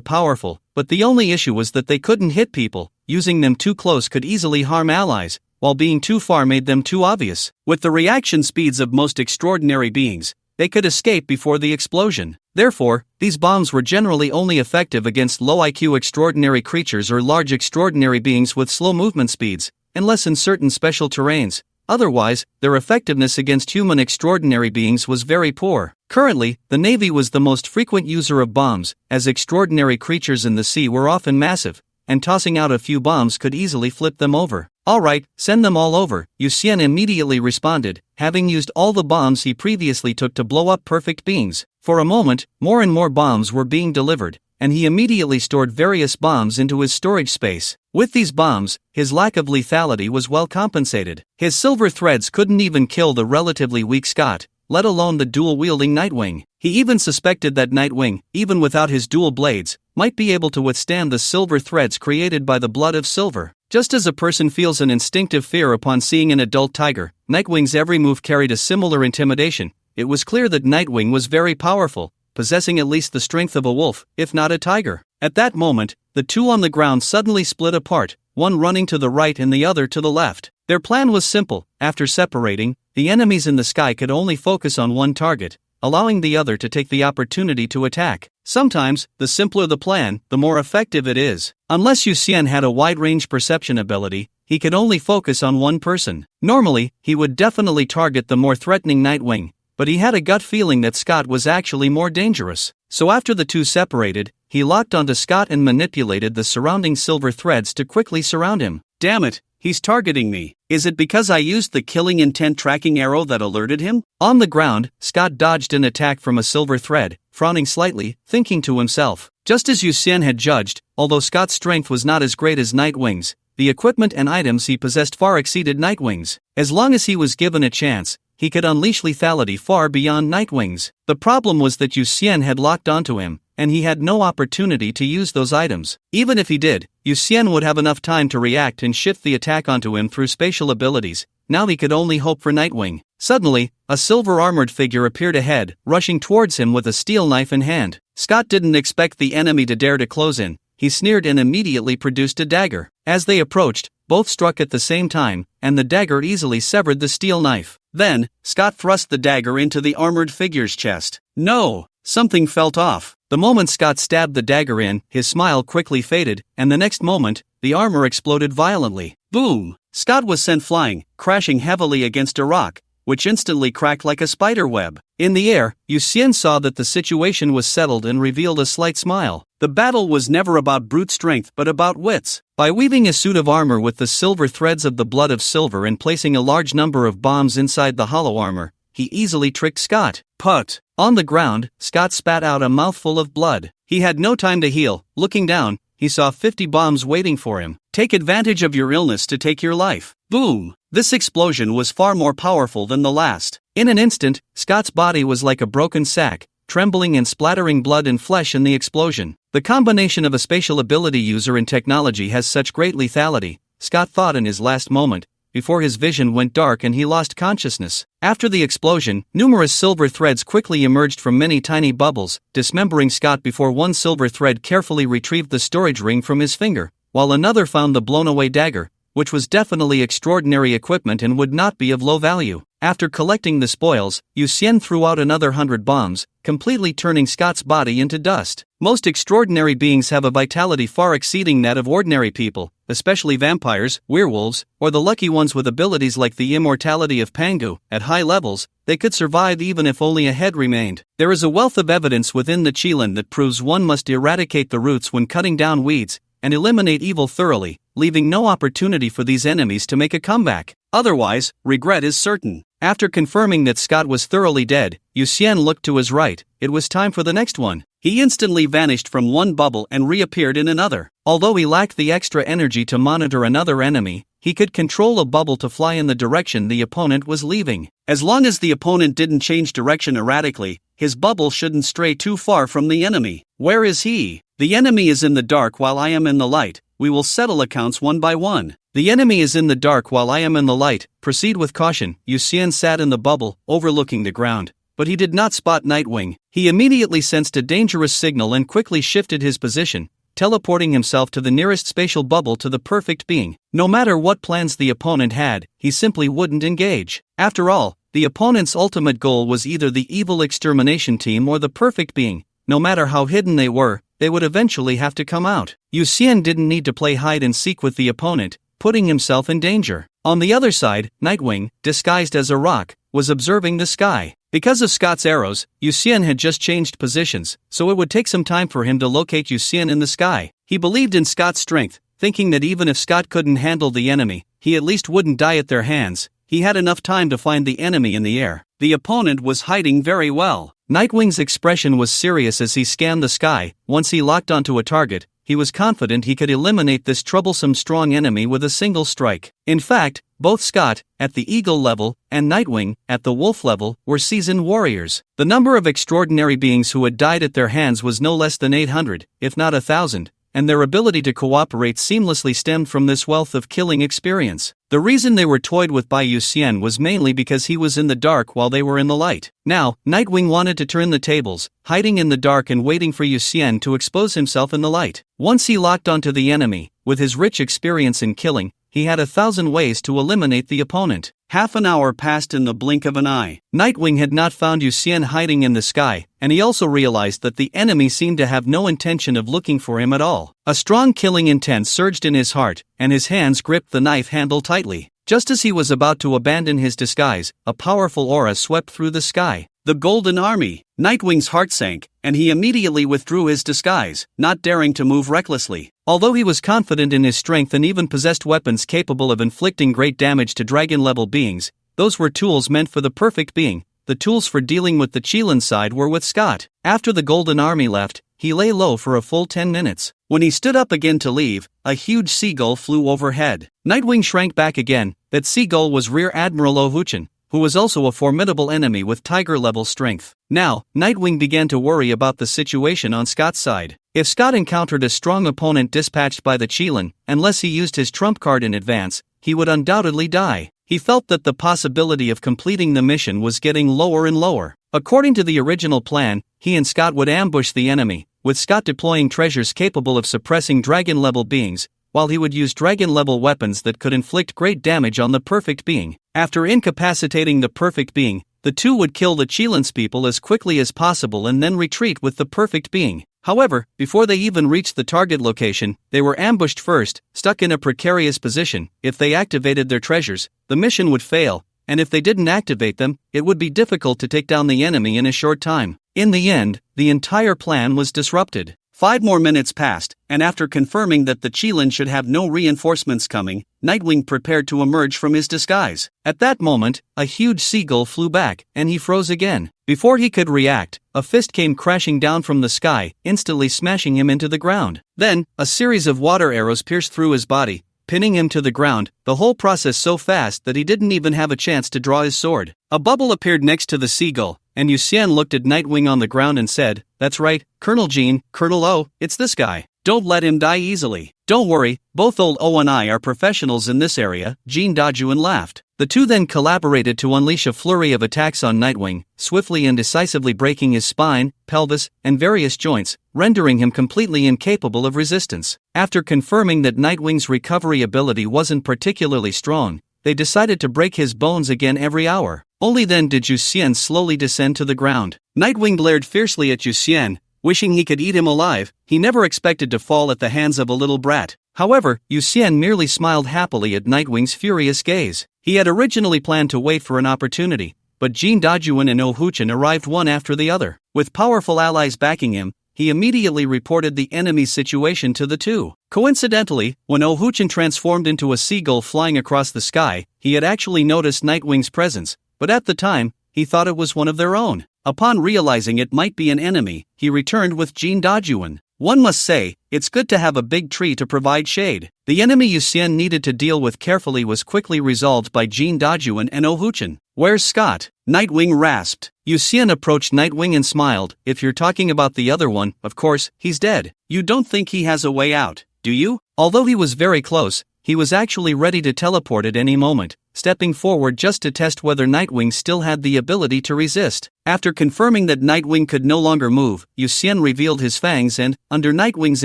powerful, but the only issue was that they couldn't hit people. Using them too close could easily harm allies, while being too far made them too obvious. With the reaction speeds of most extraordinary beings, they could escape before the explosion. Therefore, these bombs were generally only effective against low IQ extraordinary creatures or large extraordinary beings with slow movement speeds, unless in certain special terrains. Otherwise, their effectiveness against human extraordinary beings was very poor. Currently, the Navy was the most frequent user of bombs, as extraordinary creatures in the sea were often massive, and tossing out a few bombs could easily flip them over. Alright, send them all over, Yuxian immediately responded, having used all the bombs he previously took to blow up perfect beings. For a moment, more and more bombs were being delivered, and he immediately stored various bombs into his storage space. With these bombs, his lack of lethality was well compensated. His silver threads couldn't even kill the relatively weak Scott, let alone the dual-wielding Nightwing. He even suspected that Nightwing, even without his dual blades, might be able to withstand the silver threads created by the blood of silver. Just as a person feels an instinctive fear upon seeing an adult tiger, Nightwing's every move carried a similar intimidation. It was clear that Nightwing was very powerful, possessing at least the strength of a wolf, if not a tiger. At that moment, the two on the ground suddenly split apart, one running to the right and the other to the left. Their plan was simple. After separating, the enemies in the sky could only focus on one target, allowing the other to take the opportunity to attack. Sometimes, the simpler the plan, the more effective it is. Unless Yuxian had a wide-range perception ability, he could only focus on one person. Normally, he would definitely target the more threatening Nightwing, but he had a gut feeling that Scott was actually more dangerous. So after the two separated, he locked onto Scott and manipulated the surrounding silver threads to quickly surround him. Damn it, he's targeting me. Is it because I used the killing intent tracking arrow that alerted him? On the ground, Scott dodged an attack from a silver thread, frowning slightly, thinking to himself. Just as Yuxian had judged, although Scott's strength was not as great as Nightwing's, the equipment and items he possessed far exceeded Nightwing's. As long as he was given a chance, he could unleash lethality far beyond Nightwing's. The problem was that Yuxian had locked onto him, and he had no opportunity to use those items. Even if he did, Yuxian would have enough time to react and shift the attack onto him through spatial abilities. Now he could only hope for Nightwing. Suddenly, a silver-armored figure appeared ahead, rushing towards him with a steel knife in hand. Scott didn't expect the enemy to dare to close in. He sneered and immediately produced a dagger. As they approached, both struck at the same time, and the dagger easily severed the steel knife. Then, Scott thrust the dagger into the armored figure's chest. No! Something felt off. The moment Scott stabbed the dagger in, his smile quickly faded, and the next moment, the armor exploded violently. Boom! Scott was sent flying, crashing heavily against a rock, which instantly cracked like a spider web. In the air, Yuxian saw that the situation was settled and revealed a slight smile. The battle was never about brute strength but about wits. By weaving a suit of armor with the silver threads of the blood of silver and placing a large number of bombs inside the hollow armor, he easily tricked Scott. Put! On the ground, Scott spat out a mouthful of blood. He had no time to heal. Looking down, he saw 50 bombs waiting for him. Take advantage of your illness to take your life. Boom! This explosion was far more powerful than the last. In an instant, Scott's body was like a broken sack, trembling and splattering blood and flesh in the explosion. The combination of a spatial ability user and technology has such great lethality, Scott thought in his last moment, before his vision went dark and he lost consciousness. After the explosion, numerous silver threads quickly emerged from many tiny bubbles, dismembering Scott before one silver thread carefully retrieved the storage ring from his finger, while another found the blown-away dagger, which was definitely extraordinary equipment and would not be of low value. After collecting the spoils, Yuxian threw out another 100 bombs, completely turning Scott's body into dust. Most extraordinary beings have a vitality far exceeding that of ordinary people, especially vampires, werewolves, or the lucky ones with abilities like the immortality of Pangu. At high levels, they could survive even if only a head remained. There is a wealth of evidence within the Qilin that proves one must eradicate the roots when cutting down weeds, and eliminate evil thoroughly, leaving no opportunity for these enemies to make a comeback. Otherwise, regret is certain. After confirming that Scott was thoroughly dead, Yuxian looked to his right. It was time for the next one. He instantly vanished from one bubble and reappeared in another. Although he lacked the extra energy to monitor another enemy, he could control a bubble to fly in the direction the opponent was leaving. As long as the opponent didn't change direction erratically, his bubble shouldn't stray too far from the enemy. Where is he? The enemy is in the dark while I am in the light. We will settle accounts one by one. The enemy is in the dark while I am in the light. Proceed with caution. Yuxian sat in the bubble, overlooking the ground. But he did not spot Nightwing. He immediately sensed a dangerous signal and quickly shifted his position, teleporting himself to the nearest spatial bubble to the perfect being. No matter what plans the opponent had, he simply wouldn't engage. After all, the opponent's ultimate goal was either the evil extermination team or the perfect being. No matter how hidden they were, they would eventually have to come out. Yuxian didn't need to play hide and seek with the opponent, putting himself in danger. On the other side, Nightwing, disguised as a rock, was observing the sky. Because of Scott's arrows, Yuxian had just changed positions, so it would take some time for him to locate Yuxian in the sky. He believed in Scott's strength, thinking that even if Scott couldn't handle the enemy, he at least wouldn't die at their hands. He had enough time to find the enemy in the air. The opponent was hiding very well. Nightwing's expression was serious as he scanned the sky. Once he locked onto a target, he was confident he could eliminate this troublesome strong enemy with a single strike. In fact, both Scott, at the eagle level, and Nightwing, at the wolf level, were seasoned warriors. The number of extraordinary beings who had died at their hands was no less than 800, if not 1,000, and their ability to cooperate seamlessly stemmed from this wealth of killing experience. The reason they were toyed with by Yuxian was mainly because he was in the dark while they were in the light. Now, Nightwing wanted to turn the tables, hiding in the dark and waiting for Yuxian to expose himself in the light. Once he locked onto the enemy, with his rich experience in killing, he had 1,000 ways to eliminate the opponent. Half an hour passed in the blink of an eye. Nightwing had not found Yuxian hiding in the sky, and he also realized that the enemy seemed to have no intention of looking for him at all. A strong killing intent surged in his heart, and his hands gripped the knife handle tightly. Just as he was about to abandon his disguise, a powerful aura swept through the sky. The Golden Army. Nightwing's heart sank, and he immediately withdrew his disguise, not daring to move recklessly. Although he was confident in his strength and even possessed weapons capable of inflicting great damage to dragon-level beings, those were tools meant for the perfect being. The tools for dealing with the Qilin side were with Scott. After the Golden Army left, he lay low for a full 10 minutes. When he stood up again to leave, a huge seagull flew overhead. Nightwing shrank back again. That seagull was Rear Admiral Ohuchin, who was also a formidable enemy with tiger-level strength. Now, Nightwing began to worry about the situation on Scott's side. If Scott encountered a strong opponent dispatched by the Qilin, unless he used his trump card in advance, he would undoubtedly die. He felt that the possibility of completing the mission was getting lower and lower. According to the original plan, he and Scott would ambush the enemy, with Scott deploying treasures capable of suppressing dragon-level beings, while he would use dragon-level weapons that could inflict great damage on the perfect being. After incapacitating the perfect being, the two would kill the Qilin's people as quickly as possible and then retreat with the perfect being. However, before they even reached the target location, they were ambushed first, stuck in a precarious position. If they activated their treasures, the mission would fail, and if they didn't activate them, it would be difficult to take down the enemy in a short time. In the end, the entire plan was disrupted. 5 more minutes passed, and after confirming that the Qilin should have no reinforcements coming, Nightwing prepared to emerge from his disguise. At that moment, a huge seagull flew back, and he froze again. Before he could react, a fist came crashing down from the sky, instantly smashing him into the ground. Then, a series of water arrows pierced through his body, pinning him to the ground, the whole process so fast that he didn't even have a chance to draw his sword. A bubble appeared next to the seagull, and Yu Xian looked at Nightwing on the ground and said, "That's right, Colonel Jean, Colonel O, it's this guy. Don't let him die easily." "Don't worry, both old O and I are professionals in this area," Jean Dajuan laughed. The two then collaborated to unleash a flurry of attacks on Nightwing, swiftly and decisively breaking his spine, pelvis, and various joints, rendering him completely incapable of resistance. After confirming that Nightwing's recovery ability wasn't particularly strong, they decided to break his bones again every hour. Only then did Yu Xian slowly descend to the ground. Nightwing glared fiercely at Yu Xian, wishing he could eat him alive. He never expected to fall at the hands of a little brat. However, Yu Xian merely smiled happily at Nightwing's furious gaze. He had originally planned to wait for an opportunity, but Jean Dajuan and Oh Huchen arrived one after the other. With powerful allies backing him, he immediately reported the enemy's situation to the two. Coincidentally, when Oh Huchen transformed into a seagull flying across the sky, he had actually noticed Nightwing's presence, but at the time, he thought it was one of their own. Upon realizing it might be an enemy, he returned with Jean Dajuan. One must say, it's good to have a big tree to provide shade. The enemy Yu Xian needed to deal with carefully was quickly resolved by Jean Dajuan and Oh Huchen. "Where's Scott?" Nightwing rasped. Yu Xian approached Nightwing and smiled. "If you're talking about the other one, of course, he's dead. You don't think he has a way out, do you?" Although he was very close, he was actually ready to teleport at any moment, stepping forward just to test whether Nightwing still had the ability to resist. After confirming that Nightwing could no longer move, Yu Xian revealed his fangs and, under Nightwing's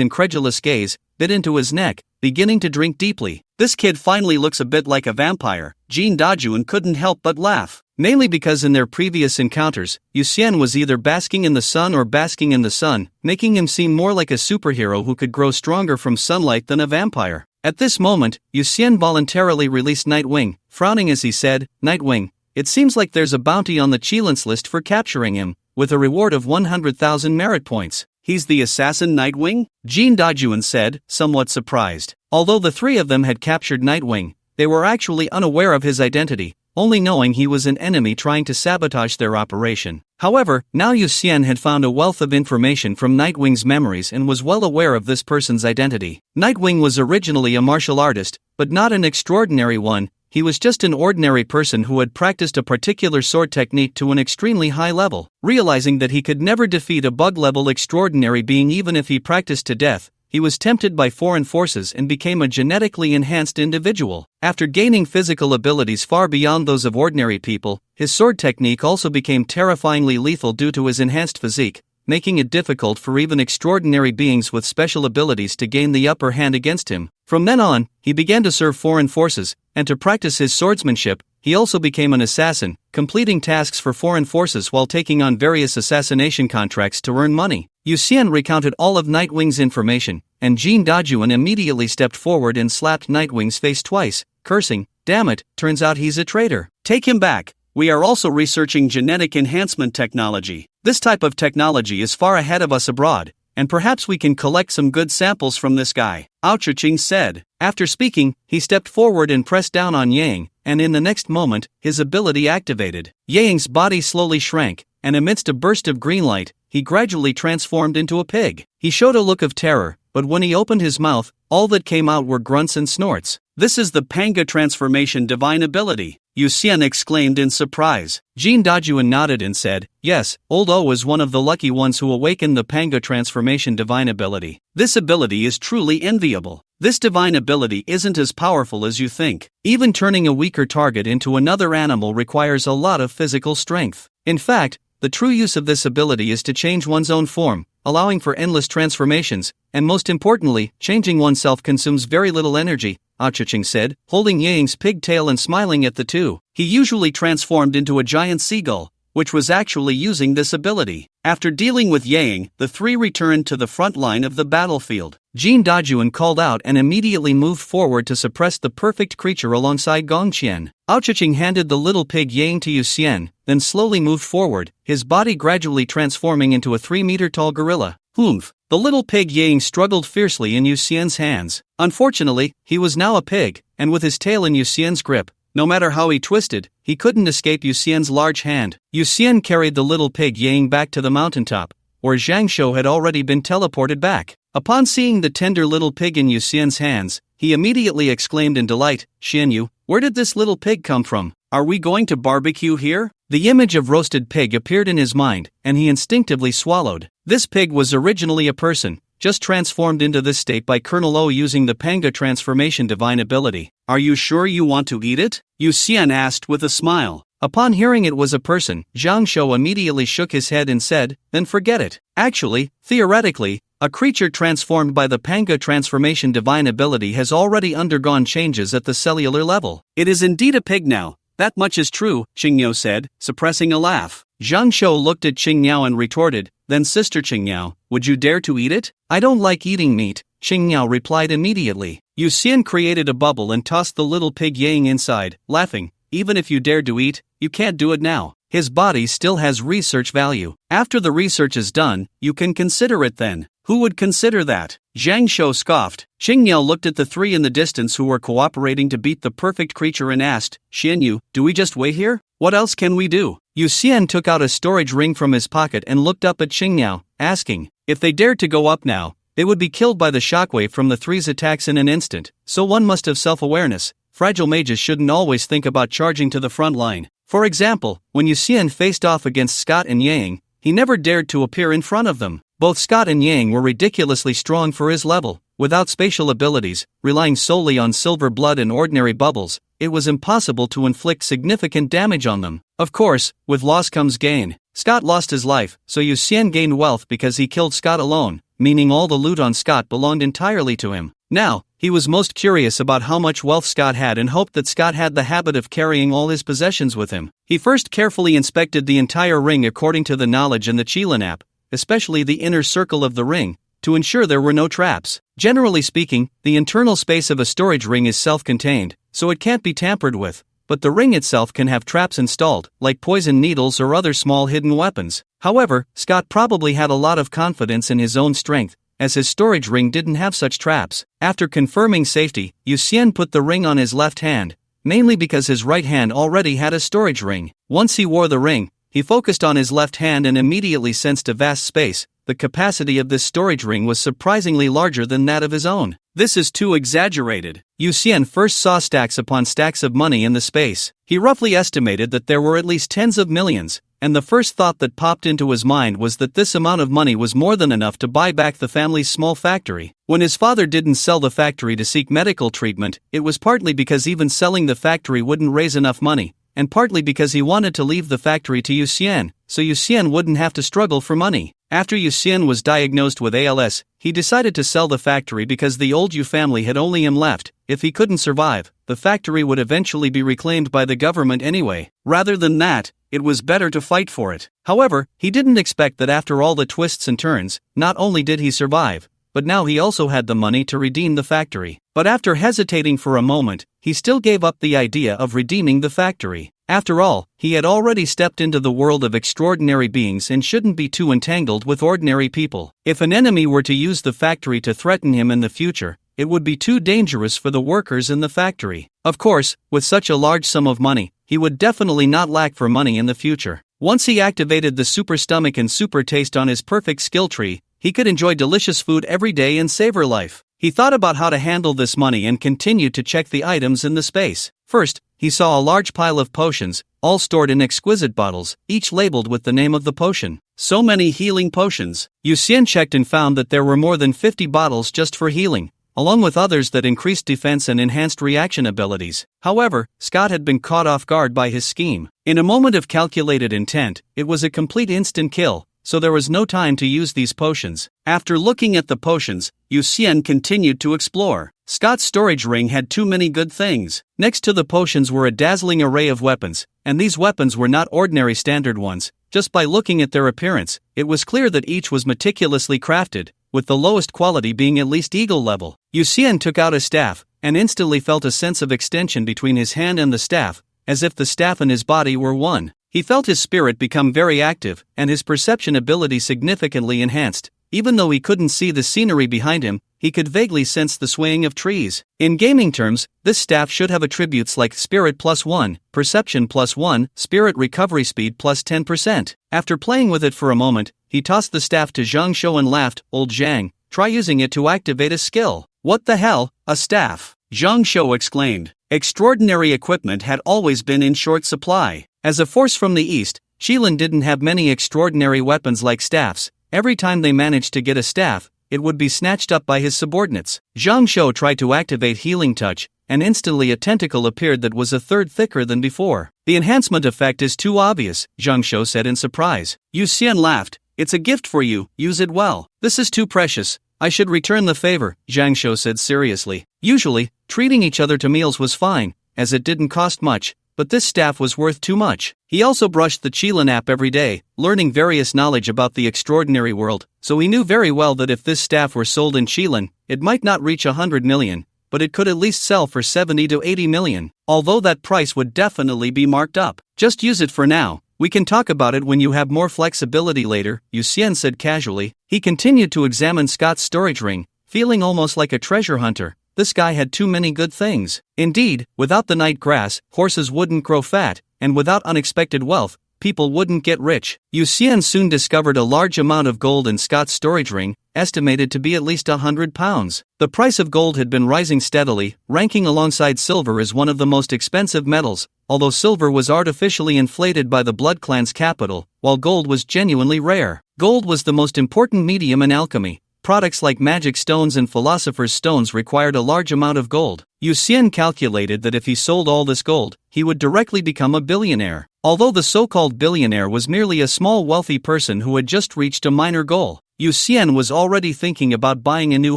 incredulous gaze, bit into his neck, beginning to drink deeply. "This kid finally looks a bit like a vampire." Jean Dajuan couldn't help but laugh. Mainly because in their previous encounters, Yu Xian was either basking in the sun or basking in the sun, making him seem more like a superhero who could grow stronger from sunlight than a vampire. At this moment, Yu Xian voluntarily released Nightwing, frowning as he said, "Nightwing, it seems like there's a bounty on the Qilin's list for capturing him, with a reward of 100,000 merit points." "He's the assassin Nightwing?" Jean Dajuan said, somewhat surprised. Although the three of them had captured Nightwing, they were actually unaware of his identity, only knowing he was an enemy trying to sabotage their operation. However, now Yu Xian had found a wealth of information from Nightwing's memories and was well aware of this person's identity. Nightwing was originally a martial artist, but not an extraordinary one. He was just an ordinary person who had practiced a particular sword technique to an extremely high level. Realizing that he could never defeat a bug-level extraordinary being even if he practiced to death, he was tempted by foreign forces and became a genetically enhanced individual. After gaining physical abilities far beyond those of ordinary people, his sword technique also became terrifyingly lethal due to his enhanced physique, making it difficult for even extraordinary beings with special abilities to gain the upper hand against him. From then on, he began to serve foreign forces, and to practice his swordsmanship, he also became an assassin, completing tasks for foreign forces while taking on various assassination contracts to earn money. Yu Xian recounted all of Nightwing's information, and Jean Dajuan immediately stepped forward and slapped Nightwing's face twice, cursing, "Damn it, turns out he's a traitor. Take him back. We are also researching genetic enhancement technology. This type of technology is far ahead of us abroad, and perhaps we can collect some good samples from this guy," Ao Chiching said. After speaking, he stepped forward and pressed down on Yang, and in the next moment, his ability activated. Yang's body slowly shrank, and amidst a burst of green light, he gradually transformed into a pig. He showed a look of terror, but when he opened his mouth, all that came out were grunts and snorts. "This is the Panga transformation divine ability," Yu Xian exclaimed in surprise. Jean Dajuan nodded and said, "Yes, Old O is one of the lucky ones who awakened the Panga transformation divine ability. This ability is truly enviable. This divine ability isn't as powerful as you think. Even turning a weaker target into another animal requires a lot of physical strength. In fact, the true use of this ability is to change one's own form, allowing for endless transformations, and most importantly, changing oneself consumes very little energy," Ao Chiching said, holding Yang's pigtail and smiling at the two. He usually transformed into a giant seagull, which was actually using this ability. After dealing with Yang, the three returned to the front line of the battlefield. Jin Dajuan called out and immediately moved forward to suppress the perfect creature alongside Gongqian. Aochiching handed the little pig Yang to Yu Xian, then slowly moved forward, his body gradually transforming into a 3-meter-tall gorilla. Humph! The little pig Yang struggled fiercely in Yu Xian's hands. Unfortunately, he was now a pig, and with his tail in Yu Xian's grip, no matter how he twisted, he couldn't escape Yu Xian's large hand. Yu Xian carried the little pig Yang back to the mountaintop, where Zhang Shou had already been teleported back. Upon seeing the tender little pig in Yu Xian's hands, he immediately exclaimed in delight, "Xianyu, where did this little pig come from? Are we going to barbecue here?" The image of roasted pig appeared in his mind, and he instinctively swallowed. This pig was originally a person, just transformed into this state by Colonel O using the Panga transformation divine ability. "Are you sure you want to eat it?" Yu Xian asked with a smile. Upon hearing it was a person, Zhang Shou immediately shook his head and said, "Then forget it." Actually, theoretically, a creature transformed by the Panga transformation divine ability has already undergone changes at the cellular level. "It is indeed a pig now, that much is true," Qingniao said, suppressing a laugh. Zhang Shou looked at Qingniao and retorted, "Then Sister Qingniao, would you dare to eat it?" "I don't like eating meat," Qingniao replied immediately. Yu Xian created a bubble and tossed the little pig Yang inside, laughing, "Even if you dared to eat, you can't do it now. His body still has research value. After the research is done, you can consider it then." "Who would consider that?" Zhang Shou scoffed. Qingniao looked at the three in the distance who were cooperating to beat the perfect creature and asked, "Xianyu, do we just wait here? What else can we do?" Yu Xian took out a storage ring from his pocket and looked up at Qingniao, asking, "If they dared to go up now, they would be killed by the shockwave from the three's attacks in an instant, so one must have self-awareness. Fragile mages shouldn't always think about charging to the front line. For example, when Yu Xian faced off against Scott and Yang, he never dared to appear in front of them. Both Scott and Yang were ridiculously strong for his level. Without spatial abilities, relying solely on silver blood and ordinary bubbles, it was impossible to inflict significant damage on them. Of course, with loss comes gain. Scott lost his life, so Yu Xian gained wealth because he killed Scott alone, meaning all the loot on Scott belonged entirely to him. Now, he was most curious about how much wealth Scott had and hoped that Scott had the habit of carrying all his possessions with him. He first carefully inspected the entire ring according to the knowledge in the Qilin app, especially the inner circle of the ring, to ensure there were no traps. Generally speaking, the internal space of a storage ring is self-contained, so it can't be tampered with, but the ring itself can have traps installed, like poison needles or other small hidden weapons. However, Scott probably had a lot of confidence in his own strength, as his storage ring didn't have such traps. After confirming safety, Yu Xian put the ring on his left hand, mainly because his right hand already had a storage ring. Once he wore the ring, he focused on his left hand and immediately sensed a vast space. The capacity of this storage ring was surprisingly larger than that of his own. "This is too exaggerated." Yu Xian first saw stacks upon stacks of money in the space. He roughly estimated that there were at least tens of millions, and the first thought that popped into his mind was that this amount of money was more than enough to buy back the family's small factory. When his father didn't sell the factory to seek medical treatment, it was partly because even selling the factory wouldn't raise enough money, and partly because he wanted to leave the factory to Yu Xian, so Yu Xian wouldn't have to struggle for money. After Yu Xian was diagnosed with ALS, he decided to sell the factory because the old Yu family had only him left. If he couldn't survive, the factory would eventually be reclaimed by the government anyway. Rather than that, it was better to fight for it. However, he didn't expect that after all the twists and turns, not only did he survive, but now he also had the money to redeem the factory. But after hesitating for a moment, he still gave up the idea of redeeming the factory. After all, he had already stepped into the world of extraordinary beings and shouldn't be too entangled with ordinary people. If an enemy were to use the factory to threaten him in the future, it would be too dangerous for the workers in the factory. Of course, with such a large sum of money, he would definitely not lack for money in the future. Once he activated the super stomach and super taste on his perfect skill tree, he could enjoy delicious food every day and savor life. He thought about how to handle this money and continued to check the items in the space. First, he saw a large pile of potions, all stored in exquisite bottles, each labeled with the name of the potion. So many healing potions. Yu Xian checked and found that there were more than 50 bottles just for healing, along with others that increased defense and enhanced reaction abilities. However, Scott had been caught off guard by his scheme. In a moment of calculated intent, it was a complete instant kill, so there was no time to use these potions. After looking at the potions, Yu Xian continued to explore. Scott's storage ring had too many good things. Next to the potions were a dazzling array of weapons, and these weapons were not ordinary standard ones. Just by looking at their appearance, it was clear that each was meticulously crafted, with the lowest quality being at least eagle level. Yu Xian took out a staff, and instantly felt a sense of extension between his hand and the staff, as if the staff and his body were one. He felt his spirit become very active, and his perception ability significantly enhanced. Even though he couldn't see the scenery behind him, he could vaguely sense the swaying of trees. In gaming terms, this staff should have attributes like Spirit +1, Perception +1, Spirit Recovery Speed +10%. After playing with it for a moment, he tossed the staff to Zhang Shou and laughed, "Old Zhang, try using it to activate a skill." "What the hell, a staff?" Zhang Shou exclaimed. Extraordinary equipment had always been in short supply. As a force from the east, Shilin didn't have many extraordinary weapons like staffs. Every time they managed to get a staff, it would be snatched up by his subordinates. Zhang Shou tried to activate Healing Touch, and instantly a tentacle appeared that was a third thicker than before. "The enhancement effect is too obvious," Zhang Shou said in surprise. Yu Xian laughed. "It's a gift for you, use it well." "This is too precious. I should return the favor," Zhang Shou said seriously. Usually, treating each other to meals was fine, as it didn't cost much, but this staff was worth too much. He also brushed the Qilin app every day, learning various knowledge about the extraordinary world, so he knew very well that if this staff were sold in Qilin, it might not reach 100 million, but it could at least sell for 70 to 80 million, although that price would definitely be marked up. "Just use it for now. We can talk about it when you have more flexibility later," Yu Xian said casually. He continued to examine Scott's storage ring, feeling almost like a treasure hunter. This guy had too many good things. Indeed, without the night grass, horses wouldn't grow fat, and without unexpected wealth, people wouldn't get rich. Yu Xian soon discovered a large amount of gold in Scott's storage ring, estimated to be at least 100 pounds. The price of gold had been rising steadily, ranking alongside silver as one of the most expensive metals, although silver was artificially inflated by the Blood Clan's capital, while gold was genuinely rare. Gold was the most important medium in alchemy. Products like magic stones and philosopher's stones required a large amount of gold. Yu Xian calculated that if he sold all this gold, he would directly become a billionaire. Although the so-called billionaire was merely a small wealthy person who had just reached a minor goal, Yu Xian was already thinking about buying a new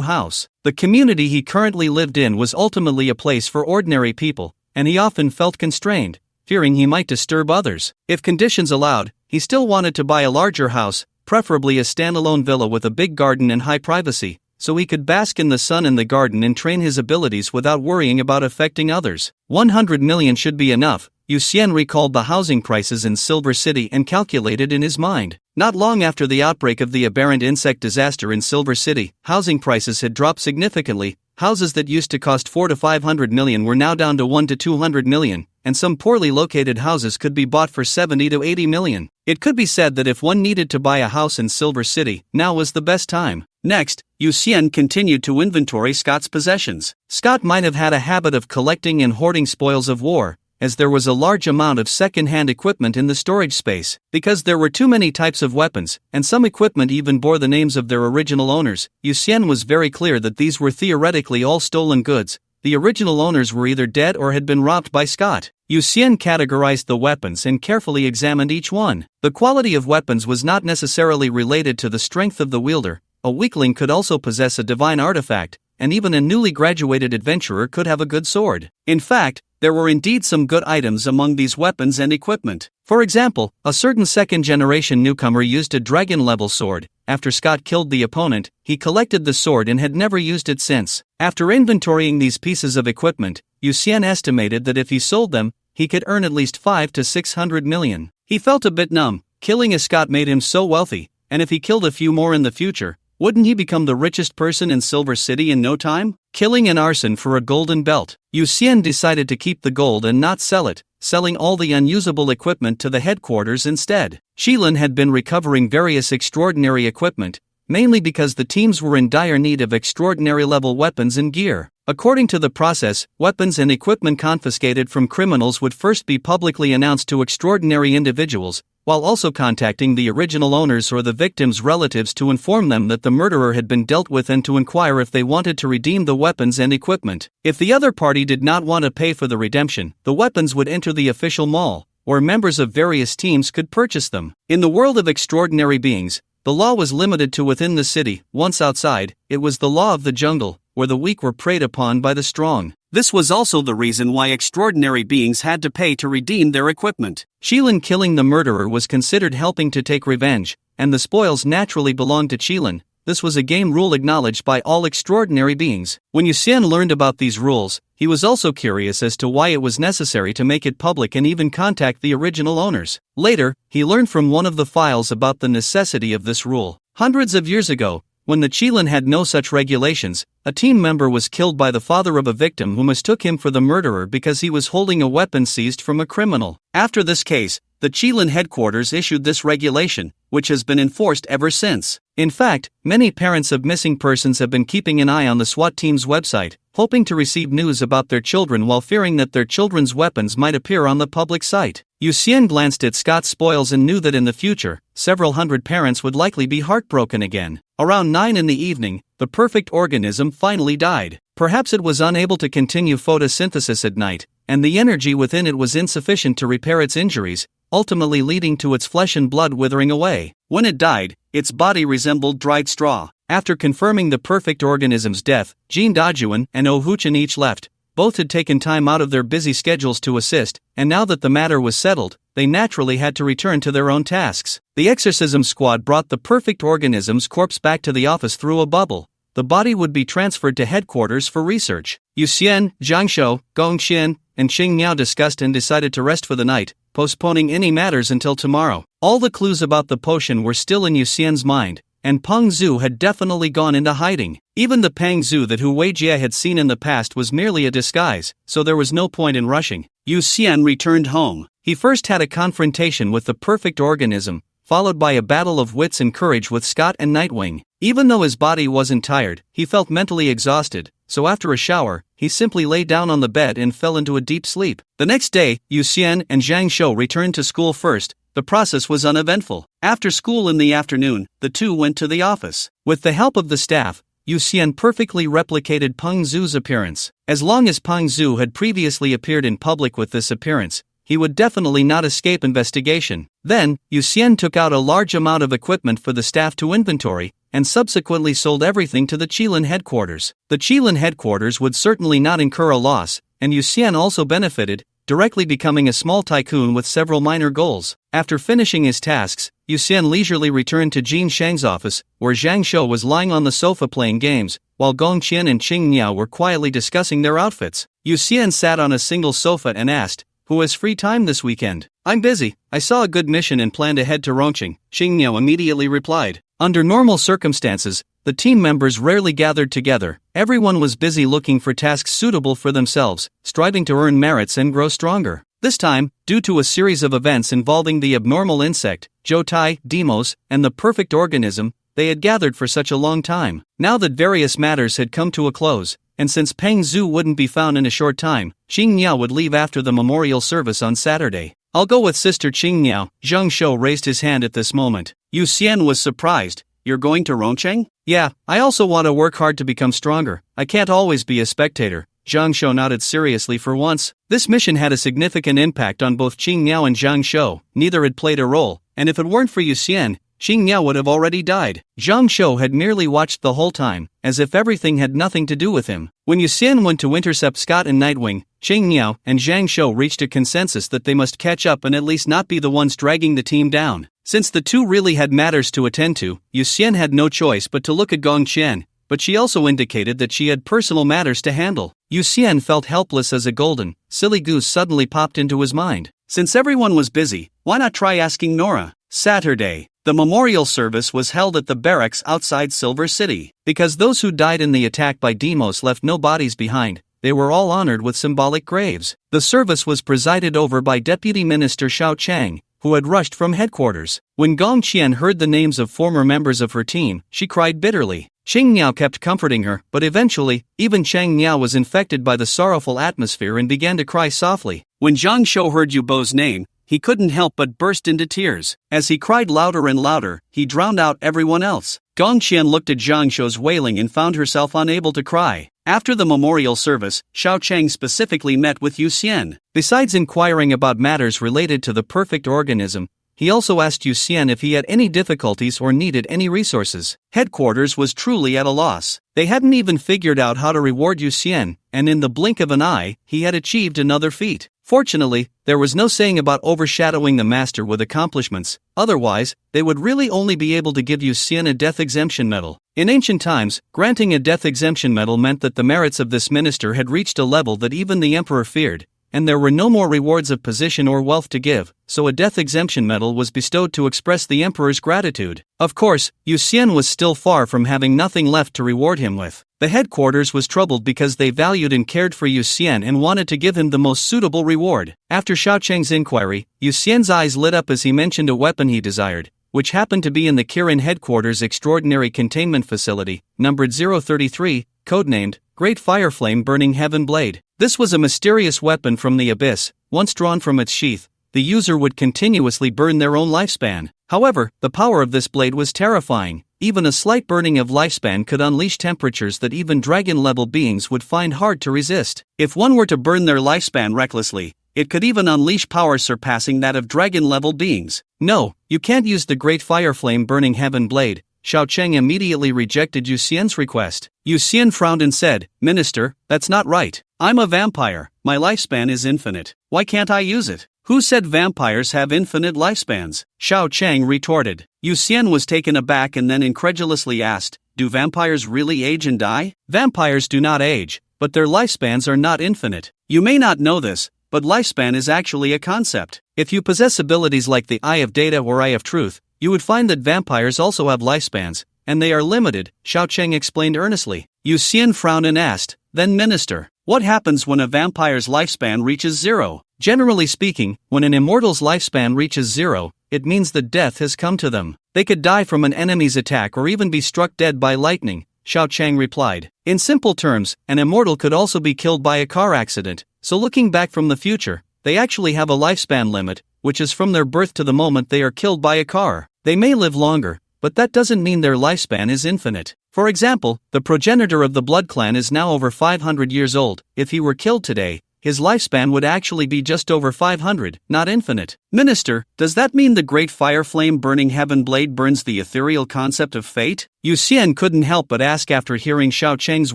house. The community he currently lived in was ultimately a place for ordinary people, and he often felt constrained, fearing he might disturb others. If conditions allowed, he still wanted to buy a larger house, preferably a standalone villa with a big garden and high privacy, so he could bask in the sun in the garden and train his abilities without worrying about affecting others. 100 million should be enough. Yu Xian recalled the housing prices in Silver City and calculated in his mind. Not long after the outbreak of the aberrant insect disaster in Silver City, housing prices had dropped significantly. Houses that used to cost 4 to 500 million were now down to 1 to 200 million, and some poorly located houses could be bought for 70 to 80 million. It could be said that if one needed to buy a house in Silver City, now was the best time. Next, Yu Xian continued to inventory Scott's possessions. Scott might have had a habit of collecting and hoarding spoils of war, as there was a large amount of second-hand equipment in the storage space. Because there were too many types of weapons, and some equipment even bore the names of their original owners, Yu Xian was very clear that these were theoretically all stolen goods. The original owners were either dead or had been robbed by Scott. Yu Xian categorized the weapons and carefully examined each one. The quality of weapons was not necessarily related to the strength of the wielder. A weakling could also possess a divine artifact, and even a newly graduated adventurer could have a good sword. In fact, there were indeed some good items among these weapons and equipment. For example, a certain second-generation newcomer used a dragon-level sword. After Scott killed the opponent, he collected the sword and had never used it since. After inventorying these pieces of equipment, Yu Xian estimated that if he sold them, he could earn at least 5 to 600 million. He felt a bit numb. Killing a Scott made him so wealthy, and if he killed a few more in the future, wouldn't he become the richest person in Silver City in no time? Killing an arson for a golden belt. Yu Xian decided to keep the gold and not sell it, selling all the unusable equipment to the headquarters instead. Shilin had been recovering various extraordinary equipment, mainly because the teams were in dire need of extraordinary level weapons and gear. According to the process, weapons and equipment confiscated from criminals would first be publicly announced to extraordinary individuals, while also contacting the original owners or the victims' relatives to inform them that the murderer had been dealt with and to inquire if they wanted to redeem the weapons and equipment. If the other party did not want to pay for the redemption, the weapons would enter the official mall, or members of various teams could purchase them. In the world of extraordinary beings, the law was limited to within the city. Once outside, it was the law of the jungle, where the weak were preyed upon by the strong. This was also the reason why extraordinary beings had to pay to redeem their equipment. Qilin killing the murderer was considered helping to take revenge, and the spoils naturally belonged to Qilin. This was a game rule acknowledged by all extraordinary beings. When Yuxian learned about these rules, he was also curious as to why it was necessary to make it public and even contact the original owners. Later, he learned from one of the files about the necessity of this rule. Hundreds of years ago, when the Qilin had no such regulations, a team member was killed by the father of a victim who mistook him for the murderer because he was holding a weapon seized from a criminal. After this case, the Qilin headquarters issued this regulation, which has been enforced ever since. In fact, many parents of missing persons have been keeping an eye on the SWAT team's website, hoping to receive news about their children while fearing that their children's weapons might appear on the public site. Yuxian glanced at Scott's spoils and knew that in the future, several hundred parents would likely be heartbroken again. Around 9 in the evening, the perfect organism finally died. Perhaps it was unable to continue photosynthesis at night, and the energy within it was insufficient to repair its injuries, ultimately leading to its flesh and blood withering away. When it died, its body resembled dried straw. After confirming the perfect organism's death, Jin Dajuan and Oh Huchin each left. Both had taken time out of their busy schedules to assist, and now that the matter was settled, they naturally had to return to their own tasks. The exorcism squad brought the perfect organism's corpse back to the office through a bubble. The body would be transferred to headquarters for research. Yuxian, Zhangshou, Gongxian, and Qing Miao discussed and decided to rest for the night, postponing any matters until tomorrow. All the clues about the potion were still in Yuxian's mind, and Peng Zhu had definitely gone into hiding. Even the Peng Zhu that Hu Weijie had seen in the past was merely a disguise, so there was no point in rushing. Yuxian returned home. He first had a confrontation with the perfect organism, followed by a battle of wits and courage with Scott and Nightwing. Even though his body wasn't tired, he felt mentally exhausted, so after a shower, he simply lay down on the bed and fell into a deep sleep. The next day, Yuxian and Zhang Shou returned to school first. The process was uneventful. After school in the afternoon, the two went to the office. With the help of the staff, Yuxian perfectly replicated Peng Zhu's appearance. As long as Peng Zhu had previously appeared in public with this appearance, he would definitely not escape investigation. Then, Yuxian took out a large amount of equipment for the staff to inventory, and subsequently sold everything to the Qilin headquarters. The Qilin headquarters would certainly not incur a loss, and Yuxian also benefited, directly becoming a small tycoon with several minor goals. After finishing his tasks, Yuxian leisurely returned to Jin Shang's office, where Zhang Shou was lying on the sofa playing games, while Gongqian and Qing Miao were quietly discussing their outfits. Yuxian sat on a single sofa and asked, "Who has free time this weekend?" "I'm busy. I saw a good mission and plan to head to Rongqing," Qing Miao immediately replied. Under normal circumstances, the team members rarely gathered together. Everyone was busy looking for tasks suitable for themselves, striving to earn merits and grow stronger. This time, due to a series of events involving the abnormal insect, Jotai, Demos, and the perfect organism, they had gathered for such a long time. Now that various matters had come to a close, and since Peng Zhu wouldn't be found in a short time, Qing Miao would leave after the memorial service on Saturday. "I'll go with Sister Qing Miao." Zhang Shou raised his hand at this moment. Yuxian was surprised. "You're going to Rongqing?" "Yeah, I also want to work hard to become stronger. I can't always be a spectator." Zhang Shou nodded seriously for once. This mission had a significant impact on both Qing Miao and Zhang Shou. Neither had played a role, and if it weren't for Yuxian, Qing Miao would have already died. Zhang Shou had merely watched the whole time, as if everything had nothing to do with him. When Yuxian went to intercept Scott and Nightwing, Qing Miao and Zhang Shou reached a consensus that they must catch up and at least not be the ones dragging the team down. Since the two really had matters to attend to, Yuxian had no choice but to look at Gongqian, but she also indicated that she had personal matters to handle. Yuxian felt helpless as a golden, silly goose suddenly popped into his mind. Since everyone was busy, why not try asking Nora? Saturday, the memorial service was held at the barracks outside Silver City. Because those who died in the attack by Demos left no bodies behind, they were all honored with symbolic graves. The service was presided over by Deputy Minister Xiao Chang, who had rushed from headquarters. When Gongqian heard the names of former members of her team, she cried bitterly. Qing Miao kept comforting her, but eventually, even Chang Miao was infected by the sorrowful atmosphere and began to cry softly. When Zhang Shou heard Yubo's name, he couldn't help but burst into tears. As he cried louder and louder, he drowned out everyone else. Gongqian looked at Zhang Shou's wailing and found herself unable to cry. After the memorial service, Xiao Cheng specifically met with Yu Xian. Besides inquiring about matters related to the perfect organism, he also asked Yu Xian if he had any difficulties or needed any resources. Headquarters was truly at a loss. They hadn't even figured out how to reward Yu Xian, and in the blink of an eye, he had achieved another feat. Fortunately, there was no saying about overshadowing the master with accomplishments, otherwise, they would really only be able to give Yu Xian a death exemption medal. In ancient times, granting a death exemption medal meant that the merits of this minister had reached a level that even the emperor feared, and there were no more rewards of position or wealth to give, so a death exemption medal was bestowed to express the emperor's gratitude. Of course, Yu Xian was still far from having nothing left to reward him with. The headquarters was troubled because they valued and cared for Yu Xian and wanted to give him the most suitable reward. After Xiao Cheng's inquiry, Yu Xian's eyes lit up as he mentioned a weapon he desired, which happened to be in the Kirin headquarters extraordinary containment facility, numbered 033, codenamed Great Fireflame Burning Heaven Blade. This was a mysterious weapon from the abyss. Once drawn from its sheath, the user would continuously burn their own lifespan. However, the power of this blade was terrifying. Even a slight burning of lifespan could unleash temperatures that even dragon-level beings would find hard to resist. If one were to burn their lifespan recklessly, it could even unleash power surpassing that of dragon-level beings. No, you can't use the Great Fireflame Burning Heaven Blade. Xiao Cheng immediately rejected Yu Xian's request. Yu Xian frowned and said, "Minister, that's not right. I'm a vampire, my lifespan is infinite. Why can't I use it?" "Who said vampires have infinite lifespans?" Xiao Cheng retorted. Yu Xian was taken aback and then incredulously asked, "Do vampires really age and die?" "Vampires do not age, but their lifespans are not infinite. You may not know this, but lifespan is actually a concept. If you possess abilities like the Eye of Data or Eye of Truth, you would find that vampires also have lifespans, and they are limited," Xiao Cheng explained earnestly. Yu Xian frowned and asked, "Then minister, what happens when a vampire's lifespan reaches 0? Generally speaking, when an immortal's lifespan reaches 0, it means that death has come to them. They could die from an enemy's attack or even be struck dead by lightning," Xiao Cheng replied. In simple terms, an immortal could also be killed by a car accident, so looking back from the future, they actually have a lifespan limit, which is from their birth to the moment they are killed by a car. They may live longer, but that doesn't mean their lifespan is infinite. For example, the progenitor of the blood clan is now over 500 years old. If he were killed today, his lifespan would actually be just over 500, not infinite. "Minister, does that mean the Great Fireflame Burning Heaven Blade burns the ethereal concept of fate?" Yu Xian couldn't help but ask after hearing Xiao Cheng's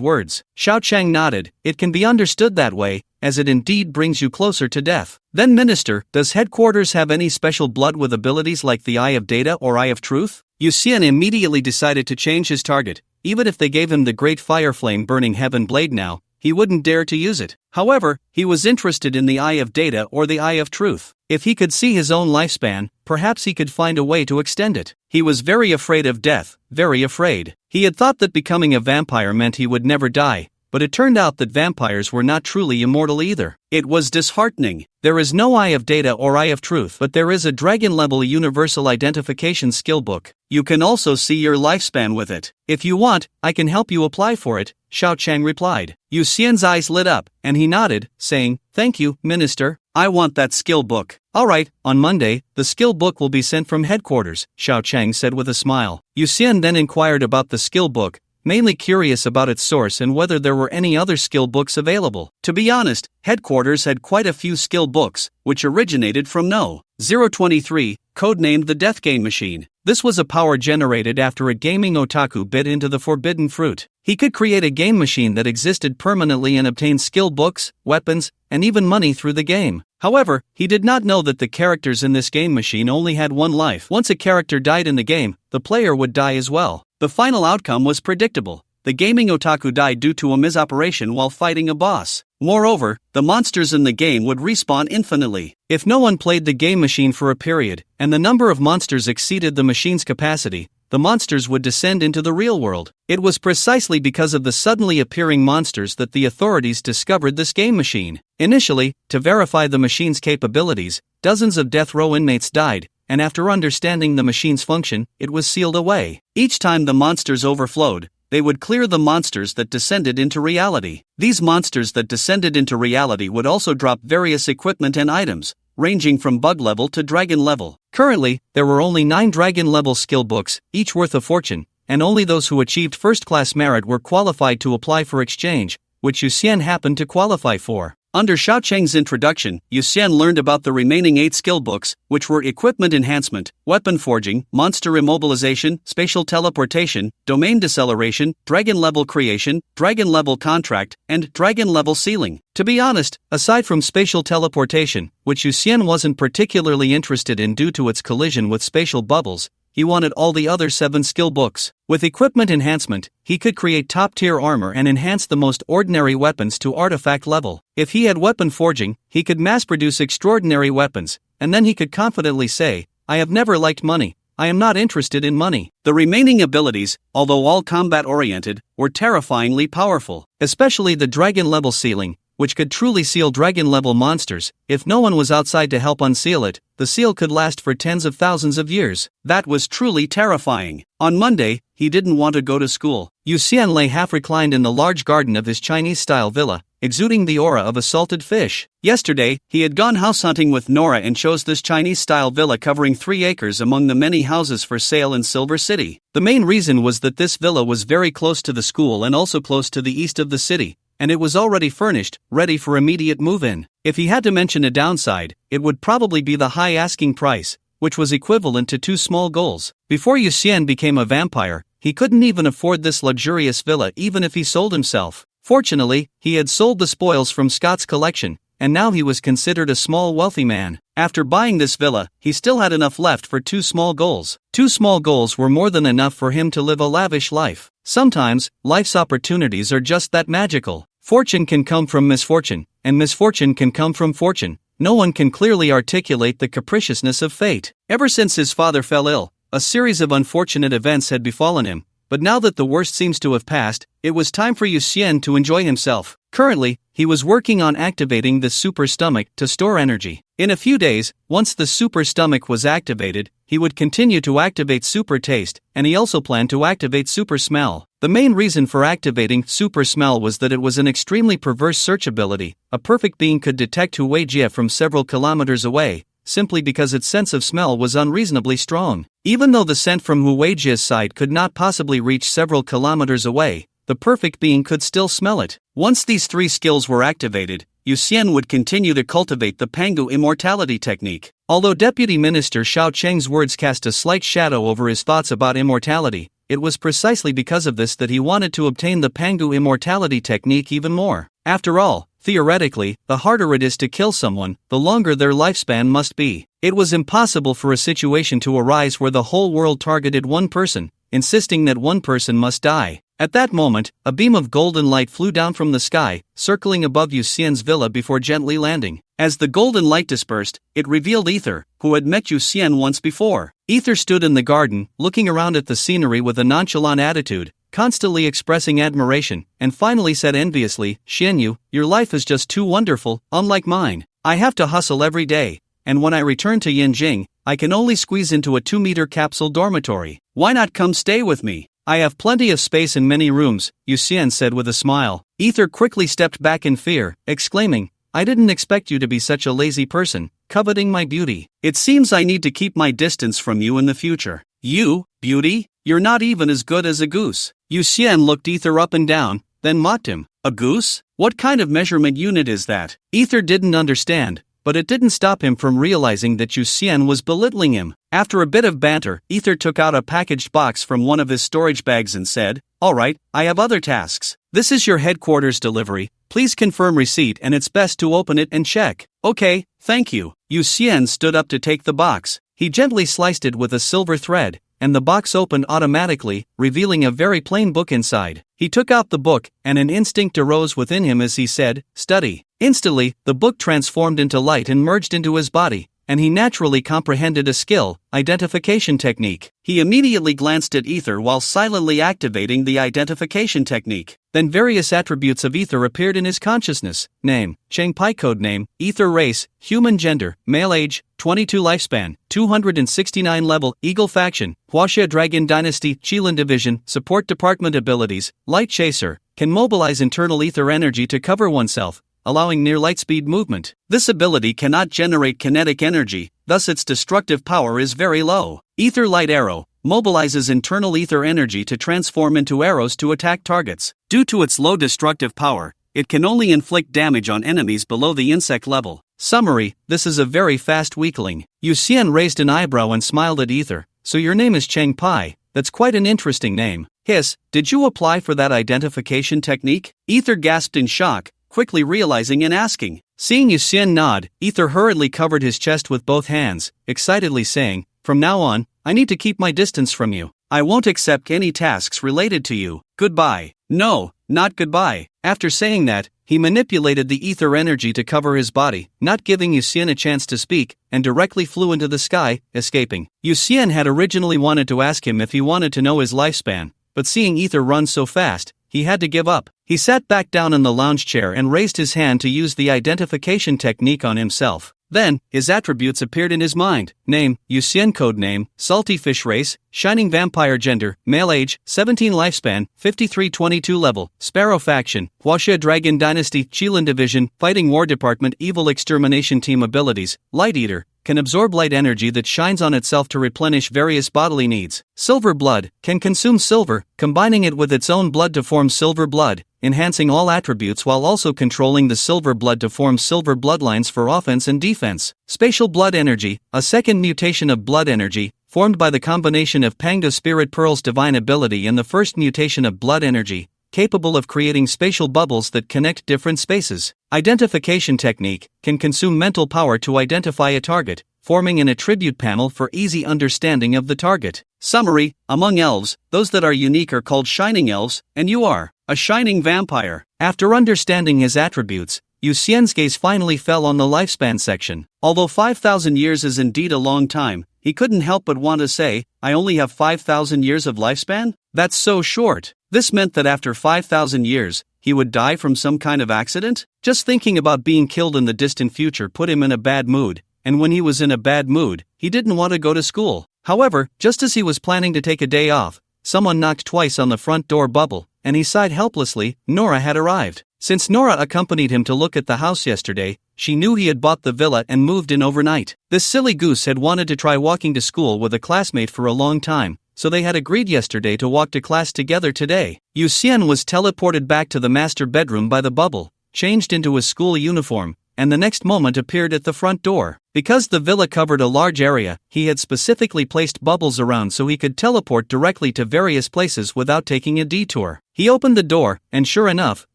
words. Xiao Cheng nodded. "It can be understood that way, as it indeed brings you closer to death." "Then minister, does headquarters have any special blood with abilities like the Eye of Data or Eye of Truth?" Yu Xian immediately decided to change his target. Even if they gave him the Great Fireflame Burning Heaven Blade now, he wouldn't dare to use it. However, he was interested in the Eye of Data or the Eye of Truth. If he could see his own lifespan, perhaps he could find a way to extend it. He was very afraid of death, very afraid. He had thought that becoming a vampire meant he would never die, but it turned out that vampires were not truly immortal either. It was disheartening. There is no Eye of Data or Eye of Truth, but there is a dragon-level universal identification skill book. You can also see your lifespan with it. "If you want, I can help you apply for it," Xiao Cheng replied. Yu Xian's eyes lit up, and he nodded, saying, "Thank you, minister. I want that skill book." "Alright, on Monday, the skill book will be sent from headquarters," Xiao Cheng said with a smile. Yu Xian then inquired about the skill book, mainly curious about its source and whether there were any other skill books available. To be honest, headquarters had quite a few skill books, which originated from No. 023, codenamed the Death Game Machine. This was a power generated after a gaming otaku bit into the forbidden fruit. He could create a game machine that existed permanently and obtain skill books, weapons, and even money through the game. However, he did not know that the characters in this game machine only had one life. Once a character died in the game, the player would die as well. The final outcome was predictable. The gaming otaku died due to a misoperation while fighting a boss. Moreover, the monsters in the game would respawn infinitely. If no one played the game machine for a period, and the number of monsters exceeded the machine's capacity, the monsters would descend into the real world. It was precisely because of the suddenly appearing monsters that the authorities discovered this game machine. Initially, to verify the machine's capabilities, dozens of death row inmates died, and after understanding the machine's function, it was sealed away. Each time the monsters overflowed, they would clear the monsters that descended into reality. These monsters that descended into reality would also drop various equipment and items, ranging from bug level to dragon level. Currently, there were only 9 dragon level skill books, each worth a fortune, and only those who achieved first-class merit were qualified to apply for exchange, which Yu Xian happened to qualify for. Under Xiao Cheng's introduction, Yu Xian learned about the remaining 8 skill books, which were Equipment Enhancement, Weapon Forging, Monster Immobilization, Spatial Teleportation, Domain Deceleration, Dragon Level Creation, Dragon Level Contract, and Dragon Level Sealing. To be honest, aside from Spatial Teleportation, which Yu Xian wasn't particularly interested in due to its collision with spatial bubbles, he wanted all the other 7 skill books. With Equipment Enhancement, he could create top-tier armor and enhance the most ordinary weapons to artifact level. If he had Weapon Forging, he could mass-produce extraordinary weapons, and then he could confidently say, "I have never liked money. I am not interested in money." The remaining abilities, although all combat-oriented, were terrifyingly powerful, especially the Dragon Level Sealing, which could truly seal dragon-level monsters. If no one was outside to help unseal it, the seal could last for tens of thousands of years. That was truly terrifying. On Monday, he didn't want to go to school. Yu Xian lay half-reclined in the large garden of his Chinese-style villa, exuding the aura of a salted fish. Yesterday, he had gone house hunting with Nora and chose this Chinese-style villa covering 3 acres among the many houses for sale in Silver City. The main reason was that this villa was very close to the school and also close to the east of the city, and it was already furnished, ready for immediate move-in. If he had to mention a downside, it would probably be the high asking price, which was equivalent to 2 small goals. Before Yu Xian became a vampire, he couldn't even afford this luxurious villa even if he sold himself. Fortunately, he had sold the spoils from Scott's collection, and now he was considered a small wealthy man. After buying this villa, he still had enough left for 2 small goals. 2 small goals were more than enough for him to live a lavish life. Sometimes, life's opportunities are just that magical. Fortune can come from misfortune, and misfortune can come from fortune. No one can clearly articulate the capriciousness of fate. Ever since his father fell ill, a series of unfortunate events had befallen him, but now that the worst seems to have passed, it was time for Yu Xian to enjoy himself. Currently, he was working on activating the super stomach to store energy. In a few days, once the super stomach was activated, he would continue to activate super taste, and he also planned to activate super smell. The main reason for activating super smell was that it was an extremely perverse search ability. A perfect being could detect Hu Weijie from several kilometers away, simply because its sense of smell was unreasonably strong. Even though the scent from Hu Weijie's side could not possibly reach several kilometers away, the perfect being could still smell it. Once these 3 skills were activated, Yu Xian would continue to cultivate the Pangu immortality technique. Although Deputy Minister Xiao Cheng's words cast a slight shadow over his thoughts about immortality, it was precisely because of this that he wanted to obtain the Pangu immortality technique even more. After all, theoretically, the harder it is to kill someone, the longer their lifespan must be. It was impossible for a situation to arise where the whole world targeted one person, insisting that one person must die. At that moment, a beam of golden light flew down from the sky, circling above Yu Xian's villa before gently landing. As the golden light dispersed, it revealed Ether, who had met Yu Xian once before. Ether stood in the garden, looking around at the scenery with a nonchalant attitude, constantly expressing admiration, and finally said enviously, "Xianyu, your life is just too wonderful, unlike mine. I have to hustle every day, and when I return to Yinjing, I can only squeeze into a 2-meter capsule dormitory. Why not come stay with me? I have plenty of space in many rooms," Yu Xian said with a smile. Ether quickly stepped back in fear, exclaiming, "I didn't expect you to be such a lazy person, coveting my beauty. It seems I need to keep my distance from you in the future." "You, beauty? You're not even as good as a goose." Yu Xian looked Ether up and down, then mocked him. "A goose? What kind of measurement unit is that?" Ether didn't understand, but it didn't stop him from realizing that Yu Xian was belittling him. After a bit of banter, Ether took out a packaged box from one of his storage bags and said, "All right, I have other tasks. This is your headquarters delivery. Please confirm receipt and it's best to open it and check." "Okay, thank you." Yu Xian stood up to take the box. He gently sliced it with a silver thread, and the box opened automatically, revealing a very plain book inside. He took out the book, and an instinct arose within him as he said, "Study." Instantly, the book transformed into light and merged into his body, and he naturally comprehended a skill, identification technique. He immediately glanced at Ether while silently activating the identification technique. Then various attributes of Ether appeared in his consciousness. Name, Cheng Pai code name, Ether race, human gender, male age, 22 lifespan, 269 level, Eagle faction, Huaxia Dragon Dynasty, Qilin division, support department abilities, light chaser, can mobilize internal ether energy to cover oneself, allowing near light-speed movement. This ability cannot generate kinetic energy, thus its destructive power is very low. Ether Light Arrow, mobilizes internal ether energy to transform into arrows to attack targets. Due to its low destructive power, it can only inflict damage on enemies below the insect level. Summary: this is a very fast weakling. Yu Xian raised an eyebrow and smiled at Ether. So your name is Cheng Pai, that's quite an interesting name. Hiss, did you apply for that identification technique? Ether gasped in shock, quickly realizing and asking. Seeing Yu Xian nod, Ether hurriedly covered his chest with both hands, excitedly saying, from now on, I need to keep my distance from you. I won't accept any tasks related to you. Goodbye. No, not goodbye. After saying that, he manipulated the ether energy to cover his body, not giving Yu Xian a chance to speak, and directly flew into the sky, escaping. Yu Xian had originally wanted to ask him if he wanted to know his lifespan, but seeing Ether run so fast, he had to give up. He sat back down in the lounge chair and raised his hand to use the identification technique on himself. Then, his attributes appeared in his mind. Name, Yu Xian. Code name, Salty Fish Race, Shining Vampire. Gender, male. Age, 17. Lifespan, 5322. Level, Sparrow Faction, Huaxia Dragon Dynasty. Qilin Division, Fighting War Department. Evil Extermination Team. Abilities, Light Eater, can absorb light energy that shines on itself to replenish various bodily needs. Silver Blood, can consume silver, combining it with its own blood to form silver blood, enhancing all attributes while also controlling the silver blood to form silver bloodlines for offense and defense. Spatial Blood Energy, a second mutation of blood energy, formed by the combination of Panga Spirit Pearl's divine ability and the first mutation of blood energy, capable of creating spatial bubbles that connect different spaces. Identification technique, can consume mental power to identify a target, forming an attribute panel for easy understanding of the target. Summary: among elves, those that are unique are called shining elves, and you are a shining vampire. After understanding his attributes, Yu Xian's gaze finally fell on the lifespan section. Although 5,000 years is indeed a long time, he couldn't help but want to say, I only have 5,000 years of lifespan? That's so short. This meant that after 5,000 years, he would die from some kind of accident? Just thinking about being killed in the distant future put him in a bad mood, and when he was in a bad mood, he didn't want to go to school. However, just as he was planning to take a day off, someone knocked twice on the front door bubble, and he sighed helplessly. Nora had arrived. Since Nora accompanied him to look at the house yesterday, she knew he had bought the villa and moved in overnight. This silly goose had wanted to try walking to school with a classmate for a long time, so they had agreed yesterday to walk to class together today. Yu Xian was teleported back to the master bedroom by the bubble, changed into his school uniform, and the next moment appeared at the front door. Because the villa covered a large area, he had specifically placed bubbles around so he could teleport directly to various places without taking a detour. He opened the door, and sure enough,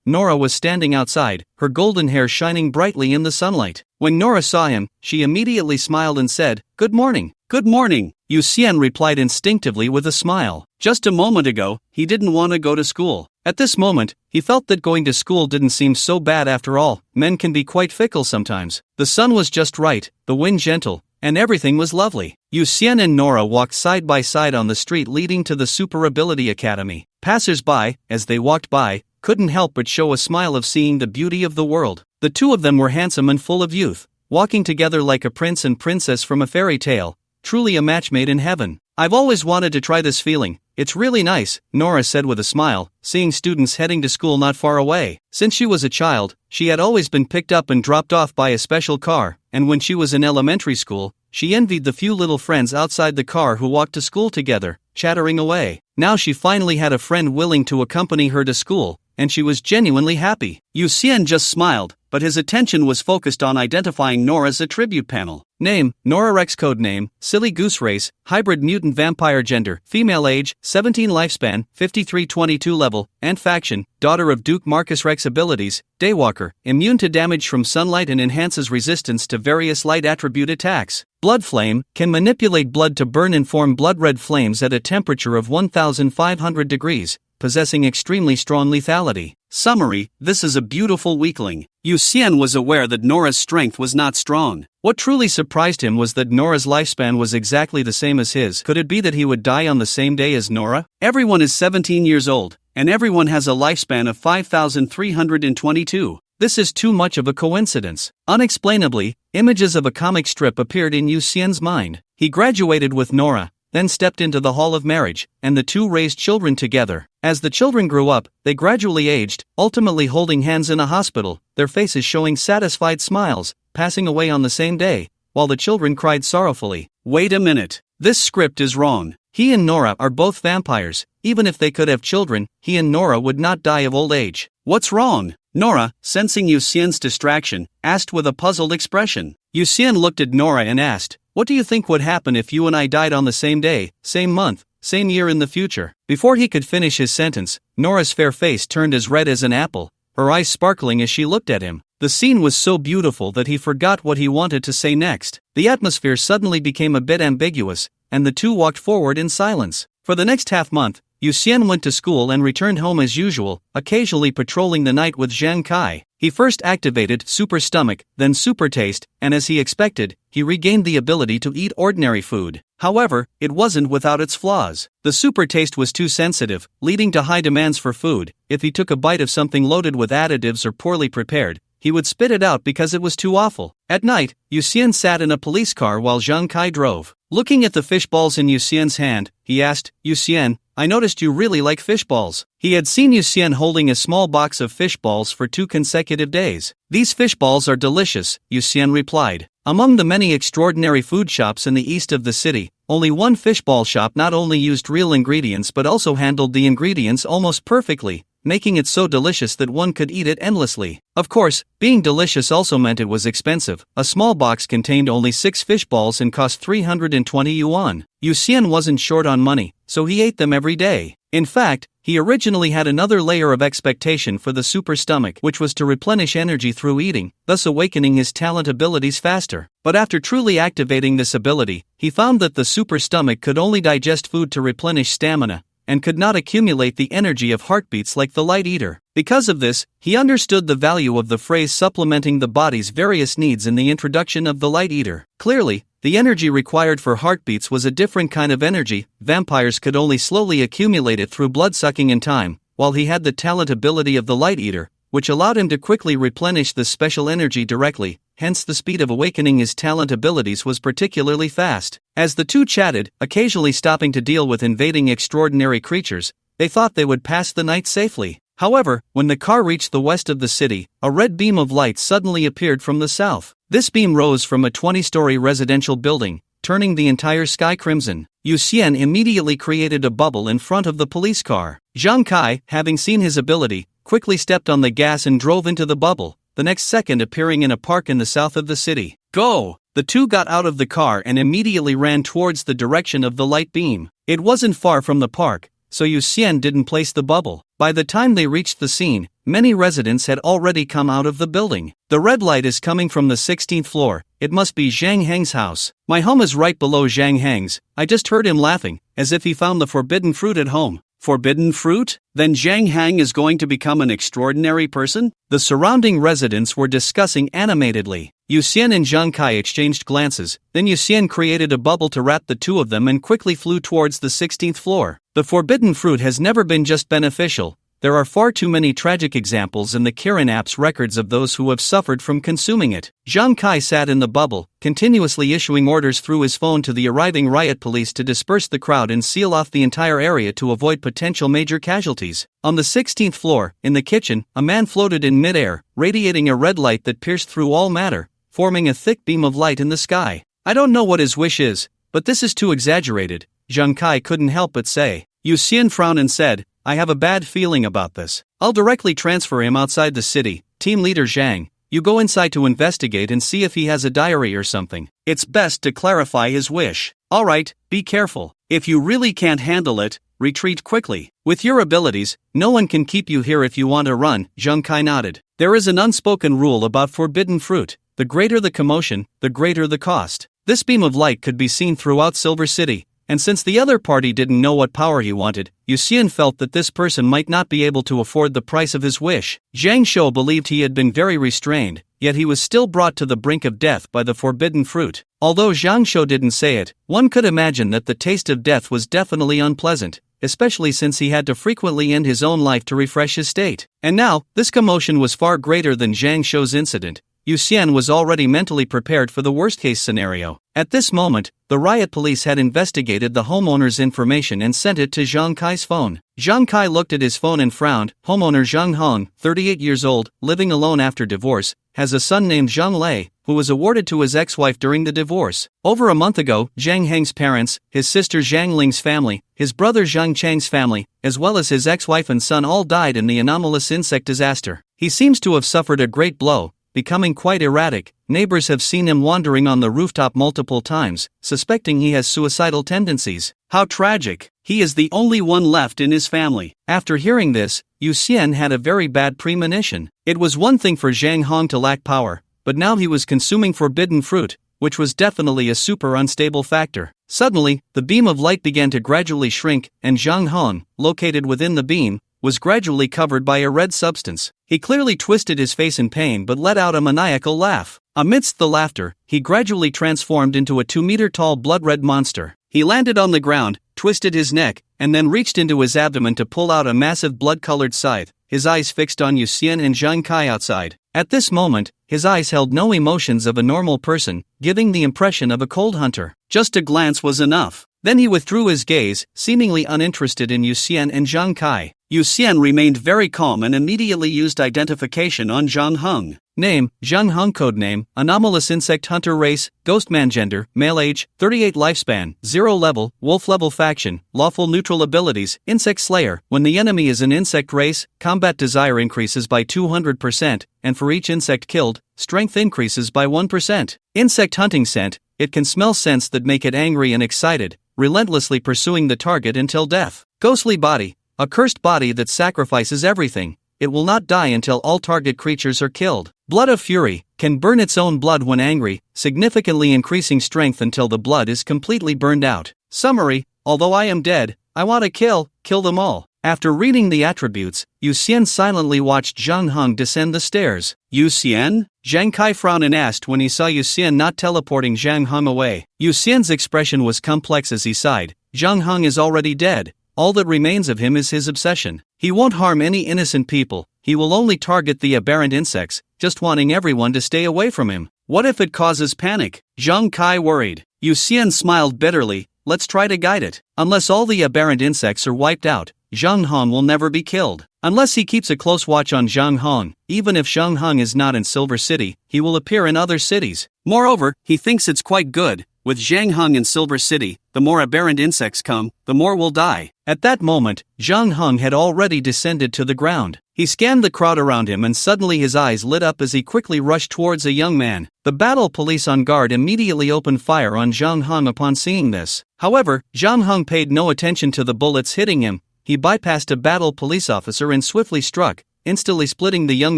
Nora was standing outside, her golden hair shining brightly in the sunlight. When Nora saw him, she immediately smiled and said, "Good morning." "Good morning," Yu Xian replied instinctively with a smile. Just a moment ago, he didn't want to go to school. At this moment, he felt that going to school didn't seem so bad after all. Men can be quite fickle sometimes. The sun was just right, the wind gentle, and everything was lovely. Yu Xian and Nora walked side by side on the street leading to the Super Ability Academy. Passers-by, as they walked by, couldn't help but show a smile of seeing the beauty of the world. The two of them were handsome and full of youth, walking together like a prince and princess from a fairy tale, truly a match made in heaven. "I've always wanted to try this feeling. It's really nice," Nora said with a smile, seeing students heading to school not far away. Since she was a child, she had always been picked up and dropped off by a special car, and when she was in elementary school, she envied the few little friends outside the car who walked to school together, chattering away. Now she finally had a friend willing to accompany her to school, and she was genuinely happy. Yu Xian just smiled, but his attention was focused on identifying Nora's attribute panel. Name, Nora Rex. Code name, Silly Goose Race, Hybrid Mutant Vampire. Gender, female. Age, 17. Lifespan, 5322. Level, and faction, daughter of Duke Marcus Rex. Abilities, Daywalker, immune to damage from sunlight and enhances resistance to various light attribute attacks. Blood Flame, can manipulate blood to burn and form blood red flames at a temperature of 1500 degrees, possessing extremely strong lethality. Summary: this is a beautiful weakling. Yu Xian was aware that Nora's strength was not strong. What truly surprised him was that Nora's lifespan was exactly the same as his. Could it be that he would die on the same day as Nora? Everyone is 17 years old, and everyone has a lifespan of 5,322. This is too much of a coincidence. Unexplainably, images of a comic strip appeared in Yu Xian's mind. He graduated with Nora, then stepped into the hall of marriage, and the two raised children together. As the children grew up, they gradually aged, ultimately holding hands in a hospital, their faces showing satisfied smiles, passing away on the same day, while the children cried sorrowfully. Wait a minute. This script is wrong. He and Nora are both vampires. Even if they could have children, he and Nora would not die of old age. What's wrong? Nora, sensing Yu Xian's distraction, asked with a puzzled expression. Yu Xian looked at Nora and asked, "What do you think would happen if you and I died on the same day, same month, same year in the future?" Before he could finish his sentence, Nora's fair face turned as red as an apple, her eyes sparkling as she looked at him. The scene was so beautiful that he forgot what he wanted to say next. The atmosphere suddenly became a bit ambiguous, and the two walked forward in silence. For the next half-month, Yu Xian went to school and returned home as usual, occasionally patrolling the night with Zhang Kai. He first activated Super Stomach, then Super Taste, and as he expected, he regained the ability to eat ordinary food. However, it wasn't without its flaws. The Super Taste was too sensitive, leading to high demands for food. If he took a bite of something loaded with additives or poorly prepared, he would spit it out because it was too awful. At night, Yu Xian sat in a police car while Zhang Kai drove. Looking at the fish balls in Yu Xian's hand, he asked, "Yu Xian, I noticed you really like fish balls." He had seen Yu Xian holding a small box of fish balls for 2 consecutive days. "These fish balls are delicious," Yu Xian replied. Among the many extraordinary food shops in the east of the city, only one fish ball shop not only used real ingredients but also handled the ingredients almost perfectly, making it so delicious that one could eat it endlessly. Of course, being delicious also meant it was expensive. A small box contained only 6 fish balls and cost 320 yuan. Yu Xian wasn't short on money, so he ate them every day. In fact, he originally had another layer of expectation for the super stomach, which was to replenish energy through eating, thus awakening his talent abilities faster. But after truly activating this ability, he found that the super stomach could only digest food to replenish stamina, and could not accumulate the energy of heartbeats like the light eater. Because of this, he understood the value of the phrase supplementing the body's various needs in the introduction of the light eater. Clearly, the energy required for heartbeats was a different kind of energy. Vampires could only slowly accumulate it through blood-sucking in time, while he had the talent ability of the light eater, which allowed him to quickly replenish this special energy directly, hence the speed of awakening his talent abilities was particularly fast. As the two chatted, occasionally stopping to deal with invading extraordinary creatures, they thought they would pass the night safely. However, when the car reached the west of the city, a red beam of light suddenly appeared from the south. This beam rose from a 20-story residential building, turning the entire sky crimson. Yu Xian immediately created a bubble in front of the police car. Zhang Kai, having seen his ability, quickly stepped on the gas and drove into the bubble, the next second appearing in a park in the south of the city. "Go!" The two got out of the car and immediately ran towards the direction of the light beam. It wasn't far from the park, so Yu Xian didn't place the bubble. By the time they reached the scene, many residents had already come out of the building. "The red light is coming from the 16th floor, it must be Zhang Heng's house. My home is right below Zhang Heng's. I just heard him laughing, as if he found the forbidden fruit at home." Forbidden fruit? Then Zhang Heng is going to become an extraordinary person? The surrounding residents were discussing animatedly. Yu Xian and Zhang Kai exchanged glances, then Yu Xian created a bubble to wrap the two of them and quickly flew towards the 16th floor. The forbidden fruit has never been just beneficial. There are far too many tragic examples in the Kirin app's records of those who have suffered from consuming it. Zhang Kai sat in the bubble, continuously issuing orders through his phone to the arriving riot police to disperse the crowd and seal off the entire area to avoid potential major casualties. On the 16th floor, in the kitchen, a man floated in midair, radiating a red light that pierced through all matter, forming a thick beam of light in the sky. "I don't know what his wish is, but this is too exaggerated," Zhang Kai couldn't help but say. Yu Xian frowned and said, "I have a bad feeling about this. I'll directly transfer him outside the city. Team leader Zhang, you go inside to investigate and see if he has a diary or something. It's best to clarify his wish. Alright, be careful. If you really can't handle it, retreat quickly. With your abilities, no one can keep you here if you want to run." Zhang Kai nodded. There is an unspoken rule about forbidden fruit. The greater the commotion, the greater the cost. This beam of light could be seen throughout Silver City, and since the other party didn't know what power he wanted, Yu Xian felt that this person might not be able to afford the price of his wish. Zhang Shou believed he had been very restrained, yet he was still brought to the brink of death by the forbidden fruit. Although Zhang Shou didn't say it, one could imagine that the taste of death was definitely unpleasant, especially since he had to frequently end his own life to refresh his state. And now, this commotion was far greater than Zhang Shou's incident. Yu Xian was already mentally prepared for the worst-case scenario. At this moment, the riot police had investigated the homeowner's information and sent it to Zhang Kai's phone. Zhang Kai looked at his phone and frowned. Homeowner Zhang Hong, 38 years old, living alone after divorce, has a son named Zhang Lei, who was awarded to his ex-wife during the divorce. Over a month ago, Zhang Heng's parents, his sister Zhang Ling's family, his brother Zhang Chang's family, as well as his ex-wife and son all died in the anomalous insect disaster. He seems to have suffered a great blow, becoming quite erratic. Neighbors have seen him wandering on the rooftop multiple times, suspecting he has suicidal tendencies. How tragic! He is the only one left in his family. After hearing this, Yu Xian had a very bad premonition. It was one thing for Zhang Hong to lack power, but now he was consuming forbidden fruit, which was definitely a super unstable factor. Suddenly, the beam of light began to gradually shrink, and Zhang Hong, located within the beam, was gradually covered by a red substance. He clearly twisted his face in pain but let out a maniacal laugh. Amidst the laughter, he gradually transformed into a 2-meter-tall blood-red monster. He landed on the ground, twisted his neck, and then reached into his abdomen to pull out a massive blood-colored scythe, his eyes fixed on Yu Xian and Zhang Kai outside. At this moment, his eyes held no emotions of a normal person, giving the impression of a cold hunter. Just a glance was enough. Then he withdrew his gaze, seemingly uninterested in Yu Xian and Zhang Kai. Yu Xian remained very calm and immediately used identification on Zhang Hong. Name, Zhang Hong. Codename, Anomalous Insect Hunter. Race, Ghostman. Gender, male. Age, 38. Lifespan, 0 level, wolf level. Faction, lawful neutral. Abilities, Insect Slayer. When the enemy is an insect race, combat desire increases by 200%, and for each insect killed, strength increases by 1%. Insect hunting scent, it can smell scents that make it angry and excited, relentlessly pursuing the target until death. Ghostly body, a cursed body that sacrifices everything. It will not die until all target creatures are killed. Blood of Fury, can burn its own blood when angry, significantly increasing strength until the blood is completely burned out. Summary, although I am dead, I want to kill them all. After reading the attributes, Yu Xian silently watched Zhang Hong descend the stairs. Yu Xian? Zhang Kai frowned and asked when he saw Yu Xian not teleporting Zhang Hong away. Yu Xian's expression was complex as he sighed. Zhang Hong is already dead. All that remains of him is his obsession. He won't harm any innocent people, he will only target the aberrant insects, just wanting everyone to stay away from him. What if it causes panic? Zhang Kai worried. Yu Xian smiled bitterly. Let's try to guide it. Unless all the aberrant insects are wiped out, Zhang Hong will never be killed. Unless he keeps a close watch on Zhang Hong, even if Zhang Hong is not in Silver City, he will appear in other cities. Moreover, he thinks it's quite good. With Zhang Hong in Silver City, the more aberrant insects come, the more will die. At that moment, Zhang Hong had already descended to the ground. He scanned the crowd around him and suddenly his eyes lit up as he quickly rushed towards a young man. The battle police on guard immediately opened fire on Zhang Hong upon seeing this. However, Zhang Hong paid no attention to the bullets hitting him. He bypassed a battle police officer and swiftly struck, instantly splitting the young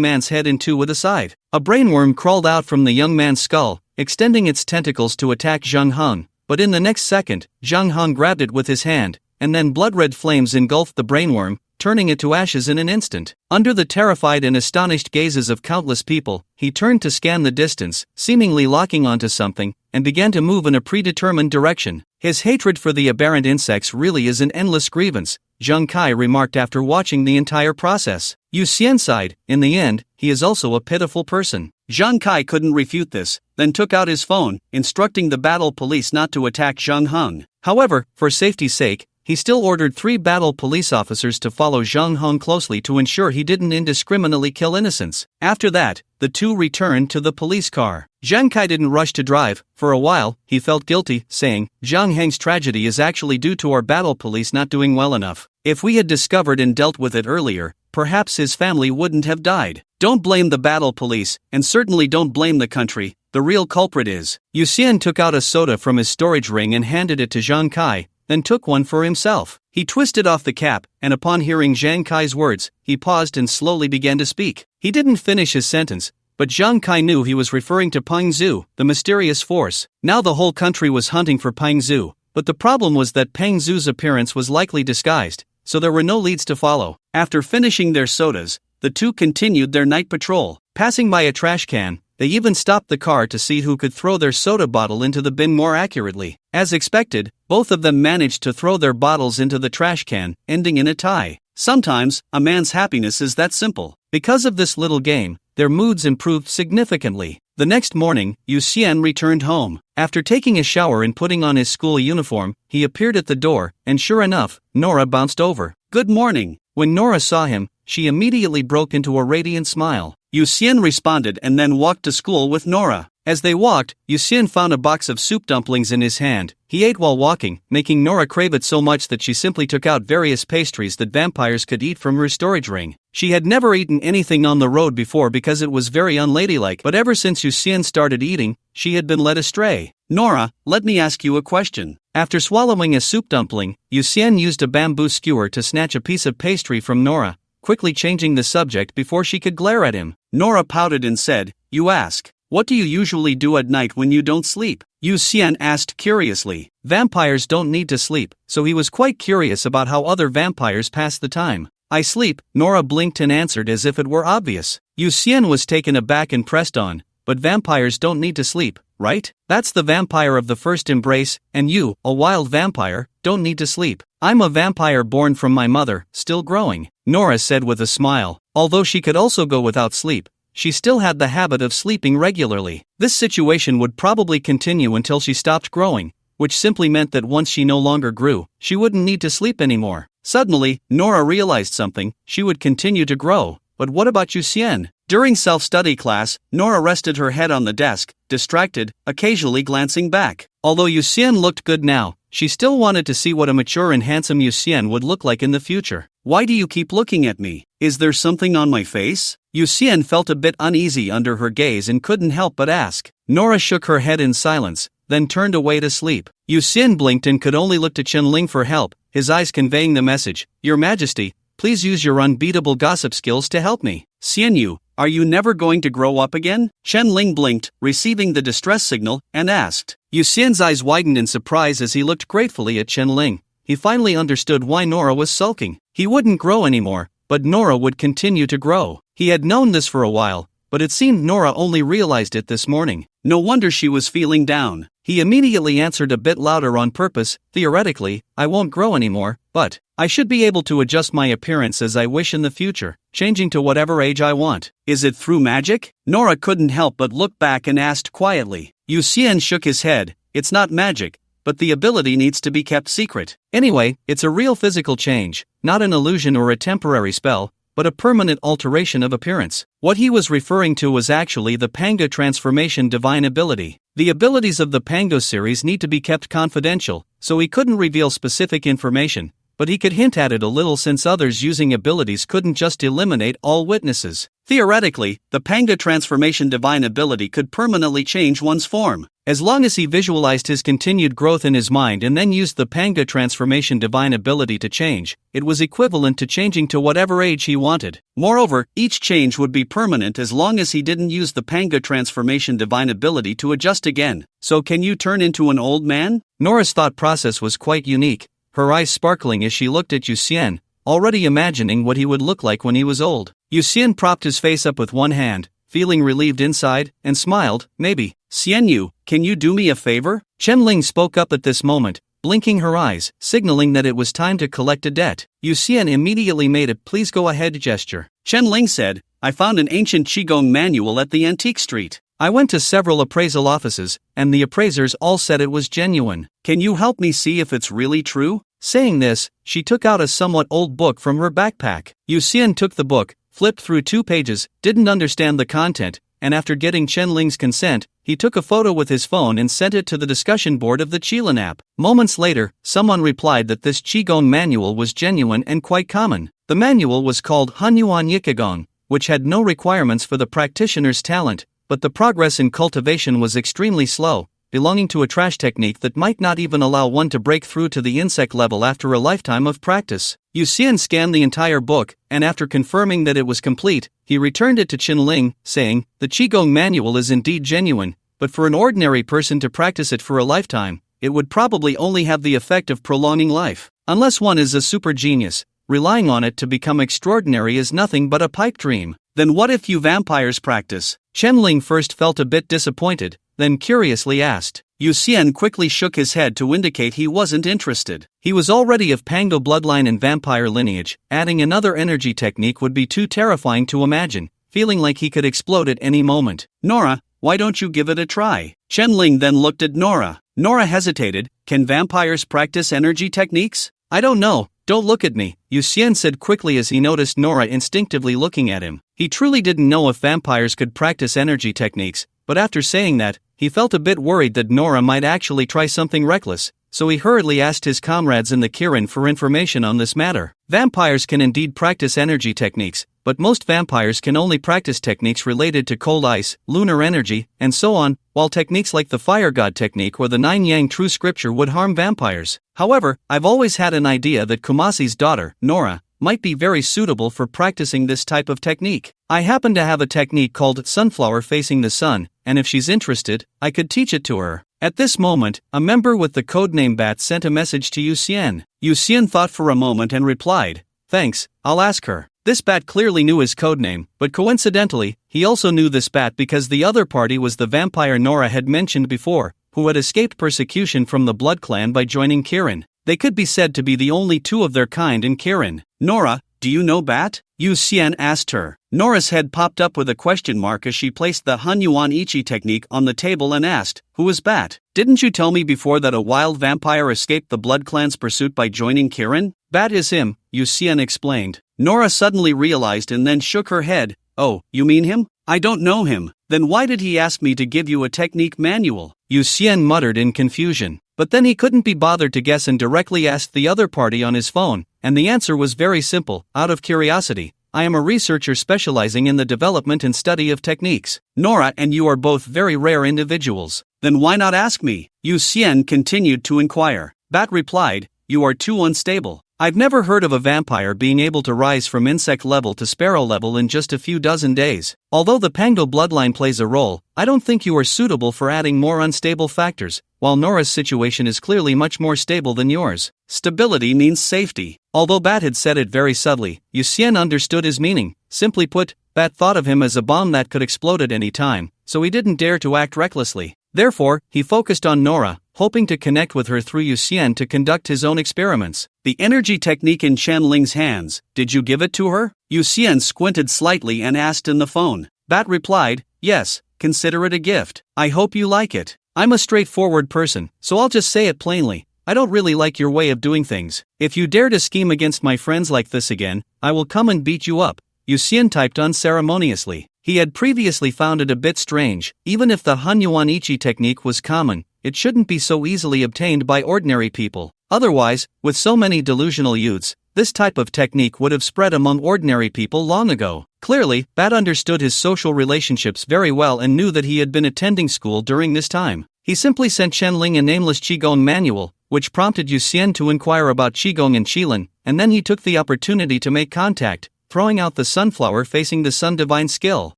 man's head in two with a scythe. A brainworm crawled out from the young man's skull, extending its tentacles to attack Zhang Hong, but in the next second, Zhang Hong grabbed it with his hand, and then blood-red flames engulfed the brainworm, turning it to ashes in an instant. Under the terrified and astonished gazes of countless people, he turned to scan the distance, seemingly locking onto something, and began to move in a predetermined direction. His hatred for the aberrant insects really is an endless grievance, Zhang Kai remarked after watching the entire process. Yu Xian sighed. In the end, he is also a pitiful person. Zhang Kai couldn't refute this, then took out his phone, instructing the battle police not to attack Zhang Hong. However, for safety's sake, he still ordered 3 battle police officers to follow Zhang Hong closely to ensure he didn't indiscriminately kill innocents. After that, the two returned to the police car. Zhang Kai didn't rush to drive. For a while, he felt guilty, saying, Zhang Heng's tragedy is actually due to our battle police not doing well enough. If we had discovered and dealt with it earlier, perhaps his family wouldn't have died. Don't blame the battle police, and certainly don't blame the country. The real culprit is. Yu Xian took out a soda from his storage ring and handed it to Zhang Kai, then took one for himself. He twisted off the cap, and upon hearing Zhang Kai's words, he paused and slowly began to speak. He didn't finish his sentence, but Zhang Kai knew he was referring to Peng Zhu, the mysterious force. Now the whole country was hunting for Peng Zhu, but the problem was that Peng Zhu's appearance was likely disguised, so there were no leads to follow. After finishing their sodas, the two continued their night patrol. Passing by a trash can, they even stopped the car to see who could throw their soda bottle into the bin more accurately. As expected, both of them managed to throw their bottles into the trash can, ending in a tie. Sometimes, a man's happiness is that simple. Because of this little game, their moods improved significantly. The next morning, Yu Xian returned home. After taking a shower and putting on his school uniform, he appeared at the door, and sure enough, Nora bounced over. "Good morning." When Nora saw him, she immediately broke into a radiant smile. Yu Xian responded and then walked to school with Nora. As they walked, Yu Xian found a box of soup dumplings in his hand. He ate while walking, making Nora crave it so much that she simply took out various pastries that vampires could eat from her storage ring. She had never eaten anything on the road before because it was very unladylike, but ever since Yu Xian started eating, she had been led astray. "Nora, let me ask you a question." After swallowing a soup dumpling, Yu Xian used a bamboo skewer to snatch a piece of pastry from Nora, quickly changing the subject before she could glare at him. Nora pouted and said, "You ask, what do you usually do at night when you don't sleep?" Yu Xian asked curiously. Vampires don't need to sleep, so he was quite curious about how other vampires pass the time. "I sleep," Nora blinked and answered as if it were obvious. Yu Xian was taken aback and pressed on, "But vampires don't need to sleep, right? That's the vampire of the first embrace, and you, a wild vampire, don't need to sleep." "I'm a vampire born from my mother, still growing," Nora said with a smile. Although she could also go without sleep, she still had the habit of sleeping regularly. This situation would probably continue until she stopped growing, which simply meant that once she no longer grew, she wouldn't need to sleep anymore. Suddenly, Nora realized something: she would continue to grow. But what about Yu Xian? During self-study class, Nora rested her head on the desk, distracted, occasionally glancing back. Although Yu Xian looked good now, she still wanted to see what a mature and handsome Yu Xian would look like in the future. "Why do you keep looking at me? Is there something on my face?" Yu Xian felt a bit uneasy under her gaze and couldn't help but ask. Nora shook her head in silence, then turned away to sleep. Yu Xian blinked and could only look to Chen-Ling for help, his eyes conveying the message, "Your Majesty, please use your unbeatable gossip skills to help me." "Xian Yu, are you never going to grow up again?" Chen-Ling blinked, receiving the distress signal, and asked. Yu Xian's eyes widened in surprise as he looked gratefully at Chen-Ling. He finally understood why Nora was sulking. He wouldn't grow anymore, but Nora would continue to grow. He had known this for a while, but it seemed Nora only realized it this morning. No wonder she was feeling down. He immediately answered a bit louder on purpose. "Theoretically, I won't grow anymore, but I should be able to adjust my appearance as I wish in the future, changing to whatever age I want." "Is it through magic?" Nora couldn't help but look back and asked quietly. Yu Xian shook his head. "It's not magic, but the ability needs to be kept secret. Anyway, it's a real physical change, not an illusion or a temporary spell, but a permanent alteration of appearance." What he was referring to was actually the Panga transformation divine ability. The abilities of the Pango series need to be kept confidential, so he couldn't reveal specific information, but he could hint at it a little since others using abilities couldn't just eliminate all witnesses. Theoretically, the Panga transformation divine ability could permanently change one's form. As long as he visualized his continued growth in his mind and then used the Panga transformation divine ability to change, it was equivalent to changing to whatever age he wanted. Moreover, each change would be permanent as long as he didn't use the Panga transformation divine ability to adjust again. "So can you turn into an old man?" Nora's thought process was quite unique, her eyes sparkling as she looked at Yu Xian, already imagining what he would look like when he was old. Yu Xian propped his face up with one hand, feeling relieved inside, and smiled. "Maybe." "Xian Yu, can you do me a favor?" Chen-Ling spoke up at this moment, blinking her eyes, signaling that it was time to collect a debt. Yu Xian immediately made a "please go ahead" gesture. Chen-Ling said, "I found an ancient Qigong manual at the antique street. I went to several appraisal offices, and the appraisers all said it was genuine. Can you help me see if it's really true?" Saying this, she took out a somewhat old book from her backpack. Yu Xian took the book, flipped through 2 pages, didn't understand the content, and after getting Chen-Ling's consent, he took a photo with his phone and sent it to the discussion board of the Qilin app. Moments later, someone replied that this Qigong manual was genuine and quite common. The manual was called Hunyuan Yikigong, which had no requirements for the practitioner's talent, but the progress in cultivation was extremely slow, belonging to a trash technique that might not even allow one to break through to the insect level after a lifetime of practice. Yu Xian scanned the entire book, and after confirming that it was complete, he returned it to Chen-Ling, saying, "The Qigong manual is indeed genuine, but for an ordinary person to practice it for a lifetime, it would probably only have the effect of prolonging life. Unless one is a super genius, relying on it to become extraordinary is nothing but a pipe dream." "Then what if you vampires practice?" Chen-Ling first felt a bit disappointed, then curiously asked. Yu Xian quickly shook his head to indicate he wasn't interested. He was already of Pango bloodline and vampire lineage, adding another energy technique would be too terrifying to imagine, feeling like he could explode at any moment. Nora, why don't you give it a try? Chen-Ling then looked at Nora. Nora hesitated. Can vampires practice energy techniques? I don't know, don't look at me, Yu Xian said quickly as he noticed Nora instinctively looking at him. He truly didn't know if vampires could practice energy techniques, but after saying that, he felt a bit worried that Nora might actually try something reckless, so he hurriedly asked his comrades in the Kirin for information on this matter. Vampires can indeed practice energy techniques, but most vampires can only practice techniques related to cold ice, lunar energy, and so on, while techniques like the fire god technique or the nine yang true scripture would harm vampires. However, I've always had an idea that Kumasi's daughter, Nora, might be very suitable for practicing this type of technique. I happen to have a technique called sunflower facing the sun, and if she's interested, I could teach it to her. At this moment, a member with the codename Bat sent a message to Yu Xian. Yu Xian thought for a moment and replied, "Thanks, I'll ask her." This Bat clearly knew his codename, but coincidentally, he also knew this Bat because the other party was the vampire Nora had mentioned before, who had escaped persecution from the Blood Clan by joining Kirin. They could be said to be the only two of their kind in Kirin. Nora, do you know Bat? Yu Xian asked her. Nora's head popped up with a question mark as she placed the Hunyuan Ichi technique on the table and asked, "Who is Bat? Didn't you tell me before that a wild vampire escaped the Blood Clan's pursuit by joining Kirin?" "Bat is him," Yu Xian explained. Nora suddenly realized and then shook her head. "Oh, you mean him? I don't know him. Then why did he ask me to give you a technique manual?" Yu Xian muttered in confusion. But then he couldn't be bothered to guess and directly asked the other party on his phone, and the answer was very simple. Out of curiosity, I am a researcher specializing in the development and study of techniques. Nora and you are both very rare individuals. Then why not ask me? Yu Xian continued to inquire. Bat replied, "You are too unstable. I've never heard of a vampire being able to rise from insect level to sparrow level in just a few dozen days. Although the Pangdo bloodline plays a role, I don't think you are suitable for adding more unstable factors, while Nora's situation is clearly much more stable than yours. Stability means safety." Although Bat had said it very subtly, Yu Xian understood his meaning. Simply put, Bat thought of him as a bomb that could explode at any time, so he didn't dare to act recklessly. Therefore, he focused on Nora, hoping to connect with her through Yu Xian to conduct his own experiments. The energy technique in Chen-Ling's hands, did you give it to her? Yu Xian squinted slightly and asked in the phone. Bat replied, "Yes, consider it a gift. I hope you like it. I'm a straightforward person, so I'll just say it plainly. I don't really like your way of doing things. If you dare to scheme against my friends like this again, I will come and beat you up." Yu Xian typed unceremoniously. He had previously found it a bit strange. Even if the Hunyuan Ichi technique was common, it shouldn't be so easily obtained by ordinary people. Otherwise, with so many delusional youths, this type of technique would have spread among ordinary people long ago. Clearly, Bat understood his social relationships very well and knew that he had been attending school during this time. He simply sent Chen-Ling a nameless Qigong manual, which prompted Yu Xian to inquire about Qigong and Qilin, and then he took the opportunity to make contact, throwing out the sunflower facing the sun divine skill.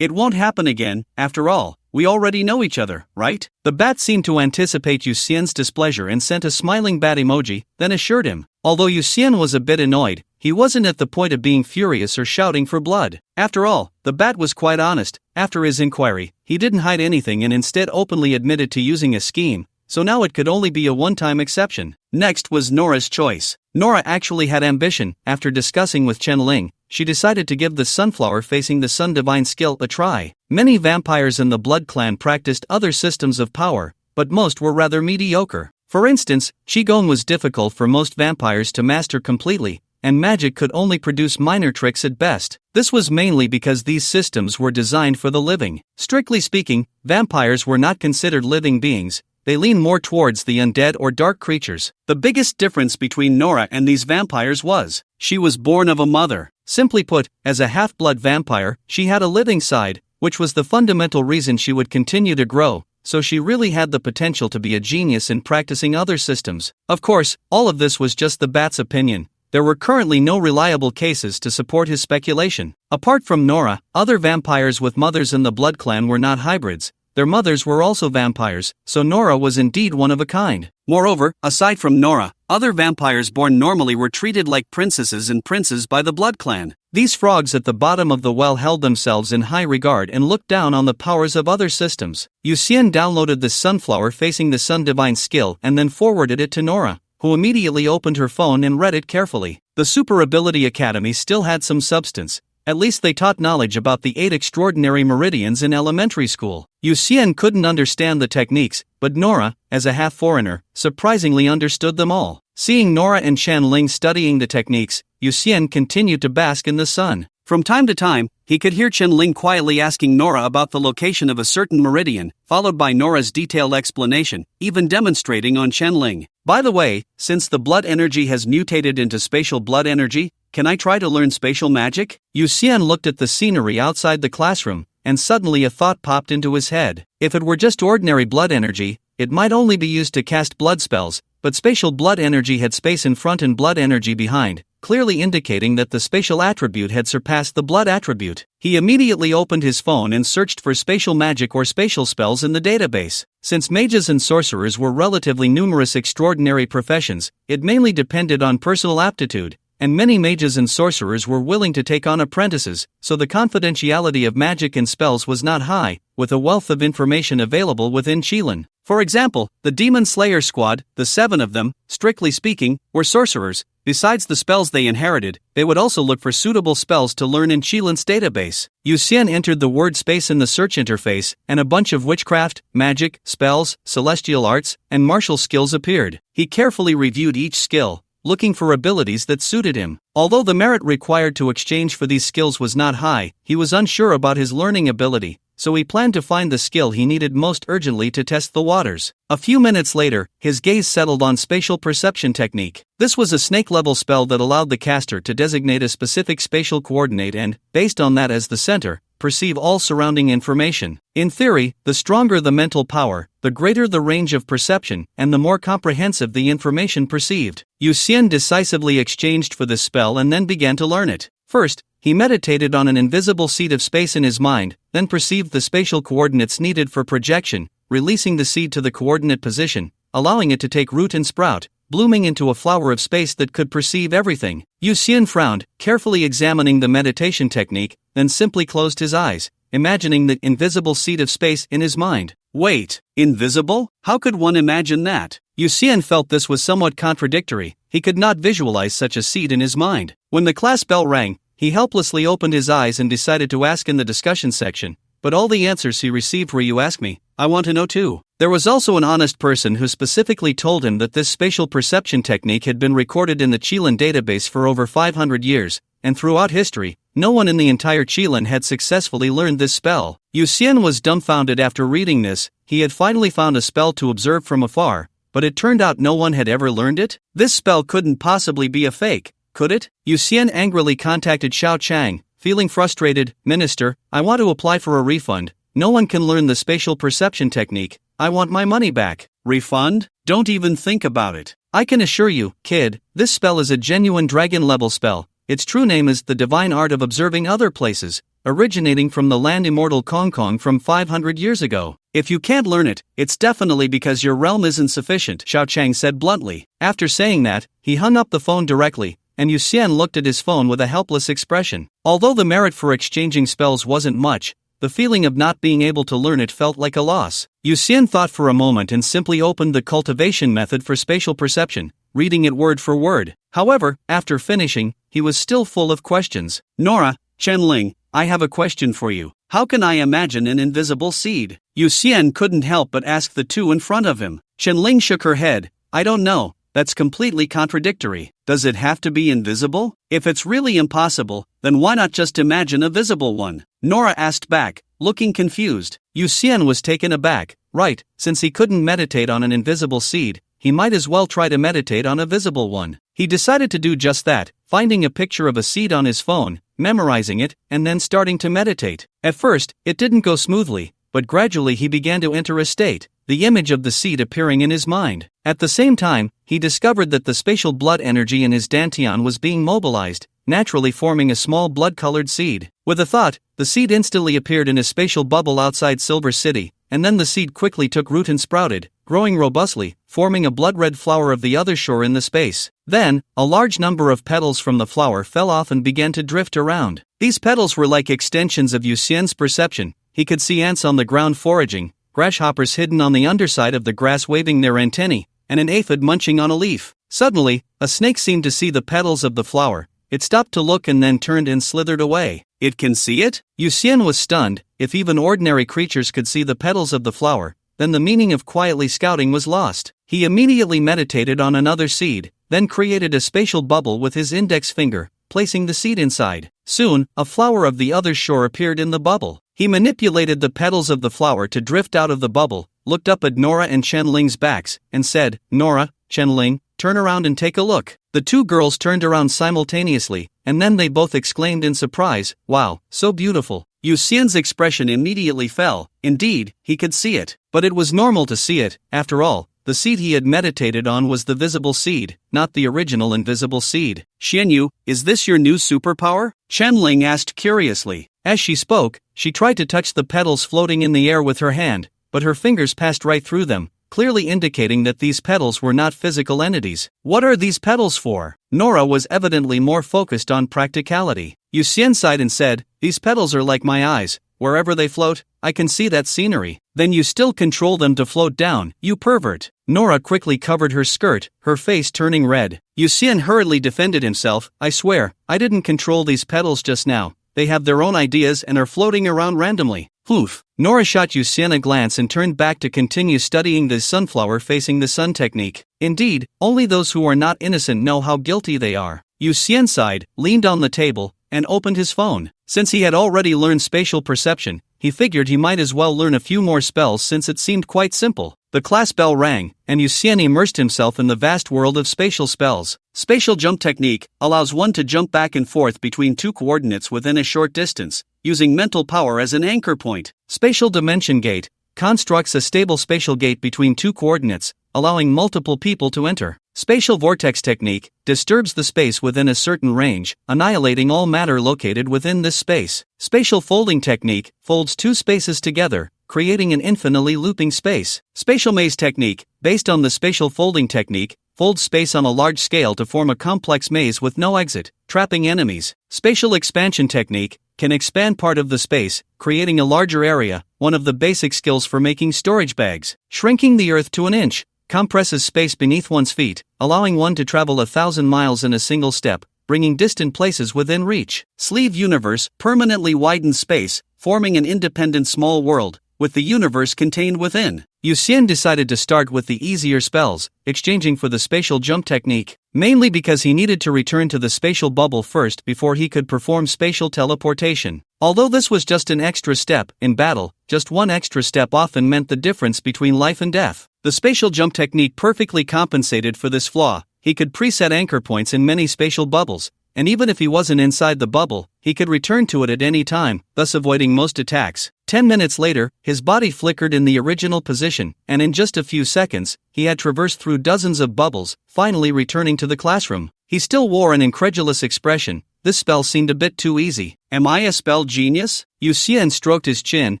It won't happen again, after all. We already know each other, right? The Bat seemed to anticipate Yu Xian's displeasure and sent a smiling bat emoji, then assured him. Although Yu Xian was a bit annoyed, he wasn't at the point of being furious or shouting for blood. After all, the Bat was quite honest. After his inquiry, he didn't hide anything and instead openly admitted to using a scheme, so now it could only be a one-time exception. Next was Nora's choice. Nora actually had ambition. After discussing with Chen-Ling, she decided to give the sunflower facing the sun divine skill a try. Many vampires in the Blood Clan practiced other systems of power, but most were rather mediocre. For instance, Qigong was difficult for most vampires to master completely, and magic could only produce minor tricks at best. This was mainly because these systems were designed for the living. Strictly speaking, vampires were not considered living beings. They lean more towards the undead or dark creatures. The biggest difference between Nora and these vampires was, she was born of a mother. Simply put, as a half-blood vampire, she had a living side, which was the fundamental reason she would continue to grow, so she really had the potential to be a genius in practicing other systems. Of course, all of this was just the Bat's opinion. There were currently no reliable cases to support his speculation. Apart from Nora, other vampires with mothers in the Blood Clan were not hybrids. Their mothers were also vampires, so Nora was indeed one of a kind. Moreover, aside from Nora, Other vampires born normally were treated like princesses and princes by the blood clan. These frogs at the bottom of the well held themselves in high regard and looked down on the powers of other systems. Yuxian downloaded the sunflower facing the sun divine skill and then forwarded it to Nora, who immediately opened her phone and read it carefully. The Super Ability Academy still had some substance. At least they taught knowledge about the 8 extraordinary meridians in elementary school. Yuxian couldn't understand the techniques, but Nora, as a half-foreigner, surprisingly understood them all. Seeing Nora and Chen Ling studying the techniques, Yuxian continued to bask in the sun. From time to time, he could hear Chen Ling quietly asking Nora about the location of a certain meridian, followed by Nora's detailed explanation, even demonstrating on Chen Ling. By the way, since the blood energy has mutated into spatial blood energy, can I try to learn spatial magic? Yuxian looked at the scenery outside the classroom, and suddenly a thought popped into his head. If it were just ordinary blood energy, it might only be used to cast blood spells, but spatial blood energy had space in front and blood energy behind, clearly indicating that the spatial attribute had surpassed the blood attribute. He immediately opened his phone and searched for spatial magic or spatial spells in the database. Since mages and sorcerers were relatively numerous extraordinary professions, it mainly depended on personal aptitude, and many mages and sorcerers were willing to take on apprentices, so the confidentiality of magic and spells was not high, with a wealth of information available within Qilin. For example, the Demon Slayer squad, the 7 of them, strictly speaking, were sorcerers. Besides the spells they inherited, they would also look for suitable spells to learn in Qilin's database. Yuxian entered the word space in the search interface, and a bunch of witchcraft, magic, spells, celestial arts, and martial skills appeared. He carefully reviewed each skill, looking for abilities that suited him. Although the merit required to exchange for these skills was not high, he was unsure about his learning ability, so he planned to find the skill he needed most urgently to test the waters. A few minutes later, his gaze settled on spatial perception technique. This was a snake-level spell that allowed the caster to designate a specific spatial coordinate and, based on that as the center, perceive all surrounding information. In theory, the stronger the mental power, the greater the range of perception, and the more comprehensive the information perceived. Yuxian decisively exchanged for this spell and then began to learn it. First, he meditated on an invisible seed of space in his mind, then perceived the spatial coordinates needed for projection, releasing the seed to the coordinate position, allowing it to take root and sprout, blooming into a flower of space that could perceive everything. Yuxian frowned, carefully examining the meditation technique, then simply closed his eyes, imagining the invisible seed of space in his mind. Wait, invisible? How could one imagine that? Yuxian felt this was somewhat contradictory. He could not visualize such a seed in his mind. When the class bell rang, he helplessly opened his eyes and decided to ask in the discussion section, but all the answers he received were "you ask me, I want to know too." There was also an honest person who specifically told him that this spatial perception technique had been recorded in the Qilin database for over 500 years, and throughout history, no one in the entire Qilin had successfully learned this spell. Yuxian was dumbfounded after reading this. He had finally found a spell to observe from afar, but it turned out no one had ever learned it. This spell couldn't possibly be a fake, could it? Yuxian angrily contacted Xiao Chang, feeling frustrated. "Minister, I want to apply for a refund. No one can learn the spatial perception technique. I want my money back." "Refund? Don't even think about it. I can assure you, kid, this spell is a genuine dragon-level spell. Its true name is the divine art of observing other places, originating from the land immortal Kong Kong from 500 years ago. If you can't learn it, it's definitely because your realm isn't sufficient," Xiao Chang said bluntly. After saying that, he hung up the phone directly, and Yuxian looked at his phone with a helpless expression. Although the merit for exchanging spells wasn't much, the feeling of not being able to learn it felt like a loss. Yuxian thought for a moment and simply opened the cultivation method for spatial perception, reading it word for word. However, after finishing, he was still full of questions. "Nora, Chen Ling, I have a question for you. How can I imagine an invisible seed?" Yuxian couldn't help but ask the two in front of him. Chen Ling shook her head. "I don't know. That's completely contradictory. Does it have to be invisible? If it's really impossible, then why not just imagine a visible one?" Nora asked back, looking confused. Yuxian was taken aback. Right, since he couldn't meditate on an invisible seed, he might as well try to meditate on a visible one. He decided to do just that, finding a picture of a seed on his phone, memorizing it, and then starting to meditate. At first, it didn't go smoothly, but gradually he began to enter a state, the image of the seed appearing in his mind. At the same time, he discovered that the spatial blood energy in his dantian was being mobilized, naturally forming a small blood-colored seed. With a thought, the seed instantly appeared in a spatial bubble outside Silver City, and then the seed quickly took root and sprouted, growing robustly, forming a blood-red flower of the other shore in the space. Then, a large number of petals from the flower fell off and began to drift around. These petals were like extensions of Yu Xian's perception. He could see ants on the ground foraging, grasshoppers hidden on the underside of the grass waving their antennae, and an aphid munching on a leaf. Suddenly, a snake seemed to see the petals of the flower. It stopped to look and then turned and slithered away. It can see it? Yu Xian was stunned. If even ordinary creatures could see the petals of the flower, then the meaning of quietly scouting was lost. He immediately meditated on another seed, then created a spatial bubble with his index finger, placing the seed inside. Soon, a flower of the other shore appeared in the bubble. He manipulated the petals of the flower to drift out of the bubble, looked up at Nora and Chenling's backs, and said, "Nora, Chenling, turn around and take a look." The two girls turned around simultaneously, and then they both exclaimed in surprise, "Wow, so beautiful." Yu Xian's expression immediately fell. Indeed, he could see it. But it was normal to see it. After all, the seed he had meditated on was the visible seed, not the original invisible seed. "Xianyu, is this your new superpower?" Chenling asked curiously. As she spoke, she tried to touch the petals floating in the air with her hand, but her fingers passed right through them, clearly indicating that these petals were not physical entities. "What are these petals for?" Nora was evidently more focused on practicality. Yu Xian sighed and said, "These petals are like my eyes. Wherever they float, I can see that scenery." "Then you still control them to float down, you pervert." Nora quickly covered her skirt, her face turning red. Yu Xian hurriedly defended himself. "I swear, I didn't control these petals just now. They have their own ideas and are floating around randomly." "Poof." Nora shot Yu Xian a glance and turned back to continue studying the sunflower facing the sun technique. Indeed, only those who are not innocent know how guilty they are. Yu Xian sighed, leaned on the table, and opened his phone. Since he had already learned spatial perception, he figured he might as well learn a few more spells since it seemed quite simple. The class bell rang, and Yu Xian immersed himself in the vast world of spatial spells. Spatial jump technique allows one to jump back and forth between two coordinates within a short distance, using mental power as an anchor point. Spatial dimension gate constructs a stable spatial gate between two coordinates, allowing multiple people to enter. Spatial vortex technique disturbs the space within a certain range, annihilating all matter located within this space. Spatial folding technique folds two spaces together, creating an infinitely looping space. Spatial maze technique, based on the spatial folding technique, folds space on a large scale to form a complex maze with no exit, trapping enemies. Spatial expansion technique can expand part of the space, creating a larger area, one of the basic skills for making storage bags. Shrinking the earth to an inch compresses space beneath one's feet, allowing one to travel 1,000 miles in a single step, bringing distant places within reach. Sleeve universe permanently widens space, forming an independent small world, with the universe contained within. Yu Xian decided to start with the easier spells, exchanging for the spatial jump technique, mainly because he needed to return to the spatial bubble first before he could perform spatial teleportation. Although this was just an extra step, in battle, just one extra step often meant the difference between life and death. The spatial jump technique perfectly compensated for this flaw. He could preset anchor points in many spatial bubbles, and even if he wasn't inside the bubble, he could return to it at any time, thus avoiding most attacks. 10 minutes later, his body flickered in the original position, and in just a few seconds, he had traversed through dozens of bubbles, finally returning to the classroom. He still wore an incredulous expression. This spell seemed a bit too easy. Am I a spell genius? Yu Xian stroked his chin,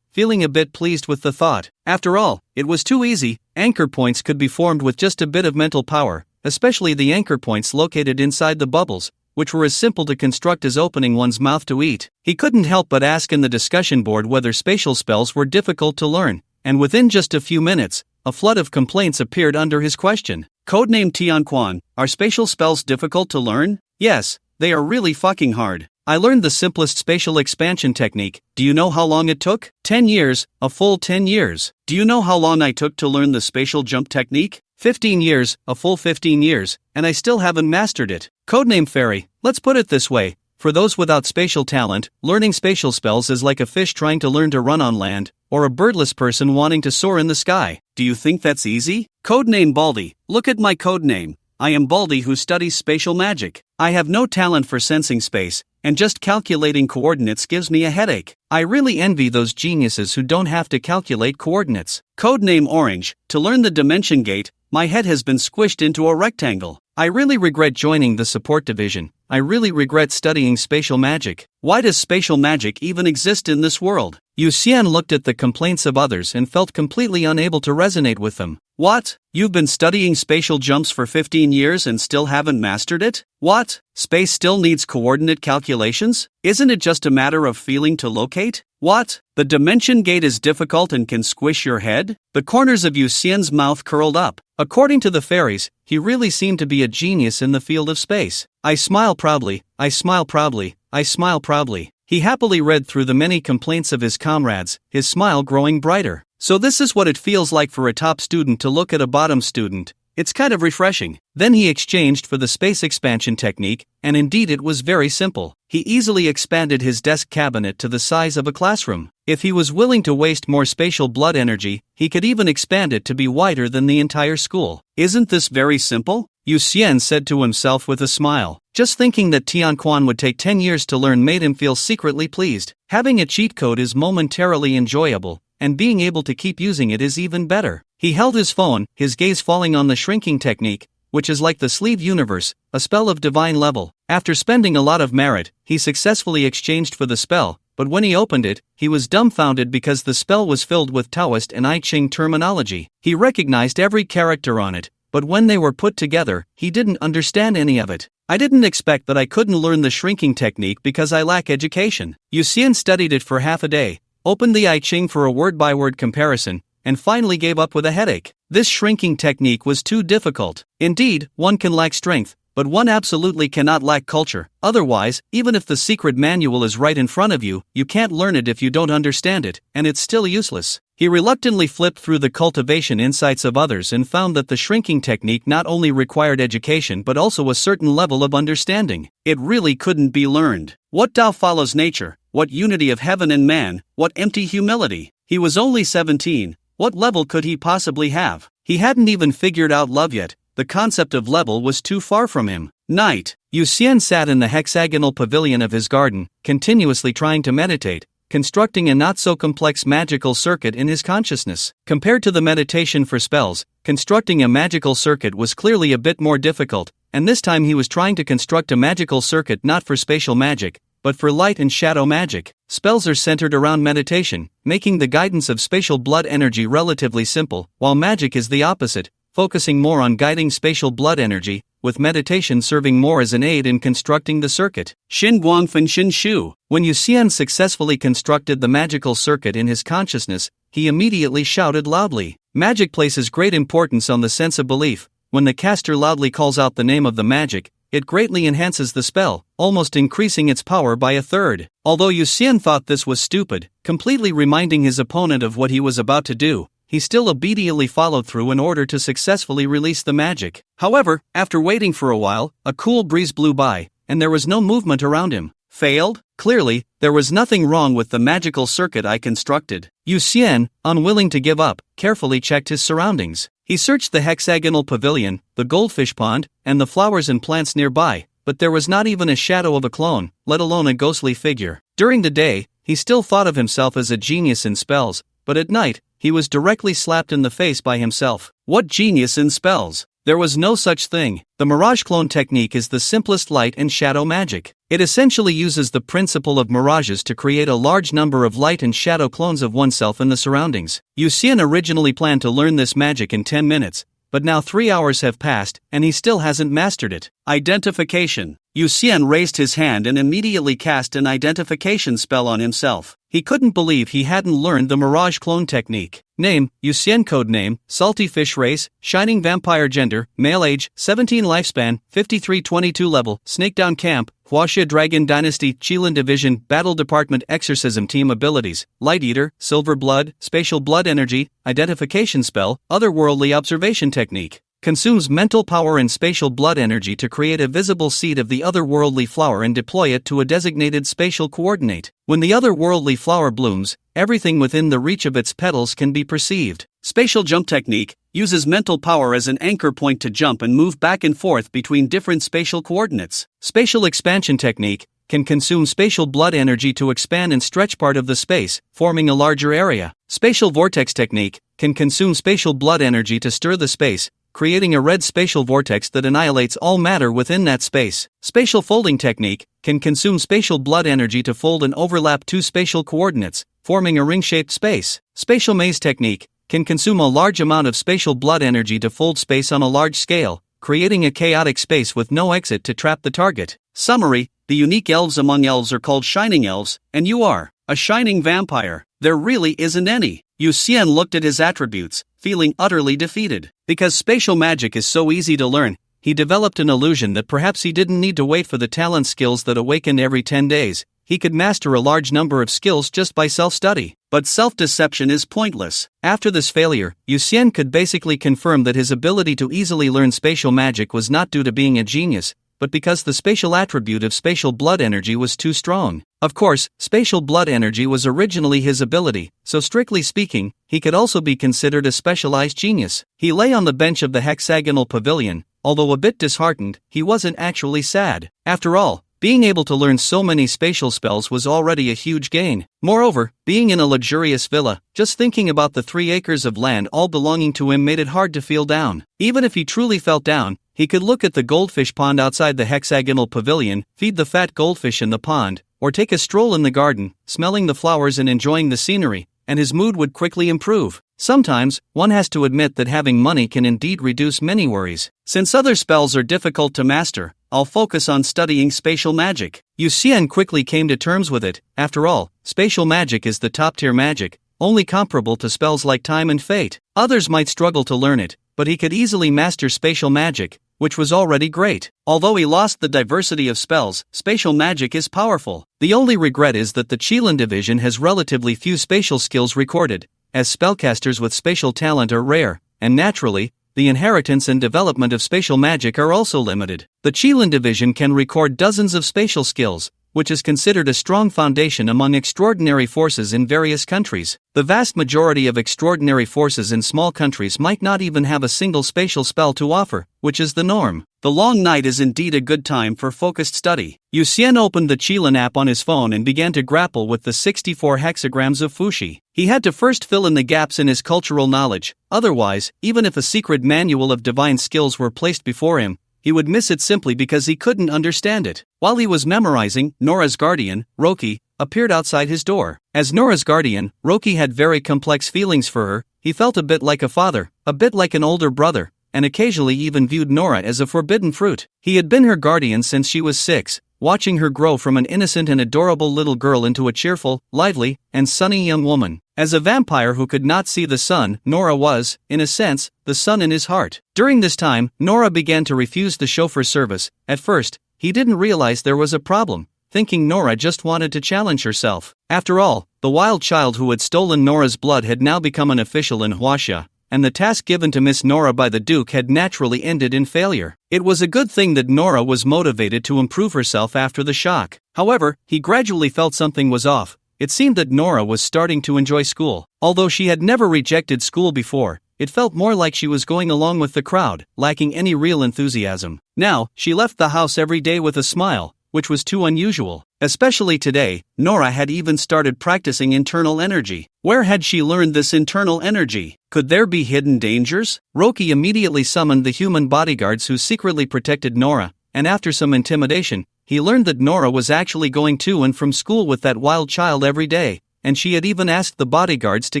feeling a bit pleased with the thought. After all, it was too easy. Anchor points could be formed with just a bit of mental power, especially the anchor points located inside the bubbles, which were as simple to construct as opening one's mouth to eat. He couldn't help but ask in the discussion board whether spatial spells were difficult to learn, and within just a few minutes, a flood of complaints appeared under his question. Codename Tianquan, are spatial spells difficult to learn? Yes, they are really fucking hard. I learned the simplest spatial expansion technique. Do you know how long it took? 10 years, a full 10 years. Do you know how long I took to learn the spatial jump technique? 15 years, a full 15 years, and I still haven't mastered it. Codename Fairy, let's put it this way. For those without spatial talent, learning spatial spells is like a fish trying to learn to run on land, or a birdless person wanting to soar in the sky. Do you think that's easy? Codename Baldy, look at my codename. I am Baldy who studies spatial magic. I have no talent for sensing space, and just calculating coordinates gives me a headache. I really envy those geniuses who don't have to calculate coordinates. Codename Orange, to learn the dimension gate, my head has been squished into a rectangle. I really regret joining the support division. I really regret studying spatial magic. Why does spatial magic even exist in this world? Yu Xian looked at the complaints of others and felt completely unable to resonate with them. What? You've been studying spatial jumps for 15 years and still haven't mastered it? What? Space still needs coordinate calculations? Isn't it just a matter of feeling to locate? What? The dimension gate is difficult and can squish your head? The corners of Yu Xian's mouth curled up. According to the fairies, he really seemed to be a genius in the field of space. I smile proudly, I smile proudly, I smile proudly. He happily read through the many complaints of his comrades, his smile growing brighter. So this is what it feels like for a top student to look at a bottom student. It's kind of refreshing. Then he exchanged for the space expansion technique, and indeed it was very simple. He easily expanded his desk cabinet to the size of a classroom. If he was willing to waste more spatial blood energy, he could even expand it to be wider than the entire school. Isn't this very simple? Yu Xian said to himself with a smile. Just thinking that Tianquan would take 10 years to learn made him feel secretly pleased. Having a cheat code is momentarily enjoyable, and being able to keep using it is even better. He held his phone, his gaze falling on the shrinking technique, which is like the sleeve universe, a spell of divine level. After spending a lot of merit, he successfully exchanged for the spell, but when he opened it, he was dumbfounded because the spell was filled with Taoist and I Ching terminology. He recognized every character on it, but when they were put together, he didn't understand any of it. I didn't expect that I couldn't learn the shrinking technique because I lack education. Yu Xian studied it for half a day, opened the I Ching for a word-by-word comparison, and finally gave up with a headache. This shrinking technique was too difficult. Indeed, one can lack strength, but one absolutely cannot lack culture. Otherwise, even if the secret manual is right in front of you, you can't learn it if you don't understand it, and it's still useless. He reluctantly flipped through the cultivation insights of others and found that the shrinking technique not only required education but also a certain level of understanding. It really couldn't be learned. What Tao follows nature? What unity of heaven and man? What empty humility? He was only 17. What level could he possibly have? He hadn't even figured out love yet. The concept of level was too far from him. Night. Yu Xian sat in the hexagonal pavilion of his garden, continuously trying to meditate, constructing a not-so-complex magical circuit in his consciousness. Compared to the meditation for spells, constructing a magical circuit was clearly a bit more difficult, and this time he was trying to construct a magical circuit not for spatial magic, but for light and shadow magic. Spells are centered around meditation, making the guidance of spatial blood energy relatively simple, while magic is the opposite, focusing more on guiding spatial blood energy, with meditation serving more as an aid in constructing the circuit. Xin Guangfen Xin Shu. When Yu Xian successfully constructed the magical circuit in his consciousness, he immediately shouted loudly. Magic places great importance on the sense of belief. When the caster loudly calls out the name of the magic, it greatly enhances the spell, almost increasing its power by a third. Although Yu Xian thought this was stupid, completely reminding his opponent of what he was about to do, he still obediently followed through in order to successfully release the magic. However, after waiting for a while, a cool breeze blew by, and there was no movement around him. Failed? Clearly, there was nothing wrong with the magical circuit I constructed. Yu Xian, unwilling to give up, carefully checked his surroundings. He searched the hexagonal pavilion, the goldfish pond, and the flowers and plants nearby, but there was not even a shadow of a clone, let alone a ghostly figure. During the day, he still thought of himself as a genius in spells, but at night, he was directly slapped in the face by himself. What genius in spells? There was no such thing. The mirage clone technique is the simplest light and shadow magic. It essentially uses the principle of mirages to create a large number of light and shadow clones of oneself in the surroundings. Yu Xian originally planned to learn this magic in 10 minutes, but now 3 hours have passed, and he still hasn't mastered it. Identification. Yu Xian raised his hand and immediately cast an identification spell on himself. He couldn't believe he hadn't learned the Mirage clone technique. Name, Yu Xian. Code name, Salty Fish. Race, Shining Vampire. Gender, male. Age, 17. Lifespan, 5322. Level, Snakedown Camp, Huaxia Dragon Dynasty. Qilin Division, Battle Department. Exorcism Team. Abilities, Light Eater, Silver Blood, Spatial Blood Energy, Identification Spell, Otherworldly Observation Technique. Consumes mental power and spatial blood energy to create a visible seed of the otherworldly flower and deploy it to a designated spatial coordinate. When the otherworldly flower blooms, everything within the reach of its petals can be perceived. Spatial jump technique uses mental power as an anchor point to jump and move back and forth between different spatial coordinates. Spatial expansion technique can consume spatial blood energy to expand and stretch part of the space, forming a larger area. Spatial vortex technique can consume spatial blood energy to stir the space, creating a red spatial vortex that annihilates all matter within that space. Spatial folding technique can consume spatial blood energy to fold and overlap two spatial coordinates, forming a ring-shaped space. Spatial maze technique can consume a large amount of spatial blood energy to fold space on a large scale, creating a chaotic space with no exit to trap the target. Summary: the unique elves among elves are called shining elves, and you are a shining vampire. There really isn't any. Yu Xian looked at his attributes, feeling utterly defeated. Because spatial magic is so easy to learn, he developed an illusion that perhaps he didn't need to wait for the talent skills that awakened every 10 days. He could master a large number of skills just by self-study. But self-deception is pointless. After this failure, Yu Xian could basically confirm that his ability to easily learn spatial magic was not due to being a genius, but because the spatial attribute of spatial blood energy was too strong. Of course, spatial blood energy was originally his ability, so strictly speaking, he could also be considered a specialized genius. He lay on the bench of the hexagonal pavilion. Although a bit disheartened, he wasn't actually sad. After all, being able to learn so many spatial spells was already a huge gain. Moreover, being in a luxurious villa, just thinking about the 3 acres of land all belonging to him made it hard to feel down. Even if he truly felt down, he could look at the goldfish pond outside the hexagonal pavilion, feed the fat goldfish in the pond, or take a stroll in the garden, smelling the flowers and enjoying the scenery, and his mood would quickly improve. Sometimes, one has to admit that having money can indeed reduce many worries. Since other spells are difficult to master, I'll focus on studying spatial magic. Yu Xian quickly came to terms with it. After all, spatial magic is the top-tier magic, only comparable to spells like time and fate. Others might struggle to learn it, but he could easily master spatial magic, which was already great. Although he lost the diversity of spells, spatial magic is powerful. The only regret is that the Qilin division has relatively few spatial skills recorded, as spellcasters with spatial talent are rare, and naturally, the inheritance and development of spatial magic are also limited. The Qilin division can record dozens of spatial skills, which is considered a strong foundation among extraordinary forces in various countries. The vast majority of extraordinary forces in small countries might not even have a single spatial spell to offer, which is the norm. The long night is indeed a good time for focused study. Yu Xian opened the Qilin app on his phone and began to grapple with the 64 hexagrams of Fushi. He had to first fill in the gaps in his cultural knowledge, otherwise, even if a secret manual of divine skills were placed before him, he would miss it simply because he couldn't understand it. While he was memorizing, Nora's guardian, Roki, appeared outside his door. As Nora's guardian, Roki had very complex feelings for her. He felt a bit like a father, a bit like an older brother, and occasionally even viewed Nora as a forbidden fruit. He had been her guardian since she was 6, watching her grow from an innocent and adorable little girl into a cheerful, lively, and sunny young woman. As a vampire who could not see the sun, Nora was, in a sense, the sun in his heart. During this time, Nora began to refuse the chauffeur service. At first, he didn't realize there was a problem, thinking Nora just wanted to challenge herself. After all, the wild child who had stolen Nora's blood had now become an official in Huaxia, and the task given to Miss Nora by the Duke had naturally ended in failure. It was a good thing that Nora was motivated to improve herself after the shock. However, he gradually felt something was off. It seemed that Nora was starting to enjoy school. Although she had never rejected school before, it felt more like she was going along with the crowd, lacking any real enthusiasm. Now, she left the house every day with a smile, which was too unusual. Especially today, Nora had even started practicing internal energy. Where had she learned this internal energy? Could there be hidden dangers? Roki immediately summoned the human bodyguards who secretly protected Nora, and after some intimidation, he learned that Nora was actually going to and from school with that wild child every day, and she had even asked the bodyguards to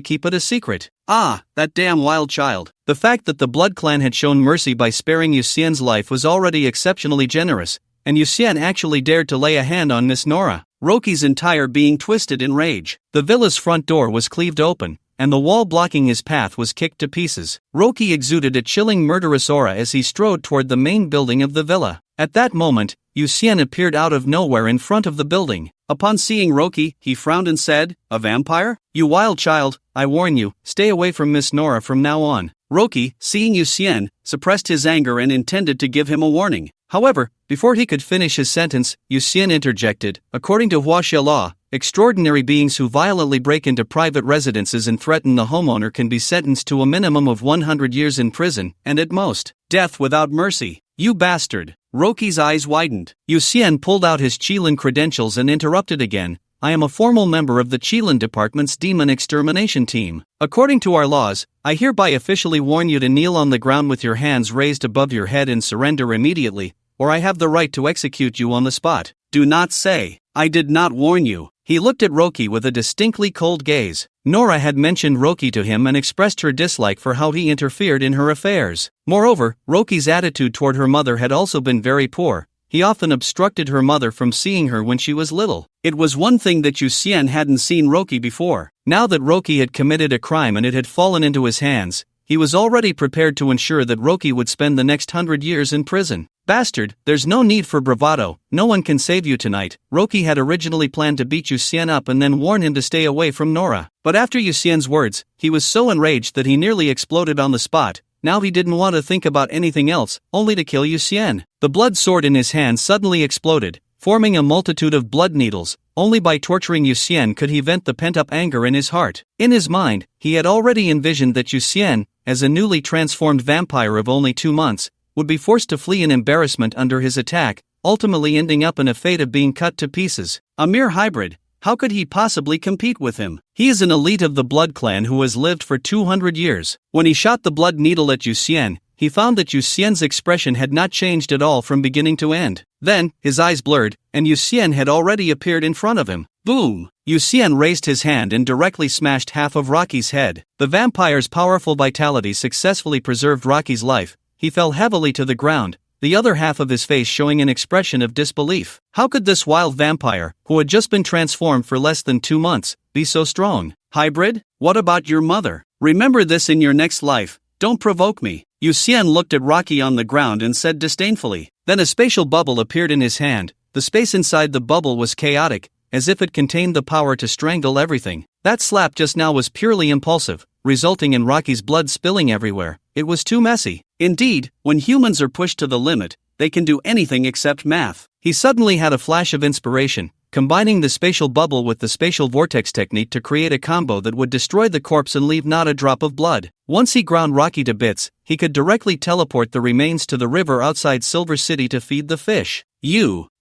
keep it a secret. Ah, that damn wild child. The fact that the Blood Clan had shown mercy by sparing Yu Xian's life was already exceptionally generous, and Yu Xian actually dared to lay a hand on Miss Nora. Roki's entire being twisted in rage. The villa's front door was cleaved open, and the wall blocking his path was kicked to pieces. Roki exuded a chilling murderous aura as he strode toward the main building of the villa. At that moment, Yu Xian appeared out of nowhere in front of the building. Upon seeing Roki, he frowned and said, "A vampire? You wild child, I warn you, stay away from Miss Nora from now on." Roki, seeing Yu Xian, suppressed his anger and intended to give him a warning. However, before he could finish his sentence, Yu Xian interjected. According to Huaxia law, extraordinary beings who violently break into private residences and threaten the homeowner can be sentenced to a minimum of 100 years in prison, and at most, death without mercy. You bastard! Roki's eyes widened. Yu Xian pulled out his Qilin credentials and interrupted again. I am a formal member of the Qilin Department's Demon Extermination Team. According to our laws, I hereby officially warn you to kneel on the ground with your hands raised above your head and surrender immediately, or I have the right to execute you on the spot. Do not say, I did not warn you. He looked at Roki with a distinctly cold gaze. Nora had mentioned Roki to him and expressed her dislike for how he interfered in her affairs. Moreover, Roki's attitude toward her mother had also been very poor. He often obstructed her mother from seeing her when she was little. It was one thing that Yu Xian hadn't seen Roki before. Now that Roki had committed a crime and it had fallen into his hands, he was already prepared to ensure that Roki would spend the next 100 years in prison. Bastard, there's no need for bravado, no one can save you tonight. Roki had originally planned to beat Yu Xian up and then warn him to stay away from Nora. But after Yu Xian's words, he was so enraged that he nearly exploded on the spot. Now he didn't want to think about anything else, only to kill Yu Xian. The blood sword in his hand suddenly exploded, forming a multitude of blood needles. Only by torturing Yu Xian could he vent the pent-up anger in his heart. In his mind, he had already envisioned that Yu Xian, as a newly transformed vampire of only 2 months, would be forced to flee in embarrassment under his attack, ultimately ending up in a fate of being cut to pieces. A mere hybrid. How could he possibly compete with him? He is an elite of the blood clan who has lived for 200 years. When he shot the blood needle at Yu Xian, he found that Yu Xian's expression had not changed at all from beginning to end. Then, his eyes blurred, and Yu Xian had already appeared in front of him. Boom! Yu Xian raised his hand and directly smashed half of Rocky's head. The vampire's powerful vitality successfully preserved Rocky's life. He fell heavily to the ground, the other half of his face showing an expression of disbelief. How could this wild vampire, who had just been transformed for less than 2 months, be so strong? Hybrid? What about your mother? Remember this in your next life. Don't provoke me. Yu Xian looked at Rocky on the ground and said disdainfully. Then a spatial bubble appeared in his hand. The space inside the bubble was chaotic, as if it contained the power to strangle everything. That slap just now was purely impulsive, resulting in Rocky's blood spilling everywhere. It was too messy. Indeed, when humans are pushed to the limit, they can do anything except math. He suddenly had a flash of inspiration, combining the spatial bubble with the spatial vortex technique to create a combo that would destroy the corpse and leave not a drop of blood. Once he ground Rocky to bits, he could directly teleport the remains to the river outside Silver City to feed the fish.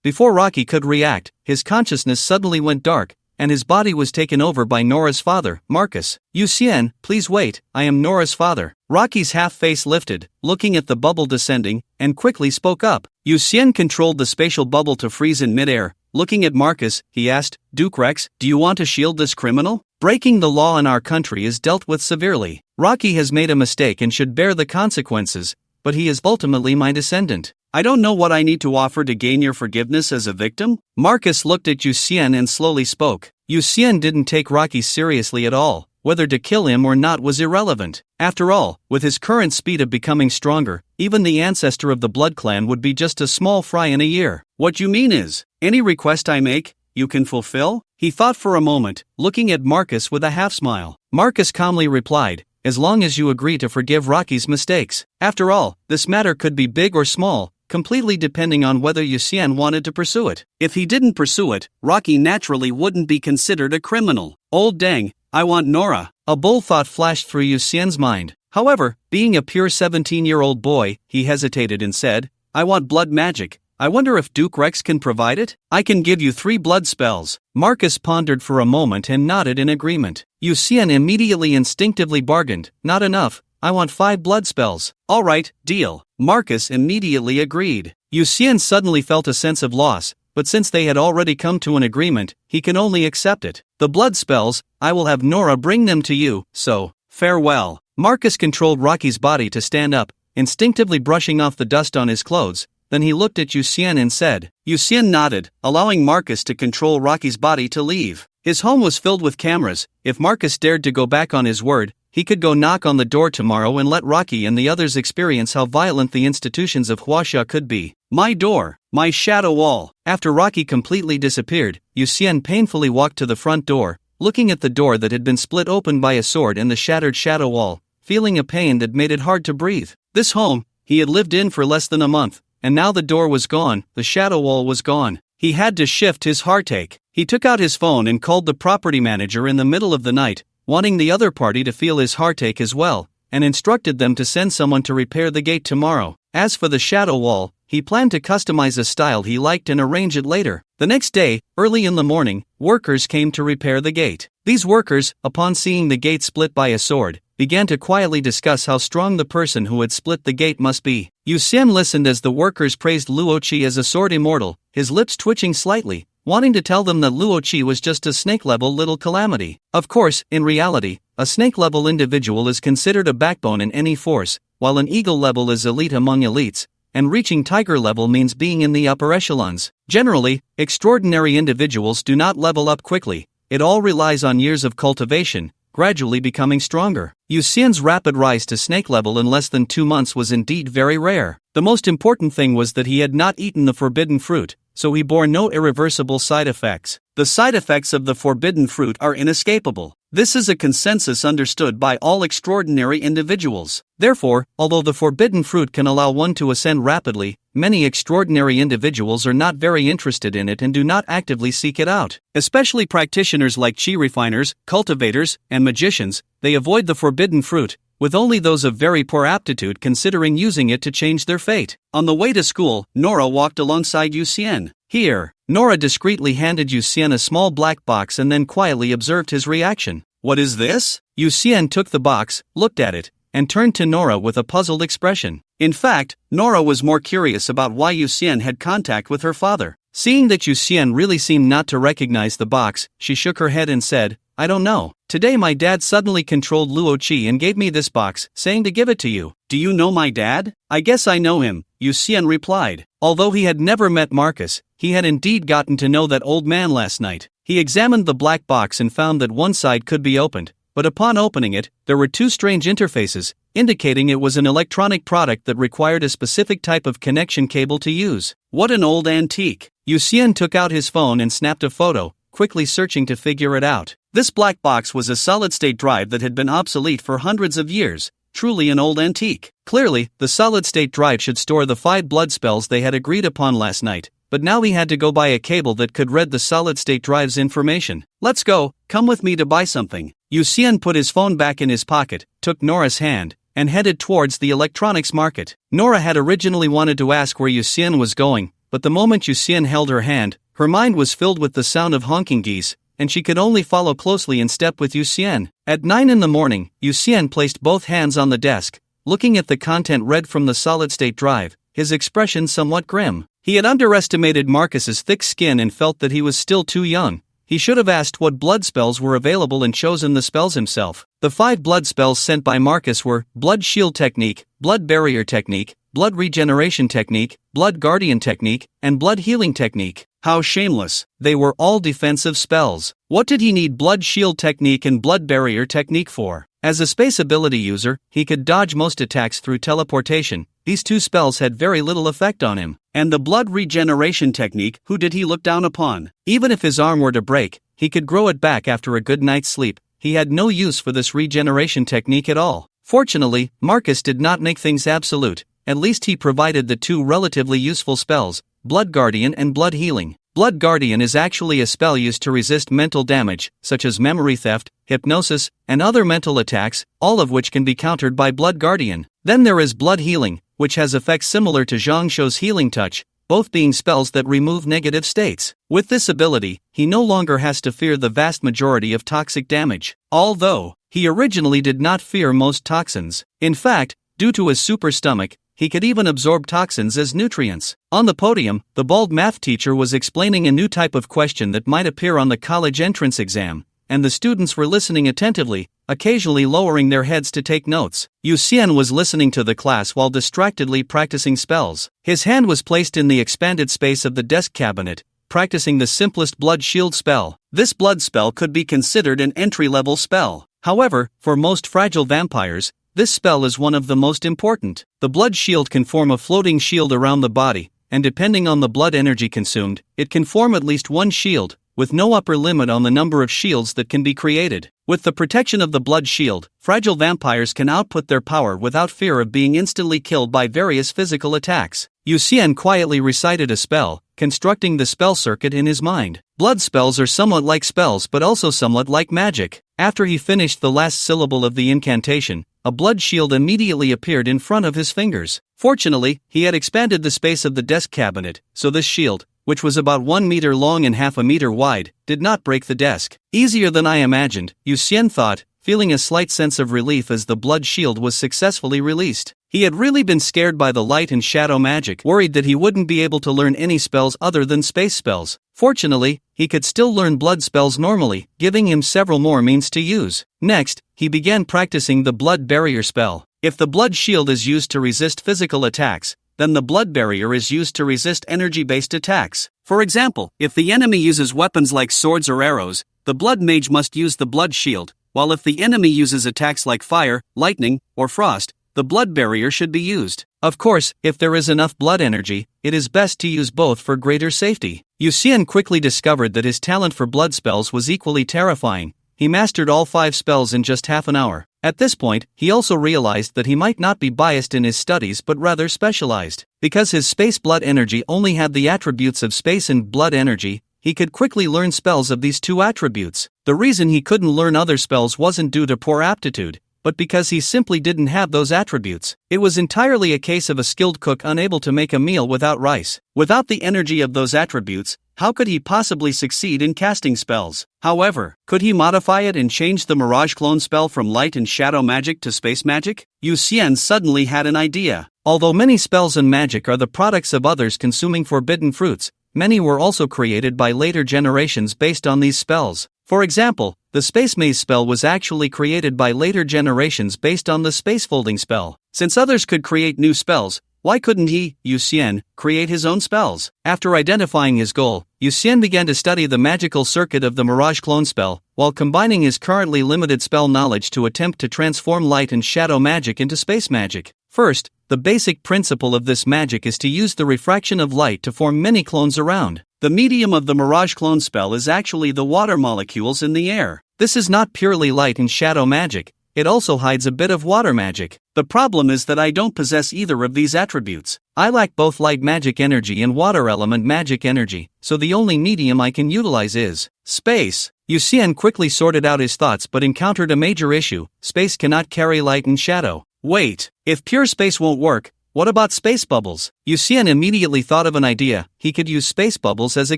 Before Rocky could react, his consciousness suddenly went dark, and his body was taken over by Nora's father, Marcus. Yu Xian, please wait, I am Nora's father. Rocky's half-face lifted, looking at the bubble descending, and quickly spoke up. Yu Xian controlled the spatial bubble to freeze in midair. Looking at Marcus, he asked, Duke Rex, do you want to shield this criminal? Breaking the law in our country is dealt with severely. Rocky has made a mistake and should bear the consequences, but he is ultimately my descendant. I don't know what I need to offer to gain your forgiveness as a victim? Marcus looked at Yu Xian and slowly spoke. Yu Xian didn't take Rocky seriously at all. Whether to kill him or not was irrelevant. After all, with his current speed of becoming stronger, even the ancestor of the blood clan would be just a small fry in a year. What you mean is, any request I make, you can fulfill? He thought for a moment, looking at Marcus with a half-smile. Marcus calmly replied, as long as you agree to forgive Rocky's mistakes. After all, this matter could be big or small, completely depending on whether Yu Xian wanted to pursue it. If he didn't pursue it, Rocky naturally wouldn't be considered a criminal. Old dang, I want Nora. A bold thought flashed through Yu Xian's mind. However, being a pure 17-year-old boy, he hesitated and said, I want blood magic. I wonder if Duke Rex can provide it? I can give you 3 blood spells. Marcus pondered for a moment and nodded in agreement. Yu Xian immediately instinctively bargained, not enough. I want 5 blood spells. All right, deal. Marcus immediately agreed. Yu Xian suddenly felt a sense of loss, but since they had already come to an agreement, he can only accept it. The blood spells, I will have Nora bring them to you, so, farewell. Marcus controlled Rocky's body to stand up, instinctively brushing off the dust on his clothes. Then he looked at Yu Xian and said. Yu Xian nodded, allowing Marcus to control Rocky's body to leave. His home was filled with cameras. If Marcus dared to go back on his word, he could go knock on the door tomorrow and let Rocky and the others experience how violent the institutions of Huaxia could be. My door, my shadow wall. After Rocky completely disappeared, Yu Xian painfully walked to the front door, looking at the door that had been split open by a sword and the shattered shadow wall, feeling a pain that made it hard to breathe. This home, he had lived in for less than a month, and now the door was gone, the shadow wall was gone. He had to shift his heartache. He took out his phone and called the property manager in the middle of the night, wanting the other party to feel his heartache as well, and instructed them to send someone to repair the gate tomorrow. As for the shadow wall, he planned to customize a style he liked and arrange it later. The next day, early in the morning, workers came to repair the gate. These workers, upon seeing the gate split by a sword, began to quietly discuss how strong the person who had split the gate must be. Yu Xian listened as the workers praised Luo Qi as a sword immortal, his lips twitching slightly, wanting to tell them that Luo Qi was just a snake-level little calamity. Of course, in reality, a snake-level individual is considered a backbone in any force, while an eagle level is elite among elites, and reaching tiger level means being in the upper echelons. Generally, extraordinary individuals do not level up quickly. It all relies on years of cultivation, gradually becoming stronger. Yu Xian's rapid rise to snake level in less than 2 months was indeed very rare. The most important thing was that he had not eaten the forbidden fruit, so he bore no irreversible side effects. The side effects of the forbidden fruit are inescapable. This is a consensus understood by all extraordinary individuals. Therefore, although the forbidden fruit can allow one to ascend rapidly, many extraordinary individuals are not very interested in it and do not actively seek it out. Especially practitioners like qi refiners, cultivators, and magicians, they avoid the forbidden fruit, with only those of very poor aptitude considering using it to change their fate. On the way to school, Nora walked alongside Yu Xian. Here, Nora discreetly handed Yu Xian a small black box and then quietly observed his reaction. What is this? Yu Xian took the box, looked at it, and turned to Nora with a puzzled expression. In fact, Nora was more curious about why Yu Xian had contact with her father. Seeing that Yu Xian really seemed not to recognize the box, she shook her head and said, I don't know. Today my dad suddenly controlled Luo Qi and gave me this box, saying to give it to you. Do you know my dad? I guess I know him, Yu Xian replied. Although he had never met Marcus, he had indeed gotten to know that old man last night. He examined the black box and found that one side could be opened, but upon opening it, there were 2 strange interfaces, indicating it was an electronic product that required a specific type of connection cable to use. What an old antique! Yu Xian took out his phone and snapped a photo, quickly searching to figure it out. This black box was a solid-state drive that had been obsolete for hundreds of years, truly an old antique. Clearly, the solid-state drive should store the 5 blood spells they had agreed upon last night, but now he had to go buy a cable that could read the solid-state drive's information. Let's go, come with me to buy something. Yu Xian put his phone back in his pocket, took Nora's hand, and headed towards the electronics market. Nora had originally wanted to ask where Yu Xian was going, but the moment Yu Xian held her hand, her mind was filled with the sound of honking geese, and she could only follow closely in step with Yu Xian. At 9 in the morning, Yu Xian placed both hands on the desk, looking at the content read from the solid-state drive, his expression somewhat grim. He had underestimated Marcus's thick skin and felt that he was still too young. He should have asked what blood spells were available and chosen the spells himself. The 5 blood spells sent by Marcus were Blood Shield Technique, Blood Barrier Technique, Blood Regeneration Technique, Blood Guardian Technique, and Blood Healing Technique. How shameless. They were all defensive spells. What did he need Blood Shield Technique and Blood Barrier Technique for? As a space ability user, he could dodge most attacks through teleportation. These 2 spells had very little effect on him. And the Blood Regeneration Technique, who did he look down upon? Even if his arm were to break, he could grow it back after a good night's sleep. He had no use for this regeneration technique at all. Fortunately, Marcus did not make things absolute. At least he provided the 2 relatively useful spells, Blood Guardian and Blood Healing. Blood Guardian is actually a spell used to resist mental damage, such as memory theft, hypnosis, and other mental attacks, all of which can be countered by Blood Guardian. Then there is Blood Healing, which has effects similar to Zhang Shou's Healing Touch, both being spells that remove negative states. With this ability, he no longer has to fear the vast majority of toxic damage, although he originally did not fear most toxins. In fact, due to his super stomach, he could even absorb toxins as nutrients. On the podium, the bald math teacher was explaining a new type of question that might appear on the college entrance exam, and the students were listening attentively, occasionally lowering their heads to take notes. Yu Xian was listening to the class while distractedly practicing spells. His hand was placed in the expanded space of the desk cabinet, practicing the simplest blood shield spell. This blood spell could be considered an entry-level spell. However, for most fragile vampires, this spell is one of the most important. The blood shield can form a floating shield around the body, and depending on the blood energy consumed, it can form at least 1 shield, with no upper limit on the number of shields that can be created. With the protection of the blood shield, fragile vampires can output their power without fear of being instantly killed by various physical attacks. Yu Xian quietly recited a spell, constructing the spell circuit in his mind. Blood spells are somewhat like spells but also somewhat like magic. After he finished the last syllable of the incantation, a blood shield immediately appeared in front of his fingers. Fortunately, he had expanded the space of the desk cabinet, so this shield, which was about 1 meter long and half a meter wide, did not break the desk. Easier than I imagined, Yu Xian thought, feeling a slight sense of relief as the blood shield was successfully released. He had really been scared by the light and shadow magic, worried that he wouldn't be able to learn any spells other than space spells. Fortunately, he could still learn blood spells normally, giving him several more means to use. Next, he began practicing the blood barrier spell. If the blood shield is used to resist physical attacks, then the blood barrier is used to resist energy-based attacks. For example, if the enemy uses weapons like swords or arrows, the blood mage must use the blood shield, while if the enemy uses attacks like fire, lightning, or frost, the blood barrier should be used. Of course, if there is enough blood energy, it is best to use both for greater safety. Yuxian quickly discovered that his talent for blood spells was equally terrifying. He mastered all 5 spells in just half an hour. At this point, he also realized that he might not be biased in his studies but rather specialized. Because his space blood energy only had the attributes of space and blood energy, he could quickly learn spells of these 2 attributes. The reason he couldn't learn other spells wasn't due to poor aptitude, but because he simply didn't have those attributes. It was entirely a case of a skilled cook unable to make a meal without rice. Without the energy of those attributes, how could he possibly succeed in casting spells? However, could he modify it and change the Mirage Clone spell from light and shadow magic to space magic? Yuxian suddenly had an idea. Although many spells and magic are the products of others consuming forbidden fruits, many were also created by later generations based on these spells. For example, the Space Maze spell was actually created by later generations based on the Space Folding spell. Since others could create new spells, why couldn't he, Yuxian, create his own spells? After identifying his goal, Yuxian began to study the magical circuit of the Mirage Clone spell, while combining his currently limited spell knowledge to attempt to transform light and shadow magic into space magic. First, the basic principle of this magic is to use the refraction of light to form many clones around. The medium of the Mirage Clone spell is actually the water molecules in the air. This is not purely light and shadow magic, it also hides a bit of water magic. The problem is that I don't possess either of these attributes. I lack both light magic energy and water element magic energy, so the only medium I can utilize is space. Yuxian quickly sorted out his thoughts but encountered a major issue: space cannot carry light and shadow. Wait, if pure space won't work, what about space bubbles? Yuxian immediately thought of an idea. He could use space bubbles as a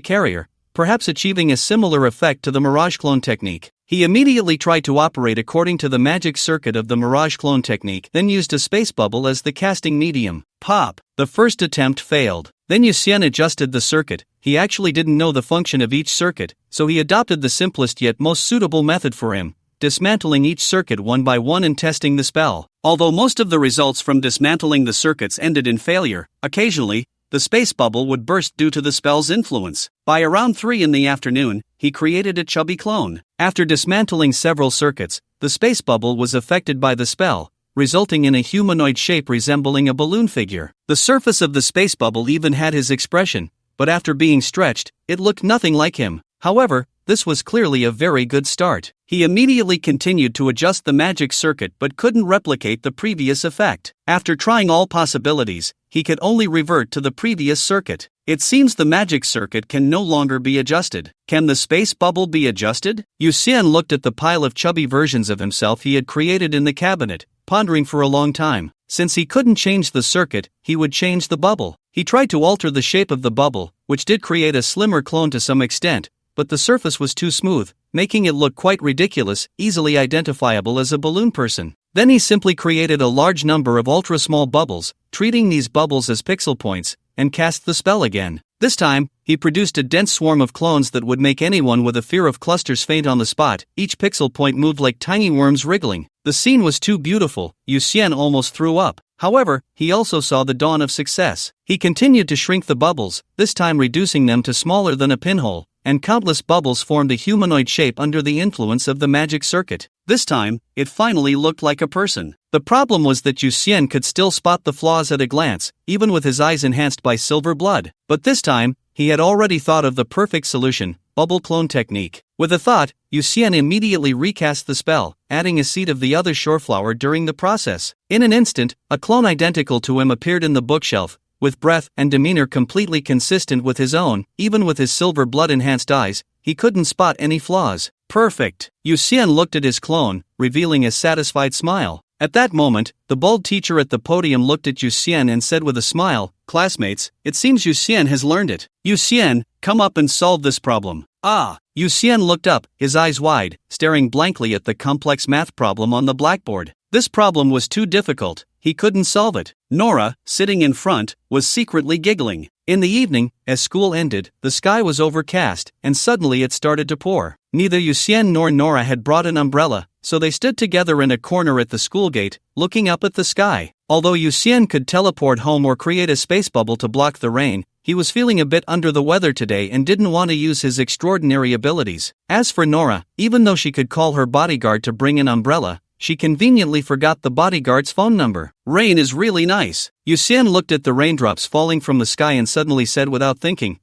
carrier, perhaps achieving a similar effect to the Mirage Clone technique. He immediately tried to operate according to the magic circuit of the Mirage Clone technique, then used a space bubble as the casting medium. Pop! The first attempt failed. Then Yuxian adjusted the circuit. He actually didn't know the function of each circuit, so he adopted the simplest yet most suitable method for him: dismantling each circuit one by one and testing the spell. Although most of the results from dismantling the circuits ended in failure, occasionally, the space bubble would burst due to the spell's influence. By around 3 in the afternoon, he created a chubby clone. After dismantling several circuits, the space bubble was affected by the spell, resulting in a humanoid shape resembling a balloon figure. The surface of the space bubble even had his expression, but after being stretched, it looked nothing like him. However, this was clearly a very good start. He immediately continued to adjust the magic circuit but couldn't replicate the previous effect. After trying all possibilities, he could only revert to the previous circuit. It seems the magic circuit can no longer be adjusted. Can the space bubble be adjusted? Yuxian looked at the pile of chubby versions of himself he had created in the cabinet, pondering for a long time. Since he couldn't change the circuit, he would change the bubble. He tried to alter the shape of the bubble, which did create a slimmer clone to some extent, but the surface was too smooth, making it look quite ridiculous, easily identifiable as a balloon person. Then he simply created a large number of ultra-small bubbles, treating these bubbles as pixel points, and cast the spell again. This time, he produced a dense swarm of clones that would make anyone with a fear of clusters faint on the spot. Each pixel point moved like tiny worms wriggling. The scene was too beautiful, Yuxian almost threw up. However, he also saw the dawn of success. He continued to shrink the bubbles, this time reducing them to smaller than a pinhole, and countless bubbles formed a humanoid shape under the influence of the magic circuit. This time, it finally looked like a person. The problem was that Yuxian could still spot the flaws at a glance, even with his eyes enhanced by silver blood. But this time, he had already thought of the perfect solution: bubble clone technique. With a thought, Yuxian immediately recast the spell, adding a seed of the other shoreflower during the process. In an instant, a clone identical to him appeared in the bookshelf, with breath and demeanor completely consistent with his own. Even with his silver blood-enhanced eyes, he couldn't spot any flaws. Perfect! Yuxian looked at his clone, revealing a satisfied smile. At that moment, the bald teacher at the podium looked at Yuxian and said with a smile, "Classmates, it seems Yuxian has learned it. Yuxian, come up and solve this problem." Ah! Yuxian looked up, his eyes wide, staring blankly at the complex math problem on the blackboard. This problem was too difficult, he couldn't solve it. Nora, sitting in front, was secretly giggling. In the evening, as school ended, the sky was overcast, and suddenly it started to pour. Neither Yuxian nor Nora had brought an umbrella, so they stood together in a corner at the school gate, looking up at the sky. Although Yuxian could teleport home or create a space bubble to block the rain, he was feeling a bit under the weather today and didn't want to use his extraordinary abilities. As for Nora, even though she could call her bodyguard to bring an umbrella, she conveniently forgot the bodyguard's phone number. Rain is really nice. Yuxian looked at the raindrops falling from the sky and suddenly said without thinking,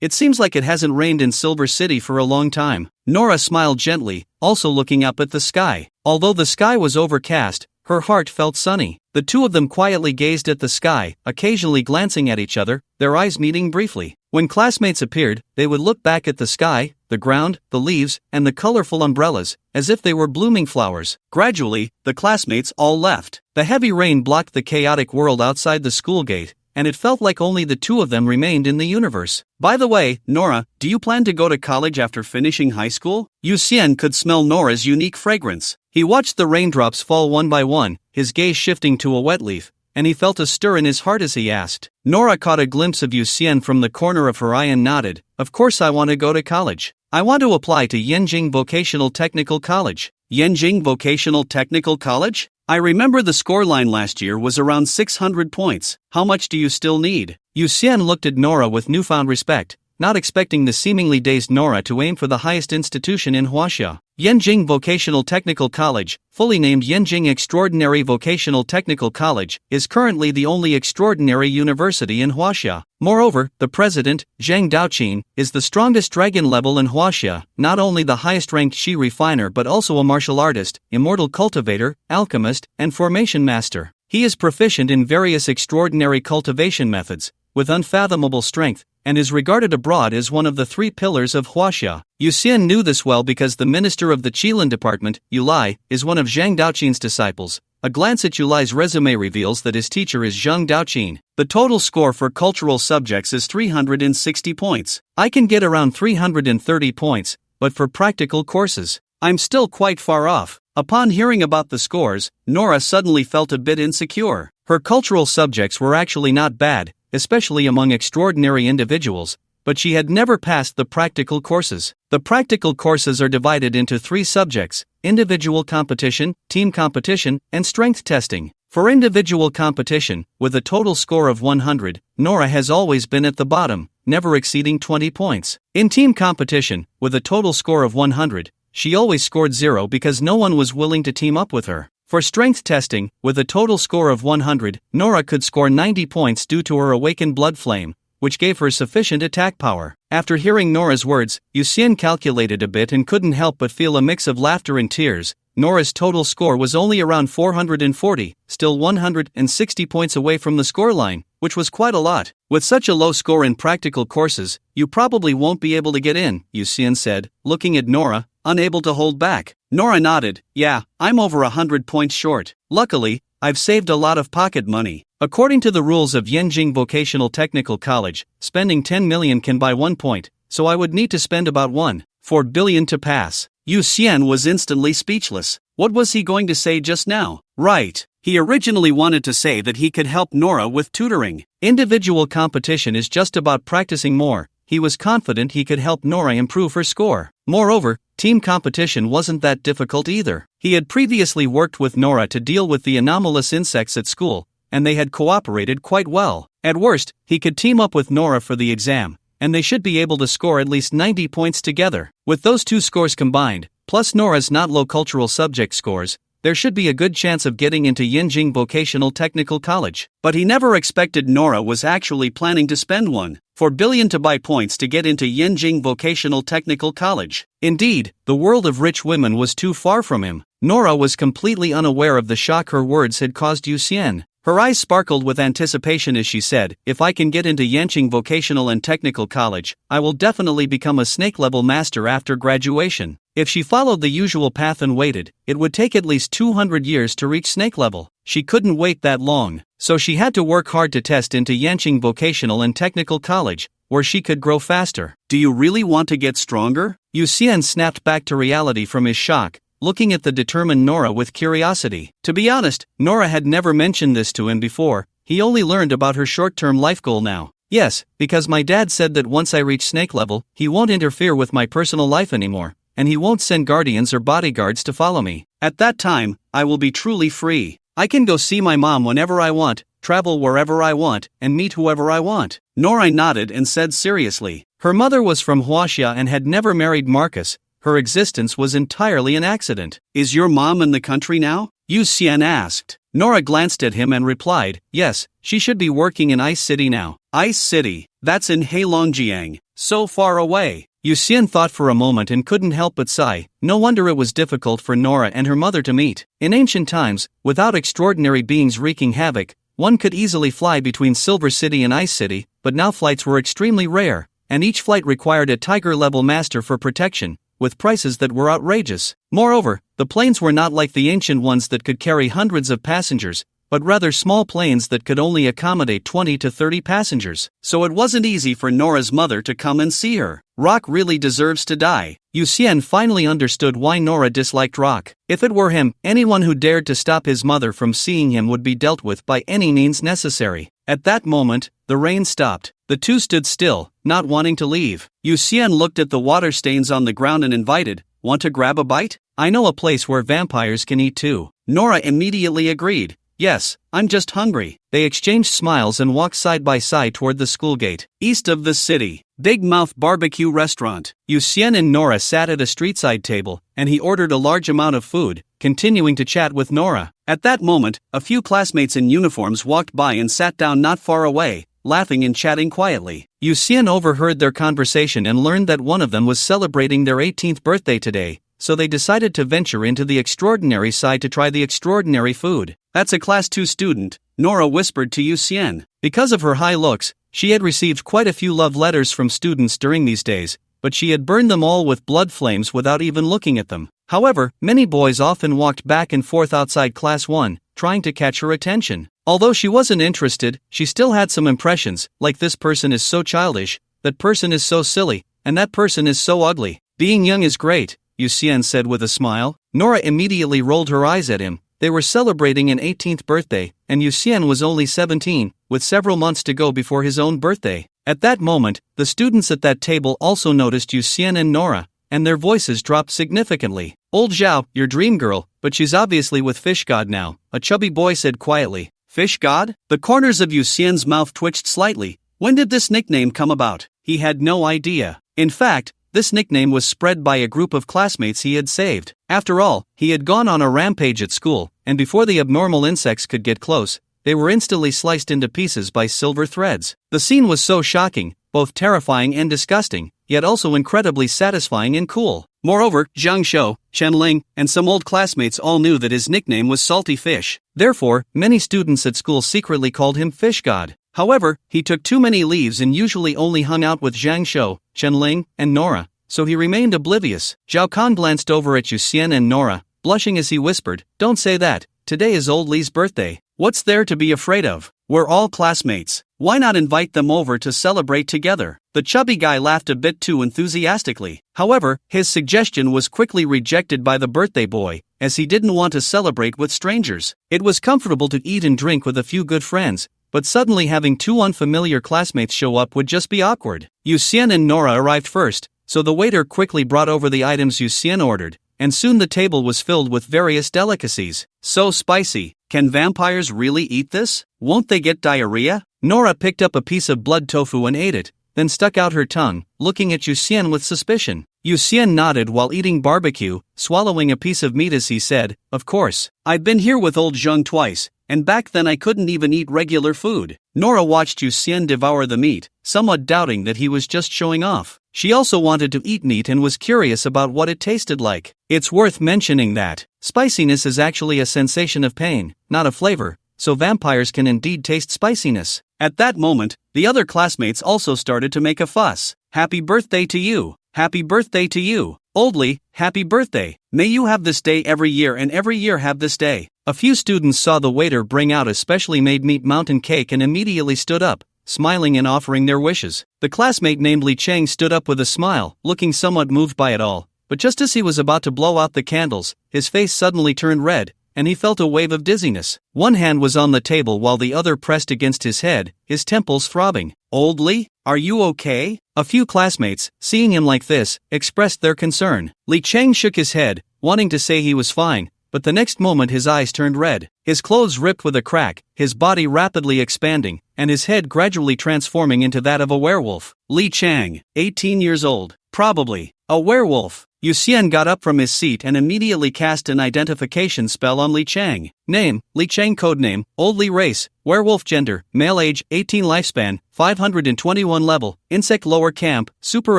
it seems like it hasn't rained in Silver City for a long time. Nora smiled gently, also looking up at the sky. Although the sky was overcast, her heart felt sunny. The two of them quietly gazed at the sky, occasionally glancing at each other, their eyes meeting briefly. When classmates appeared, they would look back at the sky, the ground, the leaves, and the colorful umbrellas, as if they were blooming flowers. Gradually, the classmates all left. The heavy rain blocked the chaotic world outside the school gate, and it felt like only the two of them remained in the universe. By the way, Nora, do you plan to go to college after finishing high school? Yuxian could smell Nora's unique fragrance. He watched the raindrops fall one by one, his gaze shifting to a wet leaf, and he felt a stir in his heart as he asked. Nora caught a glimpse of Yuxian from the corner of her eye and nodded. Of course I want to go to college. I want to apply to Yanjing Vocational Technical College. Yanjing Vocational Technical College? I remember the scoreline last year was around 600 points. How much do you still need? Yuxian looked at Nora with newfound respect, not expecting the seemingly dazed Nora to aim for the highest institution in Huaxia. Yanjing Vocational Technical College, fully named Yanjing Extraordinary Vocational Technical College, is currently the only extraordinary university in Huaxia. Moreover, the president, Zhang Daoqin, is the strongest dragon level in Huaxia, not only the highest-ranked Shi refiner but also a martial artist, immortal cultivator, alchemist, and formation master. He is proficient in various extraordinary cultivation methods, with unfathomable strength, and is regarded abroad as one of the three pillars of Huaxia. Yuxian knew this well because the minister of the Qilin department, Yulai, is one of Zhang Daoqin's disciples. A glance at Yulai's resume reveals that his teacher is Zhang Daoqin. The total score for cultural subjects is 360 points. I can get around 330 points, but for practical courses, I'm still quite far off. Upon hearing about the scores, Nora suddenly felt a bit insecure. Her cultural subjects were actually not bad, especially among extraordinary individuals, but she had never passed the practical courses. The practical courses are divided into three subjects: individual competition, team competition, and strength testing. For individual competition, with a total score of 100, Nora has always been at the bottom, never exceeding 20 points. In team competition, with a total score of 100, she always scored 0 because no one was willing to team up with her. For strength testing, with a total score of 100, Nora could score 90 points due to her awakened blood flame, which gave her sufficient attack power. After hearing Nora's words, Yuxian calculated a bit and couldn't help but feel a mix of laughter and tears. Nora's total score was only around 440, still 160 points away from the scoreline, which was quite a lot. With such a low score in practical courses, you probably won't be able to get in, Yuxian said, looking at Nora, unable to hold back. Nora nodded. Yeah, I'm over 100 points short. Luckily, I've saved a lot of pocket money. According to the rules of Yanjing Vocational Technical College, spending 10 million can buy 1 point, so I would need to spend about 1.4 billion to pass. Yuxian was instantly speechless. What was he going to say just now? Right. He originally wanted to say that he could help Nora with tutoring. Individual competition is just about practicing more. He was confident he could help Nora improve her score. Moreover, team competition wasn't that difficult either. He had previously worked with Nora to deal with the anomalous insects at school, and they had cooperated quite well. At worst, he could team up with Nora for the exam, and they should be able to score at least 90 points together. With those two scores combined, plus Nora's not low cultural subject scores, there should be a good chance of getting into Yanjing Vocational Technical College. But he never expected Nora was actually planning to spend 1.4 billion to buy points to get into Yanjing Vocational Technical College. Indeed, the world of rich women was too far from him. Nora was completely unaware of the shock her words had caused Yuxian. Her eyes sparkled with anticipation as she said, "If I can get into Yanjing Vocational and Technical College, I will definitely become a snake-level master after graduation." If she followed the usual path and waited, it would take at least 200 years to reach snake level. She couldn't wait that long, so she had to work hard to test into Yanjing Vocational and Technical College, where she could grow faster. Do you really want to get stronger? Yuxian snapped back to reality from his shock, looking at the determined Nora with curiosity. To be honest, Nora had never mentioned this to him before, he only learned about her short-term life goal now. Yes, because my dad said that once I reach snake level, he won't interfere with my personal life anymore, and he won't send guardians or bodyguards to follow me. At that time, I will be truly free. I can go see my mom whenever I want, travel wherever I want, and meet whoever I want. Nora nodded and said seriously. Her mother was from Huaxia and had never married Marcus. Her existence was entirely an accident. Is your mom in the country now? Yu Xian asked. Nora glanced at him and replied, yes, she should be working in Ice City now. Ice City? That's in Heilongjiang. So far away. Yu Xian thought for a moment and couldn't help but sigh. No wonder it was difficult for Nora and her mother to meet. In ancient times, without extraordinary beings wreaking havoc, one could easily fly between Silver City and Ice City, but now flights were extremely rare, and each flight required a tiger-level master for protection, with prices that were outrageous. Moreover, the planes were not like the ancient ones that could carry hundreds of passengers, but rather small planes that could only accommodate 20 to 30 passengers. So it wasn't easy for Nora's mother to come and see her. Rock really deserves to die. Yu Xian finally understood why Nora disliked Rock. If it were him, anyone who dared to stop his mother from seeing him would be dealt with by any means necessary. At that moment, the rain stopped. The two stood still, not wanting to leave. Yu Xian looked at the water stains on the ground and invited, "Want to grab a bite? I know a place where vampires can eat too." Nora immediately agreed. Yes, I'm just hungry. They exchanged smiles and walked side by side toward the school gate. East of the city, Big Mouth Barbecue Restaurant. Yu Xian and Nora sat at a street-side table, and he ordered a large amount of food, continuing to chat with Nora. At that moment, a few classmates in uniforms walked by and sat down not far away, laughing and chatting quietly. Yu Xian overheard their conversation and learned that one of them was celebrating their 18th birthday today, so they decided to venture into the extraordinary side to try the extraordinary food. That's a Class 2 student, Nora whispered to Yu Xian. Because of her high looks, she had received quite a few love letters from students during these days, but she had burned them all with blood flames without even looking at them. However, many boys often walked back and forth outside Class 1, trying to catch her attention. Although she wasn't interested, she still had some impressions, like this person is so childish, that person is so silly, and that person is so ugly. Being young is great, Yu Xian said with a smile. Nora immediately rolled her eyes at him. They were celebrating an 18th birthday, and Yu Xian was only 17, with several months to go before his own birthday. At that moment, the students at that table also noticed Yu Xian and Nora, and their voices dropped significantly. Old Zhao, your dream girl, but she's obviously with Fish God now, a chubby boy said quietly. Fish God? The corners of Yu Xian's mouth twitched slightly. When did this nickname come about? He had no idea. In fact, this nickname was spread by a group of classmates he had saved. After all, he had gone on a rampage at school, and before the abnormal insects could get close, they were instantly sliced into pieces by silver threads. The scene was so shocking, both terrifying and disgusting, yet also incredibly satisfying and cool. Moreover, Zhang Shou, Chen Ling, and some old classmates all knew that his nickname was Salty Fish. Therefore, many students at school secretly called him Fish God. However, he took too many leaves and usually only hung out with Zhang Shou, Chen Ling, and Nora, so he remained oblivious. Zhao Kan glanced over at Yu Xian and Nora, blushing as he whispered, "Don't say that, today is old Li's birthday. What's there to be afraid of? We're all classmates. Why not invite them over to celebrate together?" The chubby guy laughed a bit too enthusiastically. However, his suggestion was quickly rejected by the birthday boy, as he didn't want to celebrate with strangers. It was comfortable to eat and drink with a few good friends, but suddenly having two unfamiliar classmates show up would just be awkward. Yu Xian and Nora arrived first, so the waiter quickly brought over the items Yu Xian ordered, and soon the table was filled with various delicacies. So spicy. Can vampires really eat this? Won't they get diarrhea? Nora picked up a piece of blood tofu and ate it, then stuck out her tongue, looking at Yu Xian with suspicion. Yu Xian nodded while eating barbecue, swallowing a piece of meat as he said, "Of course. I've been here with old Zheng twice, and back then I couldn't even eat regular food." Nora watched Yu Xian devour the meat, somewhat doubting that he was just showing off. She also wanted to eat meat and was curious about what it tasted like. It's worth mentioning that spiciness is actually a sensation of pain, not a flavor, so vampires can indeed taste spiciness. At that moment, the other classmates also started to make a fuss. "Happy birthday to you! Happy birthday to you! Old Li, happy birthday! May you have this day every year and every year have this day." A few students saw the waiter bring out a specially made meat mountain cake and immediately stood up, smiling and offering their wishes. The classmate named Li Cheng stood up with a smile, looking somewhat moved by it all, but just as he was about to blow out the candles, his face suddenly turned red, and he felt a wave of dizziness. One hand was on the table while the other pressed against his head, his temples throbbing. "Old Lee, are you okay?" A few classmates, seeing him like this, expressed their concern. Li Cheng shook his head, wanting to say he was fine, but the next moment his eyes turned red. His clothes ripped with a crack, his body rapidly expanding, and his head gradually transforming into that of a werewolf. Li Cheng, 18 years old, probably a werewolf. Yu Xian got up from his seat and immediately cast an identification spell on Li Cheng. Name, Li Cheng. Codename, Old Li. Race, werewolf. Gender, male. Age, 18. Lifespan, 521. Level, Insect. Lower Camp, Super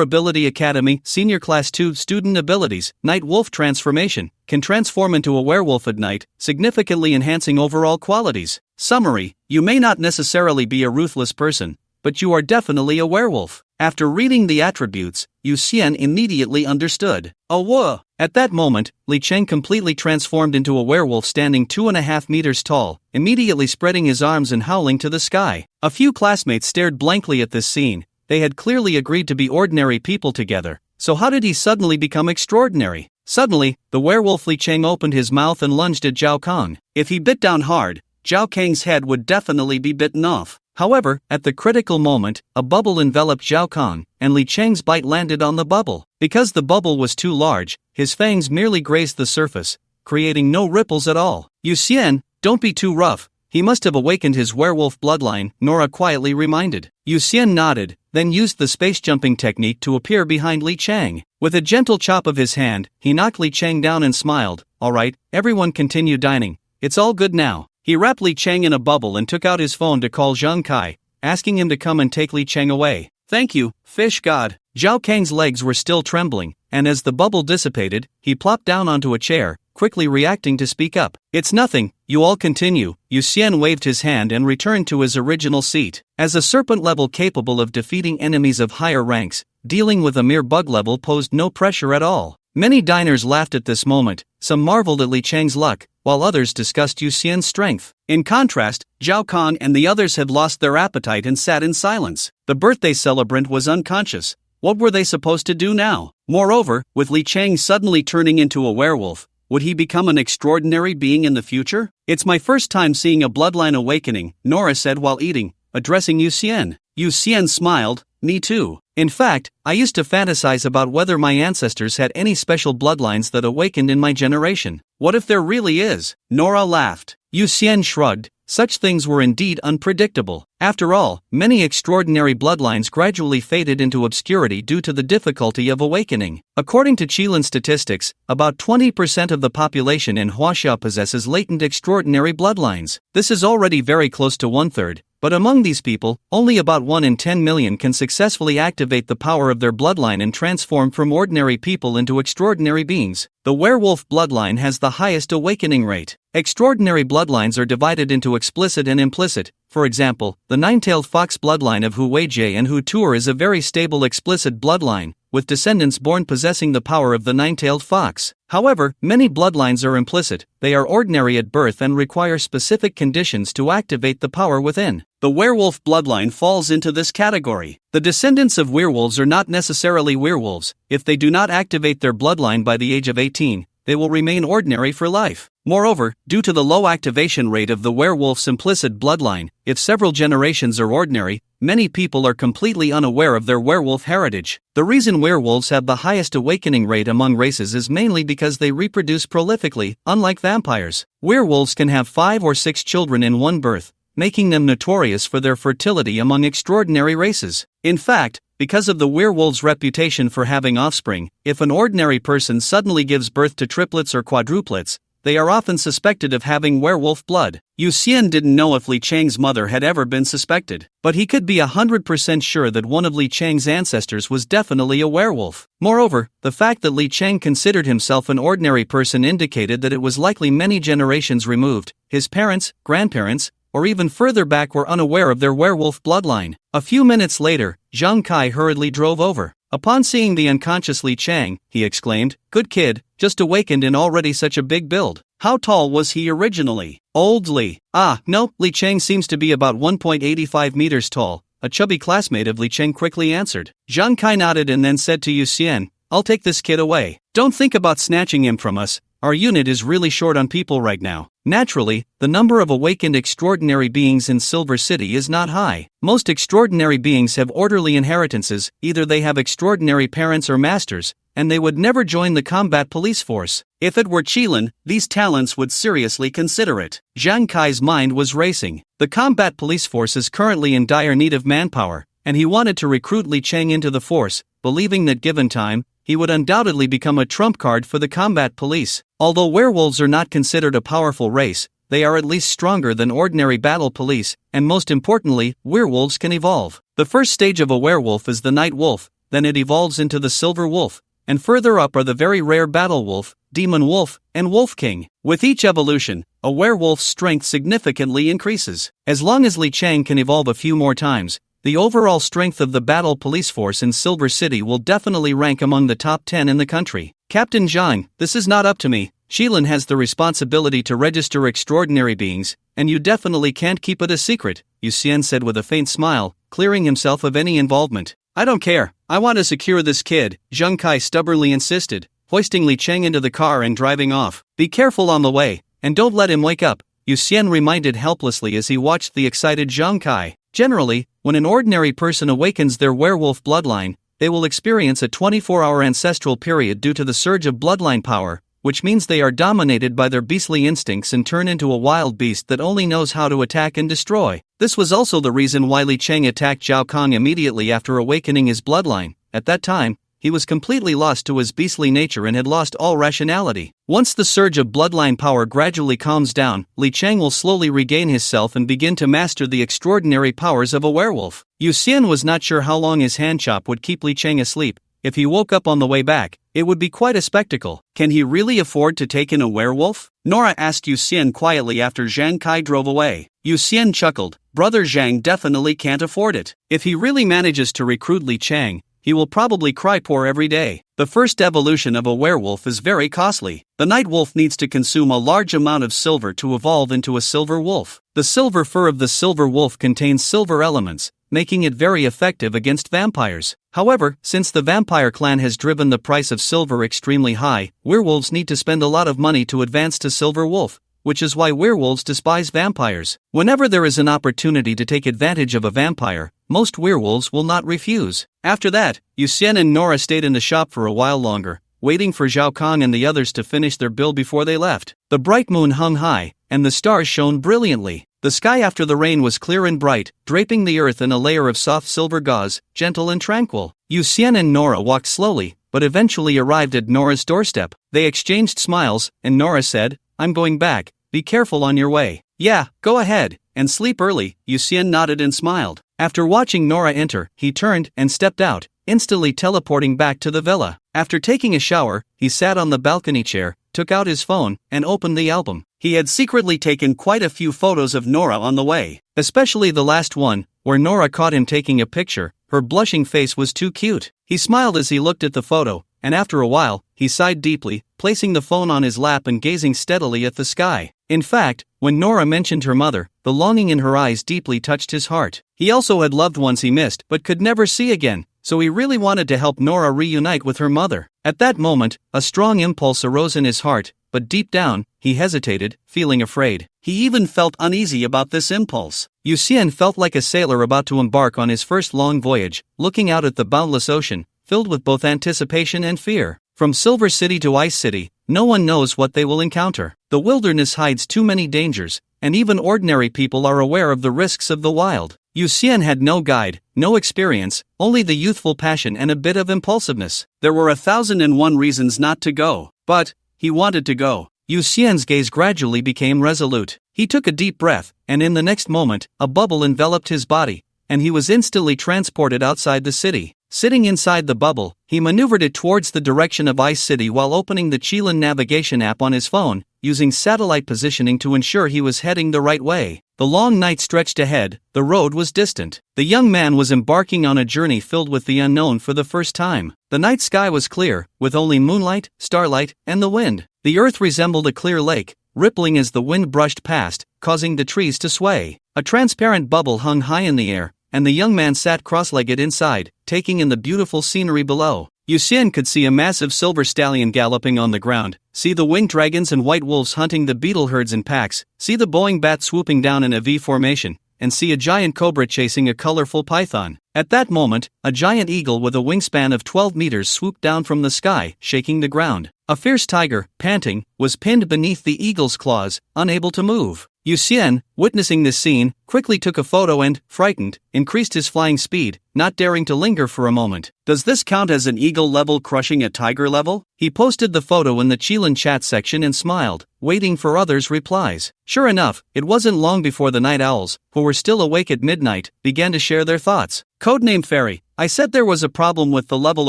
Ability Academy, Senior Class 2. Student Abilities, Night Wolf Transformation, can transform into a werewolf at night, significantly enhancing overall qualities. Summary, you may not necessarily be a ruthless person, but you are definitely a werewolf. After reading the attributes, Yu Xian immediately understood. Oh whoa! At that moment, Li Cheng completely transformed into a werewolf standing 2.5 meters tall, immediately spreading his arms and howling to the sky. A few classmates stared blankly at this scene. They had clearly agreed to be ordinary people together, so how did he suddenly become extraordinary? Suddenly, the werewolf Li Cheng opened his mouth and lunged at Zhao Kang. If he bit down hard, Zhao Kang's head would definitely be bitten off. However, at the critical moment, a bubble enveloped Zhao Kang, and Li Cheng's bite landed on the bubble. Because the bubble was too large, his fangs merely grazed the surface, creating no ripples at all. Yu Xian, don't be too rough. He must have awakened his werewolf bloodline, Nora quietly reminded. Yu Xian nodded, then used the space jumping technique to appear behind Li Cheng. With a gentle chop of his hand, he knocked Li Cheng down and smiled. Alright, everyone continue dining. It's all good now. He wrapped Li Cheng in a bubble and took out his phone to call Zhang Kai, asking him to come and take Li Cheng away. Thank you, fish god. Zhao Kang's legs were still trembling, and as the bubble dissipated, he plopped down onto a chair, quickly reacting to speak up. It's nothing, you all continue. Yu Xian waved his hand and returned to his original seat. As a serpent level capable of defeating enemies of higher ranks, dealing with a mere bug level posed no pressure at all. Many diners laughed at this moment, some marveled at Li Cheng's luck, while others discussed Yu Xian's strength. In contrast, Zhao Kang and the others had lost their appetite and sat in silence. The birthday celebrant was unconscious. What were they supposed to do now? Moreover, with Li Cheng suddenly turning into a werewolf, would he become an extraordinary being in the future? It's my first time seeing a bloodline awakening, Nora said while eating, addressing Yu Xian. Yu Xian smiled, me too. In fact, I used to fantasize about whether my ancestors had any special bloodlines that awakened in my generation. What if there really is? Nora laughed. Yu Xian shrugged. Such things were indeed unpredictable. After all, many extraordinary bloodlines gradually faded into obscurity due to the difficulty of awakening. According to Qilin statistics, about 20% of the population in Huaxia possesses latent extraordinary bloodlines. This is already very close to 1/3. But among these people, only about 1 in 10 million can successfully activate the power of their bloodline and transform from ordinary people into extraordinary beings. The werewolf bloodline has the highest awakening rate. Extraordinary bloodlines are divided into explicit and implicit. For example, the nine-tailed fox bloodline of Hu Weijie and Hu Tuer is a very stable explicit bloodline, with descendants born possessing the power of the nine-tailed fox. However, many bloodlines are implicit. They are ordinary at birth and require specific conditions to activate the power within. The werewolf bloodline falls into this category. The descendants of werewolves are not necessarily werewolves. If they do not activate their bloodline by the age of 18, they will remain ordinary for life. Moreover, due to the low activation rate of the werewolf's implicit bloodline, if several generations are ordinary, many people are completely unaware of their werewolf heritage. The reason werewolves have the highest awakening rate among races is mainly because they reproduce prolifically, unlike vampires. Werewolves can have 5 or 6 children in one birth, making them notorious for their fertility among extraordinary races. In fact, because of the werewolf's reputation for having offspring, if an ordinary person suddenly gives birth to triplets or quadruplets, they are often suspected of having werewolf blood. Yu Xian didn't know if Li Cheng's mother had ever been suspected, but he could be 100% sure that one of Li Cheng's ancestors was definitely a werewolf. Moreover, the fact that Li Cheng considered himself an ordinary person indicated that it was likely many generations removed. His parents, grandparents, or even further back were unaware of their werewolf bloodline. A few minutes later, Zhang Kai hurriedly drove over. Upon seeing the unconscious Li Cheng, he exclaimed, "Good kid, just awakened in already such a big build. How tall was he originally?" "Old Li." No, Li Cheng seems to be about 1.85 meters tall, a chubby classmate of Li Cheng quickly answered. Zhang Kai nodded and then said to Yu Xian, "I'll take this kid away." Don't think about snatching him from us. Our unit is really short on people right now. Naturally, the number of awakened extraordinary beings in Silver City is not high. Most extraordinary beings have orderly inheritances, either they have extraordinary parents or masters, and they would never join the combat police force. If it were Qilin, these talents would seriously consider it. Zhang Kai's mind was racing. The combat police force is currently in dire need of manpower, and he wanted to recruit Li Cheng into the force, believing that given time, he would undoubtedly become a trump card for the combat police. Although werewolves are not considered a powerful race, they are at least stronger than ordinary battle police, and most importantly, werewolves can evolve. The first stage of a werewolf is the night wolf, then it evolves into the silver wolf, and further up are the very rare battle wolf, demon wolf, and wolf king. With each evolution, a werewolf's strength significantly increases. As long as Li Cheng can evolve a few more times, the overall strength of the battle police force in Silver City will definitely rank among the top 10 in the country. Captain Zhang, this is not up to me. Qilin has the responsibility to register extraordinary beings, and you definitely can't keep it a secret, Yu Xian said with a faint smile, clearing himself of any involvement. I don't care. I want to secure this kid, Zhang Kai stubbornly insisted, hoisting Li Cheng into the car and driving off. Be careful on the way, and don't let him wake up, Yu Xian reminded helplessly as he watched the excited Zhang Kai. Generally, when an ordinary person awakens their werewolf bloodline, they will experience a 24-hour ancestral period due to the surge of bloodline power, which means they are dominated by their beastly instincts and turn into a wild beast that only knows how to attack and destroy. This was also the reason why Li Cheng attacked Zhao Kong immediately after awakening his bloodline. At that time, he was completely lost to his beastly nature and had lost all rationality. Once the surge of bloodline power gradually calms down, Li Cheng will slowly regain his self and begin to master the extraordinary powers of a werewolf. Yu Xian was not sure how long his hand chop would keep Li Cheng asleep. If he woke up on the way back, it would be quite a spectacle. Can he really afford to take in a werewolf? Nora asked Yu Xian quietly after Zhang Kai drove away. Yu Xian chuckled. Brother Zhang definitely can't afford it. If he really manages to recruit Li Cheng, he will probably cry poor every day. The first evolution of a werewolf is very costly. The night wolf needs to consume a large amount of silver to evolve into a silver wolf. The silver fur of the silver wolf contains silver elements, making it very effective against vampires. However, since the vampire clan has driven the price of silver extremely high, werewolves need to spend a lot of money to advance to silver wolf, which is why werewolves despise vampires. Whenever there is an opportunity to take advantage of a vampire, most werewolves will not refuse. After that, Yu Xian and Nora stayed in the shop for a while longer, waiting for Zhao Kong and the others to finish their bill before they left. The bright moon hung high, and the stars shone brilliantly. The sky after the rain was clear and bright, draping the earth in a layer of soft silver gauze, gentle and tranquil. Yu Xian and Nora walked slowly, but eventually arrived at Nora's doorstep. They exchanged smiles, and Nora said, "I'm going back. Be careful on your way." "Yeah, go ahead, and sleep early," Yu Xian nodded and smiled. After watching Nora enter, he turned and stepped out, instantly teleporting back to the villa. After taking a shower, he sat on the balcony chair, took out his phone, and opened the album. He had secretly taken quite a few photos of Nora on the way, especially the last one, where Nora caught him taking a picture. Her blushing face was too cute. He smiled as he looked at the photo, and after a while, he sighed deeply, placing the phone on his lap and gazing steadily at the sky. In fact, when Nora mentioned her mother, the longing in her eyes deeply touched his heart. He also had loved ones he missed but could never see again, so he really wanted to help Nora reunite with her mother. At that moment, a strong impulse arose in his heart, but deep down, he hesitated, feeling afraid. He even felt uneasy about this impulse. Yu Xian felt like a sailor about to embark on his first long voyage, looking out at the boundless ocean, filled with both anticipation and fear. From Silver City to Ice City, no one knows what they will encounter. The wilderness hides too many dangers, and even ordinary people are aware of the risks of the wild. Yu Xian had no guide, no experience, only the youthful passion and a bit of impulsiveness. There were 1,001 reasons not to go, but he wanted to go. Yu Xian's gaze gradually became resolute. He took a deep breath, and in the next moment, a bubble enveloped his body, and he was instantly transported outside the city. Sitting inside the bubble, he maneuvered it towards the direction of Ice City while opening the Qilin navigation app on his phone, using satellite positioning to ensure he was heading the right way. The long night stretched ahead, the road was distant. The young man was embarking on a journey filled with the unknown for the first time. The night sky was clear, with only moonlight, starlight, and the wind. The earth resembled a clear lake, rippling as the wind brushed past, causing the trees to sway. A transparent bubble hung high in the air, and the young man sat cross-legged inside, taking in the beautiful scenery below. Yuxian could see a massive silver stallion galloping on the ground, see the winged dragons and white wolves hunting the beetle herds in packs, see the boeing bat swooping down in a V formation, and see a giant cobra chasing a colorful python. At that moment, a giant eagle with a wingspan of 12 meters swooped down from the sky, shaking the ground. A fierce tiger, panting, was pinned beneath the eagle's claws, unable to move. Yuxian, witnessing this scene, quickly took a photo and, frightened, increased his flying speed, not daring to linger for a moment. Does this count as an eagle level crushing a tiger level? He posted the photo in the Chilan chat section and smiled, waiting for others' replies. Sure enough, it wasn't long before the night owls, who were still awake at midnight, began to share their thoughts. Codename Fairy, I said there was a problem with the level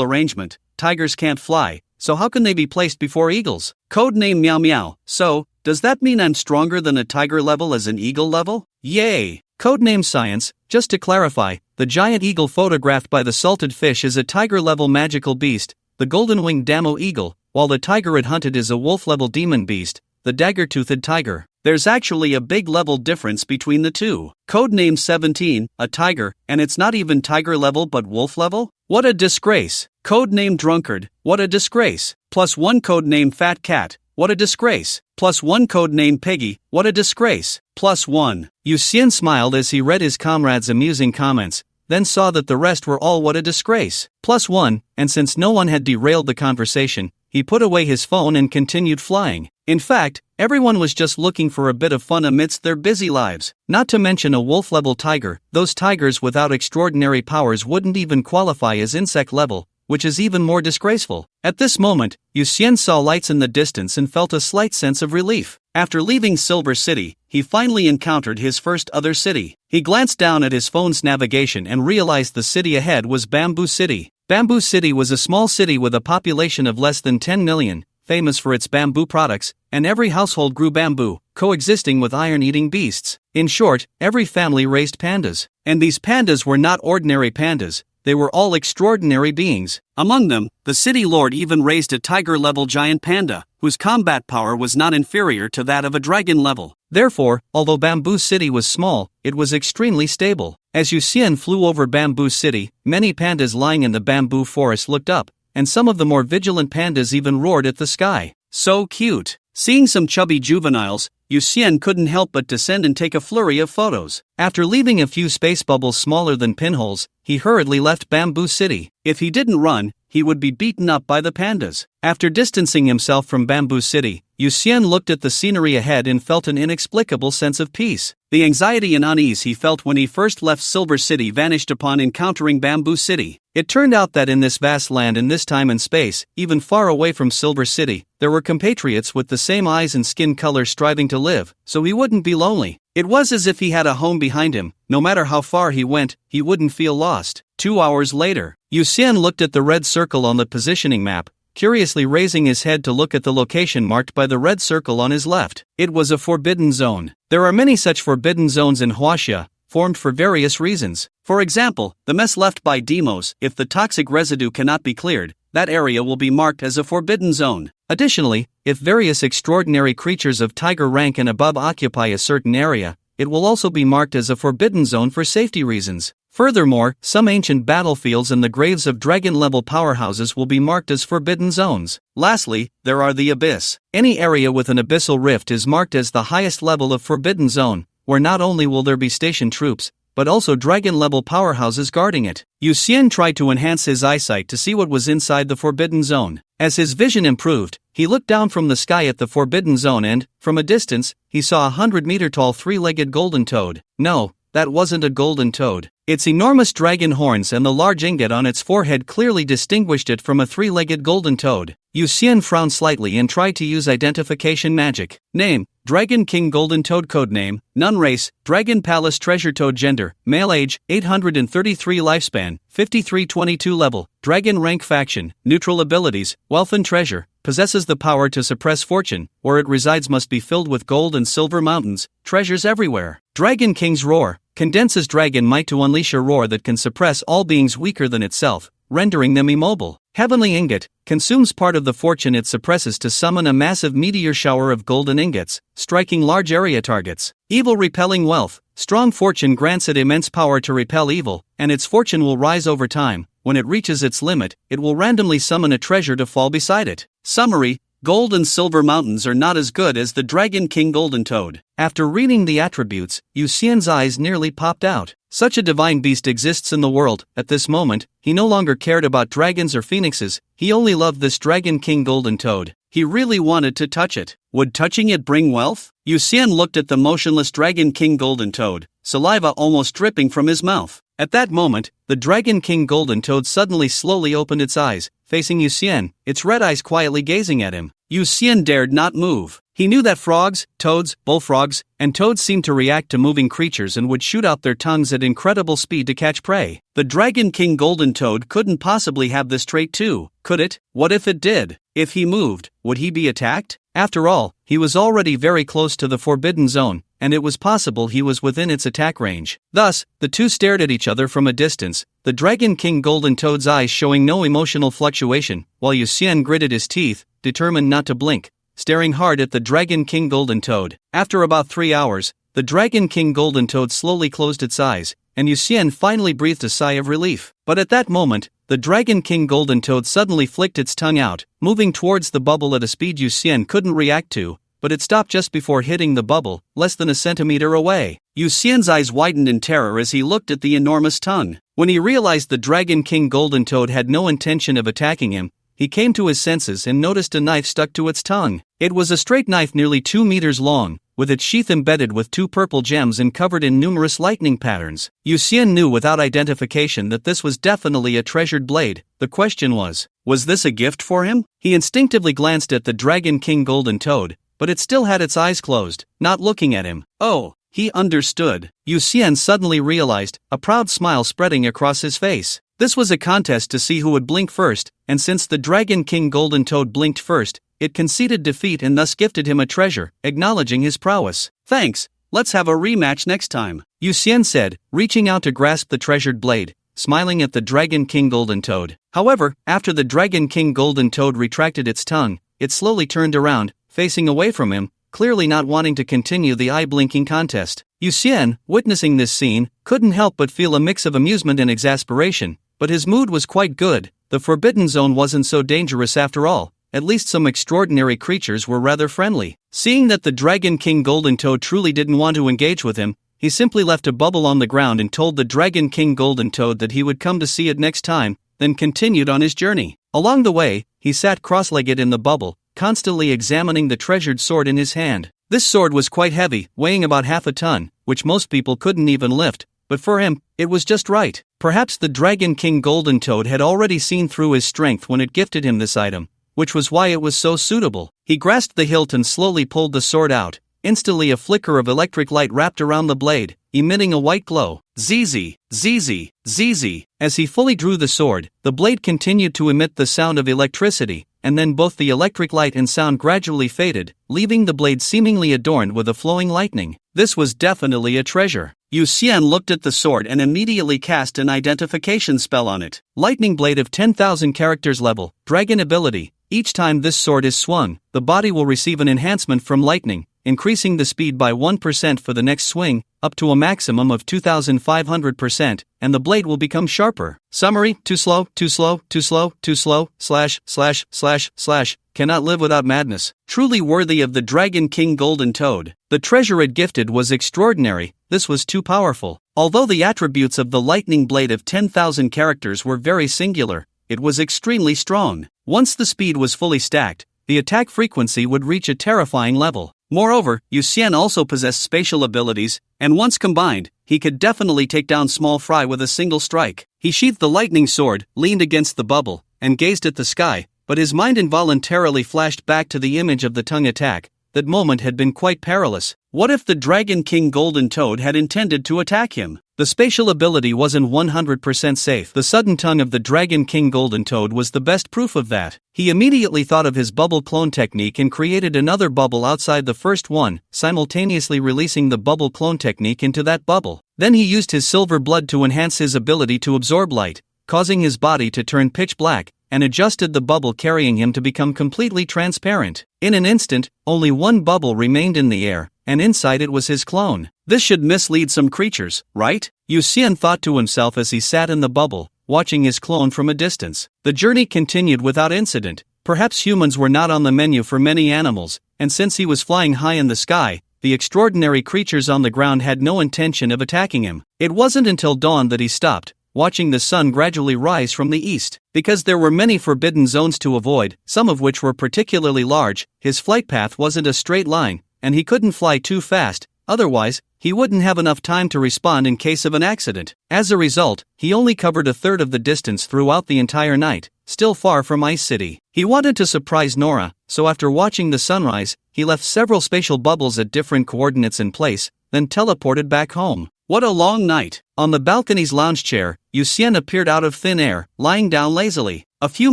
arrangement. Tigers can't fly, so how can they be placed before eagles? Codename Meow Meow, so, does that mean I'm stronger than a tiger level as an eagle level? Yay! Codename Science, just to clarify, the giant eagle photographed by the salted fish is a tiger-level magical beast, the golden-winged Damo eagle, while the tiger it hunted is a wolf-level demon beast, the dagger-toothed tiger. There's actually a big level difference between the two. Codename 17, a tiger, and it's not even tiger level but wolf level? What a disgrace. Codename Drunkard, what a disgrace. +1 codename Fat Cat, what a disgrace. +1 codename Peggy, what a disgrace. +1. Yuxian smiled as he read his comrades' amusing comments, then saw that the rest were all what a disgrace. +1, and since no one had derailed the conversation, he put away his phone and continued flying. In fact, everyone was just looking for a bit of fun amidst their busy lives. Not to mention a wolf-level tiger, those tigers without extraordinary powers wouldn't even qualify as insect level, which is even more disgraceful. At this moment, Yuxian saw lights in the distance and felt a slight sense of relief. After leaving Silver City, he finally encountered his first other city. He glanced down at his phone's navigation and realized the city ahead was Bamboo City. Bamboo City was a small city with a population of less than 10 million, famous for its bamboo products, and every household grew bamboo, coexisting with iron-eating beasts. In short, every family raised pandas. And these pandas were not ordinary pandas, they were all extraordinary beings. Among them, the city lord even raised a tiger-level giant panda, whose combat power was not inferior to that of a dragon level. Therefore, although Bamboo City was small, it was extremely stable. As Yuxian flew over Bamboo City, many pandas lying in the bamboo forest looked up, and some of the more vigilant pandas even roared at the sky. So cute! Seeing some chubby juveniles, Yuxian couldn't help but descend and take a flurry of photos. After leaving a few space bubbles smaller than pinholes, he hurriedly left Bamboo City. If he didn't run, he would be beaten up by the pandas. After distancing himself from Bamboo City, Yuxian looked at the scenery ahead and felt an inexplicable sense of peace. The anxiety and unease he felt when he first left Silver City vanished upon encountering Bamboo City. It turned out that in this vast land in this time and space, even far away from Silver City, there were compatriots with the same eyes and skin color striving to live, so he wouldn't be lonely. It was as if he had a home behind him. No matter how far he went, he wouldn't feel lost. 2 hours later, Yuxian looked at the red circle on the positioning map, curiously raising his head to look at the location marked by the red circle on his left. It was a forbidden zone. There are many such forbidden zones in Huaxia, formed for various reasons. For example, the mess left by demos, if the toxic residue cannot be cleared, that area will be marked as a forbidden zone. Additionally, if various extraordinary creatures of tiger rank and above occupy a certain area, it will also be marked as a forbidden zone for safety reasons. Furthermore, some ancient battlefields and the graves of dragon-level powerhouses will be marked as forbidden zones. Lastly, there are the abyss. Any area with an abyssal rift is marked as the highest level of forbidden zone, where not only will there be stationed troops, but also dragon-level powerhouses guarding it. Yuxian tried to enhance his eyesight to see what was inside the forbidden zone. As his vision improved, he looked down from the sky at the forbidden zone and, from a distance, he saw a 100-meter-tall three-legged golden toad. No, that wasn't a golden toad. Its enormous dragon horns and the large ingot on its forehead clearly distinguished it from a three-legged golden toad. Yuxian frowned slightly and tried to use identification magic. Name: Dragon King Golden Toad. Codename: Nun. Race: Dragon Palace Treasure Toad. Gender: Male. Age: 833. Lifespan: 5322. Level: Dragon Rank. Faction: Neutral. Abilities: Wealth and Treasure. Possesses the power to suppress fortune. Where it resides must be filled with gold and silver mountains, treasures everywhere. Dragon King's Roar: condenses dragon might to unleash a roar that can suppress all beings weaker than itself, rendering them immobile. Heavenly Ingot consumes part of the fortune it suppresses to summon a massive meteor shower of golden ingots, striking large area targets. Evil repelling wealth. Strong fortune grants it immense power to repel evil, and its fortune will rise over time. When it reaches its limit, it will randomly summon a treasure to fall beside it. Summary: Gold and silver mountains are not as good as the Dragon King Golden Toad. After reading the attributes, Yu Xian's eyes nearly popped out. Such a divine beast exists in the world. At this moment, he no longer cared about dragons or phoenixes, he only loved this Dragon King Golden Toad. He really wanted to touch it. Would touching it bring wealth? Yu Xian looked at the motionless Dragon King Golden Toad, saliva almost dripping from his mouth. At that moment, the Dragon King Golden Toad suddenly slowly opened its eyes, facing Yu Xian, its red eyes quietly gazing at him. Yu Xian dared not move. He knew that frogs, toads, bullfrogs, and toads seemed to react to moving creatures and would shoot out their tongues at incredible speed to catch prey. The Dragon King Golden Toad couldn't possibly have this trait too, could it? What if it did? If he moved, would he be attacked? After all, he was already very close to the Forbidden Zone, and it was possible he was within its attack range. Thus, the two stared at each other from a distance, the Dragon King Golden Toad's eyes showing no emotional fluctuation, while Yu Xian gritted his teeth, determined not to blink, staring hard at the Dragon King Golden Toad. After about 3 hours, the Dragon King Golden Toad slowly closed its eyes, and Yu Xian finally breathed a sigh of relief. But at that moment, the Dragon King Golden Toad suddenly flicked its tongue out, moving towards the bubble at a speed Yu Xian couldn't react to, but it stopped just before hitting the bubble, less than a centimeter away. Yu Xian's eyes widened in terror as he looked at the enormous tongue. When he realized the Dragon King Golden Toad had no intention of attacking him, he came to his senses and noticed a knife stuck to its tongue. It was a straight knife nearly 2 meters long, with its sheath embedded with 2 purple gems and covered in numerous lightning patterns. Yu Xian knew without identification that this was definitely a treasured blade. The question was this a gift for him? He instinctively glanced at the Dragon King Golden Toad, but it still had its eyes closed, not looking at him. Oh, he understood. Yu Xian suddenly realized, a proud smile spreading across his face. This was a contest to see who would blink first, and since the Dragon King Golden Toad blinked first, it conceded defeat and thus gifted him a treasure, acknowledging his prowess. Thanks, let's have a rematch next time, Yu Xian said, reaching out to grasp the treasured blade, smiling at the Dragon King Golden Toad. However, after the Dragon King Golden Toad retracted its tongue, it slowly turned around, facing away from him, clearly not wanting to continue the eye-blinking contest. Yu Xian, witnessing this scene, couldn't help but feel a mix of amusement and exasperation, but his mood was quite good. The Forbidden Zone wasn't so dangerous after all, at least some extraordinary creatures were rather friendly. Seeing that the Dragon King Golden Toad truly didn't want to engage with him, he simply left a bubble on the ground and told the Dragon King Golden Toad that he would come to see it next time, then continued on his journey. Along the way, he sat cross-legged in the bubble, constantly examining the treasured sword in his hand. This sword was quite heavy, weighing about half a ton, which most people couldn't even lift, but for him, it was just right. Perhaps the Dragon King Golden Toad had already seen through his strength when it gifted him this item, which was why it was so suitable. He grasped the hilt and slowly pulled the sword out. Instantly a flicker of electric light wrapped around the blade, emitting a white glow. Zzz, zzz, zzz. As he fully drew the sword, the blade continued to emit the sound of electricity, and then both the electric light and sound gradually faded, leaving the blade seemingly adorned with a flowing lightning. This was definitely a treasure. Yu Xian looked at the sword and immediately cast an identification spell on it. Lightning blade of 10,000 characters level, dragon ability. Each time this sword is swung, the body will receive an enhancement from lightning, increasing the speed by 1% for the next swing, up to a maximum of 2,500%, and the blade will become sharper. Summary: too slow, too slow, too slow, too slow, // cannot live without madness. Truly worthy of the Dragon King Golden Toad. The treasure it gifted was extraordinary, this was too powerful. Although the attributes of the lightning blade of 10,000 characters were very singular, it was extremely strong. Once the speed was fully stacked, the attack frequency would reach a terrifying level. Moreover, Yu Xian also possessed spatial abilities, and once combined, he could definitely take down small fry with a single strike. He sheathed the lightning sword, leaned against the bubble, and gazed at the sky, but his mind involuntarily flashed back to the image of the tongue attack. That moment had been quite perilous. What if the Dragon King Golden Toad had intended to attack him? The spatial ability wasn't 100% safe. The sudden tongue of the Dragon King Golden Toad was the best proof of that. He immediately thought of his bubble clone technique and created another bubble outside the first one, simultaneously releasing the bubble clone technique into that bubble. Then he used his silver blood to enhance his ability to absorb light, causing his body to turn pitch black, and adjusted the bubble carrying him to become completely transparent. In an instant, only one bubble remained in the air, and inside it was his clone. This should mislead some creatures, right? Yu Xian thought to himself as he sat in the bubble, watching his clone from a distance. The journey continued without incident. Perhaps humans were not on the menu for many animals, and since he was flying high in the sky, the extraordinary creatures on the ground had no intention of attacking him. It wasn't until dawn that he stopped, watching the sun gradually rise from the east. Because there were many forbidden zones to avoid, some of which were particularly large, his flight path wasn't a straight line, and he couldn't fly too fast, otherwise, he wouldn't have enough time to respond in case of an accident. As a result, he only covered a third of the distance throughout the entire night, still far from Ice City. He wanted to surprise Nora, so after watching the sunrise, he left several spatial bubbles at different coordinates in place, then teleported back home. What a long night! On the balcony's lounge chair, Yu Xian appeared out of thin air, lying down lazily. A few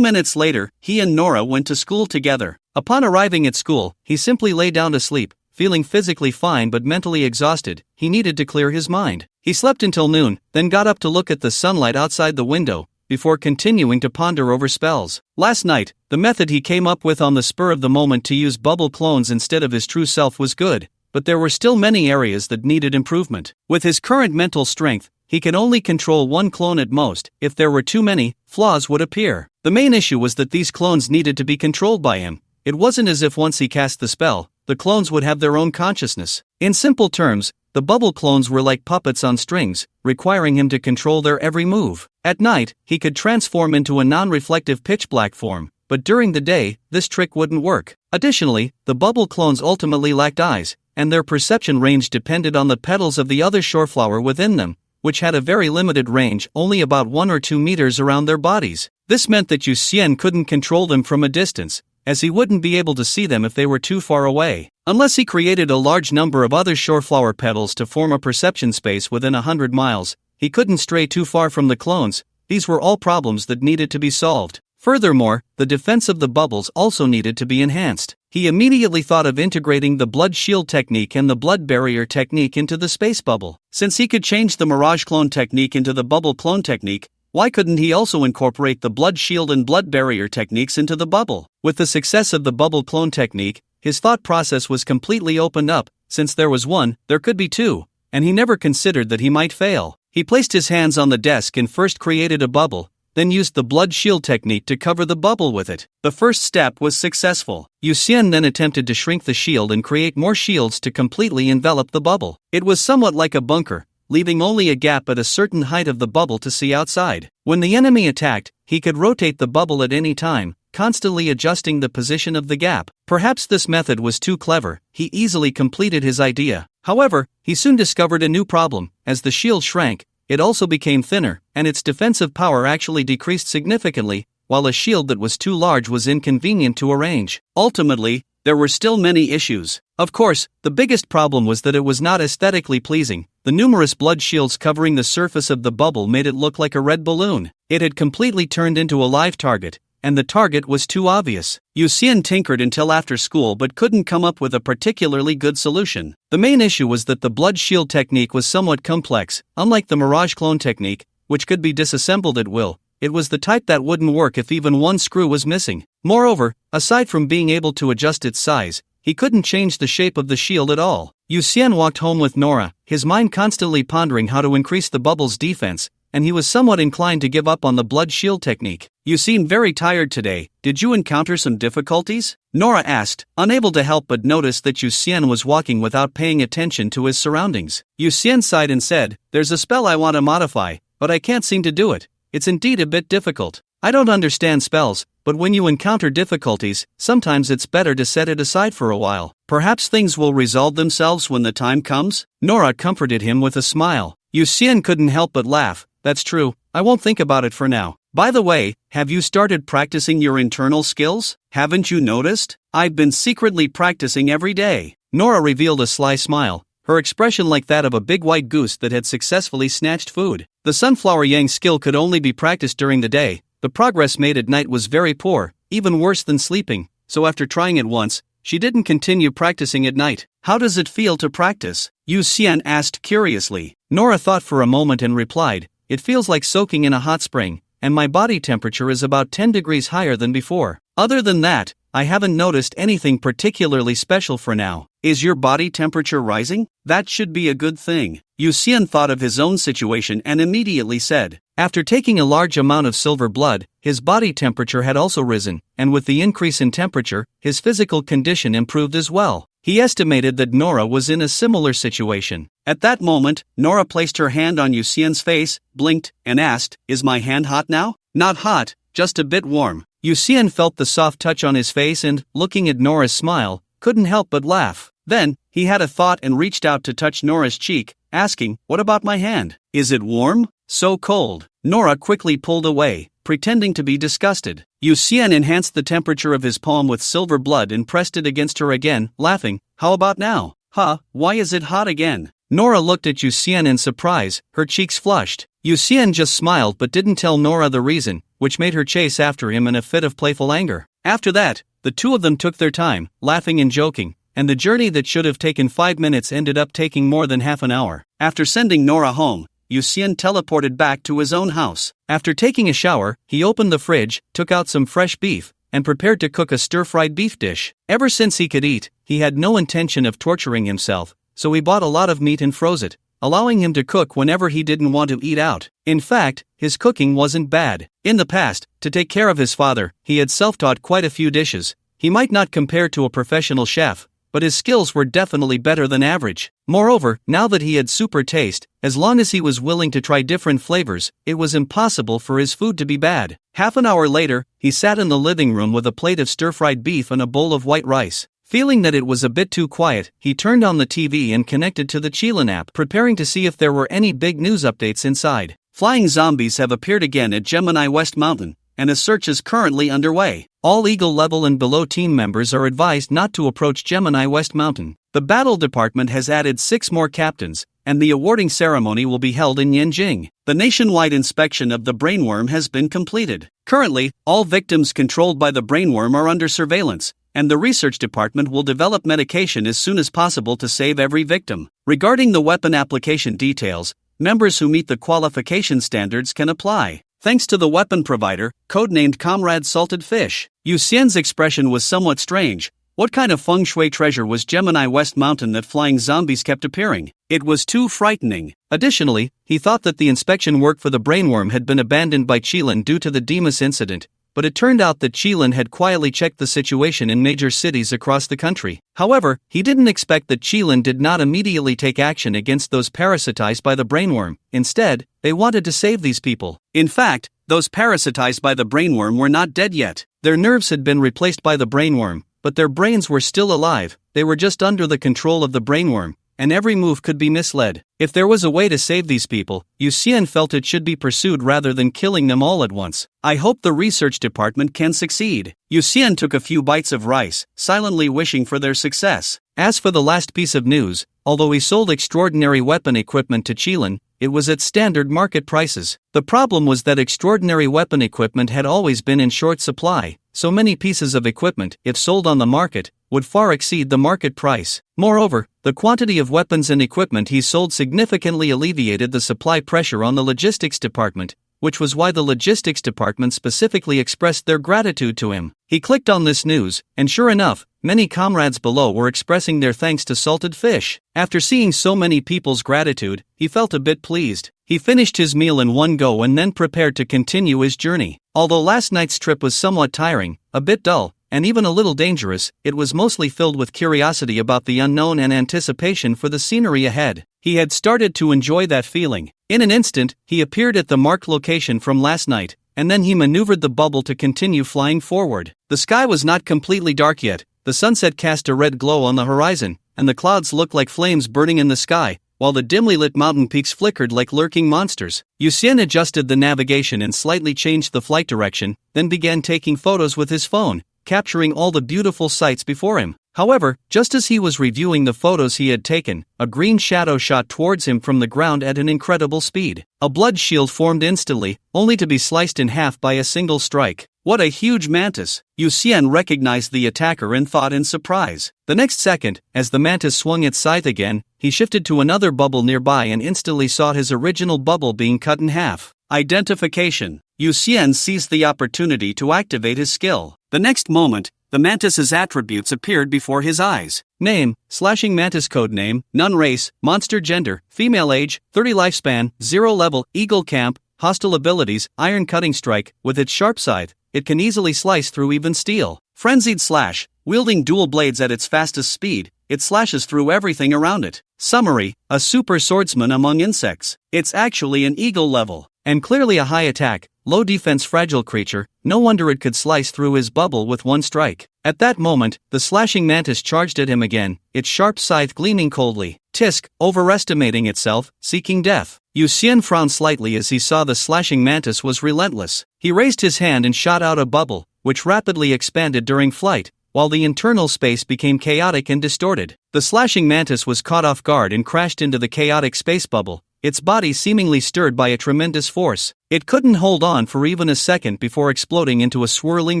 minutes later, he and Nora went to school together. Upon arriving at school, he simply lay down to sleep, feeling physically fine but mentally exhausted. He needed to clear his mind. He slept until noon, then got up to look at the sunlight outside the window, before continuing to ponder over spells. Last night, the method he came up with on the spur of the moment to use bubble clones instead of his true self was good, but there were still many areas that needed improvement. With his current mental strength, he could only control one clone at most. If there were too many, flaws would appear. The main issue was that these clones needed to be controlled by him. It wasn't as if once he cast the spell, the clones would have their own consciousness. In simple terms, the bubble clones were like puppets on strings, requiring him to control their every move. At night, he could transform into a non-reflective pitch-black form, but during the day, this trick wouldn't work. Additionally, the bubble clones ultimately lacked eyes, and their perception range depended on the petals of the other shoreflower within them, which had a very limited range, only about 1 or 2 meters around their bodies. This meant that Yu Xian couldn't control them from a distance, as he wouldn't be able to see them if they were too far away. Unless he created a large number of other shoreflower petals to form a perception space within 100 miles, he couldn't stray too far from the clones. These were all problems that needed to be solved. Furthermore, the defense of the bubbles also needed to be enhanced. He immediately thought of integrating the blood shield technique and the blood barrier technique into the space bubble. Since he could change the mirage clone technique into the bubble clone technique, why couldn't he also incorporate the blood shield and blood barrier techniques into the bubble? With the success of the bubble clone technique, his thought process was completely opened up. Since there was one, there could be two, and he never considered that he might fail. He placed his hands on the desk and first created a bubble, then used the blood shield technique to cover the bubble with it. The first step was successful. Yu Xian then attempted to shrink the shield and create more shields to completely envelop the bubble. It was somewhat like a bunker, leaving only a gap at a certain height of the bubble to see outside. When the enemy attacked, he could rotate the bubble at any time, constantly adjusting the position of the gap. Perhaps this method was too clever. He easily completed his idea. However, he soon discovered a new problem. As the shield shrank, it also became thinner, and its defensive power actually decreased significantly, while a shield that was too large was inconvenient to arrange. Ultimately, there were still many issues. Of course, the biggest problem was that it was not aesthetically pleasing. The numerous blood shields covering the surface of the bubble made it look like a red balloon. It had completely turned into a live target, and the target was too obvious. Yu Xian tinkered until after school but couldn't come up with a particularly good solution. The main issue was that the blood shield technique was somewhat complex. Unlike the mirage clone technique, which could be disassembled at will, it was the type that wouldn't work if even one screw was missing. Moreover, aside from being able to adjust its size, he couldn't change the shape of the shield at all. Yu Xian walked home with Nora, his mind constantly pondering how to increase the bubble's defense, and he was somewhat inclined to give up on the blood shield technique. "You seem very tired today. Did you encounter some difficulties?" Nora asked, unable to help but notice that Yu Xian was walking without paying attention to his surroundings. Yu Xian sighed and said, "There's a spell I want to modify, but I can't seem to do it. It's indeed a bit difficult. I don't understand spells, but when you encounter difficulties, sometimes it's better to set it aside for a while. Perhaps things will resolve themselves when the time comes." Nora comforted him with a smile. Yu Xian couldn't help but laugh. "That's true, I won't think about it for now. By the way, have you started practicing your internal skills? Haven't you noticed? I've been secretly practicing every day." Nora revealed a sly smile, her expression like that of a big white goose that had successfully snatched food. The sunflower yang skill could only be practiced during the day. The progress made at night was very poor, even worse than sleeping, so after trying it once, she didn't continue practicing at night. "How does it feel to practice?" Yu Xian asked curiously. Nora thought for a moment and replied, "It feels like soaking in a hot spring. and my body temperature is about 10 degrees higher than before. Other than that, I haven't noticed anything particularly special for now. Is your body temperature rising? That should be a good thing. Yu Xian thought of his own situation and immediately said. After taking a large amount of silver blood, his body temperature had also risen, and with the increase in temperature, his physical condition improved as well. He estimated that Nora was in a similar situation. At that moment, Nora placed her hand on Yu Xian's face, blinked, and asked, "Is my hand hot now?" "Not hot, just a bit warm." Yu Xian felt the soft touch on his face and, looking at Nora's smile, couldn't help but laugh. Then, he had a thought and reached out to touch Nora's cheek, asking, "What about my hand? Is it warm?" "So cold." Nora quickly pulled away, pretending to be disgusted. Yu Xian enhanced the temperature of his palm with silver blood and pressed it against her again, laughing. "How about now?" "Huh, why is it hot again?" Nora looked at Yu Xian in surprise, her cheeks flushed. Yu Xian just smiled but didn't tell Nora the reason, which made her chase after him in a fit of playful anger. After that, the two of them took their time, laughing and joking, and the journey that should have taken 5 minutes ended up taking more than half an hour. After sending Nora home, Yu Xian teleported back to his own house. After taking a shower, he opened the fridge, took out some fresh beef, and prepared to cook a stir-fried beef dish. Ever since he could eat, he had no intention of torturing himself, so he bought a lot of meat and froze it, allowing him to cook whenever he didn't want to eat out. In fact, his cooking wasn't bad. In the past, to take care of his father, he had self-taught quite a few dishes. He might not compare to a professional chef, but his skills were definitely better than average. Moreover, now that he had super taste, as long as he was willing to try different flavors, it was impossible for his food to be bad. Half an hour later, he sat in the living room with a plate of stir-fried beef and a bowl of white rice. Feeling that it was a bit too quiet, he turned on the TV and connected to the Qilin app, preparing to see if there were any big news updates inside. Flying zombies have appeared again at Gemini West Mountain, and a search is currently underway. All Eagle level and below team members are advised not to approach Gemini West Mountain. The battle department has added 6 more captains, and the awarding ceremony will be held in Yanjing. The nationwide inspection of the brainworm has been completed. Currently, all victims controlled by the brainworm are under surveillance, and the research department will develop medication as soon as possible to save every victim. Regarding the weapon application details, members who meet the qualification standards can apply. Thanks to the weapon provider, codenamed Comrade Salted Fish. Yu Xian's expression was somewhat strange. What kind of feng shui treasure was Gemini West Mountain that flying zombies kept appearing? It was too frightening. Additionally, he thought that the inspection work for the brainworm had been abandoned by Qilin due to the Demas incident, but it turned out that Qilin had quietly checked the situation in major cities across the country. However, he didn't expect that Qilin did not immediately take action against those parasitized by the brainworm. Instead, they wanted to save these people. In fact, those parasitized by the brainworm were not dead yet. Their nerves had been replaced by the brainworm, but their brains were still alive. They were just under the control of the brainworm, and every move could be misled. If there was a way to save these people, Yu Xian felt it should be pursued rather than killing them all at once. I hope the research department can succeed. Yu Xian took a few bites of rice, silently wishing for their success. As for the last piece of news, although he sold extraordinary weapon equipment to Qilin, it was at standard market prices. The problem was that extraordinary weapon equipment had always been in short supply. So many pieces of equipment, if sold on the market, would far exceed the market price. Moreover, the quantity of weapons and equipment he sold significantly alleviated the supply pressure on the logistics department, which was why the logistics department specifically expressed their gratitude to him. He clicked on this news, and sure enough, many comrades below were expressing their thanks to Salted Fish. After seeing so many people's gratitude, he felt a bit pleased. He finished his meal in one go and then prepared to continue his journey. Although last night's trip was somewhat tiring, a bit dull, and even a little dangerous, it was mostly filled with curiosity about the unknown and anticipation for the scenery ahead. He had started to enjoy that feeling. In an instant, he appeared at the marked location from last night, and then he maneuvered the bubble to continue flying forward. The sky was not completely dark yet. The sunset cast a red glow on the horizon, and the clouds looked like flames burning in the sky, while the dimly lit mountain peaks flickered like lurking monsters. Yu Xian adjusted the navigation and slightly changed the flight direction, then began taking photos with his phone, capturing all the beautiful sights before him. However, just as he was reviewing the photos he had taken, a green shadow shot towards him from the ground at an incredible speed. A blood shield formed instantly, only to be sliced in half by a single strike. What a huge mantis! Yu Xian recognized the attacker and thought in surprise. The next second, as the mantis swung its scythe again, he shifted to another bubble nearby and instantly saw his original bubble being cut in half. Identification. Yu Xian seized the opportunity to activate his skill. The next moment, the mantis's attributes appeared before his eyes. Name, slashing mantis. Code name, none. Race, monster. Gender, female. Age, 30. Lifespan, 0. Level, eagle camp. Hostile abilities, iron cutting strike. With its sharp scythe, it can easily slice through even steel. Frenzied slash, wielding dual blades at its fastest speed, it slashes through everything around it. Summary, a super swordsman among insects. It's actually an eagle level, and clearly a high attack, low defense fragile creature. No wonder it could slice through his bubble with one strike. At that moment, the slashing mantis charged at him again, its sharp scythe gleaming coldly. Tisk, overestimating itself, seeking death. Yu Xian frowned slightly as he saw the slashing mantis was relentless. He raised his hand and shot out a bubble, which rapidly expanded during flight, while the internal space became chaotic and distorted. The slashing mantis was caught off guard and crashed into the chaotic space bubble, its body seemingly stirred by a tremendous force. It couldn't hold on for even a second before exploding into a swirling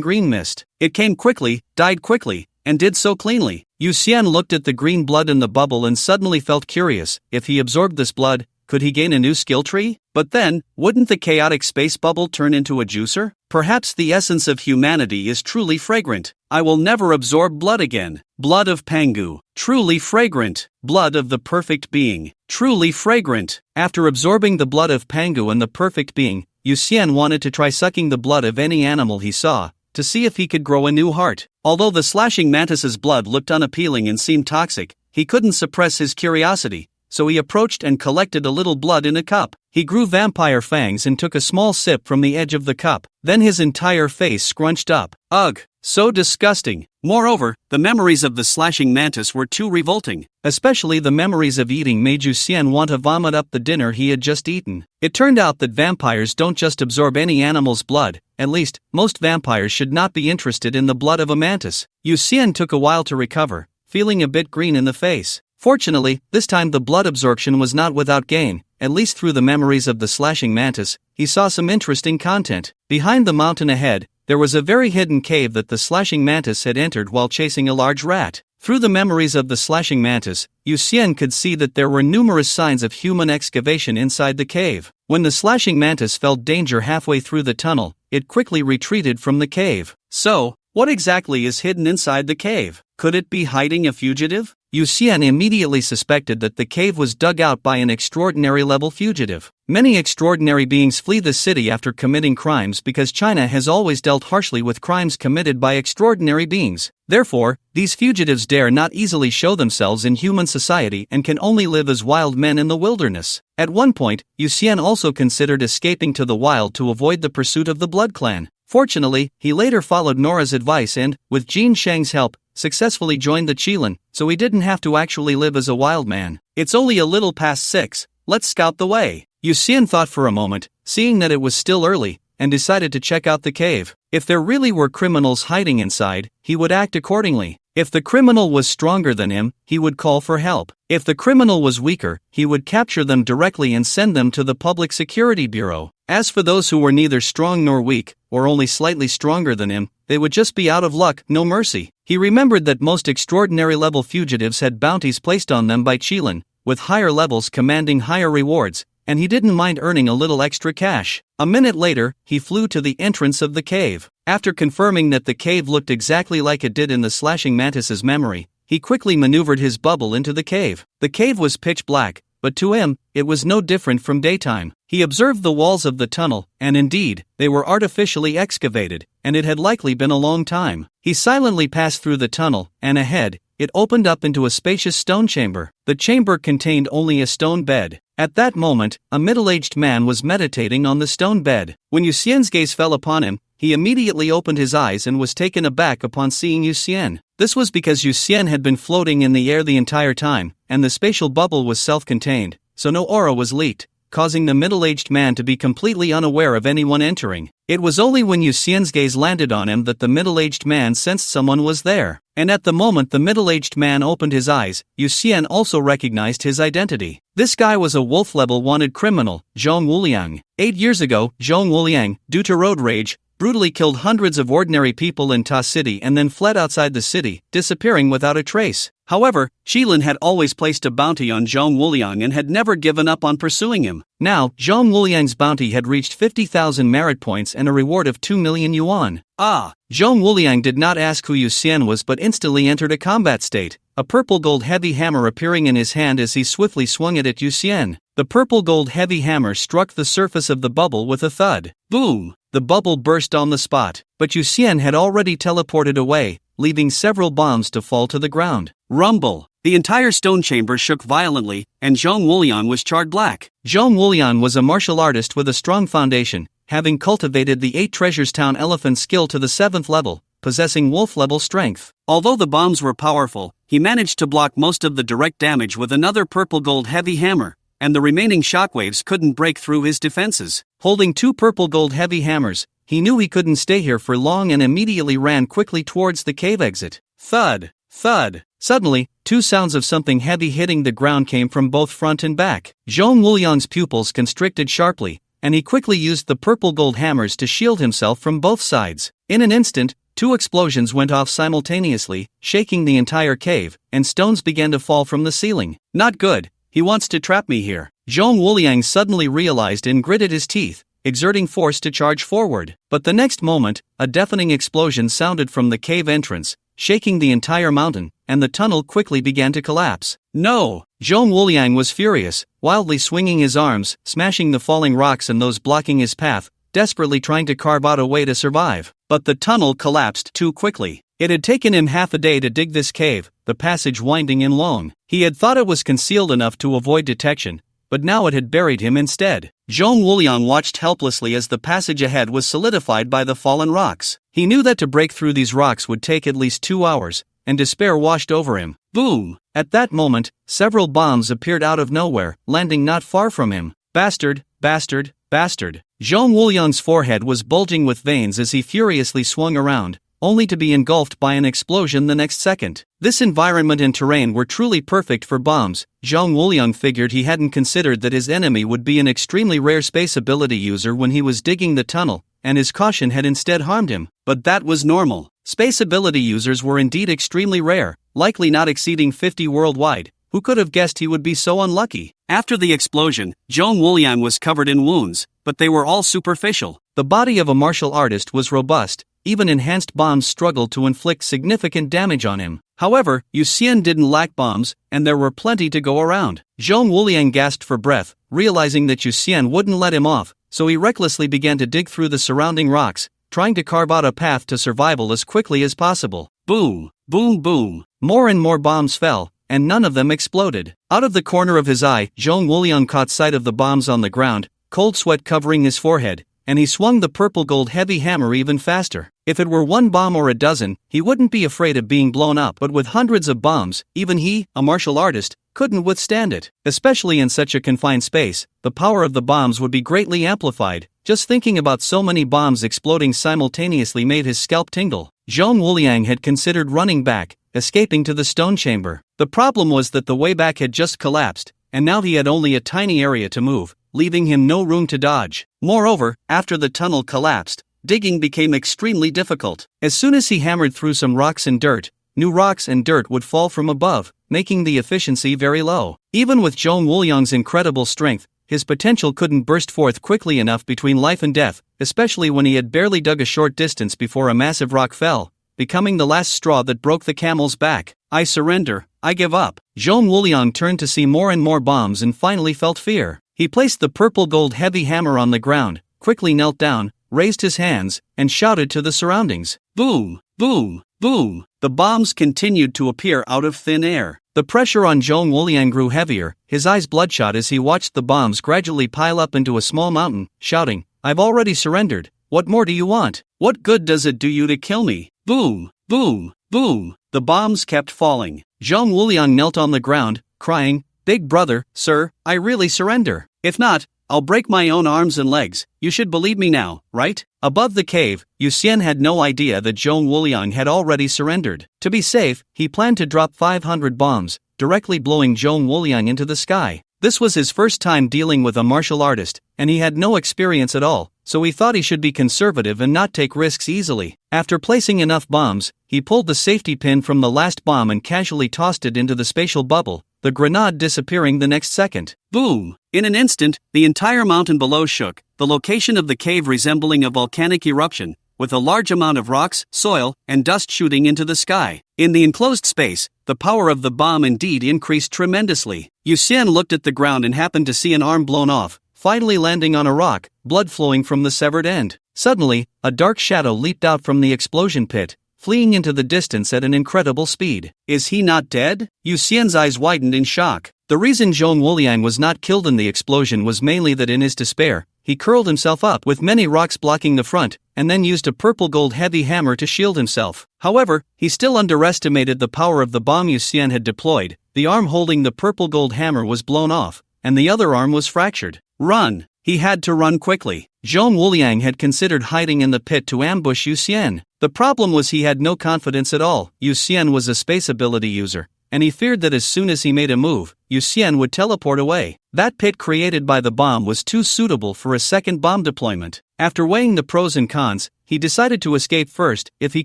green mist. It came quickly, died quickly, and did so cleanly. Yu Xian looked at the green blood in the bubble and suddenly felt curious. If he absorbed this blood, could he gain a new skill tree? But then, wouldn't the chaotic space bubble turn into a juicer? Perhaps the essence of humanity is truly fragrant. I will never absorb blood again. Blood of Pangu. Truly fragrant. Blood of the perfect being. Truly fragrant. After absorbing the blood of Pangu and the perfect being, Yu Xian wanted to try sucking the blood of any animal he saw, to see if he could grow a new heart. Although the slashing mantis's blood looked unappealing and seemed toxic, he couldn't suppress his curiosity. So he approached and collected a little blood in a cup. He grew vampire fangs and took a small sip from the edge of the cup. Then his entire face scrunched up. Ugh, so disgusting. Moreover, the memories of the slashing mantis were too revolting. Especially the memories of eating made Yu Xian want to vomit up the dinner he had just eaten. It turned out that vampires don't just absorb any animal's blood. At least, most vampires should not be interested in the blood of a mantis. Yu Xian took a while to recover, feeling a bit green in the face. Fortunately, this time the blood absorption was not without gain. At least through the memories of the slashing mantis, he saw some interesting content. Behind the mountain ahead, there was a very hidden cave that the slashing mantis had entered while chasing a large rat. Through the memories of the slashing mantis, Yu Xian could see that there were numerous signs of human excavation inside the cave. When the slashing mantis felt danger halfway through the tunnel, it quickly retreated from the cave. So, what exactly is hidden inside the cave? Could it be hiding a fugitive? Yu Xian immediately suspected that the cave was dug out by an extraordinary level fugitive. Many extraordinary beings flee the city after committing crimes because China has always dealt harshly with crimes committed by extraordinary beings. Therefore, these fugitives dare not easily show themselves in human society and can only live as wild men in the wilderness. At one point, Yu Xian also considered escaping to the wild to avoid the pursuit of the Blood Clan. Fortunately, he later followed Nora's advice and, with Jin Shang's help, successfully joined the Qilin, so he didn't have to actually live as a wild man. It's only a little past 6, let's scout the way. Yu Xian thought for a moment, seeing that it was still early, and decided to check out the cave. If there really were criminals hiding inside, he would act accordingly. If the criminal was stronger than him, he would call for help. If the criminal was weaker, he would capture them directly and send them to the Public Security Bureau. As for those who were neither strong nor weak, or only slightly stronger than him, they would just be out of luck, no mercy. He remembered that most extraordinary level fugitives had bounties placed on them by Qilin, with higher levels commanding higher rewards, and he didn't mind earning a little extra cash. A minute later, he flew to the entrance of the cave. After confirming that the cave looked exactly like it did in the slashing mantis's memory, he quickly maneuvered his bubble into the cave. The cave was pitch black, but to him, it was no different from daytime. He observed the walls of the tunnel, and indeed, they were artificially excavated, and it had likely been a long time. He silently passed through the tunnel, and ahead, it opened up into a spacious stone chamber. The chamber contained only a stone bed. At that moment, a middle-aged man was meditating on the stone bed. When Yu Xian's gaze fell upon him, he immediately opened his eyes and was taken aback upon seeing Yu Xian. This was because Yu Xian had been floating in the air the entire time, and the spatial bubble was self-contained, so no aura was leaked, causing the middle-aged man to be completely unaware of anyone entering. It was only when Yu Xian's gaze landed on him that the middle-aged man sensed someone was there. And at the moment the middle-aged man opened his eyes, Yu Xian also recognized his identity. This guy was a wolf-level wanted criminal, Zhong Wuliang. 8 years ago, Zhong Wuliang, due to road rage, brutally killed hundreds of ordinary people in Ta City and then fled outside the city, disappearing without a trace. However, Shilin had always placed a bounty on Zhang Wuliang and had never given up on pursuing him. Now, Zhang Wuliang's bounty had reached 50,000 merit points and a reward of 2 million yuan. Zhang Wuliang did not ask who Yu Xian was but instantly entered a combat state, a purple gold heavy hammer appearing in his hand as he swiftly swung it at Yu Xian. The purple gold heavy hammer struck the surface of the bubble with a thud. Boom! The bubble burst on the spot, but Yu Xian had already teleported away, leaving several bombs to fall to the ground. Rumble! The entire stone chamber shook violently, and Zhang Wuliang was charred black. Zhang Wuliang was a martial artist with a strong foundation, having cultivated the 8 Treasures Town elephant skill to the 7th level, possessing wolf-level strength. Although the bombs were powerful, he managed to block most of the direct damage with another purple gold heavy hammer, and the remaining shockwaves couldn't break through his defenses. Holding 2 purple gold heavy hammers, he knew he couldn't stay here for long and immediately ran quickly towards the cave exit. Thud! Thud! Suddenly, 2 sounds of something heavy hitting the ground came from both front and back. Zhang Wuliang's pupils constricted sharply, and he quickly used the purple gold hammers to shield himself from both sides. In an instant, 2 explosions went off simultaneously, shaking the entire cave, and stones began to fall from the ceiling. Not good, he wants to trap me here. Zhang Wuliang suddenly realized and gritted his teeth, exerting force to charge forward. But the next moment, a deafening explosion sounded from the cave entrance, shaking the entire mountain, and the tunnel quickly began to collapse. No! Zhang Wuliang was furious, wildly swinging his arms, smashing the falling rocks and those blocking his path, desperately trying to carve out a way to survive. But the tunnel collapsed too quickly. It had taken him half a day to dig this cave, the passage winding and long. He had thought it was concealed enough to avoid detection, but now it had buried him instead. Zhang Wuliang watched helplessly as the passage ahead was solidified by the fallen rocks. He knew that to break through these rocks would take at least 2 hours, and despair washed over him. Boom! At that moment, several bombs appeared out of nowhere, landing not far from him. Bastard! Bastard! Bastard! Zhang Wuliang's forehead was bulging with veins as he furiously swung around, only to be engulfed by an explosion the next second. This environment and terrain were truly perfect for bombs. Zhang Wuliang figured he hadn't considered that his enemy would be an extremely rare space ability user when he was digging the tunnel, and his caution had instead harmed him. But that was normal. Space ability users were indeed extremely rare, likely not exceeding 50 worldwide. Who could have guessed he would be so unlucky? After the explosion, Zhang Wuliang was covered in wounds, but they were all superficial. The body of a martial artist was robust. Even enhanced bombs struggled to inflict significant damage on him. However, Yu Xian didn't lack bombs, and there were plenty to go around. Zhang Wuliang gasped for breath, realizing that Yu Xian wouldn't let him off, so he recklessly began to dig through the surrounding rocks, trying to carve out a path to survival as quickly as possible. Boom! Boom! Boom! More and more bombs fell, and none of them exploded. Out of the corner of his eye, Zhang Wuliang caught sight of the bombs on the ground, cold sweat covering his forehead, and he swung the purple gold heavy hammer even faster. If it were 1 bomb or a dozen, he wouldn't be afraid of being blown up, but with hundreds of bombs, even he, a martial artist, couldn't withstand it. Especially in such a confined space, the power of the bombs would be greatly amplified. Just thinking about so many bombs exploding simultaneously made his scalp tingle. Zhang Wuliang had considered running back, escaping to the stone chamber. The problem was that the way back had just collapsed, and now he had only a tiny area to move, leaving him no room to dodge. Moreover, after the tunnel collapsed, digging became extremely difficult. As soon as he hammered through some rocks and dirt, new rocks and dirt would fall from above, making the efficiency very low. Even with Zhang Wuliang's incredible strength, his potential couldn't burst forth quickly enough between life and death, especially when he had barely dug a short distance before a massive rock fell, becoming the last straw that broke the camel's back. I surrender, I give up. Zhang Wuliang turned to see more and more bombs and finally felt fear. He placed the purple gold heavy hammer on the ground, quickly knelt down, raised his hands, and shouted to the surroundings. Boom! Boom! Boom! The bombs continued to appear out of thin air. The pressure on Zhang Wuliang grew heavier, his eyes bloodshot as he watched the bombs gradually pile up into a small mountain, shouting, I've already surrendered, what more do you want? What good does it do you to kill me? Boom! Boom! Boom! The bombs kept falling. Zhang Wuliang knelt on the ground, crying, Big brother, sir, I really surrender. If not, I'll break my own arms and legs. You should believe me now, right? Above the cave, Yu Xian had no idea that Zhang Wuliang had already surrendered. To be safe, he planned to drop 500 bombs, directly blowing Zhang Wuliang into the sky. This was his first time dealing with a martial artist, and he had no experience at all, so he thought he should be conservative and not take risks easily. After placing enough bombs, he pulled the safety pin from the last bomb and casually tossed it into the spatial bubble, the grenade disappearing the next second. Boom! In an instant, the entire mountain below shook, the location of the cave resembling a volcanic eruption, with a large amount of rocks, soil, and dust shooting into the sky. In the enclosed space, the power of the bomb indeed increased tremendously. Yuxian looked at the ground and happened to see an arm blown off, finally landing on a rock, blood flowing from the severed end. Suddenly, a dark shadow leaped out from the explosion pit, fleeing into the distance at an incredible speed. Is he not dead? Yuxian's eyes widened in shock. The reason Zhong Wuliang was not killed in the explosion was mainly that in his despair, he curled himself up with many rocks blocking the front, and then used a purple gold heavy hammer to shield himself. However, he still underestimated the power of the bomb Yuxian had deployed. The arm holding the purple gold hammer was blown off, and the other arm was fractured. Run! He had to run quickly. Zhong Wuliang had considered hiding in the pit to ambush Yuxian. The problem was he had no confidence at all. Yuxian was a space ability user, and he feared that as soon as he made a move, Yuxian would teleport away. That pit created by the bomb was too suitable for a second bomb deployment. After weighing the pros and cons, he decided to escape first. If he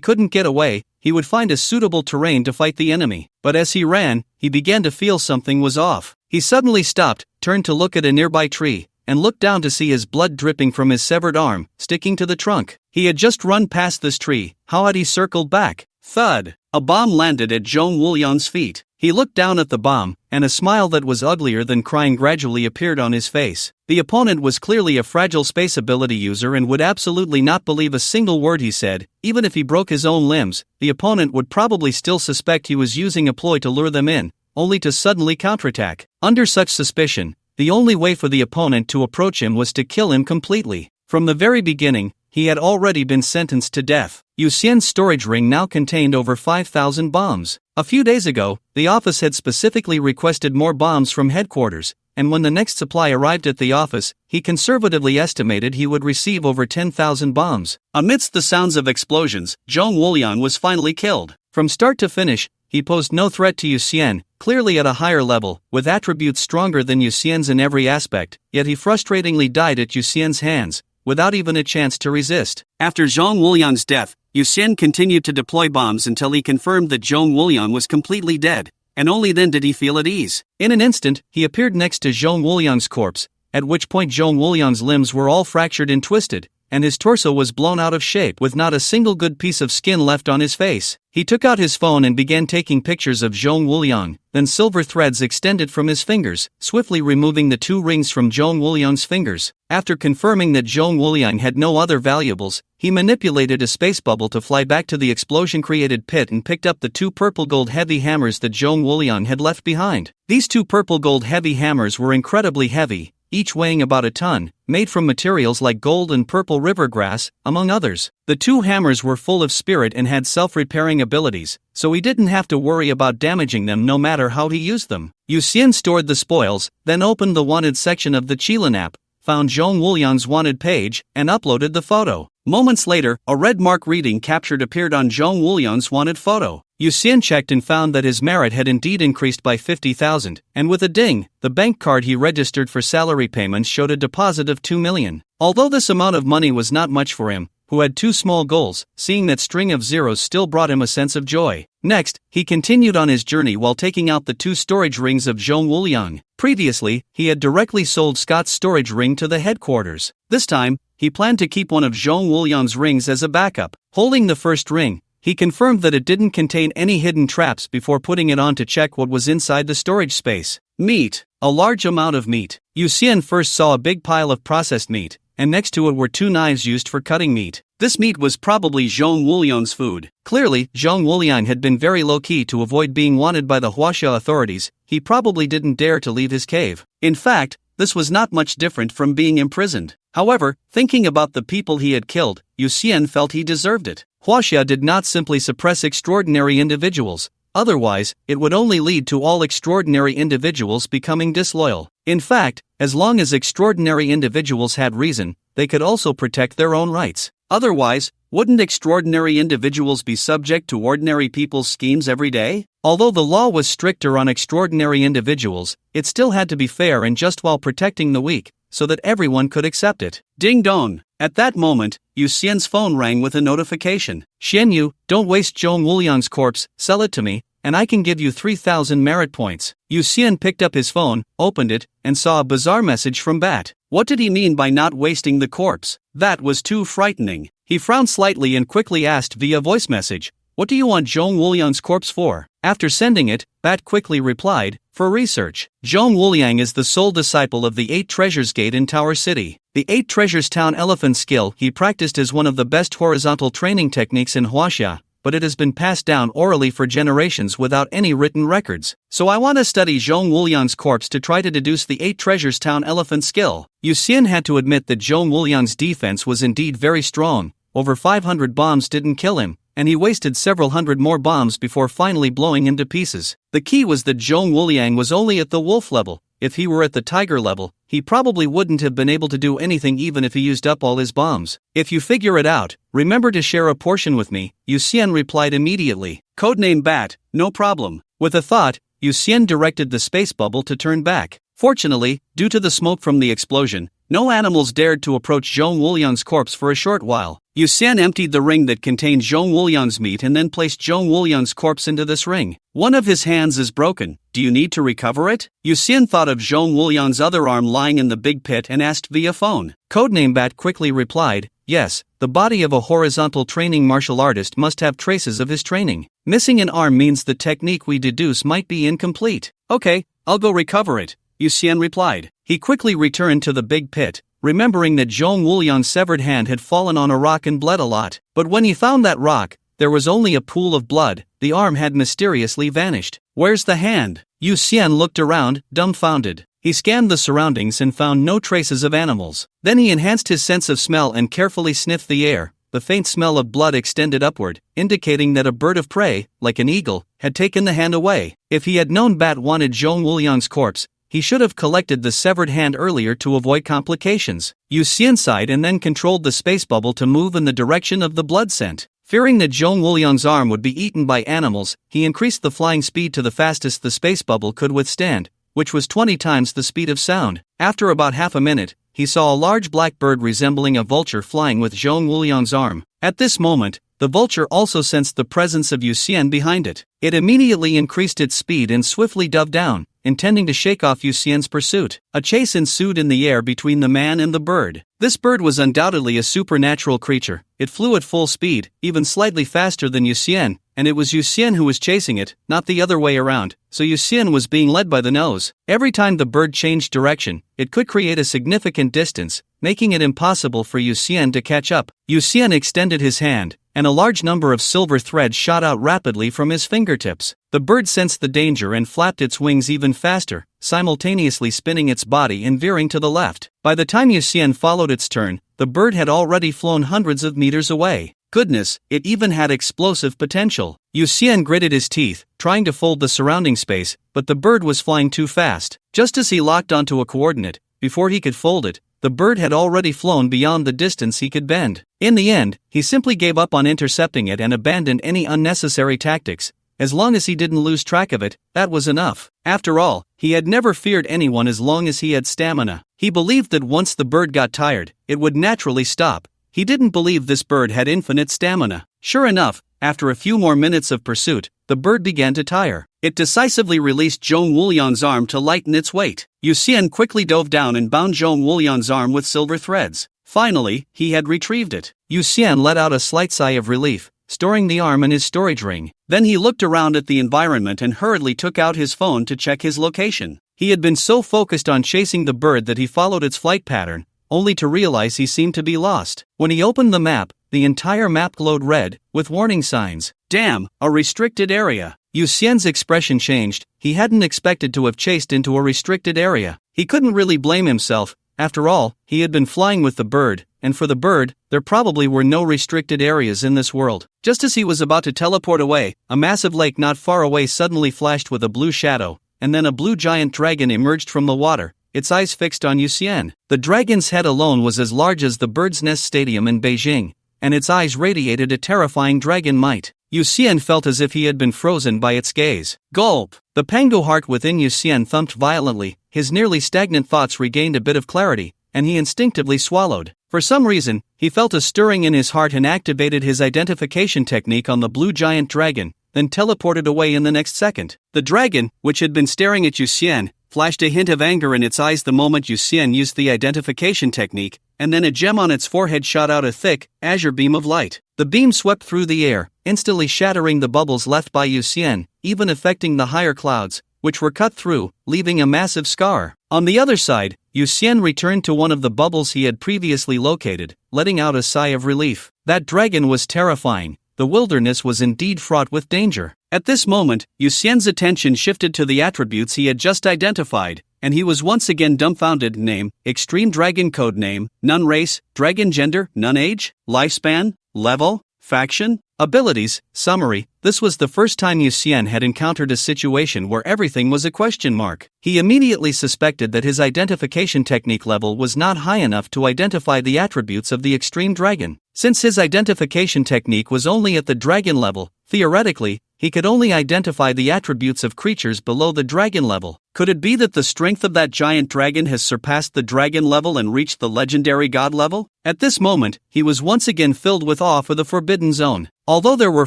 couldn't get away, he would find a suitable terrain to fight the enemy. But as he ran, he began to feel something was off. He suddenly stopped, turned to look at a nearby tree, and looked down to see his blood dripping from his severed arm, sticking to the trunk. He had just run past this tree. How had he circled back? Thud! A bomb landed at Zhong Wuliang's feet. He looked down at the bomb, and a smile that was uglier than crying gradually appeared on his face. The opponent was clearly a fragile space ability user and would absolutely not believe a single word he said. Even if he broke his own limbs, the opponent would probably still suspect he was using a ploy to lure them in, only to suddenly counterattack. Under such suspicion, the only way for the opponent to approach him was to kill him completely. From the very beginning, he had already been sentenced to death. Yuxian's storage ring now contained over 5,000 bombs. A few days ago, the office had specifically requested more bombs from headquarters, and when the next supply arrived at the office, he conservatively estimated he would receive over 10,000 bombs. Amidst the sounds of explosions, Zhong Wuliang was finally killed. From start to finish, he posed no threat to Yuxian, clearly at a higher level, with attributes stronger than Yuxian's in every aspect, yet he frustratingly died at Yuxian's hands, without even a chance to resist. After Zhong Wuliang's death, Yuxian continued to deploy bombs until he confirmed that Zhong Wuliang was completely dead, and only then did he feel at ease. In an instant, he appeared next to Zhong Wuliang's corpse, at which point Zhong Wuliang's limbs were all fractured and twisted, and his torso was blown out of shape with not a single good piece of skin left on his face. He took out his phone and began taking pictures of Zhong Wuliang, then silver threads extended from his fingers, swiftly removing the 2 rings from Zhong Wuliang's fingers. After confirming that Zhong Wuliang had no other valuables, he manipulated a space bubble to fly back to the explosion-created pit and picked up the 2 purple gold heavy hammers that Zhong Wuliang had left behind. These 2 purple gold heavy hammers were incredibly heavy, each weighing about a ton, made from materials like gold and purple river grass, among others. The 2 hammers were full of spirit and had self-repairing abilities, so he didn't have to worry about damaging them no matter how he used them. Yuxian stored the spoils, then opened the wanted section of the Qilin app, found Zhong Wuliang's wanted page, and uploaded the photo. Moments later, a red mark reading captured appeared on Zhong Wuliang's wanted photo. Yuxian checked and found that his merit had indeed increased by 50,000, and with a ding, the bank card he registered for salary payments showed a deposit of 2 million. Although this amount of money was not much for him, who had 2 small goals, seeing that string of zeros still brought him a sense of joy. Next, he continued on his journey while taking out the 2 storage rings of Zhong Wuliang. Previously, he had directly sold Scott's storage ring to the headquarters. This time, he planned to keep one of Zhong Wuliang's rings as a backup. Holding the first ring, he confirmed that it didn't contain any hidden traps before putting it on to check what was inside the storage space. Meat. A large amount of meat. Yuxian first saw a big pile of processed meat, and next to it were 2 knives used for cutting meat. This meat was probably Zhong Wuliang's food. Clearly, Zhong Wuliang had been very low-key to avoid being wanted by the Huaxia authorities. He probably didn't dare to leave his cave. In fact, this was not much different from being imprisoned. However, thinking about the people he had killed, Yuxian felt he deserved it. Huaxia did not simply suppress extraordinary individuals. Otherwise, it would only lead to all extraordinary individuals becoming disloyal. In fact, as long as extraordinary individuals had reason, they could also protect their own rights. Otherwise, wouldn't extraordinary individuals be subject to ordinary people's schemes every day? Although the law was stricter on extraordinary individuals, it still had to be fair and just while protecting the weak, so that everyone could accept it. Ding dong! At that moment, Yu Xian's phone rang with a notification. Xian Yu, don't waste Zhong Wuliang's corpse, sell it to me, and I can give you 3,000 merit points. Yu Xian picked up his phone, opened it, and saw a bizarre message from Bat. What did he mean by not wasting the corpse? That was too frightening. He frowned slightly and quickly asked via voice message, what do you want Zhong Wuliang's corpse for? After sending it, Bat quickly replied, for research. Zhong Wuliang is the sole disciple of the 8 Treasures Gate in Tower City. The 8 Treasures Town elephant skill he practiced is one of the best horizontal training techniques in Huaxia, but it has been passed down orally for generations without any written records. So I want to study Zhong Wuliang's corpse to try to deduce the 8 Treasures Town elephant skill. Yu Xian had to admit that Zhong Wuliang's defense was indeed very strong. Over 500 bombs didn't kill him, and he wasted several hundred more bombs before finally blowing him to pieces. The key was that Zhong Wuliang was only at the wolf level. If he were at the tiger level, he probably wouldn't have been able to do anything even if he used up all his bombs. If you figure it out, remember to share a portion with me, Yu Xian replied immediately. Codename Bat, no problem. With a thought, Yu Xian directed the space bubble to turn back. Fortunately, due to the smoke from the explosion, no animals dared to approach Zhong Wuliang's corpse for a short while. Yu Xian emptied the ring that contained Zhong Wuliang's meat and then placed Zhong Wuliang's corpse into this ring. One of his hands is broken. Do you need to recover it? Yu Xian thought of Zhong Wuliang's other arm lying in the big pit and asked via phone. Codename Bat quickly replied, yes, the body of a horizontal training martial artist must have traces of his training. Missing an arm means the technique we deduce might be incomplete. Okay, I'll go recover it, Yu Xian replied. He quickly returned to the big pit, remembering that Zhong Wuliang's severed hand had fallen on a rock and bled a lot. But when he found that rock, there was only a pool of blood. The arm had mysteriously vanished. Where's the hand? Yu Xian looked around, dumbfounded. He scanned the surroundings and found no traces of animals. Then he enhanced his sense of smell and carefully sniffed the air. The faint smell of blood extended upward, indicating that a bird of prey, like an eagle, had taken the hand away. If he had known Bat wanted Zhong Wuliang's corpse, he should have collected the severed hand earlier to avoid complications. Yu Xian sighed and then controlled the space bubble to move in the direction of the blood scent. Fearing that Zhong Wuliang's arm would be eaten by animals, he increased the flying speed to the fastest the space bubble could withstand, which was 20 times the speed of sound. After about half a minute, he saw a large black bird resembling a vulture flying with Zhong Wuliang's arm. At this moment, the vulture also sensed the presence of Yu Xian behind it. It immediately increased its speed and swiftly dove down, intending to shake off Yu Xian's pursuit. A chase ensued in the air between the man and the bird. This bird was undoubtedly a supernatural creature. It flew at full speed, even slightly faster than Yu Xian, and it was Yu Xian who was chasing it, not the other way around, so Yu Xian was being led by the nose. Every time the bird changed direction, it could create a significant distance, making it impossible for Yu Xian to catch up. Yu Xian extended his hand, and a large number of silver threads shot out rapidly from his fingertips. The bird sensed the danger and flapped its wings even faster, simultaneously spinning its body and veering to the left. By the time Yu Xian followed its turn, the bird had already flown hundreds of meters away. Goodness, it even had explosive potential. Yu Xian gritted his teeth, trying to fold the surrounding space, but the bird was flying too fast. Just as he locked onto a coordinate, before he could fold it, the bird had already flown beyond the distance he could bend. In the end, he simply gave up on intercepting it and abandoned any unnecessary tactics. As long as he didn't lose track of it, that was enough. After all, he had never feared anyone as long as he had stamina. He believed that once the bird got tired, it would naturally stop. He didn't believe this bird had infinite stamina. Sure enough, after a few more minutes of pursuit, the bird began to tire. It decisively released Zhong Wuliang's arm to lighten its weight. Yu Xian quickly dove down and bound Zhong Wuliang's arm with silver threads. Finally, he had retrieved it. Yu Xian let out a slight sigh of relief, storing the arm in his storage ring. Then he looked around at the environment and hurriedly took out his phone to check his location. He had been so focused on chasing the bird that he followed its flight pattern, only to realize he seemed to be lost. When he opened the map, the entire map glowed red, with warning signs. Damn, a restricted area. Yu Xian's expression changed. He hadn't expected to have chased into a restricted area. He couldn't really blame himself. After all, he had been flying with the bird, and for the bird, there probably were no restricted areas in this world. Just as he was about to teleport away, a massive lake not far away suddenly flashed with a blue shadow, and then a blue giant dragon emerged from the water, its eyes fixed on Yu Xian. The dragon's head alone was as large as the Bird's Nest Stadium in Beijing, and its eyes radiated a terrifying dragon might. Yu Xian felt as if he had been frozen by its gaze. Gulp! The pango heart within Yu Xian thumped violently. His nearly stagnant thoughts regained a bit of clarity, and he instinctively swallowed. For some reason, he felt a stirring in his heart and activated his identification technique on the blue giant dragon, then teleported away in the next second. The dragon, which had been staring at Yu Xian, flashed a hint of anger in its eyes the moment Yu Xian used the identification technique, and then a gem on its forehead shot out a thick, azure beam of light. The beam swept through the air, instantly shattering the bubbles left by Yu Xian, even affecting the higher clouds, which were cut through, leaving a massive scar. On the other side, Yu Xian returned to one of the bubbles he had previously located, letting out a sigh of relief. That dragon was terrifying. The wilderness was indeed fraught with danger. At this moment, Yu Xian's attention shifted to the attributes he had just identified, and he was once again dumbfounded. Name, Extreme Dragon Code Name, None Race, Dragon Gender, None Age, Lifespan, Level, Faction, Abilities. Summary: this was the first time Yu Xian had encountered a situation where everything was a question mark. He immediately suspected that his identification technique level was not high enough to identify the attributes of the extreme dragon. Since his identification technique was only at the dragon level, theoretically, he could only identify the attributes of creatures below the dragon level. Could it be that the strength of that giant dragon has surpassed the dragon level and reached the legendary god level? At this moment, he was once again filled with awe for the Forbidden Zone. Although there were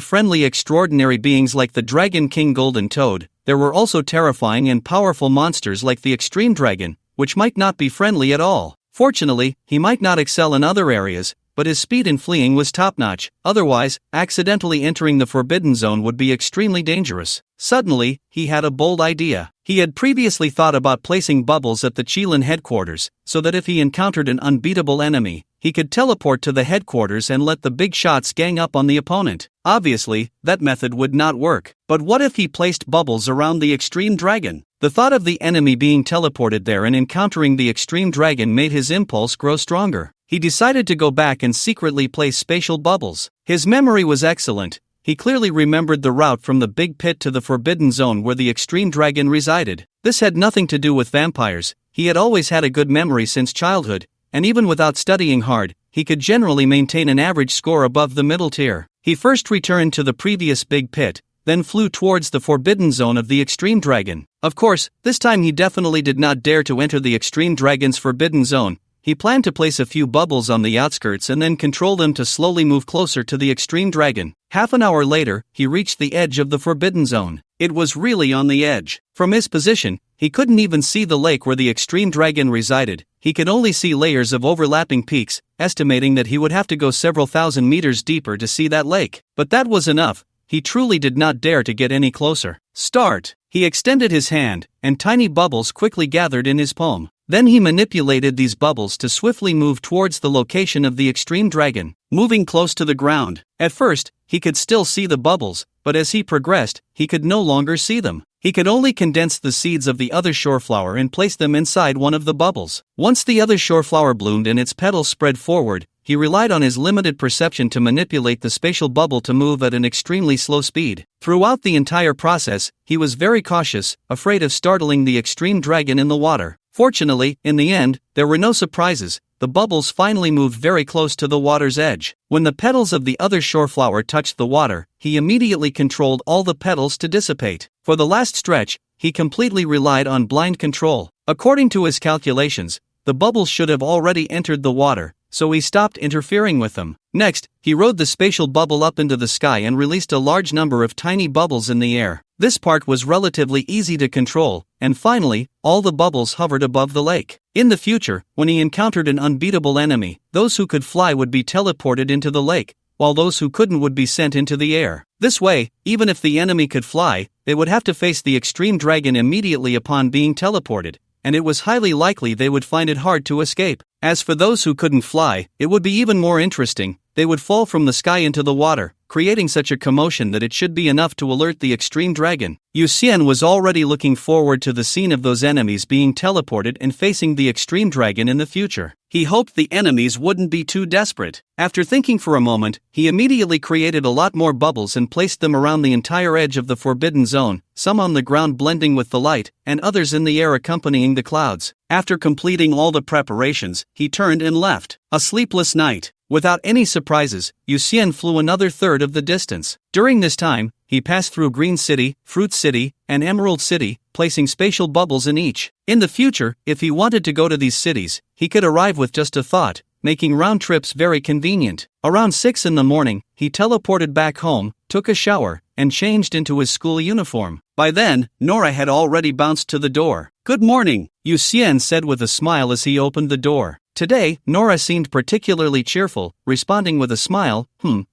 friendly extraordinary beings like the Dragon King Golden Toad, there were also terrifying and powerful monsters like the Extreme Dragon, which might not be friendly at all. Fortunately, he might not excel in other areas, but his speed in fleeing was top-notch. Otherwise, accidentally entering the Forbidden Zone would be extremely dangerous. Suddenly, he had a bold idea. He had previously thought about placing bubbles at the Qilin headquarters, so that if he encountered an unbeatable enemy, he could teleport to the headquarters and let the big shots gang up on the opponent. Obviously, that method would not work. But what if he placed bubbles around the Extreme Dragon? The thought of the enemy being teleported there and encountering the Extreme Dragon made his impulse grow stronger. He decided to go back and secretly place spatial bubbles. His memory was excellent. He clearly remembered the route from the big pit to the Forbidden Zone where the Extreme Dragon resided. This had nothing to do with vampires. He had always had a good memory since childhood, and even without studying hard, he could generally maintain an average score above the middle tier. He first returned to the previous big pit, then flew towards the Forbidden Zone of the Extreme Dragon. Of course, this time he definitely did not dare to enter the Extreme Dragon's Forbidden Zone. He planned to place a few bubbles on the outskirts and then control them to slowly move closer to the Extreme Dragon. Half an hour later, he reached the edge of the Forbidden Zone. It was really on the edge. From his position, he couldn't even see the lake where the Extreme Dragon resided. He could only see layers of overlapping peaks, estimating that he would have to go several thousand meters deeper to see that lake. But that was enough. He truly did not dare to get any closer. Start! He extended his hand, and tiny bubbles quickly gathered in his palm. Then he manipulated these bubbles to swiftly move towards the location of the Extreme Dragon, moving close to the ground. At first, he could still see the bubbles, but as he progressed, he could no longer see them. He could only condense the seeds of the other shoreflower and place them inside one of the bubbles. Once the other shoreflower bloomed and its petals spread forward, he relied on his limited perception to manipulate the spatial bubble to move at an extremely slow speed. Throughout the entire process, he was very cautious, afraid of startling the Extreme Dragon in the water. Fortunately, in the end, there were no surprises. The bubbles finally moved very close to the water's edge. When the petals of the other shoreflower touched the water, he immediately controlled all the petals to dissipate. For the last stretch, he completely relied on blind control. According to his calculations, the bubbles should have already entered the water, so he stopped interfering with them. Next, he rode the spatial bubble up into the sky and released a large number of tiny bubbles in the air. This part was relatively easy to control, and finally, all the bubbles hovered above the lake. In the future, when he encountered an unbeatable enemy, those who could fly would be teleported into the lake, while those who couldn't would be sent into the air. This way, even if the enemy could fly, they would have to face the Extreme Dragon immediately upon being teleported, and it was highly likely they would find it hard to escape. As for those who couldn't fly, it would be even more interesting. They would fall from the sky into the water, creating such a commotion that it should be enough to alert the Extreme Dragon. Yu Xian was already looking forward to the scene of those enemies being teleported and facing the Extreme Dragon in the future. He hoped the enemies wouldn't be too desperate. After thinking for a moment, he immediately created a lot more bubbles and placed them around the entire edge of the Forbidden Zone, some on the ground blending with the light, and others in the air accompanying the clouds. After completing all the preparations, he turned and left. A sleepless night. Without any surprises, Yu Xian flew another third of the distance. During this time, he passed through Green City, Fruit City, and Emerald City, placing spatial bubbles in each. In the future, if he wanted to go to these cities, he could arrive with just a thought, making round trips very convenient. Around 6 in the morning, he teleported back home, took a shower, and changed into his school uniform. By then, Nora had already bounced to the door. "Good morning," Yu Xian said with a smile as he opened the door. Today, Nora seemed particularly cheerful, responding with a smile,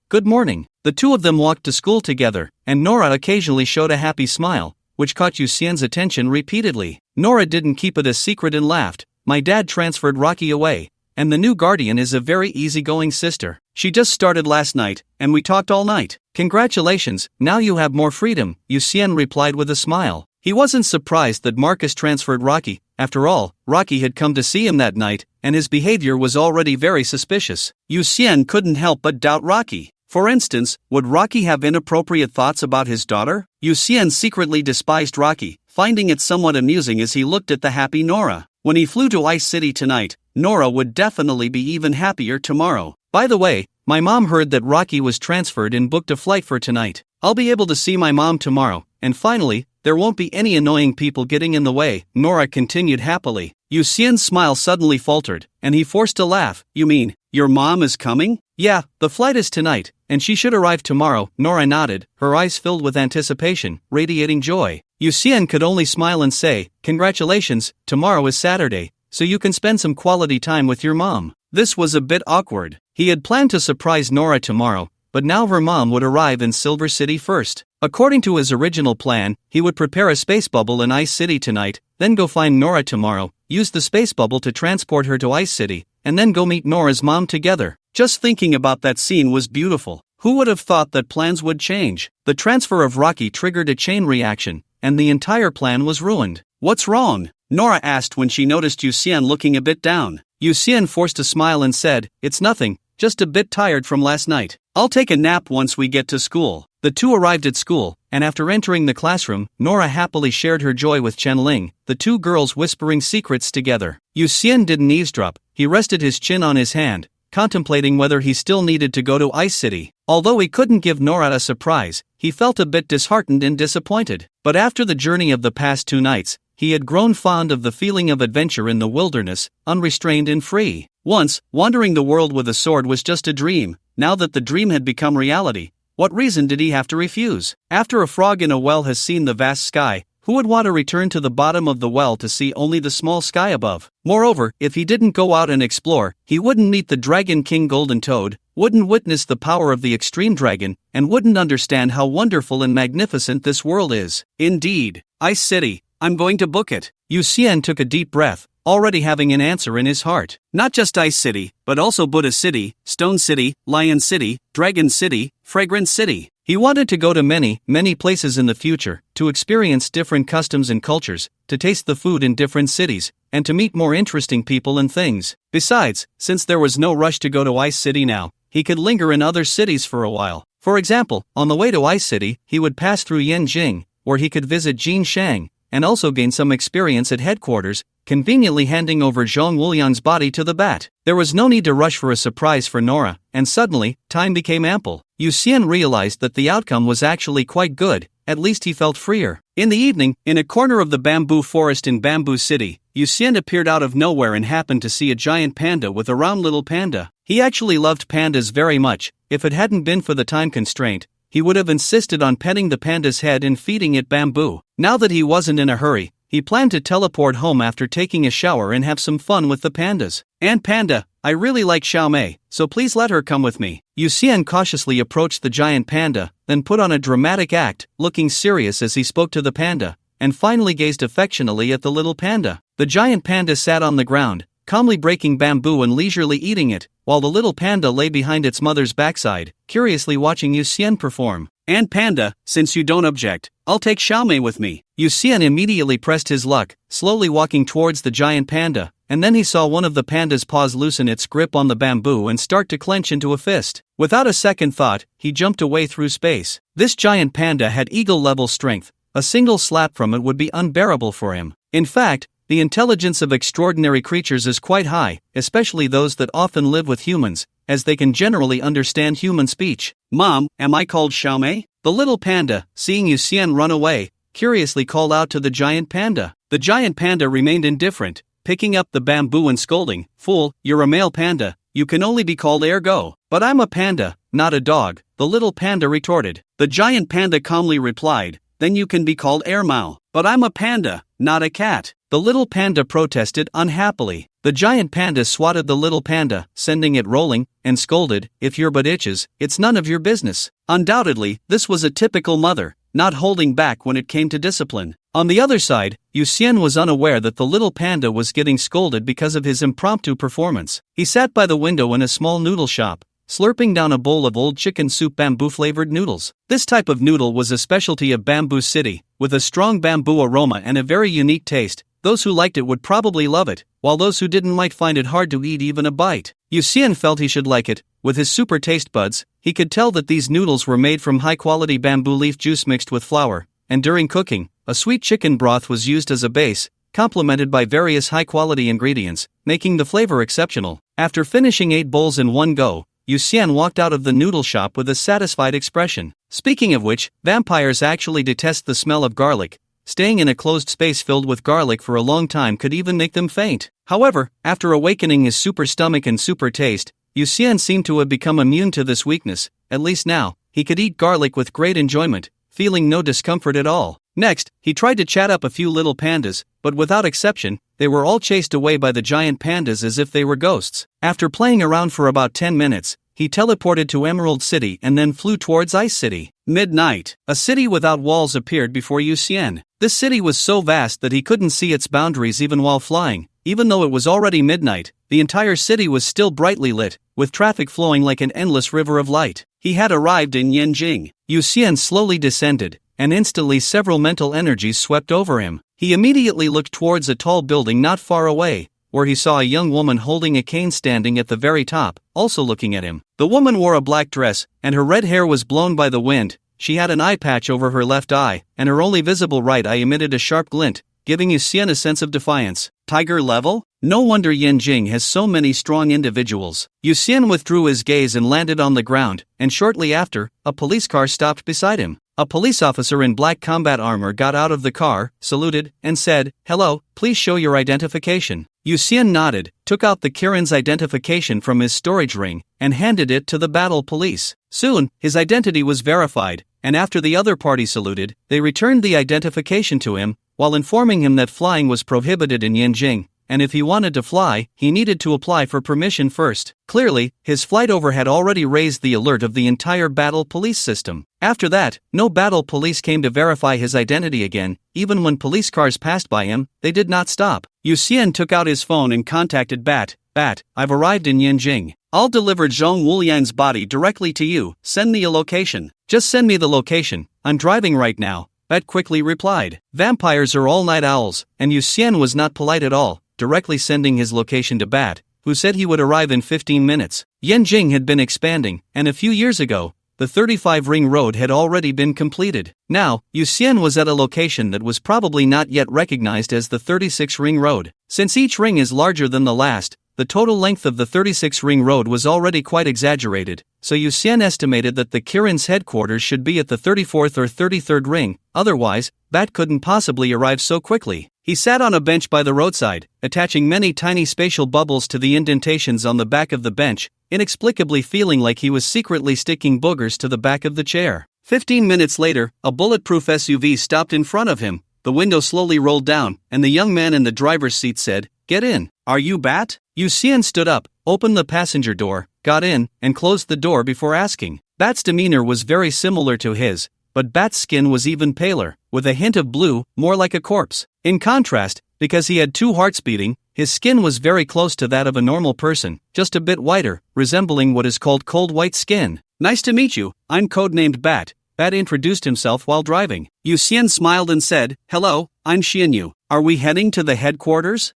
good morning. The two of them walked to school together, and Nora occasionally showed a happy smile, which caught Yu Xian's attention repeatedly. Nora didn't keep it a secret and laughed. "My dad transferred Rocky away, and the new guardian is a very easygoing sister. She just started last night, and we talked all night." "Congratulations, now you have more freedom," Yu Xian replied with a smile. He wasn't surprised that Marcus transferred Rocky. After all, Rocky had come to see him that night, and his behavior was already very suspicious. Yu Xian couldn't help but doubt Rocky. For instance, would Rocky have inappropriate thoughts about his daughter? Yu Xian secretly despised Rocky, finding it somewhat amusing as he looked at the happy Nora. When he flew to Ice City tonight, Nora would definitely be even happier tomorrow. "By the way, my mom heard that Rocky was transferred and booked a flight for tonight. I'll be able to see my mom tomorrow, and finally, there won't be any annoying people getting in the way," Nora continued happily. Yu Xian's smile suddenly faltered, and he forced a laugh. "You mean, your mom is coming?" "Yeah, the flight is tonight, and she should arrive tomorrow," Nora nodded, her eyes filled with anticipation, radiating joy. Yu Xian could only smile and say, "Congratulations, tomorrow is Saturday, so you can spend some quality time with your mom." This was a bit awkward. He had planned to surprise Nora tomorrow, but now her mom would arrive in Silver City first. According to his original plan, he would prepare a space bubble in Ice City tonight, then go find Nora tomorrow, use the space bubble to transport her to Ice City, and then go meet Nora's mom together. Just thinking about that scene was beautiful. Who would have thought that plans would change? The transfer of Rocky triggered a chain reaction, and the entire plan was ruined. "What's wrong?" Nora asked when she noticed Yu Xian looking a bit down. Yu Xian forced a smile and said, "It's nothing, just a bit tired from last night. I'll take a nap once we get to school." The two arrived at school, and after entering the classroom, Nora happily shared her joy with Chen Ling, the two girls whispering secrets together. Yu Xian didn't eavesdrop. He rested his chin on his hand, contemplating whether he still needed to go to Ice City. Although he couldn't give Nora a surprise, he felt a bit disheartened and disappointed. But after the journey of the past 2 nights, he had grown fond of the feeling of adventure in the wilderness, unrestrained and free. Once, wandering the world with a sword was just a dream. Now that the dream had become reality, what reason did he have to refuse? After a frog in a well has seen the vast sky, who would want to return to the bottom of the well to see only the small sky above? Moreover, if he didn't go out and explore, he wouldn't meet the Dragon King Golden Toad, wouldn't witness the power of the Extreme Dragon, and wouldn't understand how wonderful and magnificent this world is. Indeed, Ice City, I'm going to book it. Yu Xian took a deep breath, already having an answer in his heart. Not just Ice City, but also Buddha City, Stone City, Lion City, Dragon City, Fragrance City. He wanted to go to many, many places in the future, to experience different customs and cultures, to taste the food in different cities, and to meet more interesting people and things. Besides, since there was no rush to go to Ice City now, he could linger in other cities for a while. For example, on the way to Ice City, he would pass through Yanjing, where he could visit Jin Shang, and also gain some experience at headquarters, conveniently handing over Zhong Wuliang's body to the bat. There was no need to rush for a surprise for Nora, and suddenly, time became ample. Yu Xian realized that the outcome was actually quite good, at least he felt freer. In the evening, in a corner of the bamboo forest in Bamboo City, Yu Xian appeared out of nowhere and happened to see a giant panda with a round little panda. He actually loved pandas very much. If it hadn't been for the time constraint, he would have insisted on petting the panda's head and feeding it bamboo. Now that he wasn't in a hurry, he planned to teleport home after taking a shower and have some fun with the pandas. "Aunt Panda, I really like Xiaomei, so please let her come with me." Yu Xian cautiously approached the giant panda, then put on a dramatic act, looking serious as he spoke to the panda, and finally gazed affectionately at the little panda. The giant panda sat on the ground, calmly breaking bamboo and leisurely eating it, while the little panda lay behind its mother's backside, curiously watching Yu Xian perform. "Aunt Panda, since you don't object, I'll take Xiaomei with me." Yu Xian immediately pressed his luck, slowly walking towards the giant panda, and then he saw one of the panda's paws loosen its grip on the bamboo and start to clench into a fist. Without a second thought, he jumped away through space. This giant panda had eagle-level strength. A single slap from it would be unbearable for him. In fact, the intelligence of extraordinary creatures is quite high, especially those that often live with humans, as they can generally understand human speech. "Mom, am I called Xiaomei?" The little panda, seeing Yu Xian run away, curiously called out to the giant panda. The giant panda remained indifferent, picking up the bamboo and scolding, "Fool, you're a male panda, you can only be called ergo. But I'm a panda, not a dog, the little panda retorted. The giant panda calmly replied, then you can be called Ermao. But I'm a panda, not a cat. The little panda protested unhappily. The giant panda swatted the little panda, sending it rolling, and scolded, if your butt itches, it's none of your business. Undoubtedly, this was a typical mother, not holding back when it came to discipline. On the other side, Yu Xian was unaware that the little panda was getting scolded because of his impromptu performance. He sat by the window in a small noodle shop, slurping down a bowl of old chicken soup bamboo-flavored noodles. This type of noodle was a specialty of Bamboo City, with a strong bamboo aroma and a very unique taste. Those who liked it would probably love it, while those who didn't might find it hard to eat even a bite. Yu Xian felt he should like it. With his super taste buds, he could tell that these noodles were made from high-quality bamboo leaf juice mixed with flour, and during cooking, a sweet chicken broth was used as a base, complemented by various high-quality ingredients, making the flavor exceptional. After finishing 8 bowls in one go, Yu Xian walked out of the noodle shop with a satisfied expression. Speaking of which, vampires actually detest the smell of garlic. Staying in a closed space filled with garlic for a long time could even make them faint. However, after awakening his super stomach and super taste, Yu Xian seemed to have become immune to this weakness. At least now, he could eat garlic with great enjoyment, feeling no discomfort at all. Next, he tried to chat up a few little pandas, but without exception, they were all chased away by the giant pandas as if they were ghosts. After playing around for about 10 minutes, he teleported to Emerald City and then flew towards Ice City. Midnight, a city without walls appeared before Yu Xian. This city was so vast that he couldn't see its boundaries even while flying. Even though it was already midnight, the entire city was still brightly lit, with traffic flowing like an endless river of light. He had arrived in Yanjing. Yu Xian slowly descended, and instantly several mental energies swept over him. He immediately looked towards a tall building not far away, where he saw a young woman holding a cane standing at the very top, also looking at him. The woman wore a black dress, and her red hair was blown by the wind. She had an eye patch over her left eye, and her only visible right eye emitted a sharp glint, giving Yu Xian a sense of defiance. Tiger level? No wonder Yanjing has so many strong individuals. Yu Xian withdrew his gaze and landed on the ground, and shortly after, a police car stopped beside him. A police officer in black combat armor got out of the car, saluted, and said, "Hello, please show your identification." Yu Xian nodded, took out the Kirin's identification from his storage ring, and handed it to the battle police. Soon, his identity was verified, and after the other party saluted, they returned the identification to him, while informing him that flying was prohibited in Yanjing, and if he wanted to fly, he needed to apply for permission first. Clearly, his flight over had already raised the alert of the entire battle police system. After that, no battle police came to verify his identity again. Even when police cars passed by him, they did not stop. Yu Xian took out his phone and contacted Bat. "Bat, I've arrived in Yanjing. I'll deliver Zhong Wulian's body directly to you. Send me a location." "Just send me the location. I'm driving right now," Bat quickly replied. Vampires are all night owls, and Yu Xian was not polite at all, directly sending his location to Bat, who said he would arrive in 15 minutes. Yanjing had been expanding, and a few years ago, the 35-ring road had already been completed. Now, Yu Xian was at a location that was probably not yet recognized as the 36-ring road. Since each ring is larger than the last, the total length of the 36-ring road was already quite exaggerated, so Yu Xian estimated that the Kirin's headquarters should be at the 34th or 33rd ring, otherwise, Bat couldn't possibly arrive so quickly. He sat on a bench by the roadside, attaching many tiny spatial bubbles to the indentations on the back of the bench, inexplicably feeling like he was secretly sticking boogers to the back of the chair. 15 minutes later, a bulletproof SUV stopped in front of him, the window slowly rolled down, and the young man in the driver's seat said, "Get in. Are you Bat?" Yu Xian stood up, opened the passenger door, got in, and closed the door before asking. Bat's demeanor was very similar to his, but Bat's skin was even paler, with a hint of blue, more like a corpse. In contrast, because he had 2 hearts beating, his skin was very close to that of a normal person, just a bit whiter, resembling what is called cold white skin. "Nice to meet you, I'm codenamed Bat." Bat introduced himself while driving. Yu Xian smiled and said, "Hello, I'm Xianyu. Are we heading to the headquarters?"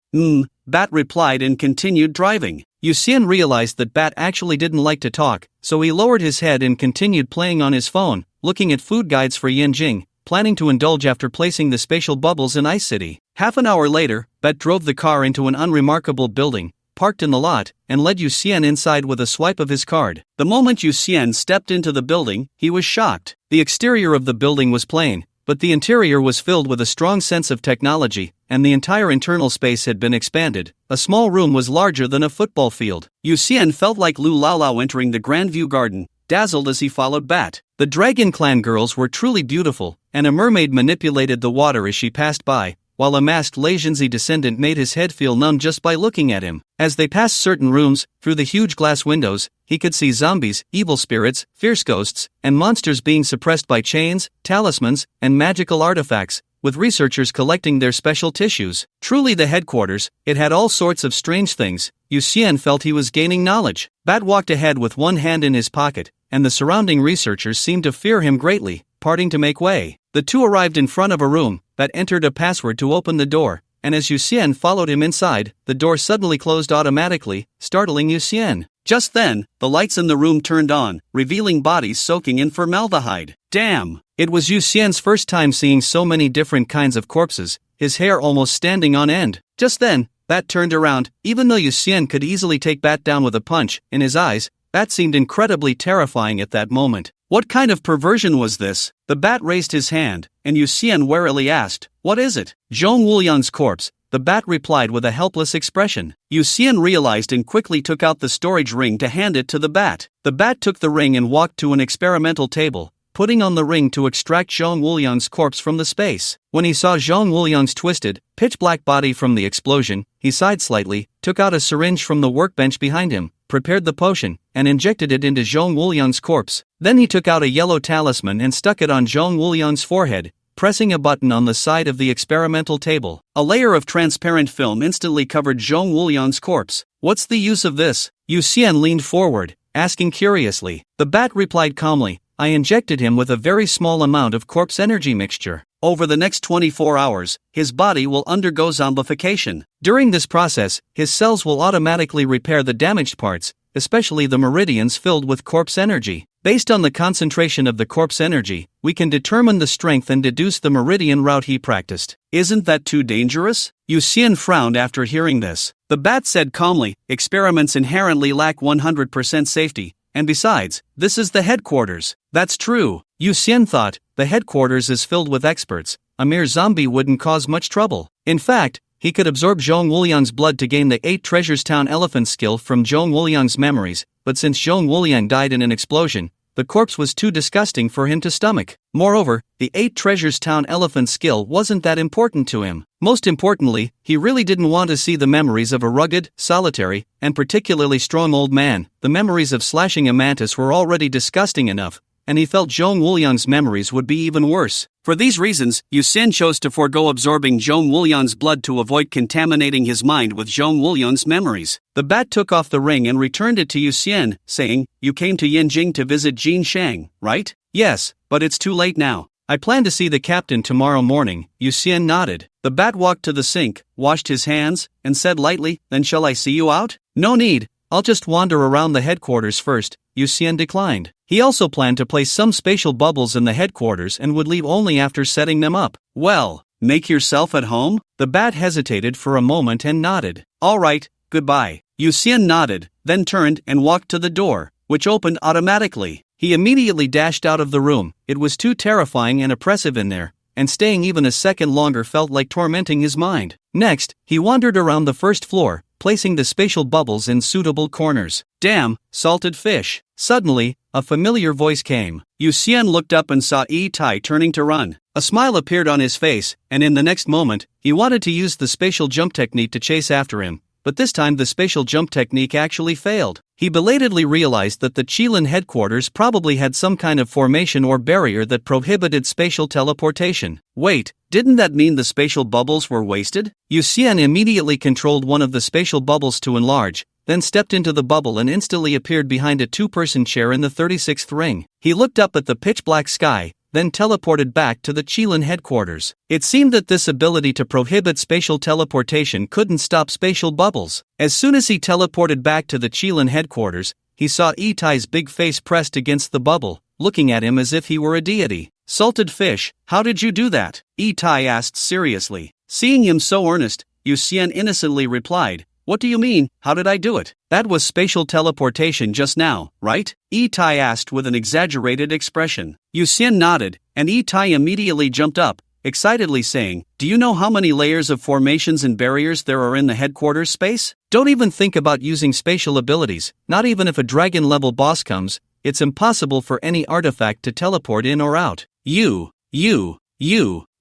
Bat replied and continued driving. Yu Xian realized that Bat actually didn't like to talk, so he lowered his head and continued playing on his phone, looking at food guides for Yanjing, planning to indulge after placing the spatial bubbles in Ice City. Half an hour later, Bat drove the car into an unremarkable building, parked in the lot, and led Yu Xian inside with a swipe of his card. The moment Yu Xian stepped into the building, he was shocked. The exterior of the building was plain, but the interior was filled with a strong sense of technology, and the entire internal space had been expanded. A small room was larger than a football field. Yu Xian felt like Lu Laolao entering the Grandview Garden, dazzled as he followed Bat. The Dragon Clan girls were truly beautiful, and a mermaid manipulated the water as she passed by, while a masked Laixinzi descendant made his head feel numb just by looking at him. As they passed certain rooms, through the huge glass windows, he could see zombies, evil spirits, fierce ghosts, and monsters being suppressed by chains, talismans, and magical artifacts, with researchers collecting their special tissues. Truly the headquarters, it had all sorts of strange things. Yu Xian felt he was gaining knowledge. Bat walked ahead with one hand in his pocket, and the surrounding researchers seemed to fear him greatly, parting to make way. The two arrived in front of a room. Bat entered a password to open the door, and as Yu Xian followed him inside, the door suddenly closed automatically, startling Yu Xian. Just then, the lights in the room turned on, revealing bodies soaking in formaldehyde. Damn! It was Yu Xian's first time seeing so many different kinds of corpses, his hair almost standing on end. Just then, Bat turned around. Even though Yu Xian could easily take Bat down with a punch, in his eyes, Bat seemed incredibly terrifying at that moment. What kind of perversion was this? The Bat raised his hand, and Yu Xian warily asked, "What is it?" Zhong Wuliang's corpse, the Bat replied with a helpless expression. Yu Xian realized and quickly took out the storage ring to hand it to the Bat. The Bat took the ring and walked to an experimental table, putting on the ring to extract Zhong Wuliang's corpse from the space. When he saw Zhong Wuliang's twisted, pitch-black body from the explosion, he sighed slightly, took out a syringe from the workbench behind him, prepared the potion, and injected it into Zhong Wuliang's corpse. Then he took out a yellow talisman and stuck it on Zhong Wuliang's forehead, pressing a button on the side of the experimental table. A layer of transparent film instantly covered Zhong Wuliang's corpse. "What's the use of this?" Yu Xian leaned forward, asking curiously. The Bat replied calmly, "I injected him with a very small amount of corpse energy mixture. Over the next 24 hours, his body will undergo zombification. During this process, his cells will automatically repair the damaged parts, especially the meridians filled with corpse energy. Based on the concentration of the corpse energy, we can determine the strength and deduce the meridian route he practiced." "Isn't that too dangerous?" Yu Xian frowned after hearing this. The Bat said calmly, "Experiments inherently lack 100% safety. And besides, this is the headquarters." "That's true," Yu Xian thought. The headquarters is filled with experts. A mere zombie wouldn't cause much trouble. In fact, he could absorb Zhong Wuliang's blood to gain the 8 Treasures Town elephant skill from Zhong Wuliang's memories, but since Zhong Wuliang died in an explosion, the corpse was too disgusting for him to stomach. Moreover, the 8 Treasures Town elephant skill wasn't that important to him. Most importantly, he really didn't want to see the memories of a rugged, solitary, and particularly strong old man. The memories of slashing a mantis were already disgusting enough, and he felt Zhong Wuliang's memories would be even worse. For these reasons, Yu Xian chose to forego absorbing Zhong Wuliang's blood to avoid contaminating his mind with Zhong Wuliang's memories. The Bat took off the ring and returned it to Yu Xian, saying, "You came to Yanjing to visit Jin Shang, right?" "Yes, but it's too late now. I plan to see the captain tomorrow morning." Yu Xian nodded. The Bat walked to the sink, washed his hands, and said lightly, "Then shall I see you out?" "No need, I'll just wander around the headquarters first." Yu Xian declined. He also planned to place some spatial bubbles in the headquarters and would leave only after setting them up. "Well, make yourself at home?" The Bat hesitated for a moment and nodded. "All right, goodbye." Yu Xian nodded, then turned and walked to the door, which opened automatically. He immediately dashed out of the room. It was too terrifying and oppressive in there, and staying even a second longer felt like tormenting his mind. Next, he wandered around the first floor, placing the spatial bubbles in suitable corners. "Damn, salted fish." Suddenly, a familiar voice came. Yu Xian looked up and saw Yi Tai turning to run. A smile appeared on his face, and in the next moment, he wanted to use the spatial jump technique to chase after him. But this time the spatial jump technique actually failed. He belatedly realized that the Qilin headquarters probably had some kind of formation or barrier that prohibited spatial teleportation. Wait, didn't that mean the spatial bubbles were wasted? Yu Xian immediately controlled one of the spatial bubbles to enlarge, then stepped into the bubble and instantly appeared behind a 2-person chair in the 36th ring. He looked up at the pitch-black sky, then teleported back to the Qilin headquarters. It seemed that this ability to prohibit spatial teleportation couldn't stop spatial bubbles. As soon as he teleported back to the Qilin headquarters, he saw Itai's big face pressed against the bubble, looking at him as if he were a deity. "Salted fish, how did you do that?" Itai asked seriously. Seeing him so earnest, Yu Xian innocently replied, "What do you mean, how did I do it?" "That was spatial teleportation just now, right?" Itai asked with an exaggerated expression. Yu Xian nodded, and Itai immediately jumped up, excitedly saying, "Do you know how many layers of formations and barriers there are in the headquarters space? Don't even think about using spatial abilities, not even if a dragon-level boss comes, it's impossible for any artifact to teleport in or out. You,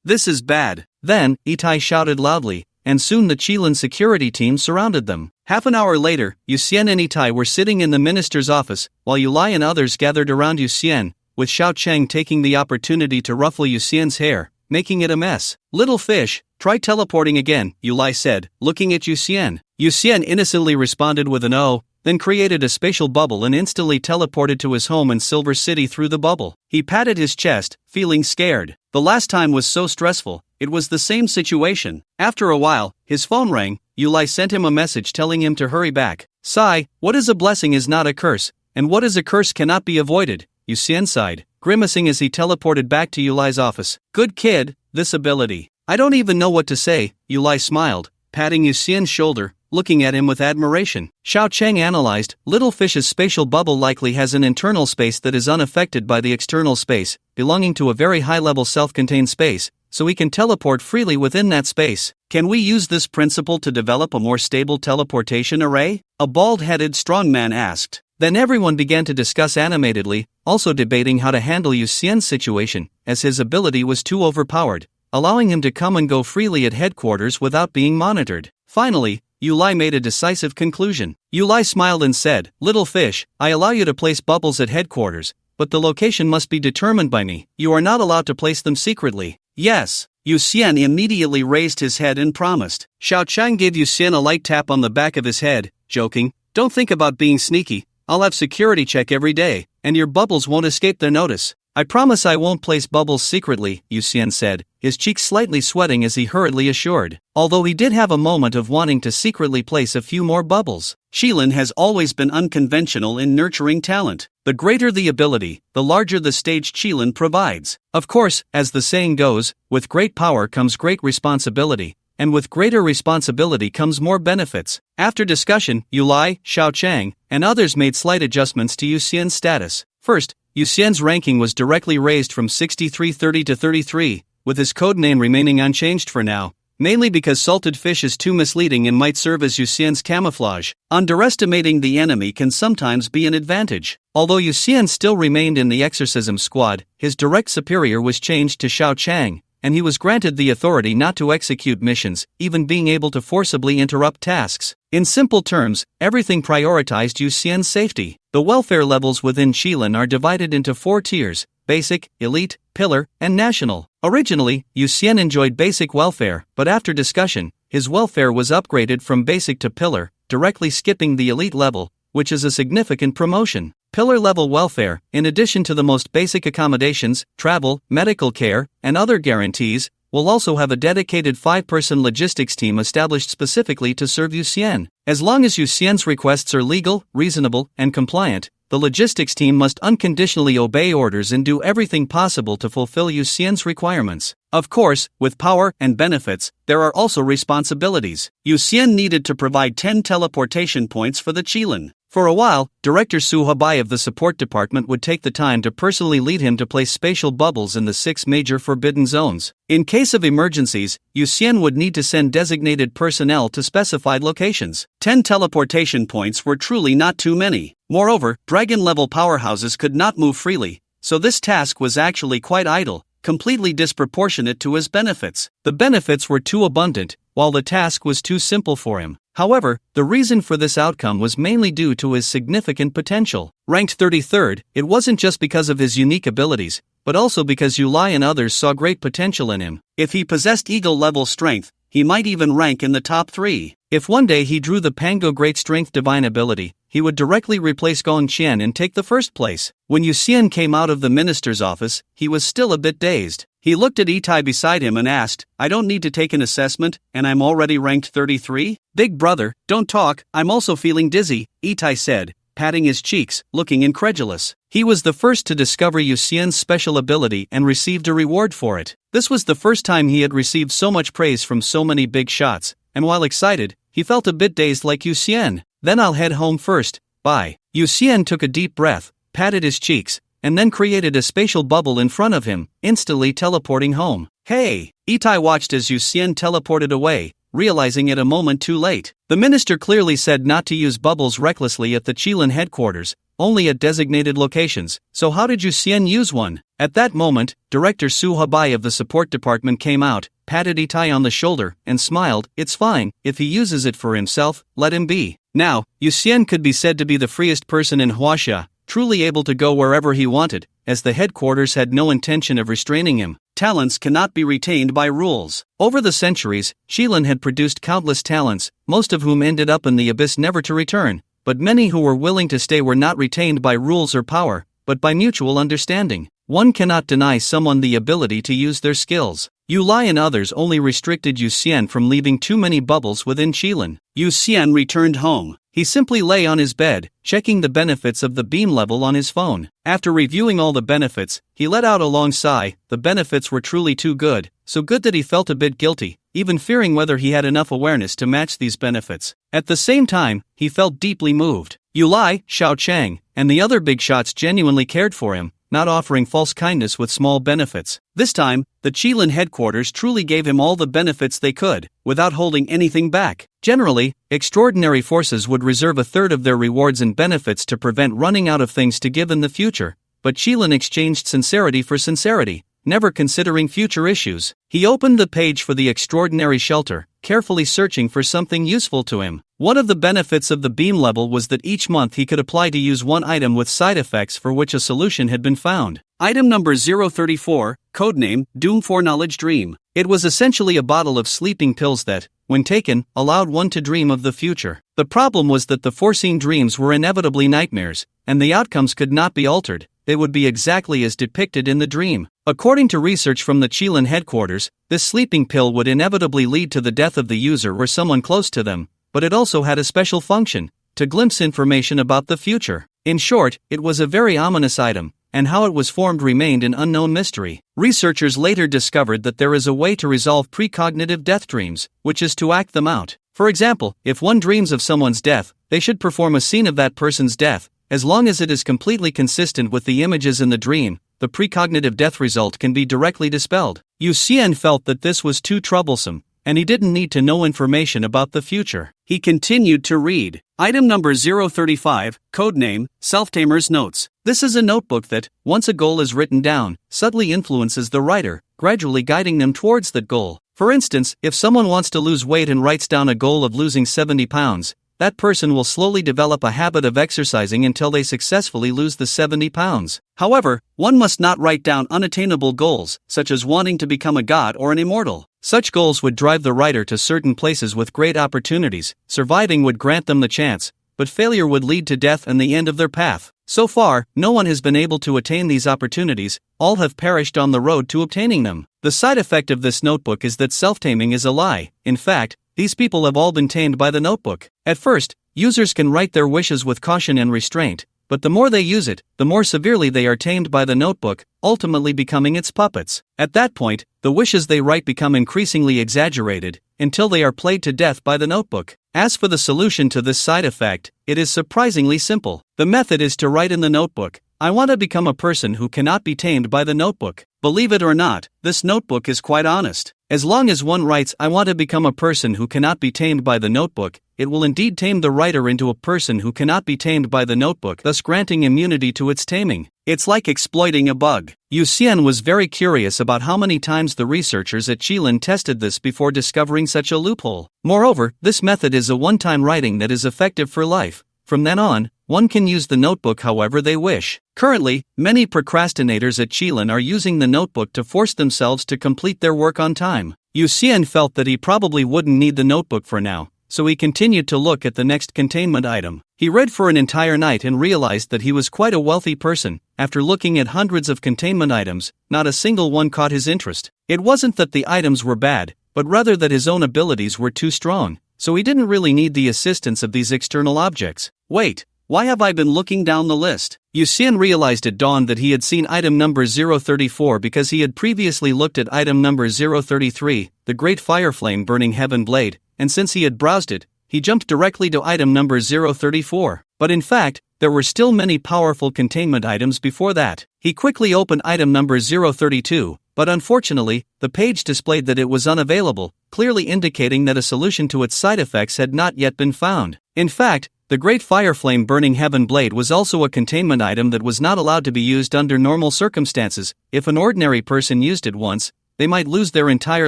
this is bad." Then, Itai shouted loudly, and soon the Qilin security team surrounded them. Half an hour later, Yuxian and Itai were sitting in the minister's office, while Yulai and others gathered around Yuxian, with Xiao Cheng taking the opportunity to ruffle Yuxian's hair, making it a mess. "Little fish, try teleporting again," Yulai said, looking at Yuxian. Yuxian innocently responded with an "oh," then created a spatial bubble and instantly teleported to his home in Silver City through the bubble. He patted his chest, feeling scared. The last time was so stressful, it was the same situation. After a while, his phone rang. Yulai sent him a message telling him to hurry back. "Sigh, what is a blessing is not a curse, and what is a curse cannot be avoided," Yuxian sighed, grimacing as he teleported back to Yulai's office. "Good kid, this ability. I don't even know what to say," Yulai smiled, patting Yuxian's shoulder, looking at him with admiration. Xiao Cheng analyzed, "Little fish's spatial bubble likely has an internal space that is unaffected by the external space, belonging to a very high-level self-contained space, so he can teleport freely within that space. Can we use this principle to develop a more stable teleportation array?" a bald-headed strong man asked. Then everyone began to discuss animatedly, also debating how to handle Yuxian's situation, as his ability was too overpowered, allowing him to come and go freely at headquarters without being monitored. Finally, Yulai made a decisive conclusion. Yulai smiled and said, "Little fish, I allow you to place bubbles at headquarters, but the location must be determined by me. You are not allowed to place them secretly." "Yes." Yuxian immediately raised his head and promised. Xiao Chang gave Yuxian a light tap on the back of his head, joking, "Don't think about being sneaky. I'll have security check every day, and your bubbles won't escape their notice." "I promise I won't place bubbles secretly," Yuxian said, his cheeks slightly sweating as he hurriedly assured. Although he did have a moment of wanting to secretly place a few more bubbles. Qilin has always been unconventional in nurturing talent. The greater the ability, the larger the stage Qilin provides. Of course, as the saying goes, with great power comes great responsibility, and with greater responsibility comes more benefits. After discussion, Yulai, Xiao Chang, and others made slight adjustments to Yuxian's status. First, Yuxian's ranking was directly raised from 6330 to 33, with his codename remaining unchanged for now, mainly because salted fish is too misleading and might serve as Yuxian's camouflage. Underestimating the enemy can sometimes be an advantage. Although Yuxian still remained in the exorcism squad, his direct superior was changed to Xiao Chang, and he was granted the authority not to execute missions, even being able to forcibly interrupt tasks. In simple terms, everything prioritized Yuxian's safety. The welfare levels within Qilin are divided into 4 tiers: basic, elite, pillar, and national. Originally, Yuxian enjoyed basic welfare, but after discussion, his welfare was upgraded from basic to pillar, directly skipping the elite level, which is a significant promotion. Pillar-level welfare, in addition to the most basic accommodations, travel, medical care, and other guarantees, will also have a dedicated 5-person logistics team established specifically to serve Yuxian. As long as Yuxian's requests are legal, reasonable, and compliant, the logistics team must unconditionally obey orders and do everything possible to fulfill Yuxian's requirements. Of course, with power and benefits, there are also responsibilities. Yuxian needed to provide 10 teleportation points for the Qilin. For a while, Director Su Habai of the support department would take the time to personally lead him to place spatial bubbles in the 6 major forbidden zones. In case of emergencies, Yuxian would need to send designated personnel to specified locations. 10 teleportation points were truly not too many. Moreover, dragon-level powerhouses could not move freely, so this task was actually quite idle, completely disproportionate to his benefits. The benefits were too abundant, while the task was too simple for him. However, the reason for this outcome was mainly due to his significant potential. Ranked 33rd, it wasn't just because of his unique abilities, but also because Yulai and others saw great potential in him. If he possessed eagle-level strength, he might even rank in the top 3. If one day he drew the Pango Great Strength Divine ability, he would directly replace Gong Qian and take the first place. When Yuxian came out of the minister's office, he was still a bit dazed. He looked at Itai beside him and asked, "I don't need to take an assessment, and I'm already ranked 33? "Big brother, don't talk, I'm also feeling dizzy," Itai said, patting his cheeks, looking incredulous. He was the first to discover Yuxian's special ability and received a reward for it. This was the first time he had received so much praise from so many big shots, and while excited, he felt a bit dazed like Yuxian. "Then I'll head home first, bye." Yuxian took a deep breath, patted his cheeks, and then created a spatial bubble in front of him, instantly teleporting home. Hey! Itai watched as Yu Xian teleported away, realizing it a moment too late. The minister clearly said not to use bubbles recklessly at the Qilin headquarters, only at designated locations, so how did Yu Xian use one? At that moment, Director Su Habai of the support department came out, patted Itai on the shoulder, and smiled. It's fine, if he uses it for himself, let him be. Now, Yu Xian could be said to be the freest person in Huaxia, truly able to go wherever he wanted, as the headquarters had no intention of restraining him. Talents cannot be retained by rules. Over the centuries, Qilin had produced countless talents, most of whom ended up in the abyss never to return, but many who were willing to stay were not retained by rules or power, but by mutual understanding. One cannot deny someone the ability to use their skills. Yu Lai and others only restricted Yu Xian from leaving too many bubbles within Qilin. Yu Xian returned home. He simply lay on his bed, checking the benefits of the beam level on his phone. After reviewing all the benefits, he let out a long sigh. The benefits were truly too good, so good that he felt a bit guilty, even fearing whether he had enough awareness to match these benefits. At the same time, he felt deeply moved. Yu Lai, Xiao Chang, and the other big shots genuinely cared for him, not offering false kindness with small benefits. This time, the Qilin headquarters truly gave him all the benefits they could, without holding anything back. Generally, extraordinary forces would reserve a third of their rewards and benefits to prevent running out of things to give in the future, but Qilin exchanged sincerity for sincerity, never considering future issues. He opened the page for the extraordinary shelter, carefully searching for something useful to him. One of the benefits of the beam level was that each month he could apply to use one item with side effects for which a solution had been found. Item number 034, codename, Doom Foreknowledge Dream. It was essentially a bottle of sleeping pills that, when taken, allowed one to dream of the future. The problem was that the foreseen dreams were inevitably nightmares, and the outcomes could not be altered. They would be exactly as depicted in the dream. According to research from the Qilin headquarters, this sleeping pill would inevitably lead to the death of the user or someone close to them, but it also had a special function, to glimpse information about the future. In short, it was a very ominous item, and how it was formed remained an unknown mystery. Researchers later discovered that there is a way to resolve precognitive death dreams, which is to act them out. For example, if one dreams of someone's death, they should perform a scene of that person's death. As long as it is completely consistent with the images in the dream, the precognitive death result can be directly dispelled. Yu Xian felt that this was too troublesome, and he didn't need to know information about the future. He continued to read. Item number 035, codename, Self-Tamer's Notes. This is a notebook that, once a goal is written down, subtly influences the writer, gradually guiding them towards that goal. For instance, if someone wants to lose weight and writes down a goal of losing 70 pounds, that person will slowly develop a habit of exercising until they successfully lose the 70 pounds. However, one must not write down unattainable goals, such as wanting to become a god or an immortal. Such goals would drive the writer to certain places with great opportunities. Surviving would grant them the chance, but failure would lead to death and the end of their path. So far, no one has been able to attain these opportunities, all have perished on the road to obtaining them. The side effect of this notebook is that self-taming is a lie. In fact, these people have all been tamed by the notebook. At first, users can write their wishes with caution and restraint, but the more they use it, the more severely they are tamed by the notebook, ultimately becoming its puppets. At that point, the wishes they write become increasingly exaggerated, until they are played to death by the notebook. As for the solution to this side effect, it is surprisingly simple. The method is to write in the notebook, I want to become a person who cannot be tamed by the notebook. Believe it or not, this notebook is quite honest. As long as one writes I want to become a person who cannot be tamed by the notebook, it will indeed tame the writer into a person who cannot be tamed by the notebook, thus granting immunity to its taming. It's like exploiting a bug. Yu Xian was very curious about how many times the researchers at Qilin tested this before discovering such a loophole. Moreover, this method is a one-time writing that is effective for life. From then on, one can use the notebook however they wish. Currently, many procrastinators at Qilin are using the notebook to force themselves to complete their work on time. Yu Xian felt that he probably wouldn't need the notebook for now, so he continued to look at the next containment item. He read for an entire night and realized that he was quite a wealthy person. After looking at hundreds of containment items, not a single one caught his interest. It wasn't that the items were bad, but rather that his own abilities were too strong, so he didn't really need the assistance of these external objects. Wait, why have I been looking down the list? Yu Xian realized at dawn that he had seen item number 034 because he had previously looked at item number 033, the Great Fireflame Burning Heaven Blade, and since he had browsed it, he jumped directly to item number 034. But in fact, there were still many powerful containment items before that. He quickly opened item number 032, but unfortunately, the page displayed that it was unavailable, clearly indicating that a solution to its side effects had not yet been found. In fact, the Great Fire Flame Burning Heaven Blade was also a containment item that was not allowed to be used under normal circumstances. If an ordinary person used it once, they might lose their entire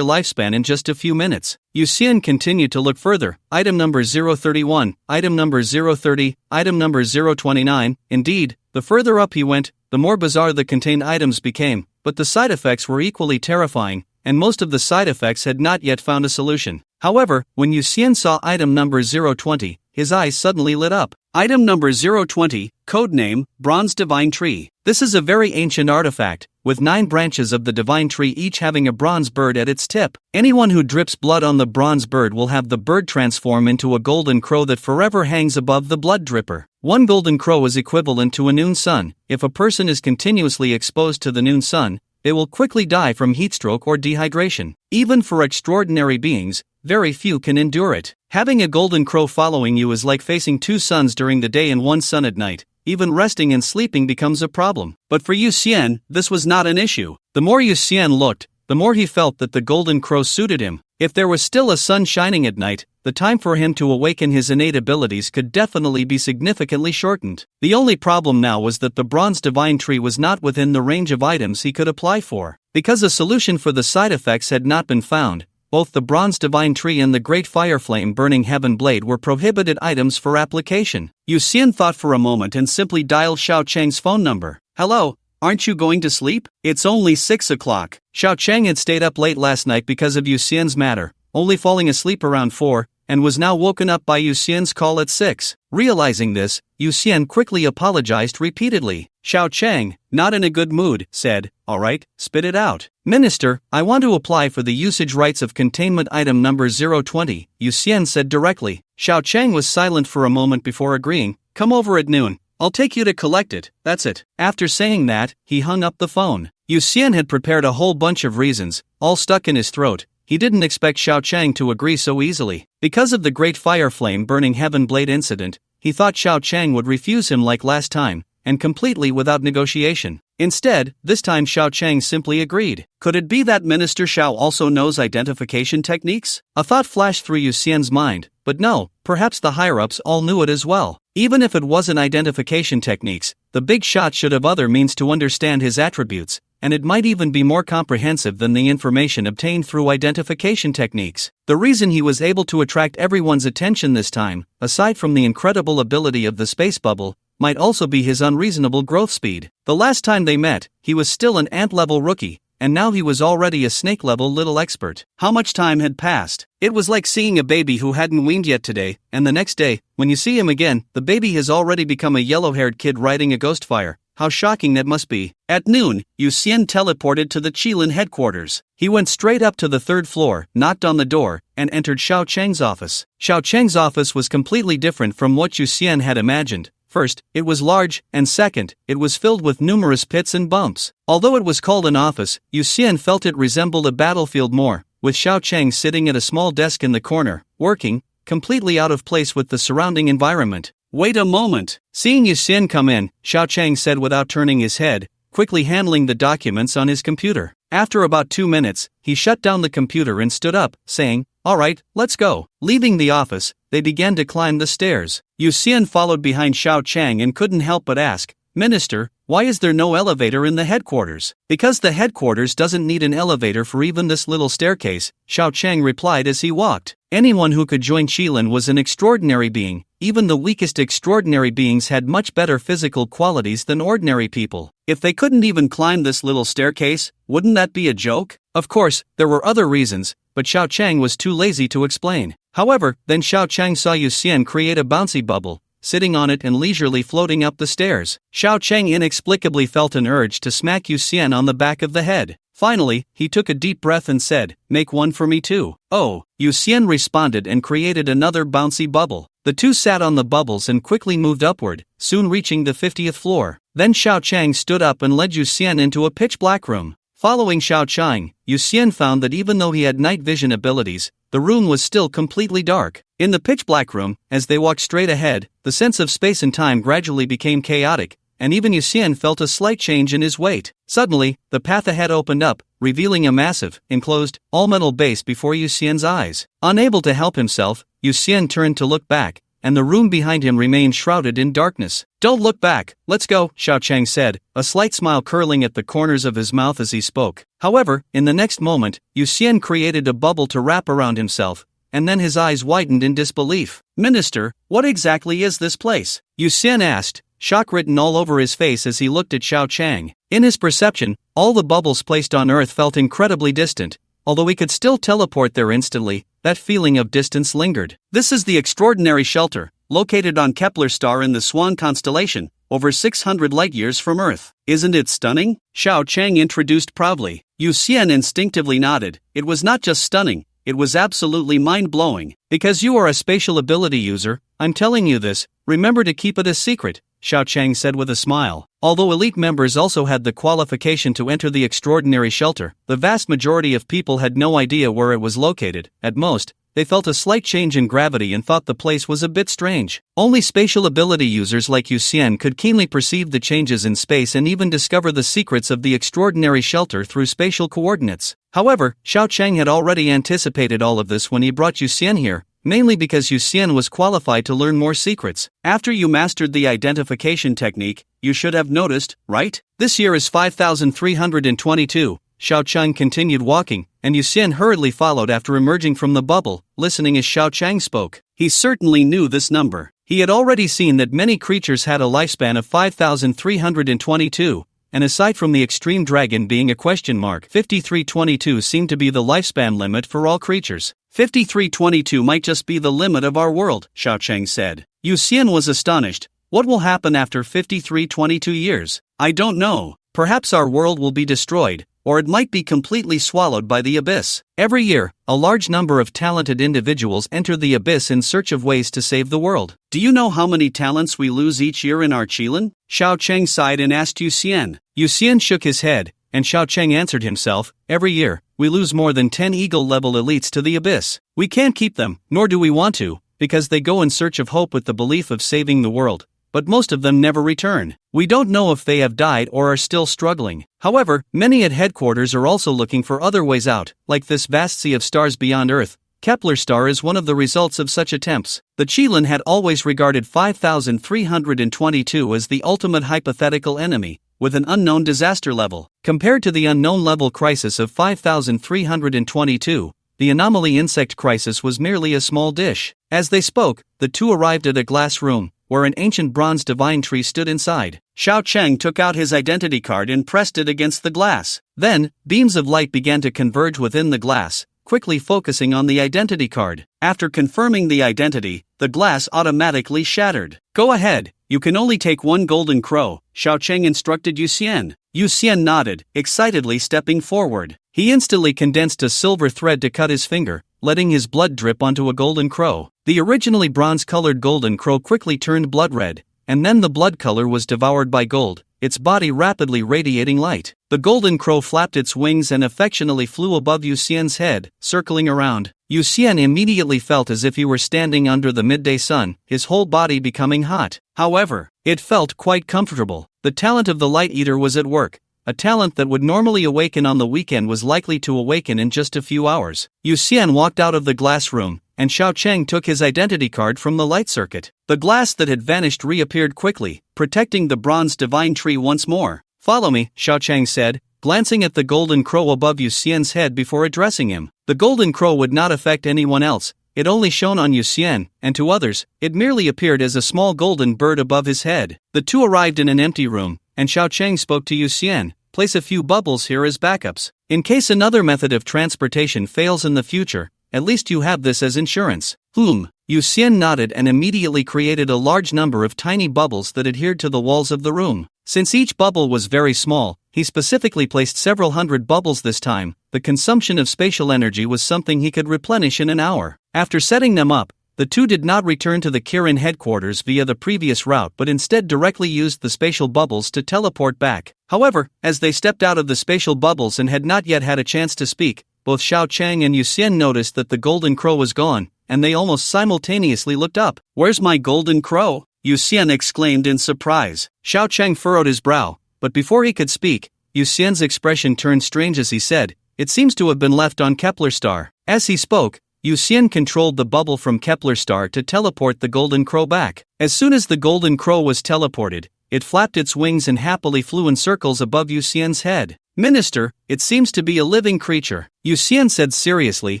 lifespan in just a few minutes. Yu Xian continued to look further. Item number 031, item number 030, item number 029. Indeed, the further up he went, the more bizarre the contained items became, but the side effects were equally terrifying, and most of the side effects had not yet found a solution. However, when Yu Xian saw item number 020, his eyes suddenly lit up. Item number 020, codename, Bronze Divine Tree. This is a very ancient artifact, with 9 branches of the divine tree each having a bronze bird at its tip. Anyone who drips blood on the bronze bird will have the bird transform into a golden crow that forever hangs above the blood dripper. One golden crow is equivalent to a noon sun. If a person is continuously exposed to the noon sun, they will quickly die from heatstroke or dehydration. Even for extraordinary beings, very few can endure it. Having a golden crow following you is like facing 2 suns during the day and 1 sun at night. Even resting and sleeping becomes a problem. But for Yu Xian, this was not an issue. The more Yu Xian looked, the more he felt that the golden crow suited him. If there was still a sun shining at night, the time for him to awaken his innate abilities could definitely be significantly shortened. The only problem now was that the Bronze Divine Tree was not within the range of items he could apply for. Because a solution for the side effects had not been found, both the Bronze Divine Tree and the Great Fire Flame Burning Heaven Blade were prohibited items for application. Yu Xian thought for a moment and simply dialed Xiao Chang's phone number. "Hello, aren't you going to sleep? It's only 6 o'clock. Xiao Chang had stayed up late last night because of Yu Xian's matter, only falling asleep around 4, and was now woken up by Yu Xian's call at 6. Realizing this, Yu Xian quickly apologized repeatedly. Xiao Chang, not in a good mood, said, "Alright, spit it out." "Minister, I want to apply for the usage rights of containment item number 020, Yu Xian said directly. Xiao Chang was silent for a moment before agreeing. "Come over at noon. I'll take you to collect it, that's it." After saying that, he hung up the phone. Yu Xian had prepared a whole bunch of reasons, all stuck in his throat. He didn't expect Xiao Chang to agree so easily. Because of the Great Fire Flame Burning Heaven Blade incident, he thought Xiao Chang would refuse him like last time, and completely without negotiation. Instead, this time Xiao Chang simply agreed. Could it be that Minister Xiao also knows identification techniques? A thought flashed through Yu Xian's mind, but no, perhaps the higher-ups all knew it as well. Even if it wasn't identification techniques, the big shot should have other means to understand his attributes, and it might even be more comprehensive than the information obtained through identification techniques. The reason he was able to attract everyone's attention this time, aside from the incredible ability of the space bubble, might also be his unreasonable growth speed. The last time they met, he was still an ant-level rookie, and now he was already a snake-level little expert. How much time had passed? It was like seeing a baby who hadn't weaned yet today, and the next day, when you see him again, the baby has already become a yellow-haired kid riding a ghost fire. How shocking that must be. At noon, Yu Xian teleported to the Qilin headquarters. He went straight up to the 3rd floor, knocked on the door, and entered Xiao Chang's office. Xiao Chang's office was completely different from what Yu Xian had imagined. First, it was large, and second, it was filled with numerous pits and bumps. Although it was called an office, Yu Xian felt it resembled a battlefield more, with Xiao Chang sitting at a small desk in the corner, working, completely out of place with the surrounding environment. "Wait a moment." Seeing Yu Xian come in, Xiao Chang said without turning his head, quickly handling the documents on his computer. After about 2 minutes, he shut down the computer and stood up, saying, "Alright, let's go." Leaving the office, they began to climb the stairs. Yu Xian followed behind Xiao Chang and couldn't help but ask, "Minister, why is there no elevator in the headquarters?" "Because the headquarters doesn't need an elevator for even this little staircase," Xiao Chang replied as he walked. Anyone who could join Qilin was an extraordinary being. Even the weakest extraordinary beings had much better physical qualities than ordinary people. If they couldn't even climb this little staircase, wouldn't that be a joke? Of course, there were other reasons, but Xiao Chang was too lazy to explain. However, then Xiao Chang saw Yu Xian create a bouncy bubble, sitting on it and leisurely floating up the stairs. Xiao Chang inexplicably felt an urge to smack Yu Xian on the back of the head. Finally, he took a deep breath and said, "Make one for me too." "Oh," Yu Xian responded and created another bouncy bubble. The two sat on the bubbles and quickly moved upward, soon reaching the 50th floor. Then Xiao Chang stood up and led Yu Xian into a pitch-black room. Following Xiao Chang, Yu Xian found that even though he had night vision abilities, the room was still completely dark. In the pitch-black room, as they walked straight ahead, the sense of space and time gradually became chaotic, and even Yu Xian felt a slight change in his weight. Suddenly, the path ahead opened up, revealing a massive, enclosed, all-metal base before Yu Xian's eyes. Unable to help himself, Yu Xian turned to look back, and the room behind him remained shrouded in darkness. "Don't look back, let's go," Xiao Chang said, a slight smile curling at the corners of his mouth as he spoke. However, in the next moment, Yu Xian created a bubble to wrap around himself, and then his eyes widened in disbelief. "Minister, what exactly is this place?" Yu Xian asked, shock written all over his face as he looked at Xiao Chang. In his perception, all the bubbles placed on Earth felt incredibly distant. Although he could still teleport there instantly, that feeling of distance lingered. "This is the extraordinary shelter, located on Kepler star in the Swan constellation, over 600 light-years from Earth. Isn't it stunning?" Xiao Chang introduced proudly. Yu Xian instinctively nodded. It was not just stunning, it was absolutely mind-blowing. "Because you are a spatial ability user, I'm telling you this, remember to keep it a secret," Xiao Chang said with a smile. Although elite members also had the qualification to enter the extraordinary shelter, the vast majority of people had no idea where it was located. At most, they felt a slight change in gravity and thought the place was a bit strange. Only spatial ability users like Yu Xian could keenly perceive the changes in space and even discover the secrets of the extraordinary shelter through spatial coordinates. However, Xiao Chang had already anticipated all of this when he brought Yu Xian here, mainly because Yu Xian was qualified to learn more secrets. "After you mastered the identification technique, you should have noticed, right? This year is 5322. Xiao Chang continued walking, and Yu Xian hurriedly followed after emerging from the bubble, listening as Xiao Chang spoke. He certainly knew this number. He had already seen that many creatures had a lifespan of 5322, and aside from the extreme dragon being a question mark, 5322 seemed to be the lifespan limit for all creatures. 5322 might just be the limit of our world, Xiao Chang said. Yu Xian was astonished. What will happen after 5322 years? I don't know. Perhaps our world will be destroyed, or it might be completely swallowed by the abyss. Every year, a large number of talented individuals enter the abyss in search of ways to save the world. Do you know how many talents we lose each year in our Qilin? Xiao Chang sighed and asked Yu Xian. Yu Xian shook his head, and Xiao Chang answered himself, every year, we lose more than 10 eagle-level elites to the abyss. We can't keep them, nor do we want to, because they go in search of hope with the belief of saving the world. But most of them never return. We don't know if they have died or are still struggling. However, many at headquarters are also looking for other ways out, like this vast sea of stars beyond Earth. Kepler star is one of the results of such attempts. The Qilin had always regarded 5322 as the ultimate hypothetical enemy, with an unknown disaster level. Compared to the unknown level crisis of 5322, the Anomaly insect crisis was merely a small dish. As they spoke, the two arrived at a glass room, where an ancient bronze divine tree stood inside. Xiao Chang took out his identity card and pressed it against the glass. Then, beams of light began to converge within the glass, quickly focusing on the identity card. After confirming the identity, the glass automatically shattered. Go ahead, you can only take one golden crow, Xiao Chang instructed Yu Xian. Yu Xian nodded, excitedly stepping forward. He instantly condensed a silver thread to cut his finger, letting his blood drip onto a golden crow. The originally bronze-colored golden crow quickly turned blood red, and then the blood color was devoured by gold, its body rapidly radiating light. The golden crow flapped its wings and affectionately flew above Yu Xian's head, circling around. Yu Xian immediately felt as if he were standing under the midday sun, his whole body becoming hot. However, it felt quite comfortable. The talent of the Light Eater was at work. A talent that would normally awaken on the weekend was likely to awaken in just a few hours. Yu Xian walked out of the glass room, and Xiao Chang took his identity card from the light circuit. The glass that had vanished reappeared quickly, protecting the bronze divine tree once more. Follow me, Xiao Chang said, glancing at the golden crow above Yu Xian's head before addressing him. The golden crow would not affect anyone else. It only shone on Yu Xian, and to others, it merely appeared as a small golden bird above his head. The two arrived in an empty room, and Xiao Chang spoke to Yu Xian. Place a few bubbles here as backups. In case another method of transportation fails in the future, at least you have this as insurance. Yu Xian nodded and immediately created a large number of tiny bubbles that adhered to the walls of the room. Since each bubble was very small, he specifically placed several hundred bubbles this time. The consumption of spatial energy was something he could replenish in an hour. After setting them up, The two did not return to the Kirin headquarters via the previous route but instead directly used the spatial bubbles to teleport back. However, as they stepped out of the spatial bubbles and had not yet had a chance to speak, both Xiao Chang and Yu Xian noticed that the golden crow was gone, and they almost simultaneously looked up. "Where's my golden crow?" Yu Xian exclaimed in surprise. Xiao Chang furrowed his brow, but before he could speak, Yu Xian's expression turned strange as he said, "It seems to have been left on Kepler star." As he spoke, Yu Xian controlled the bubble from Kepler star to teleport the golden crow back. As soon as the golden crow was teleported, it flapped its wings and happily flew in circles above Yu Xian's head. "Minister, it seems to be a living creature," Yu Xian said seriously,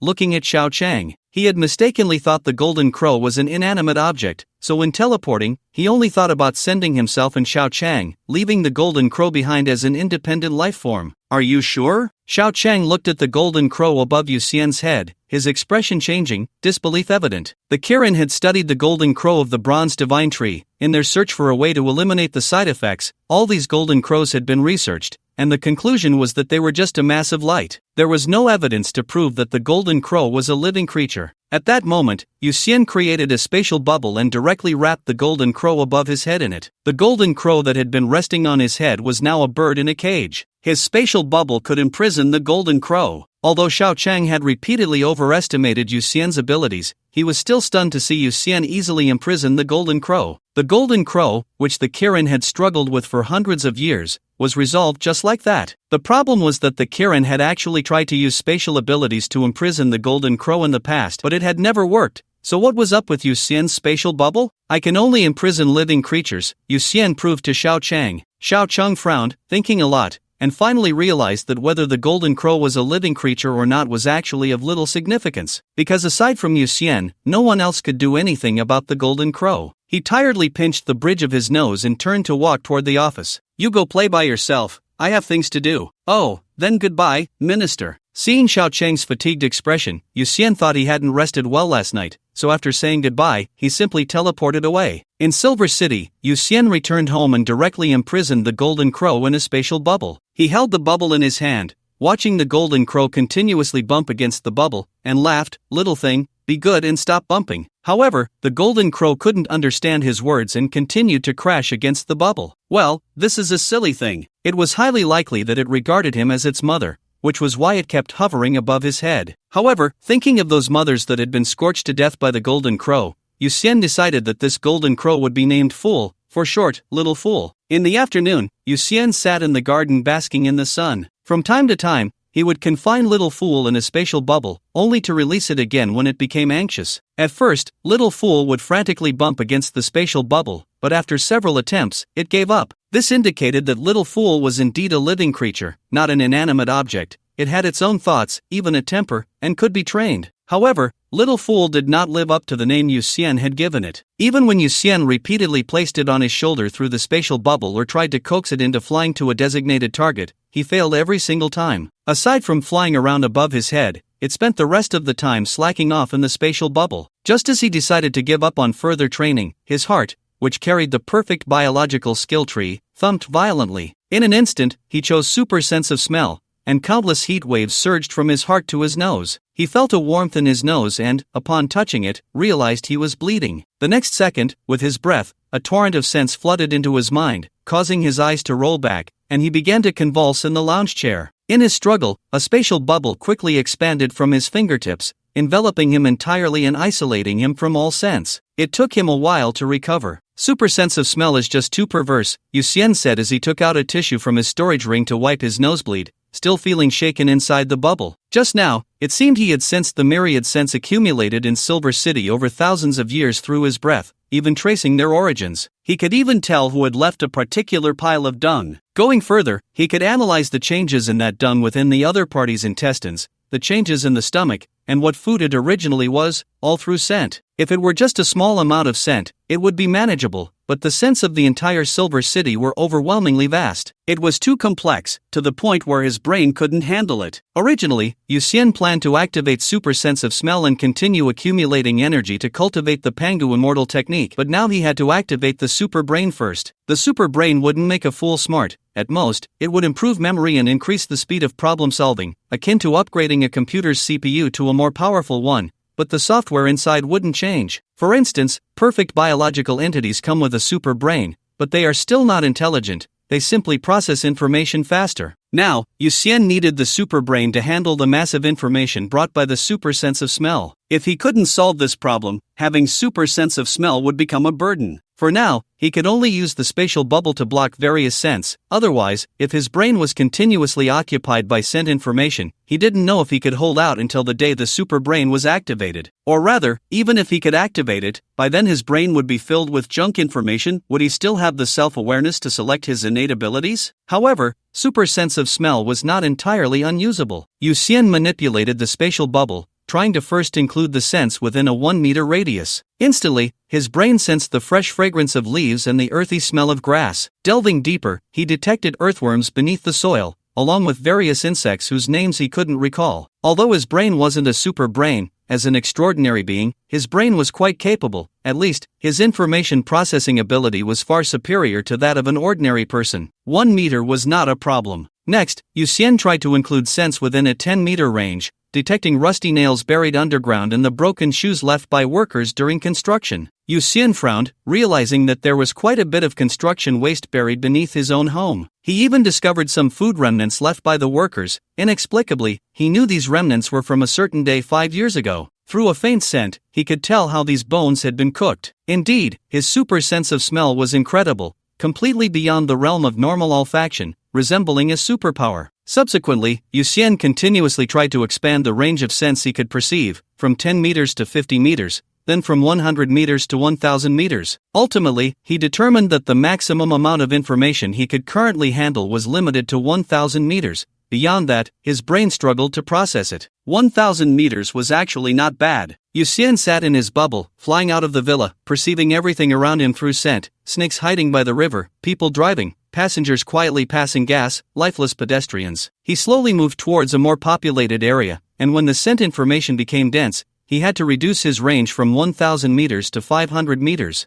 looking at Xiao Chang. He had mistakenly thought the golden crow was an inanimate object, so when teleporting, he only thought about sending himself and Xiao Chang, leaving the golden crow behind as an independent life form. "Are you sure?" Xiao Chang looked at the golden crow above Yu Xian's head, his expression changing, disbelief evident. The Kirin had studied the golden crow of the bronze divine tree. In their search for a way to eliminate the side effects, all these golden crows had been researched, and the conclusion was that they were just a massive light. There was no evidence to prove that the golden crow was a living creature. At that moment, Yu Xian created a spatial bubble and directly wrapped the golden crow above his head in it. The golden crow that had been resting on his head was now a bird in a cage. His spatial bubble could imprison the golden crow. Although Xiao Chang had repeatedly overestimated Yu Xian's abilities, he was still stunned to see Yu Xian easily imprison the golden crow. The golden crow, which the Kirin had struggled with for hundreds of years, was resolved just like that. The problem was that the Kirin had actually tried to use spatial abilities to imprison the golden crow in the past, but it had never worked. So what was up with Yu Xian's spatial bubble? "I can only imprison living creatures," Yu Xian proved to Xiao Chang. Xiao Chang frowned, thinking a lot, and finally realized that whether the golden crow was a living creature or not was actually of little significance, because aside from Yu Xian, no one else could do anything about the golden crow. He tiredly pinched the bridge of his nose and turned to walk toward the office. "You go play by yourself, I have things to do." "Oh, then goodbye, Minister." Seeing Xiao Chang's fatigued expression, Yu Xian thought he hadn't rested well last night, so after saying goodbye, he simply teleported away. In Silver City, Yu Xian returned home and directly imprisoned the golden crow in a spatial bubble. He held the bubble in his hand, watching the golden crow continuously bump against the bubble, and laughed, "Little thing, be good and stop bumping." However, the golden crow couldn't understand his words and continued to crash against the bubble. "Well, this is a silly thing." It was highly likely that it regarded him as its mother, which was why it kept hovering above his head. However, thinking of those mothers that had been scorched to death by the golden crow, Yu Xian decided that this golden crow would be named Fool, for short, Little Fool. In the afternoon, Yu Xian sat in the garden basking in the sun. From time to time, he would confine Little Fool in a spatial bubble, only to release it again when it became anxious. At first, Little Fool would frantically bump against the spatial bubble, but after several attempts, it gave up. This indicated that Little Fool was indeed a living creature, not an inanimate object. It had its own thoughts, even a temper, and could be trained. However, Little Fool did not live up to the name Yu Xian had given it. Even when Yu Xian repeatedly placed it on his shoulder through the spatial bubble or tried to coax it into flying to a designated target, he failed every single time. Aside from flying around above his head, it spent the rest of the time slacking off in the spatial bubble. Just as he decided to give up on further training, his heart, which carried the perfect biological skill tree, thumped violently. In an instant, he chose super sense of smell, and countless heat waves surged from his heart to his nose. He felt a warmth in his nose and, upon touching it, realized he was bleeding. The next second, with his breath, a torrent of sense flooded into his mind, causing his eyes to roll back, and he began to convulse in the lounge chair. In his struggle, a spatial bubble quickly expanded from his fingertips, enveloping him entirely and isolating him from all sense. It took him a while to recover. "Super sense of smell is just too perverse," Yu Xian said as he took out a tissue from his storage ring to wipe his nosebleed, still feeling shaken inside the bubble. Just now, it seemed he had sensed the myriad scents accumulated in Silver City over thousands of years through his breath, even tracing their origins. He could even tell who had left a particular pile of dung. Going further, he could analyze the changes in that dung within the other party's intestines, the changes in the stomach, and what food it originally was, all through scent. If it were just a small amount of scent, it would be manageable, but the scents of the entire Silver City were overwhelmingly vast. It was too complex, to the point where his brain couldn't handle it. Originally, Yu Xian planned to activate super sense of smell and continue accumulating energy to cultivate the Pangu Immortal technique, but now he had to activate the super brain first. The super brain wouldn't make a fool smart. At most, it would improve memory and increase the speed of problem solving, akin to upgrading a computer's CPU to a more powerful one, but the software inside wouldn't change. For instance, perfect biological entities come with a super brain, but they are still not intelligent, they simply process information faster. Now, Yuxian needed the super brain to handle the massive information brought by the super sense of smell. If he couldn't solve this problem, having super sense of smell would become a burden. For now, he could only use the spatial bubble to block various scents. Otherwise, if his brain was continuously occupied by scent information, he didn't know if he could hold out until the day the super brain was activated. Or rather, even if he could activate it, by then his brain would be filled with junk information. Would he still have the self-awareness to select his innate abilities? However, super sense of smell was not entirely unusable. Yuxian manipulated the spatial bubble, trying to first include the scents within a 1-meter radius. Instantly, his brain sensed the fresh fragrance of leaves and the earthy smell of grass. Delving deeper, he detected earthworms beneath the soil, along with various insects whose names he couldn't recall. Although his brain wasn't a super brain, as an extraordinary being, his brain was quite capable. At least, his information processing ability was far superior to that of an ordinary person. 1 meter was not a problem. Next, Yuxian tried to include scents within a 10-meter range, detecting rusty nails buried underground and the broken shoes left by workers during construction. Yuxian frowned, realizing that there was quite a bit of construction waste buried beneath his own home. He even discovered some food remnants left by the workers. Inexplicably, he knew these remnants were from a certain day 5 years ago. Through a faint scent, he could tell how these bones had been cooked. Indeed, his super sense of smell was incredible, completely beyond the realm of normal olfaction, resembling a superpower. Subsequently, Yuxian continuously tried to expand the range of scents he could perceive, from 10 meters to 50 meters, then from 100 meters to 1,000 meters. Ultimately, he determined that the maximum amount of information he could currently handle was limited to 1,000 meters. Beyond that, his brain struggled to process it. 1,000 meters was actually not bad. Yuxian sat in his bubble, flying out of the villa, perceiving everything around him through scent: snakes hiding by the river, people driving, passengers quietly passing gas, lifeless pedestrians. He slowly moved towards a more populated area, and when the scent information became dense, he had to reduce his range from 1,000 meters to 500 meters.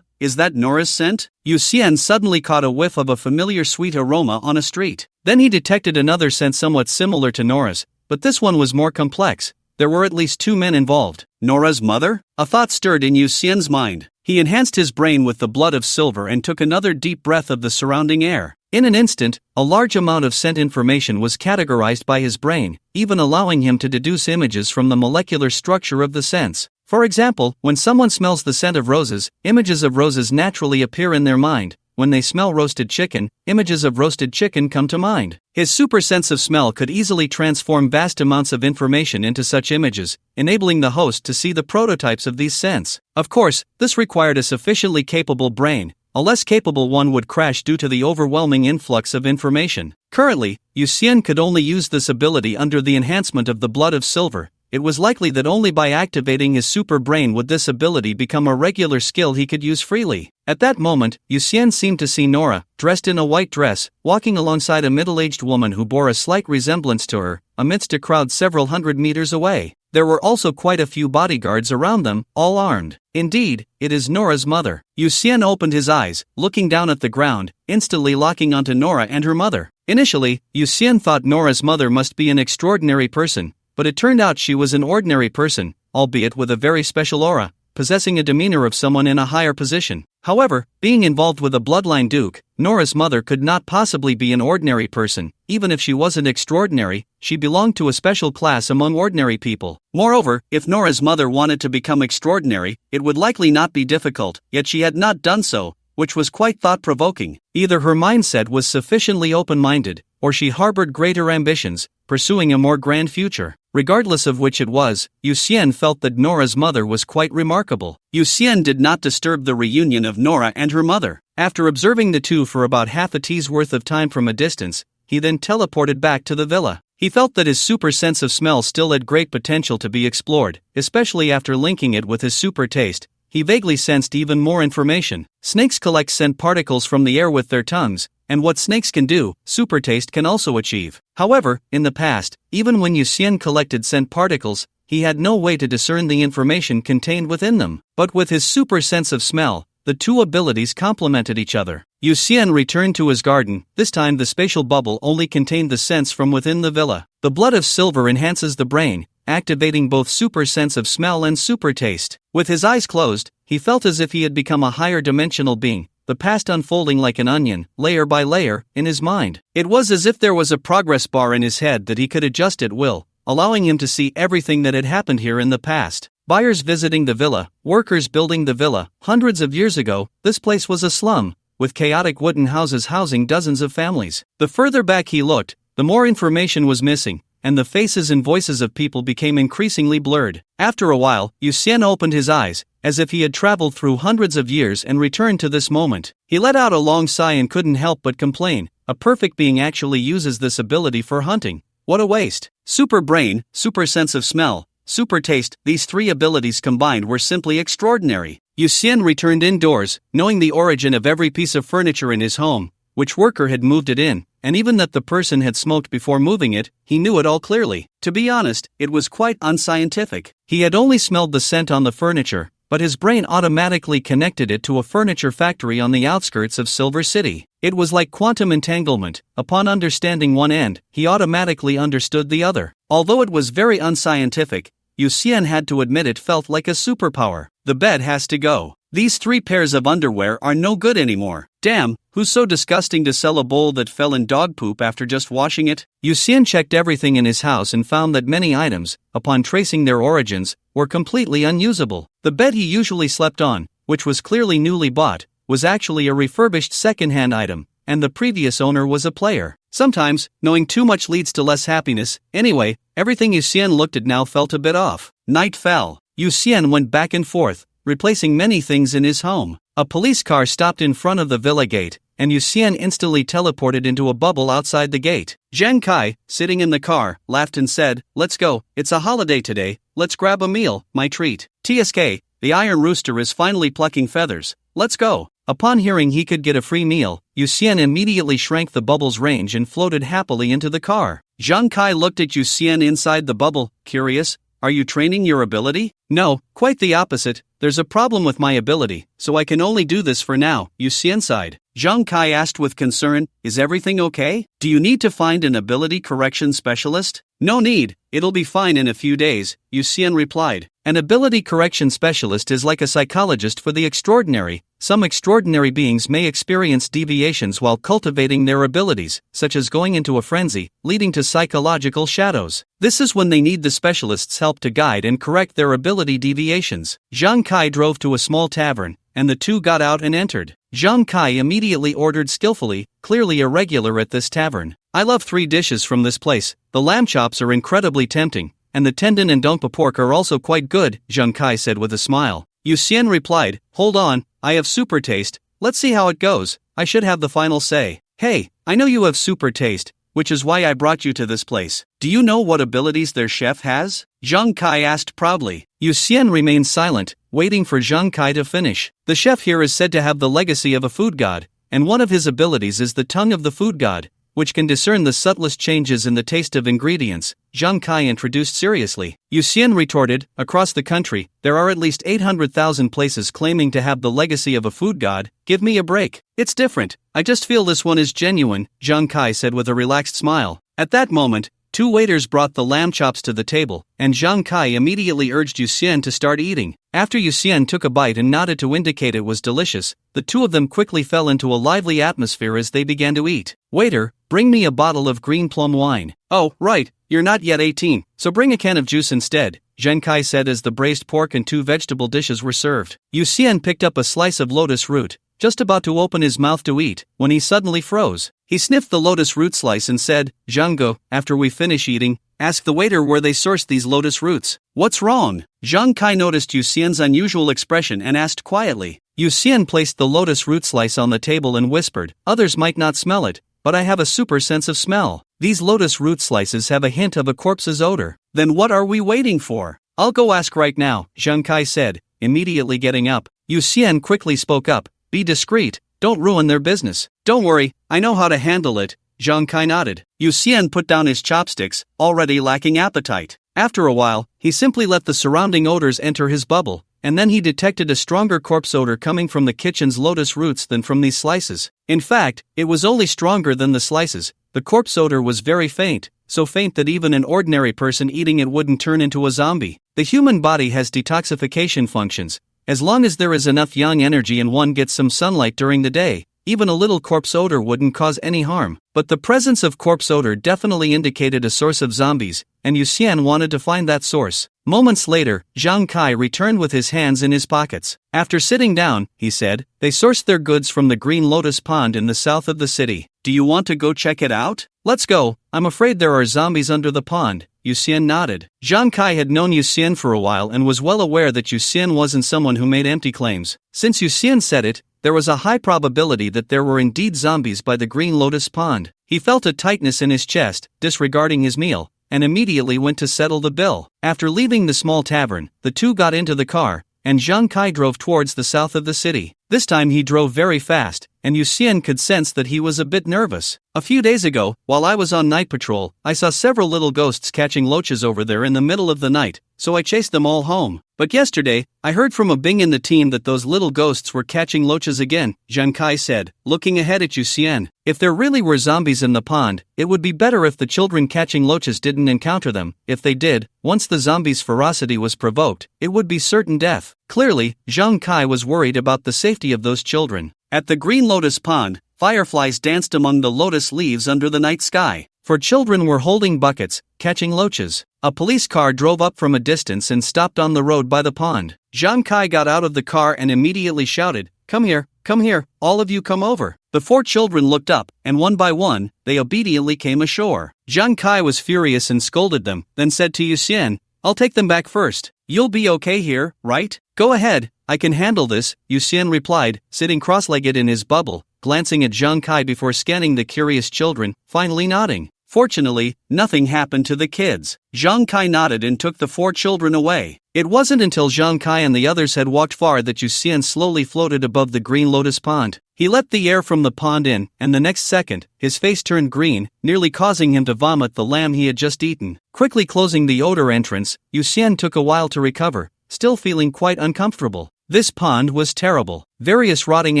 Is that Nora's scent? Yuxian suddenly caught a whiff of a familiar sweet aroma on a street. Then he detected another scent somewhat similar to Nora's, but this one was more complex. There were at least 2 men involved. Nora's mother? A thought stirred in Yuxian's mind. He enhanced his brain with the blood of silver and took another deep breath of the surrounding air. In an instant, a large amount of scent information was categorized by his brain, even allowing him to deduce images from the molecular structure of the scents. For example, when someone smells the scent of roses, images of roses naturally appear in their mind. When they smell roasted chicken, images of roasted chicken come to mind. His super sense of smell could easily transform vast amounts of information into such images, enabling the host to see the prototypes of these scents. Of course, this required a sufficiently capable brain. A less capable one would crash due to the overwhelming influx of information. Currently, Yuxian could only use this ability under the enhancement of the blood of silver. It was likely that only by activating his super brain would this ability become a regular skill he could use freely. At that moment, Yuxian seemed to see Nora, dressed in a white dress, walking alongside a middle-aged woman who bore a slight resemblance to her, amidst a crowd several hundred meters away. There were also quite a few bodyguards around them, all armed. Indeed, it is Nora's mother. Yuxian opened his eyes, looking down at the ground, instantly locking onto Nora and her mother. Initially, Yuxian thought Nora's mother must be an extraordinary person, but it turned out she was an ordinary person, albeit with a very special aura, possessing a demeanor of someone in a higher position. However, being involved with a bloodline duke, Nora's mother could not possibly be an ordinary person. Even if she wasn't extraordinary, she belonged to a special class among ordinary people. Moreover, if Nora's mother wanted to become extraordinary, it would likely not be difficult, yet she had not done so, which was quite thought-provoking. Either her mindset was sufficiently open-minded, or she harbored greater ambitions, pursuing a more grand future. Regardless of which it was, Yuxian felt that Nora's mother was quite remarkable. Yuxian did not disturb the reunion of Nora and her mother. After observing the two for about half a tea's worth of time from a distance, he then teleported back to the villa. He felt that his super sense of smell still had great potential to be explored, especially after linking it with his super taste. He vaguely sensed even more information. Snakes collect scent particles from the air with their tongues, and what snakes can do, super taste can also achieve. However, in the past, even when Yuxian collected scent particles, he had no way to discern the information contained within them. But with his super sense of smell, the two abilities complemented each other. Yuxian returned to his garden. This time the spatial bubble only contained the scents from within the villa. The blood of silver enhances the brain, activating both super sense of smell and super taste. With his eyes closed, he felt as if he had become a higher dimensional being, the past unfolding like an onion, layer by layer, in his mind. It was as if there was a progress bar in his head that he could adjust at will, allowing him to see everything that had happened here in the past. Buyers visiting the villa, workers building the villa. Hundreds of years ago, this place was a slum, with chaotic wooden houses housing dozens of families. The further back he looked, the more information was missing, and the faces and voices of people became increasingly blurred. After a while, Yuxian opened his eyes, as if he had traveled through hundreds of years and returned to this moment. He let out a long sigh and couldn't help but complain. A perfect being actually uses this ability for hunting. What a waste. Super brain, super sense of smell, super taste, these three abilities combined were simply extraordinary. Yuxian returned indoors, knowing the origin of every piece of furniture in his home, which worker had moved it in, and even that the person had smoked before moving it, he knew it all clearly. To be honest, it was quite unscientific. He had only smelled the scent on the furniture, but his brain automatically connected it to a furniture factory on the outskirts of Silver City. It was like quantum entanglement. Upon understanding one end, he automatically understood the other. Although it was very unscientific, Yuxian had to admit it felt like a superpower. The bed has to go. These 3 pairs of underwear are no good anymore. Damn, who's so disgusting to sell a bowl that fell in dog poop after just washing it? Yuxian checked everything in his house and found that many items, upon tracing their origins, were completely unusable. The bed he usually slept on, which was clearly newly bought, was actually a refurbished second-hand item, and the previous owner was a player. Sometimes, knowing too much leads to less happiness. Anyway, everything Yuxian looked at now felt a bit off. Night fell. Yuxian went back and forth, replacing many things in his home. A police car stopped in front of the villa gate, and Yuxian instantly teleported into a bubble outside the gate. Zhang Kai, sitting in the car, laughed and said, "Let's go, it's a holiday today, let's grab a meal, my treat. TSK, the Iron Rooster is finally plucking feathers, let's go." Upon hearing he could get a free meal, Yuxian immediately shrank the bubble's range and floated happily into the car. Zhang Kai looked at Yuxian inside the bubble, curious, "Are you training your ability?" "No, quite the opposite. There's a problem with my ability, so I can only do this for now," Yuxian sighed. Zhang Kai asked with concern, "Is everything okay? Do you need to find an ability correction specialist?" "No need, it'll be fine in a few days," Yuxian replied. An ability correction specialist is like a psychologist for the extraordinary. Some extraordinary beings may experience deviations while cultivating their abilities, such as going into a frenzy, leading to psychological shadows. This is when they need the specialist's help to guide and correct their ability deviations. Zhang Kai drove to a small tavern, and the two got out and entered. Zhang Kai immediately ordered skillfully, clearly a regular at this tavern. "I love 3 dishes from this place. The lamb chops are incredibly tempting, and the tendon and dongpa pork are also quite good," Zhang Kai said with a smile. Yuxian replied, "Hold on, I have super taste, let's see how it goes, I should have the final say." "Hey, I know you have super taste, which is why I brought you to this place. Do you know what abilities their chef has?" Zhang Kai asked proudly. Yuxian remained silent, waiting for Zhang Kai to finish. "The chef here is said to have the legacy of a food god, and one of his abilities is the tongue of the food god, which can discern the subtlest changes in the taste of ingredients," Zhang Kai introduced seriously. Yuxian retorted, "Across the country, there are at least 800,000 places claiming to have the legacy of a food god, give me a break. It's different, I just feel this one is genuine," Zhang Kai said with a relaxed smile. At that moment, 2 waiters brought the lamb chops to the table, and Zhang Kai immediately urged Yuxian to start eating. After Yuxian took a bite and nodded to indicate it was delicious, the 2 of them quickly fell into a lively atmosphere as they began to eat. "Waiter, bring me a bottle of green plum wine." "Oh, right, you're not yet 18, so bring a can of juice instead," Zhang Kai said as the braised pork and 2 vegetable dishes were served. Yuxian picked up a slice of lotus root, just about to open his mouth to eat, when he suddenly froze. He sniffed the lotus root slice and said, "Zhanggo, after we finish eating, ask the waiter where they sourced these lotus roots." "What's wrong?" Zhang Kai noticed Yuxian's unusual expression and asked quietly. Yuxian placed the lotus root slice on the table and whispered, "Others might not smell it, but I have a super sense of smell. These lotus root slices have a hint of a corpse's odor." "Then what are we waiting for? I'll go ask right now," Zhang Kai said, immediately getting up. Yuxian quickly spoke up, "Be discreet, don't ruin their business." "Don't worry, I know how to handle it," Zhang Kai nodded. Yuxian put down his chopsticks, already lacking appetite. After a while, he simply let the surrounding odors enter his bubble, and then he detected a stronger corpse odor coming from the kitchen's lotus roots than from these slices. In fact, it was only stronger than the slices. The corpse odor was very faint, so faint that even an ordinary person eating it wouldn't turn into a zombie. The human body has detoxification functions. As long as there is enough yang energy and one gets some sunlight during the day, even a little corpse odor wouldn't cause any harm. But the presence of corpse odor definitely indicated a source of zombies, and Yu Xian wanted to find that source. Moments later, Zhang Kai returned with his hands in his pockets. After sitting down, he said, they sourced their goods from the Green Lotus Pond in the south of the city. Do you want to go check it out? Let's go. I'm afraid there are zombies under the pond. Yu Xian nodded. Zhang Kai had known Yu Xian for a while and was well aware that Yu Xian wasn't someone who made empty claims. Since Yu Xian said it, there was a high probability that there were indeed zombies by the Green Lotus Pond. He felt a tightness in his chest, disregarding his meal, and immediately went to settle the bill. After leaving the small tavern, the two got into the car, and Zhang Kai drove towards the south of the city. This time he drove very fast, and Yu Xian could sense that he was a bit nervous. A few days ago, while I was on night patrol, I saw several little ghosts catching loaches over there in the middle of the night, so I chased them all home. But yesterday, I heard from a Bing in the team that those little ghosts were catching loaches again, Zhang Kai said, looking ahead at Yu Xian. If there really were zombies in the pond, it would be better if the children catching loaches didn't encounter them. If they did, once the zombies' ferocity was provoked, it would be certain death. Clearly, Zhang Kai was worried about the safety of those children. At the Green Lotus Pond, fireflies danced among the lotus leaves under the night sky. For children were holding buckets, catching loaches. A police car drove up from a distance and stopped on the road by the pond. Zhang Kai got out of the car and immediately shouted, come here, all of you come over. The 4 children looked up, and one by one, they obediently came ashore. Zhang Kai was furious and scolded them, then said to Yu Xian, I'll take them back first. You'll be okay here, right? Go ahead, I can handle this, Yu Xian replied, sitting cross-legged in his bubble, glancing at Zhang Kai before scanning the curious children, finally nodding. Fortunately, nothing happened to the kids. Zhang Kai nodded and took the 4 children away. It wasn't until Zhang Kai and the others had walked far that Yu Xian slowly floated above the Green Lotus Pond. He let the air from the pond in, and the next second, his face turned green, nearly causing him to vomit the lamb he had just eaten. Quickly closing the odor entrance, Yu Xian took a while to recover, still feeling quite uncomfortable. This pond was terrible. Various rotting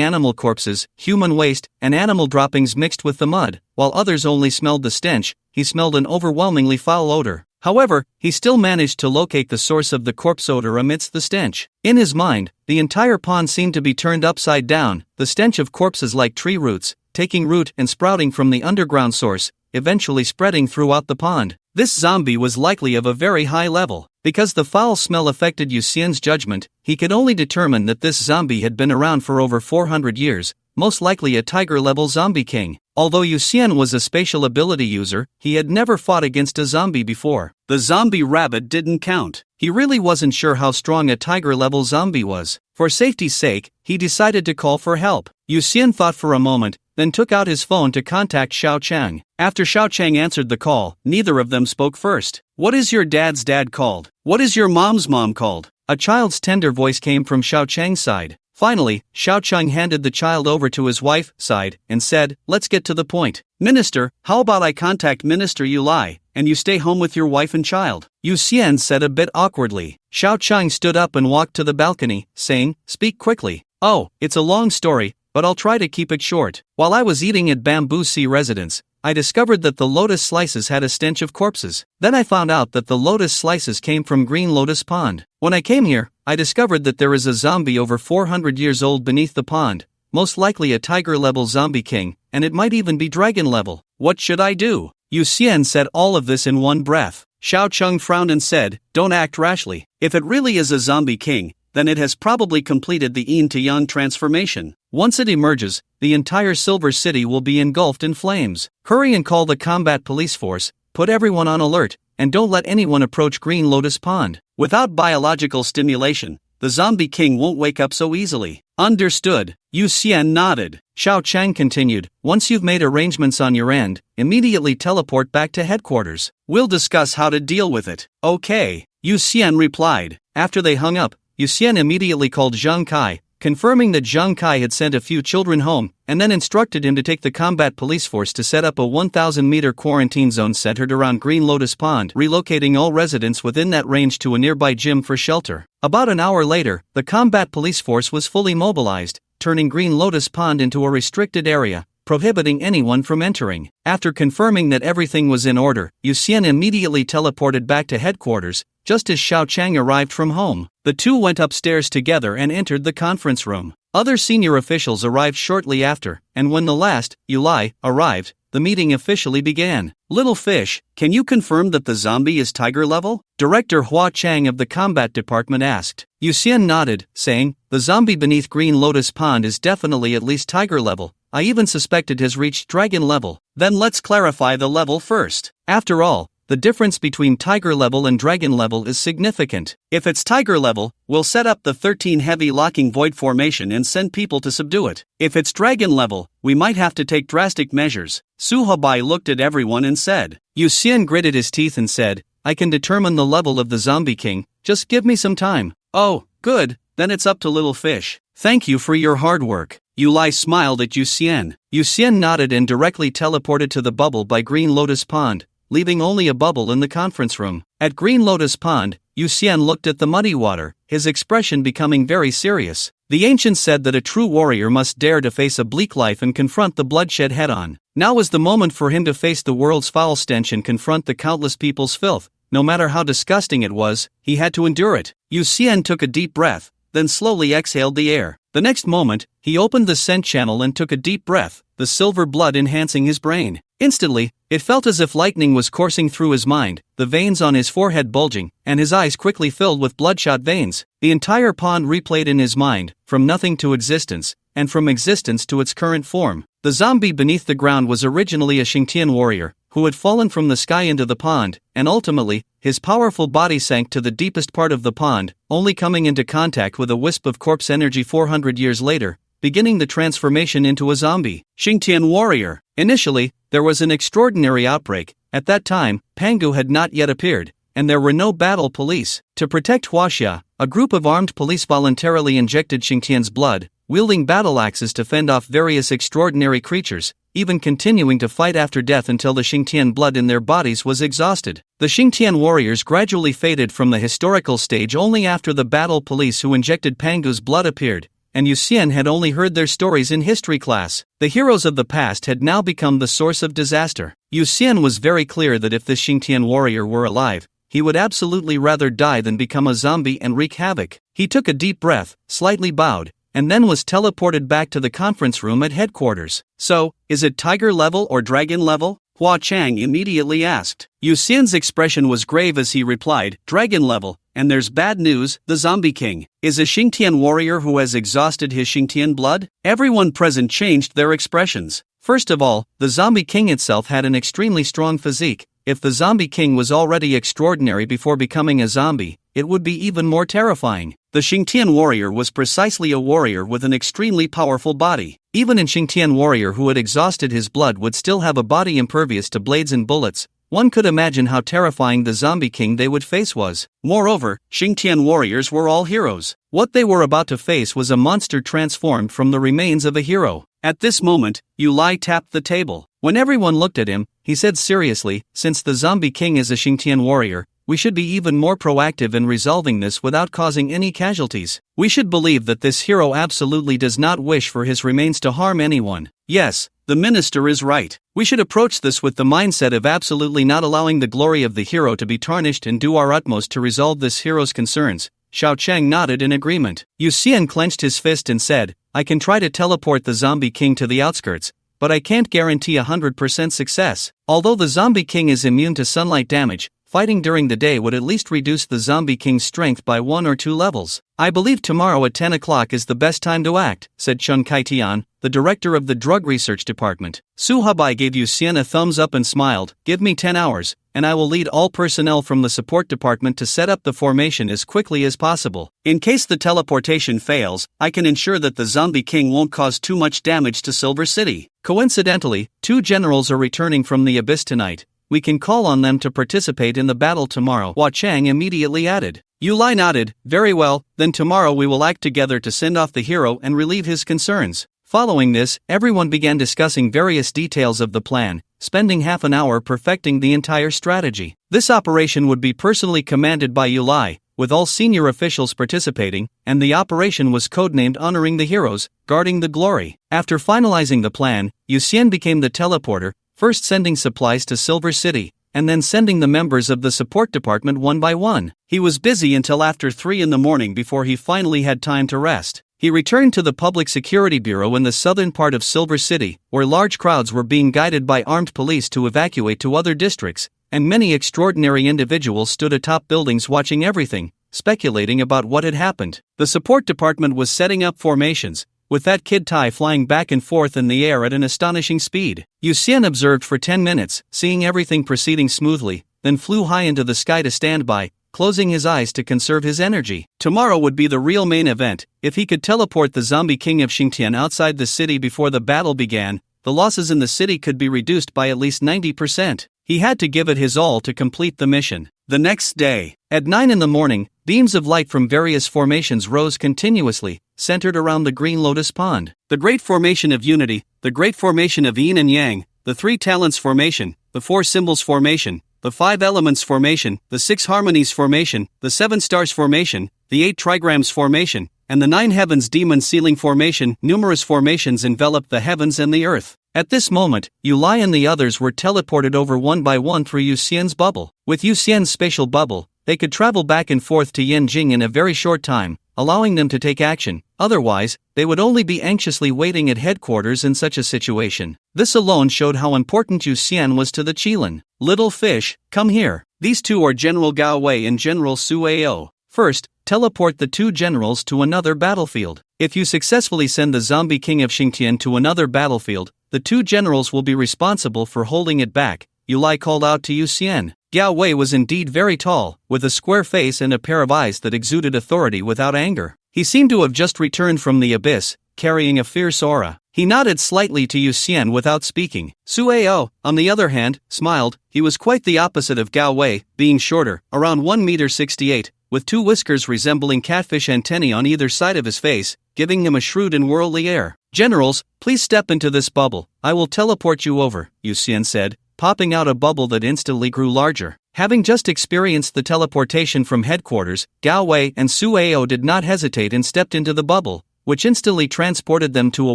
animal corpses, human waste, and animal droppings mixed with the mud. While others only smelled the stench, he smelled an overwhelmingly foul odor. However, he still managed to locate the source of the corpse odor amidst the stench. In his mind, the entire pond seemed to be turned upside down, the stench of corpses like tree roots, taking root and sprouting from the underground source, eventually spreading throughout the pond. This zombie was likely of a very high level. Because the foul smell affected Yu Xian's judgment, he could only determine that this zombie had been around for over 400 years, most likely a tiger-level zombie king. Although Yu Xian was a spatial ability user, he had never fought against a zombie before. The zombie rabbit didn't count. He really wasn't sure how strong a tiger-level zombie was. For safety's sake, he decided to call for help. Yu Xian thought for a moment, then took out his phone to contact Xiao Chang. After Xiao Chang answered the call, neither of them spoke first. What is your dad's dad called? What is your mom's mom called? A child's tender voice came from Xiao Chang's side. Finally, Xiao Chang handed the child over to his wife's side and said, let's get to the point. Minister, how about I contact Minister Yu Lai, and you stay home with your wife and child? Yu Xian said a bit awkwardly. Xiao Chang stood up and walked to the balcony, saying, speak quickly. Oh, it's a long story, but I'll try to keep it short. While I was eating at Bamboo Sea Residence, I discovered that the lotus slices had a stench of corpses. Then I found out that the lotus slices came from Green Lotus Pond. When I came here, I discovered that there is a zombie over 400 years old beneath the pond, most likely a tiger-level zombie king, and it might even be dragon-level. What should I do? Yu Xian said all of this in one breath. Xiao Cheng frowned and said, don't act rashly. If it really is a zombie king, then it has probably completed the yin to yang transformation. Once it emerges, the entire Silver City will be engulfed in flames. Hurry and call the combat police force, put everyone on alert, and don't let anyone approach Green Lotus Pond. Without biological stimulation, the zombie king won't wake up so easily. Understood. Yu Xian nodded. Xiao Chang continued, once you've made arrangements on your end, immediately teleport back to headquarters. We'll discuss how to deal with it. Okay. Yu Xian replied. After they hung up, Yu Xian immediately called Zhang Kai, confirming that Zhang Kai had sent a few children home, and then instructed him to take the combat police force to set up a 1,000-meter quarantine zone centered around Green Lotus Pond, relocating all residents within that range to a nearby gym for shelter. About an hour later, the combat police force was fully mobilized, turning Green Lotus Pond into a restricted area, prohibiting anyone from entering. After confirming that everything was in order, Yu Xian immediately teleported back to headquarters, just as Xiao Chang arrived from home. The two went upstairs together and entered the conference room. Other senior officials arrived shortly after, and when the last, Yu Lai, arrived, the meeting officially began. Little Fish, can you confirm that the zombie is tiger level? Director Hua Chang of the combat department asked. Yu Xian nodded, saying, the zombie beneath Green Lotus Pond is definitely at least tiger level. I even suspect it has reached dragon level. Then let's clarify the level first. After all, the difference between tiger level and dragon level is significant. If it's tiger level, we'll set up the 13 heavy locking void formation and send people to subdue it. If it's dragon level, we might have to take drastic measures. Su Habai looked at everyone and said. Yu Xian gritted his teeth and said, I can determine the level of the zombie king, just give me some time. Oh, good, then it's up to Little Fish. Thank you for your hard work. Yu Lai smiled at Yu Xian. Yu Xian nodded and directly teleported to the bubble by Green Lotus Pond, leaving only a bubble in the conference room. At Green Lotus Pond, Yu Xian looked at the muddy water, his expression becoming very serious. The ancients said that a true warrior must dare to face a bleak life and confront the bloodshed head-on. Now was the moment for him to face the world's foul stench and confront the countless people's filth. No matter how disgusting it was, he had to endure it. Yu Xian took a deep breath, then slowly exhaled the air. The next moment, he opened the scent channel and took a deep breath, the silver blood enhancing his brain. Instantly, it felt as if lightning was coursing through his mind, the veins on his forehead bulging, and his eyes quickly filled with bloodshot veins. The entire pond replayed in his mind, from nothing to existence, and from existence to its current form. The zombie beneath the ground was originally a Xingtian warrior, who had fallen from the sky into the pond, and ultimately, his powerful body sank to the deepest part of the pond, only coming into contact with a wisp of corpse energy 400 years later, beginning the transformation into a zombie. Xingtian warrior. Initially, there was an extraordinary outbreak. At that time, Pangu had not yet appeared, and there were no battle police. To protect Huaxia, a group of armed police voluntarily injected Xingtian's blood, wielding battle axes to fend off various extraordinary creatures, even continuing to fight after death until the Xingtian blood in their bodies was exhausted. The Xingtian warriors gradually faded from the historical stage only after the battle police who injected Pangu's blood appeared, and Yu Xian had only heard their stories in history class. The heroes of the past had now become the source of disaster. Yu Xian was very clear that if this Xingtian warrior were alive, he would absolutely rather die than become a zombie and wreak havoc. He took a deep breath, slightly bowed, and then was teleported back to the conference room at headquarters. So, is it tiger level or dragon level? Hua Chang immediately asked. Yu Xian's expression was grave as he replied, dragon level, and there's bad news, the zombie king is a Xingtian warrior who has exhausted his Xingtian blood? Everyone present changed their expressions. First of all, the zombie king itself had an extremely strong physique. If the zombie king was already extraordinary before becoming a zombie, it would be even more terrifying. The Xingtian warrior was precisely a warrior with an extremely powerful body. Even a Xingtian warrior who had exhausted his blood would still have a body impervious to blades and bullets. One could imagine how terrifying the zombie king they would face was. Moreover, Xingtian warriors were all heroes. What they were about to face was a monster transformed from the remains of a hero. At this moment, Yu Lai tapped the table. When everyone looked at him, he said seriously, since the zombie king is a Xingtian warrior, we should be even more proactive in resolving this without causing any casualties. We should believe that this hero absolutely does not wish for his remains to harm anyone. Yes, the minister is right. We should approach this with the mindset of absolutely not allowing the glory of the hero to be tarnished and do our utmost to resolve this hero's concerns. Xiao Chang nodded in agreement. Yu Xian clenched his fist and said, I can try to teleport the zombie king to the outskirts, but I can't guarantee 100% success. Although the zombie king is immune to sunlight damage, fighting during the day would at least reduce the zombie king's strength by 1 or 2 levels. I believe tomorrow at 10 o'clock is the best time to act, said Chun Kaitian, the director of the drug research department. Su Habai gave Yu Xian a thumbs up and smiled, give me 10 hours, and I will lead all personnel from the support department to set up the formation as quickly as possible. In case the teleportation fails, I can ensure that the zombie king won't cause too much damage to Silver City. Coincidentally, 2 generals are returning from the abyss tonight. We can call on them to participate in the battle tomorrow. Hua Chang immediately added. Yulai nodded. Very well, then tomorrow we will act together to send off the hero and relieve his concerns. Following this, everyone began discussing various details of the plan, spending half an hour perfecting the entire strategy. This operation would be personally commanded by Yulai, with all senior officials participating, and the operation was codenamed Honoring the Heroes, Guarding the Glory. After finalizing the plan, Yu Xian became the teleporter, first sending supplies to Silver City, and then sending the members of the support department one by one. He was busy until after 3 in the morning before he finally had time to rest. He returned to the Public Security Bureau in the southern part of Silver City, where large crowds were being guided by armed police to evacuate to other districts, and many extraordinary individuals stood atop buildings watching everything, speculating about what had happened. The support department was setting up formations, with that kid Tai flying back and forth in the air at an astonishing speed. Yu Xian observed for 10 minutes, seeing everything proceeding smoothly, then flew high into the sky to stand by, closing his eyes to conserve his energy. Tomorrow would be the real main event. If he could teleport the zombie king of Xingtian outside the city before the battle began, the losses in the city could be reduced by at least 90%. He had to give it his all to complete the mission. The next day, at 9 in the morning, beams of light from various formations rose continuously, centered around the Green Lotus Pond. The Great Formation of Unity, the Great Formation of Yin and Yang, the Three Talents Formation, the Four Symbols Formation, the Five Elements Formation, the Six Harmonies Formation, the Seven Stars Formation, the Eight Trigrams Formation, and the Nine Heavens Demon Ceiling Formation. Numerous formations enveloped the heavens and the earth. At this moment, Yulai and the others were teleported over one by one through Yu Xian's bubble. With Yu Xian's spatial bubble, they could travel back and forth to Yanjing in a very short time, allowing them to take action. Otherwise, they would only be anxiously waiting at headquarters in such a situation. This alone showed how important Yu Xian was to the Qilin. Little fish, come here. These two are General Gao Wei and General Su Ao. First, teleport the two generals to another battlefield. If you successfully send the zombie king of Xingtian to another battlefield, the two generals will be responsible for holding it back. Yulai called out to Yu Xian. Gao Wei was indeed very tall, with a square face and a pair of eyes that exuded authority without anger. He seemed to have just returned from the abyss, carrying a fierce aura. He nodded slightly to Yu Xian without speaking. Su Ao, on the other hand, smiled. He was quite the opposite of Gao Wei, being shorter, around 1.68 m, with two whiskers resembling catfish antennae on either side of his face, giving him a shrewd and worldly air. Generals, please step into this bubble. I will teleport you over, Yu Xian said, popping out a bubble that instantly grew larger. Having just experienced the teleportation from headquarters, Gao Wei and Su Ao did not hesitate and stepped into the bubble, which instantly transported them to a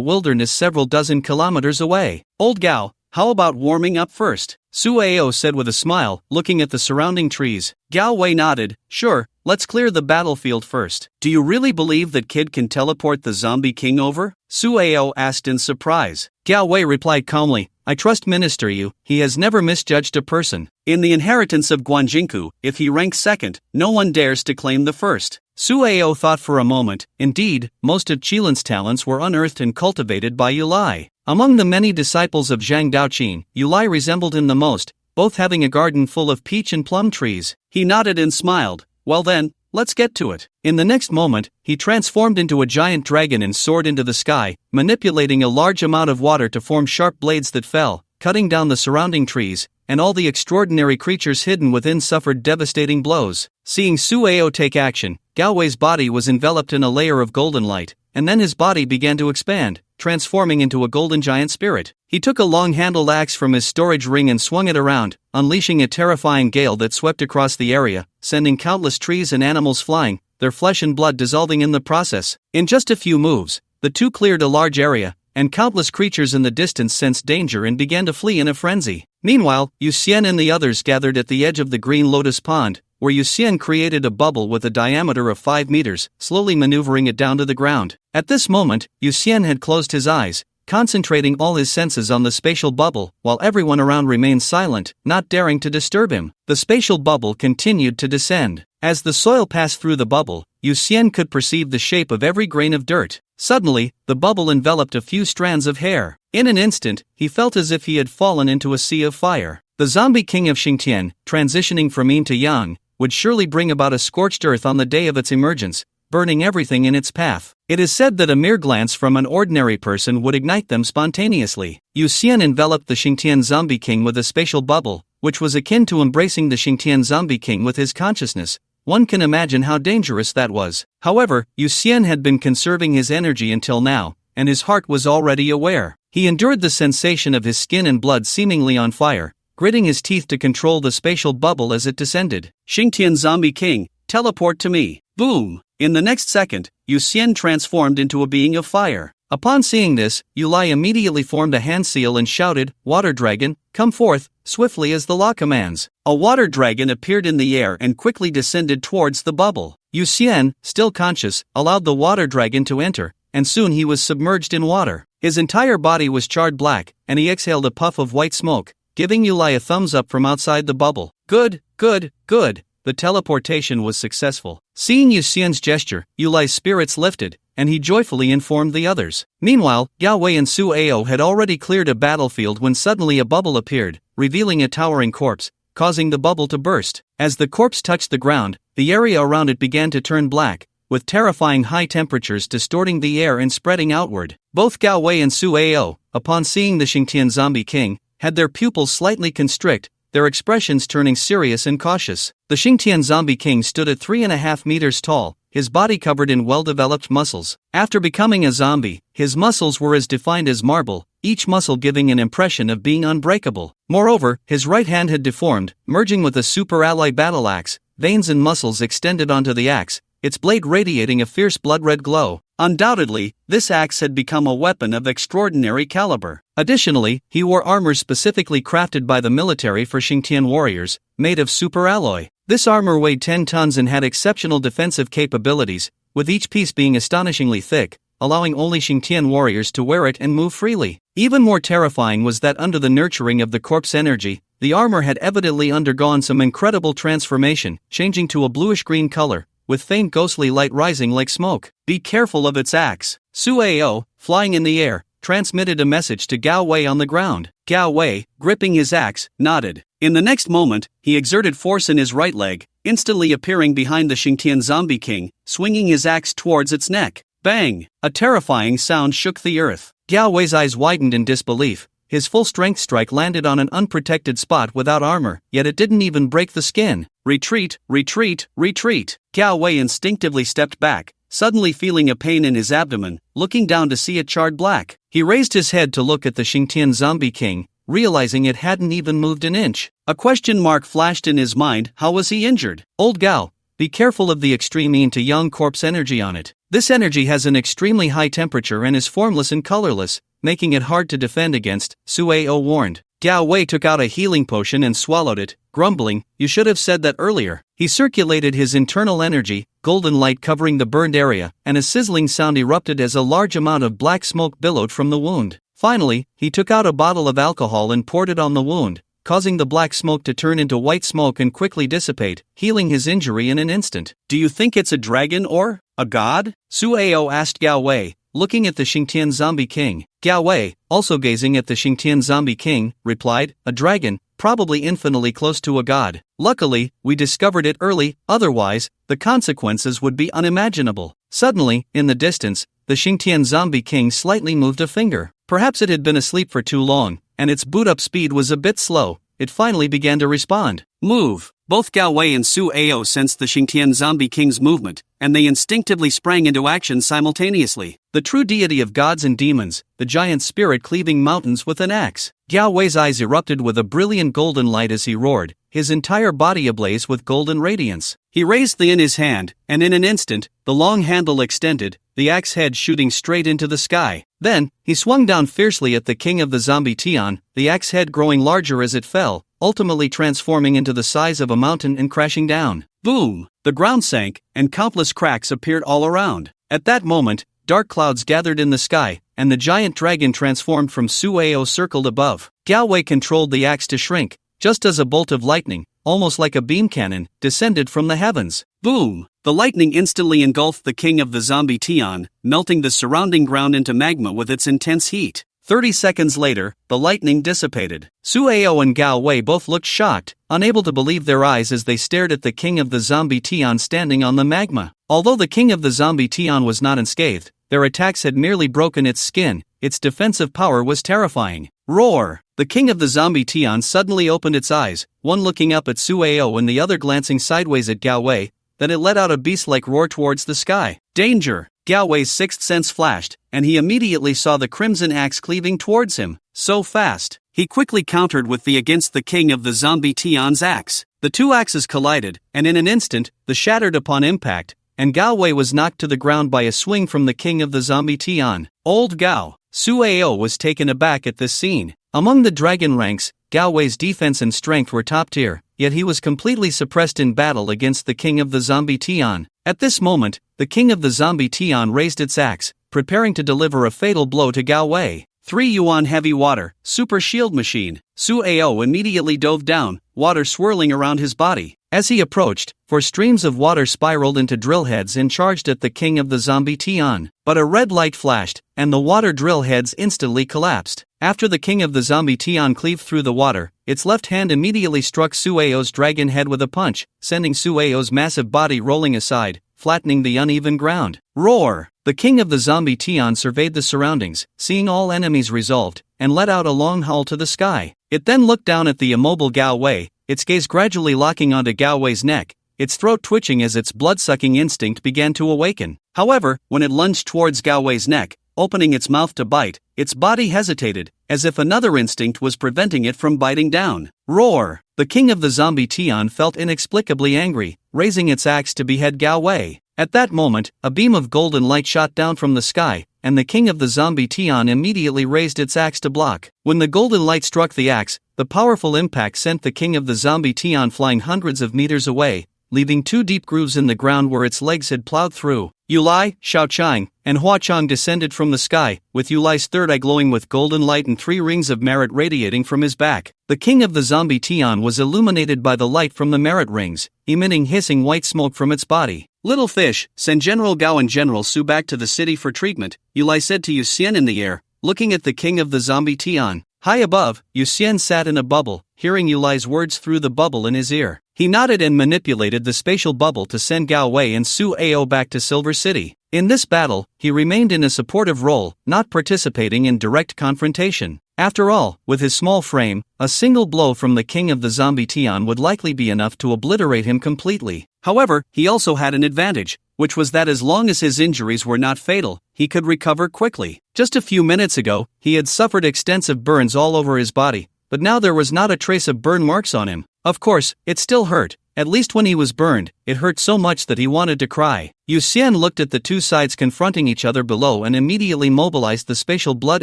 wilderness several dozen kilometers away. Old Gao, how about warming up first? Su Ao said with a smile, looking at the surrounding trees. Gao Wei nodded. Sure, let's clear the battlefield first. Do you really believe that kid can teleport the zombie king over? Su Ao asked in surprise. Gao Wei replied calmly, I trust Minister Yu, he has never misjudged a person. In the inheritance of Guanjinku, if he ranks second, no one dares to claim the first. Su Ao thought for a moment. Indeed, most of Qilin's talents were unearthed and cultivated by Yulai. Among the many disciples of Zhang Daoqin, Yulai resembled him the most, both having a garden full of peach and plum trees. He nodded and smiled. Well then, let's get to it. In the next moment, he transformed into a giant dragon and soared into the sky, manipulating a large amount of water to form sharp blades that fell, cutting down the surrounding trees, and all the extraordinary creatures hidden within suffered devastating blows. Seeing Su Ao take action, Gao Wei's body was enveloped in a layer of golden light, and then his body began to expand, transforming into a golden giant spirit. He took a long-handled axe from his storage ring and swung it around, unleashing a terrifying gale that swept across the area, sending countless trees and animals flying, their flesh and blood dissolving in the process. In just a few moves, the two cleared a large area, and countless creatures in the distance sensed danger and began to flee in a frenzy. Meanwhile, Yu Xian and the others gathered at the edge of the Green Lotus Pond, where Yu Xian created a bubble with a diameter of 5 meters, slowly maneuvering it down to the ground. At this moment, Yu Xian had closed his eyes, concentrating all his senses on the spatial bubble, while everyone around remained silent, not daring to disturb him. The spatial bubble continued to descend. As the soil passed through the bubble, Yu Xian could perceive the shape of every grain of dirt. Suddenly, the bubble enveloped a few strands of hair. In an instant, he felt as if he had fallen into a sea of fire. The zombie king of Xingtian, transitioning from yin to yang, would surely bring about a scorched earth on the day of its emergence, burning everything in its path. It is said that a mere glance from an ordinary person would ignite them spontaneously. Yu Xian enveloped the Xingtian zombie king with a spatial bubble, which was akin to embracing the Xingtian zombie king with his consciousness, one can imagine how dangerous that was. However, Yu Xian had been conserving his energy until now, and his heart was already aware. He endured the sensation of his skin and blood seemingly on fire, gritting his teeth to control the spatial bubble as it descended. Xingtian Zombie King, teleport to me. Boom! In the next second, Yu Xian transformed into a being of fire. Upon seeing this, Yu Lai immediately formed a hand seal and shouted, "Water dragon, come forth, swiftly as the law commands." A water dragon appeared in the air and quickly descended towards the bubble. Yu Xian, still conscious, allowed the water dragon to enter, and soon he was submerged in water. His entire body was charred black, and he exhaled a puff of white smoke, giving Yu Lai a thumbs up from outside the bubble. Good, good, good. The teleportation was successful. Seeing Yu Xian's gesture, Yu Lai's spirits lifted, and he joyfully informed the others. Meanwhile, Gao Wei and Su Ao had already cleared a battlefield when suddenly a bubble appeared, revealing a towering corpse, causing the bubble to burst. As the corpse touched the ground, the area around it began to turn black, with terrifying high temperatures distorting the air and spreading outward. Both Gao Wei and Su Ao, upon seeing the Xingtian Zombie King, had their pupils slightly constrict, their expressions turning serious and cautious. The Xingtian Zombie King stood at 3.5 meters tall, his body covered in well-developed muscles. After becoming a zombie, his muscles were as defined as marble, each muscle giving an impression of being unbreakable. Moreover, his right hand had deformed, merging with a super alloy battle axe, veins and muscles extended onto the axe, its blade radiating a fierce blood-red glow. Undoubtedly, this axe had become a weapon of extraordinary caliber. Additionally, he wore armor specifically crafted by the military for Xingtian warriors, made of super alloy. This armor weighed 10 tons and had exceptional defensive capabilities, with each piece being astonishingly thick, allowing only Xingtian warriors to wear it and move freely. Even more terrifying was that under the nurturing of the corpse energy, the armor had evidently undergone some incredible transformation, changing to a bluish-green color, with faint ghostly light rising like smoke. Be careful of its axe. Su Ao, flying in the air, transmitted a message to Gao Wei on the ground. Gao Wei, gripping his axe, nodded. In the next moment, he exerted force in his right leg, instantly appearing behind the Xingtian Zombie King, swinging his axe towards its neck. Bang! A terrifying sound shook the earth. Gao Wei's eyes widened in disbelief. His full-strength strike landed on an unprotected spot without armor, yet it didn't even break the skin. Retreat, retreat, retreat. Gao Wei instinctively stepped back, suddenly feeling a pain in his abdomen, looking down to see it charred black. He raised his head to look at the Xingtian Zombie King, realizing it hadn't even moved an inch. A question mark flashed in his mind. How was he injured? Old Gao, be careful of the extreme yin to yang corpse energy on it. This energy has an extremely high temperature and is formless and colorless, making it hard to defend against, Su Ao warned. Gao Wei took out a healing potion and swallowed it, grumbling, "You should have said that earlier." He circulated his internal energy, golden light covering the burned area, and a sizzling sound erupted as a large amount of black smoke billowed from the wound. Finally, he took out a bottle of alcohol and poured it on the wound, causing the black smoke to turn into white smoke and quickly dissipate, healing his injury in an instant. "Do you think it's a dragon or a god?" Su Ao asked Gao Wei, looking at the Xingtian Zombie King. Gao Wei, also gazing at the Xingtian Zombie King, replied, "A dragon, probably infinitely close to a god. Luckily, we discovered it early, otherwise, the consequences would be unimaginable." Suddenly, in the distance, the Xingtian Zombie King slightly moved a finger. Perhaps it had been asleep for too long, and its boot-up speed was a bit slow. It finally began to respond. Move! Both Gao Wei and Su Ao sensed the Xingtian Zombie King's movement, and they instinctively sprang into action simultaneously. The true deity of gods and demons, the giant spirit cleaving mountains with an axe. Gao Wei's eyes erupted with a brilliant golden light as he roared, his entire body ablaze with golden radiance. He raised the in his hand, and in an instant, the long handle extended, the axe head shooting straight into the sky. Then, he swung down fiercely at the king of the zombie Tian, the axe head growing larger as it fell, ultimately transforming into the size of a mountain and crashing down. Boom! The ground sank, and countless cracks appeared all around. At that moment, dark clouds gathered in the sky, and the giant dragon transformed from Su Ao circled above. Gao Wei controlled the axe to shrink, just as a bolt of lightning, almost like a beam cannon, descended from the heavens. Boom! The lightning instantly engulfed the king of the zombie Tian, melting the surrounding ground into magma with its intense heat. 30 seconds later, the lightning dissipated. Su Ao and Gao Wei both looked shocked, unable to believe their eyes as they stared at the king of the zombie Tian standing on the magma. Although the king of the zombie Tian was not unscathed, their attacks had merely broken its skin. Its defensive power was terrifying. Roar! The king of the zombie Tian suddenly opened its eyes, one looking up at Su Ao and the other glancing sideways at Gao Wei, that it let out a beast-like roar towards the sky. Danger! Gao Wei's sixth sense flashed, and he immediately saw the crimson axe cleaving towards him, so fast. He quickly countered with the against the king of the zombie Tian's axe. The two axes collided, and in an instant, the shattered upon impact, and Gao Wei was knocked to the ground by a swing from the king of the zombie Tian. Old Gao. Su Ao was taken aback at this scene. Among the dragon ranks, Gao Wei's defense and strength were top tier, yet he was completely suppressed in battle against the king of the zombie Tian. At this moment, the king of the zombie Tian raised its axe, preparing to deliver a fatal blow to Gao Wei. 3 yuan heavy water, super shield machine. Su Ao immediately dove down, water swirling around his body. As he approached, 4 streams of water spiraled into drill heads and charged at the king of the zombie Tian. But a red light flashed, and the water drill heads instantly collapsed. After the king of the zombie Tian cleaved through the water, its left hand immediately struck Su Ao's dragon head with a punch, sending Su Ao's massive body rolling aside, flattening the uneven ground. Roar! The king of the zombie Tian surveyed the surroundings, seeing all enemies resolved, and let out a long howl to the sky. It then looked down at the immobile Gao Wei, its gaze gradually locking onto Gao Wei's neck, its throat twitching as its blood-sucking instinct began to awaken. However, when it lunged towards Gao Wei's neck, opening its mouth to bite, its body hesitated, as if another instinct was preventing it from biting down. Roar! The king of the zombie Tian felt inexplicably angry, raising its axe to behead Gao Wei. At that moment, a beam of golden light shot down from the sky, and the king of the zombie Tian immediately raised its axe to block. When the golden light struck the axe, the powerful impact sent the king of the zombie Tian flying hundreds of meters away, leaving 2 deep grooves in the ground where its legs had plowed through. Yulai, Shaochang, and Huachang descended from the sky, with Yulai's third eye glowing with golden light and 3 rings of merit radiating from his back. The king of the zombie Tian was illuminated by the light from the merit rings, emitting hissing white smoke from its body. Little fish, send General Gao and General Su back to the city for treatment, Yulai said to Yu Xian in the air, looking at the king of the zombie Tian. High above, Yu Xian sat in a bubble, hearing Yulai's words through the bubble in his ear. He nodded and manipulated the spatial bubble to send Gao Wei and Su Ao back to Silver City. In this battle, he remained in a supportive role, not participating in direct confrontation. After all, with his small frame, a single blow from the king of the zombie Tian would likely be enough to obliterate him completely. However, he also had an advantage, which was that as long as his injuries were not fatal, he could recover quickly. Just a few minutes ago, he had suffered extensive burns all over his body, but now there was not a trace of burn marks on him. Of course, it still hurt. At least when he was burned, it hurt so much that he wanted to cry. Yu Xian looked at the 2 sides confronting each other below and immediately mobilized the spatial blood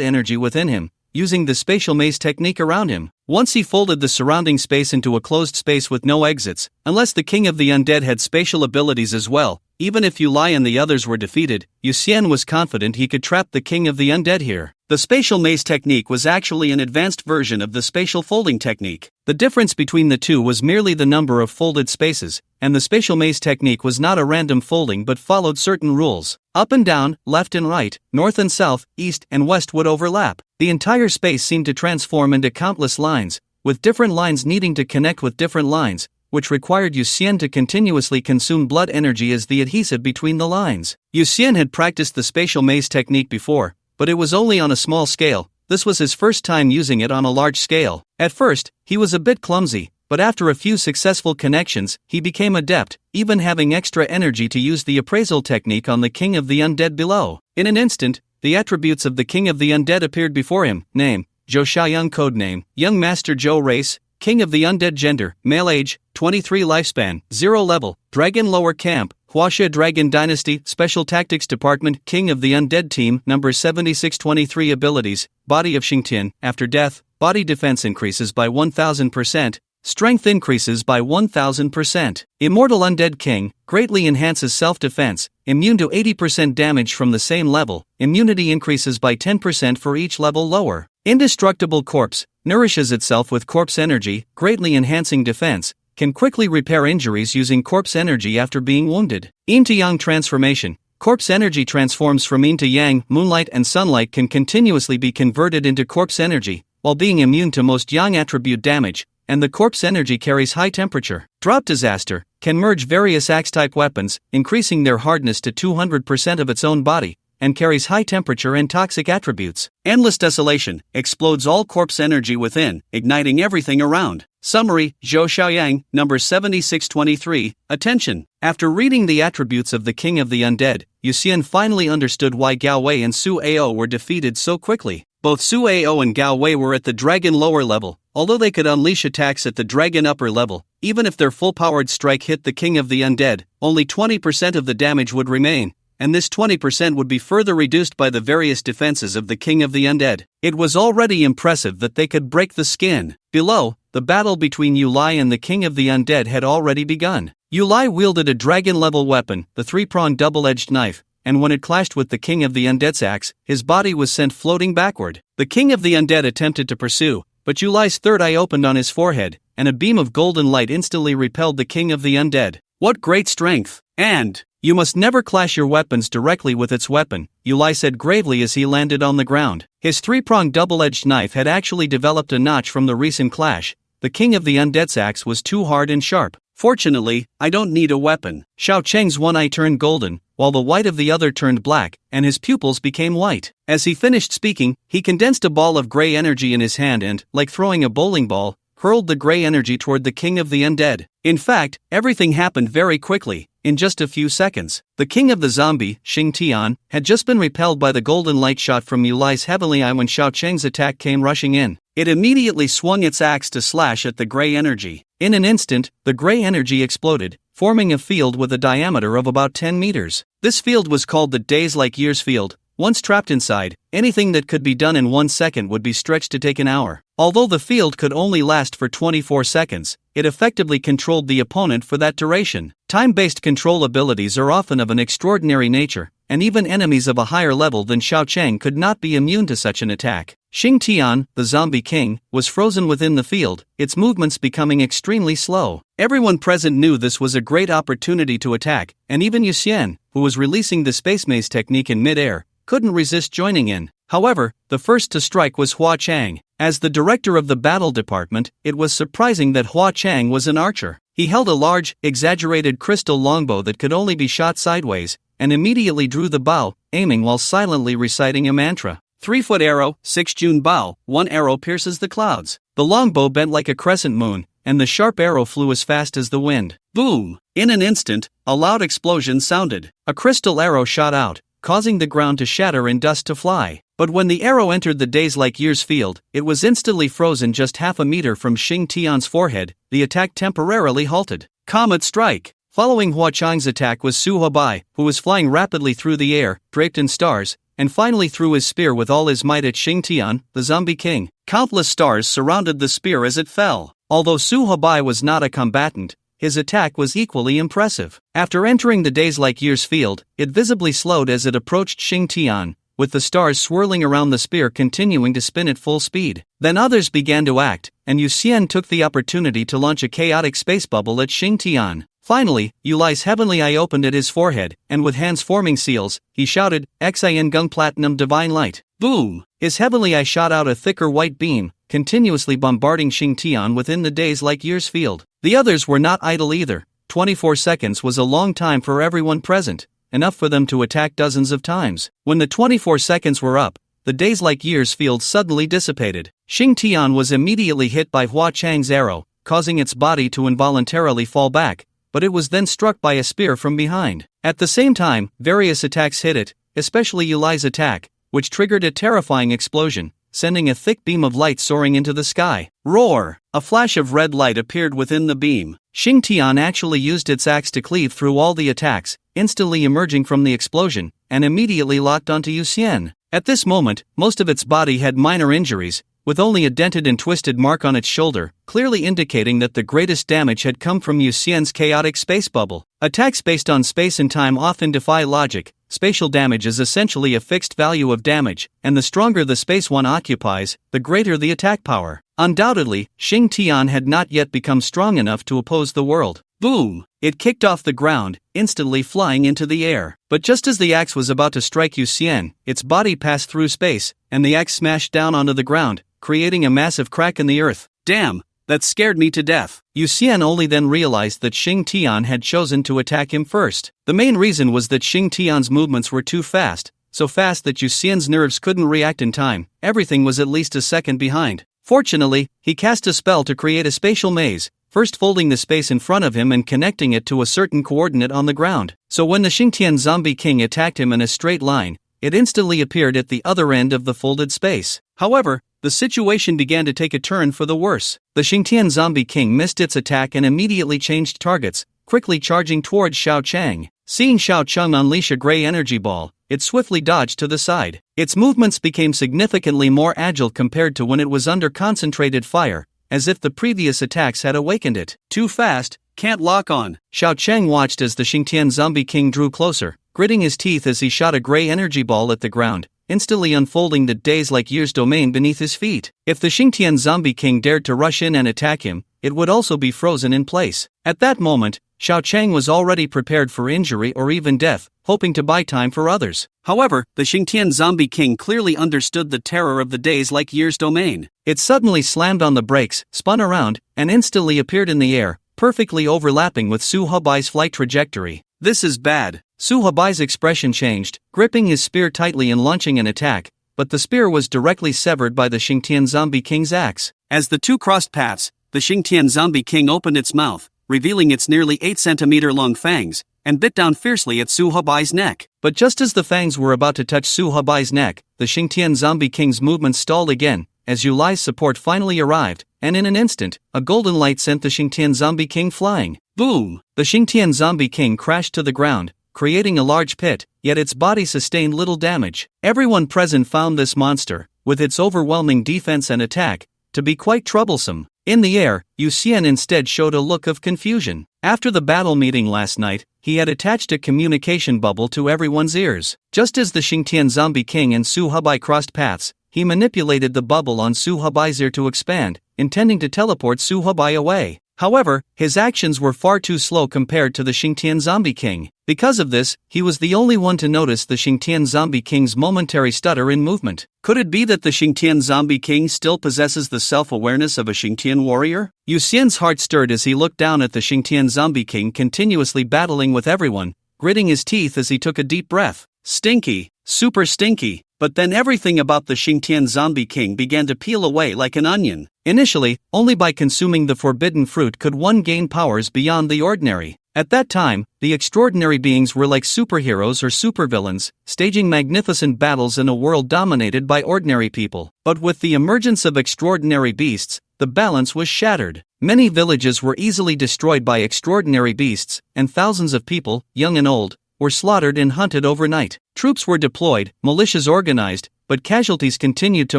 energy within him, using the spatial maze technique around him. Once he folded the surrounding space into a closed space with no exits, unless the king of the undead had spatial abilities as well. Even if Yulai and the others were defeated, Yu Xian was confident he could trap the king of the undead here. The spatial maze technique was actually an advanced version of the spatial folding technique. The difference between the two was merely the number of folded spaces, and the spatial maze technique was not a random folding but followed certain rules. Up and down, left and right, north and south, east and west would overlap. The entire space seemed to transform into countless lines, with different lines needing to connect with different lines, which required Yu Xian to continuously consume blood energy as the adhesive between the lines. Yu Xian had practiced the spatial maze technique before, but it was only on a small scale. This was his first time using it on a large scale. At first, he was a bit clumsy, but after a few successful connections, he became adept, even having extra energy to use the appraisal technique on the king of the undead below. In an instant, the attributes of the king of the undead appeared before him. Name, Zhou Xiaoyang. Codename, Young Master Zhou. Race, King of the Undead. Gender, male. Age, 23. Lifespan, 0 level. Dragon Lower Camp, Huaxia Dragon Dynasty. Special Tactics Department. King of the Undead Team. Number 7623. Abilities, Body of Xingtian. After death, body defense increases by 1000%. Strength increases by 1000%. Immortal Undead King, greatly enhances self-defense, immune to 80% damage from the same level, immunity increases by 10% for each level lower. Indestructible Corpse, nourishes itself with corpse energy, greatly enhancing defense, can quickly repair injuries using corpse energy after being wounded. Yin to Yang Transformation, corpse energy transforms from yin to yang. Moonlight and sunlight can continuously be converted into corpse energy, while being immune to most yang attribute damage, and the corpse energy carries high temperature. Drop Disaster, can merge various axe-type weapons, increasing their hardness to 200% of its own body, and carries high temperature and toxic attributes. Endless Desolation, explodes all corpse energy within, igniting everything around. Summary, Zhou Xiaoyang, number 7623, attention. After reading the attributes of the King of the Undead, Yu Xian finally understood why Gao Wei and Su Ao were defeated so quickly. Both Su Ao and Gao Wei were at the dragon lower level, although they could unleash attacks at the dragon upper level. Even if their full-powered strike hit the King of the Undead, only 20% of the damage would remain, and this 20% would be further reduced by the various defenses of the King of the Undead. It was already impressive that they could break the skin. Below, the battle between Yu Lai and the King of the Undead had already begun. Yu Lai wielded a dragon-level weapon, the three-pronged double-edged knife, and when it clashed with the King of the Undead's axe, his body was sent floating backward. The King of the Undead attempted to pursue, but Yu Lai's third eye opened on his forehead, and a beam of golden light instantly repelled the King of the Undead. What great strength! And you must never clash your weapons directly with its weapon, Yu Lai said gravely as he landed on the ground. His three-pronged double-edged knife had actually developed a notch from the recent clash. The King of the Undead's axe was too hard and sharp. Fortunately, I don't need a weapon. Xiao Cheng's one eye turned golden, while the white of the other turned black, and his pupils became white. As he finished speaking, he condensed a ball of gray energy in his hand and, like throwing a bowling ball, hurled the gray energy toward the King of the Undead. In fact, everything happened very quickly. In just a few seconds, the King of the Zombie, Xing Tian, had just been repelled by the golden light shot from Yu Lai's heavenly eye when Xiao Cheng's attack came rushing in. It immediately swung its axe to slash at the gray energy. In an instant, the gray energy exploded, forming a field with a diameter of about 10 meters. This field was called the Days Like Years field. Once trapped inside, anything that could be done in 1 second would be stretched to take an hour. Although the field could only last for 24 seconds, it effectively controlled the opponent for that duration. Time-based control abilities are often of an extraordinary nature, and even enemies of a higher level than Xiao Cheng could not be immune to such an attack. Xing Tian, the Zombie King, was frozen within the field, its movements becoming extremely slow. Everyone present knew this was a great opportunity to attack, and even Yu Xian, who was releasing the space maze technique in mid-air, couldn't resist joining in. However, the first to strike was Hua Chang. As the director of the battle department, it was surprising that Hua Chang was an archer. He held a large, exaggerated crystal longbow that could only be shot sideways, and immediately drew the bow, aiming while silently reciting a mantra. 3-foot arrow, 6 June bow, 1 arrow pierces the clouds. The longbow bent like a crescent moon, and the sharp arrow flew as fast as the wind. Boom! In an instant, a loud explosion sounded. A crystal arrow shot out, causing the ground to shatter and dust to fly. But when the arrow entered the Days Like Years field, it was instantly frozen just half a meter from Xing Tian's forehead. The attack temporarily halted. Comet strike! Following Hua Chang's attack was Su Huabai, who was flying rapidly through the air, draped in stars, and finally threw his spear with all his might at Xing Tian, the Zombie King. Countless stars surrounded the spear as it fell. Although Su Huabai was not a combatant, his attack was equally impressive. After entering the Days Like Years field, it visibly slowed as it approached Xing Tian, with the stars swirling around the spear continuing to spin at full speed. Then others began to act, and Yu Xian took the opportunity to launch a chaotic space bubble at Xing Tian. Finally, Yu Lai's heavenly eye opened at his forehead, and with hands forming seals, he shouted, Xin Gung Platinum Divine Light. Boom! His heavenly eye shot out a thicker white beam, continuously bombarding Xing Tian within the Days Like Years field. The others were not idle either. 24 seconds was a long time for everyone present, enough for them to attack dozens of times. When the 24 seconds were up, the Days Like Years field suddenly dissipated. Xing Tian was immediately hit by Hua Chang's arrow, causing its body to involuntarily fall back, but it was then struck by a spear from behind. At the same time, various attacks hit it, especially Yu Lai's attack, which triggered a terrifying explosion, sending a thick beam of light soaring into the sky. Roar! A flash of red light appeared within the beam. Xing Tian actually used its axe to cleave through all the attacks, instantly emerging from the explosion, and immediately locked onto Yu Xian. At this moment, most of its body had minor injuries, with only a dented and twisted mark on its shoulder, clearly indicating that the greatest damage had come from Yu Xian's chaotic space bubble. Attacks based on space and time often defy logic. Spatial damage is essentially a fixed value of damage, and the stronger the space one occupies, the greater the attack power. Undoubtedly, Xing Tian had not yet become strong enough to oppose the world. Boom! It kicked off the ground, instantly flying into the air. But just as the axe was about to strike Yu Xian, its body passed through space, and the axe smashed down onto the ground, creating a massive crack in the earth. Damn! That scared me to death. Yu Xian only then realized that Xing Tian had chosen to attack him first. The main reason was that Xing Tian's movements were too fast, so fast that Yu Xian's nerves couldn't react in time. Everything was at least a second behind. Fortunately, he cast a spell to create a spatial maze, first folding the space in front of him and connecting it to a certain coordinate on the ground. So when the Xingtian Zombie King attacked him in a straight line, it instantly appeared at the other end of the folded space. However, the situation began to take a turn for the worse. The Xingtian Zombie King missed its attack and immediately changed targets, quickly charging towards Xiao Chang. Seeing Xiao Chang unleash a gray energy ball, it swiftly dodged to the side. Its movements became significantly more agile compared to when it was under concentrated fire, as if the previous attacks had awakened it. Too fast, can't lock on. Xiao Chang watched as the Xingtian Zombie King drew closer, gritting his teeth as he shot a gray energy ball at the ground, instantly unfolding the days like years domain beneath his feet. If the Xingtian Zombie King dared to rush in and attack him, it would also be frozen in place. At that moment, Xiao Chang was already prepared for injury or even death, hoping to buy time for others. However, the Xingtian Zombie King clearly understood the terror of the days like years domain. It suddenly slammed on the brakes, spun around, and instantly appeared in the air, perfectly overlapping with Su Hubai's flight trajectory. This is bad. Su Hubai's expression changed, gripping his spear tightly and launching an attack, but the spear was directly severed by the Xingtian Zombie King's axe. As the two crossed paths, the Xingtian Zombie King opened its mouth, revealing its nearly 8-centimeter-long fangs, and bit down fiercely at Su Hubai's neck. But just as the fangs were about to touch Su Hubai's neck, the Xingtian Zombie King's movement stalled again, as Yu Lai's support finally arrived, and in an instant, a golden light sent the Xingtian Zombie King flying. Boom! The Xingtian Zombie King crashed to the ground, creating a large pit, yet its body sustained little damage. Everyone present found this monster, with its overwhelming defense and attack, to be quite troublesome. In the air, Yu Xian instead showed a look of confusion. After the battle meeting last night, he had attached a communication bubble to everyone's ears. Just as the Xingtian Zombie King and Su Hubai crossed paths, he manipulated the bubble on Su Hubai's ear to expand, intending to teleport Su Hubai away. However, his actions were far too slow compared to the Xingtian Zombie King. Because of this, he was the only one to notice the Xingtian Zombie King's momentary stutter in movement. Could it be that the Xingtian Zombie King still possesses the self-awareness of a Xingtian warrior? Yu Xian's heart stirred as he looked down at the Xingtian Zombie King continuously battling with everyone, gritting his teeth as he took a deep breath. Stinky. Super stinky. But then everything about the Xingtian Zombie King began to peel away like an onion. Initially, only by consuming the forbidden fruit could one gain powers beyond the ordinary. At that time, the extraordinary beings were like superheroes or supervillains, staging magnificent battles in a world dominated by ordinary people. But with the emergence of extraordinary beasts, the balance was shattered. Many villages were easily destroyed by extraordinary beasts, and thousands of people, young and old, were slaughtered and hunted overnight. Troops were deployed, militias organized, but casualties continued to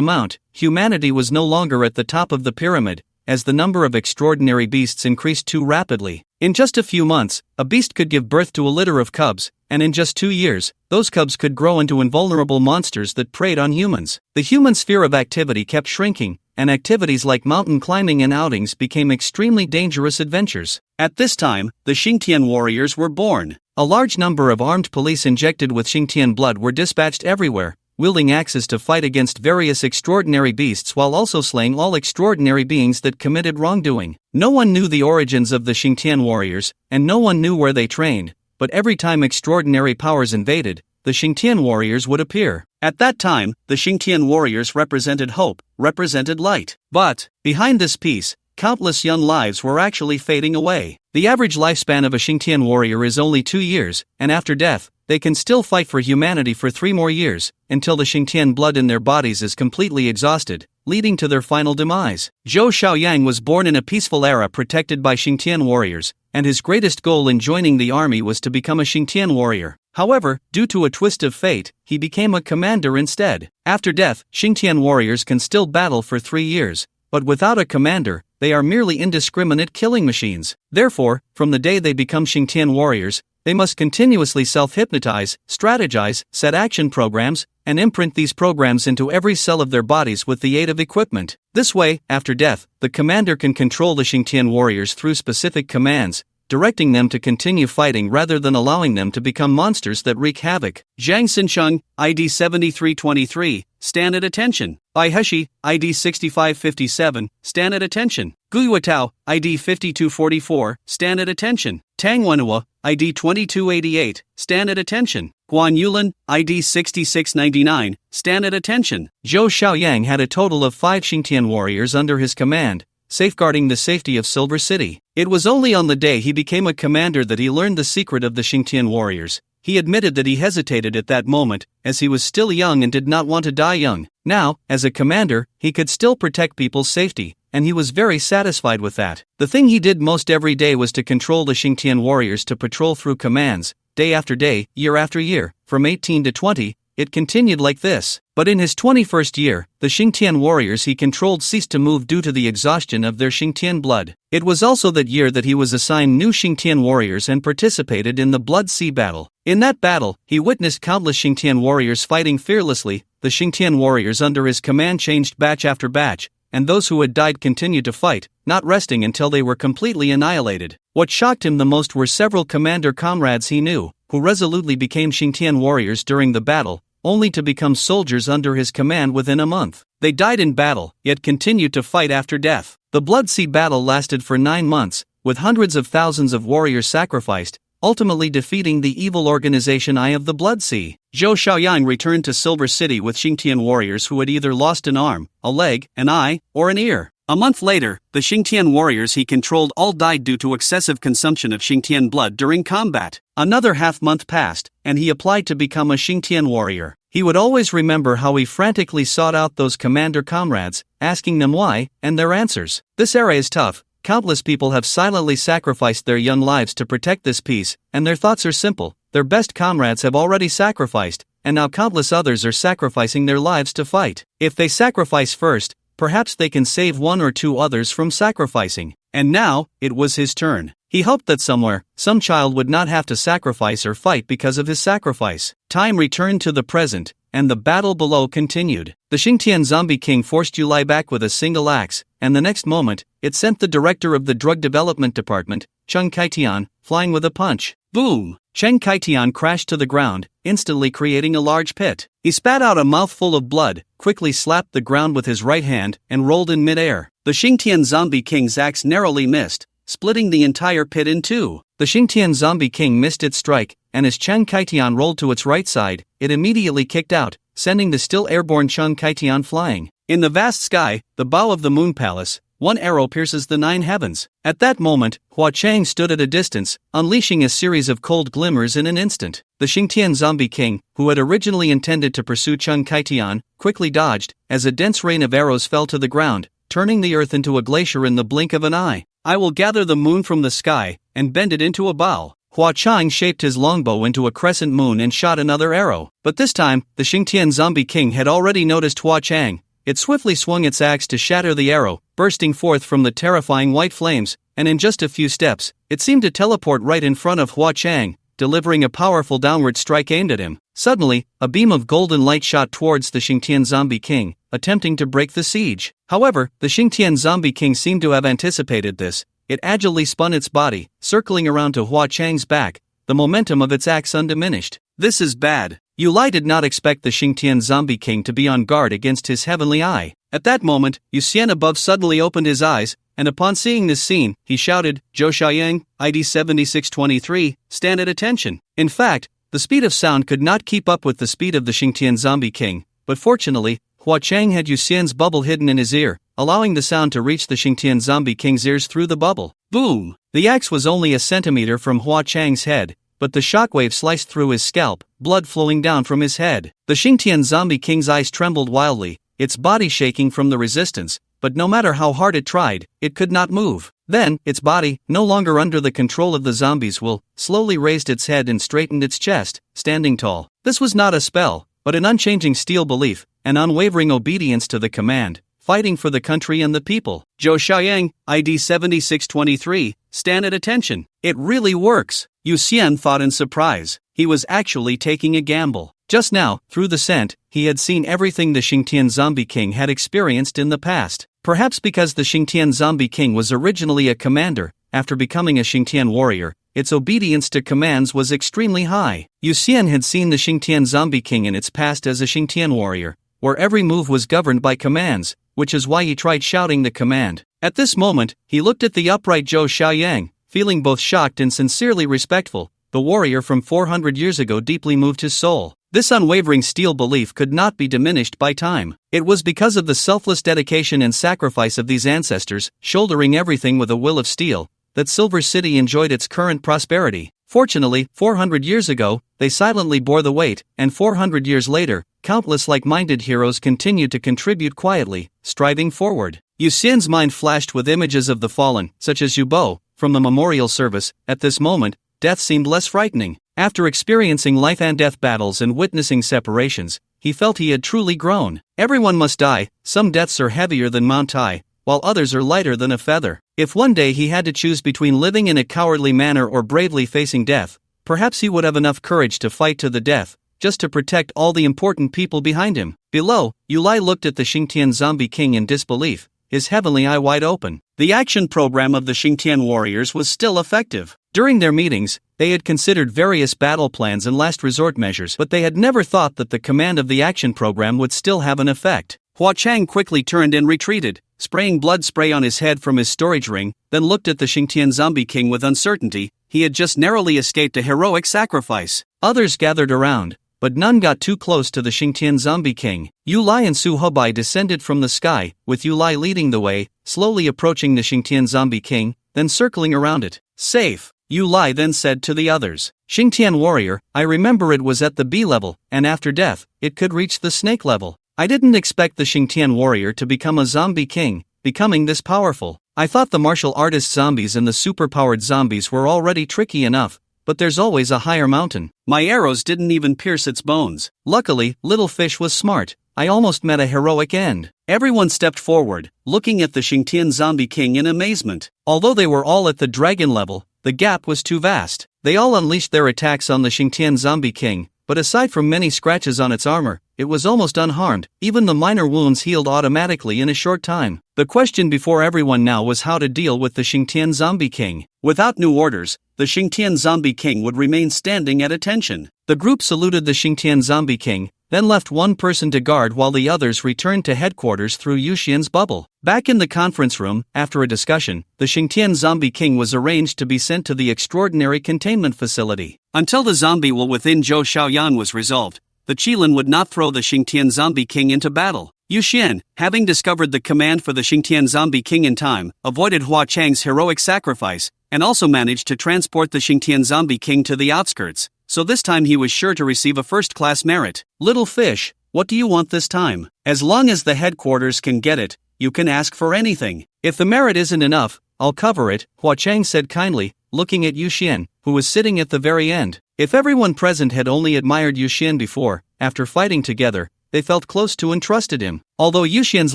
mount. Humanity was no longer at the top of the pyramid, as the number of extraordinary beasts increased too rapidly. In just a few months, a beast could give birth to a litter of cubs, and in just 2 years, those cubs could grow into invulnerable monsters that preyed on humans. The human sphere of activity kept shrinking, and activities like mountain climbing and outings became extremely dangerous adventures. At this time, the Xingtian warriors were born. A large number of armed police injected with Xingtian blood were dispatched everywhere, wielding axes to fight against various extraordinary beasts while also slaying all extraordinary beings that committed wrongdoing. No one knew the origins of the Xingtian warriors, and no one knew where they trained, but every time extraordinary powers invaded, the Xingtian warriors would appear. At that time, the Xingtian warriors represented hope, represented light. But, behind this peace, countless young lives were actually fading away. The average lifespan of a Xingtian warrior is only 2 years, and after death, they can still fight for humanity for 3 more years, until the Xingtian blood in their bodies is completely exhausted, leading to their final demise. Zhou Xiaoyang was born in a peaceful era protected by Xingtian warriors, and his greatest goal in joining the army was to become a Xingtian warrior. However, due to a twist of fate, he became a commander instead. After death, Xingtian warriors can still battle for 3 years, but without a commander, they are merely indiscriminate killing machines. Therefore, from the day they become Xingtian warriors, they must continuously self-hypnotize, strategize, set action programs, and imprint these programs into every cell of their bodies with the aid of equipment. This way, after death, the commander can control the Xingtian warriors through specific commands, directing them to continue fighting rather than allowing them to become monsters that wreak havoc. Zhang Xincheng, ID 7323, stand at attention. Bai Heshi, ID 6557, stand at attention. Guyuatao, ID 5244, stand at attention. Tang Wenhua, ID 2288, stand at attention. Guan Yulin, ID 6699, stand at attention. Zhou Xiaoyang had a total of 5 Xingtian warriors under his command, safeguarding the safety of Silver City. It was only on the day he became a commander that he learned the secret of the Xingtian warriors. He admitted that he hesitated at that moment, as he was still young and did not want to die young. Now, as a commander, he could still protect people's safety, and he was very satisfied with that. The thing he did most every day was to control the Xingtian warriors to patrol through commands, day after day, year after year. From 18 to 20, it continued like this. But in his 21st year, the Xingtian warriors he controlled ceased to move due to the exhaustion of their Xingtian blood. It was also that year that he was assigned new Xingtian warriors and participated in the Blood Sea battle. In that battle, he witnessed countless Xingtian warriors fighting fearlessly. The Xingtian warriors under his command changed batch after batch, and those who had died continued to fight, not resting until they were completely annihilated. What shocked him the most were several commander comrades he knew, who resolutely became Xingtian warriors during the battle, only to become soldiers under his command within a month. They died in battle, yet continued to fight after death. The Blood Sea battle lasted for 9 months, with hundreds of thousands of warriors sacrificed, ultimately defeating the evil organization Eye of the Blood Sea. Zhou Xiaoyang returned to Silver City with Xingtian warriors who had either lost an arm, a leg, an eye, or an ear. A month later, the Xingtian warriors he controlled all died due to excessive consumption of Xingtian blood during combat. Another half-month passed, and he applied to become a Xingtian warrior. He would always remember how he frantically sought out those commander comrades, asking them why, and their answers. This era is tough. Countless people have silently sacrificed their young lives to protect this peace, and their thoughts are simple. Their best comrades have already sacrificed, and now countless others are sacrificing their lives to fight. If they sacrifice first, perhaps they can save 1 or 2 others from sacrificing. And now, it was his turn. He hoped that somewhere, some child would not have to sacrifice or fight because of his sacrifice. Time returned to the present, and the battle below continued. The Xingtian zombie king forced Yu Lai back with a single axe, and the next moment, it sent the director of the drug development department, Cheng Kaitian, flying with a punch. Boom! Cheng Kaitian crashed to the ground, instantly creating a large pit. He spat out a mouthful of blood, quickly slapped the ground with his right hand, and rolled in midair. The Xingtian zombie king's axe narrowly missed, splitting the entire pit in two. The Xingtian zombie king missed its strike, and as Cheng Kaitian rolled to its right side, it immediately kicked out, sending the still airborne Cheng Kaitian flying. In the vast sky, the bow of the moon palace, one arrow pierces the 9 heavens. At that moment, Hua Chang stood at a distance, unleashing a series of cold glimmers in an instant. The Xingtian zombie king, who had originally intended to pursue Cheng Kaitian, quickly dodged, as a dense rain of arrows fell to the ground, turning the earth into a glacier in the blink of an eye. I will gather the moon from the sky, and bend it into a bow. Hua Chang shaped his longbow into a crescent moon and shot another arrow. But this time, the Xingtian zombie king had already noticed Hua Chang. It swiftly swung its axe to shatter the arrow, bursting forth from the terrifying white flames, and in just a few steps, it seemed to teleport right in front of Hua Chang, delivering a powerful downward strike aimed at him. Suddenly, a beam of golden light shot towards the Xingtian zombie king, attempting to break the siege. However, the Xingtian zombie king seemed to have anticipated this. It agilely spun its body, circling around to Hua Chang's back, the momentum of its axe undiminished. This is bad. Yu Lai did not expect the Xingtian zombie king to be on guard against his heavenly eye. At that moment, Yu Xian above suddenly opened his eyes, and upon seeing this scene, he shouted, "Zhou Xiaoyang, ID 7623, stand at attention." In fact, the speed of sound could not keep up with the speed of the Xingtian zombie king, but fortunately, Hua Chang had Yu Xian's bubble hidden in his ear, allowing the sound to reach the Xingtian zombie king's ears through the bubble. Boom! The axe was only a centimeter from Hua Chang's head, but the shockwave sliced through his scalp, blood flowing down from his head. The Xingtian zombie king's eyes trembled wildly, its body shaking from the resistance, but no matter how hard it tried, it could not move. Then, its body, no longer under the control of the zombies slowly raised its head and straightened its chest, standing tall. This was not a spell, but an unchanging steel belief, an unwavering obedience to the command, fighting for the country and the people. Zhou Xiaoyang, ID 7623, stand at attention. It really works. Yu Xian thought in surprise. He was actually taking a gamble. Just now, through the scent, he had seen everything the Xingtian zombie king had experienced in the past. Perhaps because the Xingtian zombie king was originally a commander, after becoming a Xingtian warrior, its obedience to commands was extremely high. Yu Xian had seen the Xingtian zombie king in its past as a Xingtian warrior, where every move was governed by commands, which is why he tried shouting the command. At this moment, he looked at the upright Zhou Xiaoyang, feeling both shocked and sincerely respectful. The warrior from 400 years ago deeply moved his soul. This unwavering steel belief could not be diminished by time. It was because of the selfless dedication and sacrifice of these ancestors, shouldering everything with a will of steel, that Silver City enjoyed its current prosperity. Fortunately, 400 years ago, they silently bore the weight, and 400 years later, countless like-minded heroes continued to contribute quietly, striving forward. Yu Xian's mind flashed with images of the fallen, such as Yu Bo, from the memorial service. At this moment, death seemed less frightening. After experiencing life and death battles and witnessing separations, he felt he had truly grown. Everyone must die. Some deaths are heavier than Mount Tai, while others are lighter than a feather. If one day he had to choose between living in a cowardly manner or bravely facing death, perhaps he would have enough courage to fight to the death, just to protect all the important people behind him. Below, Yu Lai looked at the Xingtian Zombie King in disbelief, his heavenly eye wide open. The action program of the Xingtian warriors was still effective. During their meetings, they had considered various battle plans and last resort measures, but they had never thought that the command of the action program would still have an effect. Hua Chang quickly turned and retreated, spraying blood spray on his head from his storage ring, then looked at the Xingtian Zombie King with uncertainty. He had just narrowly escaped a heroic sacrifice. Others gathered around, but none got too close to the Xingtian Zombie King. Yu Lai and Su Hobai descended from the sky, with Yu Lai leading the way, slowly approaching the Xingtian Zombie King, then circling around it. Safe, Yu Lai then said to the others. Xingtian warrior, I remember it was at the B level, and after death, it could reach the snake level. I didn't expect the Xingtian warrior to become a zombie king, becoming this powerful. I thought the martial artist zombies and the superpowered zombies were already tricky enough, but there's always a higher mountain. My arrows didn't even pierce its bones. Luckily, little fish was smart. I almost met a heroic end. Everyone stepped forward, looking at the Xingtian Zombie King in amazement. Although they were all at the dragon level, the gap was too vast. They all unleashed their attacks on the Xingtian Zombie King, but aside from many scratches on its armor, it was almost unharmed. Even the minor wounds healed automatically in a short time. The question before everyone now was how to deal with the Xingtian Zombie King. Without new orders, the Xingtian Zombie King would remain standing at attention. The group saluted the Xingtian Zombie King, then left one person to guard while the others returned to headquarters through Yu Xian's bubble. Back in the conference room, after a discussion, the Xingtian Zombie King was arranged to be sent to the extraordinary containment facility. Until the zombie will within Zhou Xiaoyan was resolved, the Qilin would not throw the Xingtian Zombie King into battle. Yu Xian, having discovered the command for the Xingtian Zombie King in time, avoided Hua Chang's heroic sacrifice, and also managed to transport the Xingtian Zombie King to the outskirts, so this time he was sure to receive a first-class merit. Little fish, what do you want this time? As long as the headquarters can get it, you can ask for anything. If the merit isn't enough, I'll cover it, Hua Chang said kindly, looking at Yu Xian, who was sitting at the very end. If everyone present had only admired Yu Xian before, after fighting together, they felt close to and trusted him. Although Yu Xian's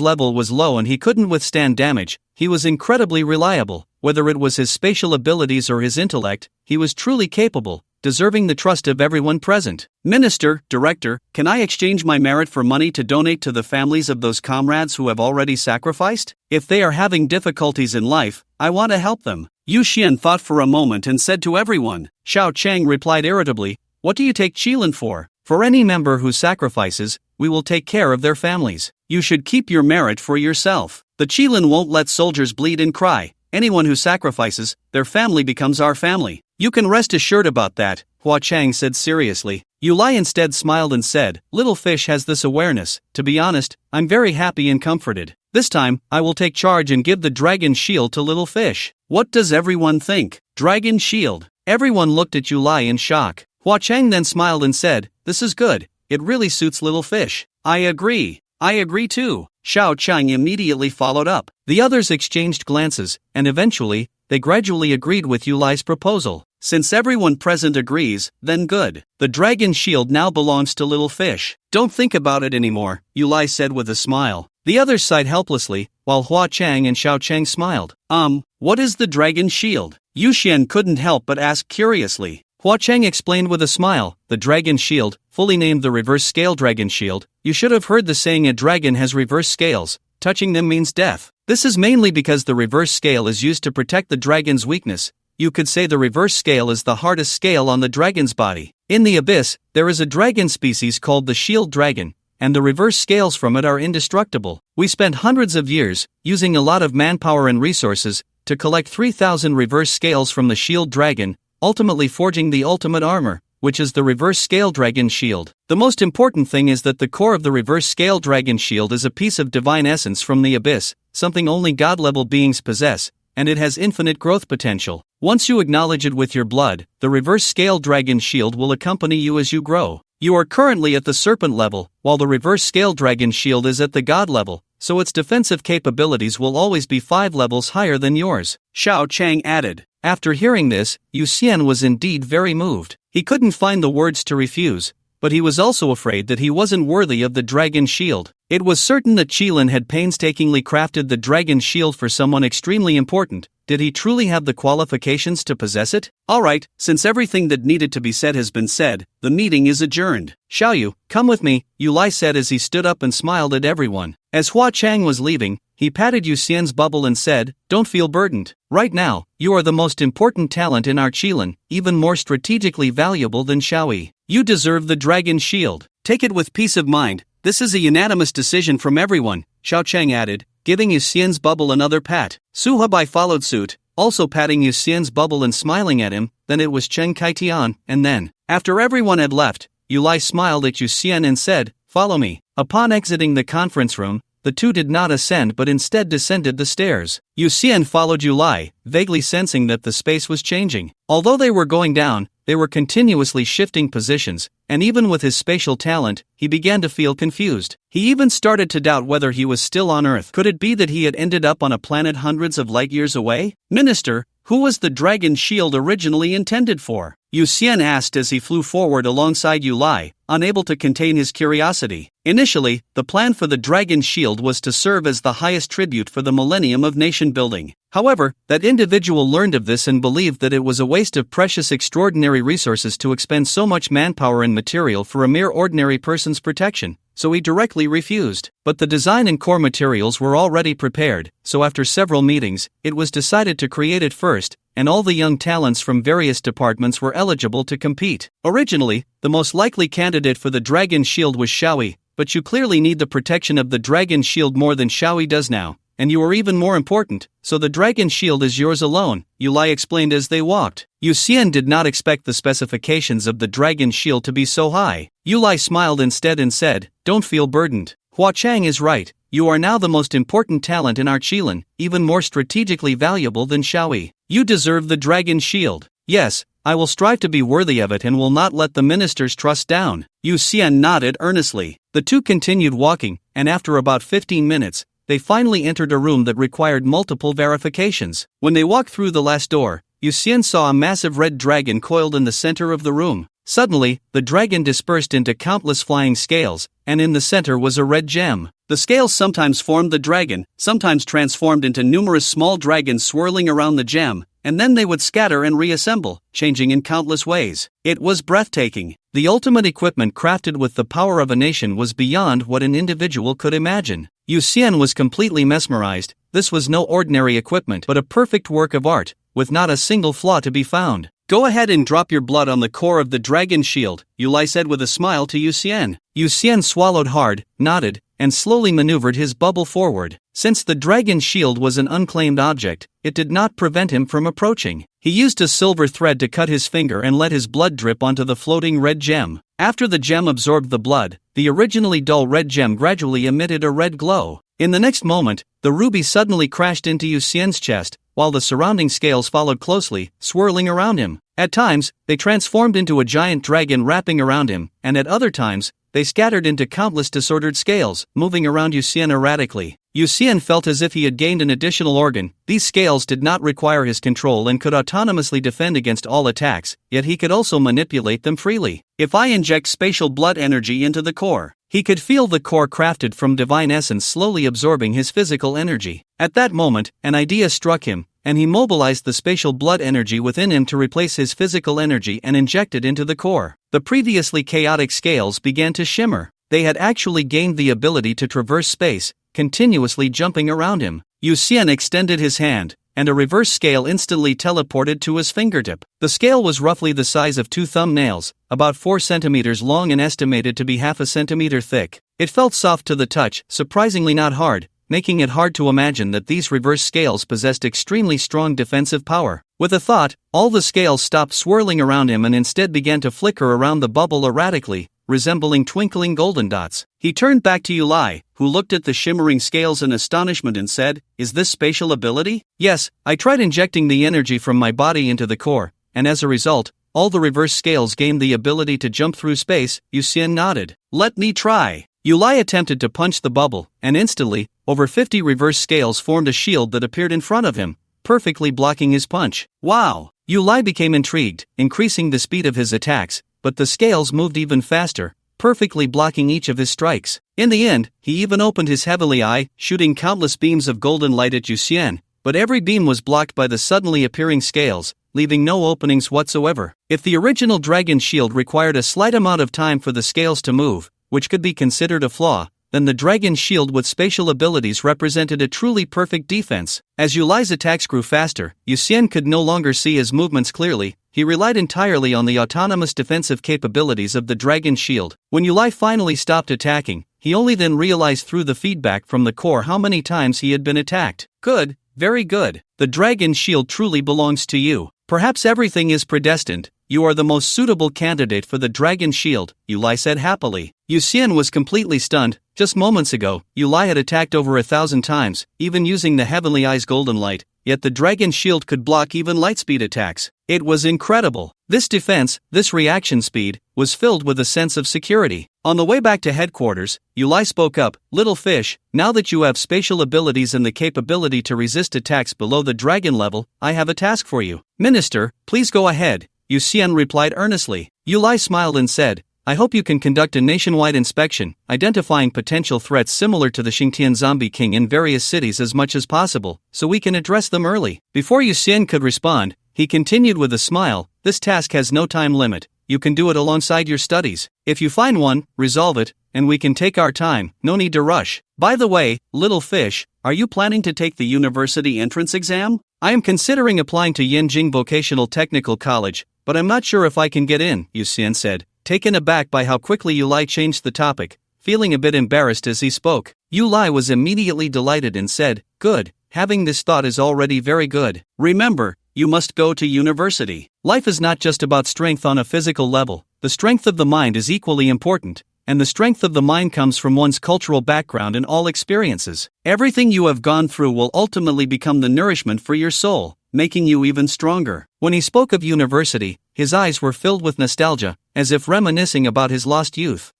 level was low and he couldn't withstand damage, he was incredibly reliable. Whether it was his spatial abilities or his intellect, he was truly capable, deserving the trust of everyone present. Minister, Director, can I exchange my merit for money to donate to the families of those comrades who have already sacrificed? If they are having difficulties in life, I want to help them. Yu Xian thought for a moment and said to everyone. Xiao Chang replied irritably, what do you take Qilin for? For any member who sacrifices, we will take care of their families. You should keep your merit for yourself. The Qilin won't let soldiers bleed and cry. Anyone who sacrifices, their family becomes our family. You can rest assured about that, Hua Chang said seriously. Yu Lai instead smiled and said, Little fish has this awareness. To be honest, I'm very happy and comforted. This time, I will take charge and give the dragon shield to Little fish. What does everyone think? Dragon shield. Everyone looked at Yu Lai in shock. Hua Chang then smiled and said, this is good. It really suits Little fish. I agree. I agree too. Xiao Chang immediately followed up. The others exchanged glances, and eventually, they gradually agreed with Yu Lai's proposal. Since everyone present agrees, then good. The dragon shield now belongs to Little fish. Don't think about it anymore, Yu Lai said with a smile. The others sighed helplessly, while Hua Chang and Xiao Chang smiled. What is the dragon shield? Yu Xian couldn't help but ask curiously. Hua Chang explained with a smile, the dragon shield, fully named the reverse scale dragon shield. You should have heard the saying a dragon has reverse scales. Touching them means death. This is mainly because the reverse scale is used to protect the dragon's weakness. You could say the reverse scale is the hardest scale on the dragon's body. In the abyss, there is a dragon species called the shield dragon, and the reverse scales from it are indestructible. We spent hundreds of years, using a lot of manpower and resources, to collect 3,000 reverse scales from the shield dragon, ultimately forging the ultimate armor, which is the reverse scale dragon shield. The most important thing is that the core of the reverse scale dragon shield is a piece of divine essence from the abyss, something only god-level beings possess, and it has infinite growth potential. Once you acknowledge it with your blood, the reverse scale dragon shield will accompany you as you grow. You are currently at the serpent level, while the reverse scale dragon shield is at the god level, so its defensive capabilities will always be 5 levels higher than yours, Xiao Chang added. After hearing this, Yu Xian was indeed very moved. He couldn't find the words to refuse, but he was also afraid that he wasn't worthy of the dragon shield. It was certain that Qilin had painstakingly crafted the dragon shield for someone extremely important. Did he truly have the qualifications to possess it? Alright, since everything that needed to be said has been said, the meeting is adjourned. Xiaoyu, come with me, Yu Lai said as he stood up and smiled at everyone. As Hua Chang was leaving, he patted Yu Xian's bubble and said, "Don't feel burdened. Right now, you are the most important talent in our Qilin, even more strategically valuable than Xiaoyi. You deserve the dragon shield. Take it with peace of mind. This is a unanimous decision from everyone," Xiao Chang added, giving Yu Xian's bubble another pat. Su Hebai followed suit, also patting Yu Xian's bubble and smiling at him. Then it was Chen Kaitian, and then, after everyone had left, Yu Lai smiled at Yu Xian and said, "Follow me." Upon exiting the conference room, the two did not ascend but instead descended the stairs. Yu Xian followed Yu Lai, vaguely sensing that the space was changing. Although they were going down, they were continuously shifting positions, and even with his spatial talent, he began to feel confused. He even started to doubt whether he was still on Earth. Could it be that he had ended up on a planet hundreds of light years away? Minister, who was the dragon shield originally intended for? Yu Xian asked as he flew forward alongside Yu Lai, unable to contain his curiosity. Initially, the plan for the dragon shield was to serve as the highest tribute for the millennium of nation building. However, that individual learned of this and believed that it was a waste of precious extraordinary resources to expend so much manpower and material for a mere ordinary person's protection, so he directly refused. But the design and core materials were already prepared, so after several meetings, it was decided to create it first, and all the young talents from various departments were eligible to compete. Originally, the most likely candidate for the dragon shield was Xiaoyi, but you clearly need the protection of the dragon shield more than Xiaoyi does now, and you are even more important, so the dragon shield is yours alone, Yu Lai explained as they walked. Yu Xian did not expect the specifications of the dragon shield to be so high. Yu Lai smiled instead and said, "Don't feel burdened. Hua Chang is right, you are now the most important talent in our Qilin, even more strategically valuable than Xiaoyi. You deserve the dragon shield. Yes, I will strive to be worthy of it and will not let the minister's trust down." Yu Xian nodded earnestly. The two continued walking, and after about 15 minutes, they finally entered a room that required multiple verifications. When they walked through the last door, Yu Xian saw a massive red dragon coiled in the center of the room. Suddenly, the dragon dispersed into countless flying scales, and in the center was a red gem. The scales sometimes formed the dragon, sometimes transformed into numerous small dragons swirling around the gem, and then they would scatter and reassemble, changing in countless ways. It was breathtaking. The ultimate equipment crafted with the power of a nation was beyond what an individual could imagine. Yu Xian was completely mesmerized. This was no ordinary equipment but a perfect work of art, with not a single flaw to be found. "Go ahead and drop your blood on the core of the dragon shield," Yu Lai said with a smile to Yu Xian. Yu Xian swallowed hard, nodded, and slowly maneuvered his bubble forward. Since the dragon shield was an unclaimed object, it did not prevent him from approaching. He used a silver thread to cut his finger and let his blood drip onto the floating red gem. After the gem absorbed the blood, the originally dull red gem gradually emitted a red glow. In the next moment, the ruby suddenly crashed into Yu Xian's chest, while the surrounding scales followed closely, swirling around him. At times, they transformed into a giant dragon wrapping around him, and at other times, they scattered into countless disordered scales, moving around Yu Xian erratically. Yu Xian felt as if he had gained an additional organ. These scales did not require his control and could autonomously defend against all attacks, yet he could also manipulate them freely. If I inject spatial blood energy into the core, he could feel the core crafted from divine essence slowly absorbing his physical energy. At that moment, an idea struck him, and he mobilized the spatial blood energy within him to replace his physical energy and inject it into the core. The previously chaotic scales began to shimmer. They had actually gained the ability to traverse space, continuously jumping around him. Yu Xian extended his hand, and a reverse scale instantly teleported to his fingertip. The scale was roughly the size of 2 thumbnails, about 4 centimeters long and estimated to be half a centimeter thick. It felt soft to the touch, surprisingly not hard, making it hard to imagine that these reverse scales possessed extremely strong defensive power. With a thought, all the scales stopped swirling around him and instead began to flicker around the bubble erratically, resembling twinkling golden dots. He turned back to Yulai, who looked at the shimmering scales in astonishment and said, "Is this spatial ability?" "Yes, I tried injecting the energy from my body into the core, and as a result, all the reverse scales gained the ability to jump through space." Yuxian nodded. "Let me try." Yulai attempted to punch the bubble, and instantly, over 50 reverse scales formed a shield that appeared in front of him, perfectly blocking his punch. Wow! Yulai became intrigued, increasing the speed of his attacks, but the scales moved even faster, perfectly blocking each of his strikes. In the end, he even opened his heavenly eye, shooting countless beams of golden light at Yuxian, but every beam was blocked by the suddenly appearing scales, leaving no openings whatsoever. If the original dragon shield required a slight amount of time for the scales to move, which could be considered a flaw, then the dragon shield with spatial abilities represented a truly perfect defense. As Yulai's attacks grew faster, Yuxian could no longer see his movements clearly. He relied entirely on the autonomous defensive capabilities of the dragon shield. When Yulai finally stopped attacking, he only then realized through the feedback from the core how many times he had been attacked. "Good, very good. The dragon shield truly belongs to you. Perhaps everything is predestined. You are the most suitable candidate for the dragon shield," Yulai said happily. Yuxian was completely stunned. Just moments ago, Yulai had attacked over 1,000 times, even using the Heavenly Eye's golden light, yet the dragon shield could block even lightspeed attacks. It was incredible. This defense, this reaction speed, was filled with a sense of security. On the way back to headquarters, Yulai spoke up, "Little fish, now that you have spatial abilities and the capability to resist attacks below the dragon level, I have a task for you." "Minister, please go ahead," Yuxian replied earnestly. Yulai smiled and said, "I hope you can conduct a nationwide inspection, identifying potential threats similar to the Xingtian Zombie King in various cities as much as possible, so we can address them early." Before Yuxian could respond, he continued with a smile, "This task has no time limit. You can do it alongside your studies. If you find one, resolve it, and we can take our time, no need to rush. By the way, little fish, are you planning to take the university entrance exam? I am considering applying to Yanjing Vocational Technical College, but I'm not sure if I can get in," Yuxian said, taken aback by how quickly Yulai changed the topic, feeling a bit embarrassed as he spoke. Yulai was immediately delighted and said, "Good, having this thought is already very good. Remember, you must go to university. Life is not just about strength on a physical level, the strength of the mind is equally important, and the strength of the mind comes from one's cultural background and all experiences. Everything you have gone through will ultimately become the nourishment for your soul, making you even stronger." When he spoke of university, his eyes were filled with nostalgia, as if reminiscing about his lost youth.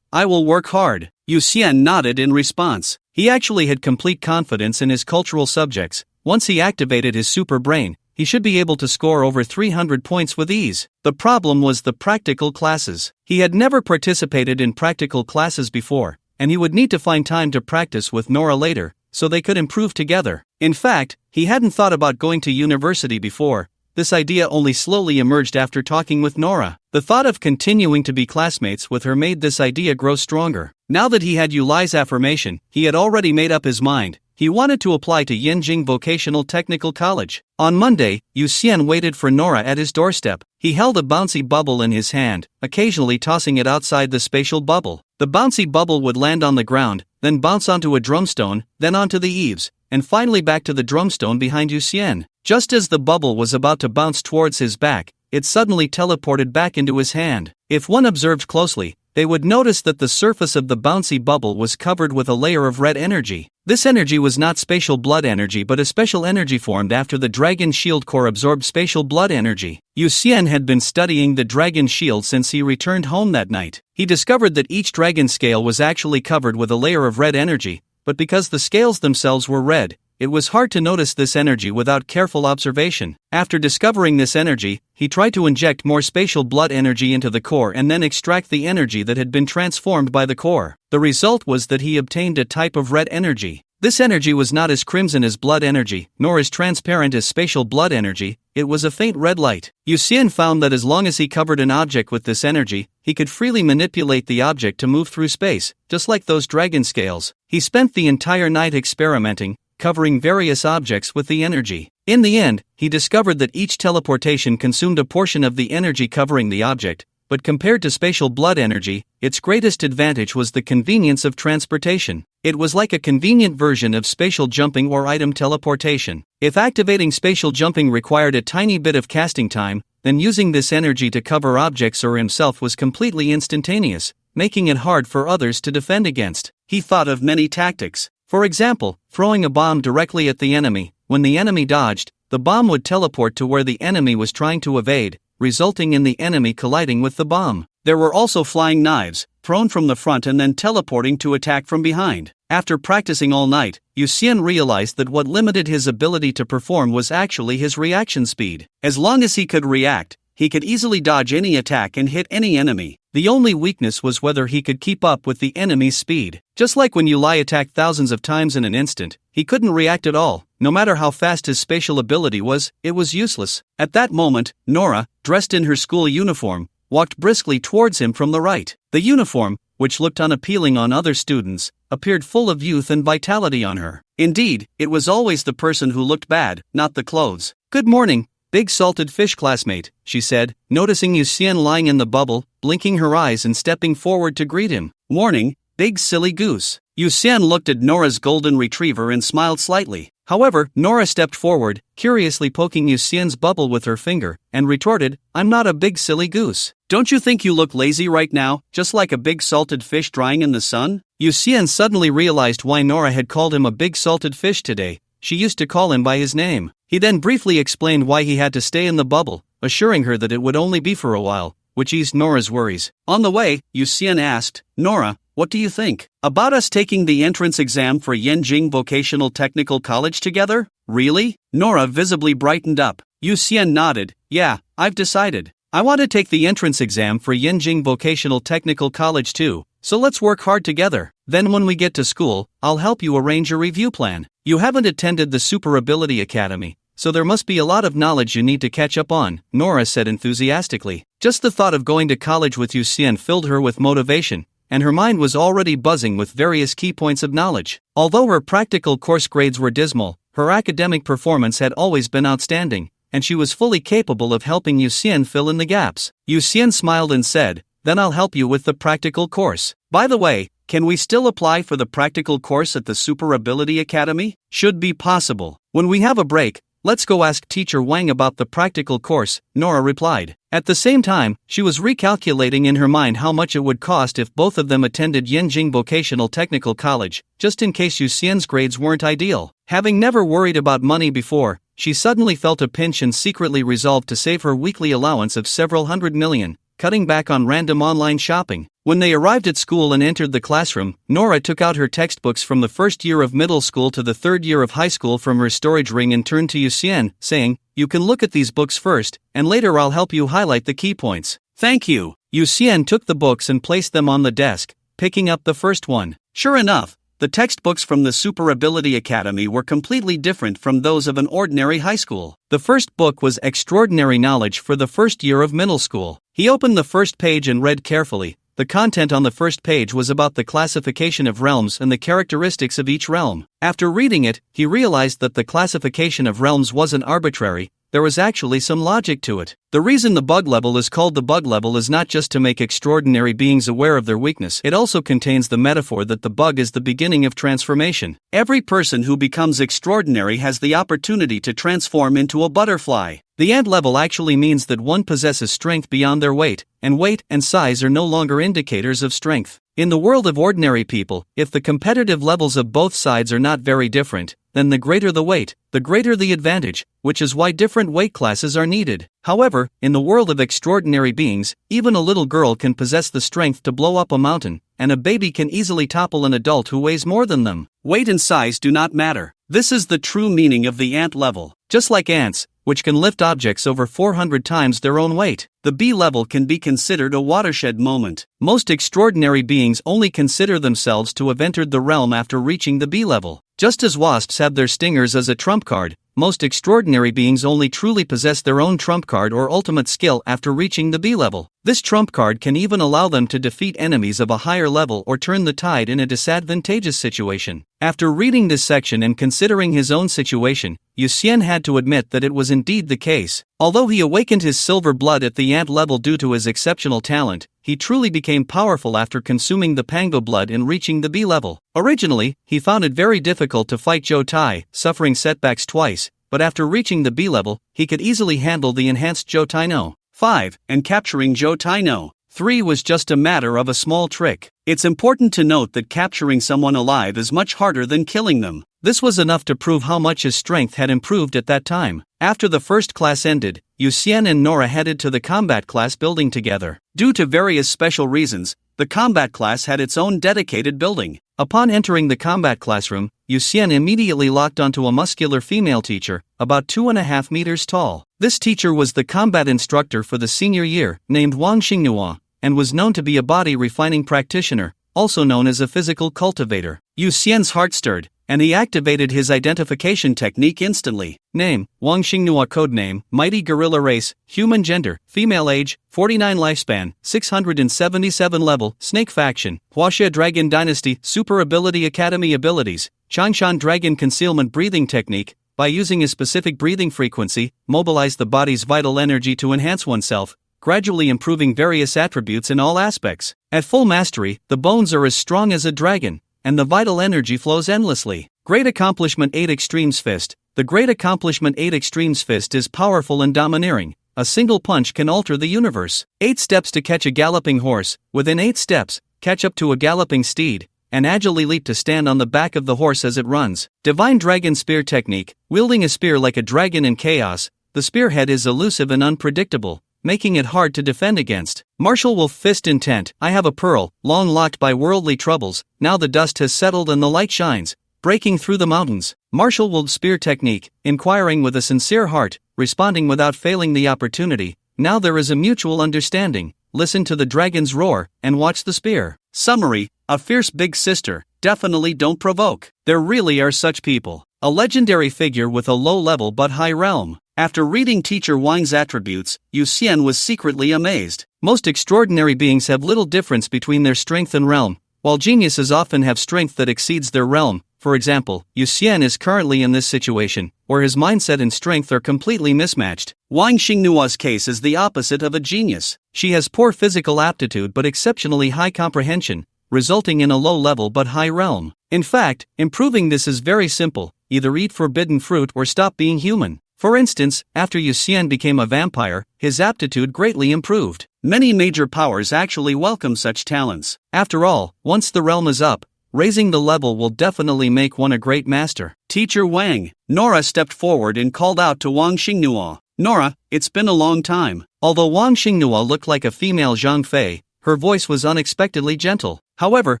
I will work hard." Yuxian nodded in response. He actually had complete confidence in his cultural subjects. Once he activated his super brain, he should be able to score over 300 points with ease. The problem was the practical classes. He had never participated in practical classes before, and he would need to find time to practice with Nora later, so they could improve together. In fact, he hadn't thought about going to university before. This idea only slowly emerged after talking with Nora. The thought of continuing to be classmates with her made this idea grow stronger. Now that he had Yulai's affirmation, he had already made up his mind. He wanted to apply to Yanjing Vocational Technical College. On Monday, Yuxian waited for Nora at his doorstep. He held a bouncy bubble in his hand, occasionally tossing it outside the spatial bubble. The bouncy bubble would land on the ground, then bounce onto a drumstone, then onto the eaves, and finally back to the drumstone behind Yuxian. Just as the bubble was about to bounce towards his back, it suddenly teleported back into his hand. If one observed closely, they would notice that the surface of the bouncy bubble was covered with a layer of red energy. This energy was not spatial blood energy but a special energy formed after the dragon shield core absorbed spatial blood energy. Yuxian had been studying the dragon shield since he returned home that night. He discovered that each dragon scale was actually covered with a layer of red energy, but because the scales themselves were red, it was hard to notice this energy without careful observation. After discovering this energy, he tried to inject more spatial blood energy into the core and then extract the energy that had been transformed by the core. The result was that he obtained a type of red energy. This energy was not as crimson as blood energy, nor as transparent as spatial blood energy. It was a faint red light. Yuxian found that as long as he covered an object with this energy, he could freely manipulate the object to move through space, just like those dragon scales. He spent the entire night experimenting, covering various objects with the energy. In the end, he discovered that each teleportation consumed a portion of the energy covering the object, but compared to spatial blood energy, its greatest advantage was the convenience of transportation. It was like a convenient version of spatial jumping or item teleportation. If activating spatial jumping required a tiny bit of casting time, then using this energy to cover objects or himself was completely instantaneous, making it hard for others to defend against. He thought of many tactics. For example, throwing a bomb directly at the enemy. When the enemy dodged, the bomb would teleport to where the enemy was trying to evade, resulting in the enemy colliding with the bomb. There were also flying knives, thrown from the front and then teleporting to attack from behind. After practicing all night, Yu Xian realized that what limited his ability to perform was actually his reaction speed. As long as he could react, he could easily dodge any attack and hit any enemy. The only weakness was whether he could keep up with the enemy's speed. Just like when Yu Lai attacked thousands of times in an instant, he couldn't react at all. No matter how fast his spatial ability was, it was useless. At that moment, Nora, dressed in her school uniform, walked briskly towards him from the right. The uniform, which looked unappealing on other students, appeared full of youth and vitality on her. Indeed, it was always the person who looked bad, not the clothes. "Good morning, big salted fish classmate," she said, noticing Yu Xian lying in the bubble, blinking her eyes and stepping forward to greet him. "Morning, big silly goose." Yu Xian looked at Nora's golden retriever and smiled slightly. However, Nora stepped forward, curiously poking Yu Xian's bubble with her finger, and retorted, "I'm not a big silly goose. Don't you think you look lazy right now, just like a big salted fish drying in the sun?" Yu Xian suddenly realized why Nora had called him a big salted fish today. She used to call him by his name. He then briefly explained why he had to stay in the bubble, assuring her that it would only be for a while, which eased Nora's worries. On the way, Yu Xian asked, "Nora, what do you think about us taking the entrance exam for Yanjing Vocational Technical College together?" "Really?" Nora visibly brightened up. Yu Xian nodded. "Yeah, I've decided. I want to take the entrance exam for Yanjing Vocational Technical College too, so let's work hard together. Then when we get to school, I'll help you arrange a review plan. You haven't attended the Super Ability Academy, so there must be a lot of knowledge you need to catch up on," Nora said enthusiastically. Just the thought of going to college with Yu Xian filled her with motivation, and her mind was already buzzing with various key points of knowledge. Although her practical course grades were dismal, her academic performance had always been outstanding, and she was fully capable of helping Yu Xian fill in the gaps. Yu Xian smiled and said, "Then I'll help you with the practical course. By the way, can we still apply for the practical course at the Super Ability Academy?" "Should be possible. When we have a break, let's go ask Teacher Wang about the practical course," Nora replied. At the same time, she was recalculating in her mind how much it would cost if both of them attended Yanjing Vocational Technical College, just in case Yu Xian's grades weren't ideal. Having never worried about money before, she suddenly felt a pinch and secretly resolved to save her weekly allowance of several hundred million, cutting back on random online shopping. When they arrived at school and entered the classroom, Nora took out her textbooks from the first year of middle school to the third year of high school from her storage ring and turned to Yu Xian, saying, "You can look at these books first, and later I'll help you highlight the key points." "Thank you." Yu Xian took the books and placed them on the desk, picking up the first one. Sure enough, the textbooks from the Super Ability Academy were completely different from those of an ordinary high school. The first book was Extraordinary Knowledge for the First Year of Middle School. He opened the first page and read carefully. The content on the first page was about the classification of realms and the characteristics of each realm. After reading it, he realized that the classification of realms wasn't arbitrary. There was actually some logic to it. The reason the bug level is called the bug level is not just to make extraordinary beings aware of their weakness, it also contains the metaphor that the bug is the beginning of transformation. Every person who becomes extraordinary has the opportunity to transform into a butterfly. The ant level actually means that one possesses strength beyond their weight, and weight and size are no longer indicators of strength. In the world of ordinary people, if the competitive levels of both sides are not very different, then the greater the weight, the greater the advantage, which is why different weight classes are needed. However, in the world of extraordinary beings, even a little girl can possess the strength to blow up a mountain, and a baby can easily topple an adult who weighs more than them. Weight and size do not matter. This is the true meaning of the ant level. Just like ants, which can lift objects over 400 times their own weight, the bee level can be considered a watershed moment. Most extraordinary beings only consider themselves to have entered the realm after reaching the bee level. Just as wasps have their stingers as a trump card, most extraordinary beings only truly possess their own trump card or ultimate skill after reaching the B level. This trump card can even allow them to defeat enemies of a higher level or turn the tide in a disadvantageous situation. After reading this section and considering his own situation, Yu Xian had to admit that it was indeed the case. Although he awakened his silver blood at the ant level due to his exceptional talent, he truly became powerful after consuming the Pango blood and reaching the B level. Originally, he found it very difficult to fight Zhou Tai, suffering setbacks twice, but after reaching the B level, he could easily handle the enhanced Zhou Tai No. 5. And capturing Zhou Tai No. 3 was just a matter of a small trick. It's important to note that capturing someone alive is much harder than killing them. This was enough to prove how much his strength had improved at that time. After the first class ended, Yu Xian and Nora headed to the combat class building together. Due to various special reasons, the combat class had its own dedicated building. Upon entering the combat classroom, Yu Xian immediately locked onto a muscular female teacher, about 2.5 meters tall. This teacher was the combat instructor for the senior year, named Wang Xingnua, and was known to be a body refining practitioner, also known as a physical cultivator. Yu Xian's heart stirred, and he activated his identification technique instantly. Name: Wang Xingnua. Codename: Mighty Gorilla Race. Human gender: female. Age: 49. Lifespan: 677 level. Snake faction: Huaxia Dragon Dynasty. Super ability: Academy abilities: Changshan Dragon Concealment Breathing Technique. By using a specific breathing frequency, mobilize the body's vital energy to enhance oneself, gradually improving various attributes in all aspects. At full mastery, the bones are as strong as a dragon, and the vital energy flows endlessly. Great Accomplishment 8 Extremes Fist. The Great Accomplishment 8 Extremes Fist is powerful and domineering. A single punch can alter the universe. 8 steps to catch a galloping horse. Within 8 steps, catch up to a galloping steed, and agilely leap to stand on the back of the horse as it runs. Divine Dragon Spear Technique. Wielding a spear like a dragon in chaos, the spearhead is elusive and unpredictable, making it hard to defend against. Martial Wolf Fist Intent. I have a pearl, long locked by worldly troubles, now the dust has settled and the light shines, breaking through the mountains. Martial Wolf Spear Technique. Inquiring with a sincere heart, responding without failing the opportunity, now there is a mutual understanding, listen to the dragon's roar, and watch the spear. Summary: a fierce big sister, definitely don't provoke. There really are such people. A legendary figure with a low level but high realm. After reading Teacher Wang's attributes, Yu Xian was secretly amazed. Most extraordinary beings have little difference between their strength and realm, while geniuses often have strength that exceeds their realm. For example, Yu Xian is currently in this situation, where his mindset and strength are completely mismatched. Wang Xingnua's case is the opposite of a genius. She has poor physical aptitude but exceptionally high comprehension, resulting in a low level but high realm. In fact, improving this is very simple: either eat forbidden fruit or stop being human. For instance, after Yu Xian became a vampire, his aptitude greatly improved. Many major powers actually welcome such talents. After all, once the realm is up, raising the level will definitely make one a great master. Teacher Wang. Nora stepped forward and called out to Wang Xingnua. Nora, it's been a long time. Although Wang Xingnua looked like a female Zhang Fei, her voice was unexpectedly gentle. However,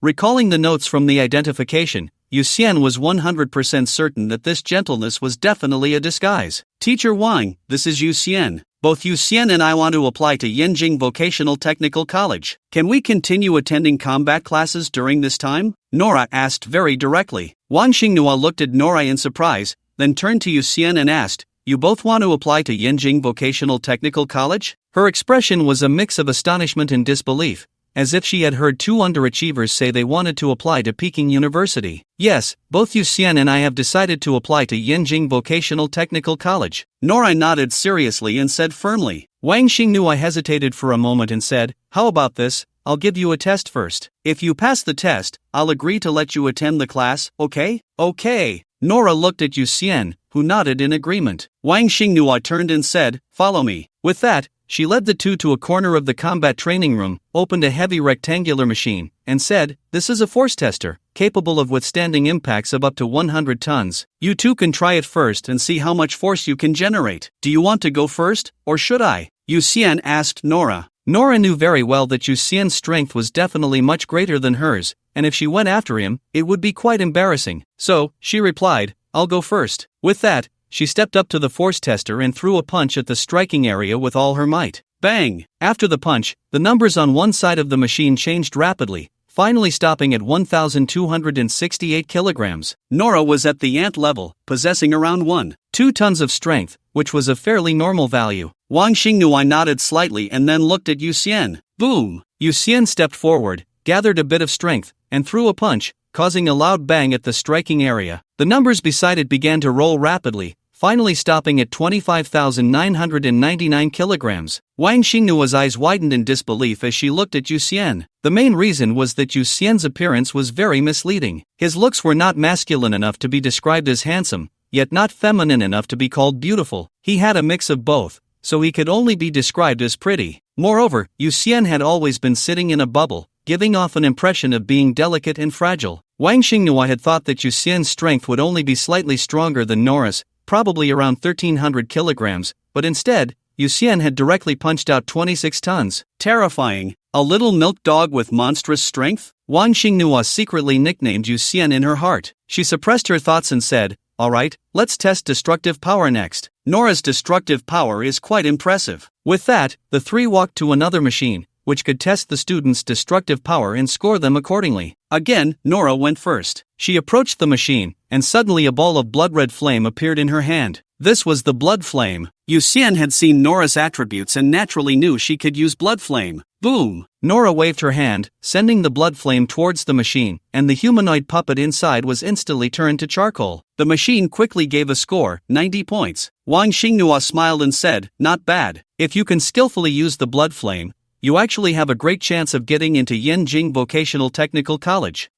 recalling the notes from the identification, Yu Xian was 100% certain that this gentleness was definitely a disguise. Teacher Wang, this is Yu Xian. Both Yu Xian and I want to apply to Yanjing Vocational Technical College. Can we continue attending combat classes during this time? Nora asked very directly. Wang Xingnua looked at Nora in surprise, then turned to Yu Xian and asked, "You both want to apply to Yanjing Vocational Technical College?" Her expression was a mix of astonishment and disbelief, as if she had heard 2 underachievers say they wanted to apply to Peking University. Yes, both Yu Xian and I have decided to apply to Yanjing Vocational Technical College. Nora nodded seriously and said firmly. Wang Xingnua hesitated for a moment and said, "How about this? I'll give you a test first. If you pass the test, I'll agree to let you attend the class, okay?" "Okay." Nora looked at Yu Xian, who nodded in agreement. Wang Xingnua turned and said, "Follow me." With that, she led the two to a corner of the combat training room, opened a heavy rectangular machine, and said, "This is a force tester, capable of withstanding impacts of up to 100 tons. You two can try it first and see how much force you can generate. Do you want to go first, or should I?" Yu Xian asked Nora. Nora knew very well that Yu Xian's strength was definitely much greater than hers, and if she went after him, it would be quite embarrassing. So, she replied, "I'll go first." With that, she stepped up to the force tester and threw a punch at the striking area with all her might. Bang! After the punch, the numbers on one side of the machine changed rapidly, finally stopping at 1,268 kilograms. Nora was at the ant level, possessing around 1.2 tons of strength, which was a fairly normal value. Wang Xingnui nodded slightly and then looked at Yu Xian. Boom! Yu Xian stepped forward, gathered a bit of strength, and threw a punch, causing a loud bang at the striking area. The numbers beside it began to roll rapidly, finally stopping at 25,999 kilograms. Wang Xingnua's eyes widened in disbelief as she looked at Yu Xian. The main reason was that Yu Xian's appearance was very misleading. His looks were not masculine enough to be described as handsome, yet not feminine enough to be called beautiful. He had a mix of both, so he could only be described as pretty. Moreover, Yu Xian had always been sitting in a bubble, giving off an impression of being delicate and fragile. Wang Xingnua had thought that Yu Xian's strength would only be slightly stronger than Nora's, probably around 1,300 kilograms, but instead, Yu Xian had directly punched out 26 tons. Terrifying. A little milk dog with monstrous strength? Wang Xingnua secretly nicknamed Yu Xian in her heart. She suppressed her thoughts and said, "Alright, let's test destructive power next." Nora's destructive power is quite impressive. With that, the three walked to another machine, which could test the students' destructive power and score them accordingly. Again, Nora went first. She approached the machine, and suddenly a ball of blood-red flame appeared in her hand. This was the blood flame. Yu Xian had seen Nora's attributes and naturally knew she could use blood flame. Boom! Nora waved her hand, sending the blood flame towards the machine, and the humanoid puppet inside was instantly turned to charcoal. The machine quickly gave a score, 90 points. Wang Xingnua smiled and said, "Not bad. If you can skillfully use the blood flame, you actually have a great chance of getting into Yanjing Vocational Technical College."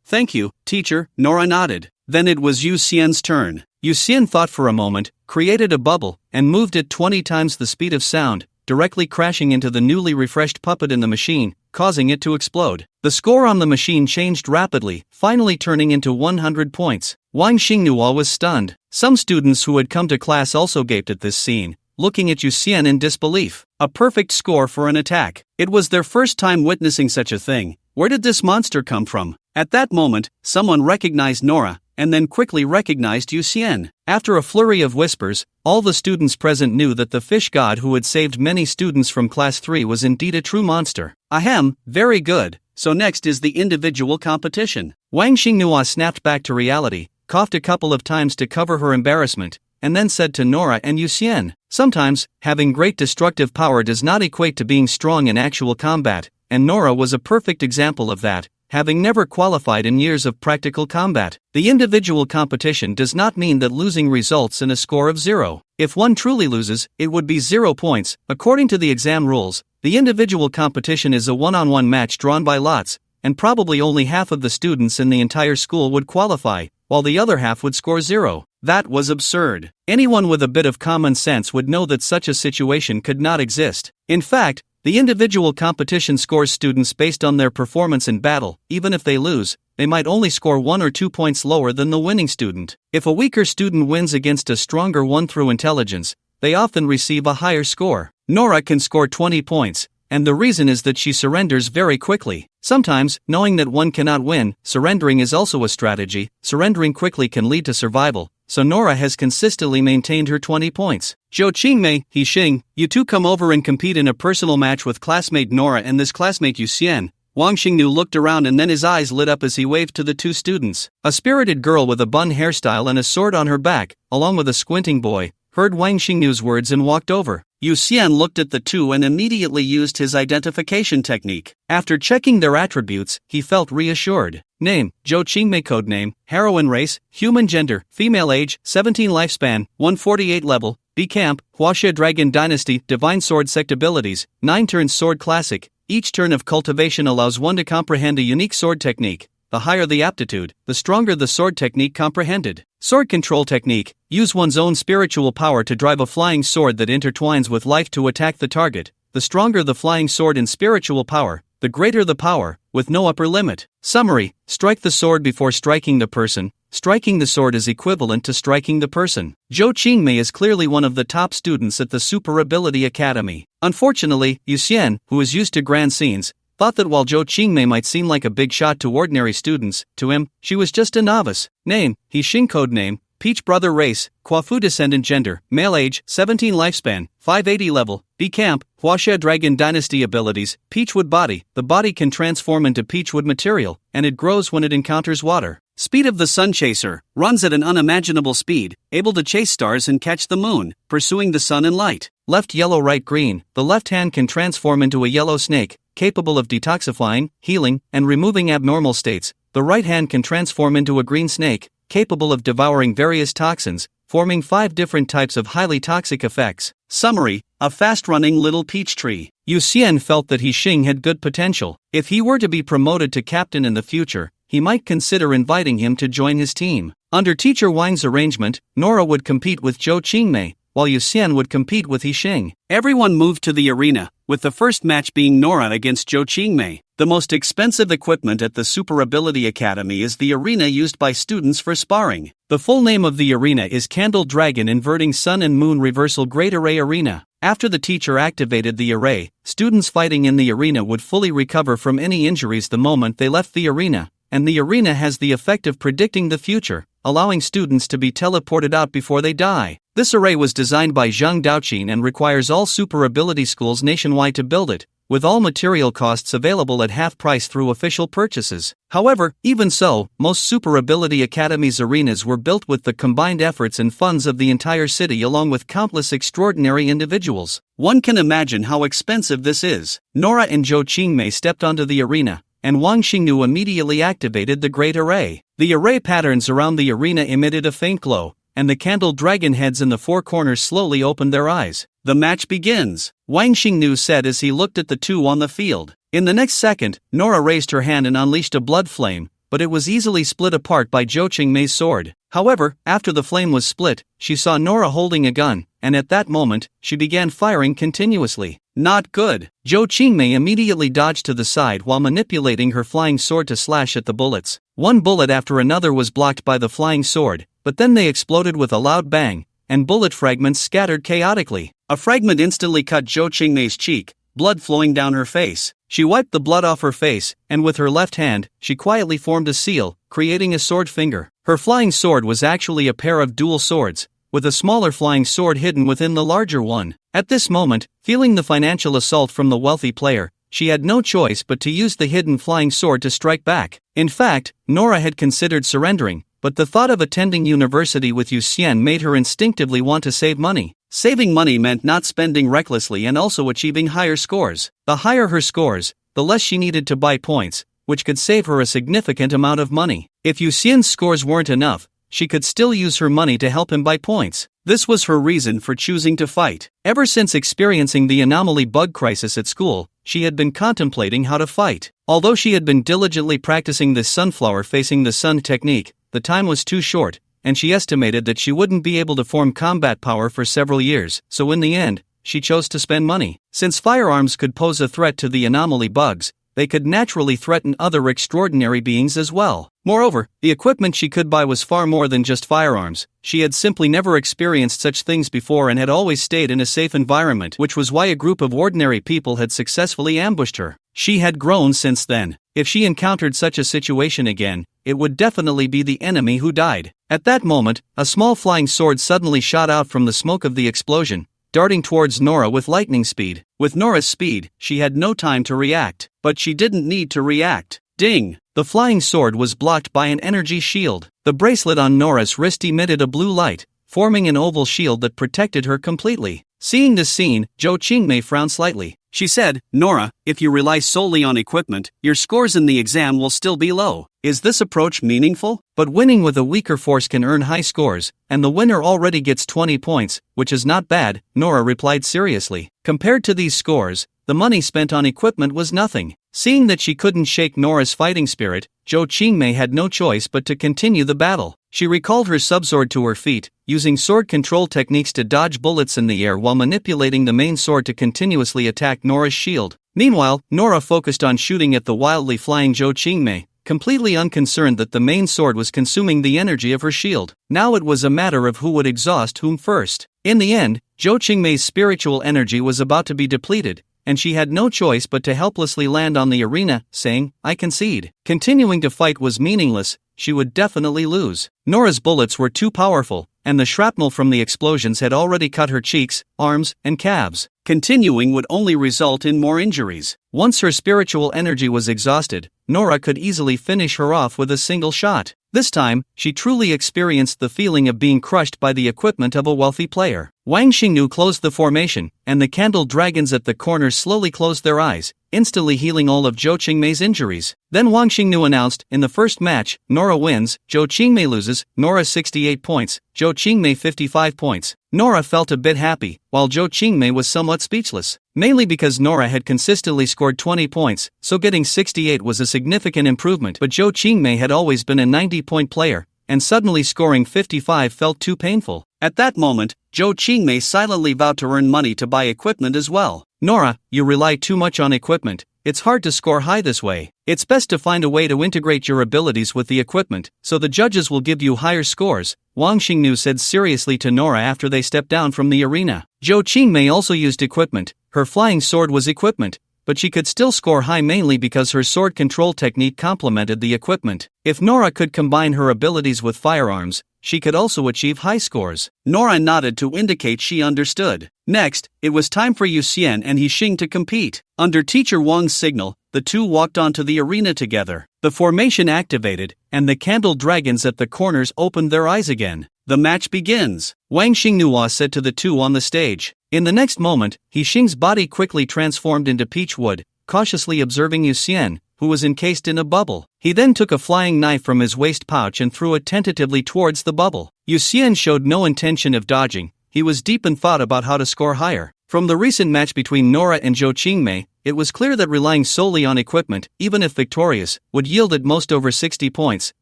Thank you, teacher," Nora nodded. Then it was Yu Xian's turn. Yu Xian thought for a moment, created a bubble, and moved it 20 times the speed of sound, directly crashing into the newly refreshed puppet in the machine, causing it to explode. The score on the machine changed rapidly, finally turning into 100 points. Wang Xingnua was stunned. Some students who had come to class also gaped at this scene, looking at Yu Xian in disbelief. A perfect score for an attack. It was their first time witnessing such a thing. Where did this monster come from? At that moment, someone recognized Nora, and then quickly recognized Yu Xian. After a flurry of whispers, all the students present knew that the fish god who had saved many students from class 3 was indeed a true monster. Ahem, very good. So next is the individual competition. Wang Xingnua snapped back to reality, coughed a couple of times to cover her embarrassment, and then said to Nora and Yu Xian, "Sometimes, having great destructive power does not equate to being strong in actual combat," and Nora was a perfect example of that, having never qualified in years of practical combat. The individual competition does not mean that losing results in a score of 0. If one truly loses, it would be 0 points. According to the exam rules, the individual competition is a one-on-one match drawn by lots, and probably only half of the students in the entire school would qualify, while the other half would score 0. That was absurd. Anyone with a bit of common sense would know that such a situation could not exist. In fact, the individual competition scores students based on their performance in battle. Even if they lose, they might only score 1 or 2 points lower than the winning student. If a weaker student wins against a stronger one through intelligence, they often receive a higher score. Nora can score 20 points, and the reason is that she surrenders very quickly. Sometimes, knowing that one cannot win, surrendering is also a strategy. Surrendering quickly can lead to survival, so Nora has consistently maintained her 20 points. Zhou Qingmei, He Xing, you two come over and compete in a personal match with classmate Nora and this classmate Yu Xian. Wang Xingnu looked around and then his eyes lit up as he waved to the two students. A spirited girl with a bun hairstyle and a sword on her back, along with a squinting boy, heard Wang Xingnu's words and walked over. Yu Xian looked at the two and immediately used his identification technique. After checking their attributes, he felt reassured. Name, Zhou Qingmei. Codename, heroine. Race, human. Gender, female. Age, 17. Lifespan, 148. Level, B Camp, Huaxia Dragon Dynasty. Divine Sword Sect. Abilities, 9 turns. Sword Classic. Each turn of cultivation allows one to comprehend a unique sword technique. The higher the aptitude, the stronger the sword technique comprehended. Sword control technique. Use one's own spiritual power to drive a flying sword that intertwines with life to attack the target. The stronger the flying sword in spiritual power, the greater the power, with no upper limit. Summary: strike the sword before striking the person. Striking the sword is equivalent to striking the person. Zhou Qingmei is clearly one of the top students at the Super Ability Academy. Unfortunately, Yu Xian, who is used to grand scenes, thought that while Zhou Qingmei might seem like a big shot to ordinary students, to him, she was just a novice. Name, He Xing. Codename, Peach brother race, Kwafu descendant gender, male age, 17 lifespan, 580 level, B camp, Huaxia dragon dynasty abilities, Peachwood body, the body can transform into peachwood material, and it grows when it encounters water. Speed of the sun chaser, runs at an unimaginable speed, able to chase stars and catch the moon, pursuing the sun and light. Left yellow right green, the left hand can transform into a yellow snake, capable of detoxifying, healing, and removing abnormal states. The right hand can transform into a green snake, capable of devouring various toxins, forming 5 different types of highly toxic effects. Summary: a fast-running little peach tree. Yu Xian felt that He Xing had good potential. If he were to be promoted to captain in the future, he might consider inviting him to join his team. Under Teacher Wang's arrangement, Nora would compete with Zhou Qingmei, while Yu Xian would compete with He Xing. Everyone moved to the arena, with the first match being Nora against Zhou Qingmei. The most expensive equipment at the Super Ability Academy is the arena used by students for sparring. The full name of the arena is Candle Dragon Inverting Sun and Moon Reversal Great Array Arena. After the teacher activated the array, students fighting in the arena would fully recover from any injuries the moment they left the arena, and the arena has the effect of predicting the future, allowing students to be teleported out before they die. This array was designed by Zhang Daoqin and requires all super ability schools nationwide to build it, with all material costs available at half price through official purchases. However, even so, most Super Ability Academy's arenas were built with the combined efforts and funds of the entire city along with countless extraordinary individuals. One can imagine how expensive this is. Nora and Zhou Qingmei stepped onto the arena, and Wang Xingnu immediately activated the Great Array. The array patterns around the arena emitted a faint glow, and the candle dragon heads in the 4 corners slowly opened their eyes. The match begins, Wang Xingnu said as he looked at the two on the field. In the next second, Nora raised her hand and unleashed a blood flame, but it was easily split apart by Zhou Qingmei's sword. However, after the flame was split, she saw Nora holding a gun, and at that moment, she began firing continuously. Not good. Zhou Qingmei immediately dodged to the side while manipulating her flying sword to slash at the bullets. One bullet after another was blocked by the flying sword, but then they exploded with a loud bang, and bullet fragments scattered chaotically. A fragment instantly cut Zhou Qingmei's cheek, blood flowing down her face. She wiped the blood off her face, and with her left hand, she quietly formed a seal, creating a sword finger. Her flying sword was actually a pair of dual swords, with a smaller flying sword hidden within the larger one. At this moment, feeling the financial assault from the wealthy player, she had no choice but to use the hidden flying sword to strike back. In fact, Nora had considered surrendering, but the thought of attending university with Yu Xian made her instinctively want to save money. Saving money meant not spending recklessly and also achieving higher scores. The higher her scores, the less she needed to buy points, which could save her a significant amount of money. If Yu Xian's scores weren't enough, she could still use her money to help him buy points. This was her reason for choosing to fight. Ever since experiencing the anomaly bug crisis at school, she had been contemplating how to fight. Although she had been diligently practicing the sunflower facing the sun technique, the time was too short, and she estimated that she wouldn't be able to form combat power for several years, so in the end, she chose to spend money. Since firearms could pose a threat to the anomaly bugs, they could naturally threaten other extraordinary beings as well. Moreover, the equipment she could buy was far more than just firearms. She had simply never experienced such things before and had always stayed in a safe environment, which was why a group of ordinary people had successfully ambushed her. She had grown since then. If she encountered such a situation again, it would definitely be the enemy who died. At that moment, a small flying sword suddenly shot out from the smoke of the explosion, darting towards Nora with lightning speed. With Nora's speed, she had no time to react. But she didn't need to react. Ding! The flying sword was blocked by an energy shield. The bracelet on Nora's wrist emitted a blue light, forming an oval shield that protected her completely. Seeing this scene, Zhou Qingmei frowned slightly. She said, "Nora, if you rely solely on equipment, your scores in the exam will still be low. Is this approach meaningful?" But winning with a weaker force can earn high scores, and the winner already gets 20 points, which is not bad, Nora replied seriously. Compared to these scores, the money spent on equipment was nothing. Seeing that she couldn't shake Nora's fighting spirit, Zhou Qingmei had no choice but to continue the battle. She recalled her subsword to her feet, using sword control techniques to dodge bullets in the air while manipulating the main sword to continuously attack Nora's shield. Meanwhile, Nora focused on shooting at the wildly flying Zhou Qingmei, completely unconcerned that the main sword was consuming the energy of her shield. Now it was a matter of who would exhaust whom first. In the end, Zhou Qingmei's spiritual energy was about to be depleted, and she had no choice but to helplessly land on the arena, saying, "I concede." Continuing to fight was meaningless. she would definitely lose. Nora's bullets were too powerful, and the shrapnel from the explosions had already cut her cheeks, arms, and calves. Continuing would only result in more injuries. Once her spiritual energy was exhausted, Nora could easily finish her off with a single shot. This time, she truly experienced the feeling of being crushed by the equipment of a wealthy player. Wang Xingnu closed the formation, and the candled dragons at the corners slowly closed their eyes, instantly healing all of Zhou Qingmei's injuries. Then Wang Xingnu announced, in the first match, Nora wins, Zhou Qingmei loses, Nora 68 points, Zhou Qingmei 55 points. Nora felt a bit happy, while Zhou Qingmei was somewhat speechless. Mainly because Nora had consistently scored 20 points, so getting 68 was a significant improvement, but Zhou Qingmei had always been a 90-point player, and suddenly scoring 55 felt too painful. At that moment, Zhou Qingmei silently vowed to earn money to buy equipment as well. Nora, you rely too much on equipment. It's hard to score high this way. It's best to find a way to integrate your abilities with the equipment, so the judges will give you higher scores, Wang Xingnu said seriously to Nora after they stepped down from the arena. Zhou Qingmei also used equipment. Her flying sword was equipment, but she could still score high mainly because her sword control technique complemented the equipment. If Nora could combine her abilities with firearms, she could also achieve high scores. Nora nodded to indicate she understood. Next, it was time for Yu Xian and He Xing to compete. Under Teacher Wang's signal, the two walked onto the arena together. The formation activated, and the candled dragons at the corners opened their eyes again. The match begins, Wang Xingnua said to the two on the stage. In the next moment, He Xing's body quickly transformed into peach wood, cautiously observing Yu Xian, who was encased in a bubble. He then took a flying knife from his waist pouch and threw it tentatively towards the bubble. Yu Xian showed no intention of dodging. He was deep in thought about how to score higher. From the recent match between Nora and Zhou Qingmei, it was clear that relying solely on equipment, even if victorious, would yield at most over 60 points,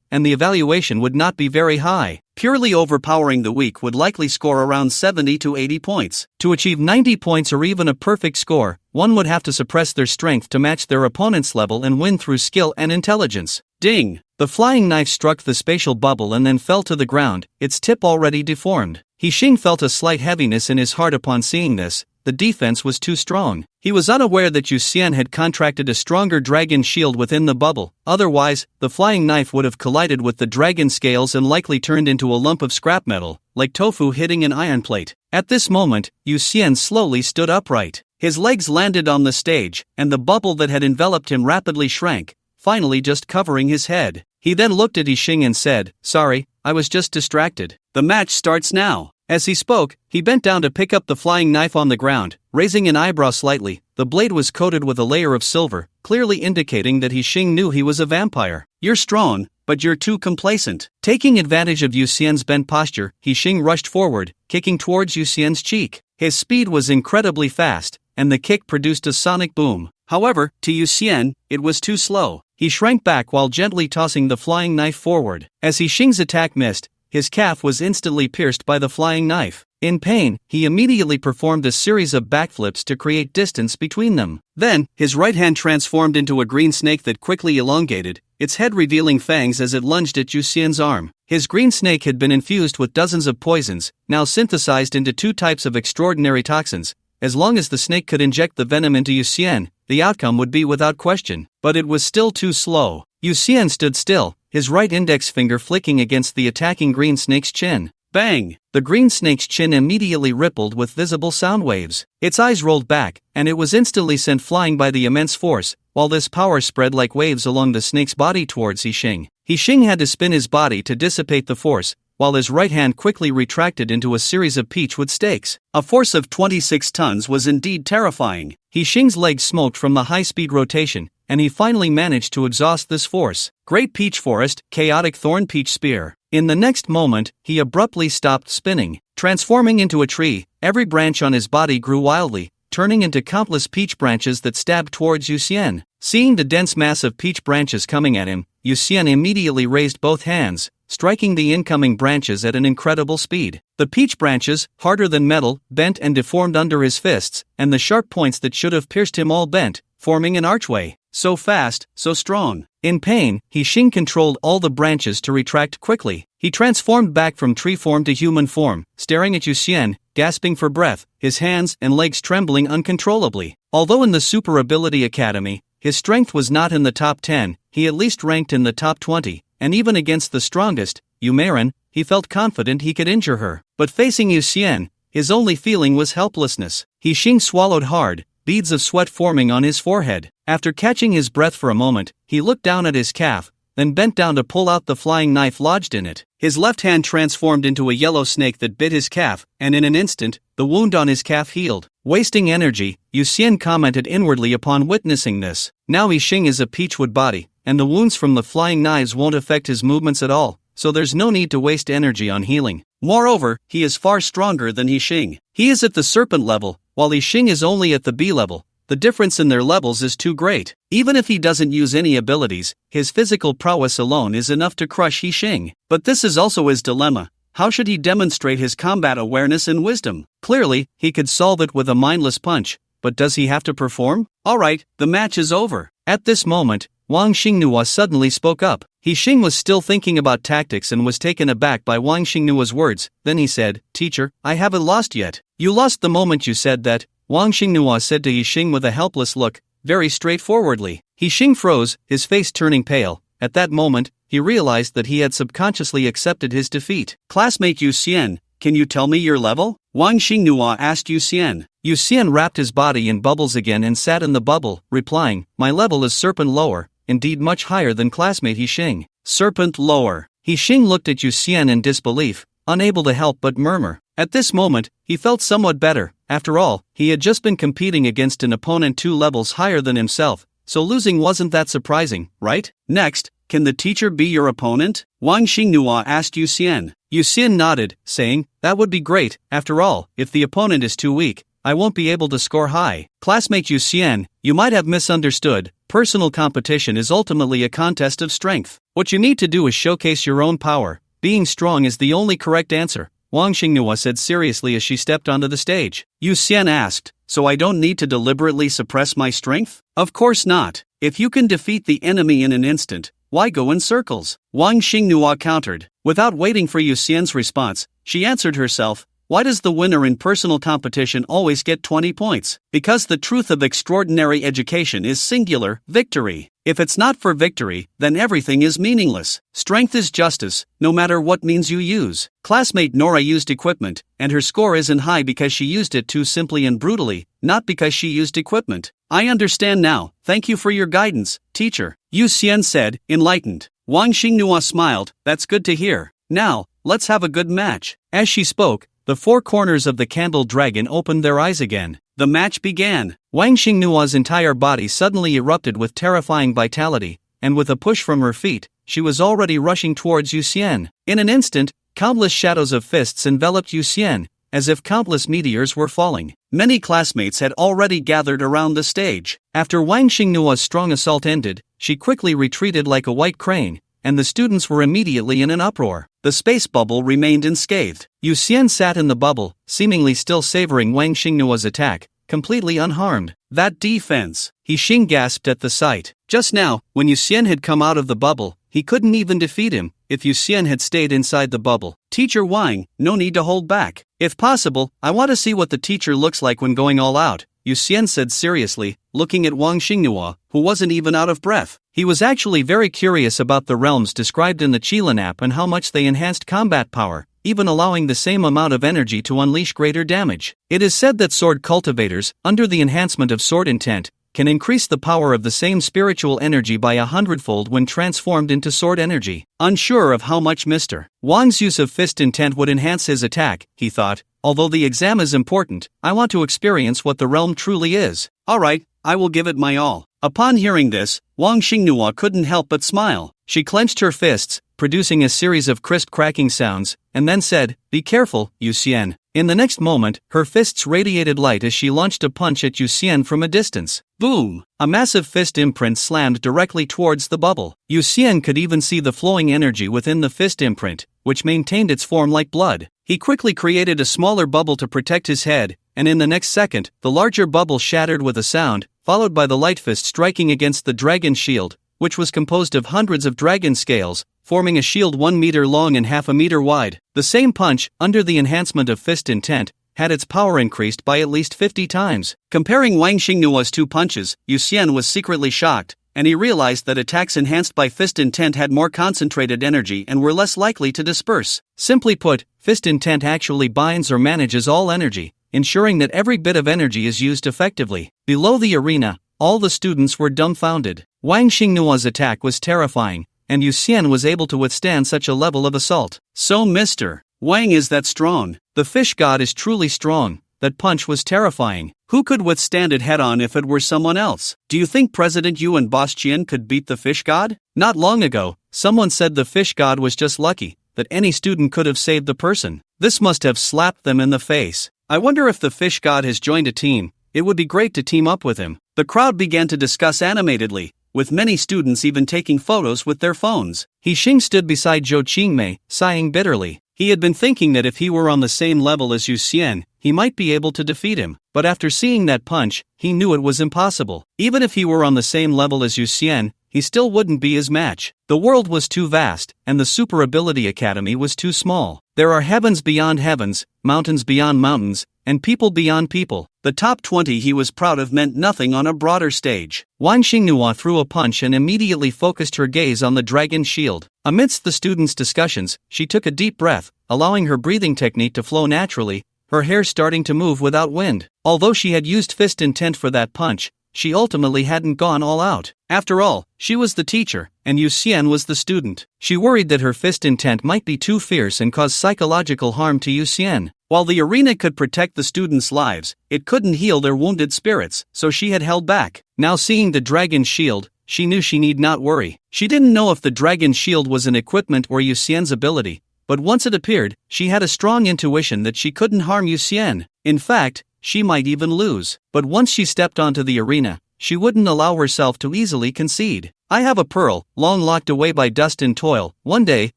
and the evaluation would not be very high. Purely overpowering the weak would likely score around 70 to 80 points. To achieve 90 points or even a perfect score, one would have to suppress their strength to match their opponent's level and win through skill and intelligence. Ding! The flying knife struck the spatial bubble and then fell to the ground, its tip already deformed. He Xing felt a slight heaviness in his heart upon seeing this. The defense was too strong. He was unaware that Yu Xian had contracted a stronger dragon shield within the bubble, otherwise, the flying knife would have collided with the dragon scales and likely turned into a lump of scrap metal, like tofu hitting an iron plate. At this moment, Yu Xian slowly stood upright. His legs landed on the stage, and the bubble that had enveloped him rapidly shrank, finally just covering his head. He then looked at He Xing and said, "Sorry, I was just distracted. The match starts now." As he spoke, he bent down to pick up the flying knife on the ground, raising an eyebrow slightly. The blade was coated with a layer of silver, clearly indicating that He Xing knew he was a vampire. "You're strong, but you're too complacent." Taking advantage of Yu Xian's bent posture, He Xing rushed forward, kicking towards Yu Xian's cheek. His speed was incredibly fast, and the kick produced a sonic boom. However, to Yu Xian, it was too slow. He shrank back while gently tossing the flying knife forward. As He Xing's attack missed, his calf was instantly pierced by the flying knife. In pain, he immediately performed a series of backflips to create distance between them. Then, his right hand transformed into a green snake that quickly elongated, its head revealing fangs as it lunged at Yu Xian's arm. His green snake had been infused with dozens of poisons, now synthesized into two types of extraordinary toxins. As long as the snake could inject the venom into Yu Xian, the outcome would be without question. But it was still too slow. Yu Xian stood still, his right index finger flicking against the attacking green snake's chin. Bang! The green snake's chin immediately rippled with visible sound waves. Its eyes rolled back, and it was instantly sent flying by the immense force, while this power spread like waves along the snake's body towards He Xing. He Xing had to spin his body to dissipate the force, while his right hand quickly retracted into a series of peachwood stakes. A force of 26 tons was indeed terrifying. He Xing's legs smoked from the high-speed rotation, and he finally managed to exhaust this force. Great Peach Forest, Chaotic Thorn Peach Spear. In the next moment, he abruptly stopped spinning. Transforming into a tree, every branch on his body grew wildly, turning into countless peach branches that stabbed towards Yu Xian. Seeing the dense mass of peach branches coming at him, Yu Xian immediately raised both hands, striking the incoming branches at an incredible speed. The peach branches, harder than metal, bent and deformed under his fists, and the sharp points that should have pierced him all bent, forming an archway. So fast, so strong. In pain, He Xing controlled all the branches to retract quickly. He transformed back from tree form to human form, staring at Yu Xian, gasping for breath, his hands and legs trembling uncontrollably. Although in the Super Ability Academy, his strength was not in the top 10, he at least ranked in the top 20, and even against the strongest, Yumarin, he felt confident he could injure her. But facing Yu Xian, his only feeling was helplessness. Xing swallowed hard, beads of sweat forming on his forehead. After catching his breath for a moment, he looked down at his calf, then bent down to pull out the flying knife lodged in it. His left hand transformed into a yellow snake that bit his calf, and in an instant, the wound on his calf healed. Wasting energy, Yu Xian commented inwardly upon witnessing this. Now Xing is a peachwood body, and the wounds from the flying knives won't affect his movements at all, so there's no need to waste energy on healing. Moreover, he is far stronger than Xing. He is at the serpent level, while Xing is only at the B level. The difference in their levels is too great. Even if he doesn't use any abilities, his physical prowess alone is enough to crush Xing. But this is also his dilemma. How should he demonstrate his combat awareness and wisdom? Clearly, he could solve it with a mindless punch, but does he have to perform? Alright, the match is over. At this moment, Wang Xingnuo suddenly spoke up. Xing was still thinking about tactics and was taken aback by Wang Xingnuo's words. Then he said, "Teacher, I haven't lost yet." "You lost the moment you said that," Wang Xingnuo said to Xing with a helpless look, very straightforwardly. Xing froze, his face turning pale. At that moment, he realized that he had subconsciously accepted his defeat. "Classmate Yu Xian, can you tell me your level?" Wang Xingnuo asked Yu Xian. Yu Xian wrapped his body in bubbles again and sat in the bubble, replying, "My level is serpent lower, indeed much higher than classmate Xing." Serpent lower. Xing looked at Yu Xian in disbelief, unable to help but murmur. At this moment, he felt somewhat better. After all, he had just been competing against an opponent 2 levels higher than himself, so losing wasn't that surprising, right? Next, can the teacher be your opponent? Wang Xingnuo asked Yu Xian. Yu Xian nodded, saying, "That would be great. After all, if the opponent is too weak, I won't be able to score high." Classmate Yu Xian, you might have misunderstood. Personal competition is ultimately a contest of strength. What you need to do is showcase your own power. Being strong is the only correct answer, Wang Xingnuo said seriously as she stepped onto the stage. Yu Xian asked, "So I don't need to deliberately suppress my strength?" "Of course not. If you can defeat the enemy in an instant, why go in circles?" Wang Xingnuo countered. Without waiting for Yu Xian's response, she answered herself, "Why does the winner in personal competition always get 20 points? Because the truth of extraordinary education is singular, victory. If it's not for victory, then everything is meaningless. Strength is justice, no matter what means you use." Classmate Nora used equipment, and her score isn't high because she used it too simply and brutally, not because she used equipment. "I understand now, thank you for your guidance, teacher," Yu Xian said, enlightened. Wang Xingnuo smiled, "That's good to hear. Now, let's have a good match." As she spoke, the 4 corners of the candle dragon opened their eyes again. The match began. Wang Xingnuo's entire body suddenly erupted with terrifying vitality, and with a push from her feet, she was already rushing towards Yu Xian. In an instant, countless shadows of fists enveloped Yu Xian, as if countless meteors were falling. Many classmates had already gathered around the stage. After Wang Xingnuo's strong assault ended, she quickly retreated like a white crane, and the students were immediately in an uproar. The space bubble remained unscathed. Yu Xian sat in the bubble, seemingly still savoring Wang Xingnuo's attack, completely unharmed. "That defense!" Xing gasped at the sight. Just now, when Yu Xian had come out of the bubble, he couldn't even defeat him if Yu Xian had stayed inside the bubble. "Teacher Wang, no need to hold back. If possible, I want to see what the teacher looks like when going all out," Yu Xian said seriously, looking at Wang Xingnuo, who wasn't even out of breath. He was actually very curious about the realms described in the Qilin app and how much they enhanced combat power, even allowing the same amount of energy to unleash greater damage. It is said that sword cultivators, under the enhancement of sword intent, can increase the power of the same spiritual energy by 100-fold when transformed into sword energy. Unsure of how much Mr. Wang's use of fist intent would enhance his attack, he thought, "Although the exam is important, I want to experience what the realm truly is. Alright, I will give it my all." Upon hearing this, Wang Xingnuo couldn't help but smile. She clenched her fists, producing a series of crisp cracking sounds, and then said, "Be careful, Yu Xian." In the next moment, her fists radiated light as she launched a punch at Yu Xian from a distance. Boom! A massive fist imprint slammed directly towards the bubble. Yu Xian could even see the flowing energy within the fist imprint, which maintained its form like blood. He quickly created a smaller bubble to protect his head, and in the next second, the larger bubble shattered with a sound, followed by the light fist striking against the dragon's shield, which was composed of hundreds of dragon scales, forming a shield 1 meter long and half a meter wide. The same punch, under the enhancement of fist intent, had its power increased by at least 50 times. Comparing Wang Xingnuo's 2 punches, Yu Xian was secretly shocked, and he realized that attacks enhanced by fist intent had more concentrated energy and were less likely to disperse. Simply put, fist intent actually binds or manages all energy, ensuring that every bit of energy is used effectively. Below the arena, all the students were dumbfounded. Wang Xingnua's attack was terrifying, and Yu Xian was able to withstand such a level of assault. So Mr. Wang is that strong. The fish god is truly strong. That punch was terrifying. Who could withstand it head-on if it were someone else? Do you think President Yu and Boss Qian could beat the fish god? Not long ago, someone said the fish god was just lucky, that any student could have saved the person. This must have slapped them in the face. I wonder if the fish god has joined a team. It would be great to team up with him. The crowd began to discuss animatedly, with many students even taking photos with their phones. He Xing stood beside Zhou Qingmei, sighing bitterly. He had been thinking that if he were on the same level as Yu Xian, he might be able to defeat him. But after seeing that punch, he knew it was impossible. Even if he were on the same level as Yu Xian, he still wouldn't be his match. The world was too vast, and the Super Ability Academy was too small. There are heavens beyond heavens, mountains beyond mountains, and people beyond people. The top 20 he was proud of meant nothing on a broader stage. Wang Xingnua threw a punch and immediately focused her gaze on the dragon's shield. Amidst the students' discussions, she took a deep breath, allowing her breathing technique to flow naturally, her hair starting to move without wind. Although she had used fist intent for that punch, she ultimately hadn't gone all out. After all, she was the teacher, and Yu Xian was the student. She worried that her fist intent might be too fierce and cause psychological harm to Yu Xian. While the arena could protect the students' lives, it couldn't heal their wounded spirits, so she had held back. Now seeing the dragon's shield, she knew she need not worry. She didn't know if the dragon's shield was an equipment or Yu Xian's ability, but once it appeared, she had a strong intuition that she couldn't harm Yu Xian. In fact, she might even lose. But once she stepped onto the arena, she wouldn't allow herself to easily concede. I have a pearl, long locked away by dust and toil. One day,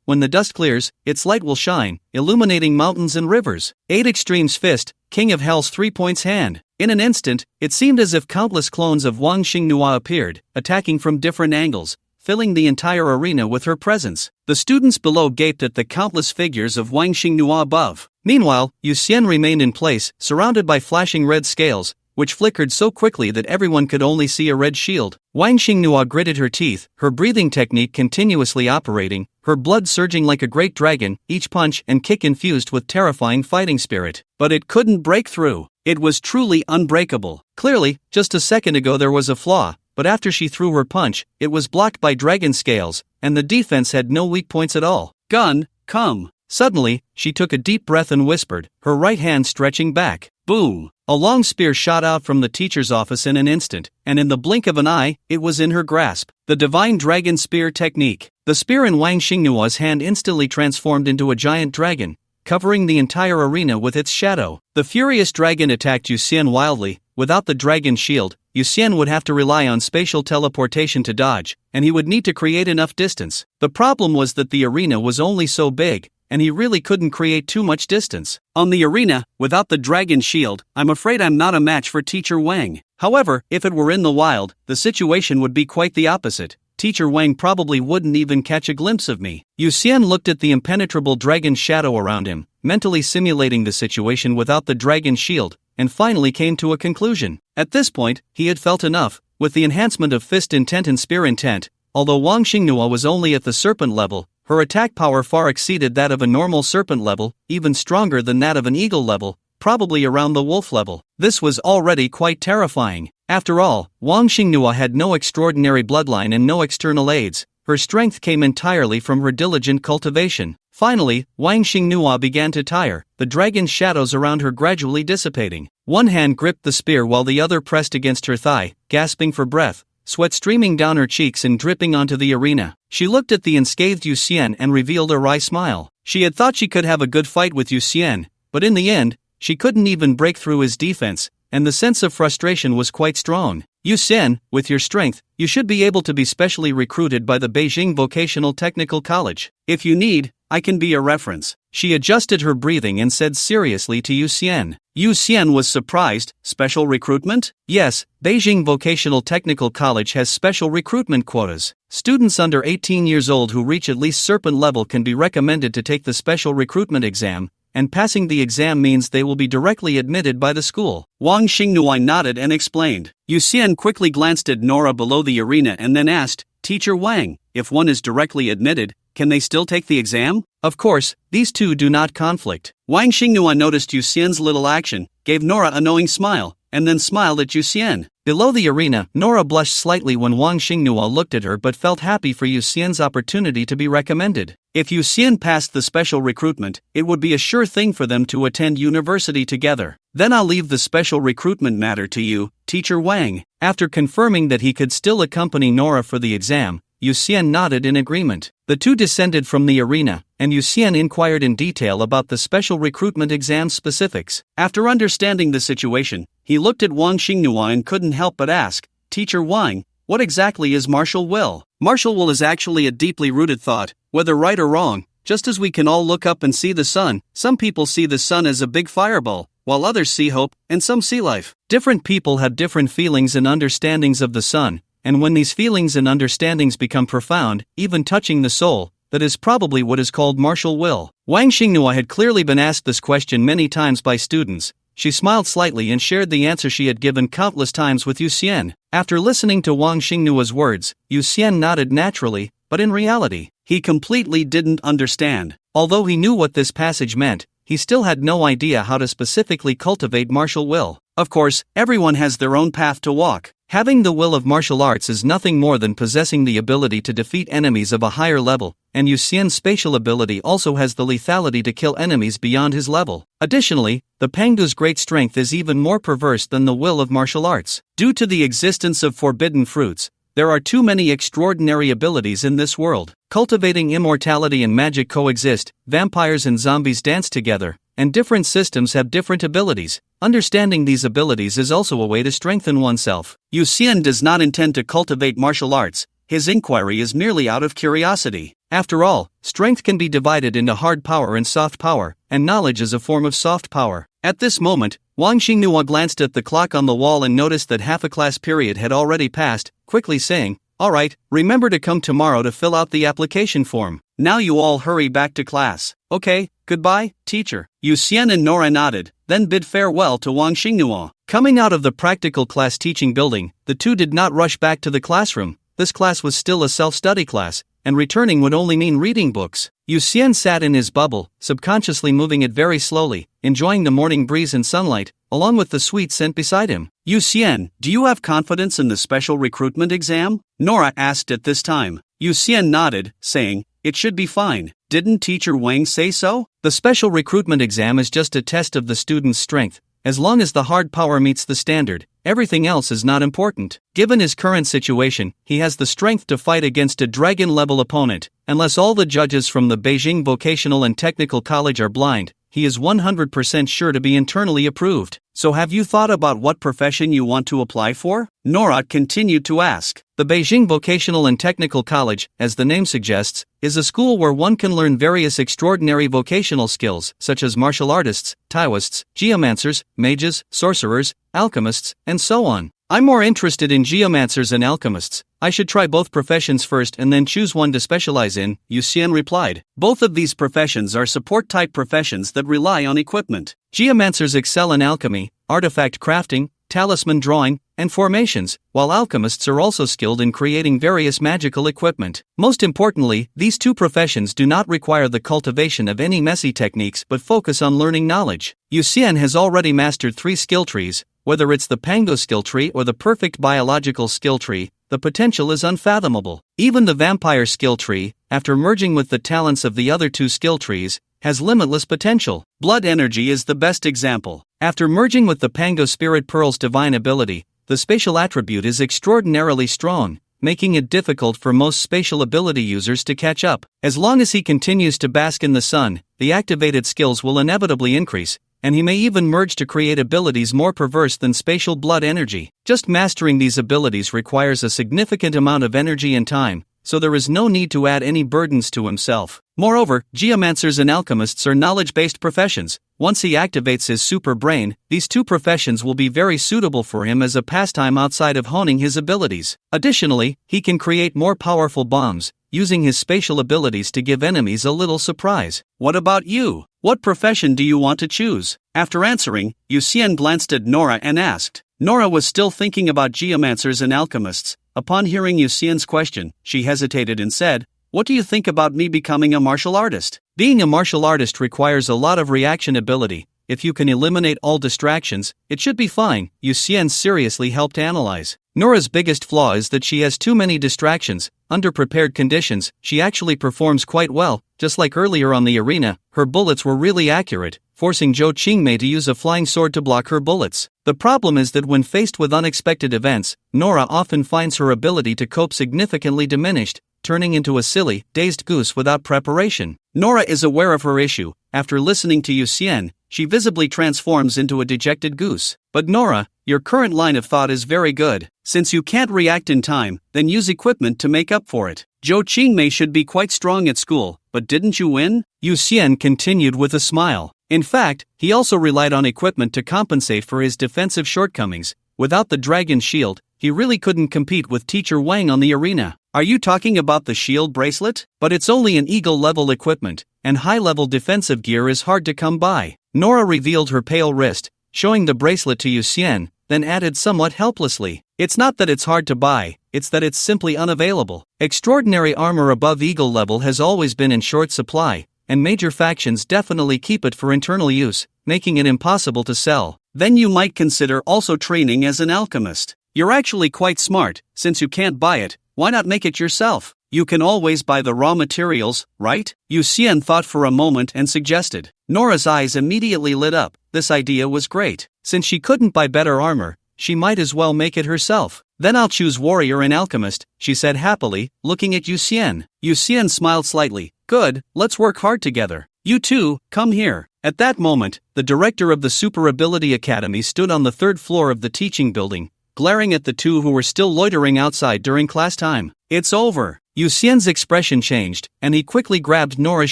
when the dust clears, its light will shine, illuminating mountains and rivers. 8 Extremes Fist, King of Hell's 3 points hand. In an instant, it seemed as if countless clones of Wang Xingnua appeared, attacking from different angles, filling the entire arena with her presence. The students below gaped at the countless figures of Wang Xingnua above. Meanwhile, Yu Xian remained in place, surrounded by flashing red scales, which flickered so quickly that everyone could only see a red shield. Wang Xingnua gritted her teeth, her breathing technique continuously operating, her blood surging like a great dragon, each punch and kick infused with terrifying fighting spirit. But it couldn't break through. It was truly unbreakable. Clearly, just a second ago there was a flaw, but after she threw her punch, it was blocked by dragon scales, and the defense had no weak points at all. Gun, come. Suddenly, she took a deep breath and whispered, her right hand stretching back. Boom! A long spear shot out from the teacher's office in an instant, and in the blink of an eye, it was in her grasp. The Divine Dragon Spear Technique. The spear in Wang Xingnua's hand instantly transformed into a giant dragon, covering the entire arena with its shadow. The furious dragon attacked Yu Xian wildly. Without the dragon's shield, Yu Xian would have to rely on spatial teleportation to dodge, and he would need to create enough distance. The problem was that the arena was only so big, and he really couldn't create too much distance. On the arena, without the dragon shield, I'm afraid I'm not a match for Teacher Wang. However, if it were in the wild, the situation would be quite the opposite. Teacher Wang probably wouldn't even catch a glimpse of me. Yu Xian looked at the impenetrable dragon's shadow around him, mentally simulating the situation without the dragon's shield, and finally came to a conclusion. At this point, he had felt enough. With the enhancement of fist intent and spear intent, although Wang Xingnua was only at the serpent level, her attack power far exceeded that of a normal serpent level, even stronger than that of an eagle level, probably around the wolf level. This was already quite terrifying. After all, Wang Xingnua had no extraordinary bloodline and no external aids. Her strength came entirely from her diligent cultivation. Finally, Wang Xingnua began to tire, the dragon's shadows around her gradually dissipating. One hand gripped the spear while the other pressed against her thigh, gasping for breath, sweat streaming down her cheeks and dripping onto the arena. She looked at the unscathed Yu Xian and revealed a wry smile. She had thought she could have a good fight with Yu Xian, but in the end, she couldn't even break through his defense, and the sense of frustration was quite strong. Yu Xian, with your strength, you should be able to be specially recruited by the Beijing Vocational Technical College. If you need, I can be a reference. She adjusted her breathing and said seriously to Yu Xian. Yu Xian was surprised. Special recruitment? Yes, Beijing Vocational Technical College has special recruitment quotas. Students under 18 years old who reach at least serpent level can be recommended to take the special recruitment exam, and passing the exam means they will be directly admitted by the school. Wang Xingnui nodded and explained. Yu Xian quickly glanced at Nora below the arena and then asked, Teacher Wang, if one is directly admitted, can they still take the exam? Of course, these two do not conflict. Wang Xingnua noticed Yu Xian's little action, gave Nora a knowing smile, and then smiled at Yu Xian. Below the arena, Nora blushed slightly when Wang Xingnua looked at her but felt happy for Yu Xian's opportunity to be recommended. If Yu Xian passed the special recruitment, it would be a sure thing for them to attend university together. Then I'll leave the special recruitment matter to you, Teacher Wang. After confirming that he could still accompany Nora for the exam, Yu Xian nodded in agreement. The two descended from the arena, and Yu Xian inquired in detail about the special recruitment exam specifics. After understanding the situation, he looked at Wang Xingnua and couldn't help but ask, Teacher Wang, what exactly is martial will? Martial will is actually a deeply rooted thought, whether right or wrong. Just as we can all look up and see the sun, some people see the sun as a big fireball, while others see hope, and some see life. Different people have different feelings and understandings of the sun, and when these feelings and understandings become profound, even touching the soul, that is probably what is called martial will. Wang Xingnua had clearly been asked this question many times by students. She smiled slightly and shared the answer she had given countless times with Yu Xian. After listening to Wang Xingnua's words, Yu Xian nodded naturally, but in reality, he completely didn't understand. Although he knew what this passage meant, he still had no idea how to specifically cultivate martial will. Of course, everyone has their own path to walk. Having the will of martial arts is nothing more than possessing the ability to defeat enemies of a higher level, and Yu Xian's spatial ability also has the lethality to kill enemies beyond his level. Additionally, the Pangu's great strength is even more perverse than the will of martial arts. Due to the existence of forbidden fruits, there are too many extraordinary abilities in this world. Cultivating immortality and magic coexist, vampires and zombies dance together, and different systems have different abilities. Understanding these abilities is also a way to strengthen oneself. Yu Xian does not intend to cultivate martial arts, his inquiry is merely out of curiosity. After all, strength can be divided into hard power and soft power, and knowledge is a form of soft power. At this moment, Wang Xingnua glanced at the clock on the wall and noticed that half a class period had already passed, quickly saying, Alright, remember to come tomorrow to fill out the application form. Now you all hurry back to class. Okay, goodbye, teacher. Yu Xian and Nora nodded, then bid farewell to Wang Xingnua. Coming out of the practical class teaching building, the two did not rush back to the classroom. This class was still a self-study class, and returning would only mean reading books. Yu Xian sat in his bubble, subconsciously moving it very slowly, enjoying the morning breeze and sunlight, along with the sweet scent beside him. Yu Xian, do you have confidence in the special recruitment exam? Nora asked at this time. Yu Xian nodded, saying, It should be fine. Didn't Teacher Wang say so? The special recruitment exam is just a test of the student's strength. As long as the hard power meets the standard, everything else is not important. Given his current situation, he has the strength to fight against a dragon-level opponent. Unless all the judges from the Beijing Vocational and Technical College are blind, he is 100% sure to be internally approved. So have you thought about what profession you want to apply for? Nora continued to ask. The Beijing Vocational and Technical College, as the name suggests, is a school where one can learn various extraordinary vocational skills, such as martial artists, Taoists, geomancers, mages, sorcerers, alchemists, and so on. I'm more interested in geomancers and alchemists. I should try both professions first and then choose one to specialize in, Yu Xian replied. Both of these professions are support-type professions that rely on equipment. Geomancers excel in alchemy, artifact crafting, talisman drawing, and formations, while alchemists are also skilled in creating various magical equipment. Most importantly, these two professions do not require the cultivation of any messy techniques but focus on learning knowledge. Yu Xian has already mastered 3 skill trees. Whether it's the Pango skill tree or the perfect biological skill tree, the potential is unfathomable. Even the vampire skill tree, after merging with the talents of the other 2 skill trees, has limitless potential. Blood energy is the best example. After merging with the Pango Spirit Pearl's divine ability, the spatial attribute is extraordinarily strong, making it difficult for most spatial ability users to catch up. As long as he continues to bask in the sun, the activated skills will inevitably increase, and he may even merge to create abilities more perverse than spatial blood energy. Just mastering these abilities requires a significant amount of energy and time, so there is no need to add any burdens to himself. Moreover, geomancers and alchemists are knowledge-based professions. Once he activates his super brain, these 2 professions will be very suitable for him as a pastime outside of honing his abilities. Additionally, he can create more powerful bombs, using his spatial abilities to give enemies a little surprise. What about you? What profession do you want to choose? After answering, Yuxian glanced at Nora and asked. Nora was still thinking about geomancers and alchemists. Upon hearing Yuxian's question, she hesitated and said, "What do you think about me becoming a martial artist?" Being a martial artist requires a lot of reaction ability. If you can eliminate all distractions, it should be fine, Yuxian seriously helped analyze. Nora's biggest flaw is that she has too many distractions. Under prepared conditions, she actually performs quite well. Just like earlier on the arena, her bullets were really accurate, forcing Zhou Qingmei to use a flying sword to block her bullets. The problem is that when faced with unexpected events, Nora often finds her ability to cope significantly diminished, turning into a silly, dazed goose without preparation. Nora is aware of her issue. After listening to Yuxian, she visibly transforms into a dejected goose. But Nora, your current line of thought is very good. Since you can't react in time, then use equipment to make up for it. Zhou Qingmei should be quite strong at school, but didn't you win? Yuxian continued with a smile. In fact, he also relied on equipment to compensate for his defensive shortcomings. Without the dragon shield, he really couldn't compete with Teacher Wang on the arena. Are you talking about the shield bracelet? But it's only an eagle-level equipment, and high-level defensive gear is hard to come by. Nora revealed her pale wrist, showing the bracelet to Yuxian, then added somewhat helplessly, "It's not that it's hard to buy, it's that it's simply unavailable. Extraordinary armor above eagle level has always been in short supply, and major factions definitely keep it for internal use, making it impossible to sell. Then you might consider also training as an alchemist. You're actually quite smart. Since you can't buy it, why not make it yourself? You can always buy the raw materials, right?" Yuxian thought for a moment and suggested. Nora's eyes immediately lit up. This idea was great. Since she couldn't buy better armor, she might as well make it herself. "Then I'll choose warrior and alchemist," she said happily, looking at Yuxian. Yuxian smiled slightly. "Good, let's work hard together. You two, come here." At that moment, the director of the Super Ability Academy stood on the third floor of the teaching building, glaring at the two who were still loitering outside during class time. "It's over." Yuxian's expression changed, and he quickly grabbed Nora's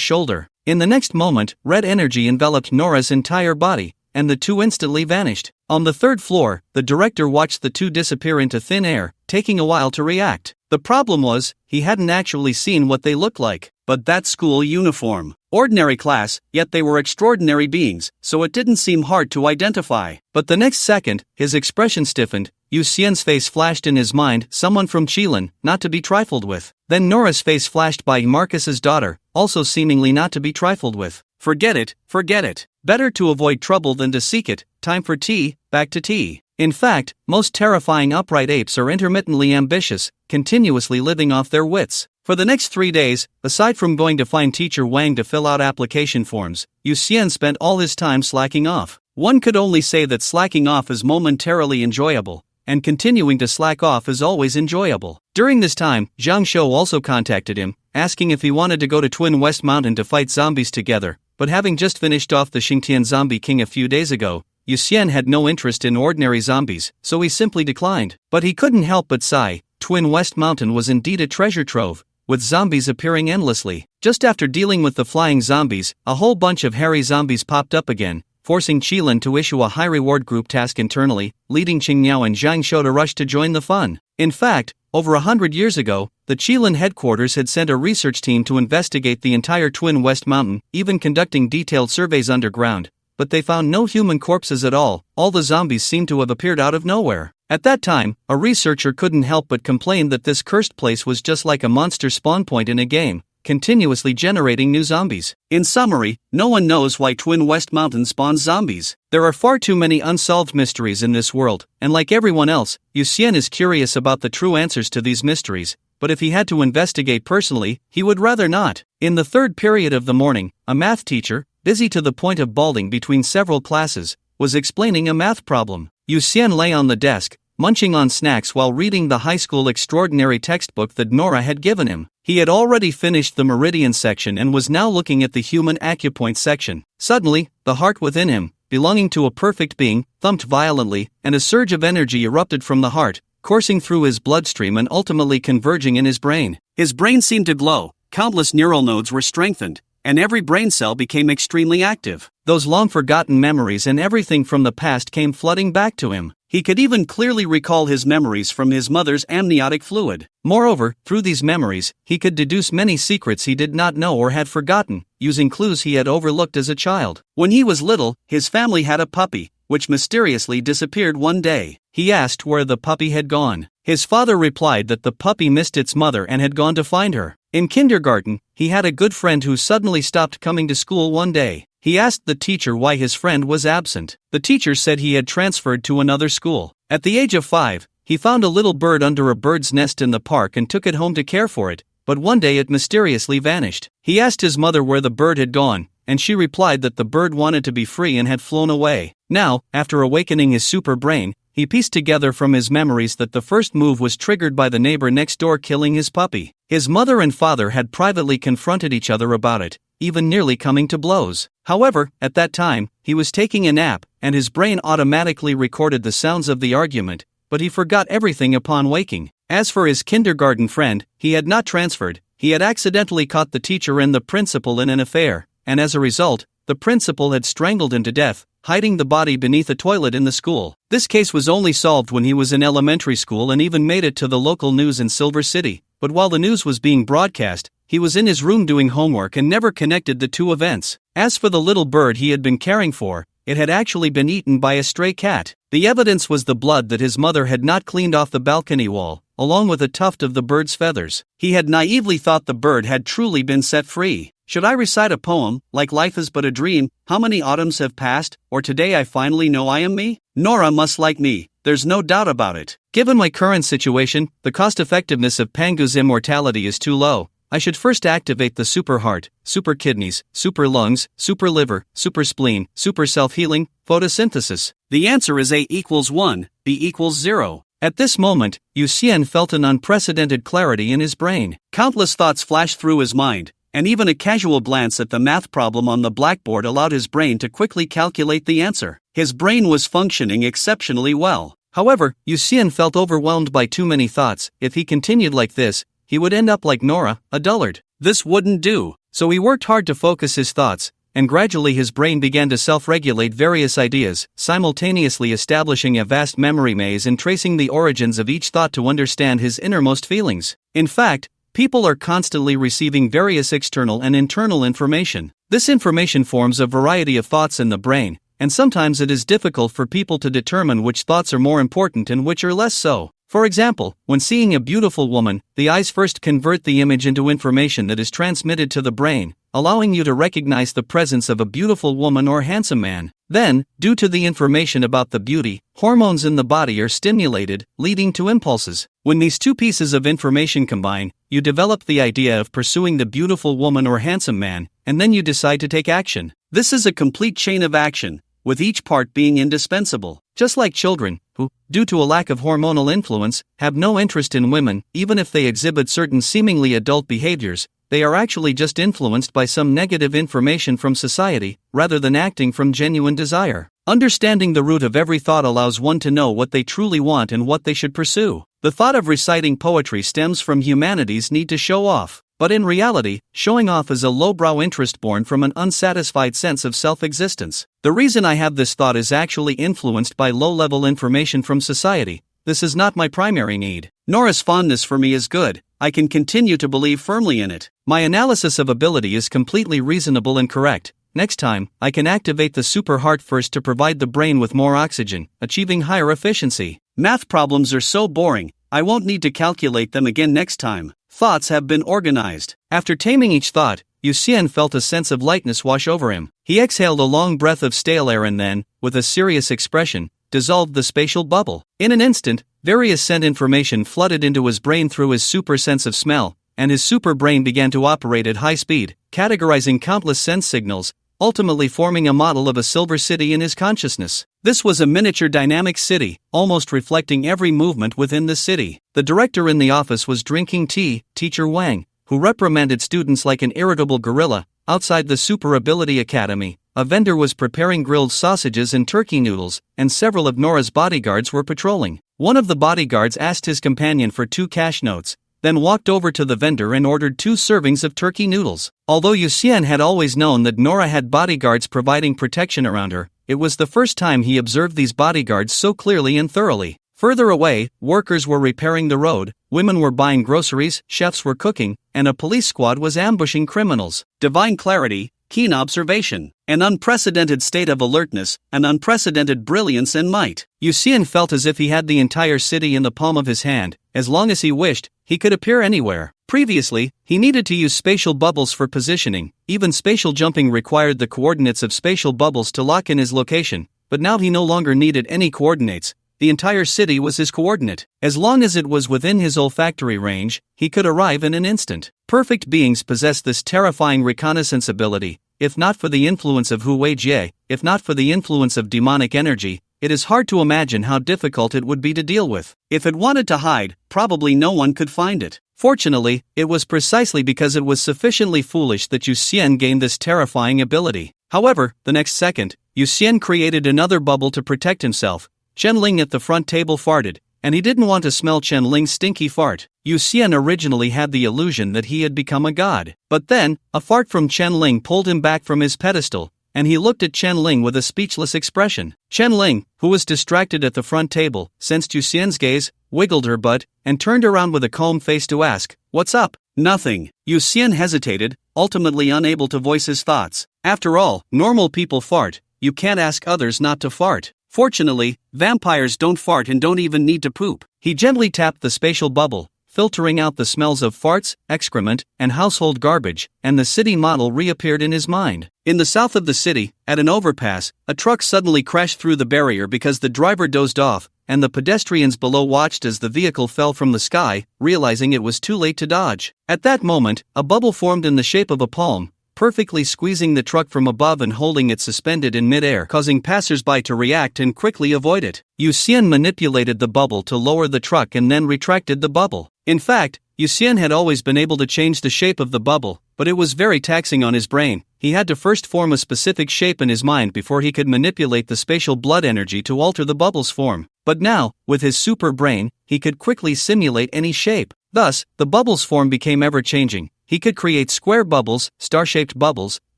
shoulder. In the next moment, red energy enveloped Nora's entire body, and the two instantly vanished. On the third floor, the director watched the two disappear into thin air, taking a while to react. The problem was, he hadn't actually seen what they looked like. But that school uniform. Ordinary class, yet they were extraordinary beings, so it didn't seem hard to identify. But the next second, his expression stiffened. Yuxian's face flashed in his mind, someone from Qilin, not to be trifled with. Then Nora's face flashed by Marcus's daughter, also seemingly not to be trifled with. Forget it. Better to avoid trouble than to seek it. Time for tea, back to tea. In fact, most terrifying upright apes are intermittently ambitious, continuously living off their wits. For the next 3 days, aside from going to find Teacher Wang to fill out application forms, Yuxian spent all his time slacking off. One could only say that slacking off is momentarily enjoyable, and continuing to slack off is always enjoyable. During this time, Zhang Shou also contacted him, asking if he wanted to go to Twin West Mountain to fight zombies together, but having just finished off the Xingtian Zombie King a few days ago, Yuxian had no interest in ordinary zombies, so he simply declined. But he couldn't help but sigh. Twin West Mountain was indeed a treasure trove, with zombies appearing endlessly. Just after dealing with the flying zombies, a whole bunch of hairy zombies popped up again, forcing Qilin to issue a high-reward group task internally, leading Qingniao and Zhang Shou to rush to join the fun. In fact, over 100 years ago, the Qilin headquarters had sent a research team to investigate the entire Twin West Mountain, even conducting detailed surveys underground, but they found no human corpses at all. All the zombies seemed to have appeared out of nowhere. At that time, a researcher couldn't help but complain that this cursed place was just like a monster spawn point in a game, continuously generating new zombies. In summary, no one knows why Twin West Mountain spawns zombies. There are far too many unsolved mysteries in this world, and like everyone else, Yuxian is curious about the true answers to these mysteries, but if he had to investigate personally, he would rather not. In the third period of the morning, a math teacher, busy to the point of balding between several classes, was explaining a math problem. Yuxian lay on the desk, munching on snacks while reading the high school extraordinary textbook that Nora had given him. He had already finished the meridian section and was now looking at the human acupoint section. Suddenly, the heart within him, belonging to a perfect being, thumped violently, and a surge of energy erupted from the heart, coursing through his bloodstream and ultimately converging in his brain. His brain seemed to glow, countless neural nodes were strengthened, and every brain cell became extremely active. Those long-forgotten memories and everything from the past came flooding back to him. He could even clearly recall his memories from his mother's amniotic fluid. Moreover, through these memories, he could deduce many secrets he did not know or had forgotten, using clues he had overlooked as a child. When he was little, his family had a puppy, which mysteriously disappeared one day. He asked where the puppy had gone. His father replied that the puppy missed its mother and had gone to find her. In kindergarten, he had a good friend who suddenly stopped coming to school one day. He asked the teacher why his friend was absent. The teacher said he had transferred to another school. At the age of 5, he found a little bird under a bird's nest in the park and took it home to care for it, but one day it mysteriously vanished. He asked his mother where the bird had gone, and she replied that the bird wanted to be free and had flown away. Now, after awakening his super brain, he pieced together from his memories that the first move was triggered by the neighbor next door killing his puppy. His mother and father had privately confronted each other about it, even nearly coming to blows. However, at that time, he was taking a nap, and his brain automatically recorded the sounds of the argument, but he forgot everything upon waking. As for his kindergarten friend, he had not transferred. He had accidentally caught the teacher and the principal in an affair, and as a result, the principal had strangled him to death, hiding the body beneath a toilet in the school. This case was only solved when he was in elementary school and even made it to the local news in Silver City. But while the news was being broadcast, he was in his room doing homework and never connected the two events. As for the little bird he had been caring for, it had actually been eaten by a stray cat. The evidence was the blood that his mother had not cleaned off the balcony wall, along with a tuft of the bird's feathers. He had naively thought the bird had truly been set free. Should I recite a poem, like Life is but a dream, how many autumns have passed, or today I finally know I am me? Nora must like me, there's no doubt about it. Given my current situation, the cost-effectiveness of Pangu's immortality is too low. I should first activate the super heart, super kidneys, super lungs, super liver, super spleen, super self-healing, photosynthesis. The answer is A equals 1, B equals 0. At this moment, Yu Xian felt an unprecedented clarity in his brain. Countless thoughts flashed through his mind, and even a casual glance at the math problem on the blackboard allowed his brain to quickly calculate the answer. His brain was functioning exceptionally well. However, Yu Xian felt overwhelmed by too many thoughts. If he continued like this, he would end up like Nora, a dullard. This wouldn't do, so he worked hard to focus his thoughts, and gradually his brain began to self-regulate various ideas, simultaneously establishing a vast memory maze and tracing the origins of each thought to understand his innermost feelings. In fact, people are constantly receiving various external and internal information. This information forms a variety of thoughts in the brain, and sometimes it is difficult for people to determine which thoughts are more important and which are less so. For example, when seeing a beautiful woman, the eyes first convert the image into information that is transmitted to the brain, allowing you to recognize the presence of a beautiful woman or handsome man. Then, due to the information about the beauty, hormones in the body are stimulated, leading to impulses. When these two pieces of information combine, you develop the idea of pursuing the beautiful woman or handsome man, and then you decide to take action. This is a complete chain of action, with each part being indispensable. Just like children, who, due to a lack of hormonal influence, have no interest in women, even if they exhibit certain seemingly adult behaviors, they are actually just influenced by some negative information from society, rather than acting from genuine desire. Understanding the root of every thought allows one to know what they truly want and what they should pursue. The thought of reciting poetry stems from humanity's need to show off. But in reality, showing off is a lowbrow interest born from an unsatisfied sense of self-existence. The reason I have this thought is actually influenced by low-level information from society. This is not my primary need. Nora's fondness for me is good. I can continue to believe firmly in it. My analysis of ability is completely reasonable and correct. Next time, I can activate the super heart first to provide the brain with more oxygen, achieving higher efficiency. Math problems are so boring, I won't need to calculate them again next time. Thoughts have been organized. After taming each thought, Yu Xian felt a sense of lightness wash over him. He exhaled a long breath of stale air and then, with a serious expression, dissolved the spatial bubble. In an instant, various scent information flooded into his brain through his super sense of smell, and his super brain began to operate at high speed, categorizing countless sense signals, ultimately forming a model of a silver city in his consciousness. This was a miniature dynamic city, almost reflecting every movement within the city. The director in the office was drinking tea, Teacher Wang, who reprimanded students like an irritable gorilla. Outside the Super Ability Academy, a vendor was preparing grilled sausages and turkey noodles, and several of Nora's bodyguards were patrolling. One of the bodyguards asked his companion for 2 cash notes, then walked over to the vendor and ordered 2 servings of turkey noodles. Although Yu Xian had always known that Nora had bodyguards providing protection around her, it was the first time he observed these bodyguards so clearly and thoroughly. Further away, workers were repairing the road, women were buying groceries, chefs were cooking, and a police squad was ambushing criminals. Divine clarity, keen observation, an unprecedented state of alertness, an unprecedented brilliance and might. Yusian felt as if he had the entire city in the palm of his hand. As long as he wished, he could appear anywhere. Previously, he needed to use spatial bubbles for positioning. Even spatial jumping required the coordinates of spatial bubbles to lock in his location, but now he no longer needed any coordinates. The entire city was his coordinate. As long as it was within his olfactory range, he could arrive in an instant. Perfect beings possess this terrifying reconnaissance ability. If not for the influence of Hu Weijie, if not for the influence of demonic energy, it is hard to imagine how difficult it would be to deal with. If it wanted to hide, probably no one could find it. Fortunately, it was precisely because it was sufficiently foolish that Yu Xian gained this terrifying ability. However, the next second, Yu Xian created another bubble to protect himself. Chen Ling at the front table farted, and he didn't want to smell Chen Ling's stinky fart. Yu Xian originally had the illusion that he had become a god. But then, a fart from Chen Ling pulled him back from his pedestal, and he looked at Chen Ling with a speechless expression. Chen Ling, who was distracted at the front table, sensed Yu Xian's gaze, wiggled her butt, and turned around with a calm face to ask, "What's up?" "Nothing." Yu Xian hesitated, ultimately unable to voice his thoughts. After all, normal people fart. You can't ask others not to fart. Fortunately, vampires don't fart and don't even need to poop. He gently tapped the spatial bubble, filtering out the smells of farts, excrement, and household garbage, and the city model reappeared in his mind. In the south of the city, at an overpass, a truck suddenly crashed through the barrier because the driver dozed off, and the pedestrians below watched as the vehicle fell from the sky, realizing it was too late to dodge. At that moment, a bubble formed in the shape of a palm, perfectly squeezing the truck from above and holding it suspended in midair, causing passersby to react and quickly avoid it. Yu Xian manipulated the bubble to lower the truck and then retracted the bubble. In fact, Yu Xian had always been able to change the shape of the bubble, but it was very taxing on his brain. He had to first form a specific shape in his mind before he could manipulate the spatial blood energy to alter the bubble's form. But now, with his super brain, he could quickly simulate any shape. Thus, the bubble's form became ever-changing. He could create square bubbles, star-shaped bubbles,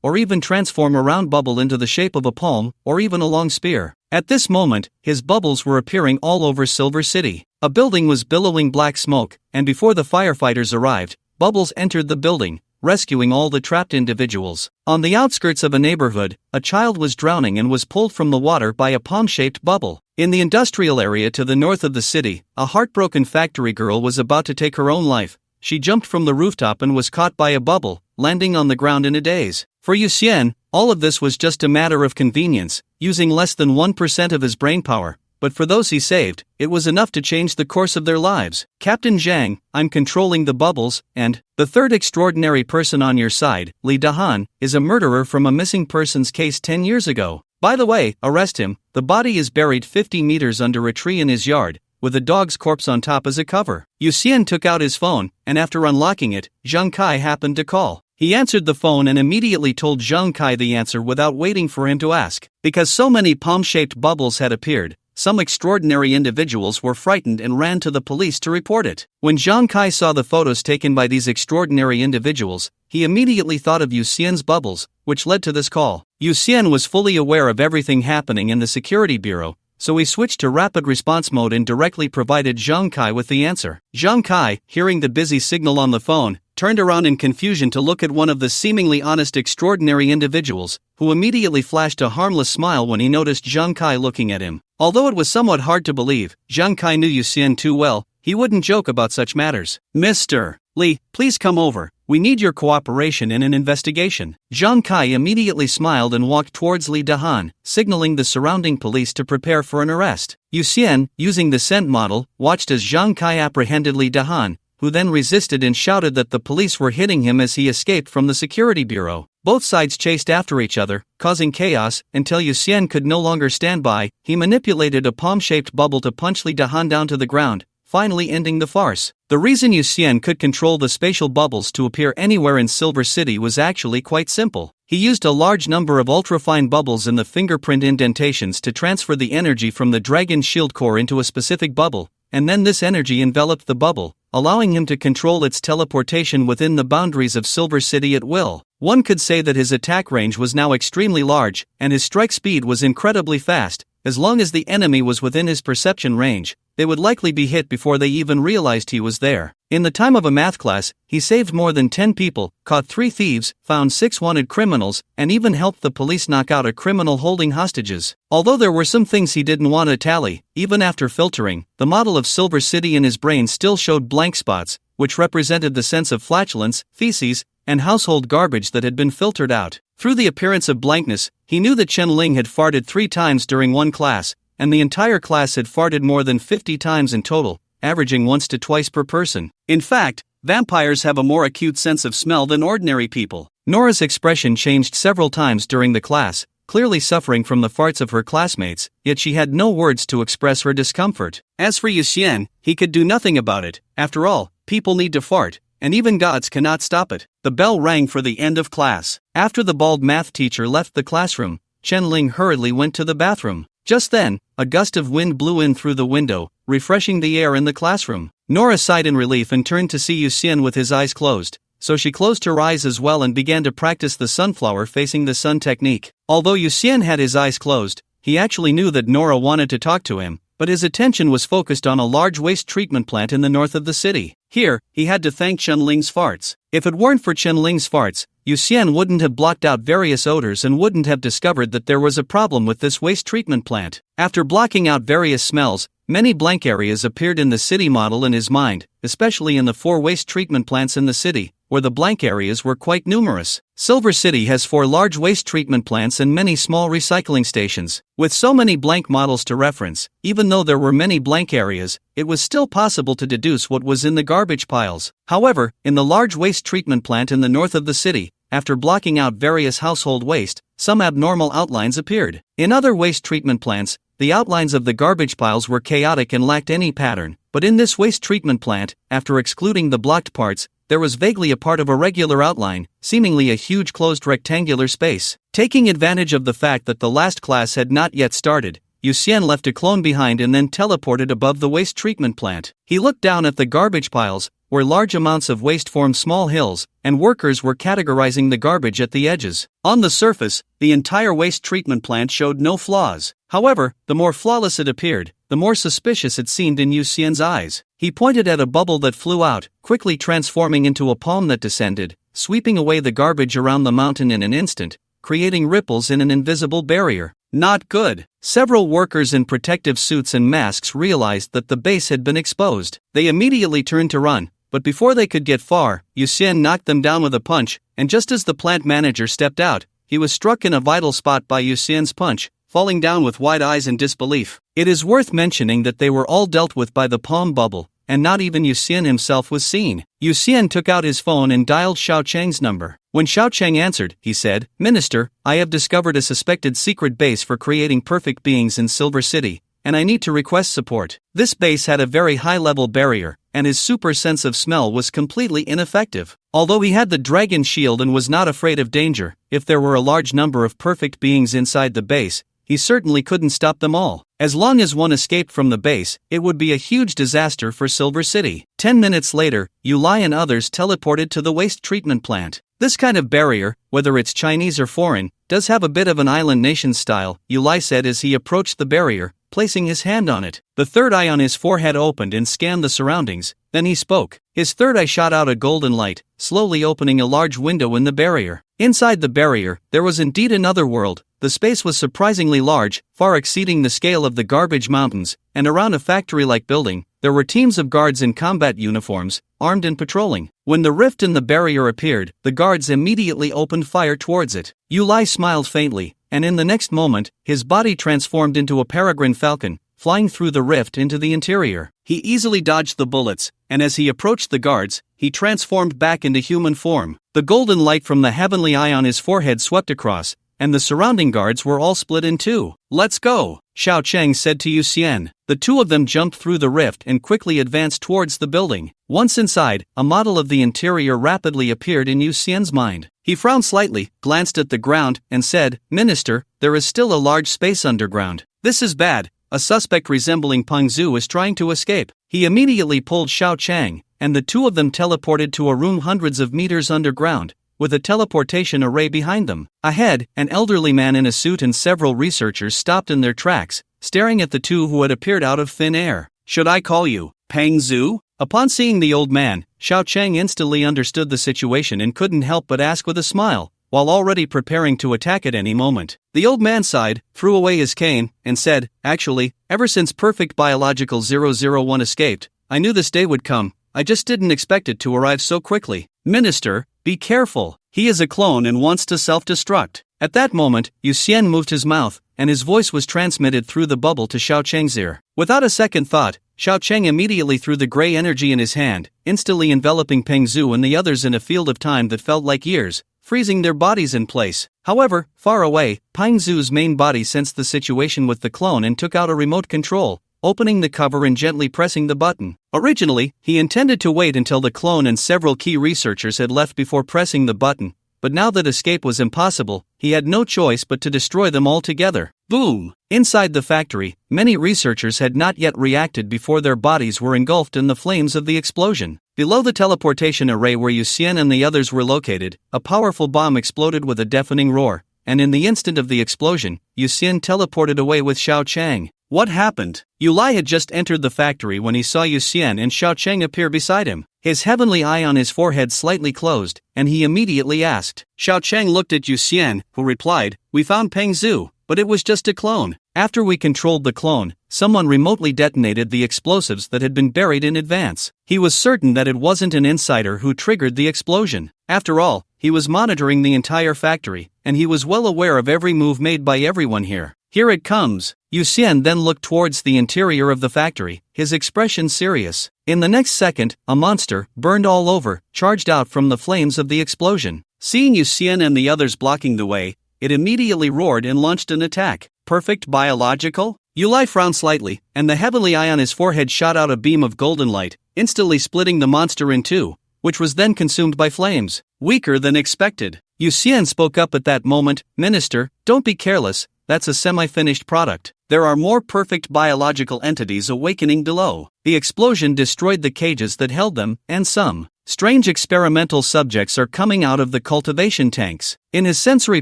or even transform a round bubble into the shape of a palm, or even a long spear. At this moment, his bubbles were appearing all over Silver City. A building was billowing black smoke, and before the firefighters arrived, bubbles entered the building, rescuing all the trapped individuals. On the outskirts of a neighborhood, a child was drowning and was pulled from the water by a palm-shaped bubble. In the industrial area to the north of the city, a heartbroken factory girl was about to take her own life. She jumped from the rooftop and was caught by a bubble, landing on the ground in a daze. For Yu Xian, all of this was just a matter of convenience, using less than 1% of his brainpower, but for those he saved, it was enough to change the course of their lives. "Captain Zhang, I'm controlling the bubbles, and the third extraordinary person on your side, Li Dahan, is a murderer from a missing persons case 10 years ago. By the way, arrest him. The body is buried 50 meters under a tree in his yard, with a dog's corpse on top as a cover." Yu Xian took out his phone, and after unlocking it, Zhang Kai happened to call. He answered the phone and immediately told Zhang Kai the answer without waiting for him to ask. Because so many palm-shaped bubbles had appeared, some extraordinary individuals were frightened and ran to the police to report it. When Zhang Kai saw the photos taken by these extraordinary individuals, he immediately thought of Yu Xian's bubbles, which led to this call. Yu Xian was fully aware of everything happening in the security bureau, so he switched to rapid response mode and directly provided Zhang Kai with the answer. Zhang Kai, hearing the busy signal on the phone, turned around in confusion to look at one of the seemingly honest extraordinary individuals, who immediately flashed a harmless smile when he noticed Zhang Kai looking at him. Although it was somewhat hard to believe, Zhang Kai knew Yu Xian too well, he wouldn't joke about such matters. "Mr. Li, please come over. We need your cooperation in an investigation." Zhang Kai immediately smiled and walked towards Li Dahan, signaling the surrounding police to prepare for an arrest. Yu Xian, using the scent model, watched as Zhang Kai apprehended Li Dahan, who then resisted and shouted that the police were hitting him as he escaped from the security bureau. Both sides chased after each other, causing chaos, until Yu Xian could no longer stand by. He manipulated a palm-shaped bubble to punch Li Dahan down to the ground, finally ending the farce. The reason Yu Xian could control the spatial bubbles to appear anywhere in Silver City was actually quite simple. He used a large number of ultrafine bubbles in the fingerprint indentations to transfer the energy from the dragon shield core into a specific bubble, and then this energy enveloped the bubble, allowing him to control its teleportation within the boundaries of Silver City at will. One could say that his attack range was now extremely large, and his strike speed was incredibly fast. As long as the enemy was within his perception range, they would likely be hit before they even realized he was there. In the time of a math class, he saved more than 10 people, caught 3 thieves, found 6 wanted criminals, and even helped the police knock out a criminal holding hostages. Although there were some things he didn't want to tally, even after filtering, the model of Silver City in his brain still showed blank spots, which represented the sense of flatulence, feces, and household garbage that had been filtered out. Through the appearance of blankness, he knew that Chen Ling had farted 3 times during one class, and the entire class had farted more than 50 times in total, averaging once to twice per person. In fact, vampires have a more acute sense of smell than ordinary people. Nora's expression changed several times during the class, clearly suffering from the farts of her classmates, yet she had no words to express her discomfort. As for Yu Xian, he could do nothing about it. After all, people need to fart, and even gods cannot stop it. The bell rang for the end of class. After the bald math teacher left the classroom, Chen Ling hurriedly went to the bathroom. Just then, a gust of wind blew in through the window, refreshing the air in the classroom. Nora sighed in relief and turned to see Yu Xian with his eyes closed, so she closed her eyes as well and began to practice the sunflower facing the sun technique. Although Yu Xian had his eyes closed, he actually knew that Nora wanted to talk to him, but his attention was focused on a large waste treatment plant in the north of the city. Here, he had to thank Chen Ling's farts. If it weren't for Chen Ling's farts, Yu Xian wouldn't have blocked out various odors and wouldn't have discovered that there was a problem with this waste treatment plant. After blocking out various smells, many blank areas appeared in the city model in his mind, especially in the 4 waste treatment plants in the city, where the blank areas were quite numerous. Silver City has 4 large waste treatment plants and many small recycling stations. With so many blank models to reference, even though there were many blank areas, it was still possible to deduce what was in the garbage piles. However, in the large waste treatment plant in the north of the city, after blocking out various household waste, some abnormal outlines appeared. In other waste treatment plants, the outlines of the garbage piles were chaotic and lacked any pattern, but in this waste treatment plant, after excluding the blocked parts, there was vaguely a part of a regular outline, seemingly a huge closed rectangular space. Taking advantage of the fact that the last class had not yet started, Yu Xian left a clone behind and then teleported above the waste treatment plant. He looked down at the garbage piles, where large amounts of waste formed small hills, and workers were categorizing the garbage at the edges. On the surface, the entire waste treatment plant showed no flaws. However, the more flawless it appeared, the more suspicious it seemed in Yu Xian's eyes. He pointed at a bubble that flew out, quickly transforming into a palm that descended, sweeping away the garbage around the mountain in an instant, creating ripples in an invisible barrier. Not good. Several workers in protective suits and masks realized that the base had been exposed. They immediately turned to run, but before they could get far, Yu Xian knocked them down with a punch, and just as the plant manager stepped out, he was struck in a vital spot by Yu Xian's punch, falling down with wide eyes in disbelief. It is worth mentioning that they were all dealt with by the palm bubble, and not even Yu Xian himself was seen. Yu Xian took out his phone and dialed Xiao Cheng's number. When Xiao Cheng answered, he said, "Minister, I have discovered a suspected secret base for creating perfect beings in Silver City, and I need to request support." This base had a very high-level barrier, and his super sense of smell was completely ineffective. Although he had the dragon shield and was not afraid of danger, if there were a large number of perfect beings inside the base, he certainly couldn't stop them all. As long as one escaped from the base, it would be a huge disaster for Silver City. 10 minutes later, Yu Lai and others teleported to the waste treatment plant. This kind of barrier, whether it's Chinese or foreign, does have a bit of an island nation style, Yu Lai said as he approached the barrier, placing his hand on it. The third eye on his forehead opened and scanned the surroundings, then he spoke. His third eye shot out a golden light, slowly opening a large window in the barrier. Inside the barrier, there was indeed another world. The space was surprisingly large, far exceeding the scale of the garbage mountains, and around a factory-like building, there were teams of guards in combat uniforms, armed and patrolling. When the rift in the barrier appeared, the guards immediately opened fire towards it. Yu Lai smiled faintly, and in the next moment, his body transformed into a peregrine falcon, flying through the rift into the interior. He easily dodged the bullets, and as he approached the guards, he transformed back into human form. The golden light from the heavenly eye on his forehead swept across, and the surrounding guards were all split in two. "Let's go," Xiao Cheng said to Yu Xian. The two of them jumped through the rift and quickly advanced towards the building. Once inside, a model of the interior rapidly appeared in Yu Xian's mind. He frowned slightly, glanced at the ground, and said, "Minister, there is still a large space underground. This is bad. A suspect resembling Peng Zhu is trying to escape." He immediately pulled Xiao Cheng, and the two of them teleported to a room hundreds of meters underground, with a teleportation array behind them. Ahead, an elderly man in a suit and several researchers stopped in their tracks, staring at the two who had appeared out of thin air. "Should I call you Peng Zhu?" Upon seeing the old man, Xiao Cheng instantly understood the situation and couldn't help but ask with a smile, while already preparing to attack at any moment. The old man sighed, threw away his cane, and said, "Actually, ever since Perfect Biological 001 escaped, I knew this day would come. I just didn't expect it to arrive so quickly. Minister, be careful. He is a clone and wants to self-destruct." At that moment, Yu Xian moved his mouth, and his voice was transmitted through the bubble to Xiao Cheng's ear. Without a second thought, Xiao Cheng immediately threw the gray energy in his hand, instantly enveloping Peng Zhu and the others in a field of time that felt like years, freezing their bodies in place. However, far away, Peng Zhu's main body sensed the situation with the clone and took out a remote control, opening the cover and gently pressing the button. Originally, he intended to wait until the clone and several key researchers had left before pressing the button, but now that escape was impossible, he had no choice but to destroy them all together. Boom! Inside the factory, many researchers had not yet reacted before their bodies were engulfed in the flames of the explosion. Below the teleportation array where Yu Xian and the others were located, a powerful bomb exploded with a deafening roar, and in the instant of the explosion, Yu Xian teleported away with Xiao Cheng. What happened? Yu Lai had just entered the factory when he saw Yu Xian and Xiao Cheng appear beside him. His heavenly eye on his forehead slightly closed, and he immediately asked. Xiao Cheng looked at Yu Xian, who replied, "We found Peng Zhu, but it was just a clone. After we controlled the clone, someone remotely detonated the explosives that had been buried in advance. He was certain that it wasn't an insider who triggered the explosion. After all, he was monitoring the entire factory, and he was well aware of every move made by everyone here. Here it comes." Yu Xian then looked towards the interior of the factory, his expression serious. In the next second, a monster, burned all over, charged out from the flames of the explosion. Seeing Yu Xian and the others blocking the way, it immediately roared and launched an attack. Perfect biological? Yu Lai frowned slightly, and the heavenly eye on his forehead shot out a beam of golden light, instantly splitting the monster in two, which was then consumed by flames. Weaker than expected. Yu Xian spoke up at that moment, "Minister, don't be careless, that's a semi-finished product. There are more perfect biological entities awakening below. The explosion destroyed the cages that held them, and some strange experimental subjects are coming out of the cultivation tanks." In his sensory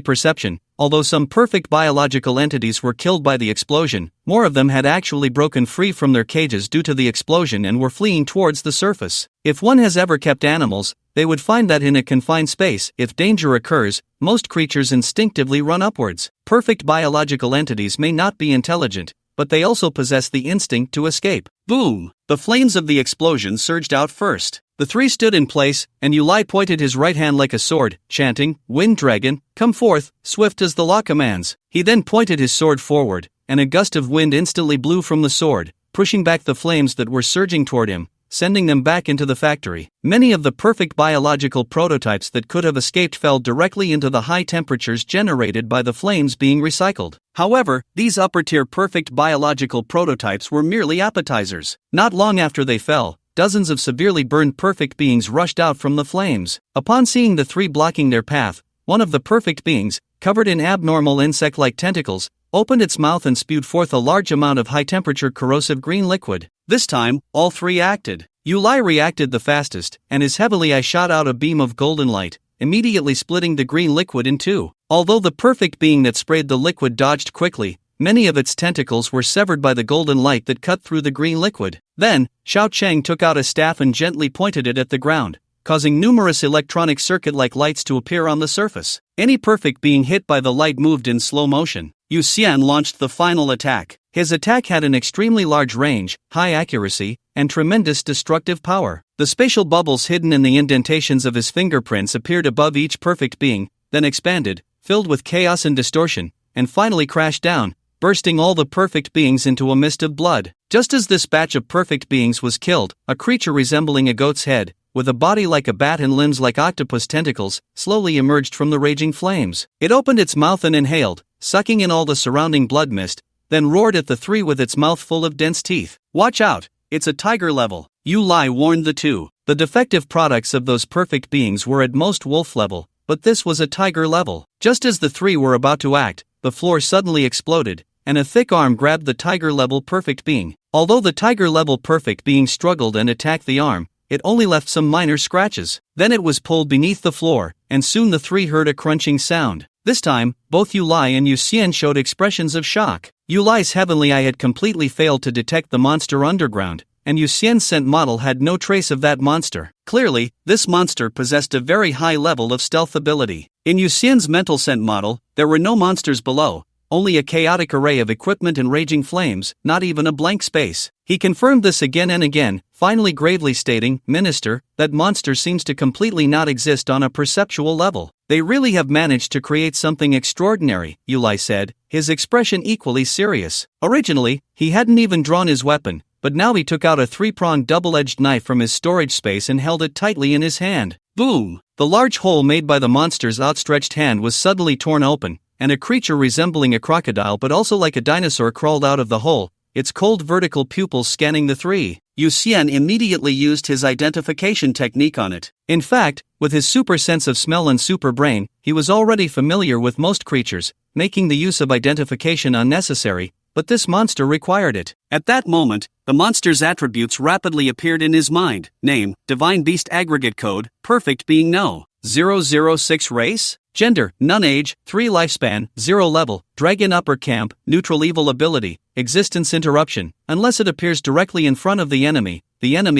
perception, although some perfect biological entities were killed by the explosion, more of them had actually broken free from their cages due to the explosion and were fleeing towards the surface. If one has ever kept animals, they would find that in a confined space, if danger occurs, most creatures instinctively run upwards. Perfect biological entities may not be intelligent, but they also possess the instinct to escape. Boom! The flames of the explosion surged out first. The three stood in place, and Yu Lai pointed his right hand like a sword, chanting, "Wind Dragon, come forth, swift as the law commands." He then pointed his sword forward, and a gust of wind instantly blew from the sword, pushing back the flames that were surging toward him, sending them back into the factory. Many of the perfect biological prototypes that could have escaped fell directly into the high temperatures generated by the flames being recycled. However, these upper-tier perfect biological prototypes were merely appetizers. Not long after they fell, dozens of severely burned perfect beings rushed out from the flames. Upon seeing the three blocking their path, one of the perfect beings, covered in abnormal insect-like tentacles, opened its mouth and spewed forth a large amount of high-temperature corrosive green liquid. This time, all three acted. Yu Lai reacted the fastest, and his heavenly eye shot out a beam of golden light, immediately splitting the green liquid in two. Although the perfect being that sprayed the liquid dodged quickly, many of its tentacles were severed by the golden light that cut through the green liquid. Then, Xiao Cheng took out a staff and gently pointed it at the ground, causing numerous electronic circuit-like lights to appear on the surface. Any perfect being hit by the light moved in slow motion. Yu Xian launched the final attack. His attack had an extremely large range, high accuracy, and tremendous destructive power. The spatial bubbles hidden in the indentations of his fingerprints appeared above each perfect being, then expanded, filled with chaos and distortion, and finally crashed down, bursting all the perfect beings into a mist of blood. Just as this batch of perfect beings was killed, a creature resembling a goat's head, with a body like a bat and limbs like octopus tentacles, slowly emerged from the raging flames. It opened its mouth and inhaled, sucking in all the surrounding blood mist, then roared at the three with its mouth full of dense teeth. "Watch out, it's a tiger level," Yu Lai warned the two. The defective products of those perfect beings were at most wolf level, but this was a tiger level. Just as the three were about to act, the floor suddenly exploded, and a thick arm grabbed the tiger level perfect being. Although the tiger level perfect being struggled and attacked the arm, it only left some minor scratches. Then it was pulled beneath the floor, and soon the three heard a crunching sound. This time, both Yulai and Yuxian showed expressions of shock. Yulai's heavenly eye had completely failed to detect the monster underground, and Yuxian's scent model had no trace of that monster. Clearly, this monster possessed a very high level of stealth ability. In Yuxian's mental scent model, there were no monsters below, only a chaotic array of equipment and raging flames, not even a blank space. He confirmed this again and again, finally gravely stating, "Minister, that monster seems to completely not exist on a perceptual level. They really have managed to create something extraordinary," Yulai said, his expression equally serious. Originally, he hadn't even drawn his weapon, but now he took out a three-pronged double-edged knife from his storage space and held it tightly in his hand. Boom! The large hole made by the monster's outstretched hand was suddenly torn open, and a creature resembling a crocodile but also like a dinosaur crawled out of the hole, its cold vertical pupils scanning the three. Yuxian immediately used his identification technique on it. In fact, with his super sense of smell and super brain, he was already familiar with most creatures, making the use of identification unnecessary, but this monster required it. At that moment, the monster's attributes rapidly appeared in his mind. Name, Divine Beast Aggregate Code, Perfect Being No. 006 Race? Gender, none. Age, 3. Lifespan, 0. Level, Dragon Upper Camp, Neutral Evil Ability, Existence Interruption. Unless it appears directly in front of the enemy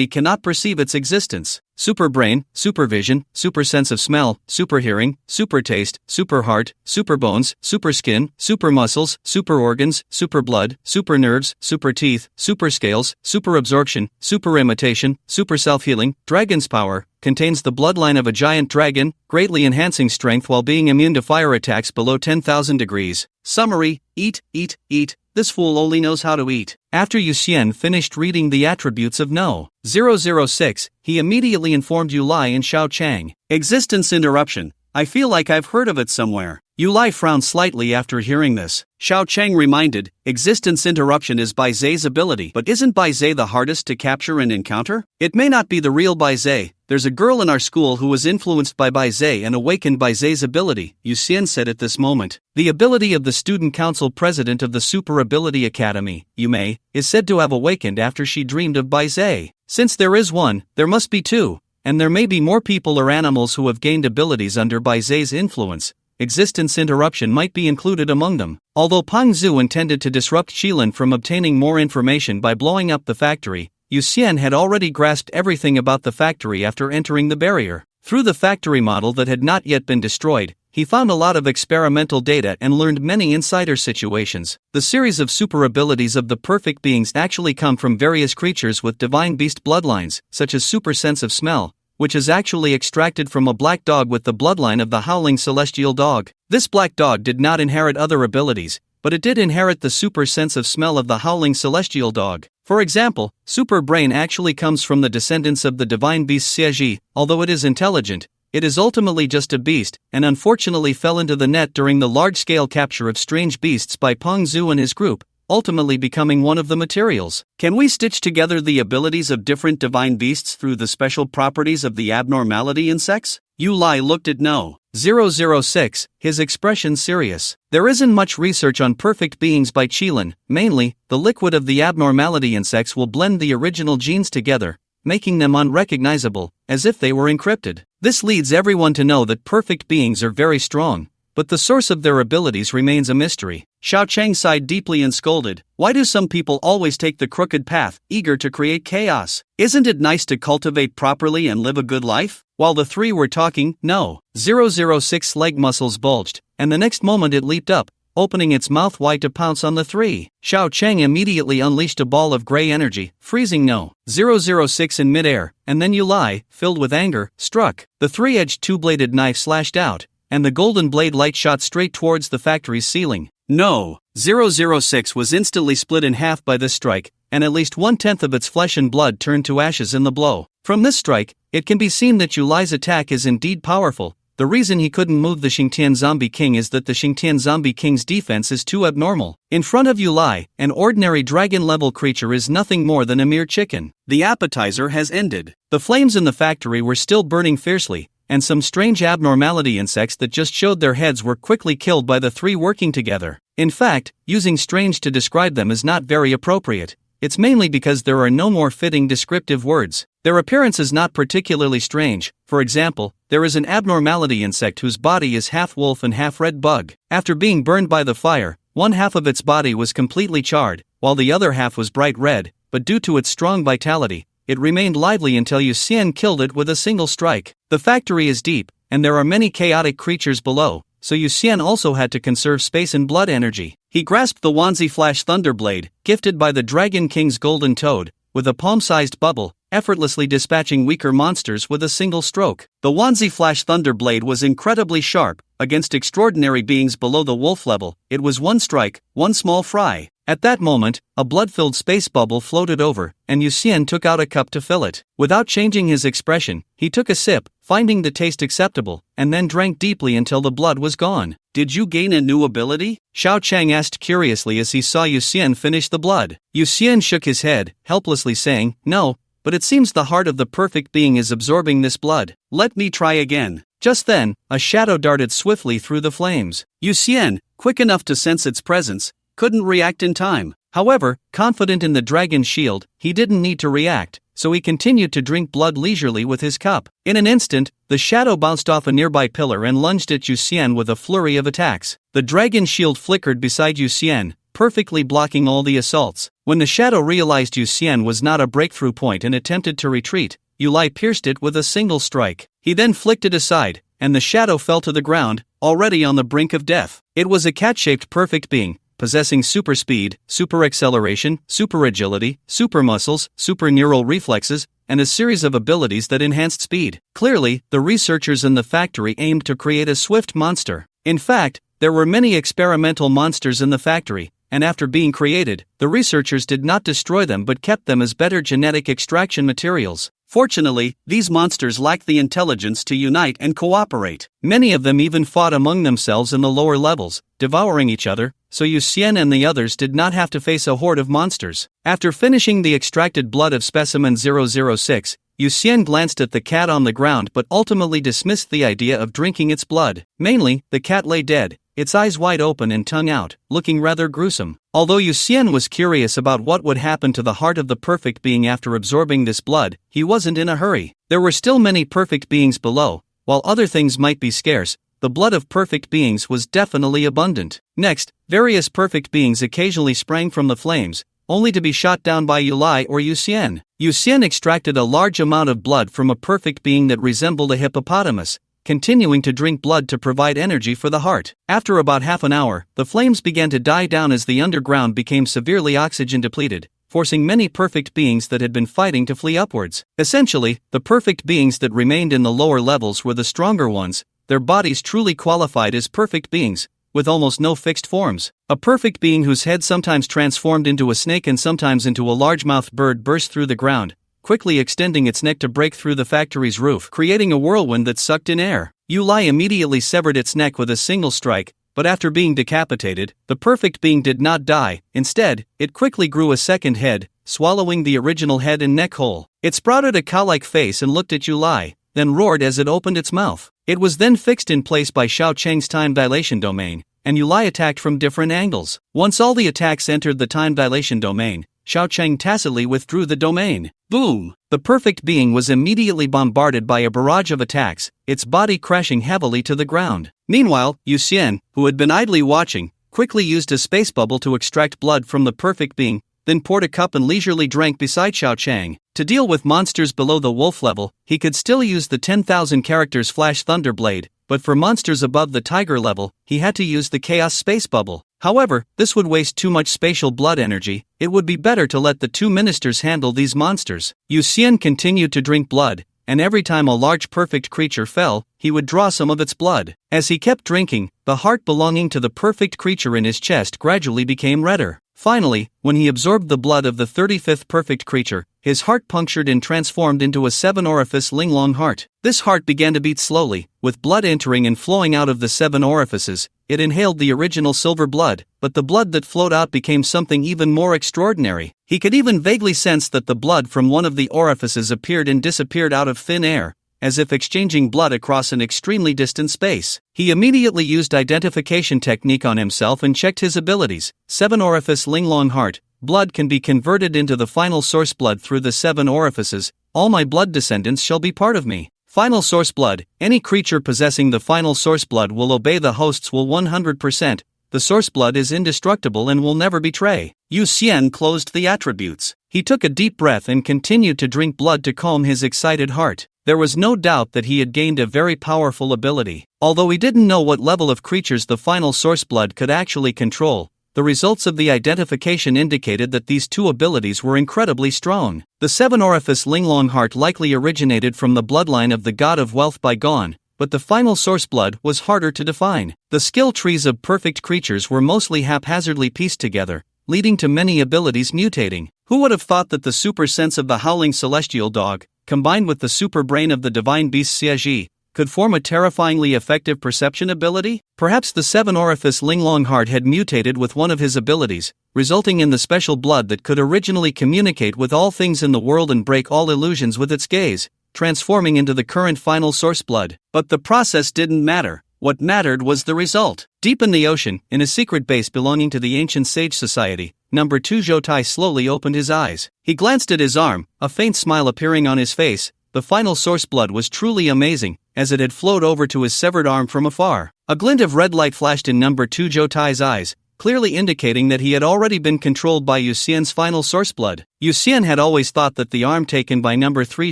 cannot perceive its existence. Super Brain, Super Vision, Super Sense of Smell, Super Hearing, Super Taste, Super Heart, Super Bones, Super Skin, Super Muscles, Super Organs, Super Blood, Super Nerves, Super Teeth, Super Scales, Super Absorption, Super Imitation, Super Self-Healing. Dragon's Power, contains the bloodline of a giant dragon, greatly enhancing strength while being immune to fire attacks below 10,000 degrees. Summary: eat, eat, eat. This fool only knows how to eat. After Yuxian finished reading the attributes of No. 006, he immediately informed Yulai and Xiao Chang. Existence Interruption. I feel like I've heard of it somewhere. Yulai frowned slightly after hearing this. Xiao Chang reminded, Existence Interruption is Bai Zai's ability. But isn't Bai Zai the hardest to capture and encounter? It may not be the real Bai Zai. There's a girl in our school who was influenced by Bai Zai and awakened Bai Zai's ability, Yuxian said at this moment. The ability of the student council president of the Super Ability Academy, Yumei, is said to have awakened after she dreamed of Bai Zai. Since there is one, there must be two, and there may be more people or animals who have gained abilities under Bai Zai's influence. Existence Interruption might be included among them. Although Pang Zhu intended to disrupt Qilin from obtaining more information by blowing up the factory, Yuxian had already grasped everything about the factory after entering the barrier. Through the factory model that had not yet been destroyed, he found a lot of experimental data and learned many insider situations. The series of super abilities of the perfect beings actually come from various creatures with divine beast bloodlines, such as Super Sense of Smell, which is actually extracted from a black dog with the bloodline of the howling celestial dog. This black dog did not inherit other abilities, but it did inherit the super sense of smell of the howling celestial dog. For example, Super Brain actually comes from the descendants of the divine beast Xieji. Although it is intelligent, it is ultimately just a beast, and unfortunately fell into the net during the large-scale capture of strange beasts by Peng Zhu and his group, ultimately becoming one of the materials. Can we stitch together the abilities of different divine beasts through the special properties of the abnormality in sex? Yulai looked at No. 006, his expression serious. There isn't much research on perfect beings by Qilin. Mainly, the liquid of the abnormality insects will blend the original genes together, making them unrecognizable, as if they were encrypted. This leads everyone to know that perfect beings are very strong, but the source of their abilities remains a mystery. Xiao Chang sighed deeply and scolded, why do some people always take the crooked path, eager to create chaos? Isn't it nice to cultivate properly and live a good life? While the three were talking, No. 006's leg muscles bulged, and the next moment it leaped up, opening its mouth wide to pounce on the three. Xiao Chang immediately unleashed a ball of gray energy, freezing No. 006 in midair, and then Yulai, filled with anger, struck. The three-edged two-bladed knife slashed out, and the golden blade light shot straight towards the factory's ceiling. No. 006 was instantly split in half by this strike, and at least 1/10 of its flesh and blood turned to ashes in the blow. From this strike, it can be seen that Yulai's attack is indeed powerful. The reason he couldn't move the Xingtian Zombie King is that the Xingtian Zombie King's defense is too abnormal. In front of Yulai, an ordinary dragon-level creature is nothing more than a mere chicken. The appetizer has ended. The flames in the factory were still burning fiercely, and some strange abnormality insects that just showed their heads were quickly killed by the three working together. In fact, using strange to describe them is not very appropriate. it's mainly because there are no more fitting descriptive words. Their appearance is not particularly strange. For example, there is an abnormality insect whose body is half wolf and half red bug. After being burned by the fire, one half of its body was completely charred, while the other half was bright red, but due to its strong vitality, it remained lively until Yuxian killed it with a single strike. The factory is deep, and there are many chaotic creatures below, so Yuxian also had to conserve space and blood energy. He grasped the Wanzi Flash Thunderblade, gifted by the Dragon King's Golden Toad, with a palm-sized bubble, effortlessly dispatching weaker monsters with a single stroke. The Wanzi Flash Thunderblade was incredibly sharp. Against extraordinary beings below the wolf level, it was one strike, one small fry. At that moment, a blood-filled space bubble floated over, and Yuxian took out a cup to fill it. Without changing his expression, he took a sip, finding the taste acceptable, and then drank deeply until the blood was gone. "Did you gain a new ability?" Xiao Chang asked curiously as he saw Yuxian finish the blood. Yuxian shook his head, helplessly saying, "No, but it seems the heart of the perfect being is absorbing this blood. Let me try again." Just then, a shadow darted swiftly through the flames. Yuxian, quick enough to sense its presence, couldn't react in time. However, confident in the dragon's shield, he didn't need to react, so he continued to drink blood leisurely with his cup. In an instant, the shadow bounced off a nearby pillar and lunged at Yuxian with a flurry of attacks. The dragon's shield flickered beside Yuxian, perfectly blocking all the assaults. When the shadow realized Yuxian was not a breakthrough point and attempted to retreat, Yulai pierced it with a single strike. He then flicked it aside, and the shadow fell to the ground, already on the brink of death. It was a cat-shaped perfect being, possessing super speed, super acceleration, super agility, super muscles, super neural reflexes, and a series of abilities that enhanced speed. Clearly, the researchers in the factory aimed to create a swift monster. In fact, there were many experimental monsters in the factory, and after being created, the researchers did not destroy them but kept them as better genetic extraction materials. Fortunately, these monsters lacked the intelligence to unite and cooperate. Many of them even fought among themselves in the lower levels, devouring each other, so Yuxian and the others did not have to face a horde of monsters. After finishing the extracted blood of specimen 006, Yuxian glanced at the cat on the ground but ultimately dismissed the idea of drinking its blood. Mainly, the cat lay dead, its eyes wide open and tongue out, looking rather gruesome. Although Yuxian was curious about what would happen to the heart of the perfect being after absorbing this blood, he wasn't in a hurry. There were still many perfect beings below. While other things might be scarce, the blood of perfect beings was definitely abundant. Next, various perfect beings occasionally sprang from the flames, only to be shot down by Yulai or Yuxian. Yuxian extracted a large amount of blood from a perfect being that resembled a hippopotamus, continuing to drink blood to provide energy for the heart. After about half an hour, the flames began to die down as the underground became severely oxygen depleted, forcing many perfect beings that had been fighting to flee upwards. Essentially, the perfect beings that remained in the lower levels were the stronger ones, their bodies truly qualified as perfect beings, with almost no fixed forms. A perfect being whose head sometimes transformed into a snake and sometimes into a large-mouthed bird burst through the ground, quickly extending its neck to break through the factory's roof, creating a whirlwind that sucked in air. Yulai immediately severed its neck with a single strike, but after being decapitated, the perfect being did not die. Instead, it quickly grew a second head, swallowing the original head and neck whole. It sprouted a cow-like face and looked at Yulai, then roared as it opened its mouth. It was then fixed in place by Xiao Cheng's time dilation domain, and Yulai attacked from different angles. Once all the attacks entered the time dilation domain, Xiao Cheng tacitly withdrew the domain. Boom! The perfect being was immediately bombarded by a barrage of attacks, its body crashing heavily to the ground. Meanwhile, Yuxian, who had been idly watching, quickly used a space bubble to extract blood from the perfect being, then poured a cup and leisurely drank beside Xiao Cheng. To deal with monsters below the wolf level, he could still use the 10,000 characters Flash Thunderblade, but for monsters above the tiger level, he had to use the Chaos Space Bubble. However, this would waste too much spatial blood energy. It would be better to let the two ministers handle these monsters. Yuxian continued to drink blood, and every time a large perfect creature fell, he would draw some of its blood. As he kept drinking, the heart belonging to the perfect creature in his chest gradually became redder. Finally, when he absorbed the blood of the 35th perfect creature, his heart punctured and transformed into a 7-orifice Linglong heart. This heart began to beat slowly, with blood entering and flowing out of the 7 orifices. It inhaled the original silver blood, but the blood that flowed out became something even more extraordinary. He could even vaguely sense that the blood from one of the orifices appeared and disappeared out of thin air, as if exchanging blood across an extremely distant space. He immediately used identification technique on himself and checked his abilities. 7-orifice Linglong heart, blood can be converted into the final source blood through the 7 orifices. All my blood descendants shall be part of me. Final source blood. Any creature possessing the final source blood will obey the host's will 100%. The source blood is indestructible and will never betray. Yu Xian closed the attributes. He took a deep breath and continued to drink blood to calm his excited heart. There was no doubt that he had gained a very powerful ability. Although he didn't know what level of creatures the final source blood could actually control, the results of the identification indicated that these two abilities were incredibly strong. The 7 orifice Linglong heart likely originated from the bloodline of the god of wealth Bygone, but the final source blood was harder to define. The skill trees of perfect creatures were mostly haphazardly pieced together, leading to many abilities mutating. Who would have thought that the super sense of the howling celestial dog, combined with the super brain of the divine beast Xieji, could form a terrifyingly effective perception ability? Perhaps the 7 orifice Linglong heart had mutated with one of his abilities, resulting in the special blood that could originally communicate with all things in the world and break all illusions with its gaze, transforming into the current final source blood. But the process didn't matter. What mattered was the result. Deep in the ocean, in a secret base belonging to the ancient sage society, number 2 Zhoutai slowly opened his eyes. He glanced at his arm, a faint smile appearing on his face. The final source blood was truly amazing, as it had flowed over to his severed arm from afar. A glint of red light flashed in number 2 Zhoutai's eyes, clearly indicating that he had already been controlled by Yu Xian's final source blood. Yu Xian had always thought that the arm taken by number 3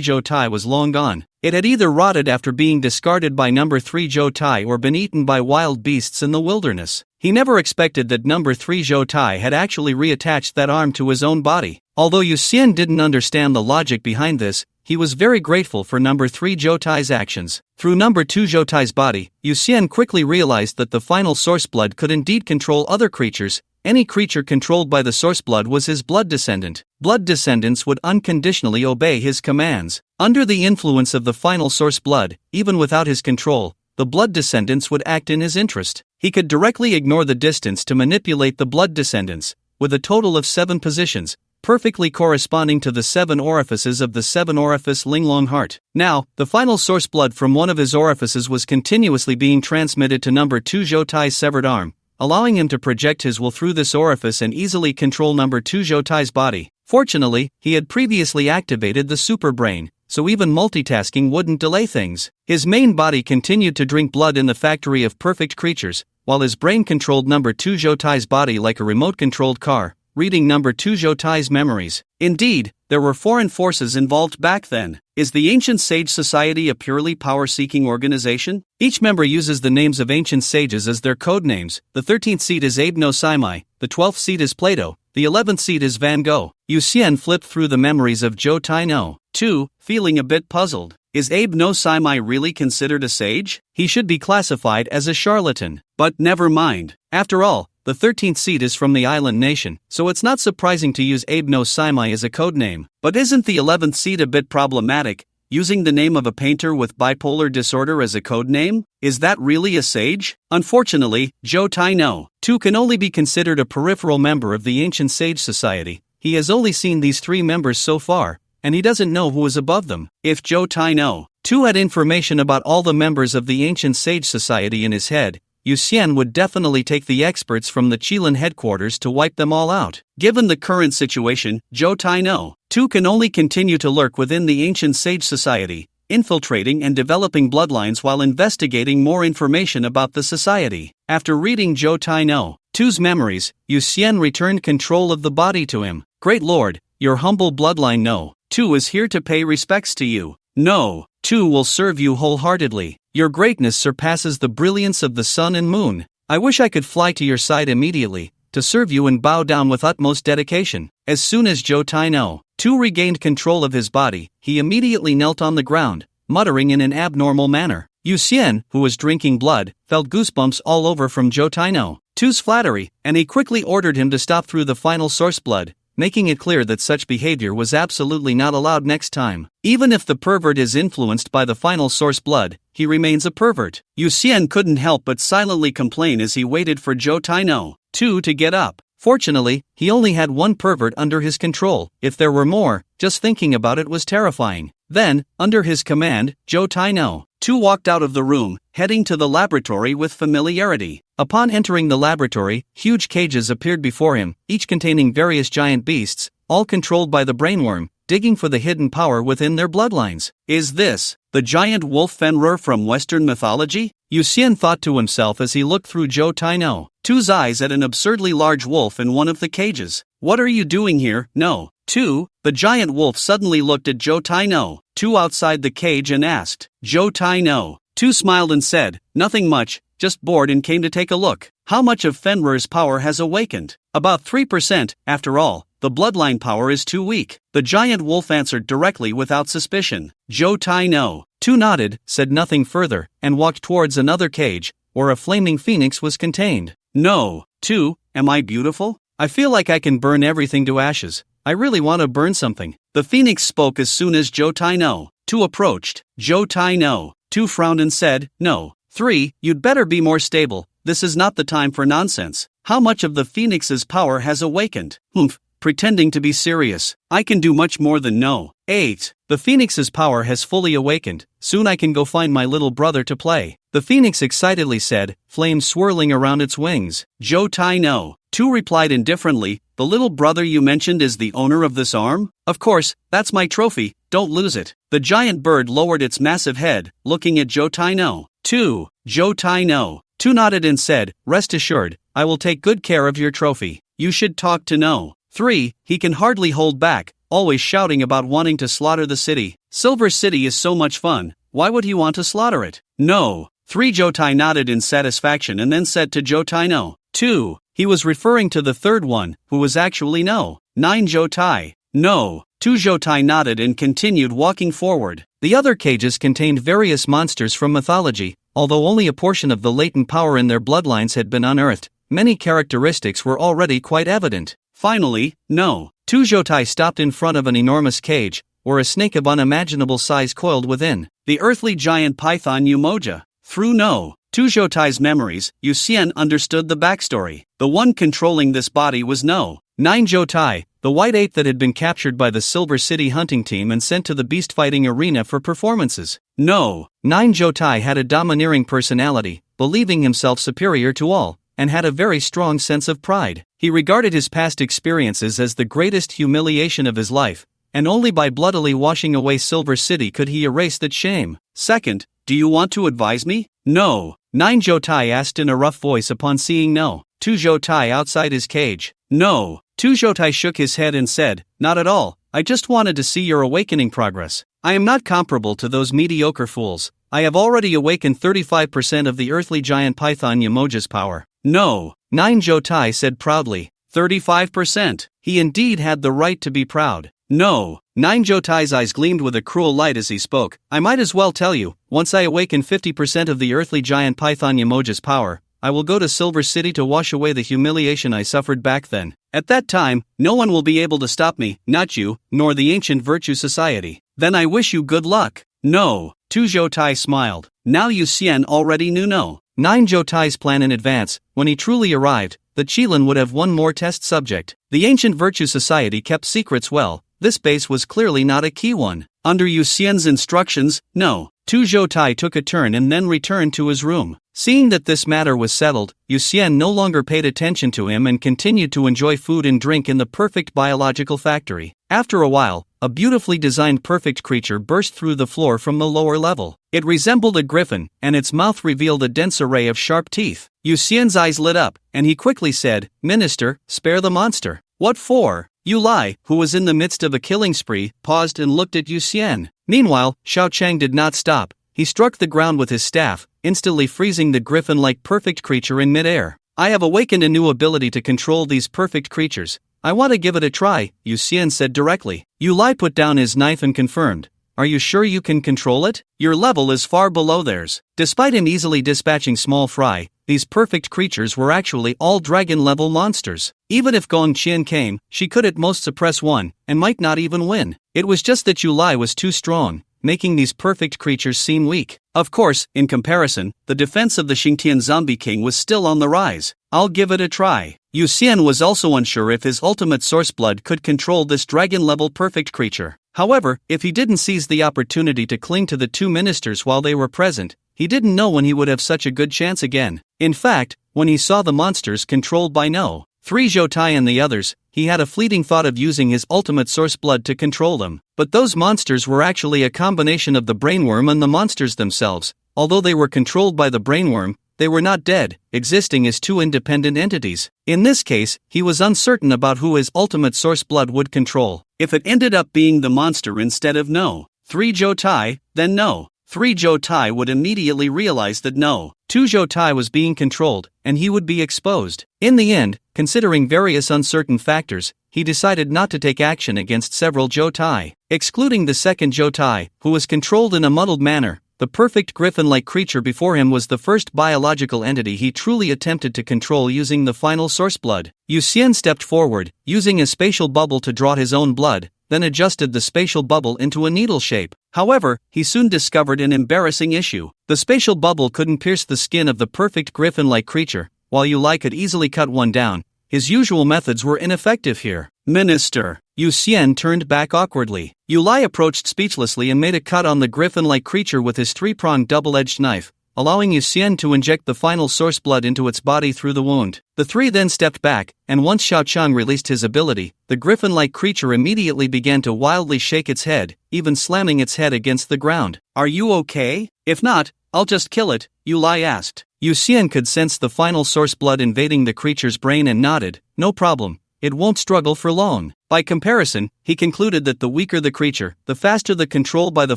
Zhoutai was long gone. It had either rotted after being discarded by number 3 Zhoutai or been eaten by wild beasts in the wilderness. He never expected that number 3 Zhoutai had actually reattached that arm to his own body. Although Yu Xian didn't understand the logic behind this, he was very grateful for number 3 Zhoutai's actions. Through number 2 Zhoutai's body, Yu Xian quickly realized that the final source blood could indeed control other creatures. Any creature controlled by the source blood was his blood descendant. Blood descendants would unconditionally obey his commands. Under the influence of the final source blood, even without his control, the blood descendants would act in his interest. He could directly ignore the distance to manipulate the blood descendants, with a total of 7 positions, perfectly corresponding to the 7 orifices of the 7 orifice Linglong heart. Now, the final source blood from one of his orifices was continuously being transmitted to number 2 Zhoutai's severed arm, allowing him to project his will through this orifice and easily control number 2 Zhoutai's body. Fortunately, he had previously activated the super brain, so even multitasking wouldn't delay things. His main body continued to drink blood in the factory of perfect creatures, while his brain controlled number 2 Zhoutai's body like a remote-controlled car, reading number 2 Zhoutai's memories. Indeed, there were foreign forces involved back then. Is the Ancient Sage Society a purely power-seeking organization? Each member uses the names of ancient sages as their code names. The 13th seat is Abe no Saimai, the 12th seat is Plato, the 11th seat is Van Gogh. Yu Xian flipped through the memories of Zhoutai no 2, feeling a bit puzzled. Is Abe no Saimai really considered a sage? He should be classified as a charlatan. But never mind. After all, the 13th seat is from the island nation, so it's not surprising to use Abe no Saimai as a codename. But isn't the 11th seat a bit problematic, using the name of a painter with bipolar disorder as a codename? Is that really a sage? Unfortunately, Zhoutai no 2 can only be considered a peripheral member of the Ancient Sage Society. He has only seen these 3 members so far, and he doesn't know who is above them. If Zhoutai no 2 had information about all the members of the Ancient Sage Society in his head, Yu Xian would definitely take the experts from the Qilin headquarters to wipe them all out. Given the current situation, Zhoutai no 2 can only continue to lurk within the Ancient Sage Society, infiltrating and developing bloodlines while investigating more information about the society. After reading Zhoutai no 2's memories, Yu Xian returned control of the body to him. Great Lord, your humble bloodline no 2 is here to pay respects to you. No 2 will serve you wholeheartedly. Your greatness surpasses the brilliance of the sun and moon. I wish I could fly to your side immediately, to serve you and bow down with utmost dedication. As soon as Zhoutai no 2 regained control of his body, he immediately knelt on the ground, muttering in an abnormal manner. Yu Xian, who was drinking blood, felt goosebumps all over from Zhoutai no 2's flattery, and he quickly ordered him to stop through the final source blood, making it clear that such behavior was absolutely not allowed next time. Even if the pervert is influenced by the final source blood, he remains a pervert. Yu Xian couldn't help but silently complain as he waited for Zhoutai no 2 to get up. Fortunately, he only had one pervert under his control. If there were more, just thinking about it was terrifying. Then, under his command, Zhoutai no two walked out of the room, heading to the laboratory with familiarity. Upon entering the laboratory, huge cages appeared before him, each containing various giant beasts, all controlled by the brainworm, digging for the hidden power within their bloodlines. Is this the giant wolf Fenrir from Western mythology? Yu Xian thought to himself as he looked through Zhou Taino, Tu's eyes at an absurdly large wolf in one of the cages. What are you doing here? No. Tu, the giant wolf suddenly looked at Zhou Taino, Tu outside the cage and asked, Zhou Taino. Tu smiled and said, nothing much, just bored and came to take a look. How much of Fenrir's power has awakened? About 3%, after all, the bloodline power is too weak. The giant wolf answered directly without suspicion. Zhou Taino. Tu nodded, said nothing further, and walked towards another cage, where a flaming phoenix was contained. No, Tu, am I beautiful? I feel like I can burn everything to ashes. I really want to burn something. The phoenix spoke as soon as Zhou Taino. Tu approached. Zhou Taino. Tu frowned and said, no. 3, you'd better be more stable. This is not the time for nonsense. How much of the phoenix's power has awakened? Humph, pretending to be serious. I can do much more than no. 8, the phoenix's power has fully awakened. Soon I can go find my little brother to play. The phoenix excitedly said, flames swirling around its wings. Zhou Taino. Tu replied indifferently, the little brother you mentioned is the owner of this arm? Of course, that's my trophy, don't lose it. The giant bird lowered its massive head, looking at Zhou Taino. 2, Zhou Taino. Tu nodded and said, rest assured, I will take good care of your trophy. You should talk to No. 3, he can hardly hold back, always shouting about wanting to slaughter the city. Silver City is so much fun, why would he want to slaughter it? No. 3 Zhou Tai nodded in satisfaction and then said to Zhou Taino. 2, he was referring to the third one, who was actually No. 9 Zhou Tai. No. 2 Zhou Tai nodded and continued walking forward. The other cages contained various monsters from mythology. Although only a portion of the latent power in their bloodlines had been unearthed, many characteristics were already quite evident. Finally, No. 2 Zhou Tai stopped in front of an enormous cage, where a snake of unimaginable size coiled within. The earthly giant python Umoja. Through No. 2 Zhou Tai's memories, Yu Xian understood the backstory. The one controlling this body was No. 9 Zhou Tai, the white ape that had been captured by the Silver City hunting team and sent to the beast fighting arena for performances. No. 9 Zhou Tai had a domineering personality, believing himself superior to all, and had a very strong sense of pride. He regarded his past experiences as the greatest humiliation of his life, and only by bloodily washing away Silver City could he erase that shame. Second, do you want to advise me? No. 9 Zhou Tai asked in a rough voice upon seeing No. 2 Zhou Tai outside his cage. No. 2 Zhou Tai shook his head and said, not at all, I just wanted to see your awakening progress. I am not comparable to those mediocre fools. I have already awakened 35% of the earthly giant python Yamoja's power. No. 9 Zhou Tai said proudly. 35%. He indeed had the right to be proud. No. 9 Zhou Tai's eyes gleamed with a cruel light as he spoke. I might as well tell you, once I awaken 50% of the earthly giant python Yamoja's power, I will go to Silver City to wash away the humiliation I suffered back then. At that time, no one will be able to stop me, not you, nor the ancient Virtue Society. Then I wish you good luck. No. 2 Zhou Tai smiled. Now Yu Xian already knew No. 9 Zhou Tai's plan in advance. When he truly arrived, the Qilin would have one more test subject. The ancient Virtue Society kept secrets well. This base was clearly not a key one. Under Yu Xian's instructions, No. 2 Zhou Tai took a turn and then returned to his room. Seeing that this matter was settled, Yu Xian no longer paid attention to him and continued to enjoy food and drink in the perfect biological factory. After a while, a beautifully designed perfect creature burst through the floor from the lower level. It resembled a griffin, and its mouth revealed a dense array of sharp teeth. Yu Xian's eyes lit up, and he quickly said, Minister, spare the monster. What for? Yu Lai, who was in the midst of a killing spree, paused and looked at Yu Xian. Meanwhile, Xiao Chang did not stop. He struck the ground with his staff, instantly freezing the griffin-like perfect creature in midair. I have awakened a new ability to control these perfect creatures. I want to give it a try, Yu Xian said directly. Yu Lai put down his knife and confirmed. Are you sure you can control it? Your level is far below theirs. Despite him easily dispatching small fry, these perfect creatures were actually all dragon-level monsters. Even if Gong Qian came, she could at most suppress one, and might not even win. It was just that Yu Lai was too strong, making these perfect creatures seem weak. Of course, in comparison, the defense of the Xingtian Zombie King was still on the rise. I'll give it a try. Yu Xian was also unsure if his ultimate source blood could control this dragon-level perfect creature. However, if he didn't seize the opportunity to cling to the two ministers while they were present, he didn't know when he would have such a good chance again. In fact, when he saw the monsters controlled by No. 3 Jotai and the others, he had a fleeting thought of using his ultimate source blood to control them. But those monsters were actually a combination of the brainworm and the monsters themselves. Although they were controlled by the brainworm, they were not dead, existing as two independent entities. In this case, he was uncertain about who his ultimate source blood would control. If it ended up being the monster instead of No. 3 Jotai, then No. 3 Jotai would immediately realize that No. 2 Jotai was being controlled, and he would be exposed. In the end, considering various uncertain factors, he decided not to take action against several Jotai. Excluding the second Jotai, who was controlled in a muddled manner, the perfect griffin-like creature before him was the first biological entity he truly attempted to control using the final source blood. Yu Xian stepped forward, using a spatial bubble to draw his own blood, then adjusted the spatial bubble into a needle shape. However, he soon discovered an embarrassing issue. The spatial bubble couldn't pierce the skin of the perfect griffin-like creature, while Yu Lai could easily cut one down. His usual methods were ineffective here. Minister. Yu Xian turned back awkwardly. Yu Lai approached speechlessly and made a cut on the griffin-like creature with his three-pronged double-edged knife, allowing Yu Xian to inject the final source blood into its body through the wound. The three then stepped back, and once Xiao Chang released his ability, the griffin-like creature immediately began to wildly shake its head, even slamming its head against the ground. Are you okay? If not, I'll just kill it, Yu Lai asked. Yu Xian could sense the final source blood invading the creature's brain and nodded, no problem. It won't struggle for long. By comparison, he concluded that the weaker the creature, the faster the control by the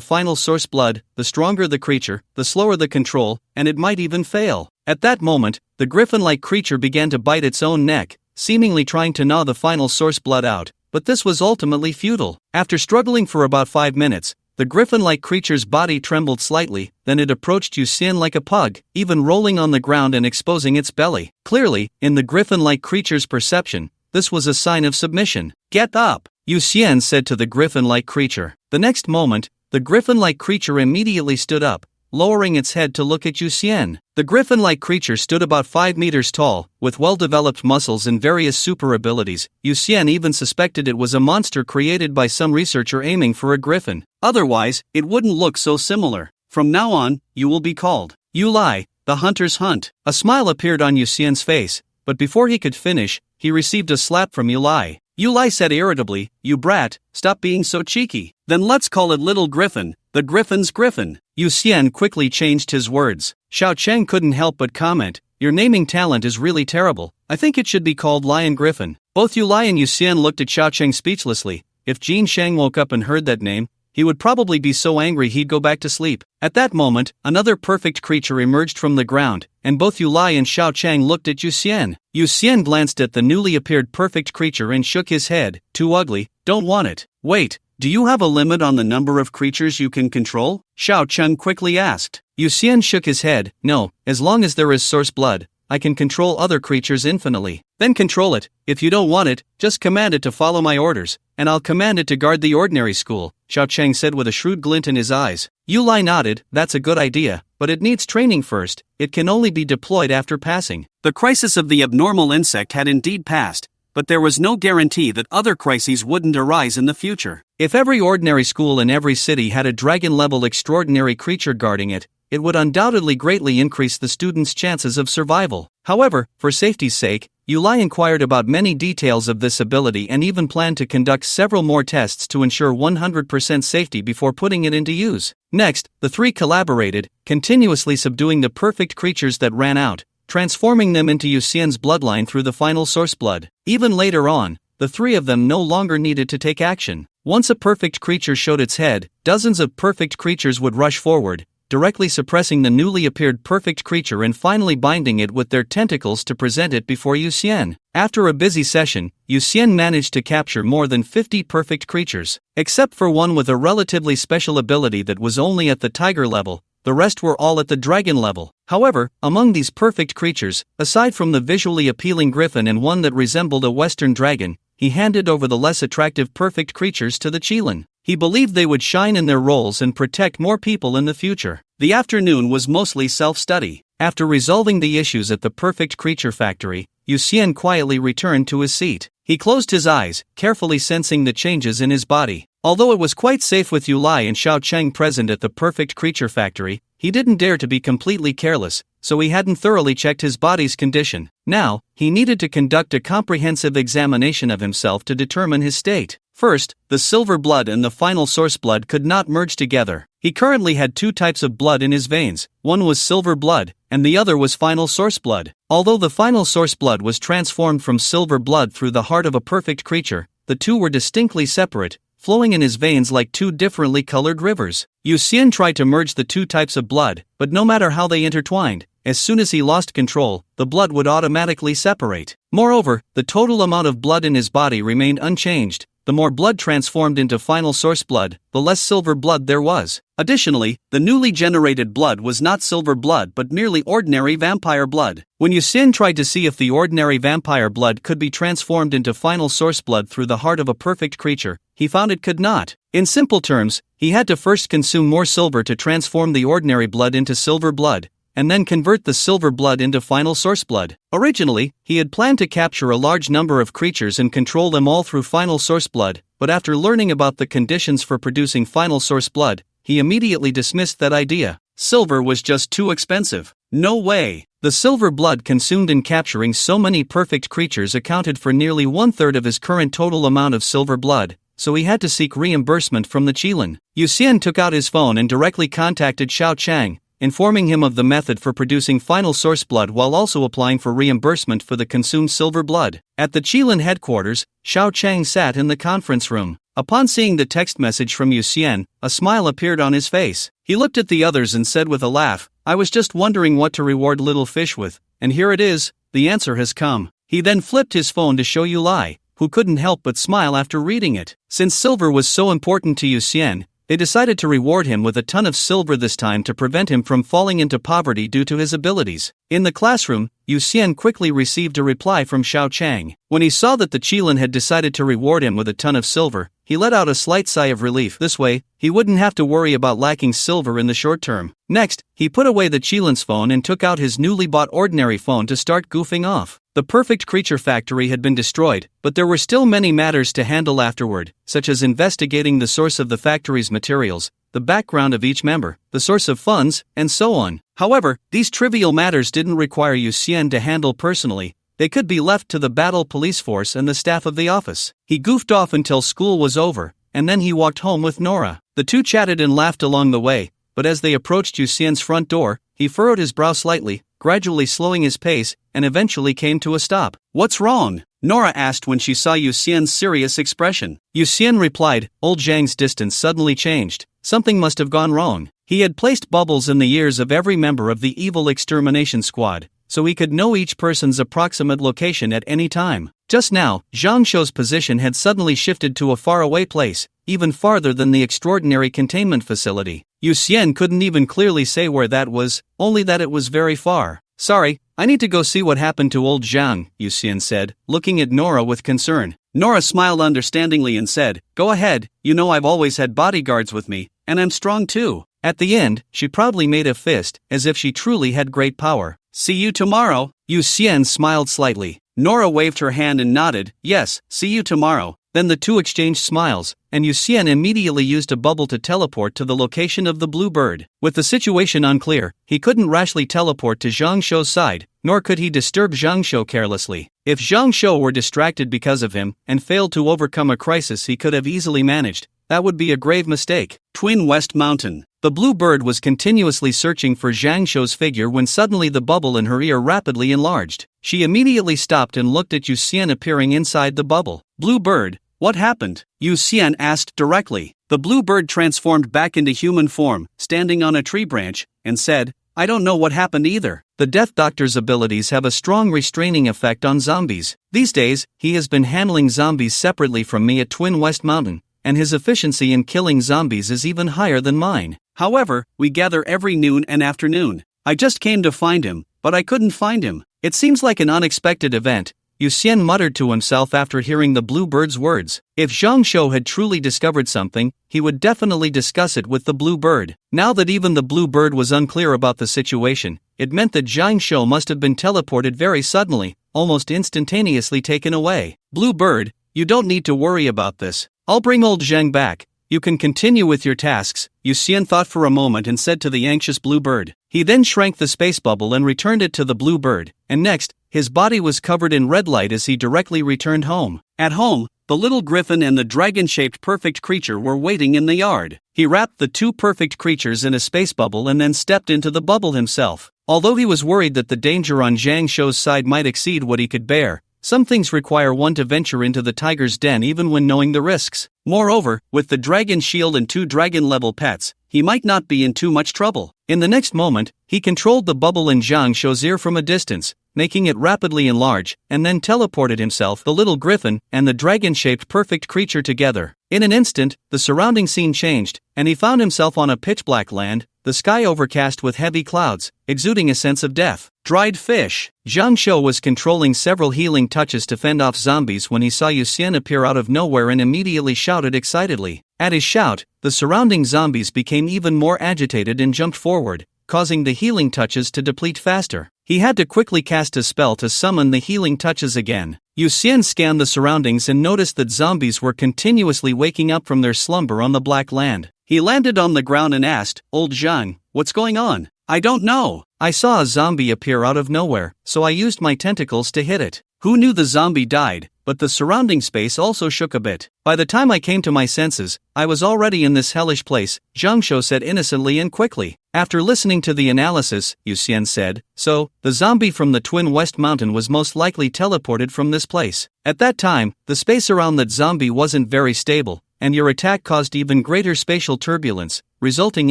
final source blood, the stronger the creature, the slower the control, and it might even fail. At that moment, the griffin-like creature began to bite its own neck, seemingly trying to gnaw the final source blood out, but this was ultimately futile. After struggling for about 5 minutes, the griffin-like creature's body trembled slightly, then it approached Yu Xian like a pug, even rolling on the ground and exposing its belly. Clearly, in the griffin-like creature's perception, this was a sign of submission. Get up, Yu Xian said to the griffin-like creature. The next moment, the griffin-like creature immediately stood up, lowering its head to look at Yu Xian. The griffin-like creature stood about 5 meters tall, with well-developed muscles and various super abilities. Yu Xian even suspected it was a monster created by some researcher aiming for a griffin. Otherwise, it wouldn't look so similar. From now on, you will be called Yu Lai, the Hunter's Hunt. A smile appeared on Yu Xian's face, but before he could finish, he received a slap from Yu Lai. Yu Lai said irritably, "You brat, stop being so cheeky. Then let's call it Little Griffin, the Griffin's Griffin." Yu Xian quickly changed his words. Xiao Cheng couldn't help but comment, "Your naming talent is really terrible. I think it should be called Lion Griffin." Both Yu Lai and Yu Xian looked at Xiao Cheng speechlessly. If Jin Shang woke up and heard that name, he would probably be so angry he'd go back to sleep. At that moment, another perfect creature emerged from the ground, and both Yu Lai and Xiao Chang looked at Yu Xian. Yu Xian glanced at the newly appeared perfect creature and shook his head. "Too ugly, don't want it." "Wait, do you have a limit on the number of creatures you can control?" Xiao Cheng quickly asked. Yu Xian shook his head. "No, as long as there is source blood, I can control other creatures infinitely." "Then control it. If you don't want it, just command it to follow my orders, and I'll command it to guard the ordinary school," Xiao Cheng said with a shrewd glint in his eyes. Yu Lai nodded. "That's a good idea, but it needs training first. It can only be deployed after passing." The crisis of the abnormal insect had indeed passed, but there was no guarantee that other crises wouldn't arise in the future. If every ordinary school in every city had a dragon-level extraordinary creature guarding it, it would undoubtedly greatly increase the students' chances of survival. However, for safety's sake, Yu Lai inquired about many details of this ability and even planned to conduct several more tests to ensure 100% safety before putting it into use. Next, the three collaborated, continuously subduing the perfect creatures that ran out, transforming them into Yu Xian's bloodline through the final source blood. Even later on, the three of them no longer needed to take action. Once a perfect creature showed its head, dozens of perfect creatures would rush forward, directly suppressing the newly appeared perfect creature and finally binding it with their tentacles to present it before Yu Xian. After a busy session, Yu Xian managed to capture more than 50 perfect creatures. Except for one with a relatively special ability that was only at the tiger level, the rest were all at the dragon level. However, among these perfect creatures, aside from the visually appealing griffin and one that resembled a western dragon, he handed over the less attractive perfect creatures to the Qilin. He believed they would shine in their roles and protect more people in the future. The afternoon was mostly self-study. After resolving the issues at the perfect creature factory, Yu Xian quietly returned to his seat. He closed his eyes, carefully sensing the changes in his body. Although it was quite safe with Yu Lai and Xiao Cheng present at the Perfect Creature Factory, he didn't dare to be completely careless, so he hadn't thoroughly checked his body's condition. Now, he needed to conduct a comprehensive examination of himself to determine his state. First, the silver blood and the final source blood could not merge together. He currently had two types of blood in his veins. One was silver blood, and the other was final source blood. Although the final source blood was transformed from silver blood through the heart of a perfect creature, the two were distinctly separate, flowing in his veins like two differently colored rivers. Yu Xian tried to merge the two types of blood, but no matter how they intertwined, as soon as he lost control, the blood would automatically separate. Moreover, the total amount of blood in his body remained unchanged. The more blood transformed into final source blood, the less silver blood there was. Additionally, the newly generated blood was not silver blood but merely ordinary vampire blood. When Yu Xian tried to see if the ordinary vampire blood could be transformed into final source blood through the heart of a perfect creature, he found it could not. In simple terms, he had to first consume more silver to transform the ordinary blood into silver blood, and then convert the silver blood into final source blood. Originally, he had planned to capture a large number of creatures and control them all through final source blood, but after learning about the conditions for producing final source blood, he immediately dismissed that idea. Silver was just too expensive. No way! The silver blood consumed in capturing so many perfect creatures accounted for nearly 1/3 of his current total amount of silver blood, so he had to seek reimbursement from the Qilin. Yu Xian took out his phone and directly contacted Xiao Chang, informing him of the method for producing final source blood while also applying for reimbursement for the consumed silver blood. At the Qilin headquarters, Xiao Chang sat in the conference room. Upon seeing the text message from Yu Xian, a smile appeared on his face. He looked at the others and said with a laugh, "I was just wondering what to reward little fish with, and here it is, the answer has come." He then flipped his phone to show Yu Lai, who couldn't help but smile after reading it. Since silver was so important to Yu Xian, they decided to reward him with a ton of silver this time to prevent him from falling into poverty due to his abilities. In the classroom, Yu Xian quickly received a reply from Xiao Chang. When he saw that the Qilin had decided to reward him with a ton of silver, he let out a slight sigh of relief. This way, he wouldn't have to worry about lacking silver in the short term. Next, he put away the Qilin's phone and took out his newly bought ordinary phone to start goofing off. The Perfect Creature Factory had been destroyed, but there were still many matters to handle afterward, such as investigating the source of the factory's materials, the background of each member, the source of funds, and so on. However, these trivial matters didn't require Yu Xian to handle personally. They could be left to the battle police force and the staff of the office. He goofed off until school was over, and then he walked home with Nora. The two chatted and laughed along the way, but as they approached Yu Xian's front door, he furrowed his brow slightly, gradually slowing his pace, and eventually came to a stop. "What's wrong?" Nora asked when she saw Yu Xian's serious expression. Yu Xian replied, "Old Zhang's distance suddenly changed. Something must have gone wrong. He had placed bubbles in the ears of every member of the evil extermination squad, so he could know each person's approximate location at any time. Just now, Zhang Shou's position had suddenly shifted to a faraway place, even farther than the extraordinary containment facility. Yu Xian couldn't even clearly say where that was, only that it was very far. "Sorry, I need to go see what happened to old Zhang," Yu Xian said, looking at Nora with concern. Nora smiled understandingly and said, "Go ahead, you know I've always had bodyguards with me, and I'm strong too." At the end, she proudly made a fist, as if she truly had great power. "See you tomorrow." Yu Xian smiled slightly. Nora waved her hand and nodded, "Yes, see you tomorrow." Then the two exchanged smiles, and Yu Xian immediately used a bubble to teleport to the location of the blue bird. With the situation unclear, he couldn't rashly teleport to Zhang Shou's side, nor could he disturb Zhang Shou carelessly. If Zhang Shou were distracted because of him, and failed to overcome a crisis he could have easily managed, that would be a grave mistake. Twin West Mountain. The blue bird was continuously searching for Zhang Shou's figure when suddenly the bubble in her ear rapidly enlarged. She immediately stopped and looked at Yu Xian appearing inside the bubble. "Blue bird, what happened?" Yu Xian asked directly. The blue bird transformed back into human form, standing on a tree branch, and said, "I don't know what happened either." The Death Doctor's abilities have a strong restraining effect on zombies. These days, he has been handling zombies separately from me at Twin West Mountain, and his efficiency in killing zombies is even higher than mine. However, we gather every noon and afternoon. I just came to find him, but I couldn't find him. It seems like an unexpected event, Yu Xian muttered to himself after hearing the blue bird's words. If Zhang Shou had truly discovered something, he would definitely discuss it with the blue bird. Now that even the blue bird was unclear about the situation, it meant that Zhang Shou must have been teleported very suddenly, almost instantaneously taken away. "Blue bird, you don't need to worry about this. I'll bring old Zhang back, You can continue with your tasks, Yu Xian thought for a moment and said to the anxious blue bird. He then shrank the space bubble and returned it to the blue bird, and next, his body was covered in red light as he directly returned home. At home, the little griffin and the dragon-shaped perfect creature were waiting in the yard. He wrapped the two perfect creatures in a space bubble and then stepped into the bubble himself. Although he was worried that the danger on Zhang Shou's side might exceed what he could bear, some things require one to venture into the tiger's den even when knowing the risks. Moreover, with the dragon shield and two dragon-level pets, he might not be in too much trouble. In the next moment, he controlled the bubble in Zhang Shou's ear from a distance, making it rapidly enlarge, and then teleported himself, the little griffin, and the dragon-shaped perfect creature together. In an instant, the surrounding scene changed, and he found himself on a pitch-black land, the sky overcast with heavy clouds, exuding a sense of death. Dried fish. Zhang Shou was controlling several healing touches to fend off zombies when he saw Yu Xian appear out of nowhere and immediately shouted excitedly. At his shout, the surrounding zombies became even more agitated and jumped forward, causing the healing touches to deplete faster. He had to quickly cast a spell to summon the healing touches again. Yu Xian scanned the surroundings and noticed that zombies were continuously waking up from their slumber on the black land. He landed on the ground and asked, "Old Zhang, what's going on?" "I don't know. I saw a zombie appear out of nowhere, so I used my tentacles to hit it." Who knew the zombie died, but the surrounding space also shook a bit. "By the time I came to my senses, I was already in this hellish place," Zhang Shou said innocently and quickly. After listening to the analysis, Yu Xian said, "So, the zombie from the Twin West Mountain was most likely teleported from this place. At that time, the space around that zombie wasn't very stable, and your attack caused even greater spatial turbulence, resulting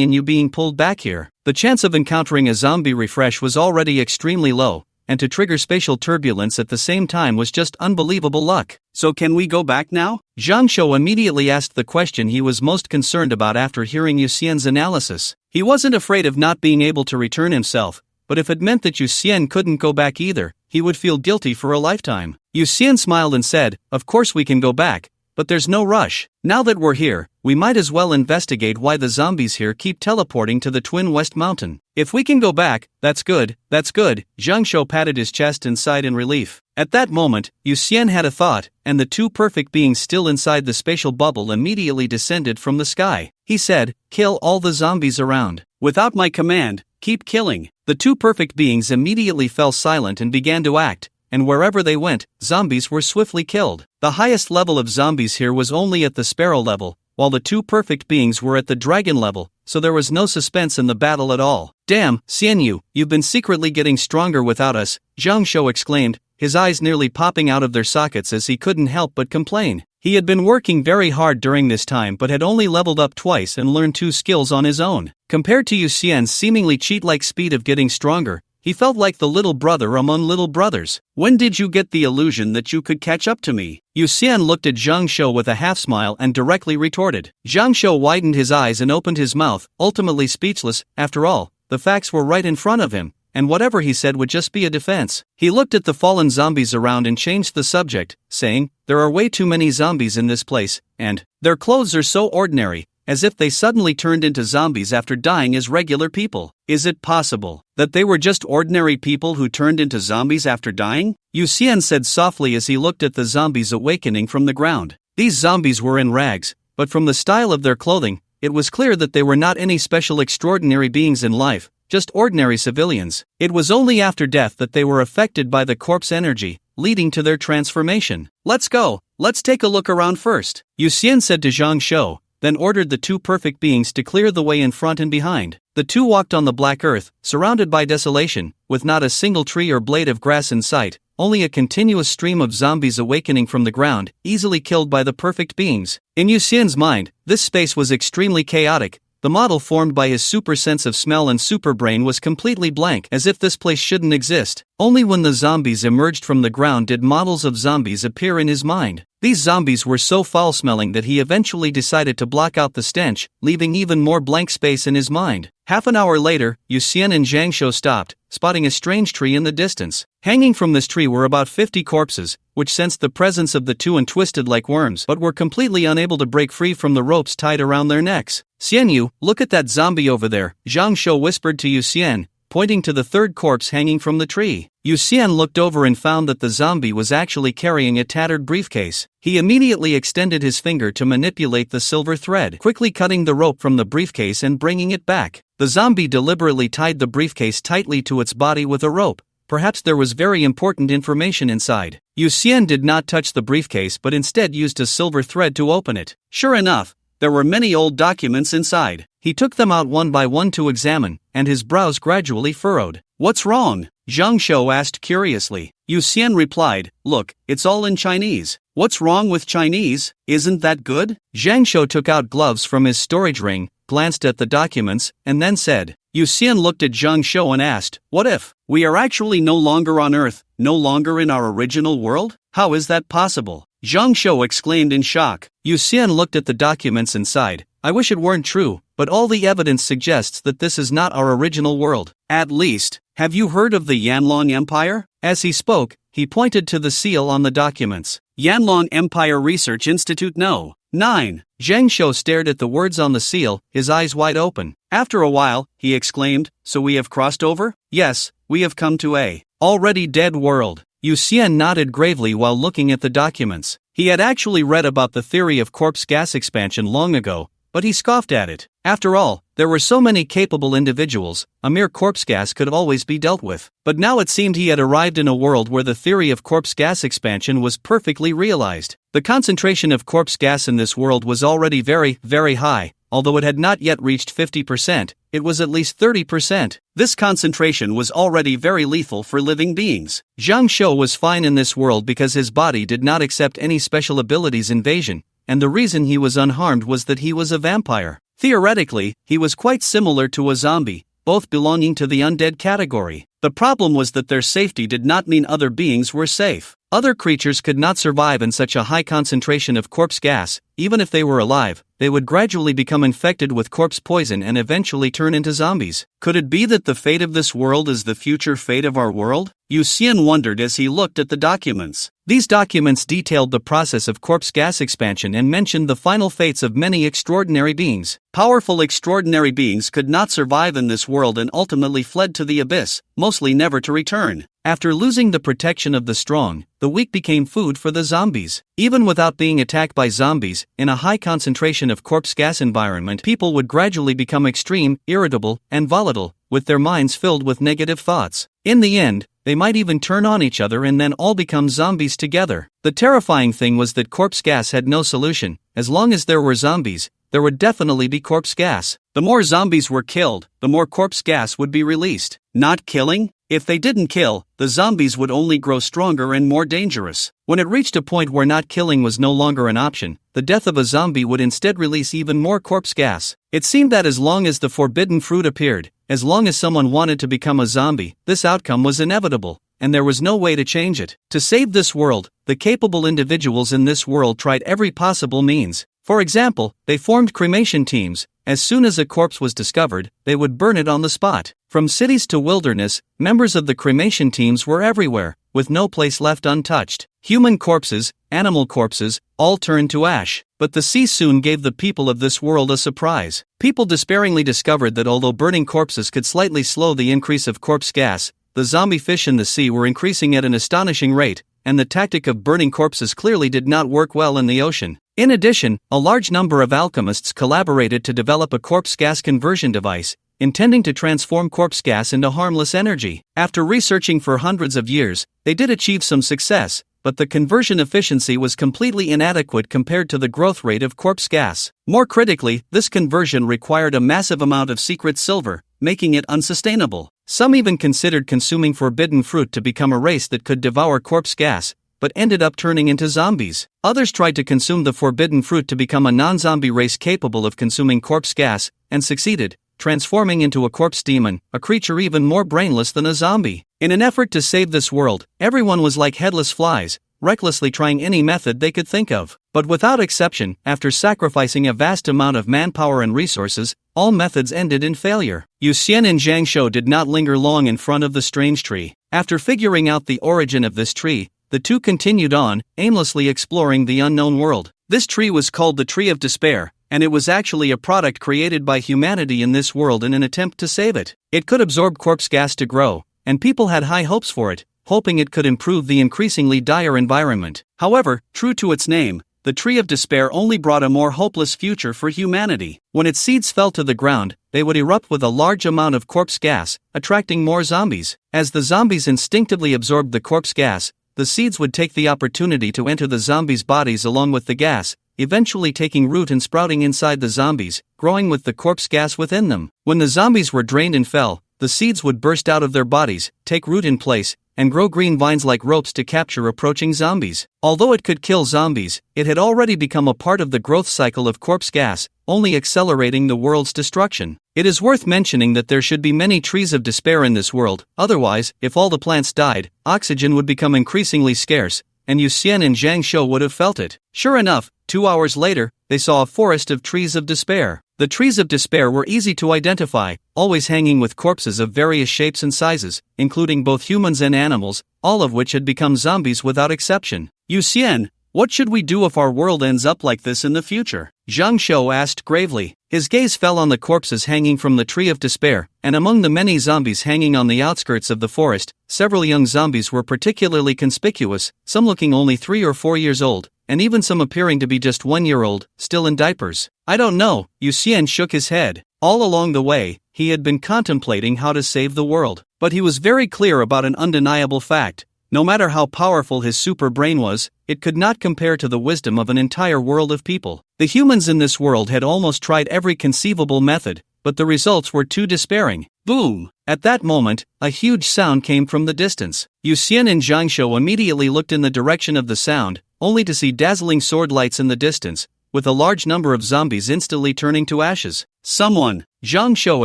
in you being pulled back here. The chance of encountering a zombie refresh was already extremely low, and to trigger spatial turbulence at the same time was just unbelievable luck. So can we go back now?" Zhang Shou immediately asked the question he was most concerned about after hearing Yu Xian's analysis. He wasn't afraid of not being able to return himself, but if it meant that Yu Xian couldn't go back either, he would feel guilty for a lifetime. Yu Xian smiled and said, "Of course we can go back, but there's no rush. Now that we're here, we might as well investigate why the zombies here keep teleporting to the Twin West Mountain. If we can go back, that's good, that's good." Zhang Shou patted his chest and sighed in relief. At that moment, Yu Xian had a thought, and the two perfect beings still inside the spatial bubble immediately descended from the sky. He said, "Kill all the zombies around. Without my command, keep killing." The two perfect beings immediately fell silent and began to act, and wherever they went, zombies were swiftly killed. The highest level of zombies here was only at the sparrow level, while the two perfect beings were at the dragon level, so there was no suspense in the battle at all. "Damn, Xianyu, you've been secretly getting stronger without us," Zhang Shou exclaimed, his eyes nearly popping out of their sockets as he couldn't help but complain. He had been working very hard during this time but had only leveled up twice and learned 2 skills on his own. Compared to Yu Xian's seemingly cheat-like speed of getting stronger, he felt like the little brother among little brothers. "When did you get the illusion that you could catch up to me?" Yu Xian looked at Zhang Shou with a half-smile and directly retorted. Zhang Shou widened his eyes and opened his mouth, ultimately speechless. After all, the facts were right in front of him, and whatever he said would just be a defense. He looked at the fallen zombies around and changed the subject, saying, "There are way too many zombies in this place, and their clothes are so ordinary, as if they suddenly turned into zombies after dying as regular people. Is it possible that they were just ordinary people who turned into zombies after dying?" Yu Xian said softly as he looked at the zombies awakening from the ground. These zombies were in rags, but from the style of their clothing, it was clear that they were not any special extraordinary beings in life, just ordinary civilians. It was only after death that they were affected by the corpse energy, leading to their transformation. "Let's go, let's take a look around first," Yu Xian said to Zhang Shou, then ordered the two perfect beings to clear the way in front and behind. The two walked on the black earth, surrounded by desolation, with not a single tree or blade of grass in sight, only a continuous stream of zombies awakening from the ground, easily killed by the perfect beings. In Yu Xian's mind, this space was extremely chaotic. The model formed by his super sense of smell and super brain was completely blank, as if this place shouldn't exist. Only when the zombies emerged from the ground did models of zombies appear in his mind. These zombies were so foul-smelling that he eventually decided to block out the stench, leaving even more blank space in his mind. Half an hour later, Yu Xian and Zhang Shou stopped, spotting a strange tree in the distance. Hanging from this tree were about 50 corpses, which sensed the presence of the two and twisted like worms, but were completely unable to break free from the ropes tied around their necks. "Xianyu, look at that zombie over there," Zhang Shou whispered to Yu Xian, pointing to the third corpse hanging from the tree. Yu Xian looked over and found that the zombie was actually carrying a tattered briefcase. He immediately extended his finger to manipulate the silver thread, quickly cutting the rope from the briefcase and bringing it back. The zombie deliberately tied the briefcase tightly to its body with a rope. Perhaps there was very important information inside. Yu Xian did not touch the briefcase but instead used a silver thread to open it. Sure enough, there were many old documents inside. He took them out one by one to examine, and his brows gradually furrowed. "What's wrong?" Zhang Shou asked curiously. Yu Xian replied, "Look, it's all in Chinese." "What's wrong with Chinese? Isn't that good?" Zhang Shou took out gloves from his storage ring, glanced at the documents, and then said. Yu Xian looked at Zhang Shou and asked, "What if we are actually no longer on Earth, no longer in our original world? How is that possible?" Zhang Shou exclaimed in shock. Yu Xian looked at the documents and sighed. "I wish it weren't true, but all the evidence suggests that this is not our original world. At least, have you heard of the Yanlong Empire?" As he spoke, he pointed to the seal on the documents. Yanlong Empire Research Institute No. 9. Zhang Shou stared at the words on the seal, his eyes wide open. After a while, he exclaimed, "So we have crossed over?" "Yes, we have come to a already dead world." Yu Xian nodded gravely while looking at the documents. He had actually read about the theory of corpse gas expansion long ago, but he scoffed at it. After all, there were so many capable individuals, a mere corpse gas could always be dealt with. But now it seemed he had arrived in a world where the theory of corpse gas expansion was perfectly realized. The concentration of corpse gas in this world was already very, very high. Although it had not yet reached 50%, it was at least 30%. This concentration was already very lethal for living beings. Zhang Shou was fine in this world because his body did not accept any special abilities invasion, and the reason he was unharmed was that he was a vampire. Theoretically, he was quite similar to a zombie, both belonging to the undead category. The problem was that their safety did not mean other beings were safe. Other creatures could not survive in such a high concentration of corpse gas. Even if they were alive, they would gradually become infected with corpse poison and eventually turn into zombies. Could it be that the fate of this world is the future fate of our world? Yu Xian wondered as he looked at the documents. These documents detailed the process of corpse gas expansion and mentioned the final fates of many extraordinary beings. Powerful extraordinary beings could not survive in this world and ultimately fled to the abyss, mostly never to return. After losing the protection of the strong, the weak became food for the zombies. Even without being attacked by zombies, in a high concentration of corpse gas environment, people would gradually become extreme, irritable, and volatile, with their minds filled with negative thoughts. In the end, they might even turn on each other and then all become zombies together. The terrifying thing was that corpse gas had no solution. As long as there were zombies, there would definitely be corpse gas. The more zombies were killed, the more corpse gas would be released. Not killing? If they didn't kill, the zombies would only grow stronger and more dangerous. When it reached a point where not killing was no longer an option, the death of a zombie would instead release even more corpse gas. It seemed that as long as the forbidden fruit appeared, as long as someone wanted to become a zombie, this outcome was inevitable, and there was no way to change it. To save this world, the capable individuals in this world tried every possible means. For example, they formed cremation teams. As soon as a corpse was discovered, they would burn it on the spot. From cities to wilderness, members of the cremation teams were everywhere, with no place left untouched. Human corpses, animal corpses, all turned to ash. But the sea soon gave the people of this world a surprise. People despairingly discovered that although burning corpses could slightly slow the increase of corpse gas, the zombie fish in the sea were increasing at an astonishing rate, and the tactic of burning corpses clearly did not work well in the ocean. In addition, a large number of alchemists collaborated to develop a corpse gas conversion device, intending to transform corpse gas into harmless energy. After researching for hundreds of years, they did achieve some success, but the conversion efficiency was completely inadequate compared to the growth rate of corpse gas. More critically, this conversion required a massive amount of secret silver, making it unsustainable. Some even considered consuming forbidden fruit to become a race that could devour corpse gas, but ended up turning into zombies. Others tried to consume the forbidden fruit to become a non-zombie race capable of consuming corpse gas, and succeeded, transforming into a corpse demon, a creature even more brainless than a zombie. In an effort to save this world, everyone was like headless flies, recklessly trying any method they could think of. But without exception, after sacrificing a vast amount of manpower and resources, all methods ended in failure. Yu Xian and Zhang Shou did not linger long in front of the strange tree. After figuring out the origin of this tree, the two continued on, aimlessly exploring the unknown world. This tree was called the Tree of Despair, and it was actually a product created by humanity in this world in an attempt to save it. It could absorb corpse gas to grow, and people had high hopes for it, hoping it could improve the increasingly dire environment. However, true to its name, the Tree of Despair only brought a more hopeless future for humanity. When its seeds fell to the ground, they would erupt with a large amount of corpse gas, attracting more zombies. As the zombies instinctively absorbed the corpse gas, the seeds would take the opportunity to enter the zombies' bodies along with the gas, eventually taking root and sprouting inside the zombies, growing with the corpse gas within them. When the zombies were drained and fell, the seeds would burst out of their bodies, take root in place, and grow green vines like ropes to capture approaching zombies. Although it could kill zombies, it had already become a part of the growth cycle of corpse gas, only accelerating the world's destruction. It is worth mentioning that there should be many trees of despair in this world, otherwise, if all the plants died, oxygen would become increasingly scarce, and Yu Xian and Zhang Shou would have felt it. Sure enough, 2 hours later, they saw a forest of trees of despair. The trees of despair were easy to identify, always hanging with corpses of various shapes and sizes, including both humans and animals, all of which had become zombies without exception. Yu Xian, what should we do if our world ends up like this in the future? Zhang Shou asked gravely. His gaze fell on the corpses hanging from the Tree of Despair, and among the many zombies hanging on the outskirts of the forest, several young zombies were particularly conspicuous, some looking only 3 or 4 years old, and even some appearing to be just 1 year old, still in diapers. I don't know, Yu Xian shook his head. All along the way, he had been contemplating how to save the world, but he was very clear about an undeniable fact. No matter how powerful his super brain was, it could not compare to the wisdom of an entire world of people. The humans in this world had almost tried every conceivable method, but the results were too despairing. Boom! At that moment, a huge sound came from the distance. Yu Xian and Zhang Shou immediately looked in the direction of the sound, only to see dazzling sword lights in the distance, with a large number of zombies instantly turning to ashes. Someone! Zhang Shou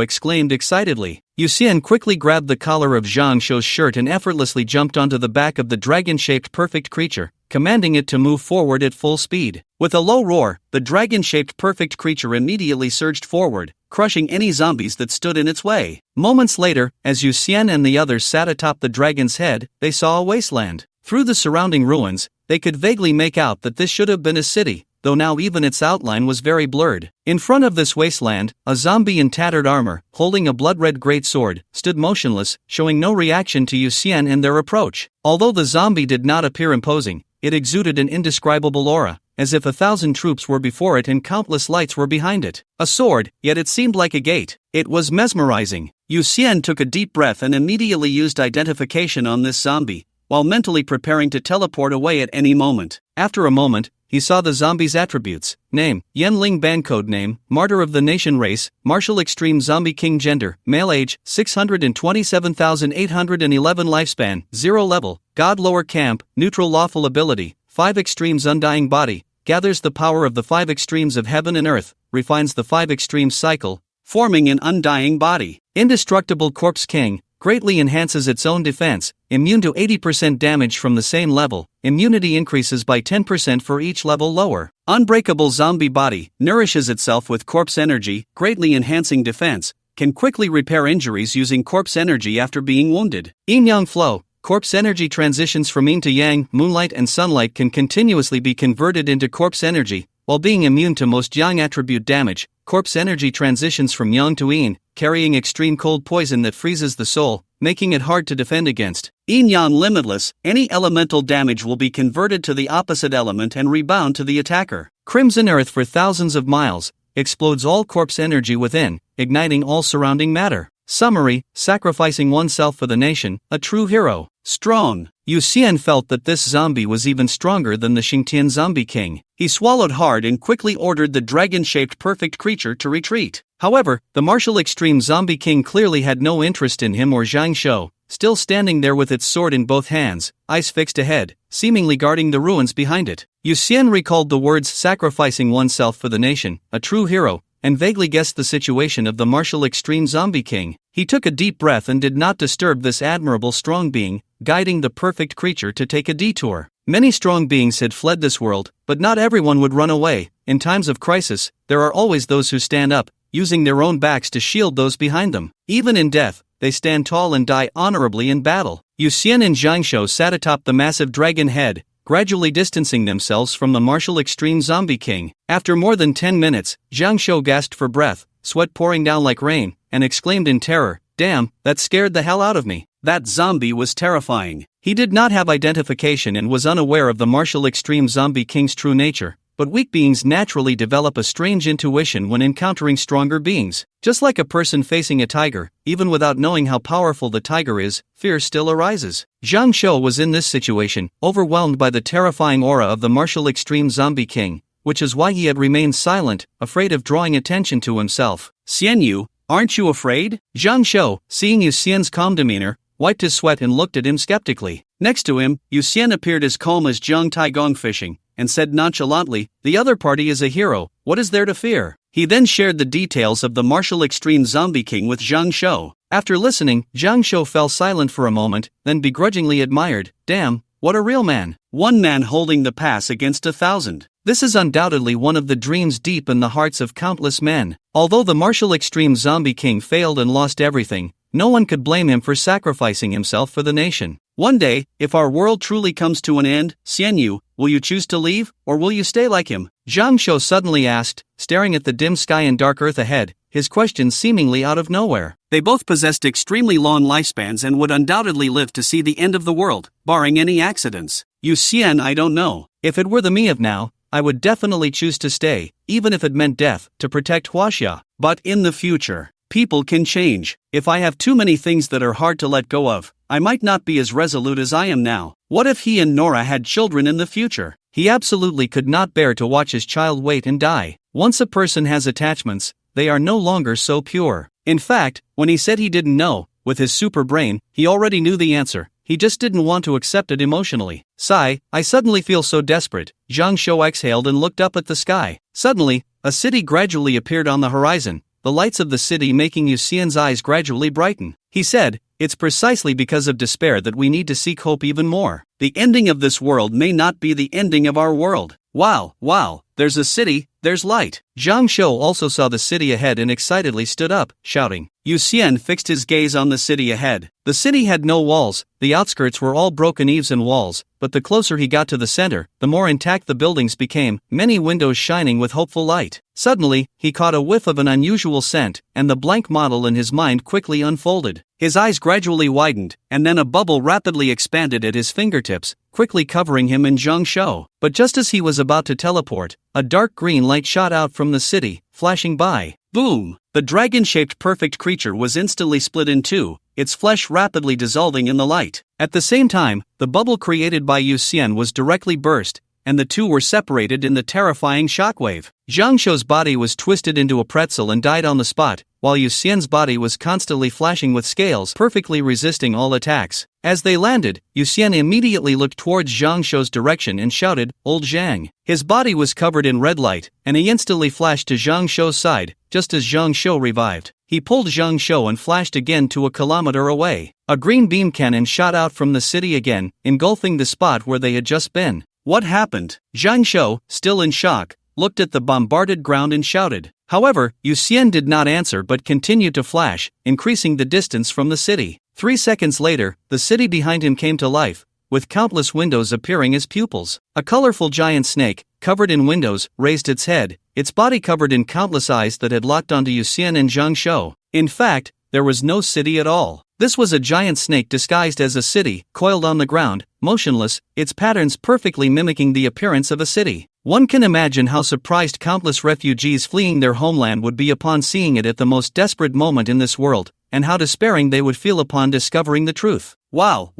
exclaimed excitedly. Yu Xian quickly grabbed the collar of Zhang Shou's shirt and effortlessly jumped onto the back of the dragon-shaped perfect creature, commanding it to move forward at full speed. With a low roar, the dragon-shaped perfect creature immediately surged forward, crushing any zombies that stood in its way. Moments later, as Yu Xian and the others sat atop the dragon's head, they saw a wasteland. Through the surrounding ruins, they could vaguely make out that this should have been a city, though now even its outline was very blurred. In front of this wasteland, a zombie in tattered armor, holding a blood-red greatsword, stood motionless, showing no reaction to Yu Xian and their approach. Although the zombie did not appear imposing, it exuded an indescribable aura, as if 1,000 troops were before it and countless lights were behind it. A sword, yet it seemed like a gate. It was mesmerizing. Yu Xian took a deep breath and immediately used identification on this zombie, while mentally preparing to teleport away at any moment. After a moment, he saw the zombie's attributes: name, Yenling Ban code name, Martyr of the Nation race, Martial Extreme Zombie King gender, male age, 627,811 lifespan, 0 level, God lower camp, neutral lawful ability, 5 extremes undying body, gathers the power of the 5 extremes of heaven and earth, refines the 5 extremes cycle, forming an undying body. Indestructible corpse king, greatly enhances its own defense, immune to 80% damage from the same level, immunity increases by 10% for each level lower. Unbreakable zombie body, nourishes itself with corpse energy, greatly enhancing defense, can quickly repair injuries using corpse energy after being wounded. Yin-yang flow, corpse energy transitions from yin to yang, moonlight and sunlight can continuously be converted into corpse energy, while being immune to most yang attribute damage. Corpse energy transitions from yang to yin, carrying extreme cold poison that freezes the soul, making it hard to defend against. Yin-yang limitless, any elemental damage will be converted to the opposite element and rebound to the attacker. Crimson earth for thousands of miles, explodes all corpse energy within, igniting all surrounding matter. Summary, sacrificing oneself for the nation, a true hero. Strong. Yu Xian felt that this zombie was even stronger than the Xingtian zombie king. He swallowed hard and quickly ordered the dragon-shaped perfect creature to retreat. However, the martial extreme zombie king clearly had no interest in him or Zhang Shou, still standing there with its sword in both hands, eyes fixed ahead, seemingly guarding the ruins behind it. Yu Xian recalled the words sacrificing oneself for the nation, a true hero, and vaguely guessed the situation of the martial extreme zombie king. He took a deep breath and did not disturb this admirable strong being, guiding the perfect creature to take a detour. Many strong beings had fled this world, but not everyone would run away. In times of crisis, there are always those who stand up, using their own backs to shield those behind them. Even in death, they stand tall and die honorably in battle. Yu Xian and Zhang Shou sat atop the massive dragon head, gradually distancing themselves from the martial extreme zombie king. After more than 10 minutes, Zhang Shou gasped for breath, sweat pouring down like rain, and exclaimed in terror, "Damn, that scared the hell out of me." That zombie was terrifying. He did not have identification and was unaware of the martial extreme zombie king's true nature, but weak beings naturally develop a strange intuition when encountering stronger beings. Just like a person facing a tiger, even without knowing how powerful the tiger is, fear still arises. Zhang Shou was in this situation, overwhelmed by the terrifying aura of the martial extreme zombie king, which is why he had remained silent, afraid of drawing attention to himself. "Xian Yu, aren't you afraid?" Zhang Shou, seeing Yu Xian's calm demeanor, wiped his sweat and looked at him skeptically. Next to him, Yu Xian appeared as calm as Zhang Taigong fishing, and said nonchalantly, "The other party is a hero, what is there to fear?" He then shared the details of the martial extreme zombie king with Zhang Shou. After listening, Zhang Shou fell silent for a moment, then begrudgingly admired, "Damn, what a real man. One man holding the pass against 1,000. This is undoubtedly one of the dreams deep in the hearts of countless men." Although the martial extreme zombie king failed and lost everything, no one could blame him for sacrificing himself for the nation. "One day, if our world truly comes to an end, Xian Yu, will you choose to leave, or will you stay like him?" Zhang Shou suddenly asked, staring at the dim sky and dark earth ahead, his question seemingly out of nowhere. They both possessed extremely long lifespans and would undoubtedly live to see the end of the world, barring any accidents. "Yu Xian, I don't know. If it were the me of now, I would definitely choose to stay, even if it meant death, to protect Huaxia. But in the future, people can change. If I have too many things that are hard to let go of, I might not be as resolute as I am now. What if he and Nora had children in the future? He absolutely could not bear to watch his child wait and die. Once a person has attachments, they are no longer so pure. In fact, when he said he didn't know, with his super brain, he already knew the answer. He just didn't want to accept it emotionally. Sigh, I suddenly feel so desperate. Zhang Shou exhaled and looked up at the sky. Suddenly, a city gradually appeared on the horizon, the lights of the city making Yu Xian's eyes gradually brighten. He said, "It's precisely because of despair that we need to seek hope even more. The ending of this world may not be the ending of our world. Wow, there's a city, there's light." Zhang Shou also saw the city ahead and excitedly stood up, shouting. Yu Xian fixed his gaze on the city ahead. The city had no walls, the outskirts were all broken eaves and walls, but the closer he got to the center, the more intact the buildings became, many windows shining with hopeful light. Suddenly, he caught a whiff of an unusual scent, and the blank model in his mind quickly unfolded. His eyes gradually widened, and then a bubble rapidly expanded at his fingertips, quickly covering him and Zhang Shou. But just as he was about to teleport, a dark green light shot out from the city, flashing by. Boom! The dragon-shaped perfect creature was instantly split in two, its flesh rapidly dissolving in the light. At the same time, the bubble created by Yu Xian was directly burst, and the two were separated in the terrifying shockwave. Zhang Shou's body was twisted into a pretzel and died on the spot, while Yu Xian's body was constantly flashing with scales, perfectly resisting all attacks. As they landed, Yu Xian immediately looked towards Zhang Shou's direction and shouted, "Old Zhang." His body was covered in red light, and he instantly flashed to Zhang Shou's side, just as Zhang Shou revived. He pulled Zhang Shou and flashed again to a kilometer away. A green beam cannon shot out from the city again, engulfing the spot where they had just been. What happened? Zhang Shou, still in shock, looked at the bombarded ground and shouted. However, Yu Xian did not answer but continued to flash, increasing the distance from the city. 3 seconds later, the city behind him came to life, with countless windows appearing as pupils. A colorful giant snake, covered in windows, raised its head, its body covered in countless eyes that had locked onto Yu Xian and Zhang Shou. In fact, there was no city at all. This was a giant snake disguised as a city, coiled on the ground, motionless, its patterns perfectly mimicking the appearance of a city. One can imagine how surprised countless refugees fleeing their homeland would be upon seeing it at the most desperate moment in this world, and how despairing they would feel upon discovering the truth. Wow.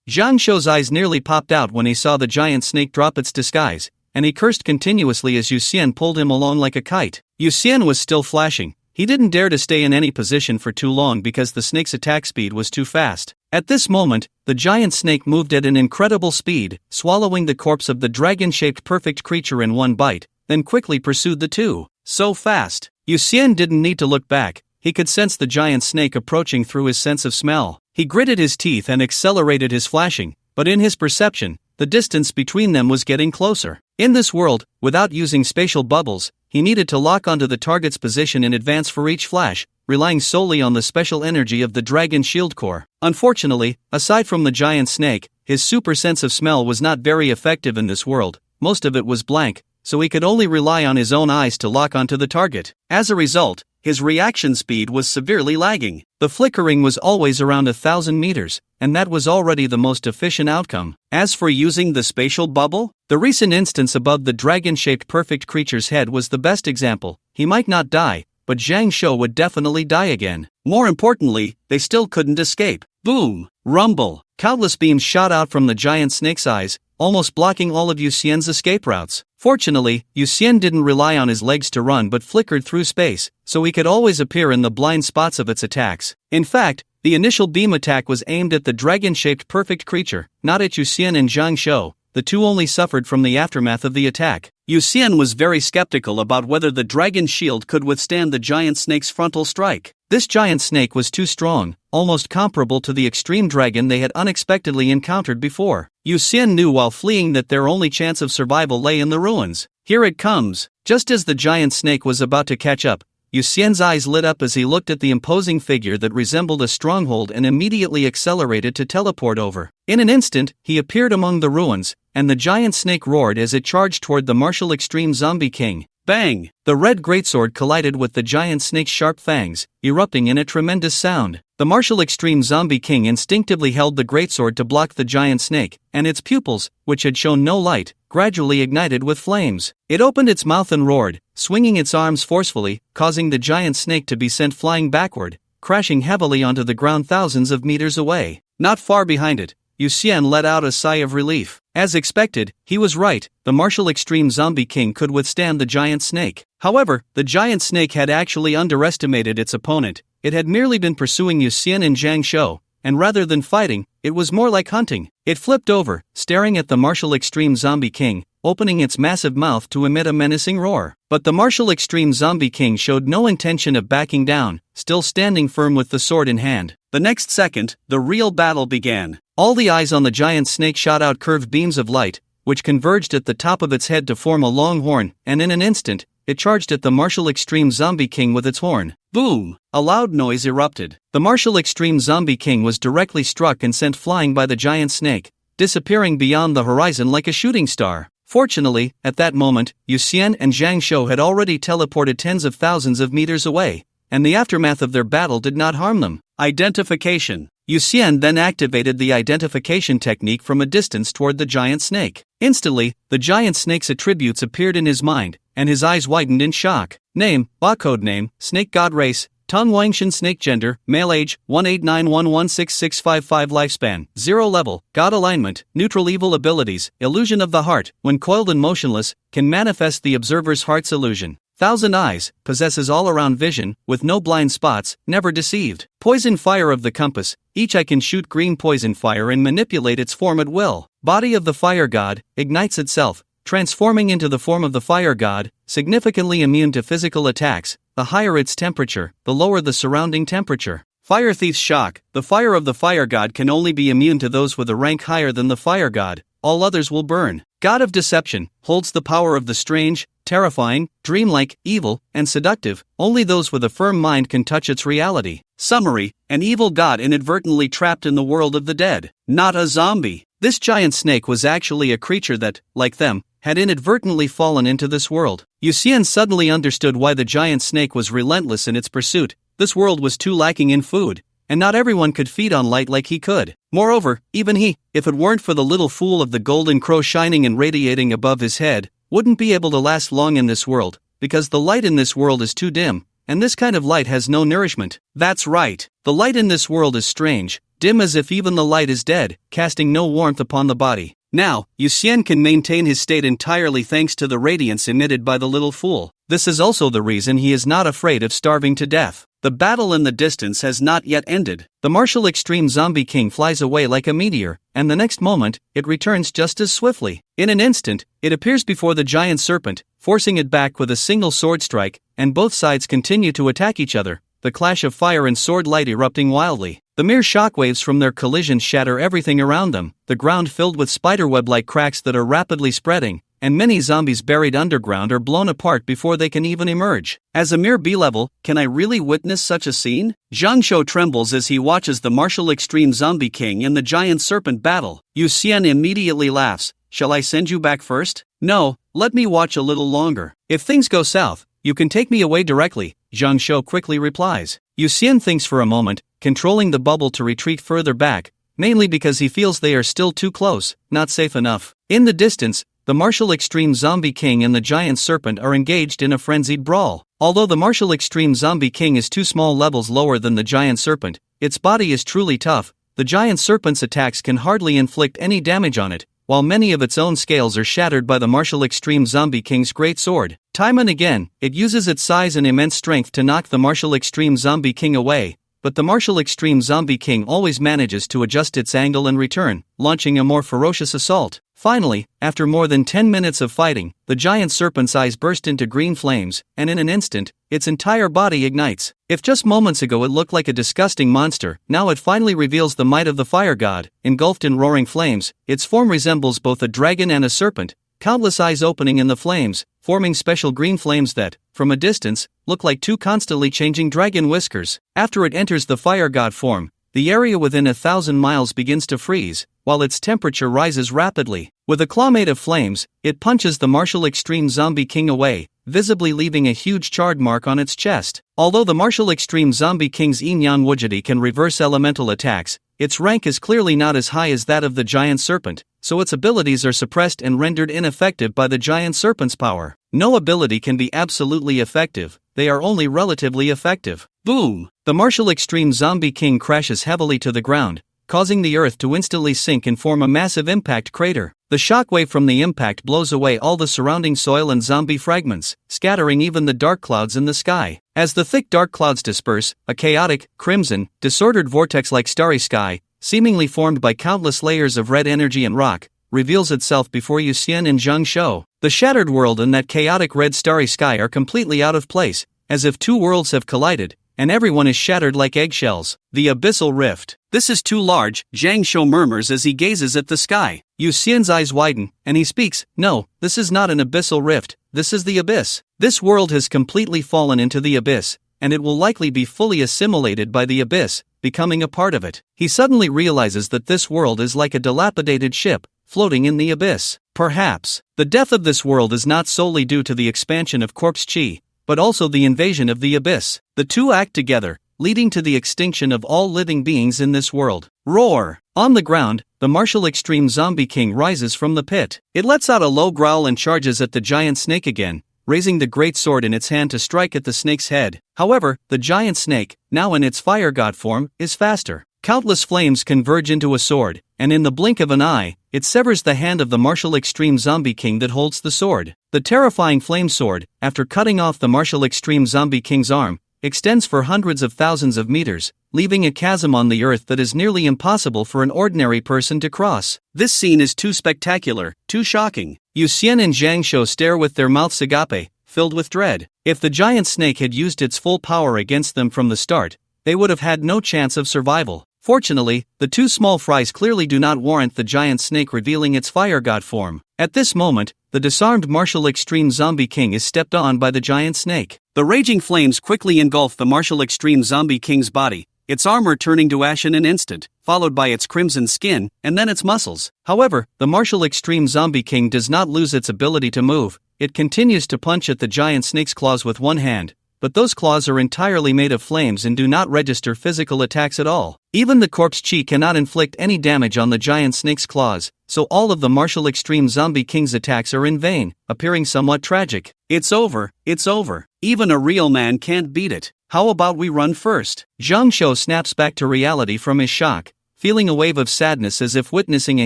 Zhang Shou's eyes nearly popped out when he saw the giant snake drop its disguise, and he cursed continuously as Yu Xian pulled him along like a kite. Yu Xian was still flashing. He didn't dare to stay in any position for too long because the snake's attack speed was too fast. At this moment, the giant snake moved at an incredible speed, swallowing the corpse of the dragon-shaped perfect creature in one bite, then quickly pursued the two. So fast. Yu Xian didn't need to look back. He could sense the giant snake approaching through his sense of smell. He gritted his teeth and accelerated his flashing, but in his perception, the distance between them was getting closer. In this world, without using spatial bubbles, he needed to lock onto the target's position in advance for each flash, relying solely on the special energy of the dragon shield core. Unfortunately, aside from the giant snake, his super sense of smell was not very effective in this world. Most of it was blank, so he could only rely on his own eyes to lock onto the target. As a result, his reaction speed was severely lagging. The flickering was always around 1,000 meters, and that was already the most efficient outcome. As for using the spatial bubble, the recent instance above the dragon-shaped perfect creature's head was the best example. He might not die, but Zhang Shou would definitely die again. More importantly, they still couldn't escape. Boom! Rumble! Countless beams shot out from the giant snake's eyes, almost blocking all of Yu Xian's escape routes. Fortunately, Yu Xian didn't rely on his legs to run but flickered through space, so he could always appear in the blind spots of its attacks. In fact, the initial beam attack was aimed at the dragon-shaped perfect creature, not at Yu Xian and Zhang Shou. The two only suffered from the aftermath of the attack. Yu Xian was very skeptical about whether the dragon shield could withstand the giant snake's frontal strike. This giant snake was too strong, almost comparable to the extreme dragon they had unexpectedly encountered before. Yu Xian knew while fleeing that their only chance of survival lay in the ruins. Here it comes! Just as the giant snake was about to catch up, Yu Xian's eyes lit up as he looked at the imposing figure that resembled a stronghold and immediately accelerated to teleport over. In an instant, he appeared among the ruins, and the giant snake roared as it charged toward the martial extreme zombie king. Bang! The red greatsword collided with the giant snake's sharp fangs, erupting in a tremendous sound. The martial extreme zombie king instinctively held the greatsword to block the giant snake, and its pupils, which had shown no light, gradually ignited with flames. It opened its mouth and roared, swinging its arms forcefully, causing the giant snake to be sent flying backward, crashing heavily onto the ground thousands of meters away. Not far behind it, Yu Xian let out a sigh of relief. As expected, he was right, the martial extreme zombie king could withstand the giant snake. However, the giant snake had actually underestimated its opponent. It had merely been pursuing Yu Xian and Zhang Shou, and rather than fighting, it was more like hunting. It flipped over, staring at the martial extreme zombie king, opening its massive mouth to emit a menacing roar. But the martial extreme zombie king showed no intention of backing down, still standing firm with the sword in hand. The next second, the real battle began. All the eyes on the giant snake shot out curved beams of light, which converged at the top of its head to form a long horn, and in an instant, it charged at the martial extreme zombie king with its horn. Boom! A loud noise erupted. The martial extreme zombie king was directly struck and sent flying by the giant snake, disappearing beyond the horizon like a shooting star. Fortunately, at that moment, Yu Xian and Zhang Shou had already teleported tens of thousands of meters away, and the aftermath of their battle did not harm them. Identification. Yu Xian then activated the identification technique from a distance toward the giant snake. Instantly, the giant snake's attributes appeared in his mind, and his eyes widened in shock. Name, Code name, Snake God Race, Tong Wangshan Snake Gender, Male Age, 189116655 Lifespan, 0 Level, God Alignment, Neutral Evil Abilities, Illusion of the Heart, when coiled and motionless, can manifest the observer's heart's illusion. 1,000 Eyes, possesses all-around vision, with no blind spots, never deceived. Poison Fire of the Compass, each eye can shoot green poison fire and manipulate its form at will. Body of the Fire God, ignites itself, transforming into the form of the Fire God, significantly immune to physical attacks. The higher its temperature, the lower the surrounding temperature. Fire Thief's Shock, the fire of the Fire God can only be immune to those with a rank higher than the Fire God, all others will burn. God of Deception, holds the power of the strange, terrifying, dreamlike, evil, and seductive. Only those with a firm mind can touch its reality. Summary: an evil god inadvertently trapped in the world of the dead. Not a zombie. This giant snake was actually a creature that, like them, had inadvertently fallen into this world. Yu Xian suddenly understood why the giant snake was relentless in its pursuit. This world was too lacking in food, and not everyone could feed on light like he could. Moreover, even he, if it weren't for the little fool of the golden crow shining and radiating above his head, wouldn't be able to last long in this world, because the light in this world is too dim, and this kind of light has no nourishment. That's right, the light in this world is strange, dim as if even the light is dead, casting no warmth upon the body. Now, Yu Xian can maintain his state entirely thanks to the radiance emitted by the little fool. This is also the reason he is not afraid of starving to death. The battle in the distance has not yet ended. The martial extreme zombie king flies away like a meteor, and the next moment, it returns just as swiftly. In an instant, it appears before the giant serpent, forcing it back with a single sword strike, and both sides continue to attack each other, the clash of fire and sword light erupting wildly. The mere shockwaves from their collisions shatter everything around them, the ground filled with spiderweb-like cracks that are rapidly spreading, and many zombies buried underground are blown apart before they can even emerge. As a mere B-level, can I really witness such a scene? Zhang Shou trembles as he watches the martial extreme zombie king and the giant serpent battle. Yu Xian immediately laughs. Shall I send you back first? No, let me watch a little longer. If things go south, you can take me away directly, Zhang Shou quickly replies. Yu Xian thinks for a moment, controlling the bubble to retreat further back, mainly because he feels they are still too close, not safe enough. In the distance, the martial extreme zombie king and the giant serpent are engaged in a frenzied brawl. Although the martial extreme zombie king is 2 small levels lower than the giant serpent, its body is truly tough. The giant serpent's attacks can hardly inflict any damage on it, while many of its own scales are shattered by the martial extreme zombie king's great sword. Time and again, it uses its size and immense strength to knock the martial extreme zombie king away, but the martial extreme zombie king always manages to adjust its angle and return, launching a more ferocious assault. Finally, after more than 10 minutes of fighting, the giant serpent's eyes burst into green flames, and in an instant, its entire body ignites. If just moments ago it looked like a disgusting monster, now it finally reveals the might of the fire god. Engulfed in roaring flames, its form resembles both a dragon and a serpent, countless eyes opening in the flames, forming special green flames that, from a distance, look like 2 constantly changing dragon whiskers. After it enters the fire god form, the area within 1,000 miles begins to freeze, while its temperature rises rapidly. With a claw made of flames, it punches the martial extreme zombie king away, visibly leaving a huge charred mark on its chest. Although the martial extreme zombie king's Yin-Yang Wujidi can reverse elemental attacks, its rank is clearly not as high as that of the giant serpent, so its abilities are suppressed and rendered ineffective by the giant serpent's power. No ability can be absolutely effective, they are only relatively effective. Boom! The martial extreme zombie king crashes heavily to the ground, causing the earth to instantly sink and form a massive impact crater. The shockwave from the impact blows away all the surrounding soil and zombie fragments, scattering even the dark clouds in the sky. As the thick dark clouds disperse, a chaotic, crimson, disordered vortex-like starry sky, seemingly formed by countless layers of red energy and rock, reveals itself before Yu Xian and Zhang Shou. The shattered world and that chaotic red starry sky are completely out of place, as if 2 worlds have collided, and everyone is shattered like eggshells. The abyssal rift. This is too large, Zhang Shou murmurs as he gazes at the sky. Yu Xian's eyes widen, and he speaks, no, this is not an abyssal rift, this is the abyss. This world has completely fallen into the abyss, and it will likely be fully assimilated by the abyss, becoming a part of it. He suddenly realizes that this world is like a dilapidated ship, floating in the abyss. Perhaps, the death of this world is not solely due to the expansion of corpse chi, but also the invasion of the abyss. The 2 act together, leading to the extinction of all living beings in this world. Roar! On the ground, the martial extreme zombie king rises from the pit. It lets out a low growl and charges at the giant snake again, raising the great sword in its hand to strike at the snake's head. However, the giant snake, now in its fire god form, is faster. Countless flames converge into a sword, and in the blink of an eye, it severs the hand of the martial extreme zombie king that holds the sword. The terrifying flame sword, after cutting off the martial extreme zombie king's arm, extends for hundreds of thousands of meters, leaving a chasm on the earth that is nearly impossible for an ordinary person to cross. This scene is too spectacular, too shocking. Yu Xian and Zhang Shou stare with their mouths agape, filled with dread. If the giant snake had used its full power against them from the start, they would have had no chance of survival. Fortunately, the 2 small fries clearly do not warrant the giant snake revealing its fire god form. At this moment, the disarmed martial extreme zombie king is stepped on by the giant snake. The raging flames quickly engulf the martial extreme zombie king's body, its armor turning to ash in an instant, followed by its crimson skin, and then its muscles. However, the martial extreme zombie king does not lose its ability to move. It continues to punch at the giant snake's claws with one hand, but those claws are entirely made of flames and do not register physical attacks at all. Even the corpse chi cannot inflict any damage on the giant snake's claws, so all of the martial extreme zombie king's attacks are in vain, appearing somewhat tragic. It's over, it's over. Even a real man can't beat it. How about we run first? Zhang Shou snaps back to reality from his shock, feeling a wave of sadness as if witnessing a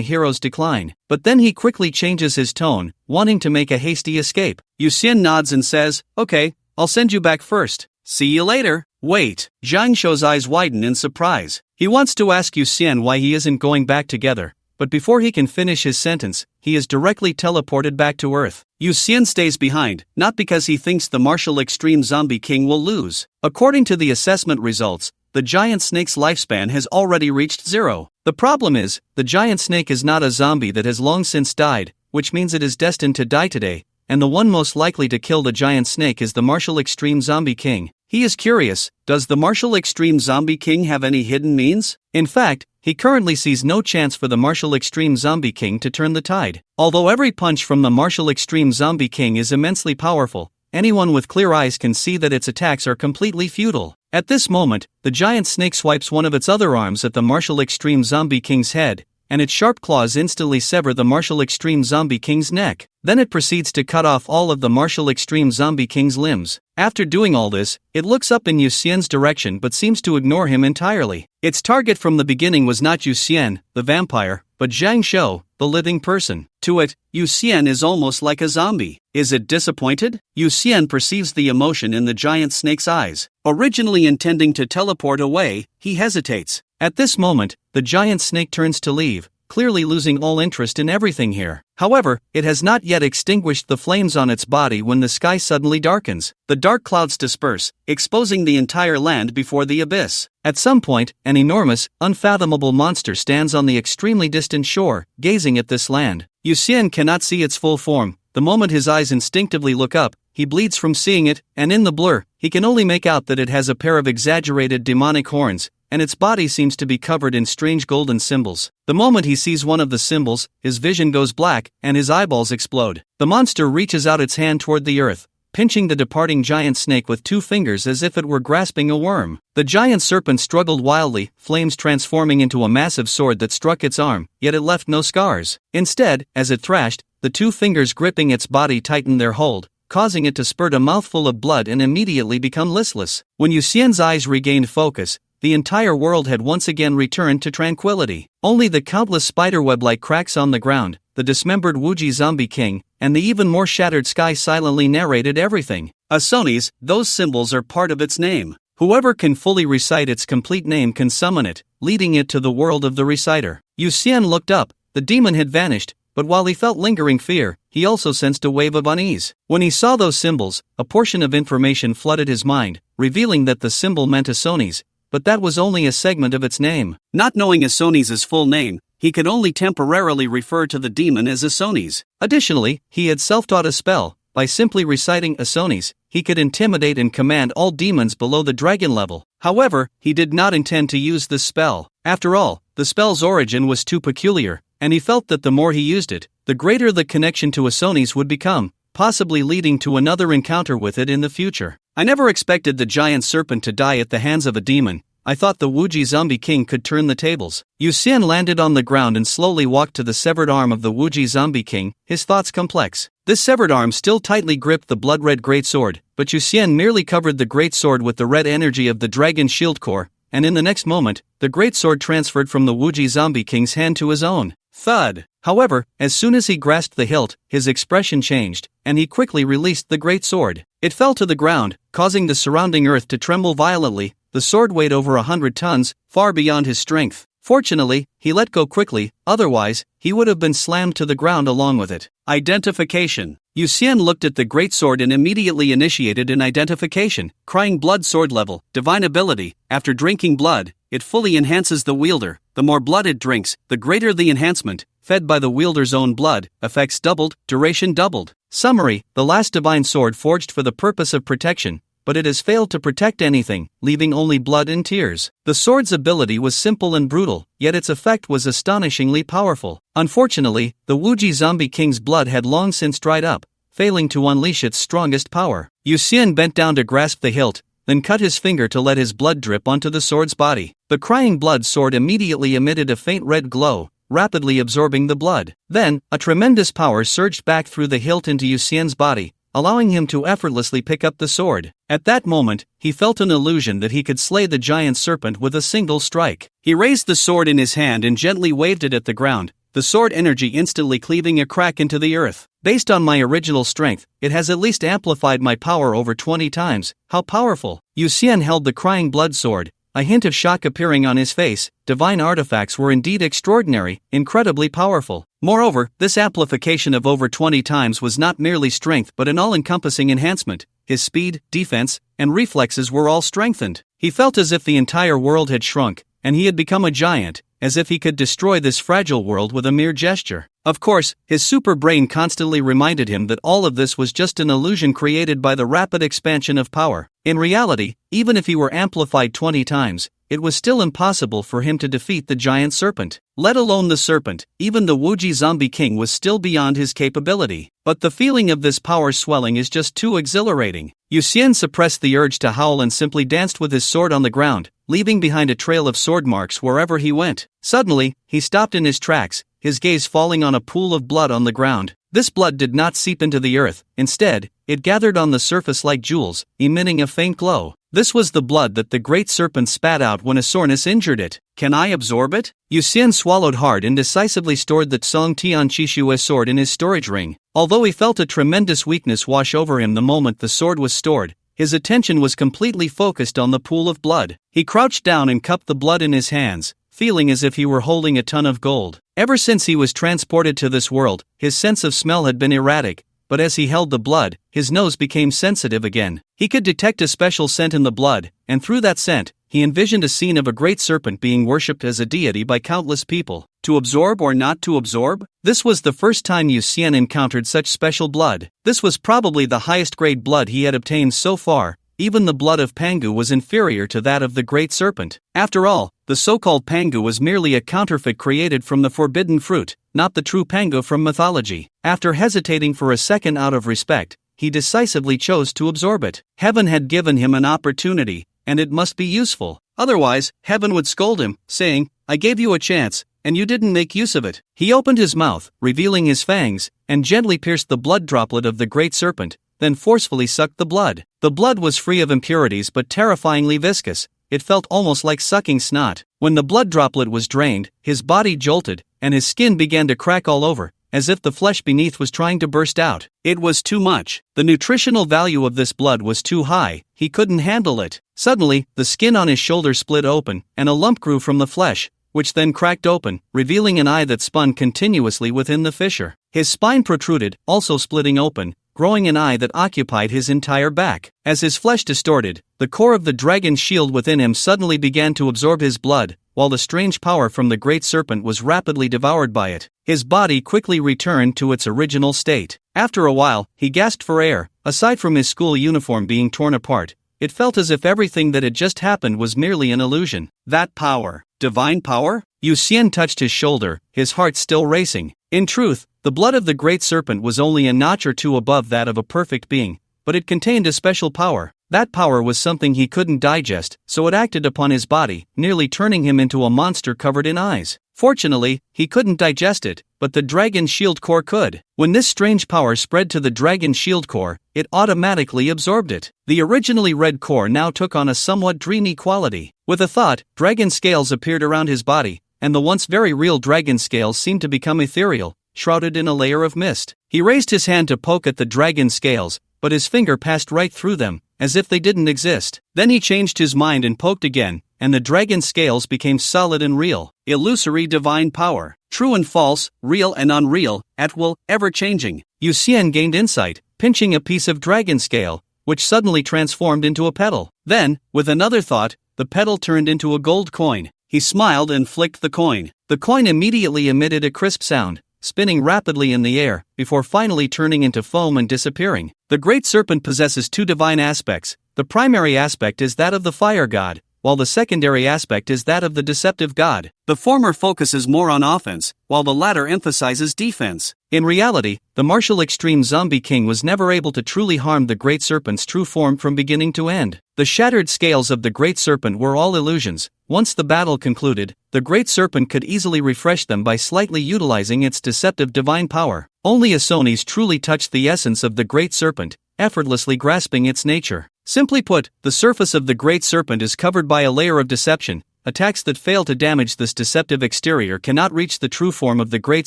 hero's decline. But then he quickly changes his tone, wanting to make a hasty escape. Yu Xian nods and says, okay, I'll send you back first. See you later. Wait. Zhang Shou's eyes widen in surprise. He wants to ask Yu Xian why he isn't going back together, but before he can finish his sentence, he is directly teleported back to Earth. Yu Xian stays behind, not because he thinks the martial extreme zombie king will lose. According to the assessment results, the giant snake's lifespan has already reached 0. The problem is, the giant snake is not a zombie that has long since died, which means it is destined to die today, and the one most likely to kill the giant snake is the martial extreme zombie king. He is curious, does the martial extreme zombie king have any hidden means? In fact, he currently sees no chance for the martial extreme zombie king to turn the tide. Although every punch from the martial extreme zombie king is immensely powerful, anyone with clear eyes can see that its attacks are completely futile. At this moment, the giant snake swipes one of its other arms at the martial extreme zombie king's head, and its sharp claws instantly sever the martial extreme zombie king's neck. Then it proceeds to cut off all of the martial extreme zombie king's limbs. After doing all this, it looks up in Yu Xian's direction but seems to ignore him entirely. Its target from the beginning was not Yu Xian, the vampire, but Zhang Shou, the living person. To it, Yu Xian is almost like a zombie. Is it disappointed? Yu Xian perceives the emotion in the giant snake's eyes. Originally intending to teleport away, he hesitates. At this moment, the giant snake turns to leave, clearly losing all interest in everything here. However, it has not yet extinguished the flames on its body when the sky suddenly darkens. The dark clouds disperse, exposing the entire land before the abyss. At some point, an enormous, unfathomable monster stands on the extremely distant shore, gazing at this land. Yu Xian cannot see its full form. The moment his eyes instinctively look up, he bleeds from seeing it, and in the blur, he can only make out that it has a pair of exaggerated demonic horns, and its body seems to be covered in strange golden symbols. The moment he sees one of the symbols, his vision goes black, and his eyeballs explode. The monster reaches out its hand toward the earth, pinching the departing giant snake with 2 fingers as if it were grasping a worm. The giant serpent struggled wildly, flames transforming into a massive sword that struck its arm, yet it left no scars. Instead, as it thrashed, the 2 fingers gripping its body tightened their hold, causing it to spurt a mouthful of blood and immediately become listless. When Yu Xian's eyes regained focus, the entire world had once again returned to tranquility. Only the countless spiderweb-like cracks on the ground, the dismembered Wuji zombie king, and the even more shattered sky silently narrated everything. Asoni's, those symbols are part of its name. Whoever can fully recite its complete name can summon it, leading it to the world of the reciter. Yu Xian looked up. The demon had vanished, but while he felt lingering fear, he also sensed a wave of unease. When he saw those symbols, a portion of information flooded his mind, revealing that the symbol meant Asoni's, but that was only a segment of its name. Not knowing Asoni's full name, he could only temporarily refer to the demon as Asoni's. Additionally, he had self-taught a spell. By simply reciting Asoni's, he could intimidate and command all demons below the dragon level. However, he did not intend to use this spell. After all, the spell's origin was too peculiar, and he felt that the more he used it, the greater the connection to Asoni's would become, possibly leading to another encounter with it in the future. I never expected the giant serpent to die at the hands of a demon. I thought the Wuji zombie king could turn the tables. Yu Xian landed on the ground and slowly walked to the severed arm of the Wuji zombie king, his thoughts complex. This severed arm still tightly gripped the blood-red greatsword, but Yu Xian merely covered the greatsword with the red energy of the dragon shield core, and in the next moment, the greatsword transferred from the Wuji zombie king's hand to his own. Thud! However, as soon as he grasped the hilt, his expression changed, and he quickly released the great sword. It fell to the ground, causing the surrounding earth to tremble violently. The sword weighed over 100 tons, far beyond his strength. Fortunately, he let go quickly, otherwise, he would have been slammed to the ground along with it. Identification. Yu Xian looked at the great sword and immediately initiated an identification, crying blood sword level, divine ability. After drinking blood, it fully enhances the wielder. The more blood it drinks, the greater the enhancement. Fed by the wielder's own blood, effects doubled, duration doubled. Summary: the last divine sword forged for the purpose of protection, but it has failed to protect anything, leaving only blood and tears. The sword's ability was simple and brutal, yet its effect was astonishingly powerful. Unfortunately, the Wuji zombie king's blood had long since dried up, failing to unleash its strongest power. Yu Xian bent down to grasp the hilt, then cut his finger to let his blood drip onto the sword's body. The crying blood sword immediately emitted a faint red glow, rapidly absorbing the blood. Then, a tremendous power surged back through the hilt into Yu Xian's body, allowing him to effortlessly pick up the sword. At that moment, he felt an illusion that he could slay the giant serpent with a single strike. He raised the sword in his hand and gently waved it at the ground, the sword energy instantly cleaving a crack into the earth. Based on my original strength, it has at least amplified my power over 20 times. How powerful! Yu Xian held the crying blood sword, a hint of shock appearing on his face. Divine artifacts were indeed extraordinary, incredibly powerful. Moreover, this amplification of over 20 times was not merely strength but an all-encompassing enhancement. His speed, defense, and reflexes were all strengthened. He felt as if the entire world had shrunk, and he had become a giant, as if he could destroy this fragile world with a mere gesture. Of course, his super brain constantly reminded him that all of this was just an illusion created by the rapid expansion of power. In reality, even if he were amplified 20 times, it was still impossible for him to defeat the giant serpent. Let alone the serpent, even the Wuji Zombie King was still beyond his capability. But the feeling of this power swelling is just too exhilarating. Yu Xian suppressed the urge to howl and simply danced with his sword on the ground, leaving behind a trail of sword marks wherever he went. Suddenly, he stopped in his tracks, his gaze falling on a pool of blood on the ground. This blood did not seep into the earth, instead, it gathered on the surface like jewels, emitting a faint glow. This was the blood that the great serpent spat out when a soreness injured it. Can I absorb it? Yu Xian swallowed hard and decisively stored the Tsong Tian Chishue's sword in his storage ring. Although he felt a tremendous weakness wash over him the moment the sword was stored, his attention was completely focused on the pool of blood. He crouched down and cupped the blood in his hands, feeling as if he were holding a ton of gold. Ever since he was transported to this world, his sense of smell had been erratic, but as he held the blood, his nose became sensitive again. He could detect a special scent in the blood, and through that scent, he envisioned a scene of a great serpent being worshipped as a deity by countless people. To absorb or not to absorb? This was the first time Yu Xian encountered such special blood. This was probably the highest grade blood he had obtained so far. Even the blood of Pangu was inferior to that of the great serpent. After all, the so-called Pangu was merely a counterfeit created from the forbidden fruit, not the true Pangu from mythology. After hesitating for a second out of respect, he decisively chose to absorb it. Heaven had given him an opportunity, and it must be useful. Otherwise, heaven would scold him, saying, "I gave you a chance, and you didn't make use of it." He opened his mouth, revealing his fangs, and gently pierced the blood droplet of the great serpent, then forcefully sucked the blood. The blood was free of impurities but terrifyingly viscous. It felt almost like sucking snot. When the blood droplet was drained, his body jolted, and his skin began to crack all over, as if the flesh beneath was trying to burst out. It was too much. The nutritional value of this blood was too high. He couldn't handle it. Suddenly, the skin on his shoulder split open, and a lump grew from the flesh, which then cracked open, revealing an eye that spun continuously within the fissure. His spine protruded, also splitting open, growing an eye that occupied his entire back. As his flesh distorted, the core of the dragon's shield within him suddenly began to absorb his blood, while the strange power from the great serpent was rapidly devoured by it. His body quickly returned to its original state. After a while, he gasped for air. Aside from his school uniform being torn apart, it felt as if everything that had just happened was merely an illusion. That power, divine power? Yu Xian touched his shoulder, his heart still racing. In truth, the blood of the great serpent was only a notch or two above that of a perfect being, but it contained a special power. That power was something he couldn't digest, so it acted upon his body, nearly turning him into a monster covered in eyes. Fortunately, he couldn't digest it, but the dragon shield core could. When this strange power spread to the dragon shield core, it automatically absorbed it. The originally red core now took on a somewhat dreamy quality. With a thought, dragon scales appeared around his body, and the once very real dragon scales seemed to become ethereal, shrouded in a layer of mist. He raised his hand to poke at the dragon scales, but his finger passed right through them, as if they didn't exist. Then he changed his mind and poked again, and the dragon scales became solid and real. Illusory divine power. True and false, real and unreal, at will, ever-changing. Yu Xian gained insight, pinching a piece of dragon scale, which suddenly transformed into a petal. Then, with another thought, the petal turned into a gold coin. He smiled and flicked the coin. The coin immediately emitted a crisp sound, spinning rapidly in the air, before finally turning into foam and disappearing. The great serpent possesses two divine aspects. The primary aspect is that of the fire god, while the secondary aspect is that of the deceptive god. The former focuses more on offense, while the latter emphasizes defense. In reality, the martial extreme zombie king was never able to truly harm the great serpent's true form from beginning to end. The shattered scales of the great serpent were all illusions. Once the battle concluded, the great serpent could easily refresh them by slightly utilizing its deceptive divine power. Only Asonis truly touched the essence of the great serpent, effortlessly grasping its nature. Simply put, the surface of the great serpent is covered by a layer of deception. Attacks that fail to damage this deceptive exterior cannot reach the true form of the great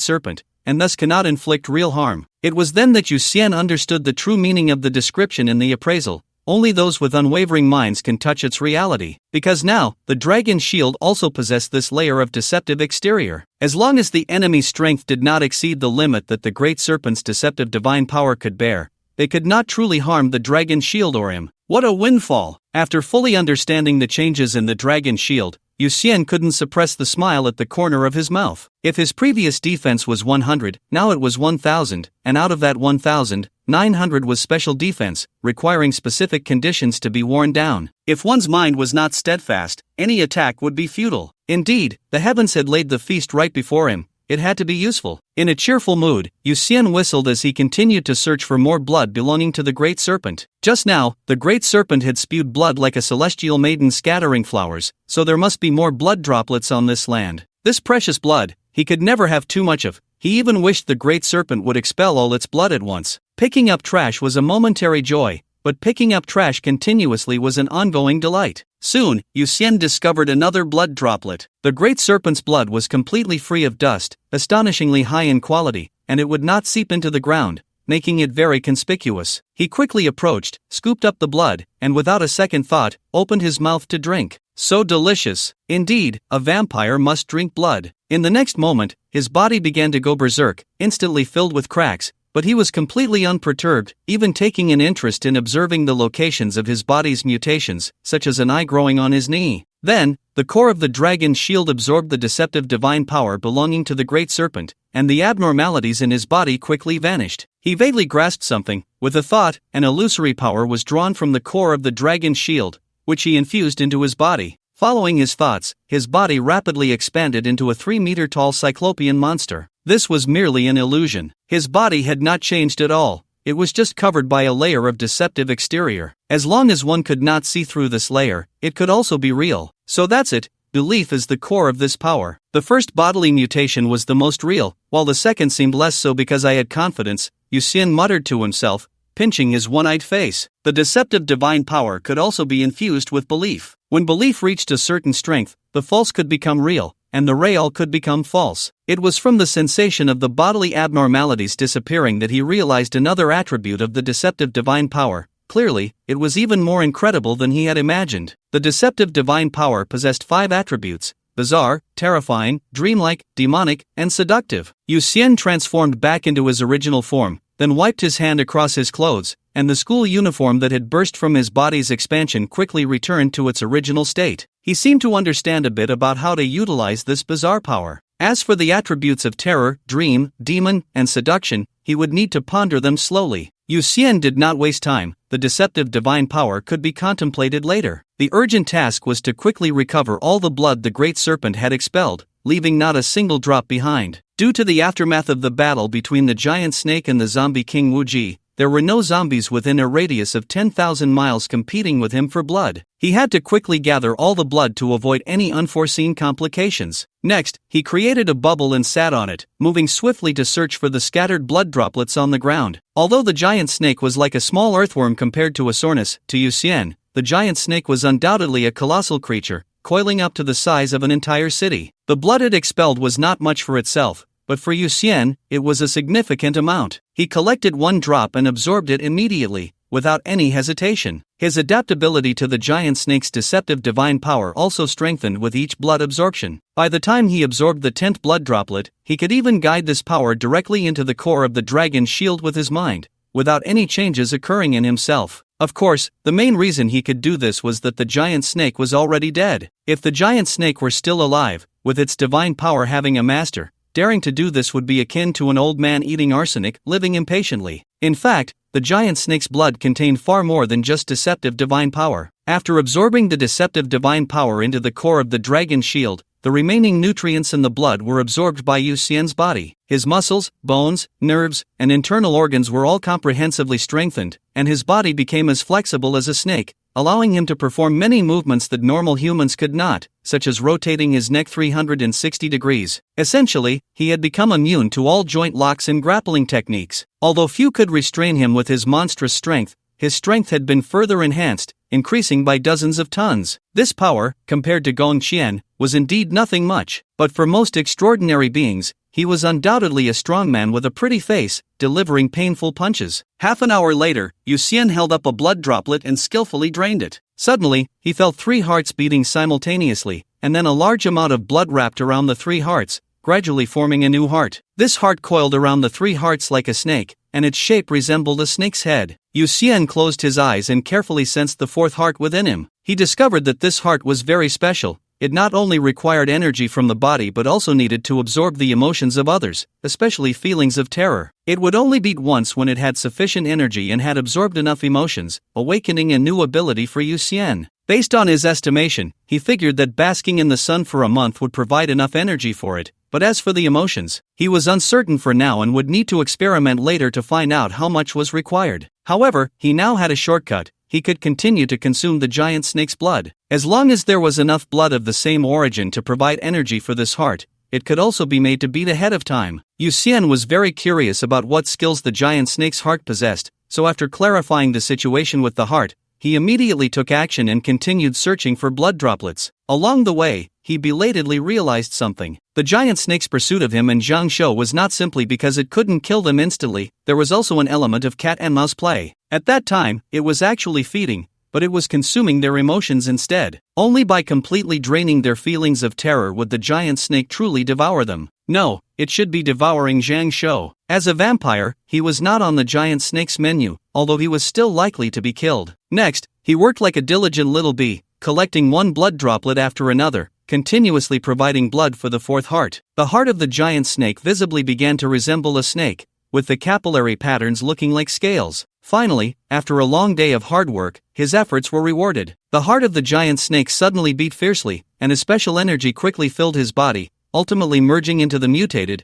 serpent, and thus cannot inflict real harm. It was then that Yu Xian understood the true meaning of the description in the appraisal. Only those with unwavering minds can touch its reality, because now, the dragon shield also possessed this layer of deceptive exterior. As long as the enemy's strength did not exceed the limit that the great serpent's deceptive divine power could bear, they could not truly harm the dragon shield or him. What a windfall! After fully understanding the changes in the dragon shield, Yu Xian couldn't suppress the smile at the corner of his mouth. If his previous defense was 100, now it was 1000, and out of that 1000, 900 was special defense, requiring specific conditions to be worn down. If one's mind was not steadfast, any attack would be futile. Indeed, the heavens had laid the feast right before him. It had to be useful. In a cheerful mood, Yu Xian whistled as he continued to search for more blood belonging to the Great Serpent. Just now, the Great Serpent had spewed blood like a celestial maiden scattering flowers, so there must be more blood droplets on this land. This precious blood, he could never have too much of. He even wished the Great Serpent would expel all its blood at once. Picking up trash was a momentary joy, but picking up trash continuously was an ongoing delight. Soon, Yu Xian discovered another blood droplet. The Great Serpent's blood was completely free of dust, astonishingly high in quality, and it would not seep into the ground, making it very conspicuous. He quickly approached, scooped up the blood, and without a second thought, opened his mouth to drink. So delicious! Indeed, a vampire must drink blood. In the next moment, his body began to go berserk, instantly filled with cracks, but he was completely unperturbed, even taking an interest in observing the locations of his body's mutations, such as an eye growing on his knee. Then, the core of the dragon's shield absorbed the deceptive divine power belonging to the Great Serpent, and the abnormalities in his body quickly vanished. He vaguely grasped something. With a thought, an illusory power was drawn from the core of the dragon's shield, which he infused into his body. Following his thoughts, his body rapidly expanded into a 3-meter-tall cyclopean monster. This was merely an illusion. His body had not changed at all. It was just covered by a layer of deceptive exterior. As long as one could not see through this layer, it could also be real. So that's it. Belief is the core of this power. The first bodily mutation was the most real, while the second seemed less so because I had confidence, Yu Xian muttered to himself, pinching his one-eyed face. The deceptive divine power could also be infused with belief. When belief reached a certain strength, the false could become real, and the real could become false. It was from the sensation of the bodily abnormalities disappearing that he realized another attribute of the deceptive divine power. Clearly, it was even more incredible than he had imagined. The deceptive divine power possessed 5 attributes: bizarre, terrifying, dreamlike, demonic, and seductive. Yu Xian transformed back into his original form, then wiped his hand across his clothes, and the school uniform that had burst from his body's expansion quickly returned to its original state. He seemed to understand a bit about how to utilize this bizarre power. As for the attributes of terror, dream, demon, and seduction, he would need to ponder them slowly. Yu Xian did not waste time. The deceptive divine power could be contemplated later. The urgent task was to quickly recover all the blood the Great Serpent had expelled, leaving not a single drop behind. Due to the aftermath of the battle between the giant snake and the zombie king Wuji, there were no zombies within a radius of 10,000 miles competing with him for blood. He had to quickly gather all the blood to avoid any unforeseen complications. Next, he created a bubble and sat on it, moving swiftly to search for the scattered blood droplets on the ground. Although the giant snake was like a small earthworm compared to Asornis, to Yu Xian, the giant snake was undoubtedly a colossal creature, coiling up to the size of an entire city. The blood it expelled was not much for itself, but for Yu Xian, it was a significant amount. He collected one drop and absorbed it immediately, without any hesitation. His adaptability to the giant snake's deceptive divine power also strengthened with each blood absorption. By the time he absorbed the 10th blood droplet, he could even guide this power directly into the core of the dragon's shield with his mind, without any changes occurring in himself. Of course, the main reason he could do this was that the giant snake was already dead. If the giant snake were still alive, with its divine power having a master, daring to do this would be akin to an old man eating arsenic, living impatiently. In fact, the giant snake's blood contained far more than just deceptive divine power. After absorbing the deceptive divine power into the core of the dragon's shield, the remaining nutrients in the blood were absorbed by Yu Xian's body. His muscles, bones, nerves, and internal organs were all comprehensively strengthened, and his body became as flexible as a snake, allowing him to perform many movements that normal humans could not, such as rotating his neck 360 degrees. Essentially, he had become immune to all joint locks and grappling techniques. Although few could restrain him with his monstrous strength, his strength had been further enhanced, increasing by dozens of tons. This power, compared to Gong Qian, was indeed nothing much, but for most extraordinary beings, he was undoubtedly a strong man with a pretty face, delivering painful punches. Half an hour later, Yu Xian held up a blood droplet and skillfully drained it. Suddenly, he felt 3 hearts beating simultaneously, and then a large amount of blood wrapped around the 3 hearts, gradually forming a new heart. This heart coiled around the 3 hearts like a snake, and its shape resembled a snake's head. Yu Xian closed his eyes and carefully sensed the 4th heart within him. He discovered that this heart was very special, it not only required energy from the body but also needed to absorb the emotions of others, especially feelings of terror. It would only beat once when it had sufficient energy and had absorbed enough emotions, awakening a new ability for Yu Xian. Based on his estimation, he figured that basking in the sun for a month would provide enough energy for it, but as for the emotions, he was uncertain for now and would need to experiment later to find out how much was required. However, he now had a shortcut. He could continue to consume the giant snake's blood. As long as there was enough blood of the same origin to provide energy for this heart, it could also be made to beat ahead of time. Yu Xian was very curious about what skills the giant snake's heart possessed, so after clarifying the situation with the heart, he immediately took action and continued searching for blood droplets. Along the way, he belatedly realized something. The giant snake's pursuit of him and Zhang Shou was not simply because it couldn't kill them instantly, there was also an element of cat and mouse play. At that time, it was actually feeding, but it was consuming their emotions instead. Only by completely draining their feelings of terror would the giant snake truly devour them. No, it should be devouring Zhang Shou. As a vampire, he was not on the giant snake's menu, although he was still likely to be killed. Next, he worked like a diligent little bee, collecting one blood droplet after another, continuously providing blood for the fourth heart. The heart of the giant snake visibly began to resemble a snake, with the capillary patterns looking like scales. Finally, after a long day of hard work, his efforts were rewarded. The heart of the giant snake suddenly beat fiercely, and a special energy quickly filled his body, ultimately merging into the mutated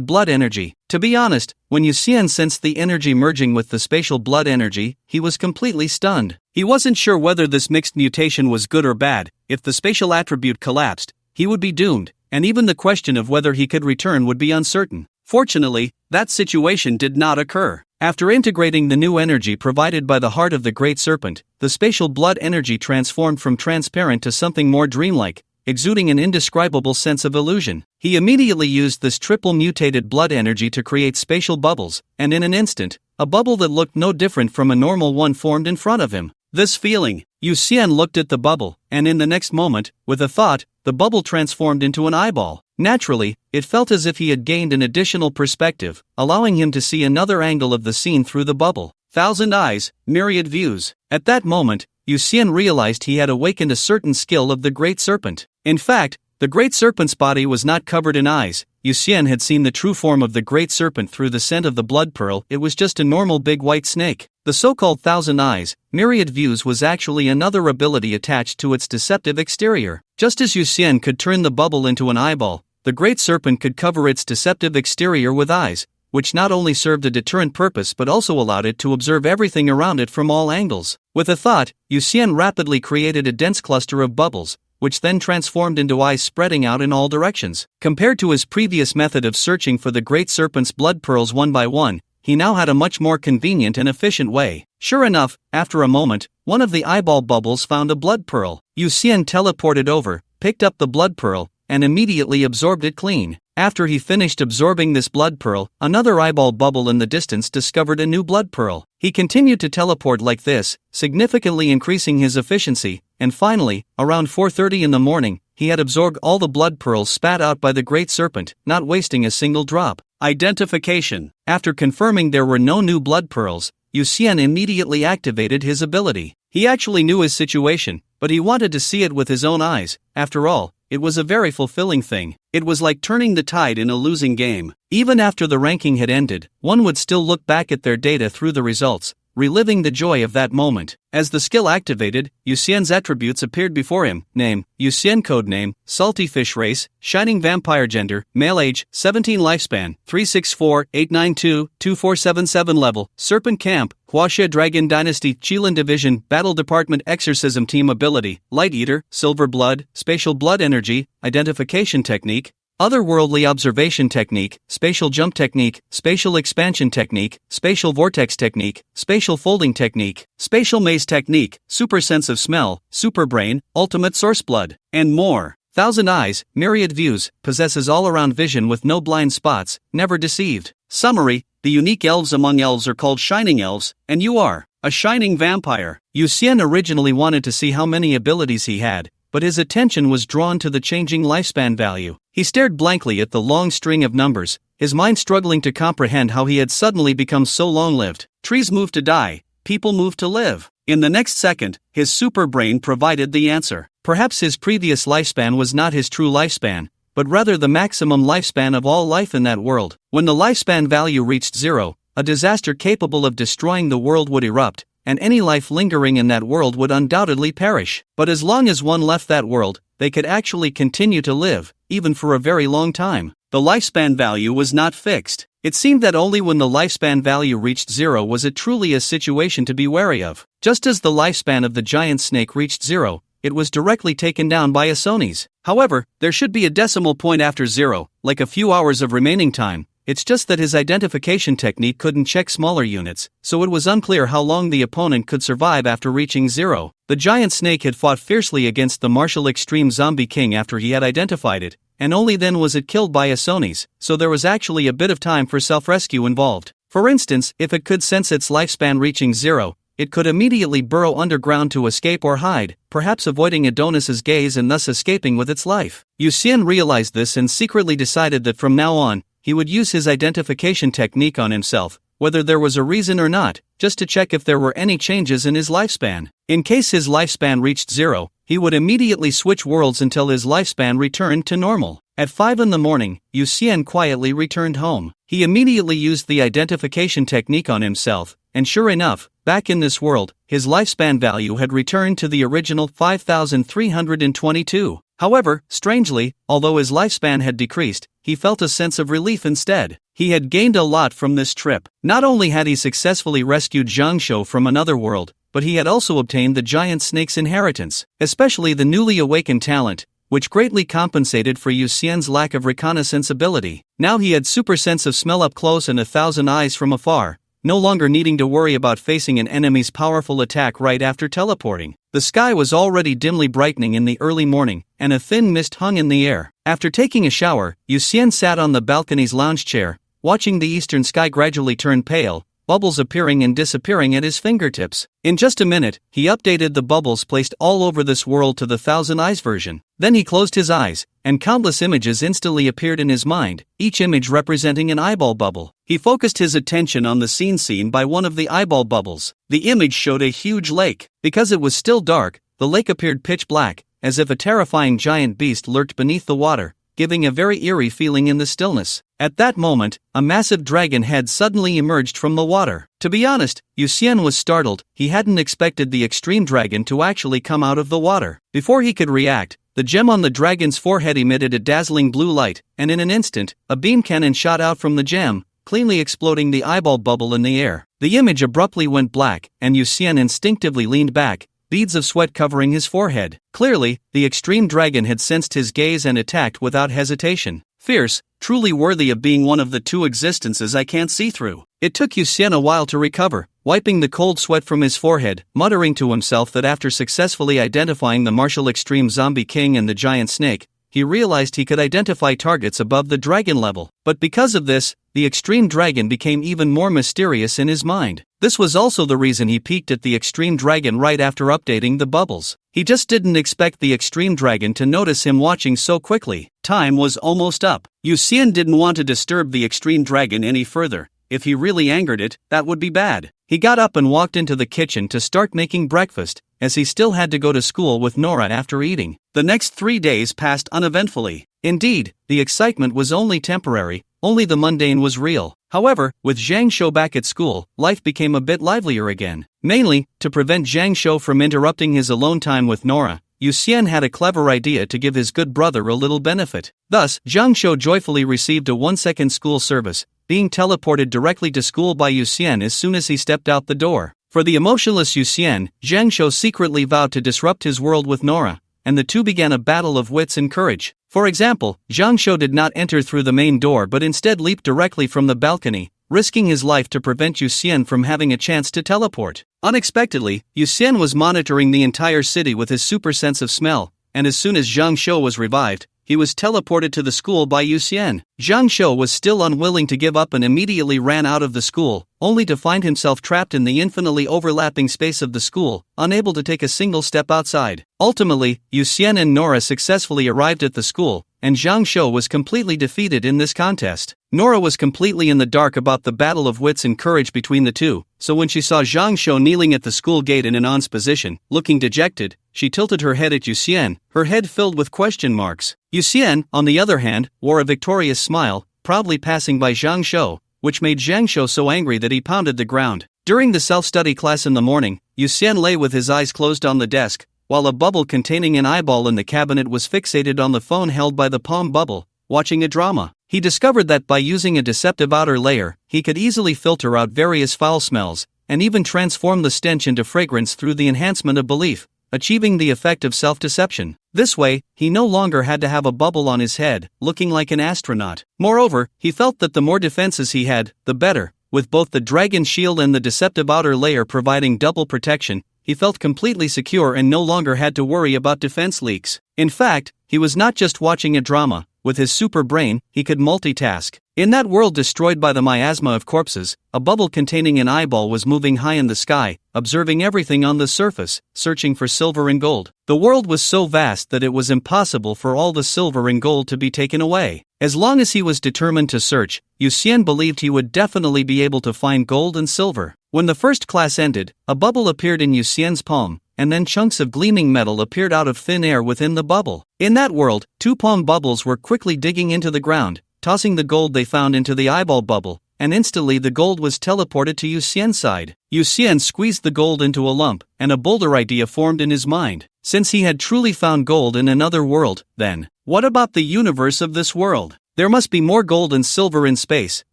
blood energy. To be honest, when Yu Xian sensed the energy merging with the spatial blood energy, he was completely stunned. He wasn't sure whether this mixed mutation was good or bad. If the spatial attribute collapsed, he would be doomed, and even the question of whether he could return would be uncertain. Fortunately, that situation did not occur. After integrating the new energy provided by the heart of the great serpent, the spatial blood energy transformed from transparent to something more dreamlike, exuding an indescribable sense of illusion. He immediately used this triple mutated blood energy to create spatial bubbles, and in an instant, a bubble that looked no different from a normal one formed in front of him. This feeling, Yu Xian looked at the bubble, and in the next moment, with a thought, the bubble transformed into an eyeball. Naturally, it felt as if he had gained an additional perspective, allowing him to see another angle of the scene through the bubble. 1,000 eyes, myriad views. At that moment, Yu Xian realized he had awakened a certain skill of the great serpent. In fact, the great serpent's body was not covered in eyes. Yu Xian had seen the true form of the great serpent through the scent of the blood pearl. It was just a normal big white snake. The so-called 1,000 eyes, myriad views was actually another ability attached to its deceptive exterior. Just as Yu Xian could turn the bubble into an eyeball, the great serpent could cover its deceptive exterior with eyes, which not only served a deterrent purpose but also allowed it to observe everything around it from all angles. With a thought, Yu Xian rapidly created a dense cluster of bubbles, which then transformed into eyes spreading out in all directions. Compared to his previous method of searching for the great serpent's blood pearls one by one, he now had a much more convenient and efficient way. Sure enough, after a moment, one of the eyeball bubbles found a blood pearl. Yu Xian teleported over, picked up the blood pearl, and immediately absorbed it clean. After he finished absorbing this blood pearl, another eyeball bubble in the distance discovered a new blood pearl. He continued to teleport like this, significantly increasing his efficiency, and finally, around 4:30 in the morning, he had absorbed all the blood pearls spat out by the great serpent, not wasting a single drop. Identification. After confirming there were no new blood pearls, Yu Xian immediately activated his ability. He actually knew his situation, but he wanted to see it with his own eyes. After all, it was a very fulfilling thing. It was like turning the tide in a losing game. Even after the ranking had ended, one would still look back at their data through the results, reliving the joy of that moment. As the skill activated, Yu Xian's attributes appeared before him. Name, Yu Xian. Codename, Salty Fish. Race, Shining Vampire. Gender, male. Age, 17. Lifespan, 364-892-2477. Level, Serpent Camp, Huaxia Dragon Dynasty. Qilin Division, Battle Department. Exorcism Team. Ability, Light Eater, Silver Blood, Spatial Blood Energy, Identification Technique, Otherworldly Observation Technique, Spatial Jump Technique, Spatial Expansion Technique, Spatial Vortex Technique, Spatial Folding Technique, Spatial Maze Technique, Super Sense of Smell, Super Brain, Ultimate Source Blood, and more. 1,000 eyes, myriad views, possesses all-around vision with no blind spots, never deceived. Summary: the unique elves among elves are called Shining Elves, and you are a Shining Vampire. Yu Xian originally wanted to see how many abilities he had, but his attention was drawn to the changing lifespan value. He stared blankly at the long string of numbers, his mind struggling to comprehend how he had suddenly become so long-lived. Trees moved to die, people moved to live. In the next second, his super brain provided the answer. Perhaps his previous lifespan was not his true lifespan, but rather the maximum lifespan of all life in that world. When the lifespan value reached 0, a disaster capable of destroying the world would erupt, and any life lingering in that world would undoubtedly perish. But as long as one left that world, they could actually continue to live, even for a very long time. The lifespan value was not fixed. It seemed that only when the lifespan value reached 0 was it truly a situation to be wary of. Just as the lifespan of the giant snake reached 0, it was directly taken down by Asoni's. However, there should be a decimal point after 0, like a few hours of remaining time. It's just that his identification technique couldn't check smaller units, so it was unclear how long the opponent could survive after reaching 0. The giant snake had fought fiercely against the martial extreme zombie king after he had identified it, and only then was it killed by Asoni's, so there was actually a bit of time for self-rescue involved. For instance, if it could sense its lifespan reaching 0, it could immediately burrow underground to escape or hide, perhaps avoiding Adonis's gaze and thus escaping with its life. Yuxian realized this and secretly decided that from now on, he would use his identification technique on himself, whether there was a reason or not, just to check if there were any changes in his lifespan. In case his lifespan reached 0, he would immediately switch worlds until his lifespan returned to normal. At 5 in the morning, Yuxian quietly returned home. He immediately used the identification technique on himself, and sure enough, back in this world, his lifespan value had returned to the original 5,322. However, strangely, although his lifespan had decreased, he felt a sense of relief instead. He had gained a lot from this trip. Not only had he successfully rescued Zhang Shou from another world, but he had also obtained the giant snake's inheritance, especially the newly awakened talent, which greatly compensated for Yuxian's lack of reconnaissance ability. Now he had super sense of smell up close and 1,000 eyes from afar, no longer needing to worry about facing an enemy's powerful attack right after teleporting. The sky was already dimly brightening in the early morning, and a thin mist hung in the air. After taking a shower, Yuxian sat on the balcony's lounge chair, watching the eastern sky gradually turn pale, bubbles appearing and disappearing at his fingertips. In just a minute, he updated the bubbles placed all over this world to the 1,000 eyes version. Then he closed his eyes, and countless images instantly appeared in his mind, each image representing an eyeball bubble. He focused his attention on the scene by one of the eyeball bubbles. The image showed a huge lake. Because it was still dark, the lake appeared pitch black, as if a terrifying giant beast lurked beneath the water, giving a very eerie feeling in the stillness. At that moment, a massive dragon head suddenly emerged from the water. To be honest, Yuxian was startled. He hadn't expected the extreme dragon to actually come out of the water. Before he could react, the gem on the dragon's forehead emitted a dazzling blue light, and in an instant, a beam cannon shot out from the gem, cleanly exploding the eyeball bubble in the air. The image abruptly went black, and Yuxian instinctively leaned back, beads of sweat covering his forehead. Clearly, the extreme dragon had sensed his gaze and attacked without hesitation. Fierce, truly worthy of being one of the two existences I can't see through. It took Yuxian a while to recover, wiping the cold sweat from his forehead, muttering to himself that after successfully identifying the martial extreme zombie king and the giant snake, he realized he could identify targets above the dragon level. But because of this, the extreme dragon became even more mysterious in his mind. This was also the reason he peeked at the extreme dragon right after updating the bubbles. He just didn't expect the extreme dragon to notice him watching so quickly. Time was almost up. Yuxian didn't want to disturb the extreme dragon any further. If he really angered it, that would be bad. He got up and walked into the kitchen to start making breakfast, as he still had to go to school with Nora after eating. The next 3 days passed uneventfully. Indeed, the excitement was only temporary, only the mundane was real. However, with Zhang Shou back at school, life became a bit livelier again. Mainly, to prevent Zhang Shou from interrupting his alone time with Nora, Yuxian had a clever idea to give his good brother a little benefit. Thus, Zhang Shou joyfully received a 1-second school service, being teleported directly to school by Yuxian as soon as he stepped out the door. For the emotionless Yuxian, Zhang Shou secretly vowed to disrupt his world with Nora, and the two began a battle of wits and courage. For example, Zhang Shou did not enter through the main door but instead leaped directly from the balcony, risking his life to prevent Yuxian from having a chance to teleport. Unexpectedly, Yuxian was monitoring the entire city with his super sense of smell, and as soon as Zhang Shou was revived, he was teleported to the school by Yuxian. Zhang Shou was still unwilling to give up and immediately ran out of the school, only to find himself trapped in the infinitely overlapping space of the school, unable to take a single step outside. Ultimately, Yuxian and Nora successfully arrived at the school, and Zhang Shou was completely defeated in this contest. Nora was completely in the dark about the battle of wits and courage between the two, so when she saw Zhang Shou kneeling at the school gate in an on's position, looking dejected, she tilted her head at Yu Xian, her head filled with question marks. Yu Xian, on the other hand, wore a victorious smile, proudly passing by Zhang Shou, which made Zhang Shou so angry that he pounded the ground. During the self-study class in the morning, Yu Xian lay with his eyes closed on the desk, while a bubble containing an eyeball in the cabinet was fixated on the phone held by the palm bubble, watching a drama. He discovered that by using a deceptive outer layer, he could easily filter out various foul smells, and even transform the stench into fragrance through the enhancement of belief, achieving the effect of self-deception. This way, he no longer had to have a bubble on his head, looking like an astronaut. Moreover, he felt that the more defenses he had, the better. With both the dragon shield and the deceptive outer layer providing double protection, he felt completely secure and no longer had to worry about defense leaks. In fact, he was not just watching a drama. With his super brain, he could multitask. In that world destroyed by the miasma of corpses, a bubble containing an eyeball was moving high in the sky, observing everything on the surface, searching for silver and gold. The world was so vast that it was impossible for all the silver and gold to be taken away. As long as he was determined to search, Yu Xian believed he would definitely be able to find gold and silver. When the first class ended, a bubble appeared in Yu Xian's palm, and then chunks of gleaming metal appeared out of thin air within the bubble. In that world, two palm bubbles were quickly digging into the ground, tossing the gold they found into the eyeball bubble, and instantly the gold was teleported to Yu Xian's side. Yu Xian squeezed the gold into a lump, and a bolder idea formed in his mind. Since he had truly found gold in another world, then, what about the universe of this world? There must be more gold and silver in space.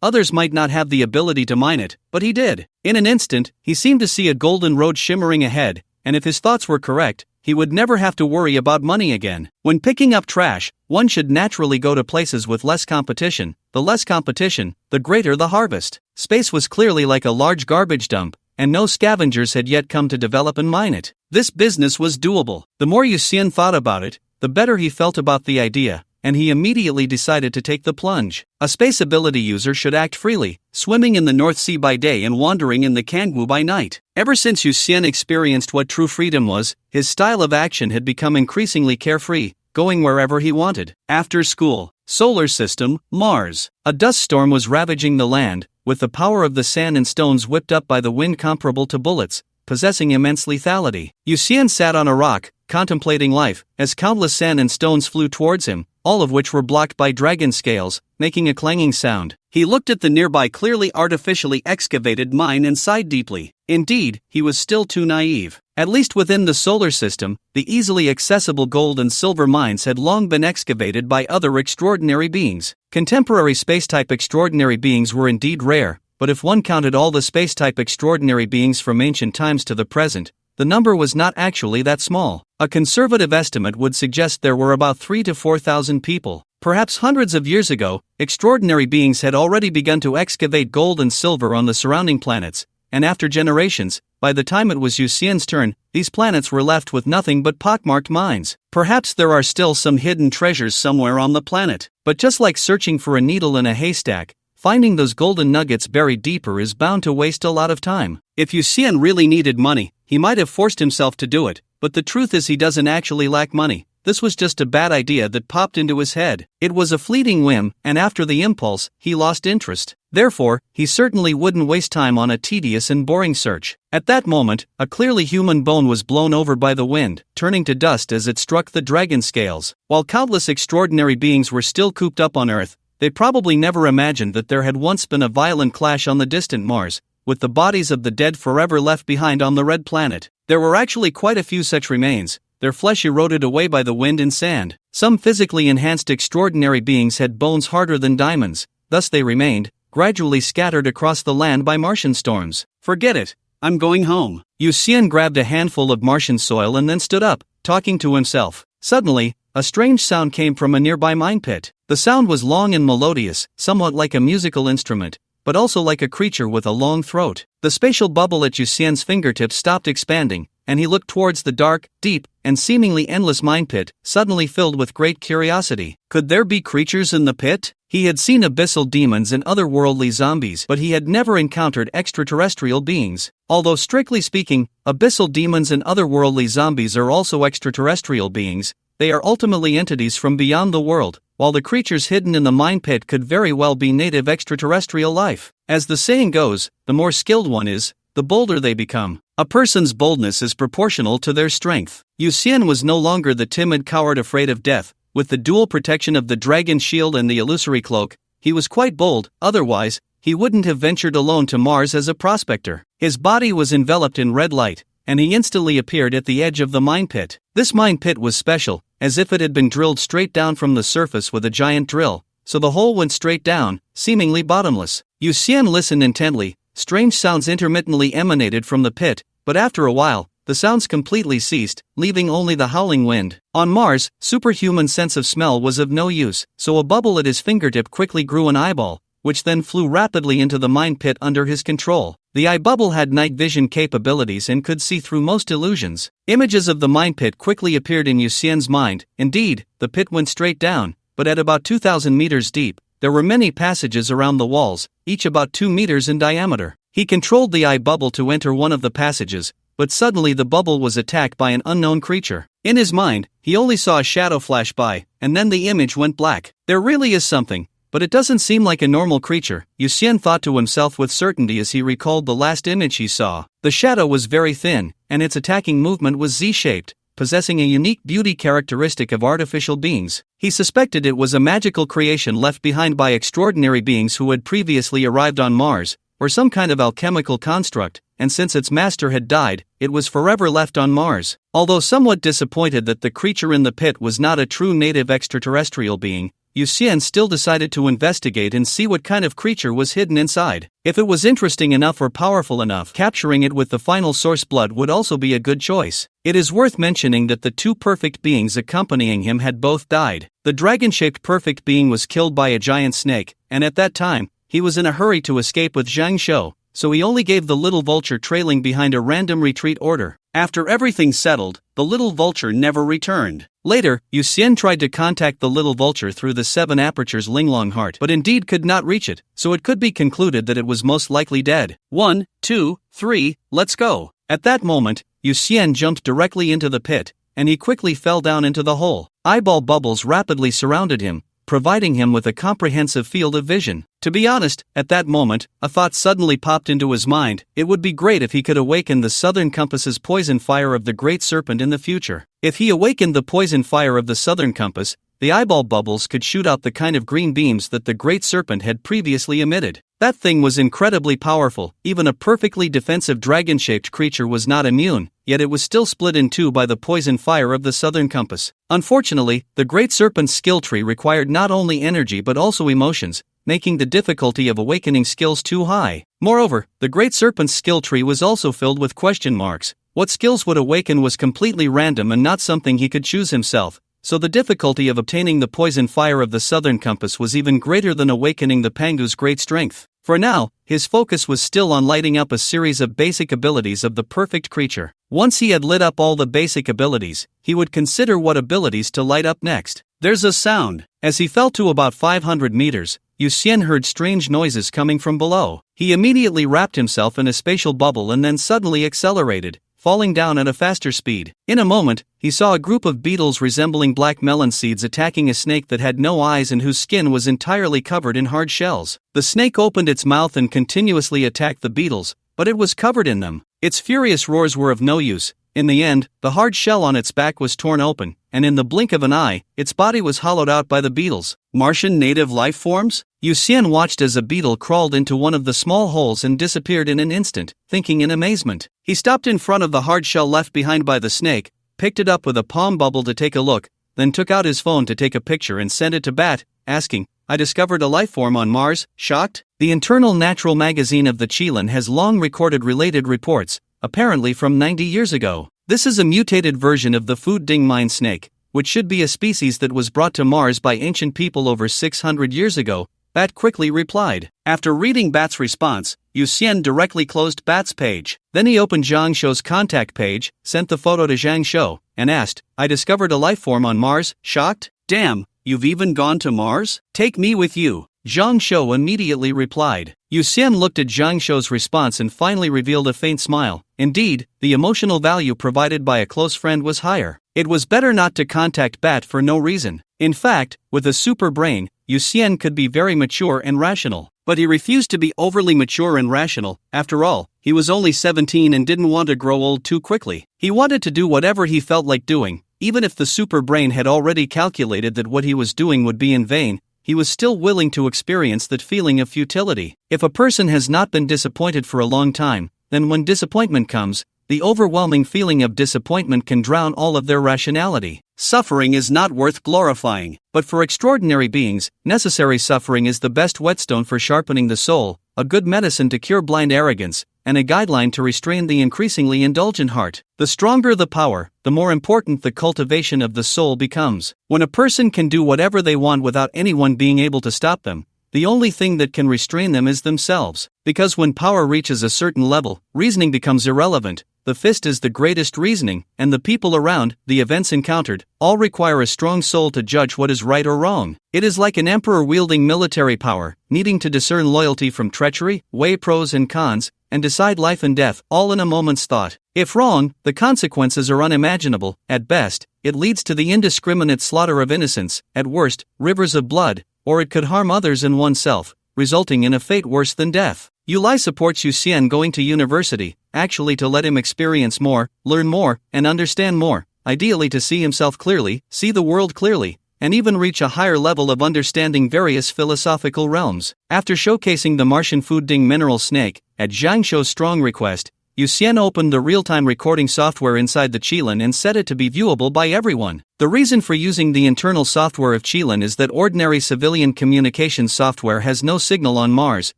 Others might not have the ability to mine it, but he did. In an instant, he seemed to see a golden road shimmering ahead, and if his thoughts were correct, he would never have to worry about money again. When picking up trash, one should naturally go to places with less competition. The less competition, the greater the harvest. Space was clearly like a large garbage dump, and no scavengers had yet come to develop and mine it. This business was doable. The more Yu Xian thought about it, the better he felt about the idea, and he immediately decided to take the plunge. A space ability user should act freely, swimming in the North Sea by day and wandering in the Kangwu by night. Ever since Yu Xian experienced what true freedom was, his style of action had become increasingly carefree, going wherever he wanted. After school, solar system, Mars. A dust storm was ravaging the land, with the power of the sand and stones whipped up by the wind comparable to bullets, possessing immense lethality. Yu Xian sat on a rock, contemplating life, as countless sand and stones flew towards him, all of which were blocked by dragon scales, making a clanging sound. He looked at the nearby clearly artificially excavated mine and sighed deeply. Indeed, he was still too naive. At least within the solar system, the easily accessible gold and silver mines had long been excavated by other extraordinary beings. Contemporary space-type extraordinary beings were indeed rare, but if one counted all the space-type extraordinary beings from ancient times to the present, the number was not actually that small. A conservative estimate would suggest there were about 3,000 to 4,000 people. Perhaps hundreds of years ago, extraordinary beings had already begun to excavate gold and silver on the surrounding planets, and after generations, by the time it was Yu Xian's turn, these planets were left with nothing but pockmarked mines. Perhaps there are still some hidden treasures somewhere on the planet, but just like searching for a needle in a haystack, finding those golden nuggets buried deeper is bound to waste a lot of time. If Yu Xian really needed money, he might have forced himself to do it, but the truth is he doesn't actually lack money. This was just a bad idea that popped into his head. It was a fleeting whim, and after the impulse, he lost interest. Therefore, he certainly wouldn't waste time on a tedious and boring search. At that moment, a clearly human bone was blown over by the wind, turning to dust as it struck the dragon scales. While countless extraordinary beings were still cooped up on Earth, they probably never imagined that there had once been a violent clash on the distant Mars, with the bodies of the dead forever left behind on the red planet. There were actually quite a few such remains, their flesh eroded away by the wind and sand. Some physically enhanced extraordinary beings had bones harder than diamonds, thus they remained, gradually scattered across the land by Martian storms. Forget it, I'm going home. Yu Xian grabbed a handful of Martian soil and then stood up, talking to himself. Suddenly, a strange sound came from a nearby mine pit. The sound was long and melodious, somewhat like a musical instrument, but also like a creature with a long throat. The spatial bubble at Yu Xian's fingertips stopped expanding, and he looked towards the dark, deep, and seemingly endless mine pit, suddenly filled with great curiosity. Could there be creatures in the pit? He had seen abyssal demons and otherworldly zombies, but he had never encountered extraterrestrial beings. Although strictly speaking, abyssal demons and otherworldly zombies are also extraterrestrial beings, they are ultimately entities from beyond the world, while the creatures hidden in the mine pit could very well be native extraterrestrial life. As the saying goes, the more skilled one is, the bolder they become. A person's boldness is proportional to their strength. Yu Xian was no longer the timid coward afraid of death. With the dual protection of the dragon shield and the illusory cloak, he was quite bold, otherwise, he wouldn't have ventured alone to Mars as a prospector. His body was enveloped in red light, and he instantly appeared at the edge of the mine pit. This mine pit was special, as if it had been drilled straight down from the surface with a giant drill, so the hole went straight down, seemingly bottomless. Yu Xian listened intently. Strange sounds intermittently emanated from the pit, but after a while, the sounds completely ceased, leaving only the howling wind. On Mars, superhuman sense of smell was of no use, so a bubble at his fingertip quickly grew an eyeball, which then flew rapidly into the mine pit under his control. The eye bubble had night vision capabilities and could see through most illusions. Images of the mine pit quickly appeared in Yu Xian's mind. Indeed, the pit went straight down, but at about 2,000 meters deep, there were many passages around the walls, each about 2 meters in diameter. He controlled the eye bubble to enter one of the passages, but suddenly the bubble was attacked by an unknown creature. In his mind, he only saw a shadow flash by, and then the image went black. There really is something, but it doesn't seem like a normal creature, Yu Xian thought to himself with certainty as he recalled the last image he saw. The shadow was very thin, and its attacking movement was Z-shaped, possessing a unique beauty characteristic of artificial beings. He suspected it was a magical creation left behind by extraordinary beings who had previously arrived on Mars, or some kind of alchemical construct, and since its master had died, it was forever left on Mars. Although somewhat disappointed that the creature in the pit was not a true native extraterrestrial being, Yu Xian still decided to investigate and see what kind of creature was hidden inside. If it was interesting enough or powerful enough, capturing it with the final source blood would also be a good choice. It is worth mentioning that the two perfect beings accompanying him had both died. The dragon-shaped perfect being was killed by a giant snake, and at that time, he was in a hurry to escape with Zhang Shou, so he only gave the little vulture trailing behind a random retreat order. After everything settled, the little vulture never returned. Later, Yu Xian tried to contact the little vulture through the 7 apertures Linglong heart, but indeed could not reach it, so it could be concluded that it was most likely dead. 1, 2, 3, let's go. At that moment, Yu Xian jumped directly into the pit, and he quickly fell down into the hole. Eyeball bubbles rapidly surrounded him, providing him with a comprehensive field of vision. To be honest, at that moment, a thought suddenly popped into his mind. It would be great if he could awaken the Southern Compass's poison fire of the Great Serpent in the future. If he awakened the poison fire of the Southern Compass, the eyeball bubbles could shoot out the kind of green beams that the Great Serpent had previously emitted. That thing was incredibly powerful. Even a perfectly defensive dragon-shaped creature was not immune, yet it was still split in two by the poison fire of the Southern Compass. Unfortunately, the Great Serpent's skill tree required not only energy but also emotions, making the difficulty of awakening skills too high. Moreover, the Great Serpent's skill tree was also filled with question marks. What skills would awaken was completely random and not something he could choose himself, so the difficulty of obtaining the poison fire of the Southern Compass was even greater than awakening the Pangu's great strength. For now, his focus was still on lighting up a series of basic abilities of the perfect creature. Once he had lit up all the basic abilities, he would consider what abilities to light up next. There's a sound. As he fell to about 500 meters, Yu Xian heard strange noises coming from below. He immediately wrapped himself in a spatial bubble and then suddenly accelerated, falling down at a faster speed. In a moment, he saw a group of beetles resembling black melon seeds attacking a snake that had no eyes and whose skin was entirely covered in hard shells. The snake opened its mouth and continuously attacked the beetles, but it was covered in them. Its furious roars were of no use. In the end, the hard shell on its back was torn open, and in the blink of an eye, its body was hollowed out by the beetles. Martian native life forms? Yu Xian watched as a beetle crawled into one of the small holes and disappeared in an instant, thinking in amazement. He stopped in front of the hard shell left behind by the snake, picked it up with a palm bubble to take a look, then took out his phone to take a picture and sent it to Bat, asking, "I discovered a life form on Mars, shocked?" The Internal Natural magazine of the Chilan has long recorded related reports, apparently from 90 years ago. This is a mutated version of the food ding mine snake, which should be a species that was brought to Mars by ancient people over 600 years ago, Bat quickly replied. After reading Bat's response, Yu Xian directly closed Bat's page. Then he opened Zhang Shou's contact page, sent the photo to Zhang Shou, and asked, "I discovered a life form on Mars, shocked? Damn, you've even gone to Mars? Take me with you." Zhang Shou immediately replied. Yu Xian looked at Zhang Shou's response and finally revealed a faint smile. Indeed, the emotional value provided by a close friend was higher. It was better not to contact Bat for no reason. In fact, with a super brain, Yuxian could be very mature and rational. But he refused to be overly mature and rational. After all, he was only 17 and didn't want to grow old too quickly. He wanted to do whatever he felt like doing, even if the super brain had already calculated that what he was doing would be in vain. He was still willing to experience that feeling of futility. If a person has not been disappointed for a long time, then when disappointment comes, the overwhelming feeling of disappointment can drown all of their rationality. Suffering is not worth glorifying, but for extraordinary beings, necessary suffering is the best whetstone for sharpening the soul, a good medicine to cure blind arrogance, and a guideline to restrain the increasingly indulgent heart. The stronger the power, the more important the cultivation of the soul becomes. When a person can do whatever they want without anyone being able to stop them, the only thing that can restrain them is themselves. Because when power reaches a certain level, reasoning becomes irrelevant. The fist is the greatest reasoning, and the people around, the events encountered, all require a strong soul to judge what is right or wrong. It is like an emperor wielding military power, needing to discern loyalty from treachery, weigh pros and cons, and decide life and death, all in a moment's thought. If wrong, the consequences are unimaginable. At best, it leads to the indiscriminate slaughter of innocents, at worst, rivers of blood, or it could harm others and oneself, resulting in a fate worse than death. Yulai supports Yuxian going to university, actually to let him experience more, learn more, and understand more, ideally to see himself clearly, see the world clearly, and even reach a higher level of understanding various philosophical realms. After showcasing the Martian food ding mineral snake, at Zhang Shou's strong request, Yuxian opened the real-time recording software inside the Qilin and set it to be viewable by everyone. The reason for using the internal software of Qilin is that ordinary civilian communications software has no signal on Mars.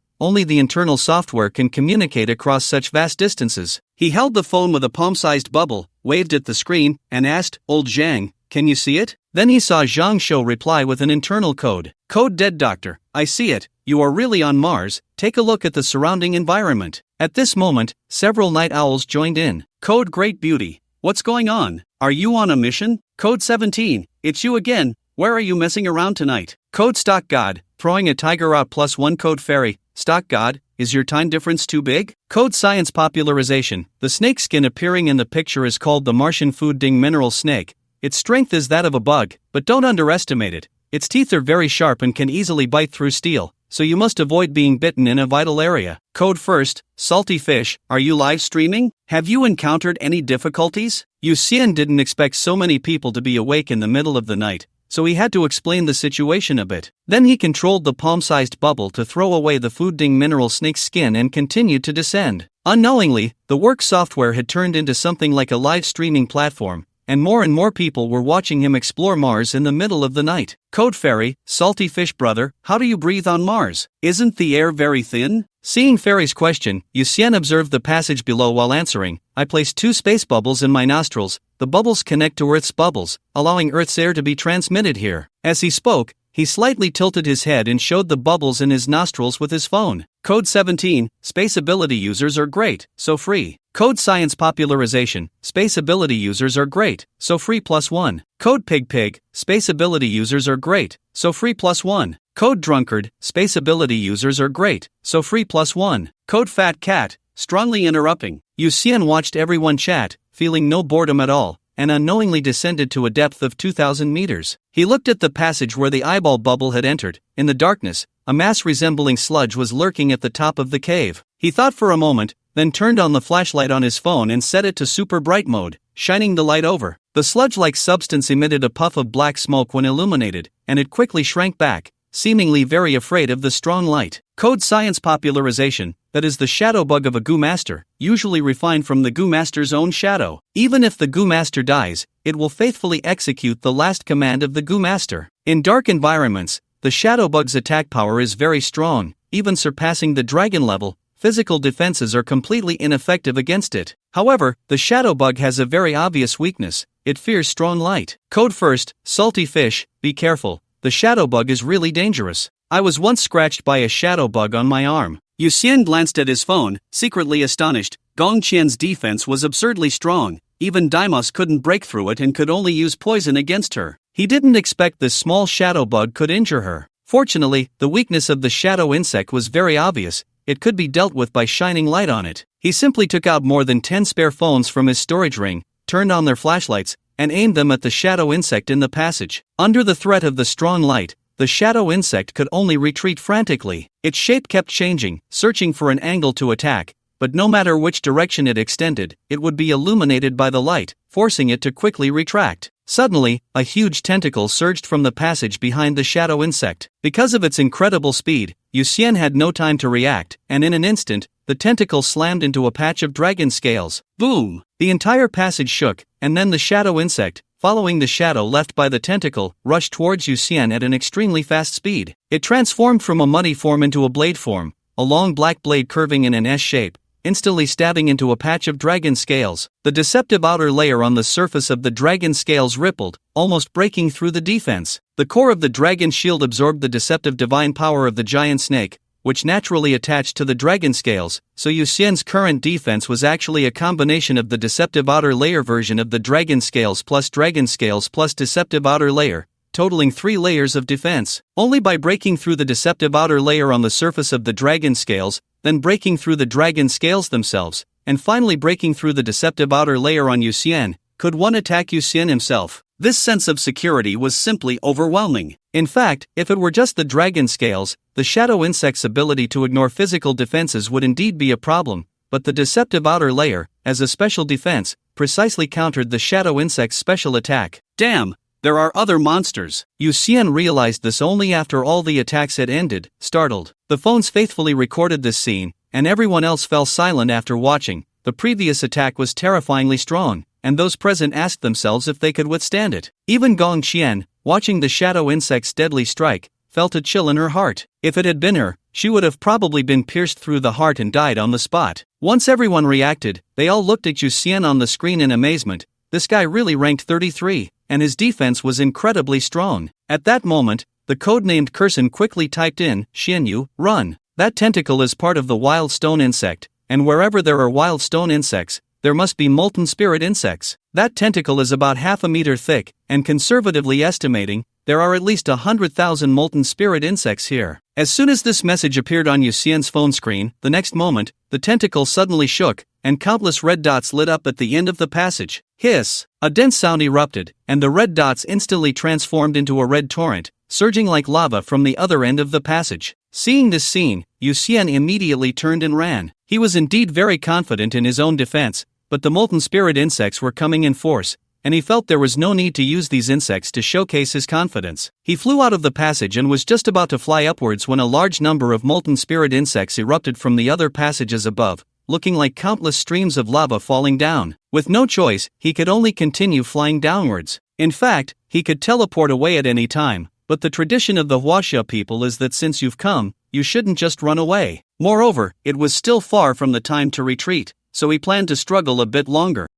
Only the internal software can communicate across such vast distances. He held the phone with a palm-sized bubble, waved at the screen, and asked, "Old Zhang, can you see it?" Then he saw Zhang Shou reply with an internal code. "Code dead doctor, I see it, you are really on Mars, take a look at the surrounding environment." At this moment, several night owls joined in. "Code great beauty, what's going on? Are you on a mission?" "Code 17, it's you again, where are you messing around tonight?" "Code stock god, throwing a tiger out +1 code fairy." "Stock god, is your time difference too big?" Code science popularization. The snake skin appearing in the picture is called the Martian food ding mineral snake. Its strength is that of a bug, but don't underestimate it. Its teeth are very sharp and can easily bite through steel, so you must avoid being bitten in a vital area. Code first, salty fish, are you live streaming? Have you encountered any difficulties? Yuxian didn't expect so many people to be awake in the middle of the night, so he had to explain the situation a bit. Then he controlled the palm-sized bubble to throw away the food ding mineral snake's skin and continued to descend. Unknowingly, the work software had turned into something like a live streaming platform, and more people were watching him explore Mars in the middle of the night. Code Fairy, salty fish brother, how do you breathe on Mars? Isn't the air very thin? Seeing Fairy's question, Yuxian observed the passage below while answering. I place 2 space bubbles in my nostrils. The bubbles connect to Earth's bubbles, allowing Earth's air to be transmitted here. As he spoke, he slightly tilted his head and showed the bubbles in his nostrils with his phone. Code 17, space ability users are great, so free. Code science popularization, space ability users are great, so free +1. Code pig, space ability users are great, so free +1. Code drunkard, space ability users are great, so free +1. Code fat cat, strongly interrupting. Yuxian watched everyone chat, feeling no boredom at all, and unknowingly descended to a depth of 2,000 meters. He looked at the passage where the eyeball bubble had entered. In the darkness, a mass resembling sludge was lurking at the top of the cave. He thought for a moment, then turned on the flashlight on his phone and set it to super bright mode, shining the light over. The sludge-like substance emitted a puff of black smoke when illuminated, and it quickly shrank back, seemingly very afraid of the strong light. Code science popularization, that is the shadow bug of a goo master, usually refined from the goo master's own shadow. Even if the goo master dies, it will faithfully execute the last command of the goo master. In dark environments, the shadow bug's attack power is very strong, even surpassing the dragon level. Physical defenses are completely ineffective against it. However, the shadow bug has a very obvious weakness. It fears strong light. Code first, salty fish, be careful. The shadow bug is really dangerous. I was once scratched by a shadow bug on my arm. Yuxian glanced at his phone, secretly astonished. Gong Qian's defense was absurdly strong. Even Daimos couldn't break through it and could only use poison against her. He didn't expect this small shadow bug could injure her. Fortunately, the weakness of the shadow insect was very obvious. It could be dealt with by shining light on it. He simply took out more than 10 spare phones from his storage ring, turned on their flashlights, and aimed them at the shadow insect in the passage. Under the threat of the strong light, the shadow insect could only retreat frantically. Its shape kept changing, searching for an angle to attack, but no matter which direction it extended, it would be illuminated by the light, forcing it to quickly retract. Suddenly, a huge tentacle surged from the passage behind the shadow insect. Because of its incredible speed, Yu Xian had no time to react, and in an instant, the tentacle slammed into a patch of dragon scales. Boom! The entire passage shook, and then the shadow insect, following the shadow left by the tentacle, rushed towards Yu Xian at an extremely fast speed. It transformed from a muddy form into a blade form, a long black blade curving in an S shape, instantly stabbing into a patch of dragon scales. The deceptive outer layer on the surface of the dragon scales rippled, almost breaking through the defense. The core of the dragon shield absorbed the deceptive divine power of the giant snake, which naturally attached to the dragon scales, so Yu Xian's current defense was actually a combination of the deceptive outer layer version of the dragon scales plus deceptive outer layer, totaling 3 layers of defense. Only by breaking through the deceptive outer layer on the surface of the dragon scales, then breaking through the dragon scales themselves, and finally breaking through the deceptive outer layer on Yu Xian, could one attack Yu Xian himself. This sense of security was simply overwhelming. In fact, if it were just the dragon scales, the shadow insect's ability to ignore physical defenses would indeed be a problem, but the deceptive outer layer, as a special defense, precisely countered the shadow insect's special attack. Damn! There are other monsters. Yu Xian realized this only after all the attacks had ended, startled. The phones faithfully recorded this scene, and everyone else fell silent after watching. The previous attack was terrifyingly strong, and those present asked themselves if they could withstand it. Even Gong Qian, watching the shadow insect's deadly strike, felt a chill in her heart. If it had been her, she would have probably been pierced through the heart and died on the spot. Once everyone reacted, they all looked at Yu Xian on the screen in amazement. This guy really ranked 33, and his defense was incredibly strong. At that moment, the codenamed Curson quickly typed in, Xianyu, run. That tentacle is part of the wild stone insect, and wherever there are wild stone insects, there must be molten spirit insects. That tentacle is about half a meter thick, and conservatively estimating, there are at least 100,000 molten spirit insects here. As soon as this message appeared on Yu Xian's phone screen, the next moment, the tentacle suddenly shook, and countless red dots lit up at the end of the passage. Hiss! A dense sound erupted, and the red dots instantly transformed into a red torrent, surging like lava from the other end of the passage. Seeing this scene, Yu Xian immediately turned and ran. He was indeed very confident in his own defense, but the molten spirit insects were coming in force, and he felt there was no need to use these insects to showcase his confidence. He flew out of the passage and was just about to fly upwards when a large number of molten spirit insects erupted from the other passages above, looking like countless streams of lava falling down. With no choice, he could only continue flying downwards. In fact, he could teleport away at any time, but the tradition of the Huaxia people is that since you've come, you shouldn't just run away. Moreover, it was still far from the time to retreat, so he planned to struggle a bit longer.